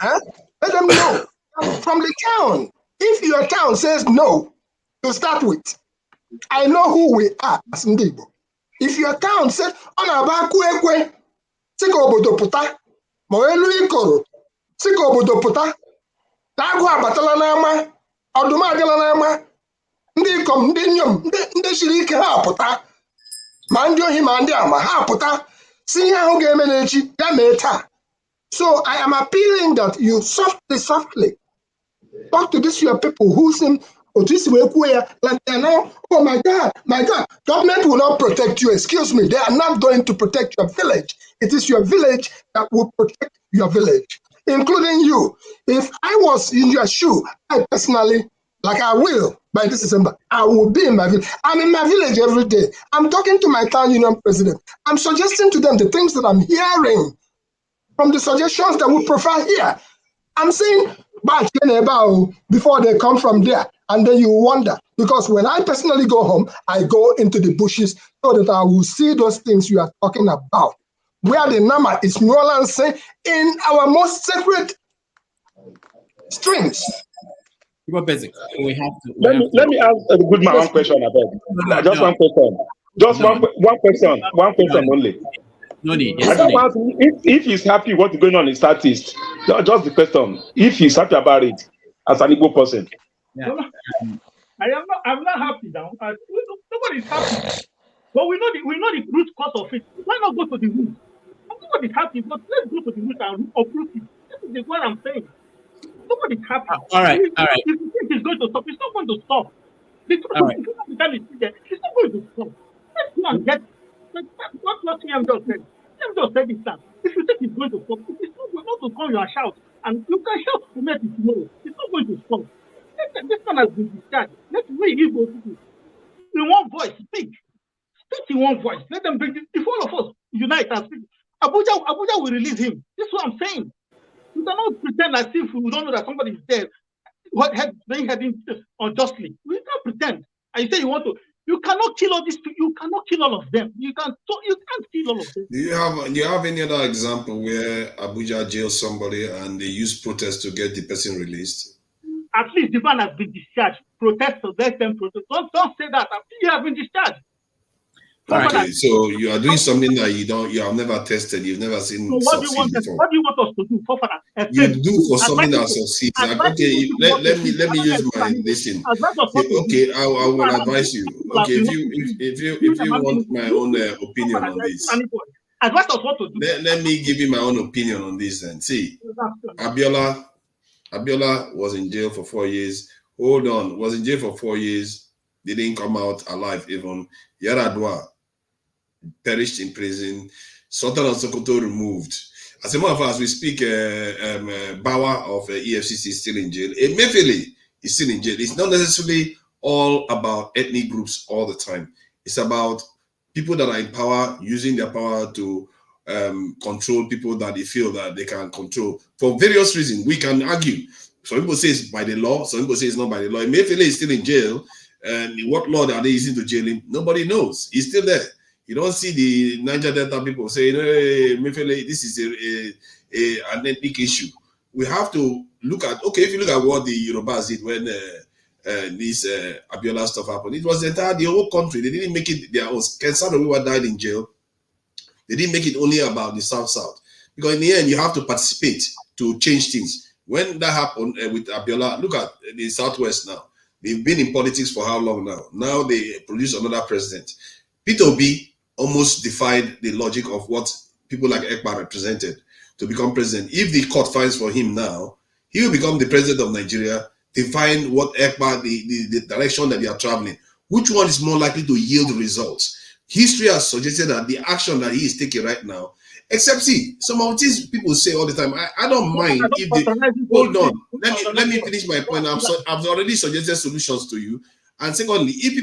Let them know from the town. If your town says no, to start with, I know who we are as Ndibo. If your town says, "On about kwe siko obodo puta, moelu ikoro, siko obodo puta, tagu abatala nama, oduma adela nama, ndi kom, ndi nyom, ndi shirike ha puta, mandio hi mandi ama ha puta, sinya hu game nechi, ya meta." So I am appealing that you softly talk to these your people who seem like they're now, oh my God, government will not protect you. Excuse me, they are not going to protect your village. It is your village that will protect your village, including you. If I was in your shoe, I personally, like I will by this December, I will be in my village. I'm in my village every day. I'm talking to my town union president. I'm suggesting to them the things that I'm hearing from the suggestions that we provide here. I'm saying, before they come from there, and then you wonder, because when I personally go home, I go into the bushes so that I will see those things you are talking about, where the Nama is nuancing in our most sacred streams.
Basic. We have to.
Let me ask a good man one question about. Just one question. Just one question only.
No need.
I just want to, if he's happy what's going on in Southeast, just the question. If he's happy about it as an Igbo person.
Yeah. I'm not happy now. Nobody is happy. But we know the root cause of it. Why not go to the root? Nobody is happy, but let's go to the root and uproot it. This is what I'm saying. Nobody is happy.
All right.
If you think it's going to stop, it's not going to stop. It's not going to stop. Let's go and get what Liam just said. Liam just said it now. If you think it's going to stop, it's not to come and shout. And you can shout to me tomorrow. It's not going to stop. This one has been discharged. Let's read Igbo people. In one voice, speak. Speak in one voice. Let them bring it. If all of us unite and speak, Abuja will release him. This is what I'm saying. You cannot pretend as if we don't know that somebody is dead. Being heading unjustly. We can't pretend. And you say you want to. You cannot kill all these people. You cannot kill all of them. You can't kill all of them.
Do you have any other example where Abuja jailed somebody and they used protest to get the person released?
At least the man has been discharged. Protesters, let them protest. Don't say that. He has been discharged.
Okay, so you are doing something that you have never tested, you've never seen
So what do you want us?
before.
What do you want us to do, forefather?
You do for something that succeeds. Like, okay, let me use my listen. Okay, I will advise you. Okay, if you want my own opinion on this, let me give you my own opinion on this. Then see, Abiola was in jail for 4 years. Hold on, was in jail for 4 years. Didn't come out alive even. Yaradua perished in prison. Sultan of Sokoto removed. As a matter of fact, as we speak, Bawa of EFCC is still in jail. Emefiele is still in jail. It's not necessarily all about ethnic groups all the time. It's about people that are in power using their power to control people that they feel that they can control for various reasons. We can argue. Some people say it's by the law. Some people say it's not by the law. Emefiele is still in jail. And what law are they using to jail him? Nobody knows. He's still there. You don't see the Niger Delta people saying, hey, Mefele, this is an ethnic issue. We have to look at, okay, if you look at what the Yorubas did when this Abiola stuff happened, it was the whole country. They didn't make it their own. Kensano Wiwa died in jail. They didn't make it only about the South. Because in the end, you have to participate to change things. When that happened with Abiola, look at the Southwest now. They've been in politics for how long now? Now they produce another president. Peter Obi almost defied the logic of what people like Ekpa represented to become president. If the court finds for him now, he will become the president of Nigeria, define what Ekpa, the direction that they are traveling. Which one is more likely to yield results? History has suggested that the action that he is taking right now, except see, some of these people say all the time, I don't mind if they, hold on, let me finish my point. I've already suggested solutions to you. And secondly, if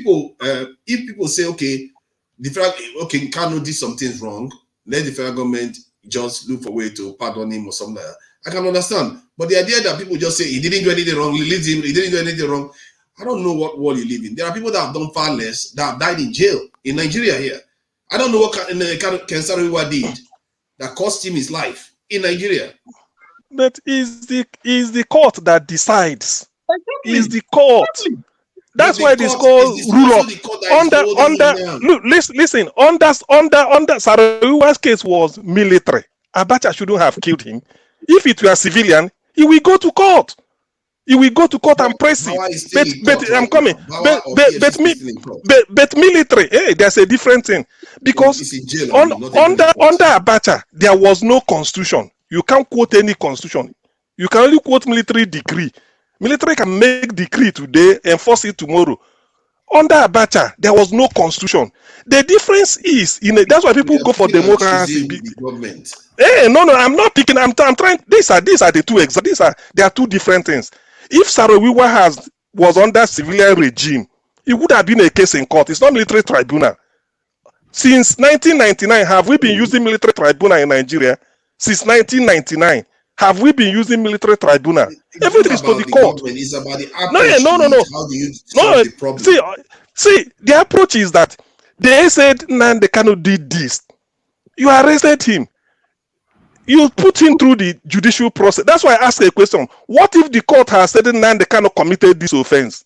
people say, okay, Kanu did some things wrong, let the federal government just look for a way to pardon him or something like that, I can understand. But the idea that people just say he didn't do anything wrong, he didn't do anything wrong, I don't know what world you live in. There are people that have done far less that have died in jail in Nigeria here. I don't know what Kensariwa did that cost him his life in Nigeria.
But is the court that decides. Is the court. That's why this called rule of listen, under Sarawiwa's case was military. Abacha shouldn't have killed him. If it were civilian, he will go to court. He will go to court and press it. But I'm coming. But military, hey, there's a different thing. Because under Abacha, there was no constitution. You can't quote any constitution. You can only quote military decree. Military can make decree today, enforce it tomorrow. Under Abacha, there was no constitution. The difference is, that's why people go for democracy. Hey, no, I'm not picking. I'm trying. These are the two. There are two different things. If Sarawiwa was under civilian regime, it would have been a case in court. It's not military tribunal. Since 1999, have we been using military tribunal in Nigeria? Since 1999, have we been using military tribunal? Everything is to the court.
It's about the
No.
How do you solve the problem?
See, the approach is that they said Nnamdi Kanu did this. You arrested him. You put him through the judicial process. That's why I ask a question. What if the court has said Nnamdi Kanu committed this offense?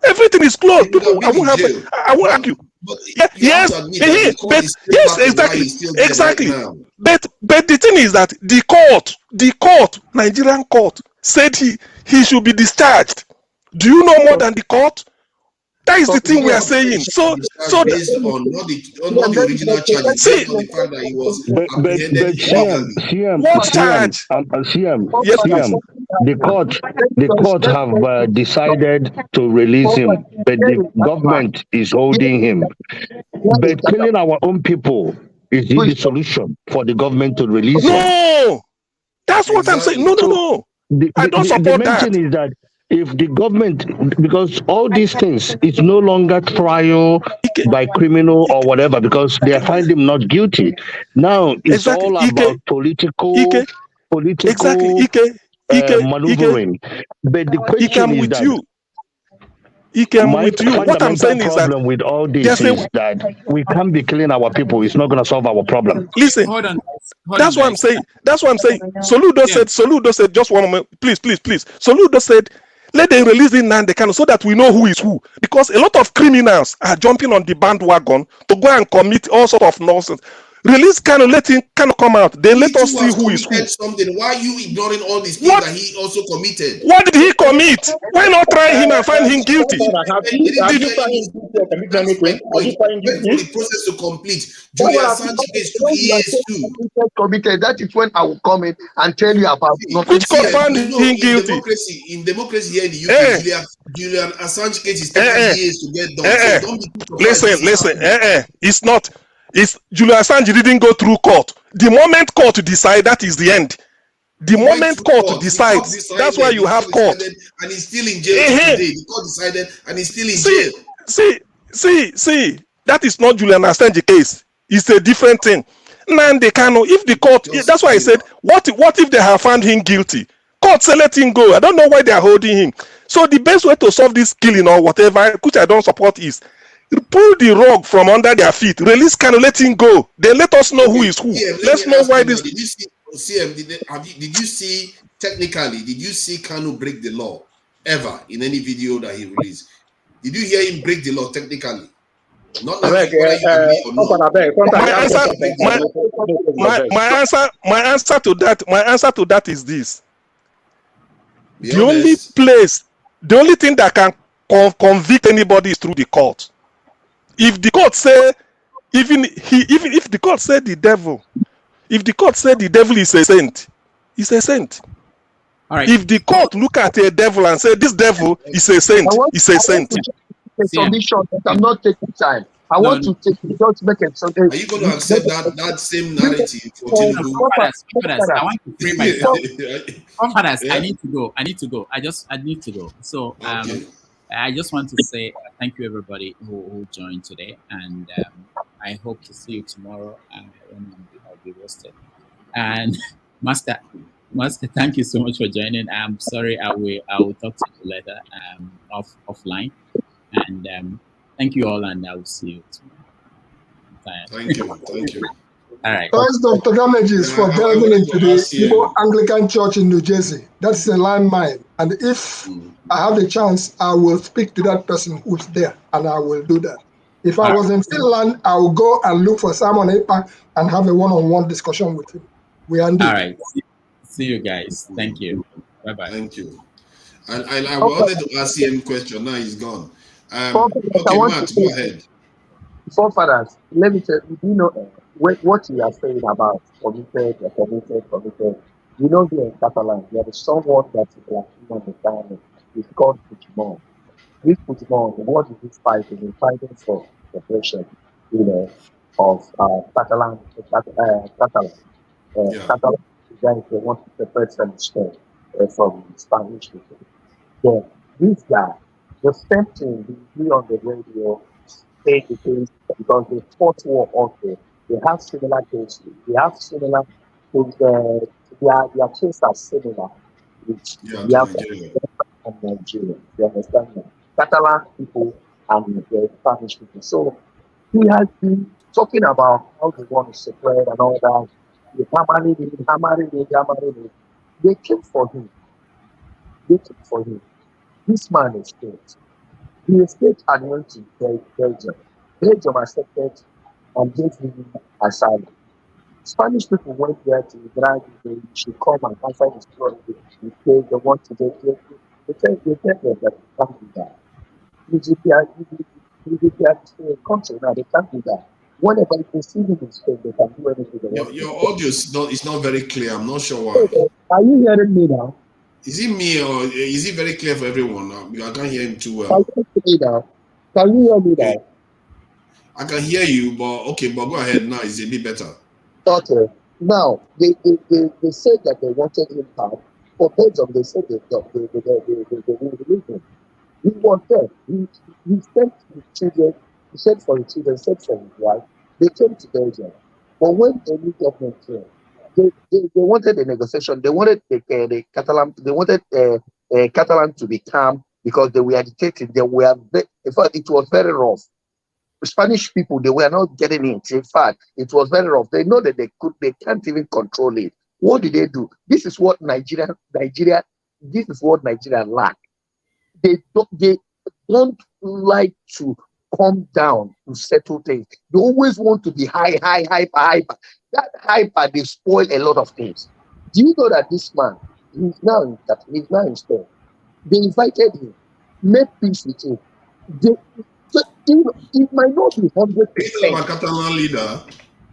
Everything is closed. People, I won't argue. Yes, exactly. But the thing is that the court, Nigerian court, said he should be discharged. Do you know more than the court? That is the thing we are saying. So
based on not the original charges,
see,
on the fact that he was
the court have decided to release him, but the government is holding him. But killing our own people is the solution for the government to release him.
No, that's what I'm saying. No. I don't support that.
The main thing is that if the government, because all these things, it's no longer trial by criminal or whatever, because they find him not guilty. Now it's all about political maneuvering. But the question is that
what I'm saying is that
with all this is that we can't be killing our people. It's not going to solve our problem.
Listen, that's what I'm saying. Soludo said, just one moment, please. Soludo said Let them release Nnamdi Kanu so that we know who is who. Because a lot of criminals are jumping on the bandwagon to go and commit all sort of nonsense. Release Kanu, let him Kanu come out. Then let us see who is who.
Something. Why are you ignoring all these things that he also committed?
What did he commit? Why not try him and find him guilty?
Wait for the process to complete. Julian Assange is 2 years too.
Committed. That is when I will come in and tell you about
which court found him guilty.
In democracy here in the UK, Julian Assange case is 10 years to get done. So don't be
listen. It's not. It's Julian Assange didn't go through court. The moment court decide, that is the end. The moment court decides, that's why you have court.
And he's still in jail today. The court decided and he's still in jail.
See, that is not Julian Assange case. It's a different thing. Nnamdi Kanu, if the court, that's why I said, what if they have found him guilty? Court say let him go. I don't know why they are holding him. So the best way to solve this killing or whatever, which I don't support, is pull the rug from under their feet. Release Kanu, let him go. Then let us know who is who. Let's know why this.
Did you see technically? Did you see Kanu break the law ever in any video that he released? Did you hear him break the law technically? Not my
answer to that is this.
Be
the
honest.
only thing that can convict anybody is through the court. If the court say, even if the court said the devil is a saint, he's a saint.
All right.
If the court look at a devil and say this devil is a saint, he's a saint.
Submission, I'm not taking time. I want to take just make it something.
Are you going to accept that same narrative for Tinubu?
Fathers, I want to free myself. Fathers, I need to go. I need to go. So I just want to say thank you everybody who joined today, and I hope to see you tomorrow when I'll be roasted. And Master, thank you so much for joining. I'm sorry, I will talk to you later offline. And thank you all, and I will see you tomorrow.
Thank you.
All right.
Thanks, Dr. Damages, for delving into the Igbo Anglican Church in New Jersey. That's a landmine. And if I have a chance, I will speak to that person who's there, and I will do that. If I was in Finland, I will go and look for Simon Ekpa and have a one-on-one discussion with him. We are
all right. See you guys. Thank you. Bye-bye.
Thank you. And I wanted to ask him a question. Now he's gone. Okay, Matt, go ahead.
Forefathers, let me tell you, you know what you are saying about committed. You know, here in Catalan, there is someone that is like human understanding. It's called Puigdemont. This Puigdemont, what is this fighting? He's fighting for separation, of Catalan. Catalan, guys, they want to separate themselves from Spanish people. Yeah, this guy. The same thing we hear on the radio, say the case because they fought war also. They have similar cases. They have similar things. Their cases are similar. They have from Nigeria. You understand that? Catalan people and the Spanish people. So he has been talking about how they want to separate and all that. They hammering it. They came for him. This man is escaped. He escaped and went to Belgium. Belgium accepted and gave him asylum. Spanish people went there to drag him. He should come and answer his story. They want to get it. They tell them that they can't do that. If they are country now, they can't do that. Whenever they see him in Spain, they can do anything.
Your audio is not very clear. I'm not sure why.
Are you hearing me now?
Is it me or is it very clear for everyone now? I can't hear him too well.
Can you hear me now?
I can hear you, but go ahead now. It's a bit better.
Okay. Now they said that they wanted him back. For Belgium, they said they didn't release him. He was there. He sent his children. He sent for his children. Sent for his wife. They came to Belgium. But when the new government came, they wanted a negotiation. They wanted the Catalan. They wanted Catalan to be calm because they were agitated. In fact, it was very rough. The Spanish people, they were not getting it. In fact, it was very rough. They know that they can't even control it. What did they do? This is what Nigeria. This is what Nigeria lack. they don't like to come down to settle things. They always want to be hyper. That hyper, they spoil a lot of things. Do you know that this man, he's now in Spain. They invited him, make peace with him. So it might not be 100%.
He's a Catalan leader.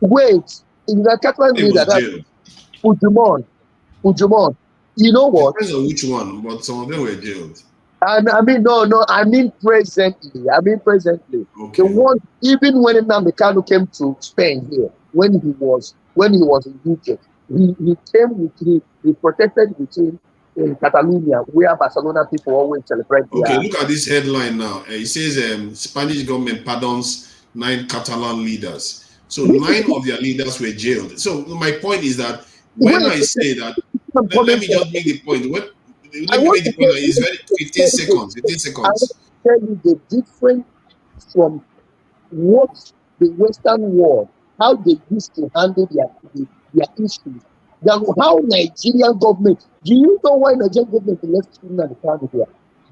Wait, in the Catalan
He
leader,
was
that
jailed.
Ujumon. You know what?
Depends on which one, but some of them were jailed.
And I mean presently.
Okay.
The one, even when Nnamdi Kanu came to Spain here, when he was in UK, he came with he protested with him in Catalonia, where Barcelona people always celebrate.
Okay, look at this headline now. It says Spanish government pardons 9 Catalan leaders. So 9 of their leaders were jailed. So my point is that when I say that, let me just make the point. Let me make the point. It's very 15 seconds. 15 seconds.
I want to tell you the difference from what the Western world, how they used to handle their issues, than how Nigerian government. Do you know why Nigerian government left Nnamdi Kanu there?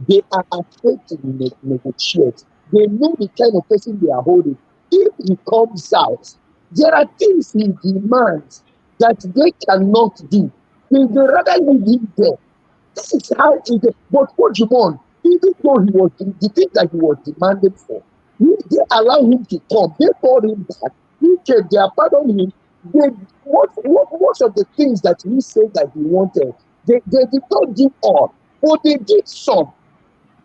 They are afraid to negotiate. They know the kind of person they are holding. If he comes out, there are things he demands that they cannot do. They rather leave him there. This is how it is. But what you want, even though he was the thing that he was demanded for, they allow him to come. They called him back. They are pardoning him. Most of the things that he said that he wanted, they did not do all, but they did some.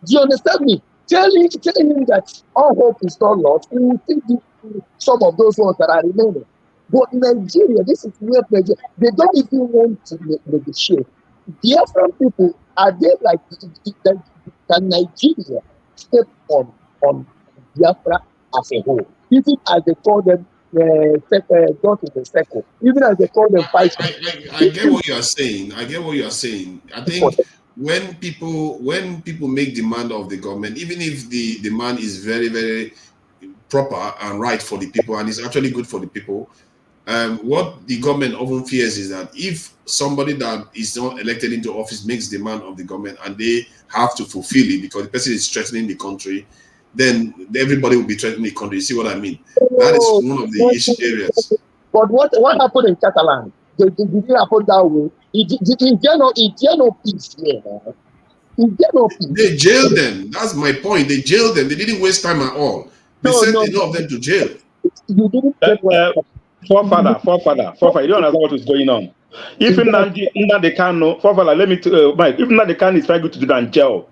Do you understand me? Telling him that all hope is not lost, we will still do some of those ones that are remaining. But Nigeria, this is where Nigeria, they don't even want to negotiate. The African people, are they like that Nigeria step on Biafra as a whole? Even as they call them not in the circle, even as they call them fight.
I get what you are saying. I think when people make demand of the government, even if the demand is very, very proper and right for the people, and it's actually good for the people, what the government often fears is that if somebody that is not elected into office makes demand of the government and they have to fulfill it because the person is threatening the country, then everybody will be threatening the country. You see what I mean? That is one of the issue areas.
But what happened in Catalan? Did it happen that way? Is there no peace here? Is there no peace?
They jailed them. That's my point. They jailed them. They didn't waste time at all. They sent enough of them to jail.
You didn't
forefather, you don't understand what is going on. If Nnamdi Kanu, forefather, let me Mike, if Nnamdi Kanu is trying to do that in jail,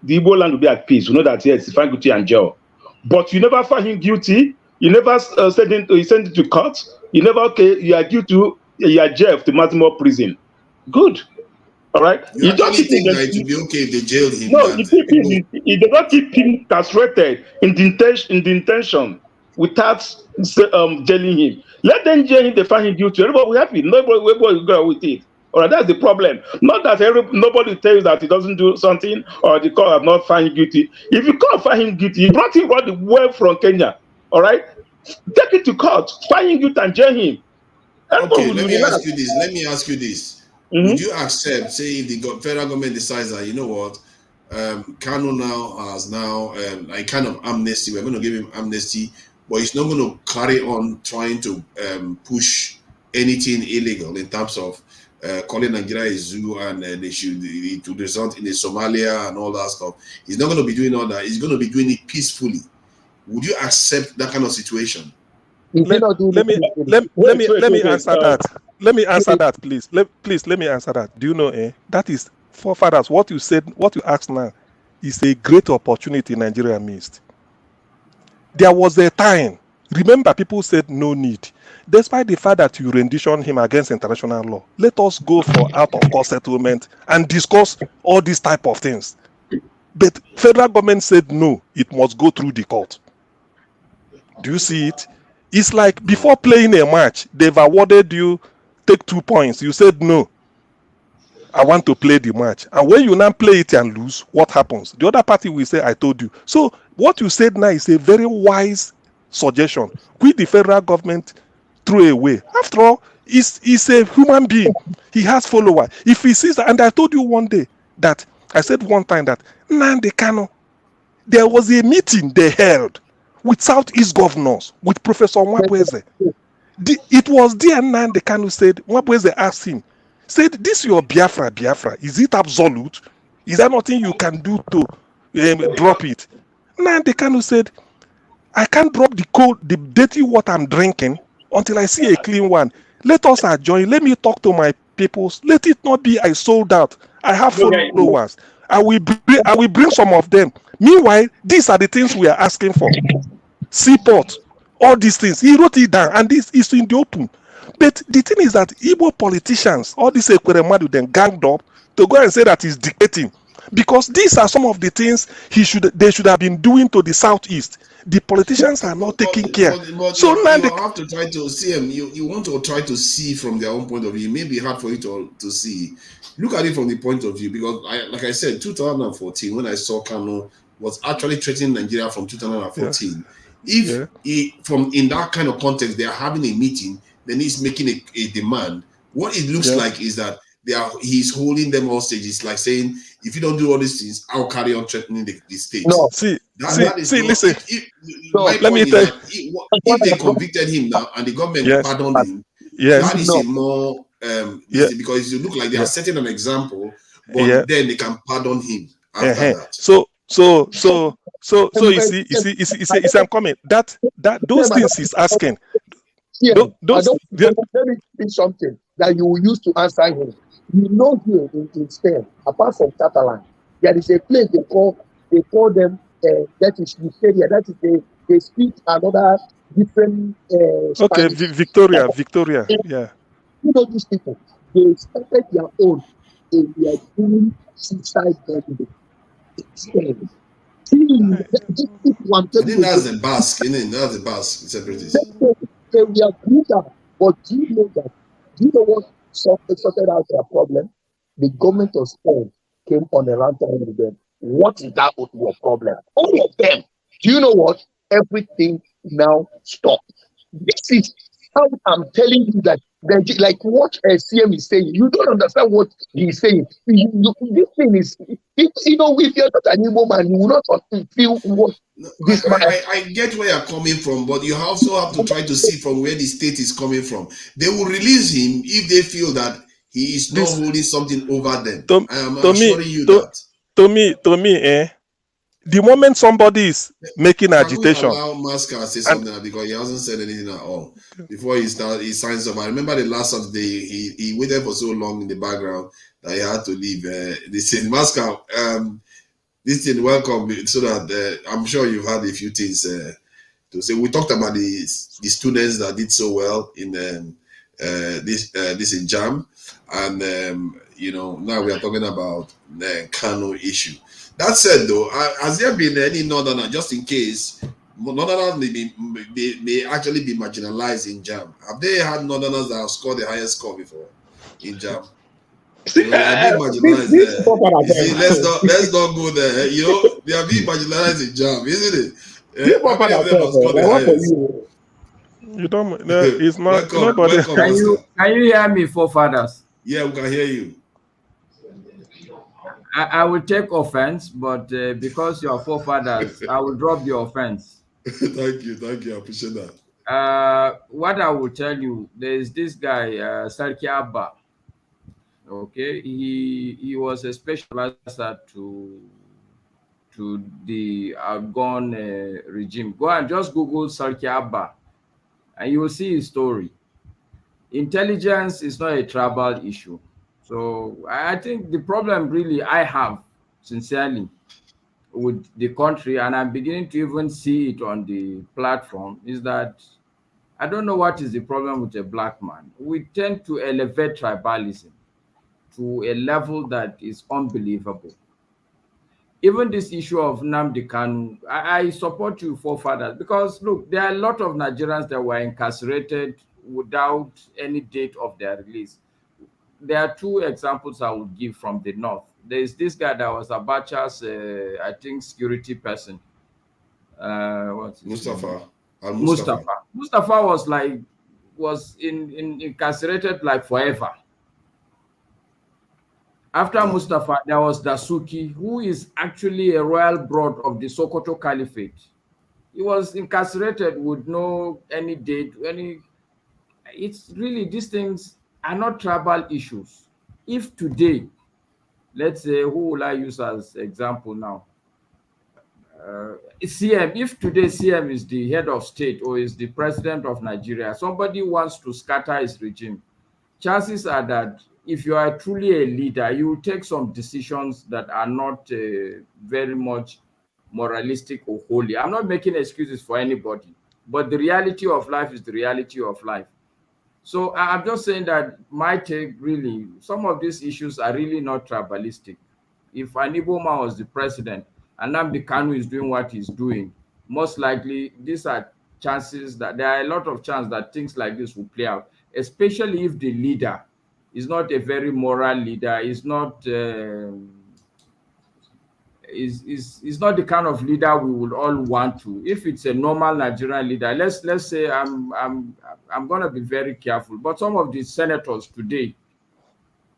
the Igbo land will be at peace. You know that, yes, he's trying to in jail. But you never find him guilty. You never send him to court. You never, you are guilty, you are jailed to maximum prison. Good. All right.
You don't think that it would be okay if they jailed him?
No, he did not keep him castrated in the intention without jailing him. Let them jail him, they find him guilty. Everybody will be happy. Nobody will go with it. All right, that's the problem. Not that nobody tells that he doesn't do something or the court have not found him guilty. If you can't find him guilty, you brought him all the way from Kenya. All right, take it to court, find him guilty and jail him.
Okay, let me ask you this. Would you accept, say, if the federal government decides that, you know what, Kanu now has a kind of amnesty, we're going to give him amnesty, but he's not going to carry on trying to push anything illegal in terms of calling Nigeria a zoo and it would result in a Somalia and all that stuff. He's not going to be doing all that. He's going to be doing it peacefully. Would you accept that kind of situation?
Let me answer that. Let me answer that, please. Let me answer that. Do you know, that is, forefathers, what you asked now is a great opportunity Nigeria missed. There was a time, remember, people said no need. Despite the fact that you rendition him against international law, let us go for out-of-court settlement and discuss all these type of things. But federal government said no, it must go through the court. Do you see it? It's like before playing a match, they've awarded you, take 2 points. You said no, I want to play the match. And when you now play it and lose, what happens? The other party will say, I told you. So what you said now is a very wise suggestion, which the federal government threw away. After all, he's a human being. He has followers. If he sees that, and I told you one day that I said one time that Nnamdi Kanu, there was a meeting they held with Southeast governors, with Professor Nwabweze. It was there Nnamdi Kanu said, Nwabweze asked him, said, this your Biafra, is it absolute? Is there nothing you can do to drop it? Nnamdi Kanu said, I can't drop the dirty water I'm drinking until I see a clean one. Let us adjoin. Let me talk to my peoples. Let it not be I sold out. I have followers. I will bring some of them. Meanwhile, these are the things we are asking for. Seaport, all these things. He wrote it down, and this is in the open. But the thing is that Igbo politicians, all these Ekweremadu, then ganged up to go and say that he's dictating. Because these are some of the things they should have been doing to the Southeast. The politicians are not taking care.
But
So
you
now
have to try to see them. You want to try to see from their own point of view. It may be hard for you to see. Look at it from the point of view, because like I said, 2014, when I saw Kanu was actually threatening Nigeria from 2014. If from in that kind of context they are having a meeting, then he's making a demand. What it looks like is that he's holding them hostage. It's like saying, if you don't do all these things, I'll carry on threatening the state.
No,
Listen. Let me tell you, if they convicted him now and the government pardoned him, that is a more because you look like they are setting an example, but then they can pardon him after that.
So you see, I'm coming. That those things he's asking.
Let me say something that you will use to answer him. You know, here in Spain, apart from Catalan, there is a place they call them that is Nigeria. That is they speak another different.
Okay, Victoria, yeah.
You know these people. They started their own. They are doing suicide bombing in Spain.
I think that's the Basque, that's the Basque separatists.
They were brutal, but do you know that? Do you know what sorted out their problem? The government of Spain came on a runtime with them. What is that your problem? All of them. Do you know what? Everything now stopped. This is how I'm telling you that, like what CM is saying. You don't understand what he's saying. This thing is, if you're not an Igbo man, you will not feel what this man.
I get where you're coming from, but you also have to try to see from where the state is coming from. They will release him if they feel that he is not holding something over them. I am assuring you that.
To me, the moment somebody is making agitation,
allow Masca to say something because he hasn't said anything at all before he signs up. I remember the last Saturday he waited for so long in the background that he had to leave. They said, Masca, this thing, welcome, so that I'm sure you've had a few things to say. We talked about the students that did so well in this in JAM, and now we are talking about the Kanu issue. That said, though, has there been any northerner, just in case, northerners may actually be marginalized in JAM? Have they had northerners that have scored the highest score before in JAM? They are being marginalized there. See, let's not go there. They are being marginalized in JAM, isn't it? How many of them have scored the highest?
You don't. No, it's not.
Welcome,
can you hear me, forefathers?
Yeah, we can hear you.
I will take offense, but because you are forefathers, I will drop the offense.
Thank you. I appreciate that.
What I will tell you, there is this guy, Sarki Abba. Okay, he was a special advisor to the outgone regime. Go and just Google Sarki Abba, and you will see his story. Intelligence is not a tribal issue. So I think the problem really I have, sincerely, with the country, and I'm beginning to even see it on the platform, is that I don't know what is the problem with a black man. We tend to elevate tribalism to a level that is unbelievable. Even this issue of Nnamdi Kanu, I support you, forefathers, because look, there are a lot of Nigerians that were incarcerated without any date of their release. There are two examples I would give from the north. There's this guy that was Abacha's, I think, security person. What's his name? Mustafa. Mustafa was incarcerated like forever. After Mustafa, there was Dasuki, who is actually a royal blood of the Sokoto Caliphate. He was incarcerated with no any date, any. It's really, these things are not tribal issues. If today, let's say, who will I use as example now? CM, if today CM is the head of state or is the president of Nigeria, somebody wants to scatter his regime, chances are that if you are truly a leader, you will take some decisions that are not very much moralistic or holy. I'm not making excuses for anybody, but the reality of life is the reality of life. So I'm just saying that my take, really, some of these issues are really not tribalistic. If an Igbo man was the president and Nnamdi Kanu is doing what he's doing, most likely these are chances that there are a lot of chances that things like this will play out, especially if the leader is not a very moral leader, is not is not the kind of leader we would all want to. If it's a normal Nigerian leader, let's say I'm going to be very careful, but some of the senators today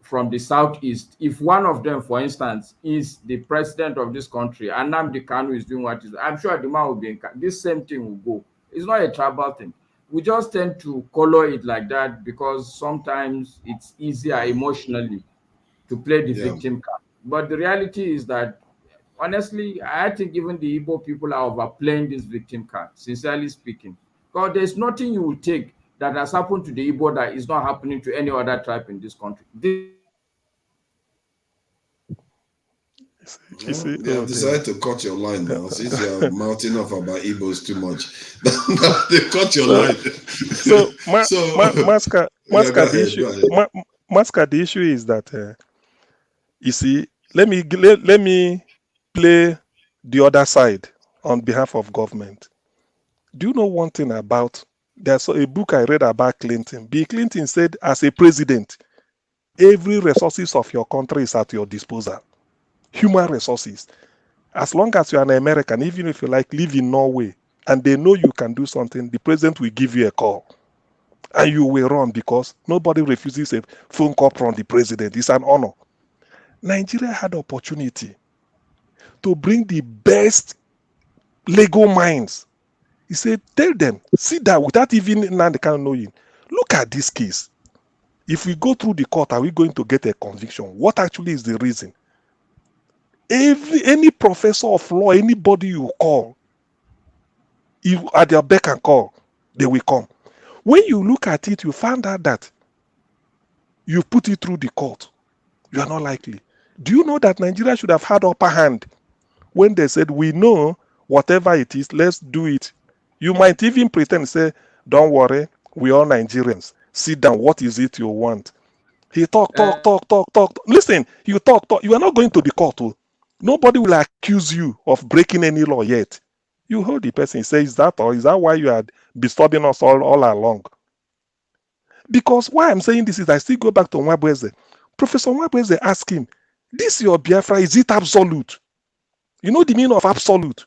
from the southeast, if one of them, for instance, is the president of this country and Nnamdi Kanu is doing what is, I'm sure the man will be in, this same thing will go. It's not a tribal thing. We just tend to color it like that because sometimes it's easier emotionally to play the victim card. But the reality is that, honestly, I think even the Igbo people are overplaying this victim card, sincerely speaking. Because there's nothing you will take that has happened to the Igbo that is not happening to any other tribe in this country.
They have decided to cut your line now since you are mouthing off about Igbos too much. They cut your line.
Masca, the issue is that you see, let me play the other side on behalf of government. Do you know one thing about, there's a book I read about Clinton. Bill Clinton said, as a president, every resources of your country is at your disposal. Human resources. As long as you're an American, even if you like live in Norway, and they know you can do something, the president will give you a call. And you will run because nobody refuses a phone call from the president. It's an honor. Nigeria had opportunity to bring the best legal minds. He said, tell them, sit down without even Nnamdi Kanu knowing. Look at this case. If we go through the court, are we going to get a conviction? What actually is the reason? Any professor of law, anybody you call, at their beck and call, they will come. When you look at it, you find out that you put it through the court. You are not likely. Do you know that Nigeria should have had upper hand when they said, we know whatever it is, let's do it. You might even pretend, say, don't worry, we are Nigerians. Sit down, what is it you want? He talk. Listen, you talk. You are not going to the court. Nobody will accuse you of breaking any law yet. You hold the person, say, is that all? Is that why you are disturbing us all along? Because why I'm saying this is, I still go back to Nwabweze. Professor Nwabweze asked him, this your Biafra, is it absolute? You know the meaning of absolute?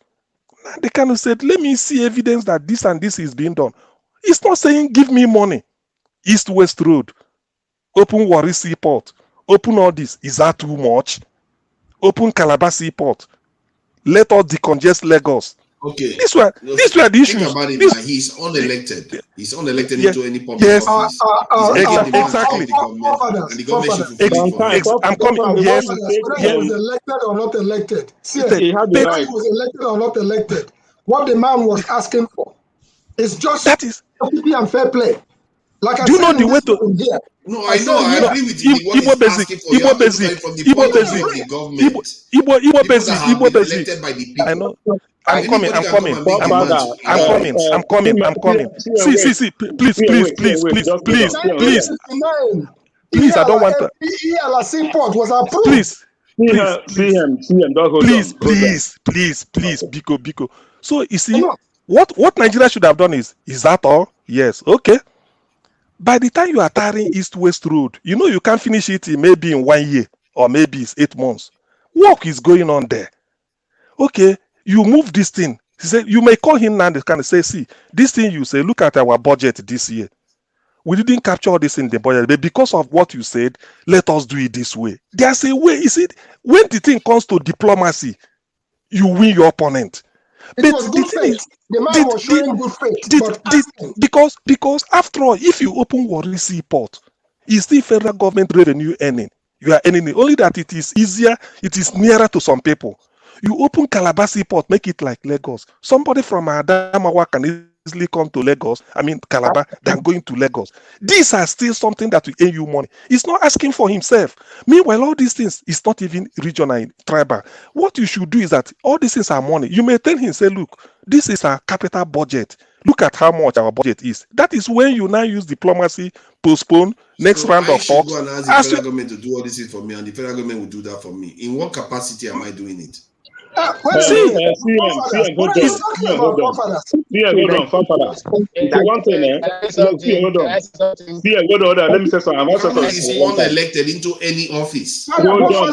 They kind of said, let me see evidence that this and this is being done. It's not saying, give me money. East-West Road, open Warri Seaport, open all this. Is that too much? Open Calabar Seaport. Let us decongest Lagos.
Okay.
These were the issues.
Think about it, now. He's unelected. He's unelected into any public office.
Exactly. I'm coming. Yes.
Whether he was elected or not elected. See,
he had the right.
Whether he was elected or not elected. What the man was asking for is just equity and fair play. Like I
do you
said
know the way to?
Here,
No, I know. I agree with you.
Igbo basic. I know. I'm coming. See. Please. Please, I don't want to.
Import was approved.
Please, Biko. So you see, what Nigeria should have done is that all? Yes, okay. By the time you are tiring East-West Road, you know you can't finish it maybe in 1 year or maybe it's 8 months. Work is going on there. Okay, you move this thing. He said, you may call him now and kind of say, see, this thing you say, look at our budget this year. we didn't capture all this in the budget, but because of what you said, let us do it this way. There's a way. You see, when the thing comes to diplomacy, you win your opponent.
It was good faith. The man was showing good faith.
Because after all, if you open Warri Seaport, it's still federal government revenue earning. You are earning it. Only that it is easier, it is nearer to some people. You open Calabar Seaport, make it like Lagos. Somebody from Adamawa can easily come to Lagos, Calabar, than going to Lagos. These are still something that will earn you money. He's not asking for himself. Meanwhile, all these things is not even regional, tribal. What you should do is that all these things are money. You may tell him, say, look, this is our capital budget. Look at how much our budget is. That is when you now use diplomacy, postpone, next round of talks.
Go and ask the federal government to do all this thing for me, and the federal government will do that for me. In what capacity am I doing it?
Hold on. Let me say something.
Someone is unelected into any office.
Hold on,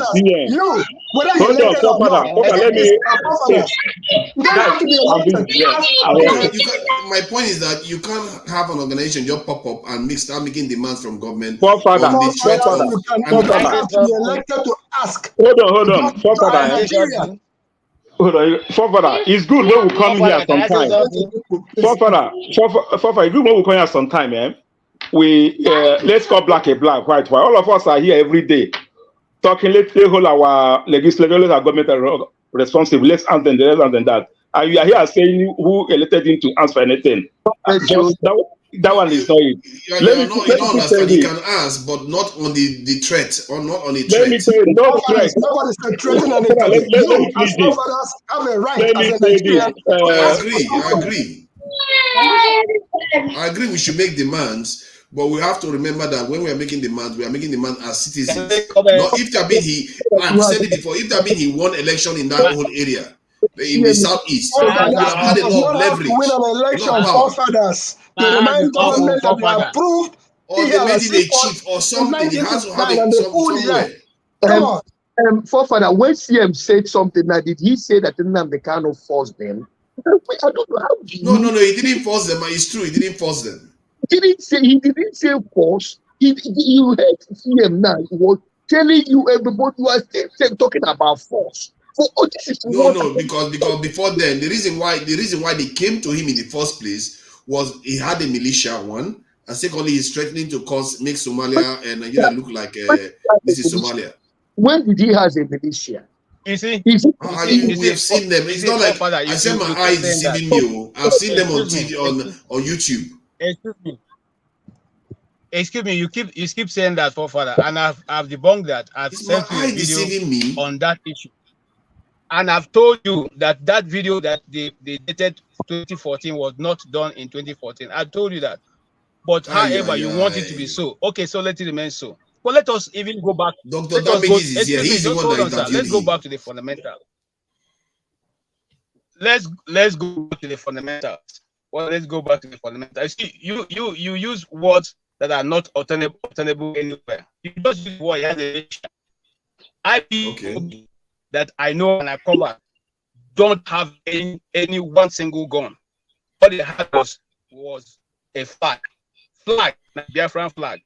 my point is that you can't have an organization just pop up and start making demands from government.
Hold on. It's good when we come here sometime. It's good when we come here sometime, man. We let's call black a black, white. All of us are here every day talking. Let's hold our legislators, our government are responsible. Let's answer them, that. And you are here saying who elected him to answer anything. Just that one is not it.
You can ask, but not on the threat, or not on the threat.
Let me say no threat.
Nobody's threatening anything. You as forefathers have a right as a Nigerian.
I agree. We should make demands. But we have to remember that when we are making demands as citizens. Not if that mean I've said it before, if that mean he won election in that whole area, in the southeast, we have had a lot of leverage.
Win an election, forefathers. They remind government that they approved.
Or they made him a chief or something. He has to have it somewhere.
Come on.
Forefather, when CM said something, now did he say that Nnamdi Kanu forced them? I don't know how.
No, he didn't force them. It's true, he didn't force them.
He didn't say force. You heard CM now. He was telling you everybody was still talking about force.
No, because before then, the reason why they came to him in the first place was he had a militia, one, and secondly, he's threatening to make Somalia and Nigeria look like this is Somalia.
When did he have a militia?
You see,
we have seen them. It's not like I said my eyes deceiving me. I've seen them on TV on YouTube.
Excuse me. You keep saying that, forefather, and I've debunked that. I've sent you a video on that issue, and I've told you that video that they dated 2014 was not done in 2014. I told you that, but however, you want it to be so. Okay, so let it remain so. Well, let us even go back.
Dr. Damages is here. He's the one that interviewed.
Let's go back to the fundamental. Let's go to the fundamentals. Well, let's go back to the fundamentals. See, you use words that are not obtainable anywhere. You just use what has a IP that I know and I cover don't have any one single gun. What they had was a flag, Biafran flag,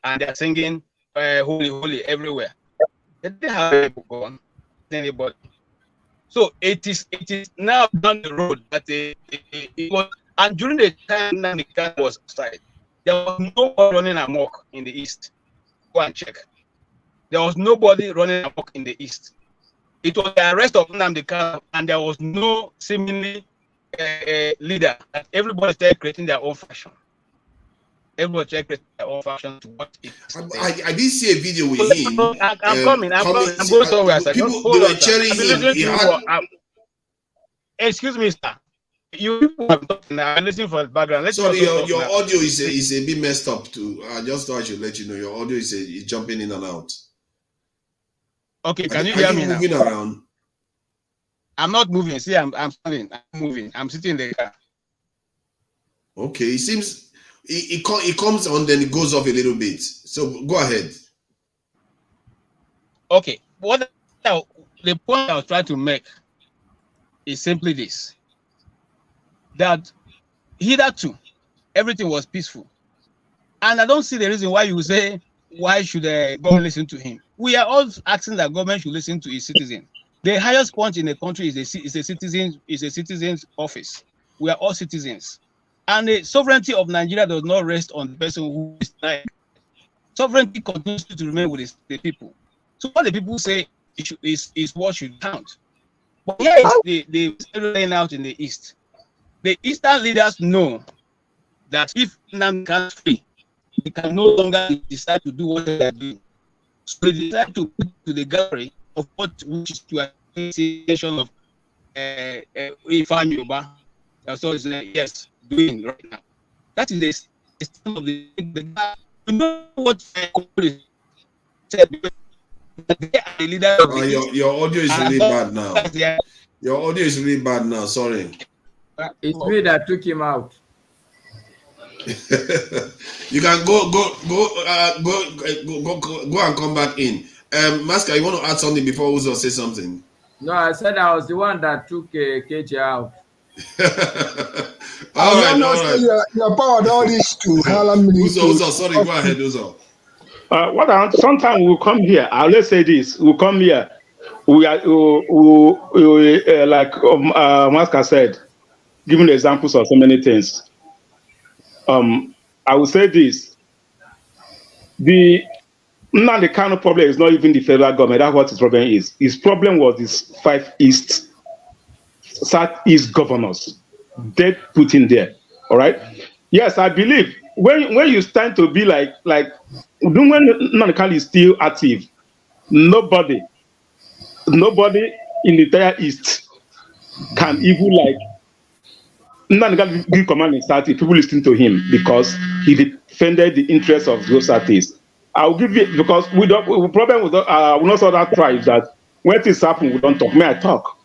and they're singing "Holy, Holy" everywhere. They didn't have anybody. So it is now down the road that it was, and during the time Nnamdi Kanu was outside, there was nobody running amok in the east. Go and check. There was nobody running amok in the east. It was the arrest of Nnamdi Kanu, and there was no seemingly leader. Everybody started creating their own faction. Everybody check their own faction to what it is.
I did see a video with him.
I'm coming. I'm going somewhere.
People were cheering him.
Excuse me, sir. You people have talking. I'm listening for the background.
Sorry, your audio is a bit messed up too. I just thought I should let you know your audio is jumping in and out.
Okay, can you hear me now?
Moving around.
I'm not moving. See, I'm standing. I'm moving. I'm sitting in the car.
Okay, it seems. It comes on, then it goes off a little bit. So go ahead.
Okay. The point I was trying to make is simply this: that hitherto everything was peaceful. And I don't see the reason why you say, why should the government listen to him? We are all asking that government should listen to its citizens. The highest point in the country is a citizen's office. We are all citizens. And the sovereignty of Nigeria does not rest on the person who is dying. Sovereignty continues to remain with the people. So what the people say is what should count. But here is the laying out in the East. The Eastern leaders know that if Nnamdi Kanu is free, they can no longer decide to do what they are doing. So they decide to put to the gallery of which is to association of Ifeanyi Yoba. So it's yes, doing right now. That is the stand of the you know what said. They are the leader of the
your audio is really bad now. Your audio is really bad now. Sorry.
It's me that took him out.
You can go and come back in. Masker, you want to add something before Uzo say something?
No, I said I was the one that took KJ out.
all right. You're powered all this to Harlem.
Uzo, sorry, go ahead, Uzo.
Sometimes we'll come here. Let's say this: we'll come here. We are like Masker said, giving examples of so many things. I will say this: the Nnamdi Kanu problem is not even the federal government. That's what his problem is. His problem was these 5 Southeast governors they put in there. All right. Yes, I believe when you stand to be like when Nnamdi Kanu is still active, nobody in the entire East can even like Nnamdi Kanu give command in South. People listening to him because he defended the interests of those Southeast. I'll give you because we problem with not other tribes that when things happen we don't talk. May I talk?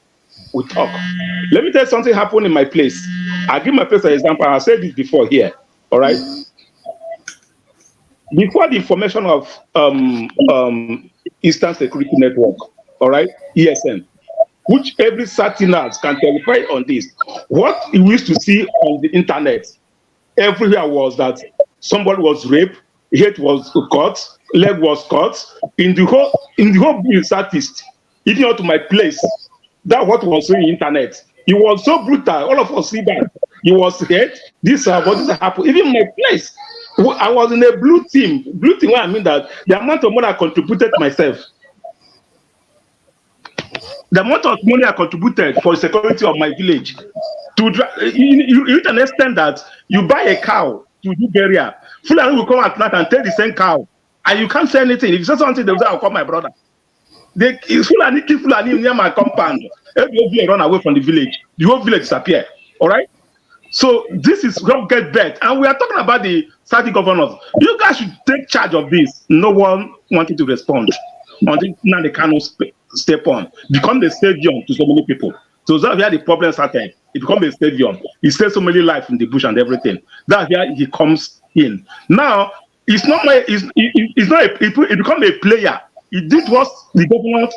We talk. Let me tell you something happened in my place. I'll give my place an example. I said this before here. All right. Before the formation of Eastern Security Network, all right, ESN, which every Southerners can verify on this. What we used to see on the internet everywhere was that somebody was raped, head was cut, leg was cut in the whole Southeast. Even out to my place, that's what was on the internet. It was so brutal. All of us see that. He was hit. This what did happen? Even my place, I was in a blue team. Blue team. What I mean that the amount of money I contributed myself. The amount of money I contributed for the security of my village, to you reach an extent that you buy a cow to do burial. Fulani will come at night and take the same cow, and you can't say anything. If you say something, they will say, "I'll call my brother." Fulani kill Fulani near my compound. Everybody run away from the village. The whole village disappear. All right. So this is what get bad, and we are talking about the Saudi governors. You guys should take charge of this. No one wanted to respond until Nnamdi Kanu step on, become the savior to so many people. So that's where the problem started. He become a savior. He saved so many lives in the bush and everything. That's where he comes in. Now it's not my. It's not. It become a player. He did what the government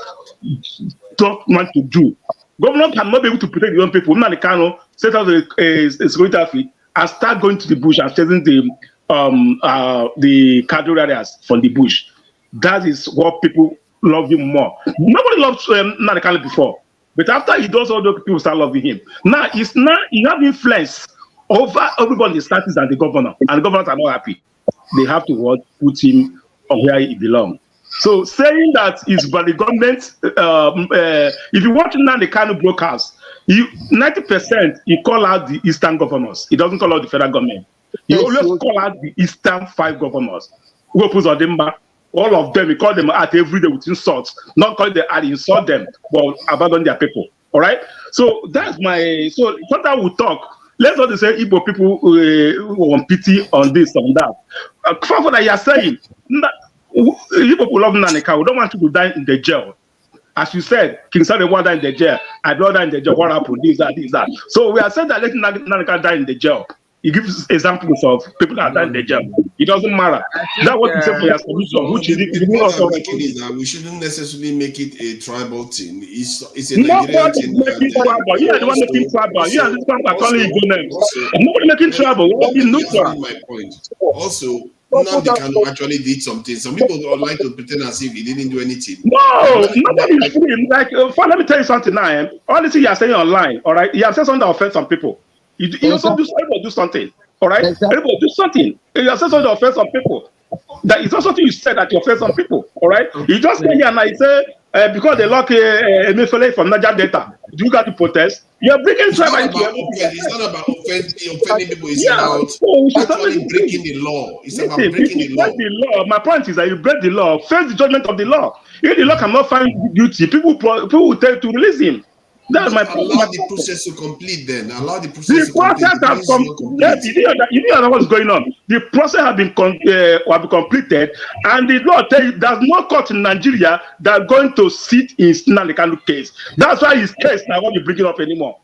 don't want to do. Government cannot be able to protect the young people. Nnamdi Kanu set up a security outfit and start going to the bush and chasing the cattle areas from the bush. That is what people love him more. Nobody loved Nnamdi Kanu before, but after he does all those people start loving him. Now he have influence over everybody in the status and the governor, and the governors are not happy. They have to put him on where he belongs. So saying that is by the government, if you watch Nnamdi Kanu broadcast, 90% he call out the Eastern governors. He doesn't call out the federal government. He always call out the Eastern 5 governors. All of them, he call them out every day with insults. Not call them out, insult them, but abandon their people. All right? So that's my, so sometimes we talk. Let's not say Igbo people who want pity on this, on that. For that you are saying, you people love Nnamdi Kanu. We don't want you to die in the jail. As you said, King Sale want to die in the jail. I don't die in the jail. What happened? This, that. So we are saying that letting Nnamdi Kanu die in the jail. He gives examples of people that die in the jail. It doesn't matter. That's what he said for your solution, which is
that we shouldn't necessarily make it a tribal thing. It's a Nigerian thing.
Making trouble. You are the one making trouble. You are the one calling Igbo names. Nobody making trouble.
My point. Also, Nnamdi Kanu actually did something. Some people would like to pretend as if he didn't do anything.
No, nobody is free. Like, let me tell you something now. All this you are saying online, all right? You have said something that offends some people. You also do something, all right? Everybody do something. You have said something that offends some people. That is not something you said that you offend some people, all right? You just stay here and I say, because they lock Emefiele from Niger Delta, do you got to protest? You're breaking tribal.
It's not about offending people. It's about actually breaking the law. It's about breaking the law.
My point is that you break the law. Face the judgment of the law. If the law cannot find guilty, people will tell to release him. That's my point.
Allow the process to complete. Then allow the process to complete.
You know what's going on. The process has been completed, and the law tells you there's no court in Nigeria that's going to sit in Nnamdi Kanu case. That's why his case now won't be bringing up anymore.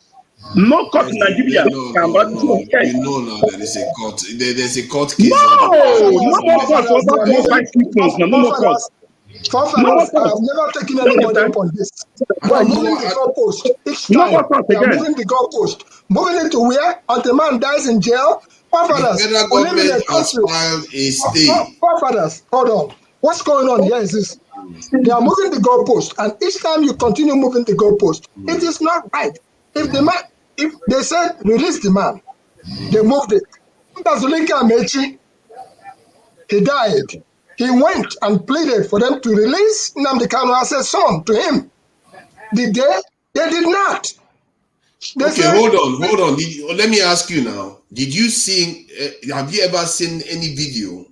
No court in Nigeria.
You know now that there's a court. There's a court case.
No more court. Forefathers, I have never taken anybody up on this. I'm moving the goalpost each time. I'm moving the goalpost. Moving it to where? Until man dies in jail. Forefathers,
the federal government has filed a stay.
Forefathers, hold on. What's going on here is this. They are moving the goalpost, and each time you continue moving the goalpost, it is not right. If they said release the man, they moved it. Zulika Amechi, he died. He went and pleaded for them to release Nnamdi Kanu as a son to him. Did they? They did not.
Hold on. Let me ask you now. Did you see? Have you ever seen any video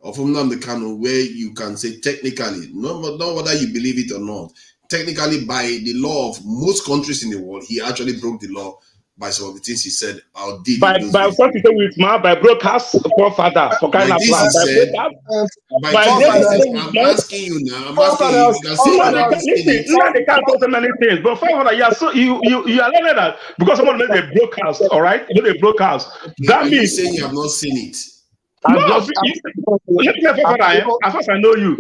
of Nnamdi Kanu where you can say technically, not whether you believe it or not, technically by the law of most countries in the world, he actually broke the law by some of the things he said or did.
By broadcast forefather for kind of plan.
I'm asking you now. I'm asking you. You can say
they can't talk so many things. But forefather, you are learning that because someone made a broadcast, all right? You made a broadcast. That means
you saying you have not seen it.
Let me say, forefather, as far as I know you,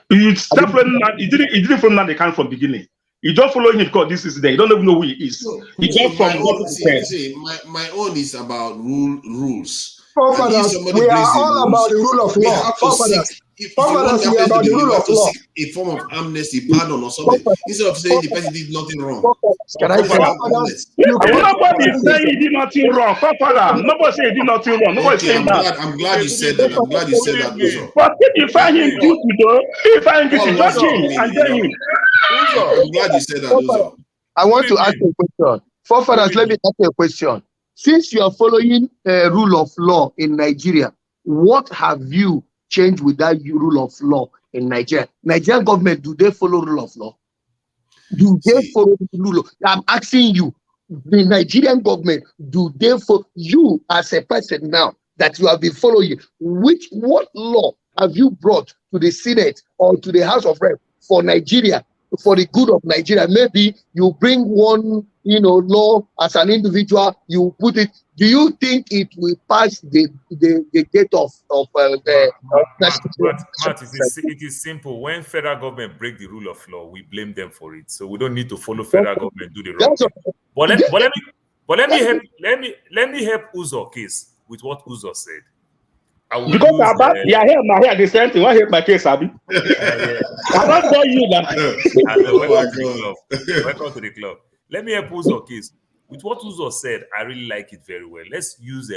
you start from you didn't from Nnamdi Kanu from beginning. You don't follow him because this is there. You don't even know who he is. He just from what he said.
My own is about rules.
Forefathers, we are all about the rule of law. Forefathers,
we are about the rule of law. A form of amnesty, pardon, or something. Instead of saying the person did nothing wrong.
Nobody is saying he did nothing wrong. Forefather, nobody say he did nothing wrong. Nobody saying that.
I'm glad you said that. I'm glad you said that.
But if you find him guilty, though, if you find him guilty, judge him and tell him.
I'm glad you said that.
I want to ask a question. Forefathers, let me ask you a question. Since you are following rule of law in Nigeria, what have you changed with that rule of law in Nigeria? Nigerian government, do they follow rule of law? Do they follow the rule of law? I'm asking you, the Nigerian government, do they follow you as a person now that you have been following? What law have you brought to the Senate or to the House of Reps for Nigeria, for the good of Nigeria? Maybe you bring one, law as an individual, you put it. Do you think it will pass the gate of the?
Matt, it is simple. When federal government break the rule of law, we blame them for it. So we don't need to follow federal government do the wrong thing. But let me help Uzo case with what Uzo said.
Because you are here, my hair the same thing. Why help my case, Abi? I don't tell you that.
Welcome to the club. Let me help Uzo case. With what Uzo said, I really like it very well. Let's use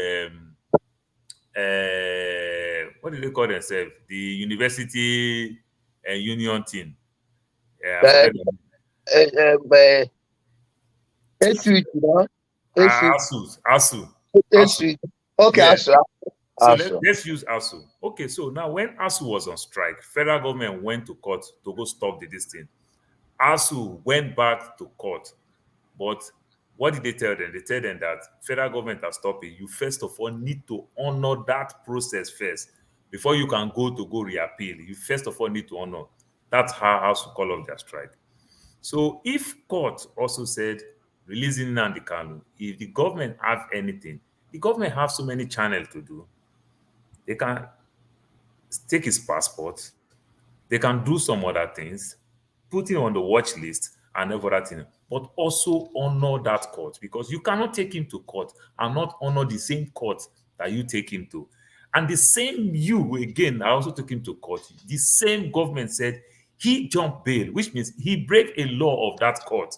what do they call themselves? The university union team. ASU.
Okay,
yeah.
ASU.
So let's use ASU. Okay, so now when ASU was on strike, federal government went to court to go stop this thing. ASU went back to court, but what did they tell them? They tell them that federal government has stopped it. You first of all need to honor that process first before you can go reappeal. You first of all need to honor. That's how ASU call off their strike. So if court also said releasing Nnamdi Kanu, if the government have anything, the government have so many channels to do. They can take his passport. They can do some other things, put him on the watch list and everything, but also honor that court, because you cannot take him to court and not honor the same court that you take him to. And the same you, again, I also took him to court. The same government said he jumped bail, which means he break a law of that court.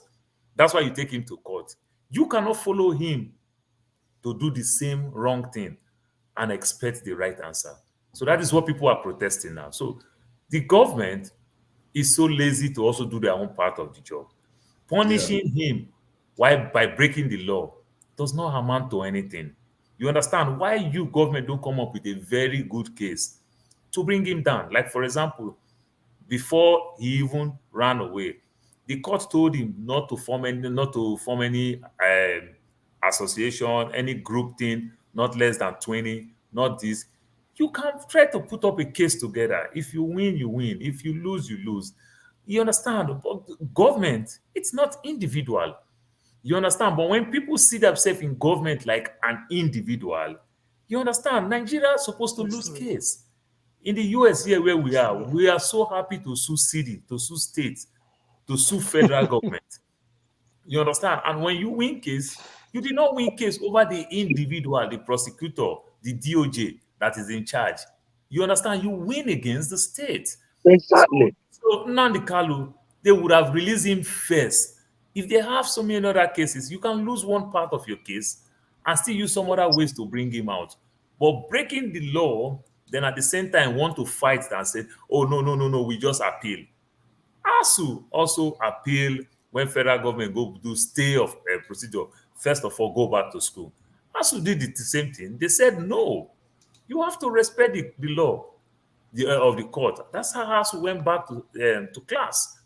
That's why you take him to court. You cannot follow him to do the same wrong thing and expect the right answer. So that is what people are protesting now. So the government is so lazy to also do their own part of the job. Punishing him by breaking the law does not amount to anything. You understand why you government don't come up with a very good case to bring him down? Like, for example, before he even ran away, the court told him not to form any association, any group thing, not less than 20, not this. You can try to put up a case together. If you win, you win. If you lose, you lose. You understand? But government, it's not individual. You understand? But when people see themselves in government like an individual, you understand? Nigeria is supposed to lose case. In the US here where we are so happy to sue city, to sue states, to sue federal government. You understand? And when you win case, you did not win case over the individual, the prosecutor, the DOJ that is in charge. You understand? You win against the state.
Exactly.
So Nnamdi Kanu, they would have released him first. If they have so many other cases, you can lose one part of your case and still use some other ways to bring him out. But breaking the law, then at the same time want to fight and say, oh, no, we just appeal. ASU also appeal when federal government go do stay of procedure. First of all, go back to school. ASU did the same thing. They said, no, you have to respect the law of the court. That's how ASU went back to class.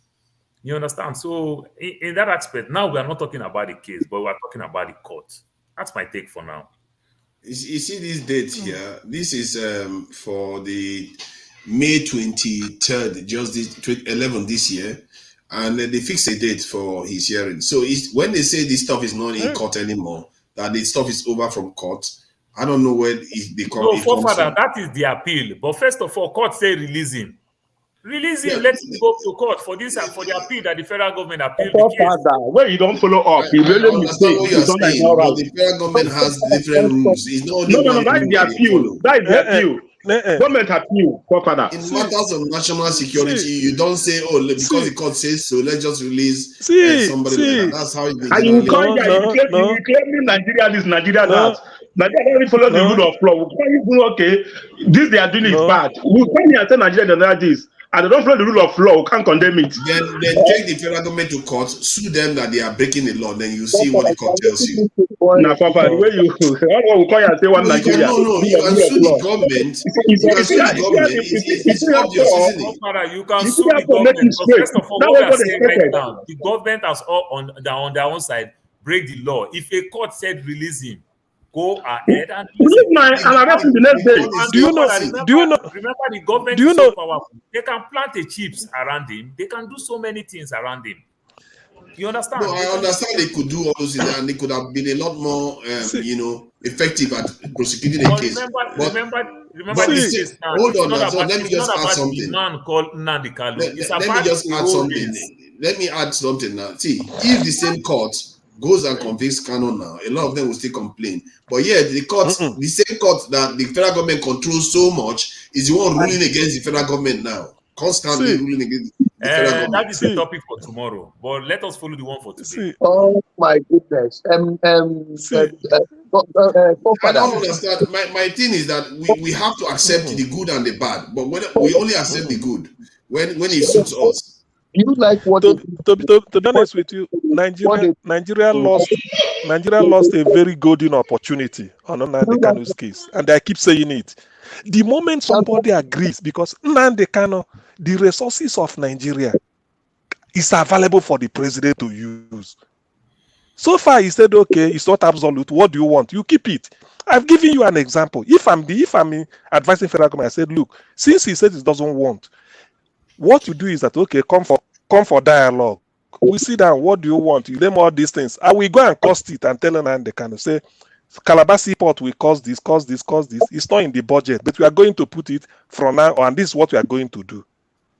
You understand? So in that aspect, now we are not talking about the case, but we are talking about the court. That's my take for now.
You see this date here? This is for the May 23rd, just this 11 this year, and they fixed a date for his hearing. So when they say this stuff is not in court anymore, that the stuff is over from court, I don't know where they come.
No, forefather, that is the appeal. But first of all, court say release him. Release him, let him go to court for this and for the appeal that the federal government appealed the case.
Where you don't follow up, you
I
really
understand
mistake.
what you're saying, but the federal government has different rules. It's not only
No,
one
that is
rule
the
that they
appeal.
follow.
That is the appeal. Government appeal, forefather.
In matters of national security, you don't say, oh, because the court says so, let's just release somebody like that. That's how it
And you claim Nigeria this, Nigeria that. Nigeria only follows the rule of law. We can't even, okay, this they are doing is bad. We can't here tell Nigeria that this. And they don't follow the rule of law, we can't condemn it.
Then take the federal government to court, sue them that they are breaking the law, then you see what the court tells you.
Now, Papa, the way you we call you say one Nigeria.
You can sue the government. It's obvious, isn't it?
You can sue the government. But first of all, what we are saying right now, the government has all on their own side break the law. If a court said release him, go ahead and
release my and arrest him the next day.
Remember, the government is so powerful. They can plant the chips around him. They can do so many things around him. You understand?
No, I understand they could do all those things, and they could have been a lot more, effective at prosecuting a case.
Remember this case now.
Hold on, so let me just add something.
The man called Nnamdi Kanu.
Let me add something now. See, if the same court goes and convicts Kanu now, a lot of them will still complain. But yeah, the same court that the federal government controls so much is the one ruling against the federal government now. Constantly ruling against the federal government.
That is the topic for tomorrow. But let us follow the one for today.
Oh my goodness.
I don't understand. My thing is that we have to accept the good and the bad, but when we only accept the good when it suits us.
You like what?
To be honest with you, Nigeria lost a very golden opportunity on Nnamdi Kanu's case, and I keep saying it. The moment somebody agrees, because Nnamdi Kanu, the resources of Nigeria is available for the president to use. So far, he said, okay, it's not absolute. What do you want? You keep it. I've given you an example. If I'm advising federal government, I said, look, since he said he doesn't want, what you do is that, okay, come for dialogue. We sit down, what do you want? You name all these things. I will go and cost it and tell Nnamdi Kanu, say, Calabar Seaport will cost this. It's not in the budget, but we are going to put it from now on. This is what we are going to do.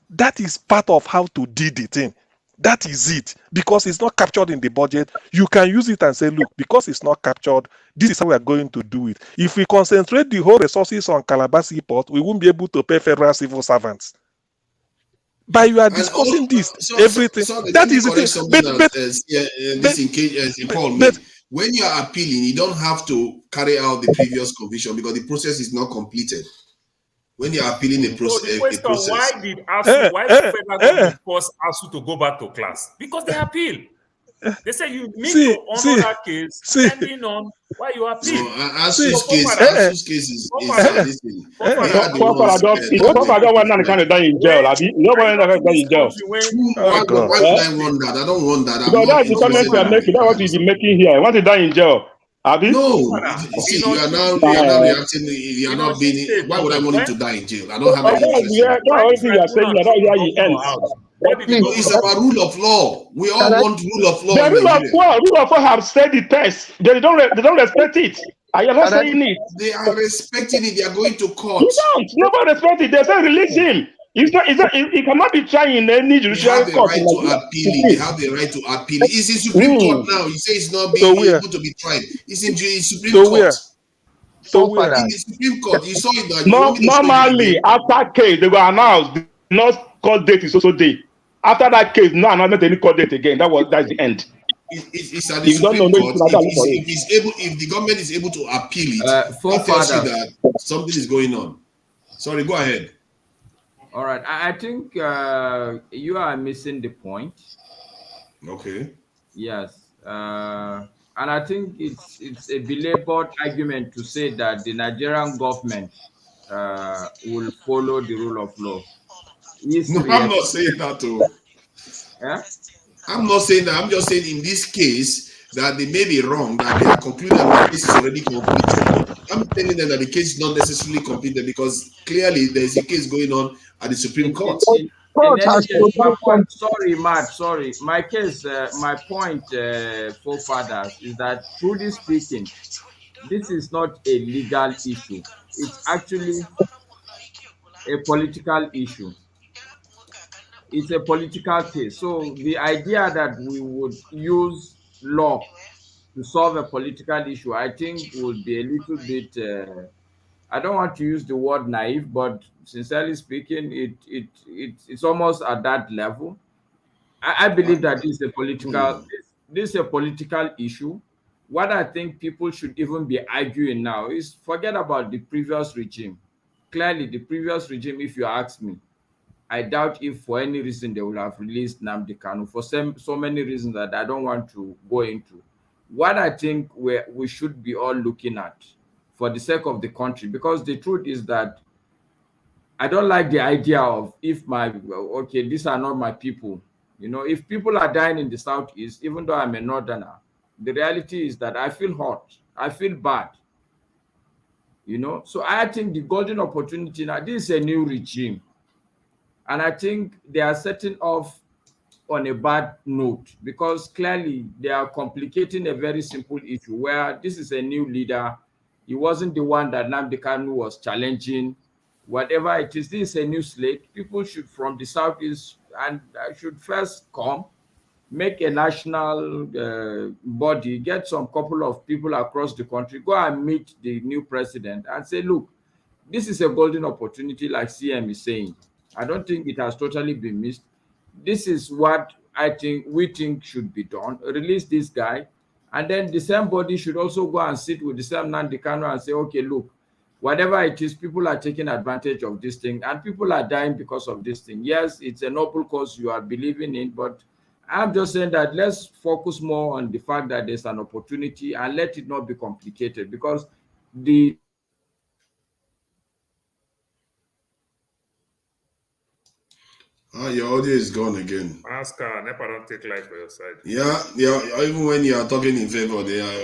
That is part of how to do the thing. That is it. Because it's not captured in the budget, you can use it and say, look, because it's not captured, this is how we are going to do it. If we concentrate the whole resources on Calabar Seaport, we won't be able to pay federal civil servants. But you are discussing everything. That is the thing.
Paul made. When you are appealing, you don't have to carry out the previous conviction because the process is not completed. When you are appealing a process,
why did federal government force ASU to go back to class? Because they appeal. They say you need to honor that case depending on why you appeal.
ASU's case is
don't want to kind of die in jail. Nobody die in jail.
Why would I want that? I don't want that.
Because that's the comment you are making. That's what you've been making here. I want to die in jail.
No, see, you are now reacting. You are not being. Why would I want him to die in jail? I don't have any interest. It's about rule of law. We all want rule of law.
The rule of law have said the test. They don't respect it. I am not saying it.
They are respecting it. They are going to court.
You don't. Nobody respect it. They say release him. He cannot be trying in any judicial court.
They have the right to appeal. It's in Supreme Court now. He says it's not being able to be tried. It's in Supreme Court. In the Supreme Court, you saw it that
normally after case they were announced. Not court date is also day. After that case, no announcement any court date again. That's the end.
It's at the Supreme Court. If the government is able to appeal it, that tells you that something is going on. Sorry, go ahead.
All right, I think you are missing the point.
Okay.
Yes, and I think it's a belabored argument to say that the Nigerian government will follow the rule of law.
No, I'm not saying that too.
Yeah?
I'm not saying that. I'm just saying in this case that they may be wrong, that they are concluding that the case is already completed. I'm telling them that the case is not necessarily completed because clearly there is a case going on at the Supreme Court.
Sorry, Matt. Sorry. My case, my point, forefathers, is that truly speaking, this is not a legal issue. It's actually a political issue. It's a political case. So the idea that we would use law to solve a political issue, I think would be a little bit, I don't want to use the word naive, but sincerely speaking, it's almost at that level. I believe that this is a political issue. What I think people should even be arguing now is forget about the previous regime. Clearly, the previous regime, if you ask me, I doubt if for any reason they will have released Nnamdi Kanu for so many reasons that I don't want to go into. What I think we should be all looking at for the sake of the country, because the truth is that I don't like the idea of these are not my people. You know, if people are dying in the Southeast, even though I'm a northerner, the reality is that I feel hot. I feel bad. You know, so I think the golden opportunity now, this is a new regime. And I think they are setting off on a bad note because clearly they are complicating a very simple issue where this is a new leader. He wasn't the one that Nnamdi Kanu was challenging. Whatever it is, this is a new slate. People should, from the Southeast, and should first come, make a national body, get some couple of people across the country, go and meet the new president and say, look, this is a golden opportunity, like CM is saying. I don't think it has totally been missed. This is what we think should be done. Release this guy. And then the same body should also go and sit with the same Nnamdi Kanu and say, okay, look, whatever it is, people are taking advantage of this thing and people are dying because of this thing. Yes, it's a noble cause you are believing in, but I'm just saying that let's focus more on the fact that there's an opportunity and let it not be complicated because
your audio is gone again.
Oscar, never don't take life for your side.
Yeah. Even when you are talking in favor, they are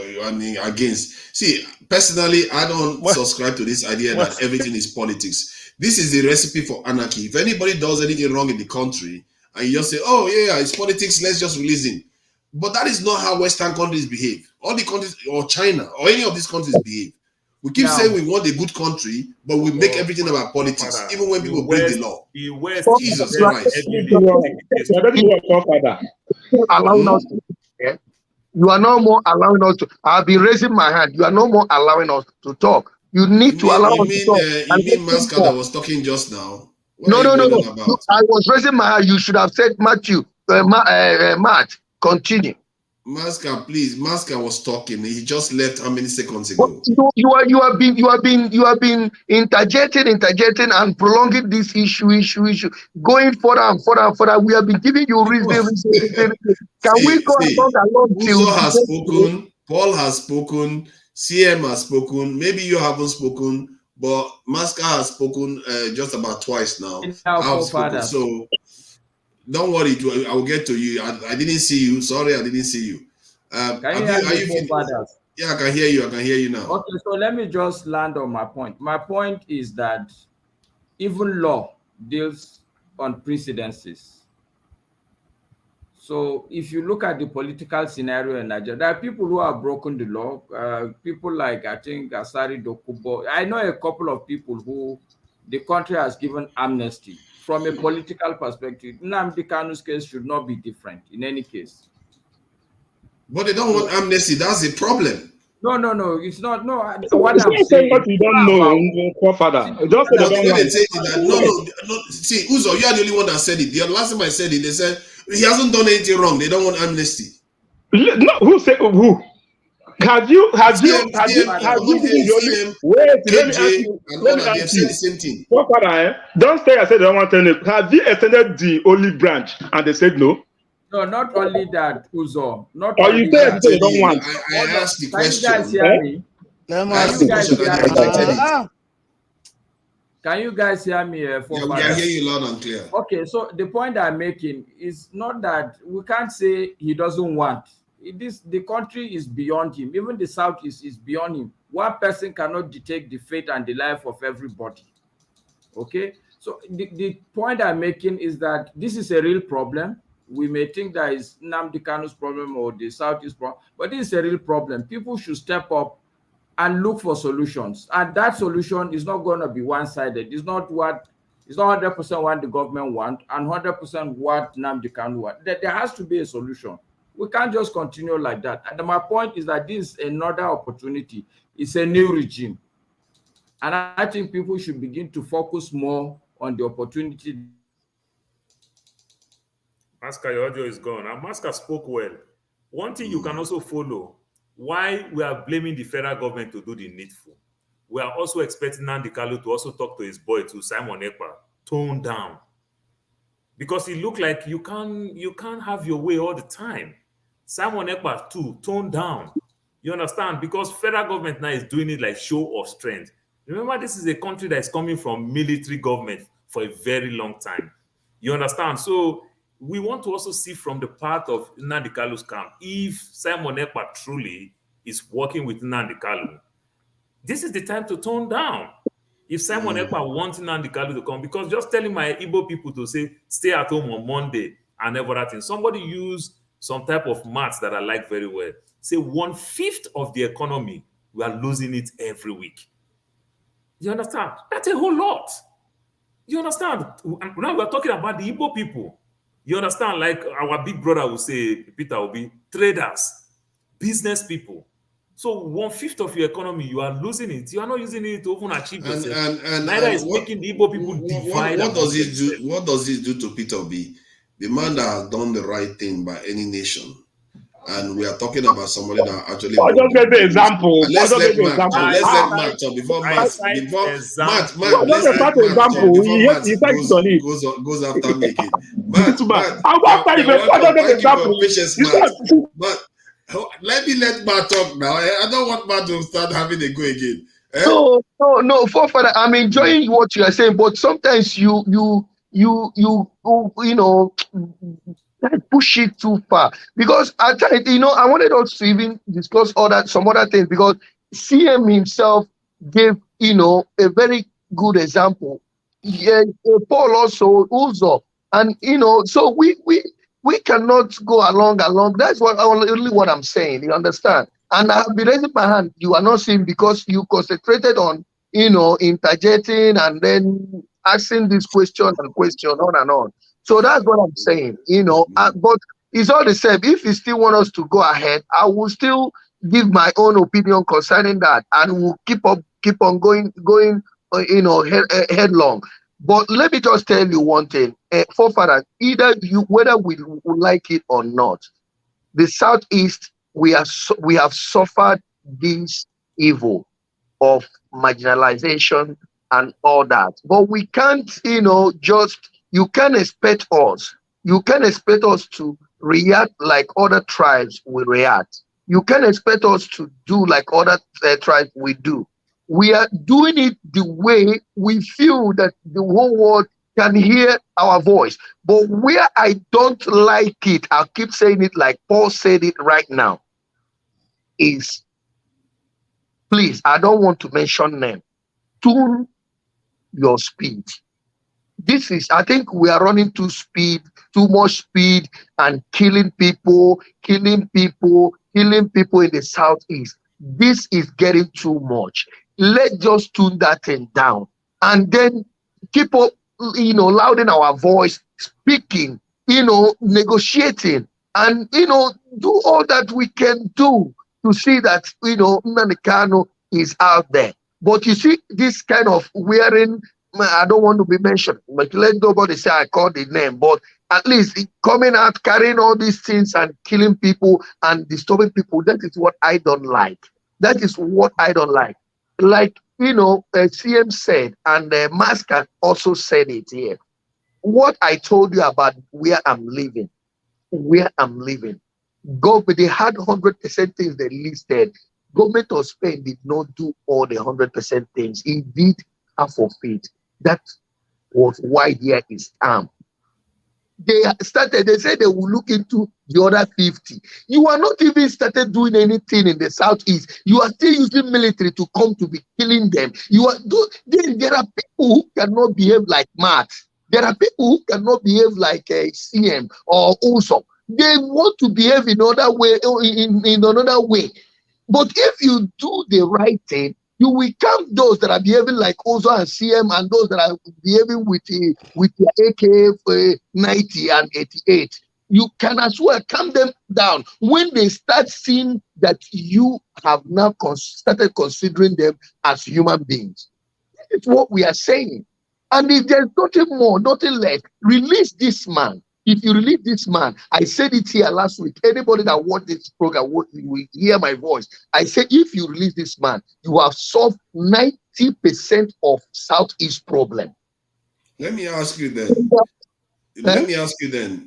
against. See, personally, I don't subscribe to this idea that everything is politics. This is the recipe for anarchy. If anybody does anything wrong in the country, and you just say, "Oh yeah, it's politics. Let's just release him," but that is not how Western countries behave. All the countries, or China, or any of these countries behave. We keep
Now-
saying we want a good country, but we make everything about politics,
Father,
even when people break the law.
The West
Jesus
is
Christ.
allowing us to, yeah? You are no more allowing us to. I've been raising my hand. You are no more allowing us to talk. You need to allow us to talk.
You mean Masca that was talking just now? What
No,
are
no,
you
no,
going
no.
on about?
I was raising my hand. You should have said Matthew, Matt, continue.
Masca, please. Masca was talking. He just left how many seconds ago?
You have been interjecting and prolonging this issue, going further and further and further. We have been giving you reason. Can we go along till
Uzo has spoken, Paul has spoken, CM has spoken, maybe you haven't spoken, but Masca has spoken just about twice now. I've spoken, so don't worry, I will get to you. I didn't see you. Sorry, I didn't see you.
Can you hear me, forefathers?
Yeah, I can hear you. I can hear you now.
Okay, so let me just land on my point. My point is that even law deals on precedences. So if you look at the political scenario in Nigeria, there are people who have broken the law. People like, I think, Asari Dokubo. I know a couple of people who the country has given amnesty. From a political perspective, Nnamdi Kanu's case should not be different in any case.
But they don't want amnesty. That's the problem.
No, it's not. No,
what I'm saying, what you don't know, forefather. Just
No, see, Uzo, you are the only one that said it. The last time I said it, they said he hasn't done anything wrong. They don't want amnesty.
No, who said who? Have you wait, let me ask you.
Said the same thing.
Forefather, don't say I said they don't want to. Have you extended the olive branch and they said no?
No, not only that, Uzo. Not
or
only
you said
that.
they don't want.
I asked the question.
Can you guys hear me? Can you guys hear me?
Yeah, we can hear you loud and clear.
Okay, so the point I'm making is not that we can't say he doesn't want. The country is beyond him. Even the South is beyond him. One person cannot dictate the fate and the life of everybody. Okay, so the point I'm making is that this is a real problem. We may think that is Nnamdi Kanu's problem or the Southeast problem, but this is a real problem. People should step up and look for solutions. And that solution is not going to be one-sided. It's not 100% what the government want and 100% what Nnamdi Kanu want. There has to be a solution. We can't just continue like that. And my point is that this is another opportunity. It's a new regime. And I think people should begin to focus more on the opportunity.
Masca, your audio is gone. And Masca spoke well. One thing you can also follow, why we are blaming the federal government to do the needful. We are also expecting Nnamdi Kanu to also talk to his boy, to Simon Ekpa, tone down. Because it looked like you can't have your way all the time. Simon Ekpa too, tone down. You understand? Because federal government now is doing it like show of strength. Remember, this is a country that is coming from military government for a very long time. You understand? So we want to also see from the part of Nnamdi Kanu's camp, if Simon Ekpa truly is working with Nnamdi Kanu, this is the time to tone down. If Simon Ekpa wants Nnamdi Kanu to come, because just telling my Igbo people to say, stay at home on Monday and everything, somebody use some type of maths that I like very well. Say 1/5 of the economy, we are losing it every week. You understand? That's a whole lot. You understand? Now we're talking about the Igbo people. You understand? Like our big brother will say, Peter will be traders, business people. So 1/5 of your economy, you are losing it. You are not using it to even achieve yourself. Neither is making the Igbo people divide.
What does it do? What does it do to Peter B, the man that has done the right thing by any nation? And we are talking about somebody that actually.
I'll just get the example.
Let's let Matt talk before Matt goes after me again. Matt, let me let Matt talk now. I don't want Matt to start having a go again.
No, forefather, I'm enjoying what you are saying, but sometimes you push it too far, because at times, I wanted us to even discuss some other things, because CM himself gave, a very good example. Yeah, Paul also, and so we cannot go along. That's only what I'm saying. You understand? And I've been raising my hand. You are not seeing because you concentrated on, interjecting and then asking this question on and on. So that's what I'm saying, but it's all the same. If you still want us to go ahead, I will still give my own opinion concerning that, and we'll keep on going, headlong. But let me just tell you one thing, forefathers, whether we like it or not, the Southeast, we have suffered this evil of marginalization and all that. But we can't, you can't expect us to react like other tribes will react. You can't expect us to do like other tribes we do. We are doing it the way we feel that the whole world can hear our voice. But where I don't like it, I'll keep saying it like Paul said it right now, is, please, I don't want to mention them, tune your speed. I think we are running too much speed, and killing people in the Southeast. This is getting too much. Let's just tune that thing down and then keep up, louding our voice, speaking, negotiating, and, do all that we can do to see that, Nnamdi Kanu is out there. But you see, this kind of wearing, I don't want to be mentioned, but let nobody say I called the name, but at least coming out, carrying all these things and killing people and disturbing people, that is what I don't like. That is what I don't like. Like, CM said, and Masker also said it here. What I told you about where I'm living, government, they had 100% things they listed. Government of Spain did not do all the 100% things. It did half of it. That was why there is harm. They said they will look into the other 50. You are not even started doing anything in the Southeast. You are still using military to come to be killing them. There are people who cannot behave like Matt. There are people who cannot behave like CM or also. They want to behave in another way. But if you do the right thing, you will count those that are behaving like Ozo and CM and those that are behaving with their AK-90 and 88. You can as well calm them down when they start seeing that you have now started considering them as human beings. It's what we are saying. And if there's nothing more, nothing less, release this man. If you release this man, I said it here last week. Anybody that watch this program will hear my voice. I said, if you release this man, you have solved 90% of Southeast problem.
Let me ask you then.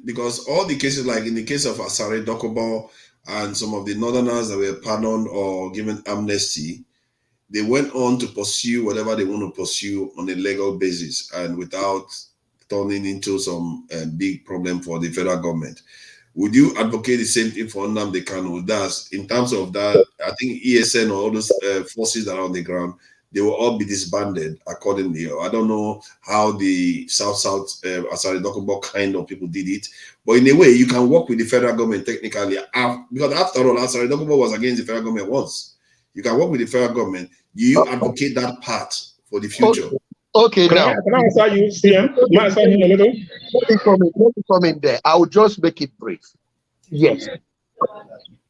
Because all the cases, like in the case of Asare Dokubo and some of the Northerners that were pardoned or given amnesty, they went on to pursue whatever they want to pursue on a legal basis and without turning into some big problem for the federal government. Would you advocate the same thing for Nnamdi Kanu? That's in terms of that, I think ESN or all those forces that are on the ground, they will all be disbanded accordingly. I don't know how the South Asare Dokubo kind of people did it, but in a way, you can work with the federal government technically, because after all, Asare Dokubo was against the federal government once. You can work with the federal government. Do you advocate that part for the future?
Okay,
can I answer you, CM? Can I answer you a little?
Let me come in there. I will just make it brief. Yes.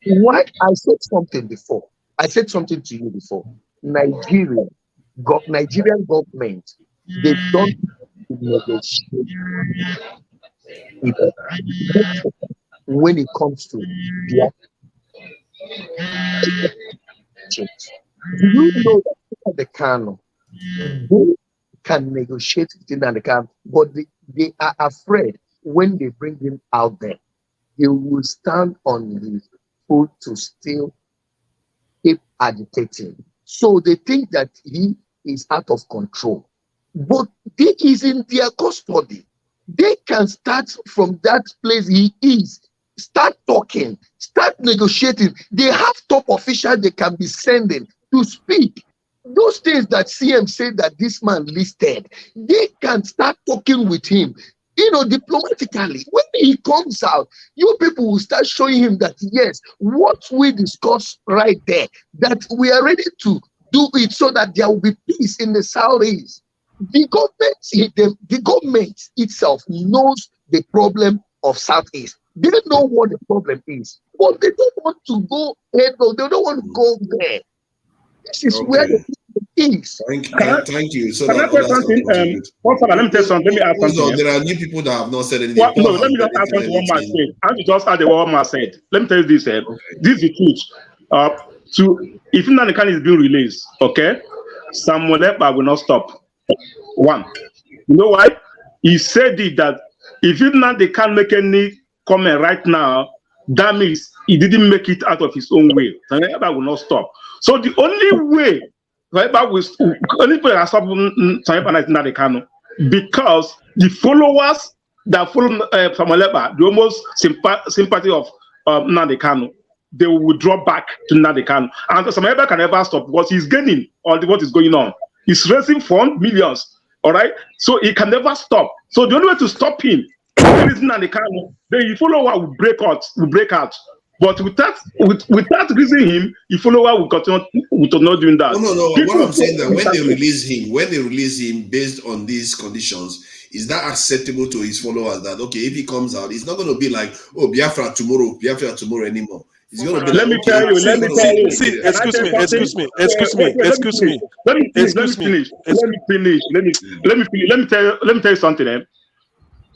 What I said something before. I said something to you before. Nigerian government, they don't negotiate when it comes to their change. Do you know that the Kanu, they can negotiate within the camp, but they are afraid when they bring him out there, he will stand on the foot to still keep agitating. So they think that he is out of control. But he is in their custody. They can start from that place he is, start talking, start negotiating. They have top officials they can be sending to speak. Those things that CM said that this man listed, they can start talking with him. diplomatically. When he comes out, you people will start showing him that, yes, what we discussed right there, that we are ready to do it so that there will be peace in the Southeast. The government itself knows the problem of Southeast. They know what the problem is, but they don't want to go ahead. They don't want to go there. This is where the problem is.
Thank you. So
can
that
I say
others can
something?
contribute.
Let me tell something. Let me add something.
There are new people that have not said anything.
Well, no,
Paul
let me
has
just add
said
something one man
anything.
said. I have to just add what one man said. Let me tell you this. This is the truth. If Nnamdi Kanu is being released, okay, Samuel Ekpa will not stop. One. You know why? He said it that if Nnamdi can't make any comment right now, that means he didn't make it out of his own way. Samuel Ekpa will not stop. So the only way only way I stop Samuel Ekpa is Nnamdi Kanu, because the followers that follow Samuel Ekpa, the almost sympathy of Nnamdi Kanu, they will withdraw back to Nnamdi Kanu. And Samuel Ekpa can never stop because he's gaining on what is going on. He's raising funds, millions, all right? So he can never stop. So the only way to stop him is Nnamdi Kanu. The follower will break out. But without releasing him, the follower will continue with not doing that.
No. What I'm saying that when they release him based on these conditions, is that acceptable to his followers? That okay, if he comes out, it's not going to be like, oh, Biafra tomorrow anymore. It's going to be.
Let me tell you.
See, excuse me.
Let me tell you something.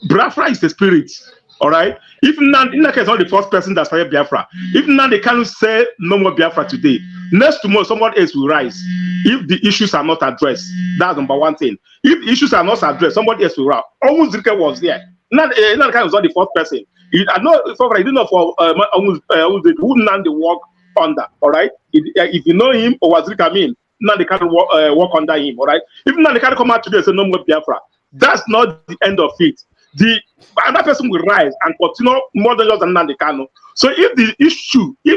Biafra is the spirit. All right. If Nnamdi is not the first person that started Biafra, if Nnamdi Kanu say no more Biafra today, next tomorrow someone else will rise. If the issues are not addressed, that's number one thing. If the issues are not addressed, somebody else will rise. Almost was there. Nnamdi Kanu was not the first person. I know he didn't know for who Nnamdi work under. All right. If you know him or Wazirika mean, Nnamdi Kanu work under him. All right. If Nnamdi Kanu come out today and say no more Biafra, that's not the end of it. The other person will rise and continue more than just Nnamdi Kanu. So if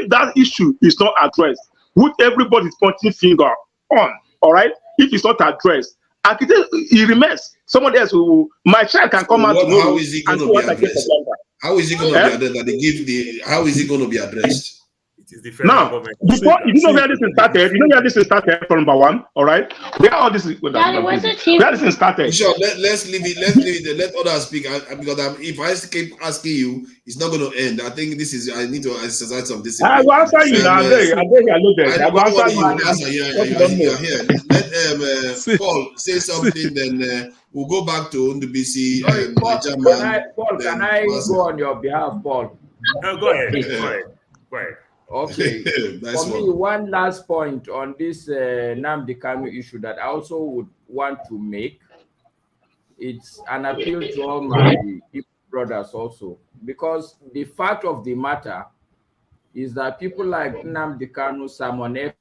that issue is not addressed, with everybody's pointing finger on, all right, if it's not addressed, he remains. Somebody else my child can come out tomorrow.
How is he going to be addressed? How is he going to be addressed? That they give how is he going to be addressed?
Now, before you know where this is started from number one, all right? Where all this is where this is started.
Sure, let's leave it. Let others speak because if I keep asking you, it's not going to end. I think I need to exercise some discipline.
I will answer you now. I will answer you.
Let Paul say something, then we'll go back to Ndubisi.
Paul, can I go on your behalf, Paul?
No, go ahead.
Okay.
Nice
For me, one last point on this Nnamdi Kanu issue that I also would want to make. It's an appeal to all my brothers also, because the fact of the matter is that people like Nnamdi Kanu, Simon Ekpa.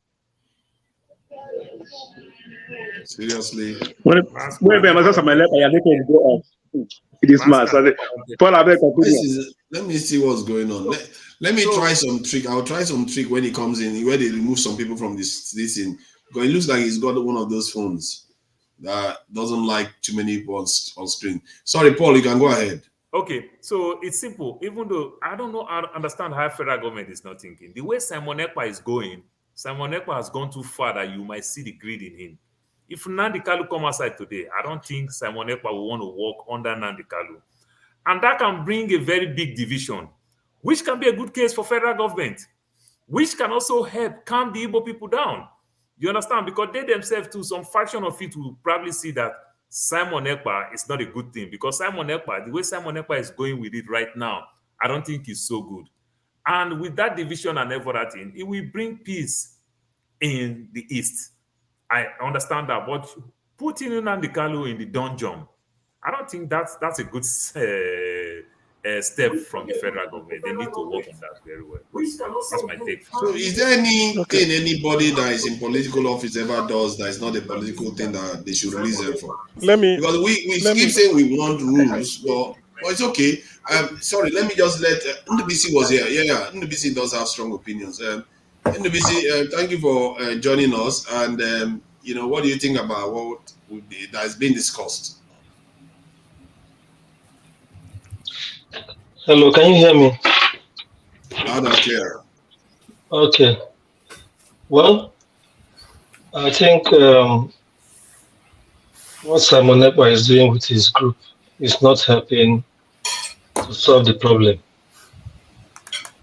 Seriously. Let me see what's going on. Let me try some trick. I'll try some trick when he comes in, where they remove some people from this in, because it looks like he's got one of those phones that doesn't like too many people on screen. Sorry, Paul, you can go ahead.
Okay, so it's simple. Even though I don't know, I understand how federal government is not thinking. The way Simon Ekpa is going, Simon Ekpa has gone too far that you might see the greed in him. If Nnamdi Kanu come outside today, I don't think Simon Ekpa will want to walk under Nnamdi Kanu. And that can bring a very big division, which can be a good case for federal government, which can also help calm the Igbo people down. You understand? Because they themselves too, some faction of it will probably see that Simon Ekpa is not a good thing, because Simon Ekpa, the way Simon Ekpa is going with it right now, I don't think it's so good. And with that division and everything, it will bring peace in the East. I understand that, but putting Nnamdi Kanu in the dungeon, I don't think that's a good step from the federal government. They need to work on that very well. That's my take.
So is there anything anybody that is in political office ever does that is not a political thing that they should release them for? Because we keep saying we want rules, but it's okay. Sorry, let me just let Nnubisi was here. Yeah, Nnubisi does have strong opinions. Nnubisi, thank you for joining us. And what do you think about what that has been discussed?
Hello, can you hear me?
Loud and clear.
Okay. Well, I think what Simon Ekpa is doing with his group is not helping to solve the problem.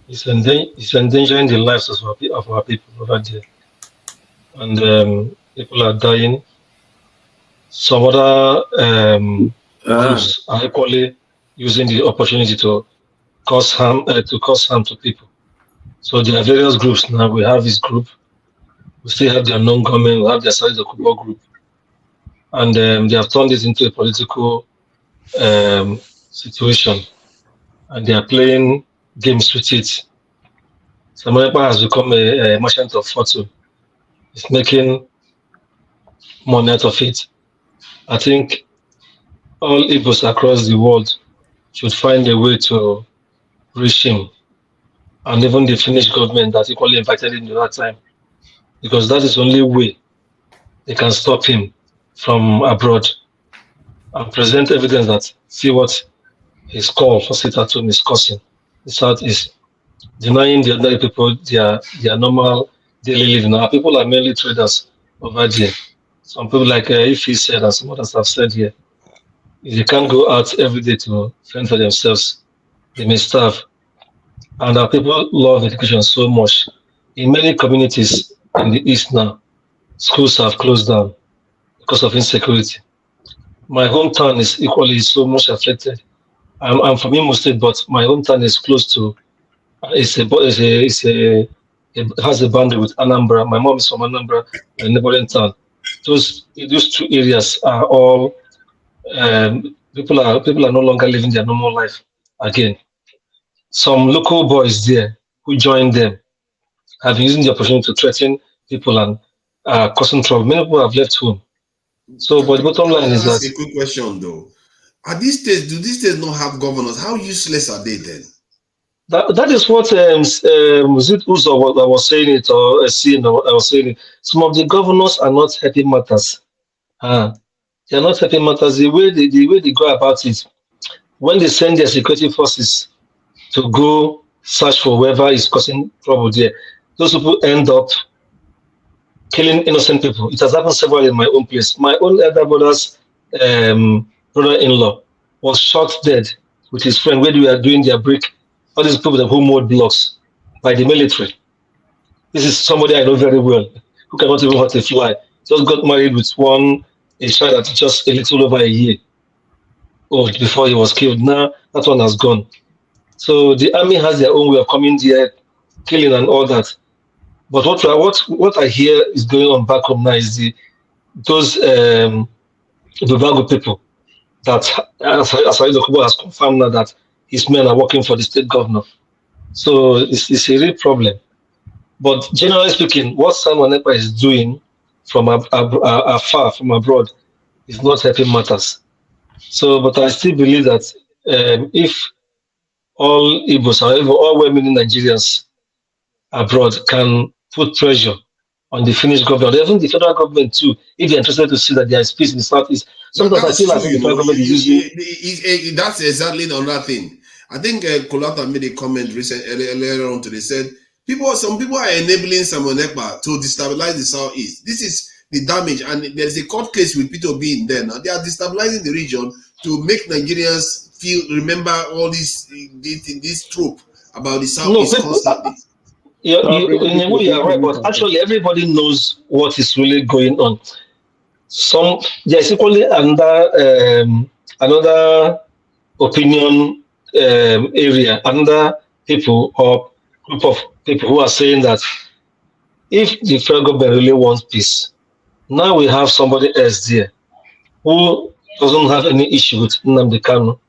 It's endangering the lives of our people over there. And people are dying. Some other groups are equally using the opportunity to cause harm to people. So there are various groups now. We have this group. We still have their non-government. We have their Side Okubo group, and they have turned it into a political situation, and they are playing games with it. Simon Ekpa has become a merchant of fortune. He's making money out of it. I think all Igbos across the world should find a way to reach him, and even the Finnish government that equally invited him at that time, because that is the only way they can stop him from abroad and present evidence that see what his call for sit at home is causing. The South is denying the ordinary people their normal daily living. Our people are mainly traders over there. Some people like if he said and some others have said here, if they can't go out every day to fend for themselves, they may starve. And our people love education so much. In many communities in the East now, schools have closed down because of insecurity. My hometown is equally so much affected. I'm from Imo State, but my hometown is close to it has a boundary with Anambra. My mom is from Anambra, a neighboring town. Those two areas are all people are no longer living their normal life again. Some local boys there who joined them have been using the opportunity to threaten people and causing trouble. Many people have left home. So, but the bottom line is
That's
that
a quick question though. At this stage, do these states not have governors? How useless are they then?
that is what Zid Uzo was saying it, or I was saying it. Some of the governors are not helping matters. They are not helping matters. The way they go about it, when they send their security forces to go search for whoever is causing trouble there, those people end up killing innocent people. It has happened several in my own place. My own elder brother's brother-in-law was shot dead with his friend when we were doing their break. All these people that who mowed blocks by the military. This is somebody I know very well, who cannot even hurt a fly. Just got married with a child that's just a little over a year old before he was killed. Now that one has gone. So the army has their own way of coming there, killing and all that. But what I hear is going on back home now is those Dubago people that Asai Dokubo has confirmed now that his men are working for the state governor. So it's a real problem. But generally speaking, what Simon Ekpa is doing from afar, from abroad, is not helping matters. So, but I still believe that if all Igbos, however, all well-meaning Nigerians abroad can put pressure on the Finnish government, even the federal government too, if they're interested to see that there is peace in the Southeast. Sometimes I feel like the federal government is using...
That's exactly another thing. I think Kolata made a comment earlier on today, said, some people are enabling Simon Ekpa to destabilize the Southeast. This is the damage, and there's a court case with Peter being there now. They are destabilizing the region to make Nigerians remember all this trope about the Southeast constantly.
In a way, you're right, but actually, everybody knows what is really going on. There's equally another opinion area, another people or group of people who are saying that if the federal government really wants peace, now we have somebody else there who doesn't have any issue with Nnamdi Kanu.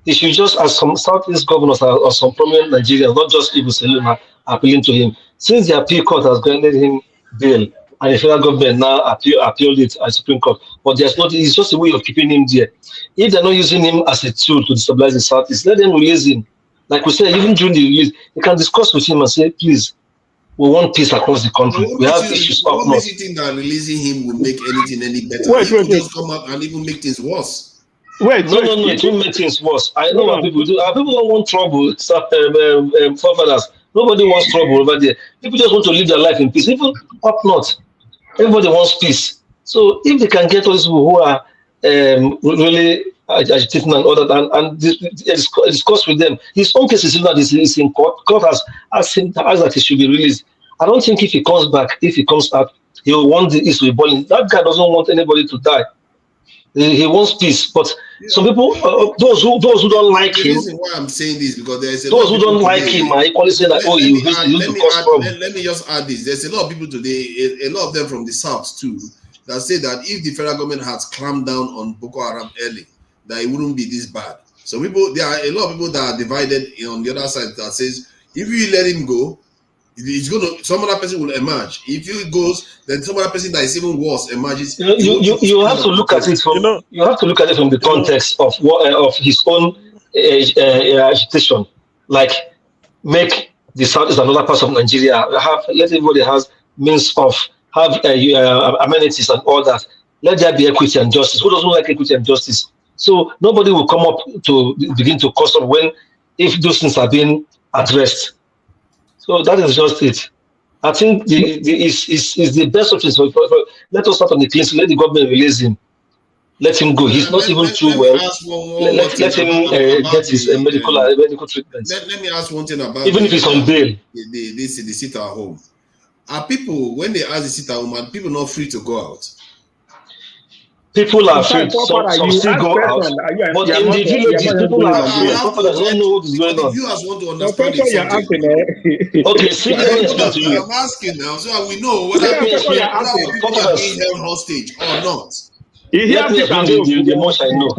He should just, as some Southeast governors or some prominent Nigerians, not just Ibu Seluma, appealing to him. Since the appeal court has granted him bail, and the federal government now appealed it at Supreme Court, but there's not. It's just a way of keeping him there. If they're not using him as a tool to destabilize the Southeast, let them release him. Like we said, even during the release, they can discuss with him and say, please, we want peace across the country. We have issues up north.
What makes you think that releasing him will make anything any better? He will just come out and even make things worse.
Wait,
No, it won't make things worse. I know what people do. People don't want trouble, forefathers. Nobody wants trouble over there. People just want to live their life in peace. Even up north, everybody wants peace. So if they can get all these people who are really agitating and all that, and discuss with them, his own case is that is in court. Court has asked that he should be released. I don't think if he comes back, if he comes out, he will want the issue boiling. That guy doesn't want anybody to die. He wants peace, but some people, those who don't like him.
The reason why I'm saying this because there is
those who don't like him are equally saying that he used to cause problems.
Let me just add this: there's a lot of people today, a lot of them from the south too, that say that if the federal government has clamped down on Boko Haram early, that it wouldn't be this bad. So there are a lot of people that are divided on the other side that says if you let him go, some other person will emerge. If he goes, then some other person that is even worse emerges.
You have to look at it from the context of his own agitation. Like, make the South is another part of Nigeria. Let everybody has means of have amenities and all that. Let there be equity and justice. Who doesn't like equity and justice? So nobody will come up to begin to cause up if those things are being addressed. So that is just it. I think is the best option. So let us start on the clean. Let the government release him. Let him go. He's not even too well. Let him get his medical treatment.
Let me ask one thing about
even if he's on bail.
The sit at home. Are people when they ask the sit at home, are people not free to go out?
People are afraid. Some still go out, but in the villages, people are afraid. People don't know what is going on.
Viewers want to understand it.
Okay, see, let me explain to you.
I'm asking now, so we know whether people are being held hostage or not.
Let me explain the much I know.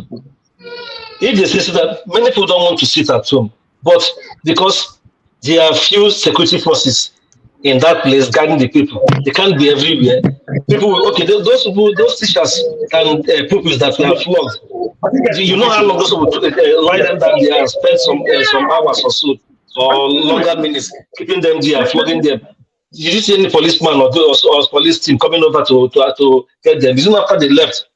If they say that many people don't want to sit at home, but because there are few security forces in that place guiding the people, they can't be everywhere. People, okay, those teachers and pupils that we have flogged, you know how long those people lie them down there and spend some hours or so, or longer minutes, keeping them there, flogging them. Did you see any policeman or police team coming over to get them? Isn't after they left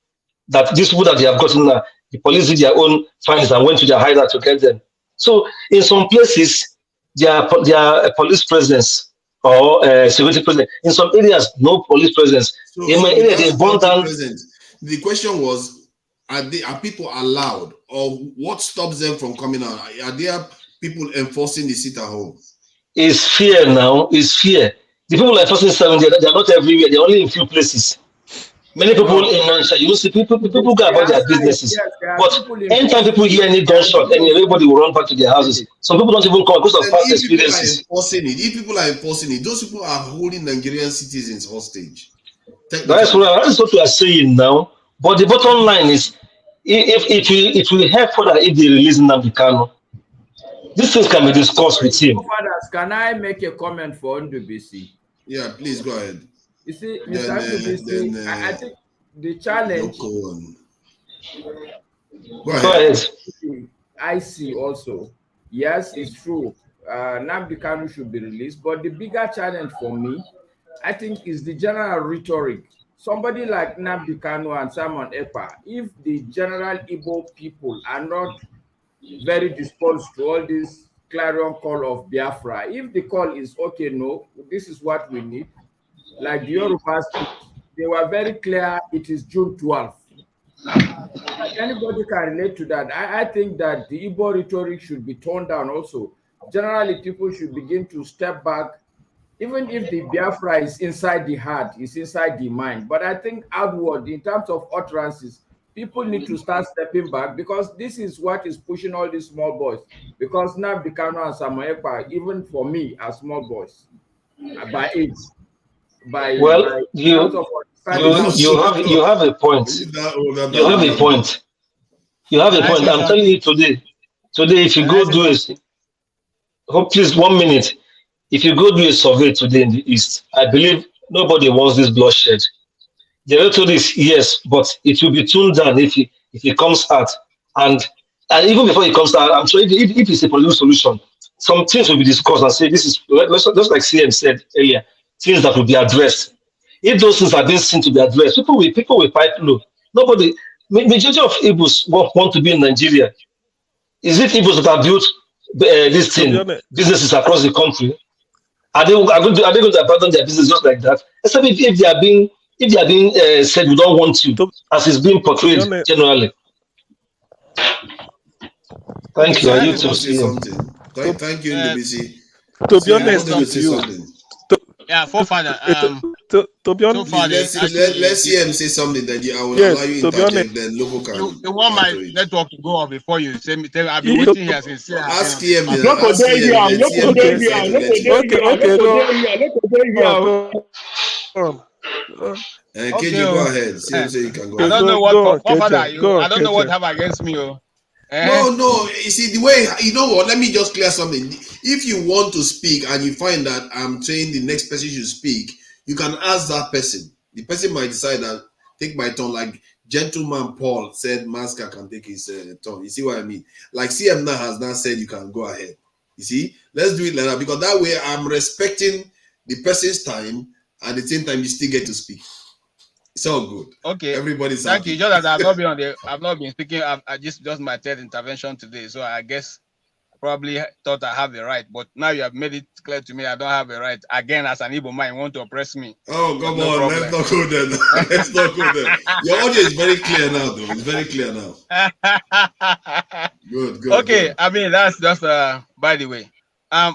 that these people that they have gotten, the police did their own fines and went to their hideout to get them. So in some places, there are police presence or security presence. In some areas, no police presence. In my area, they burn down.
The question was, are people allowed, or what stops them from coming out? Are there people enforcing the sit at home?
It's fear now. It's fear. The people enforcing 70, they are not everywhere. They're only in few places. Many people in Manchester, you see people go about their businesses. But anytime people hear any gunshot, everybody will run back to their houses. Some people don't even come because of past experiences.
If people are enforcing it, those people are holding Nigerian citizens hostage.
That's what we are saying now. But the bottom line is, if we help further if they release Nnamdi Kanu, these things can be discussed with him.
Can I make a comment for Ndubisi?
Yeah, please go ahead.
You see, Mr. Ndubisi, I think the challenge.
Go ahead.
I see also. Yes, it's true. Nnamdi Kanu should be released, but the bigger challenge for me, I think, is the general rhetoric. Somebody like Nnamdi Kanu and Simon Ekpa, if the general Igbo people are not very disposed to all this clarion call of Biafra, if the call is okay, no, this is what we need, like the Yorubas, they were very clear, it is June 12th. Anybody can relate to that. I think that the Igbo rhetoric should be toned down also. Generally, people should begin to step back, even if the Biafra is inside the heart, is inside the mind. But I think outward, in terms of utterances, people need to start stepping back, because this is what is pushing all these small boys. Because Nnamdi Kanu and Simon Ekpa, even for me, are small boys by age.
You have a point. You have a point. You have a point. I'm telling you today, if you go do it, please 1 minute. If you go do a survey today in the East, I believe nobody wants this bloodshed. The rhetoric is yes, but it will be tuned down if he comes out. And even before he comes out, I'm sure if it's a political solution, some things will be discussed and say, this is just like CM said earlier, things that will be addressed. If those things are being seen to be addressed, people will pipe low. Nobody, Majority of Igbos want to be in Nigeria. Is it Igbos that have built this
To be
thing,
honest,
businesses across the country? Are they going to abandon their business just like that? Except if they are being said we don't want you, as is being
to be
portrayed
honest,
generally.
Okay,
Thank you.
can
Are
I
you
say
to
Say
see
something?
him?
something.
to,
Thank you,
Uh,
Ndebisi.
to be
CM,
yeah,
I
honest
wanted to
with
say
you,
something.
to,
yeah, forefather.
to be
So
honest,
far
Please
they asked
let
me
CM say something. Then I will allow
yes,
you
to be honest,
interject. Then Loco can
you want
add
my
to it.
network to go off before you say me. I've been
you,
waiting here since I've been
Ask
on this
CM.
platform.
Ask CM. Then CM will
okay,
decide to let you speak.
go on,
Okay,
KJ, go ahead. CM say you can go
I don't
ahead.
know what
go on,
forefather
KJ,
you.
go on,
I don't know what
KJ.
have against me. Oh,
No. You see, the way, you know what? Let me just clear something. If you want to speak and you find that I'm saying the next person should speak, you can ask that person. The person might decide that take my turn. Like gentleman Paul said, Masker can take his turn. You see what I mean? Like CM now has now said you can go ahead. You see, let's do it like that because that way I'm respecting the person's time and at the same time you still get to speak. It's all good.
okay.
Everybody's
Thank you.
happy.
Just that I've not been on the. I've not been speaking. I just my third intervention today, so I guess probably thought I have the right, but now you have made it clear to me I don't have a right. Again, as an Igbo man, you want to oppress me.
Oh,
But
come
no
on. Let's
problem.
not go there now. Let's not go there. Your audio is very clear now, though. It's very clear now. Good.
Okay, I mean that's just by the way.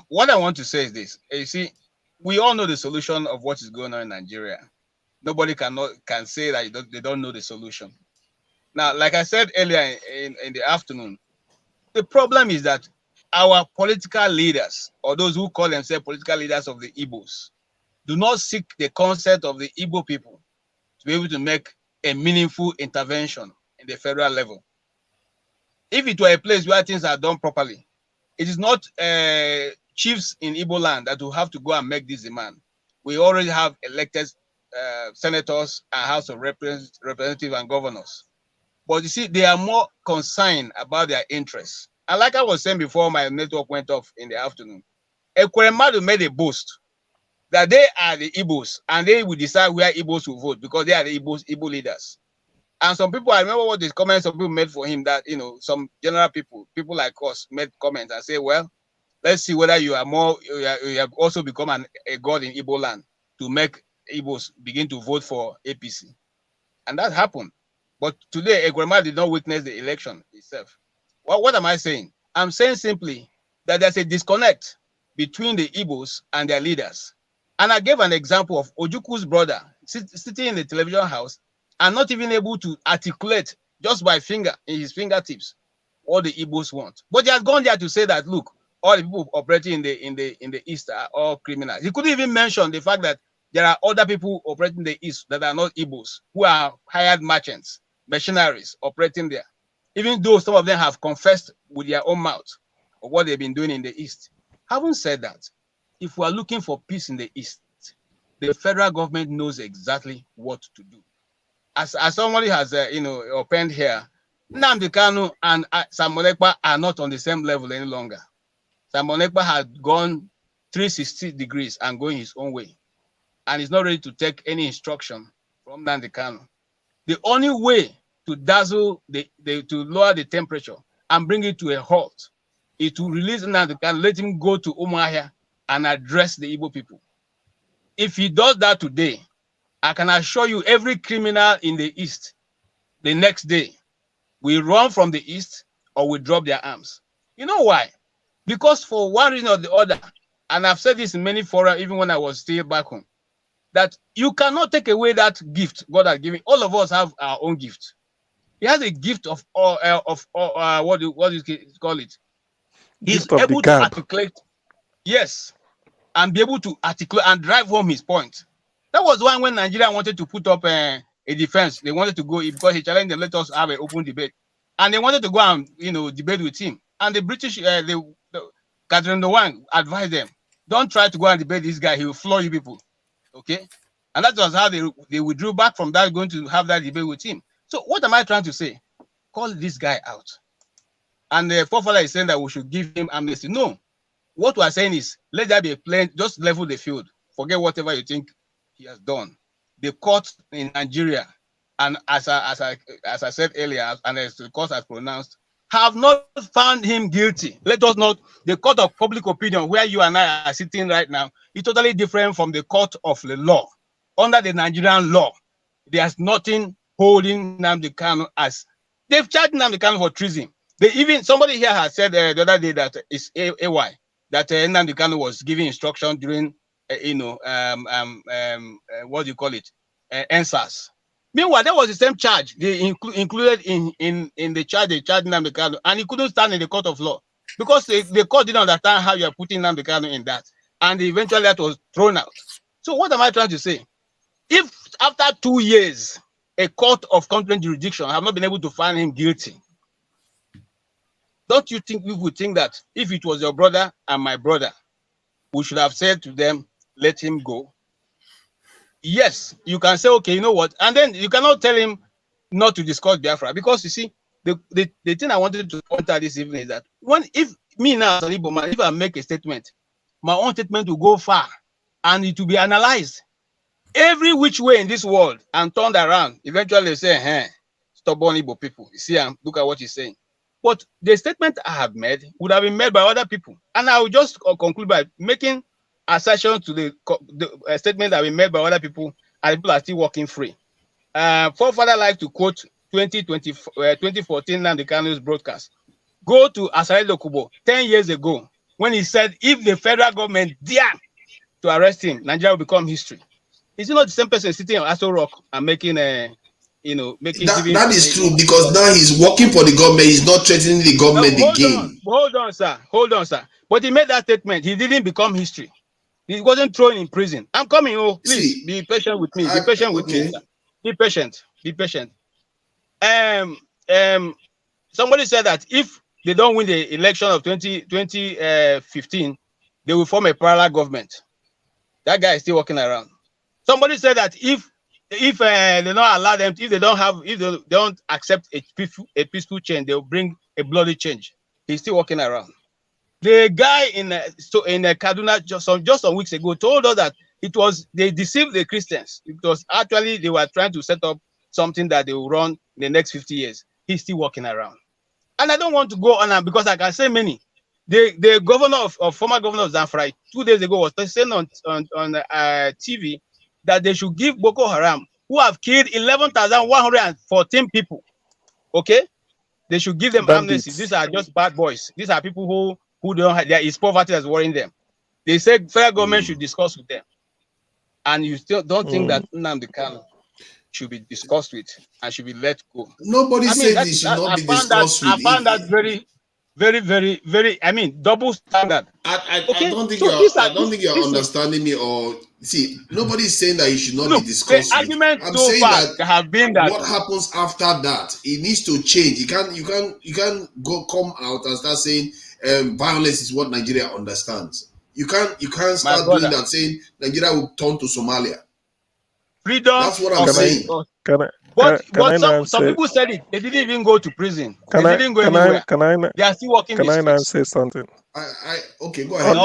What I want to say is this. You see, we all know the solution of what is going on in Nigeria. Nobody can say that they don't know the solution. Now, like I said earlier in the afternoon, the problem is that our political leaders, or those who call themselves political leaders of the Igbos, do not seek the consent of the Igbo people to be able to make a meaningful intervention in the federal level. If it were a place where things are done properly, it is not chiefs in Igbo land that will have to go and make this demand. We already have elected senators and House of Representatives and governors. But you see, they are more concerned about their interests. And like I was saying before my network went off in the afternoon, Ekweremadu made a boast that they are the Igbos and they will decide where Igbos will vote because they are the Igbo leaders. And some people, I remember what the comments some people made for him that, some general people like us made comments and say, well, let's see whether you have also become a god in Igbo land to make Igbos begin to vote for APC. And that happened. But today, Ekweremadu did not witness the election itself. Well, what am I saying? I'm saying simply that there's a disconnect between the Igbos and their leaders. And I gave an example of Ojuku's brother sitting in the television house and not even able to articulate just by his fingertips what the Igbos want. But he has gone there to say that, look, all the people operating in the East are all criminals. He couldn't even mention the fact that there are other people operating in the East that are not Igbos, who are hired merchants, mercenaries operating there. Even though some of them have confessed with their own mouth of what they've been doing in the East. Having said that, if we are looking for peace in the East, the federal government knows exactly what to do. As somebody has, opened here, Nnamdi Kanu and Simon Ekpa are not on the same level any longer. Simon Ekpa had gone 360 degrees and going his own way, and is not ready to take any instruction from Nnamdi Kanu. The only way to dazzle to lower the temperature and bring it to a halt is to release Nnamdi Kanu, let him go to Umuahia and address the Igbo people. If he does that today, I can assure you every criminal in the East, the next day, will run from the East or will drop their arms. You know why? Because for one reason or the other, and I've said this in many fora, even when I was still back home, that you cannot take away that gift God has given. All of us have our own gift. He has a gift of what do you call it? He's
Gift of the
able to
gab.
articulate, yes, and be able to articulate and drive home his point. That was why when Nigeria wanted to put up a defense, they wanted to go because he challenged them, let us have an open debate, and they wanted to go and debate with him. And the British, Catherine the One advised them, don't try to go and debate this guy; he will floor you people. Okay, and that was how they withdrew back from that, going to have that debate with him. So what am I trying to say? Call this guy out. And the forefather is saying that we should give him amnesty. No, what we are saying is let there be a plain, just level the field. Forget whatever you think he has done. The courts in Nigeria and as I said earlier, and as the court has pronounced, have not found him guilty. Let us not, the court of public opinion, where you and I are sitting right now, is totally different from the court of the law. Under the Nigerian law, there's nothing holding Nnamdi Kanu as, they've charged Nnamdi Kanu for treason. They even, somebody here has said the other day that it's AY, that Nnamdi Kanu was giving instruction during, what do you call it, NSAS. Meanwhile, that was the same charge they included in the charge they charged Nnamdi Kanu, and he couldn't stand in the court of law because the court didn't understand how you are putting Nnamdi Kanu in that, and eventually that was thrown out. So what am I trying to say? If after 2 years, a court of competent jurisdiction have not been able to find him guilty, don't you think we would think that if it was your brother and my brother, we should have said to them, let him go? Yes, you can say, okay, you know what? And then you cannot tell him not to discuss Biafra, because you see, the thing I wanted to point out this evening is that if me now, as an Igbo man, if I make a statement, my own statement will go far and it will be analyzed every which way in this world and turned around. Eventually they say, hey, stubborn Igbo people, you see, look at what he's saying. But the statement I have made would have been made by other people. And I will just conclude by making assertion to the statement that we made by other people, and people are still walking free. Forefather like to quote 2014 Nnamdi Kanu's broadcast. Go to Asare Dokubo 10 years ago when he said, if the federal government dare to arrest him, Nigeria will become history. Is it not the same person sitting on Aso Rock and making that
is true, because now he's working for the government. He's not threatening the government again.
Hold on, sir. But he made that statement. He didn't become history. He wasn't thrown in prison. I'm coming. Oh, please be patient with me. Be patient with me. Sir. Be patient. Be patient. Somebody said that if they don't win the election of 2015, they will form a parallel government. That guy is still walking around. Somebody said that if they don't allow them, if they don't accept a peaceful change, they will bring a bloody change. He's still walking around. The guy in Kaduna just some weeks ago told us that they deceived the Christians. It was actually they were trying to set up something that they will run in the next 50 years. He's still walking around. And I don't want to go on because I can say many. The governor of former governor of Zamfara 2 days ago was saying on TV that they should give Boko Haram, who have killed 11,114 people, okay? They should give them amnesty. These are just bad boys. These are people who don't have, there is poverty that's worrying them. They say federal government should discuss with them. And you still don't think that Nnamdi Kanu should be discussed with and should be let go?
Nobody said he should not be discussed with.
I found that very, double standard.
I don't think you're understanding me, or see, nobody is saying that he should not be discussed.
The argument I'm saying that have been that
what happens after that, it needs to change. You can't come out and start saying violence is what Nigeria understands. You can't start doing that, saying Nigeria will turn to Somalia.
Freedom.
That's what I'm saying.
Some people said it. They didn't even go to prison. They didn't go anywhere. They are still working.
Can I now say something?
Okay, go ahead.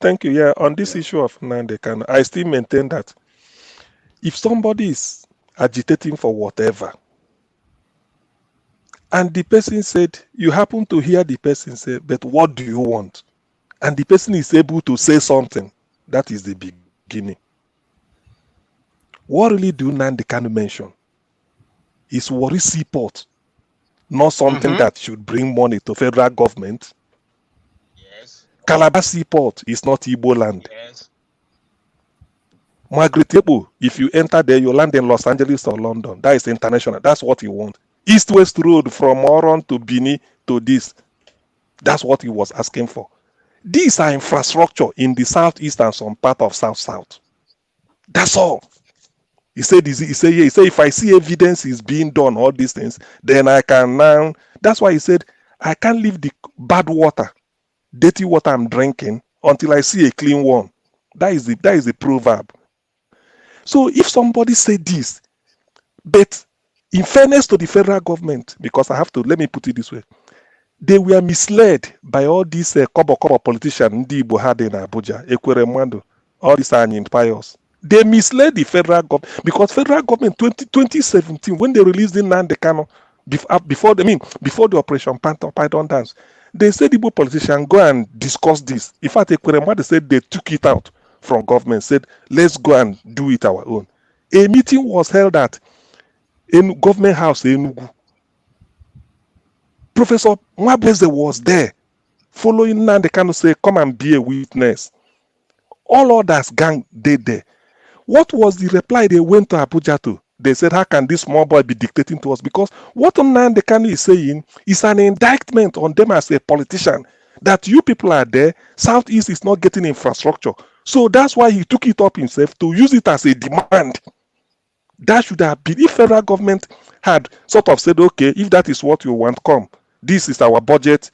Thank you. Yeah, on this issue of Nnamdi Kanu, I still maintain that if somebody is agitating for whatever, and the person said, you happen to hear the person say, but what do you want? And the person is able to say something, that is the beginning. What really do Nnamdi Kanu mention is Warri Seaport, not something that should bring money to federal government.
Yes.
Calabar Seaport is not Igbo land.
Yes.
Margaret Ebo, if you enter there, you land in Los Angeles or London. That is international. That's what you want. East-West Road from Oron to Bini to this. That's what he was asking for. These are infrastructure in the southeast and some part of south-south. That's all. He said, if I see evidence is being done, all these things, then I can now. That's why he said, I can't leave the bad water, dirty water I'm drinking until I see a clean one. That is the proverb. So if somebody said this, but in fairness to the federal government, because let me put it this way, they were misled by all these kobo politicians Ndi Igbo had in Abuja, Ekwere Mwando, all these are pious. They misled the federal government because federal government 2017 when they released the Nnamdi Kanu before the Operation Python dance, they said Igbo politicians go and discuss this. In fact, they said they took it out from government, said let's go and do it our own. A meeting was held at in government house in Enugu. Professor Mwabweze was there, following Nnamdi Kanu say, come and be a witness. All others gang did there. What was the reply they went to Abuja to? They said, how can this small boy be dictating to us? Because what Nnamdi Kanu is saying is an indictment on them as a politician, that you people are there, Southeast is not getting infrastructure. So that's why he took it up himself to use it as a demand. That should have been, if federal government had sort of said, okay, if that is what you want, come. This is our budget.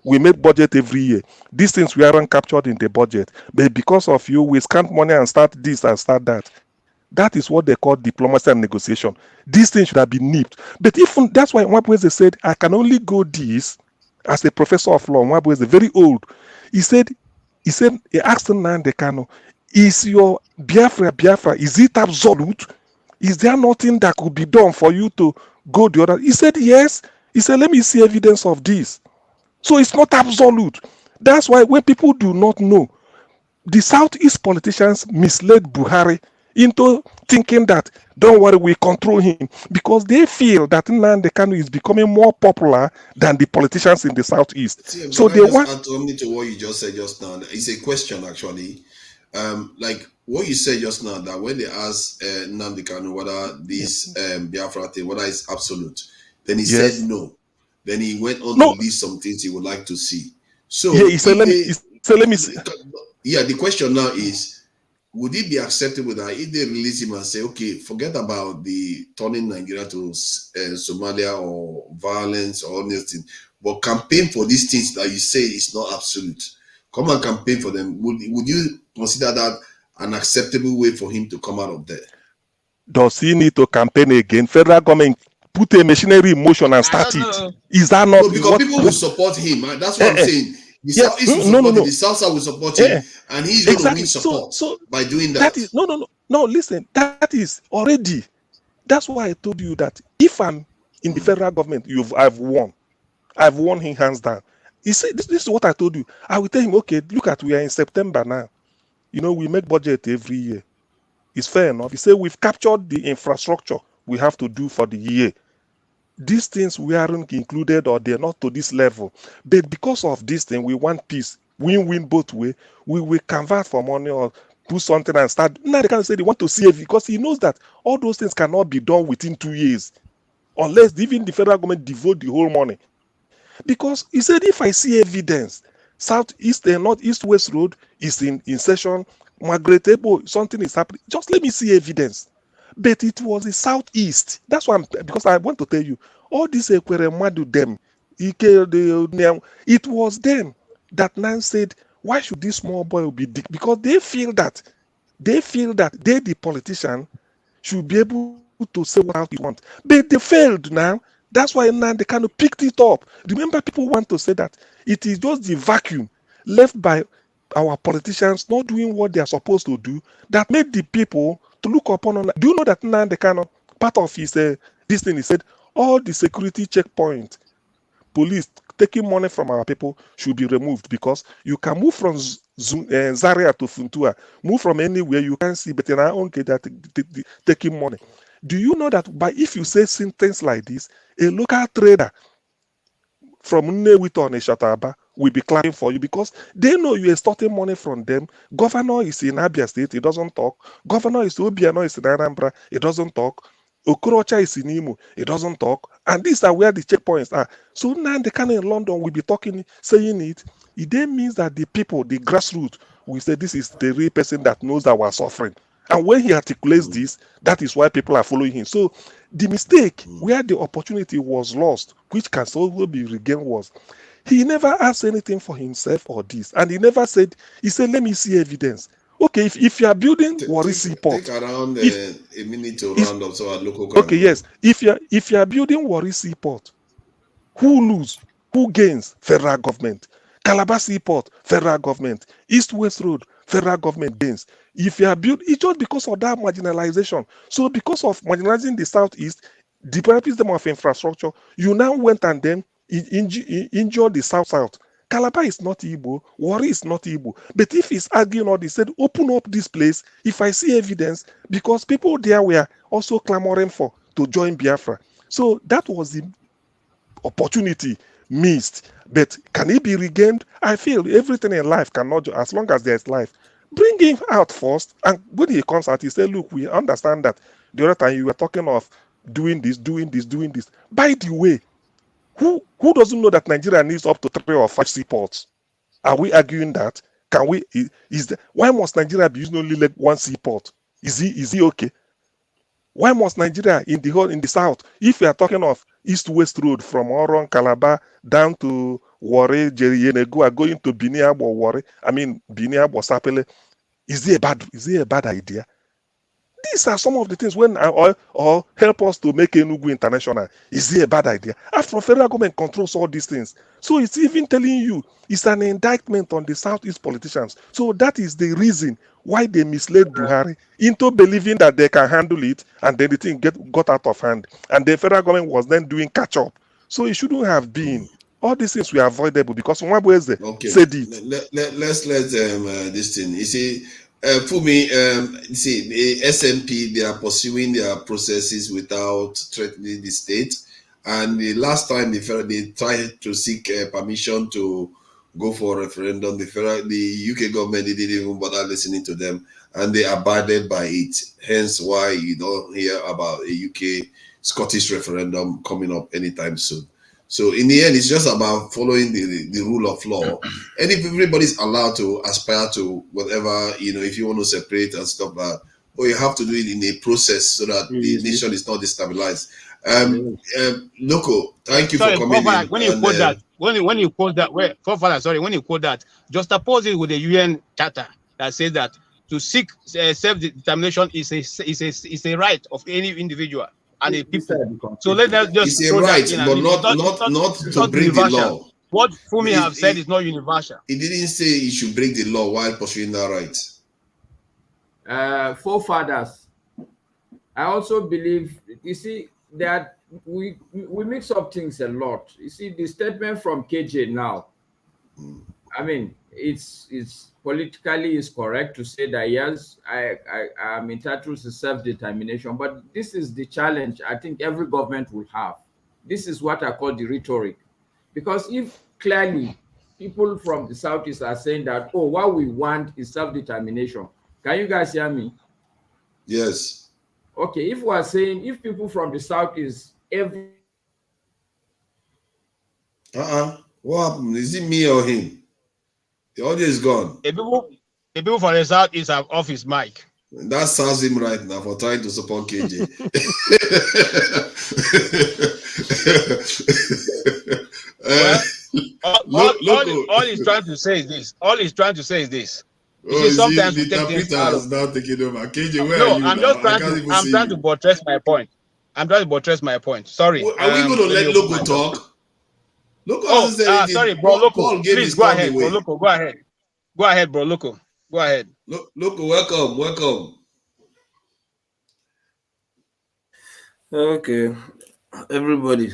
We make budget every year. These things we aren't captured in the budget. But because of you, we scant money and start this and start that. That is what they call diplomacy and negotiation. These things should have been nipped. But if that's why Mwabweze said, I can only go this as a professor of law. Mwabweze, very old. He asked Nnamdi Kanu, is your Biafra, is it absolute? Is there nothing that could be done for you to go the other? He said, yes. He said, let me see evidence of this. So it's not absolute. That's why when people do not know, the Southeast politicians misled Buhari into thinking that, don't worry, we control him, because they feel that Nnamdi Kanu is becoming more popular than the politicians in the Southeast.
See,
So they want
add something to what you just said just now. It's a question actually. Like what you said just now, that when they asked Nnamdi Kanu whether this Biafra thing, whether it's absolute, then he
Yes.
said no. Then he went on
No.
to list some things he would like to see. So
Yeah, he said, let me see.
Yeah, the question now is, would it be acceptable that if they release him and say, okay, forget about the turning Nigeria to Somalia or violence or all these things, but campaign for these things that you say is not absolute. Come and campaign for them. Would you consider that an acceptable way for him to come out of there?
Does he need to campaign again? Federal government put a machinery in motion and start it. Is that not
No, because people will support him. That's what I'm saying. The Southeast will support him. The South will support him, and he's going to win support by doing that.
That is no. Listen, that is already. That's why I told you that if I'm in the federal government, I've won. I've won him hands down. He said, this is what I told you. I will tell him, okay, look at, we are in September now. You know, we make budget every year. It's fair enough. He said, we've captured the infrastructure we have to do for the year. These things we aren't included, or they're not to this level. But because of this thing, we want peace. Win-win both ways. We will convert for money or do something and start. Now they can say they want to see it, because he knows that all those things cannot be done within 2 years. Unless even the federal government devote the whole money. Because he said, if I see evidence, Southeast and Northeast-West Road is in session, Magretebo, something is happening, just let me see evidence. But it was the Southeast. That's why because I want to tell you, all this Ekweremadu them, it was them that now said, why should this small boy be dick? Because they feel that they, the politician, should be able to say what they want. But they failed now. That's why now they kind of picked it up. Remember, people want to say that it is just the vacuum left by our politicians not doing what they are supposed to do that made the people to look upon. Do you know that now they kind of part of his this thing? He said all the security checkpoint, police taking money from our people should be removed, because you can move from Zaria to Funtua, move from anywhere you can see, but in our own case, that taking money. Do you know that by if you say things like this, a local trader from Nnewi to Onitsha will be clapping for you, because they know you are extorting money from them. Governor is in Abia State, he doesn't talk. Governor is Obiano is in Anambra, he doesn't talk. Okorocha is in Imo, he doesn't talk. And these are where the checkpoints are. So now the kind in London will be talking, saying it. It then means that the people, the grassroots, will say this is the real person that knows that we're suffering. And when he articulates this, that is why people are following him. So the mistake where the opportunity was lost, which can also be regained, was he never asked anything for himself or this. And he never said, he said, let me see evidence. Okay, if you are building Warri Seaport,
take around a minute to round up so our local can.
Okay, yes. If you are building Warri Seaport, who lose? Who gains? Federal government. Calabar Seaport, federal government. East-West Road, federal government gains. If you are built, it's just because of that marginalization. So because of marginalizing the Southeast, developing them of infrastructure, you now went and then injure the South. Calabar is not Igbo, Warri is not Igbo. But if he's arguing all this, said open up this place, if I see evidence, because people there were also clamoring to join Biafra. So that was the opportunity missed. But can it be regained? I feel everything in life cannot, as long as there's life, bring him out first. And when he comes out, he said, look, we understand that the other time you were talking of doing this. By the way, who doesn't know that Nigeria needs up to 3 or 5 seaports? Are we arguing that? Can we? Why must Nigeria be using only like 1 seaport? Is he okay? Why must Nigeria in the south? If you are talking of east-west road from Oron, Calabar down to Warri, Jeriyenegua, going to Biniabo, Warri, Biniabo, Sapele, is it a bad idea? These are some of the things when or help us to make Enugu international. Is it a bad idea? After federal government controls all these things. So it's even telling you it's an indictment on the Southeast politicians. So that is the reason why they misled Buhari into believing that they can handle it, and then the thing got out of hand. And the federal government was then doing catch up. So it shouldn't have been. All these things were avoidable because Mwabweze said it.
Let's let this thing. You see, for me, see, the SMP, they are pursuing their processes without threatening the state. And the last time they tried to seek permission to go for a referendum, the UK government, they didn't even bother listening to them, and they abided by it. Hence why you don't hear about a UK Scottish referendum coming up anytime soon. So in the end, it's just about following the rule of law. And if everybody's allowed to aspire to whatever, if you want to separate and stuff like that, but you have to do it in a process so that the nation is not destabilized. Loco, thank you for coming in.
When you quote that, when you quote that, just oppose it with the UN Charter that says that to seek self-determination is a right of any individual and a people. So let us just
it's a right, but not to break the law.
What Fumi have said is not universal.
He didn't say he should break the law while pursuing that right.
Forefathers, I also believe, you see, that we mix up things a lot. You see, the statement from KJ now, it's politically is correct to say that yes, I'm entitled to self-determination, but this is the challenge I think every government will have. This is what I call the rhetoric. Because if clearly people from the Southeast are saying that, oh, what we want is self-determination. Can you guys hear me?
Yes.
Okay, if we are saying, if people from the Southeast
what happened? Is it me or him? The audio is gone.
The people from the Southeast have off his mic.
That sounds him right now for trying to support KJ.
All he's trying to say is this. You see, sometimes we take things out of...
now taking over. KJ, where are you?
I'm trying to buttress my point. Sorry.
Are we going to let Loco talk? Loco
sorry, bro. Loco, please go ahead, bro. Loco, go ahead. Go ahead, bro. Loco, go ahead.
Loco, welcome.
Okay, everybody.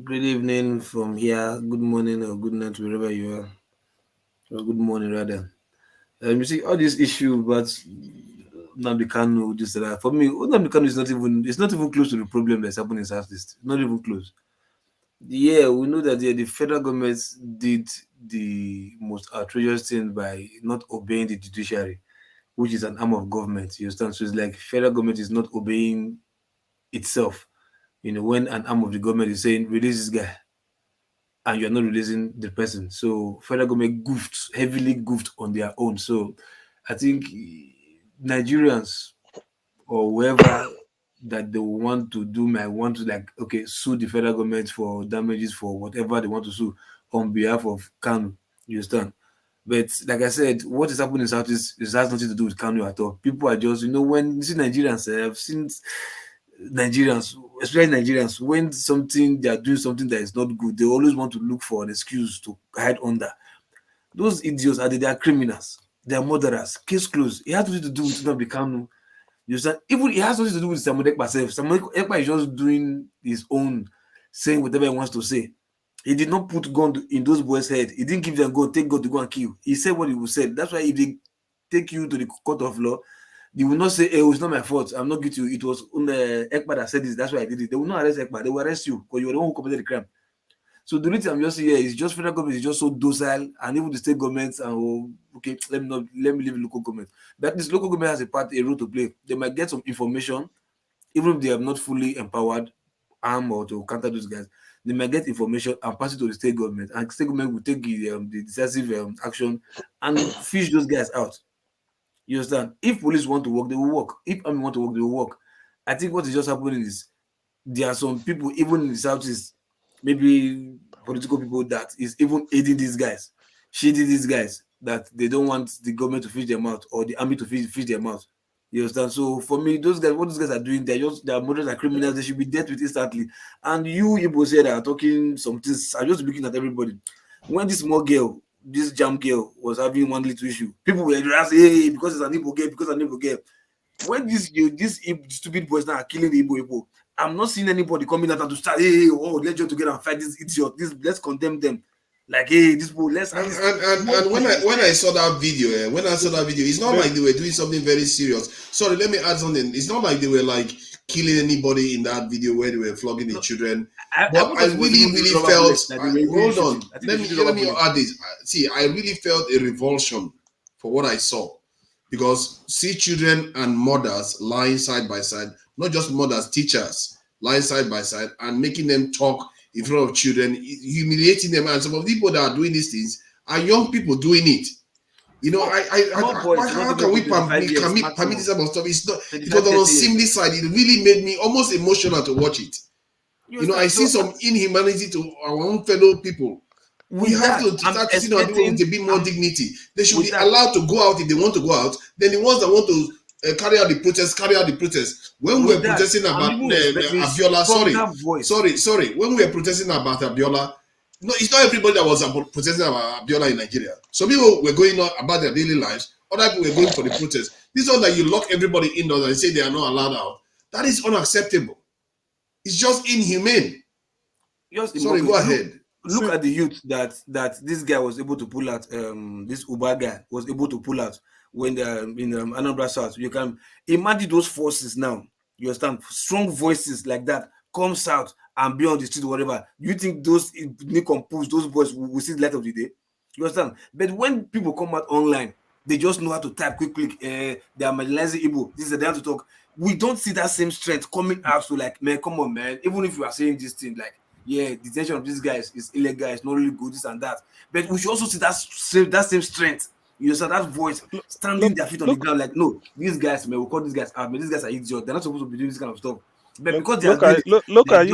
Good evening from here. Good morning or good night wherever you are. Or good morning rather. You see all this issue, but Nnamdi Kanu, this that. For me, Nnamdi Kanu is not even close to the problem that's happening in Southeast. Not even close. Yeah, we know that the federal government did the most outrageous thing by not obeying the judiciary, which is an arm of government. You understand? So it's like federal government is not obeying itself. When an arm of the government is saying release this guy, and you're not releasing the person. So federal government heavily goofed on their own. So I think Nigerians or whoever that they want to do might want to sue the federal government for damages for whatever they want to sue on behalf of Kanu. You understand? But like I said, what is happening in Southeast has nothing to do with Kanu at all. People are just, when you see Nigerians, I've seen Nigerians, especially Nigerians, when they are doing something that is not good, they always want to look for an excuse to hide under. Those idiots they are criminals. They are murderers. Case closed. It has nothing to do with Nnamdi Kanu. You understand? Even it has nothing to do with Simon Ekpa self. Simon Ekpa is just doing his own, saying whatever he wants to say. He did not put gun in those boys' head. He didn't give them gun, take gun to go and kill. He said what he would say. That's why if they take you to the court of law, they will not say, "Hey, it was not my fault. I'm not guilty. It was Ekpa that said this. That's why I did it." They will not arrest Ekpa. They will arrest you because you were the one who committed the crime. So the reason I'm just here is just federal government is just so docile, and even the state governments and okay, let me leave local government. But this local government has a role to play. They might get some information, even if they are not fully empowered, armed or to counter those guys. They might get information and pass it to the state government, and the state government will take the decisive action and fish those guys out. You understand? If police want to work, they will work. If army want to work, they will work. I think what is just happening is there are some people, even in the southeast, maybe political people that is even aiding these guys, shading these guys, that they don't want the government to fish them out or the army to fish them out. You understand? So for me, those guys, what those guys are doing, they are murderers and criminals. They should be dealt with instantly. And you Igbo say that are talking some things. I'm just looking at everybody. When this small girl, this jam girl, was having one little issue, people were asking, "Hey, because it's an Igbo girl, because it's an Igbo girl." When these stupid boys now are killing the Igbo, I'm not seeing anybody coming out to start, "Hey, let's join together and fight this idiot. Let's condemn them." Like, hey, this boy, let's.
And when I saw that video, it's not like they were doing something very serious. Sorry, let me add something. It's not like they were like killing anybody in that video where they were flogging the children. I really felt. Hold on, let me add this. See, I really felt a revulsion for what I saw, because see children and mothers lying side by side, not just mothers, teachers lying side by side and making them talk in front of children, humiliating them. And some of the people that are doing these things are young people doing it. You know, how can we permit this type of stuff? It's not, because on the Simli side, it really made me almost emotional to watch it. You know, I see some inhumanity to our own fellow people. We have to start seeing our people with a bit more dignity. They should be allowed to go out if they want to go out. Then the ones that want to carry out the protest. When we were protesting about Abiola, sorry. When we were protesting about Abiola, no, it's not everybody that was protesting about Abiola in Nigeria. Some people were going on about their daily lives. Other people were going for the protest. This one that you lock everybody indoors and say they are not allowed out. That is unacceptable. It's just inhumane. Sorry, go ahead.
Look at the youth that this guy was able to pull out. This Uber guy was able to pull out when they're in Anambra South. You can imagine those forces now. You understand? Strong voices like that comes out and be on the street, whatever. You think those decomposed, those boys will see the light of the day? You understand? But when people come out online, they just know how to type quick. They are marginalizing Igbo. This is they have to talk. We don't see that same strength coming out. So like, man, come on, man. Even if you are saying this thing, like, yeah, detention of these guys is illegal, it's not really good, this and that. But we should also see that same strength. You understand? That voice standing their feet on the ground, like, no, these guys, man, we call these guys out, man, these guys are idiots. They're not supposed to be doing this kind of stuff. But because they are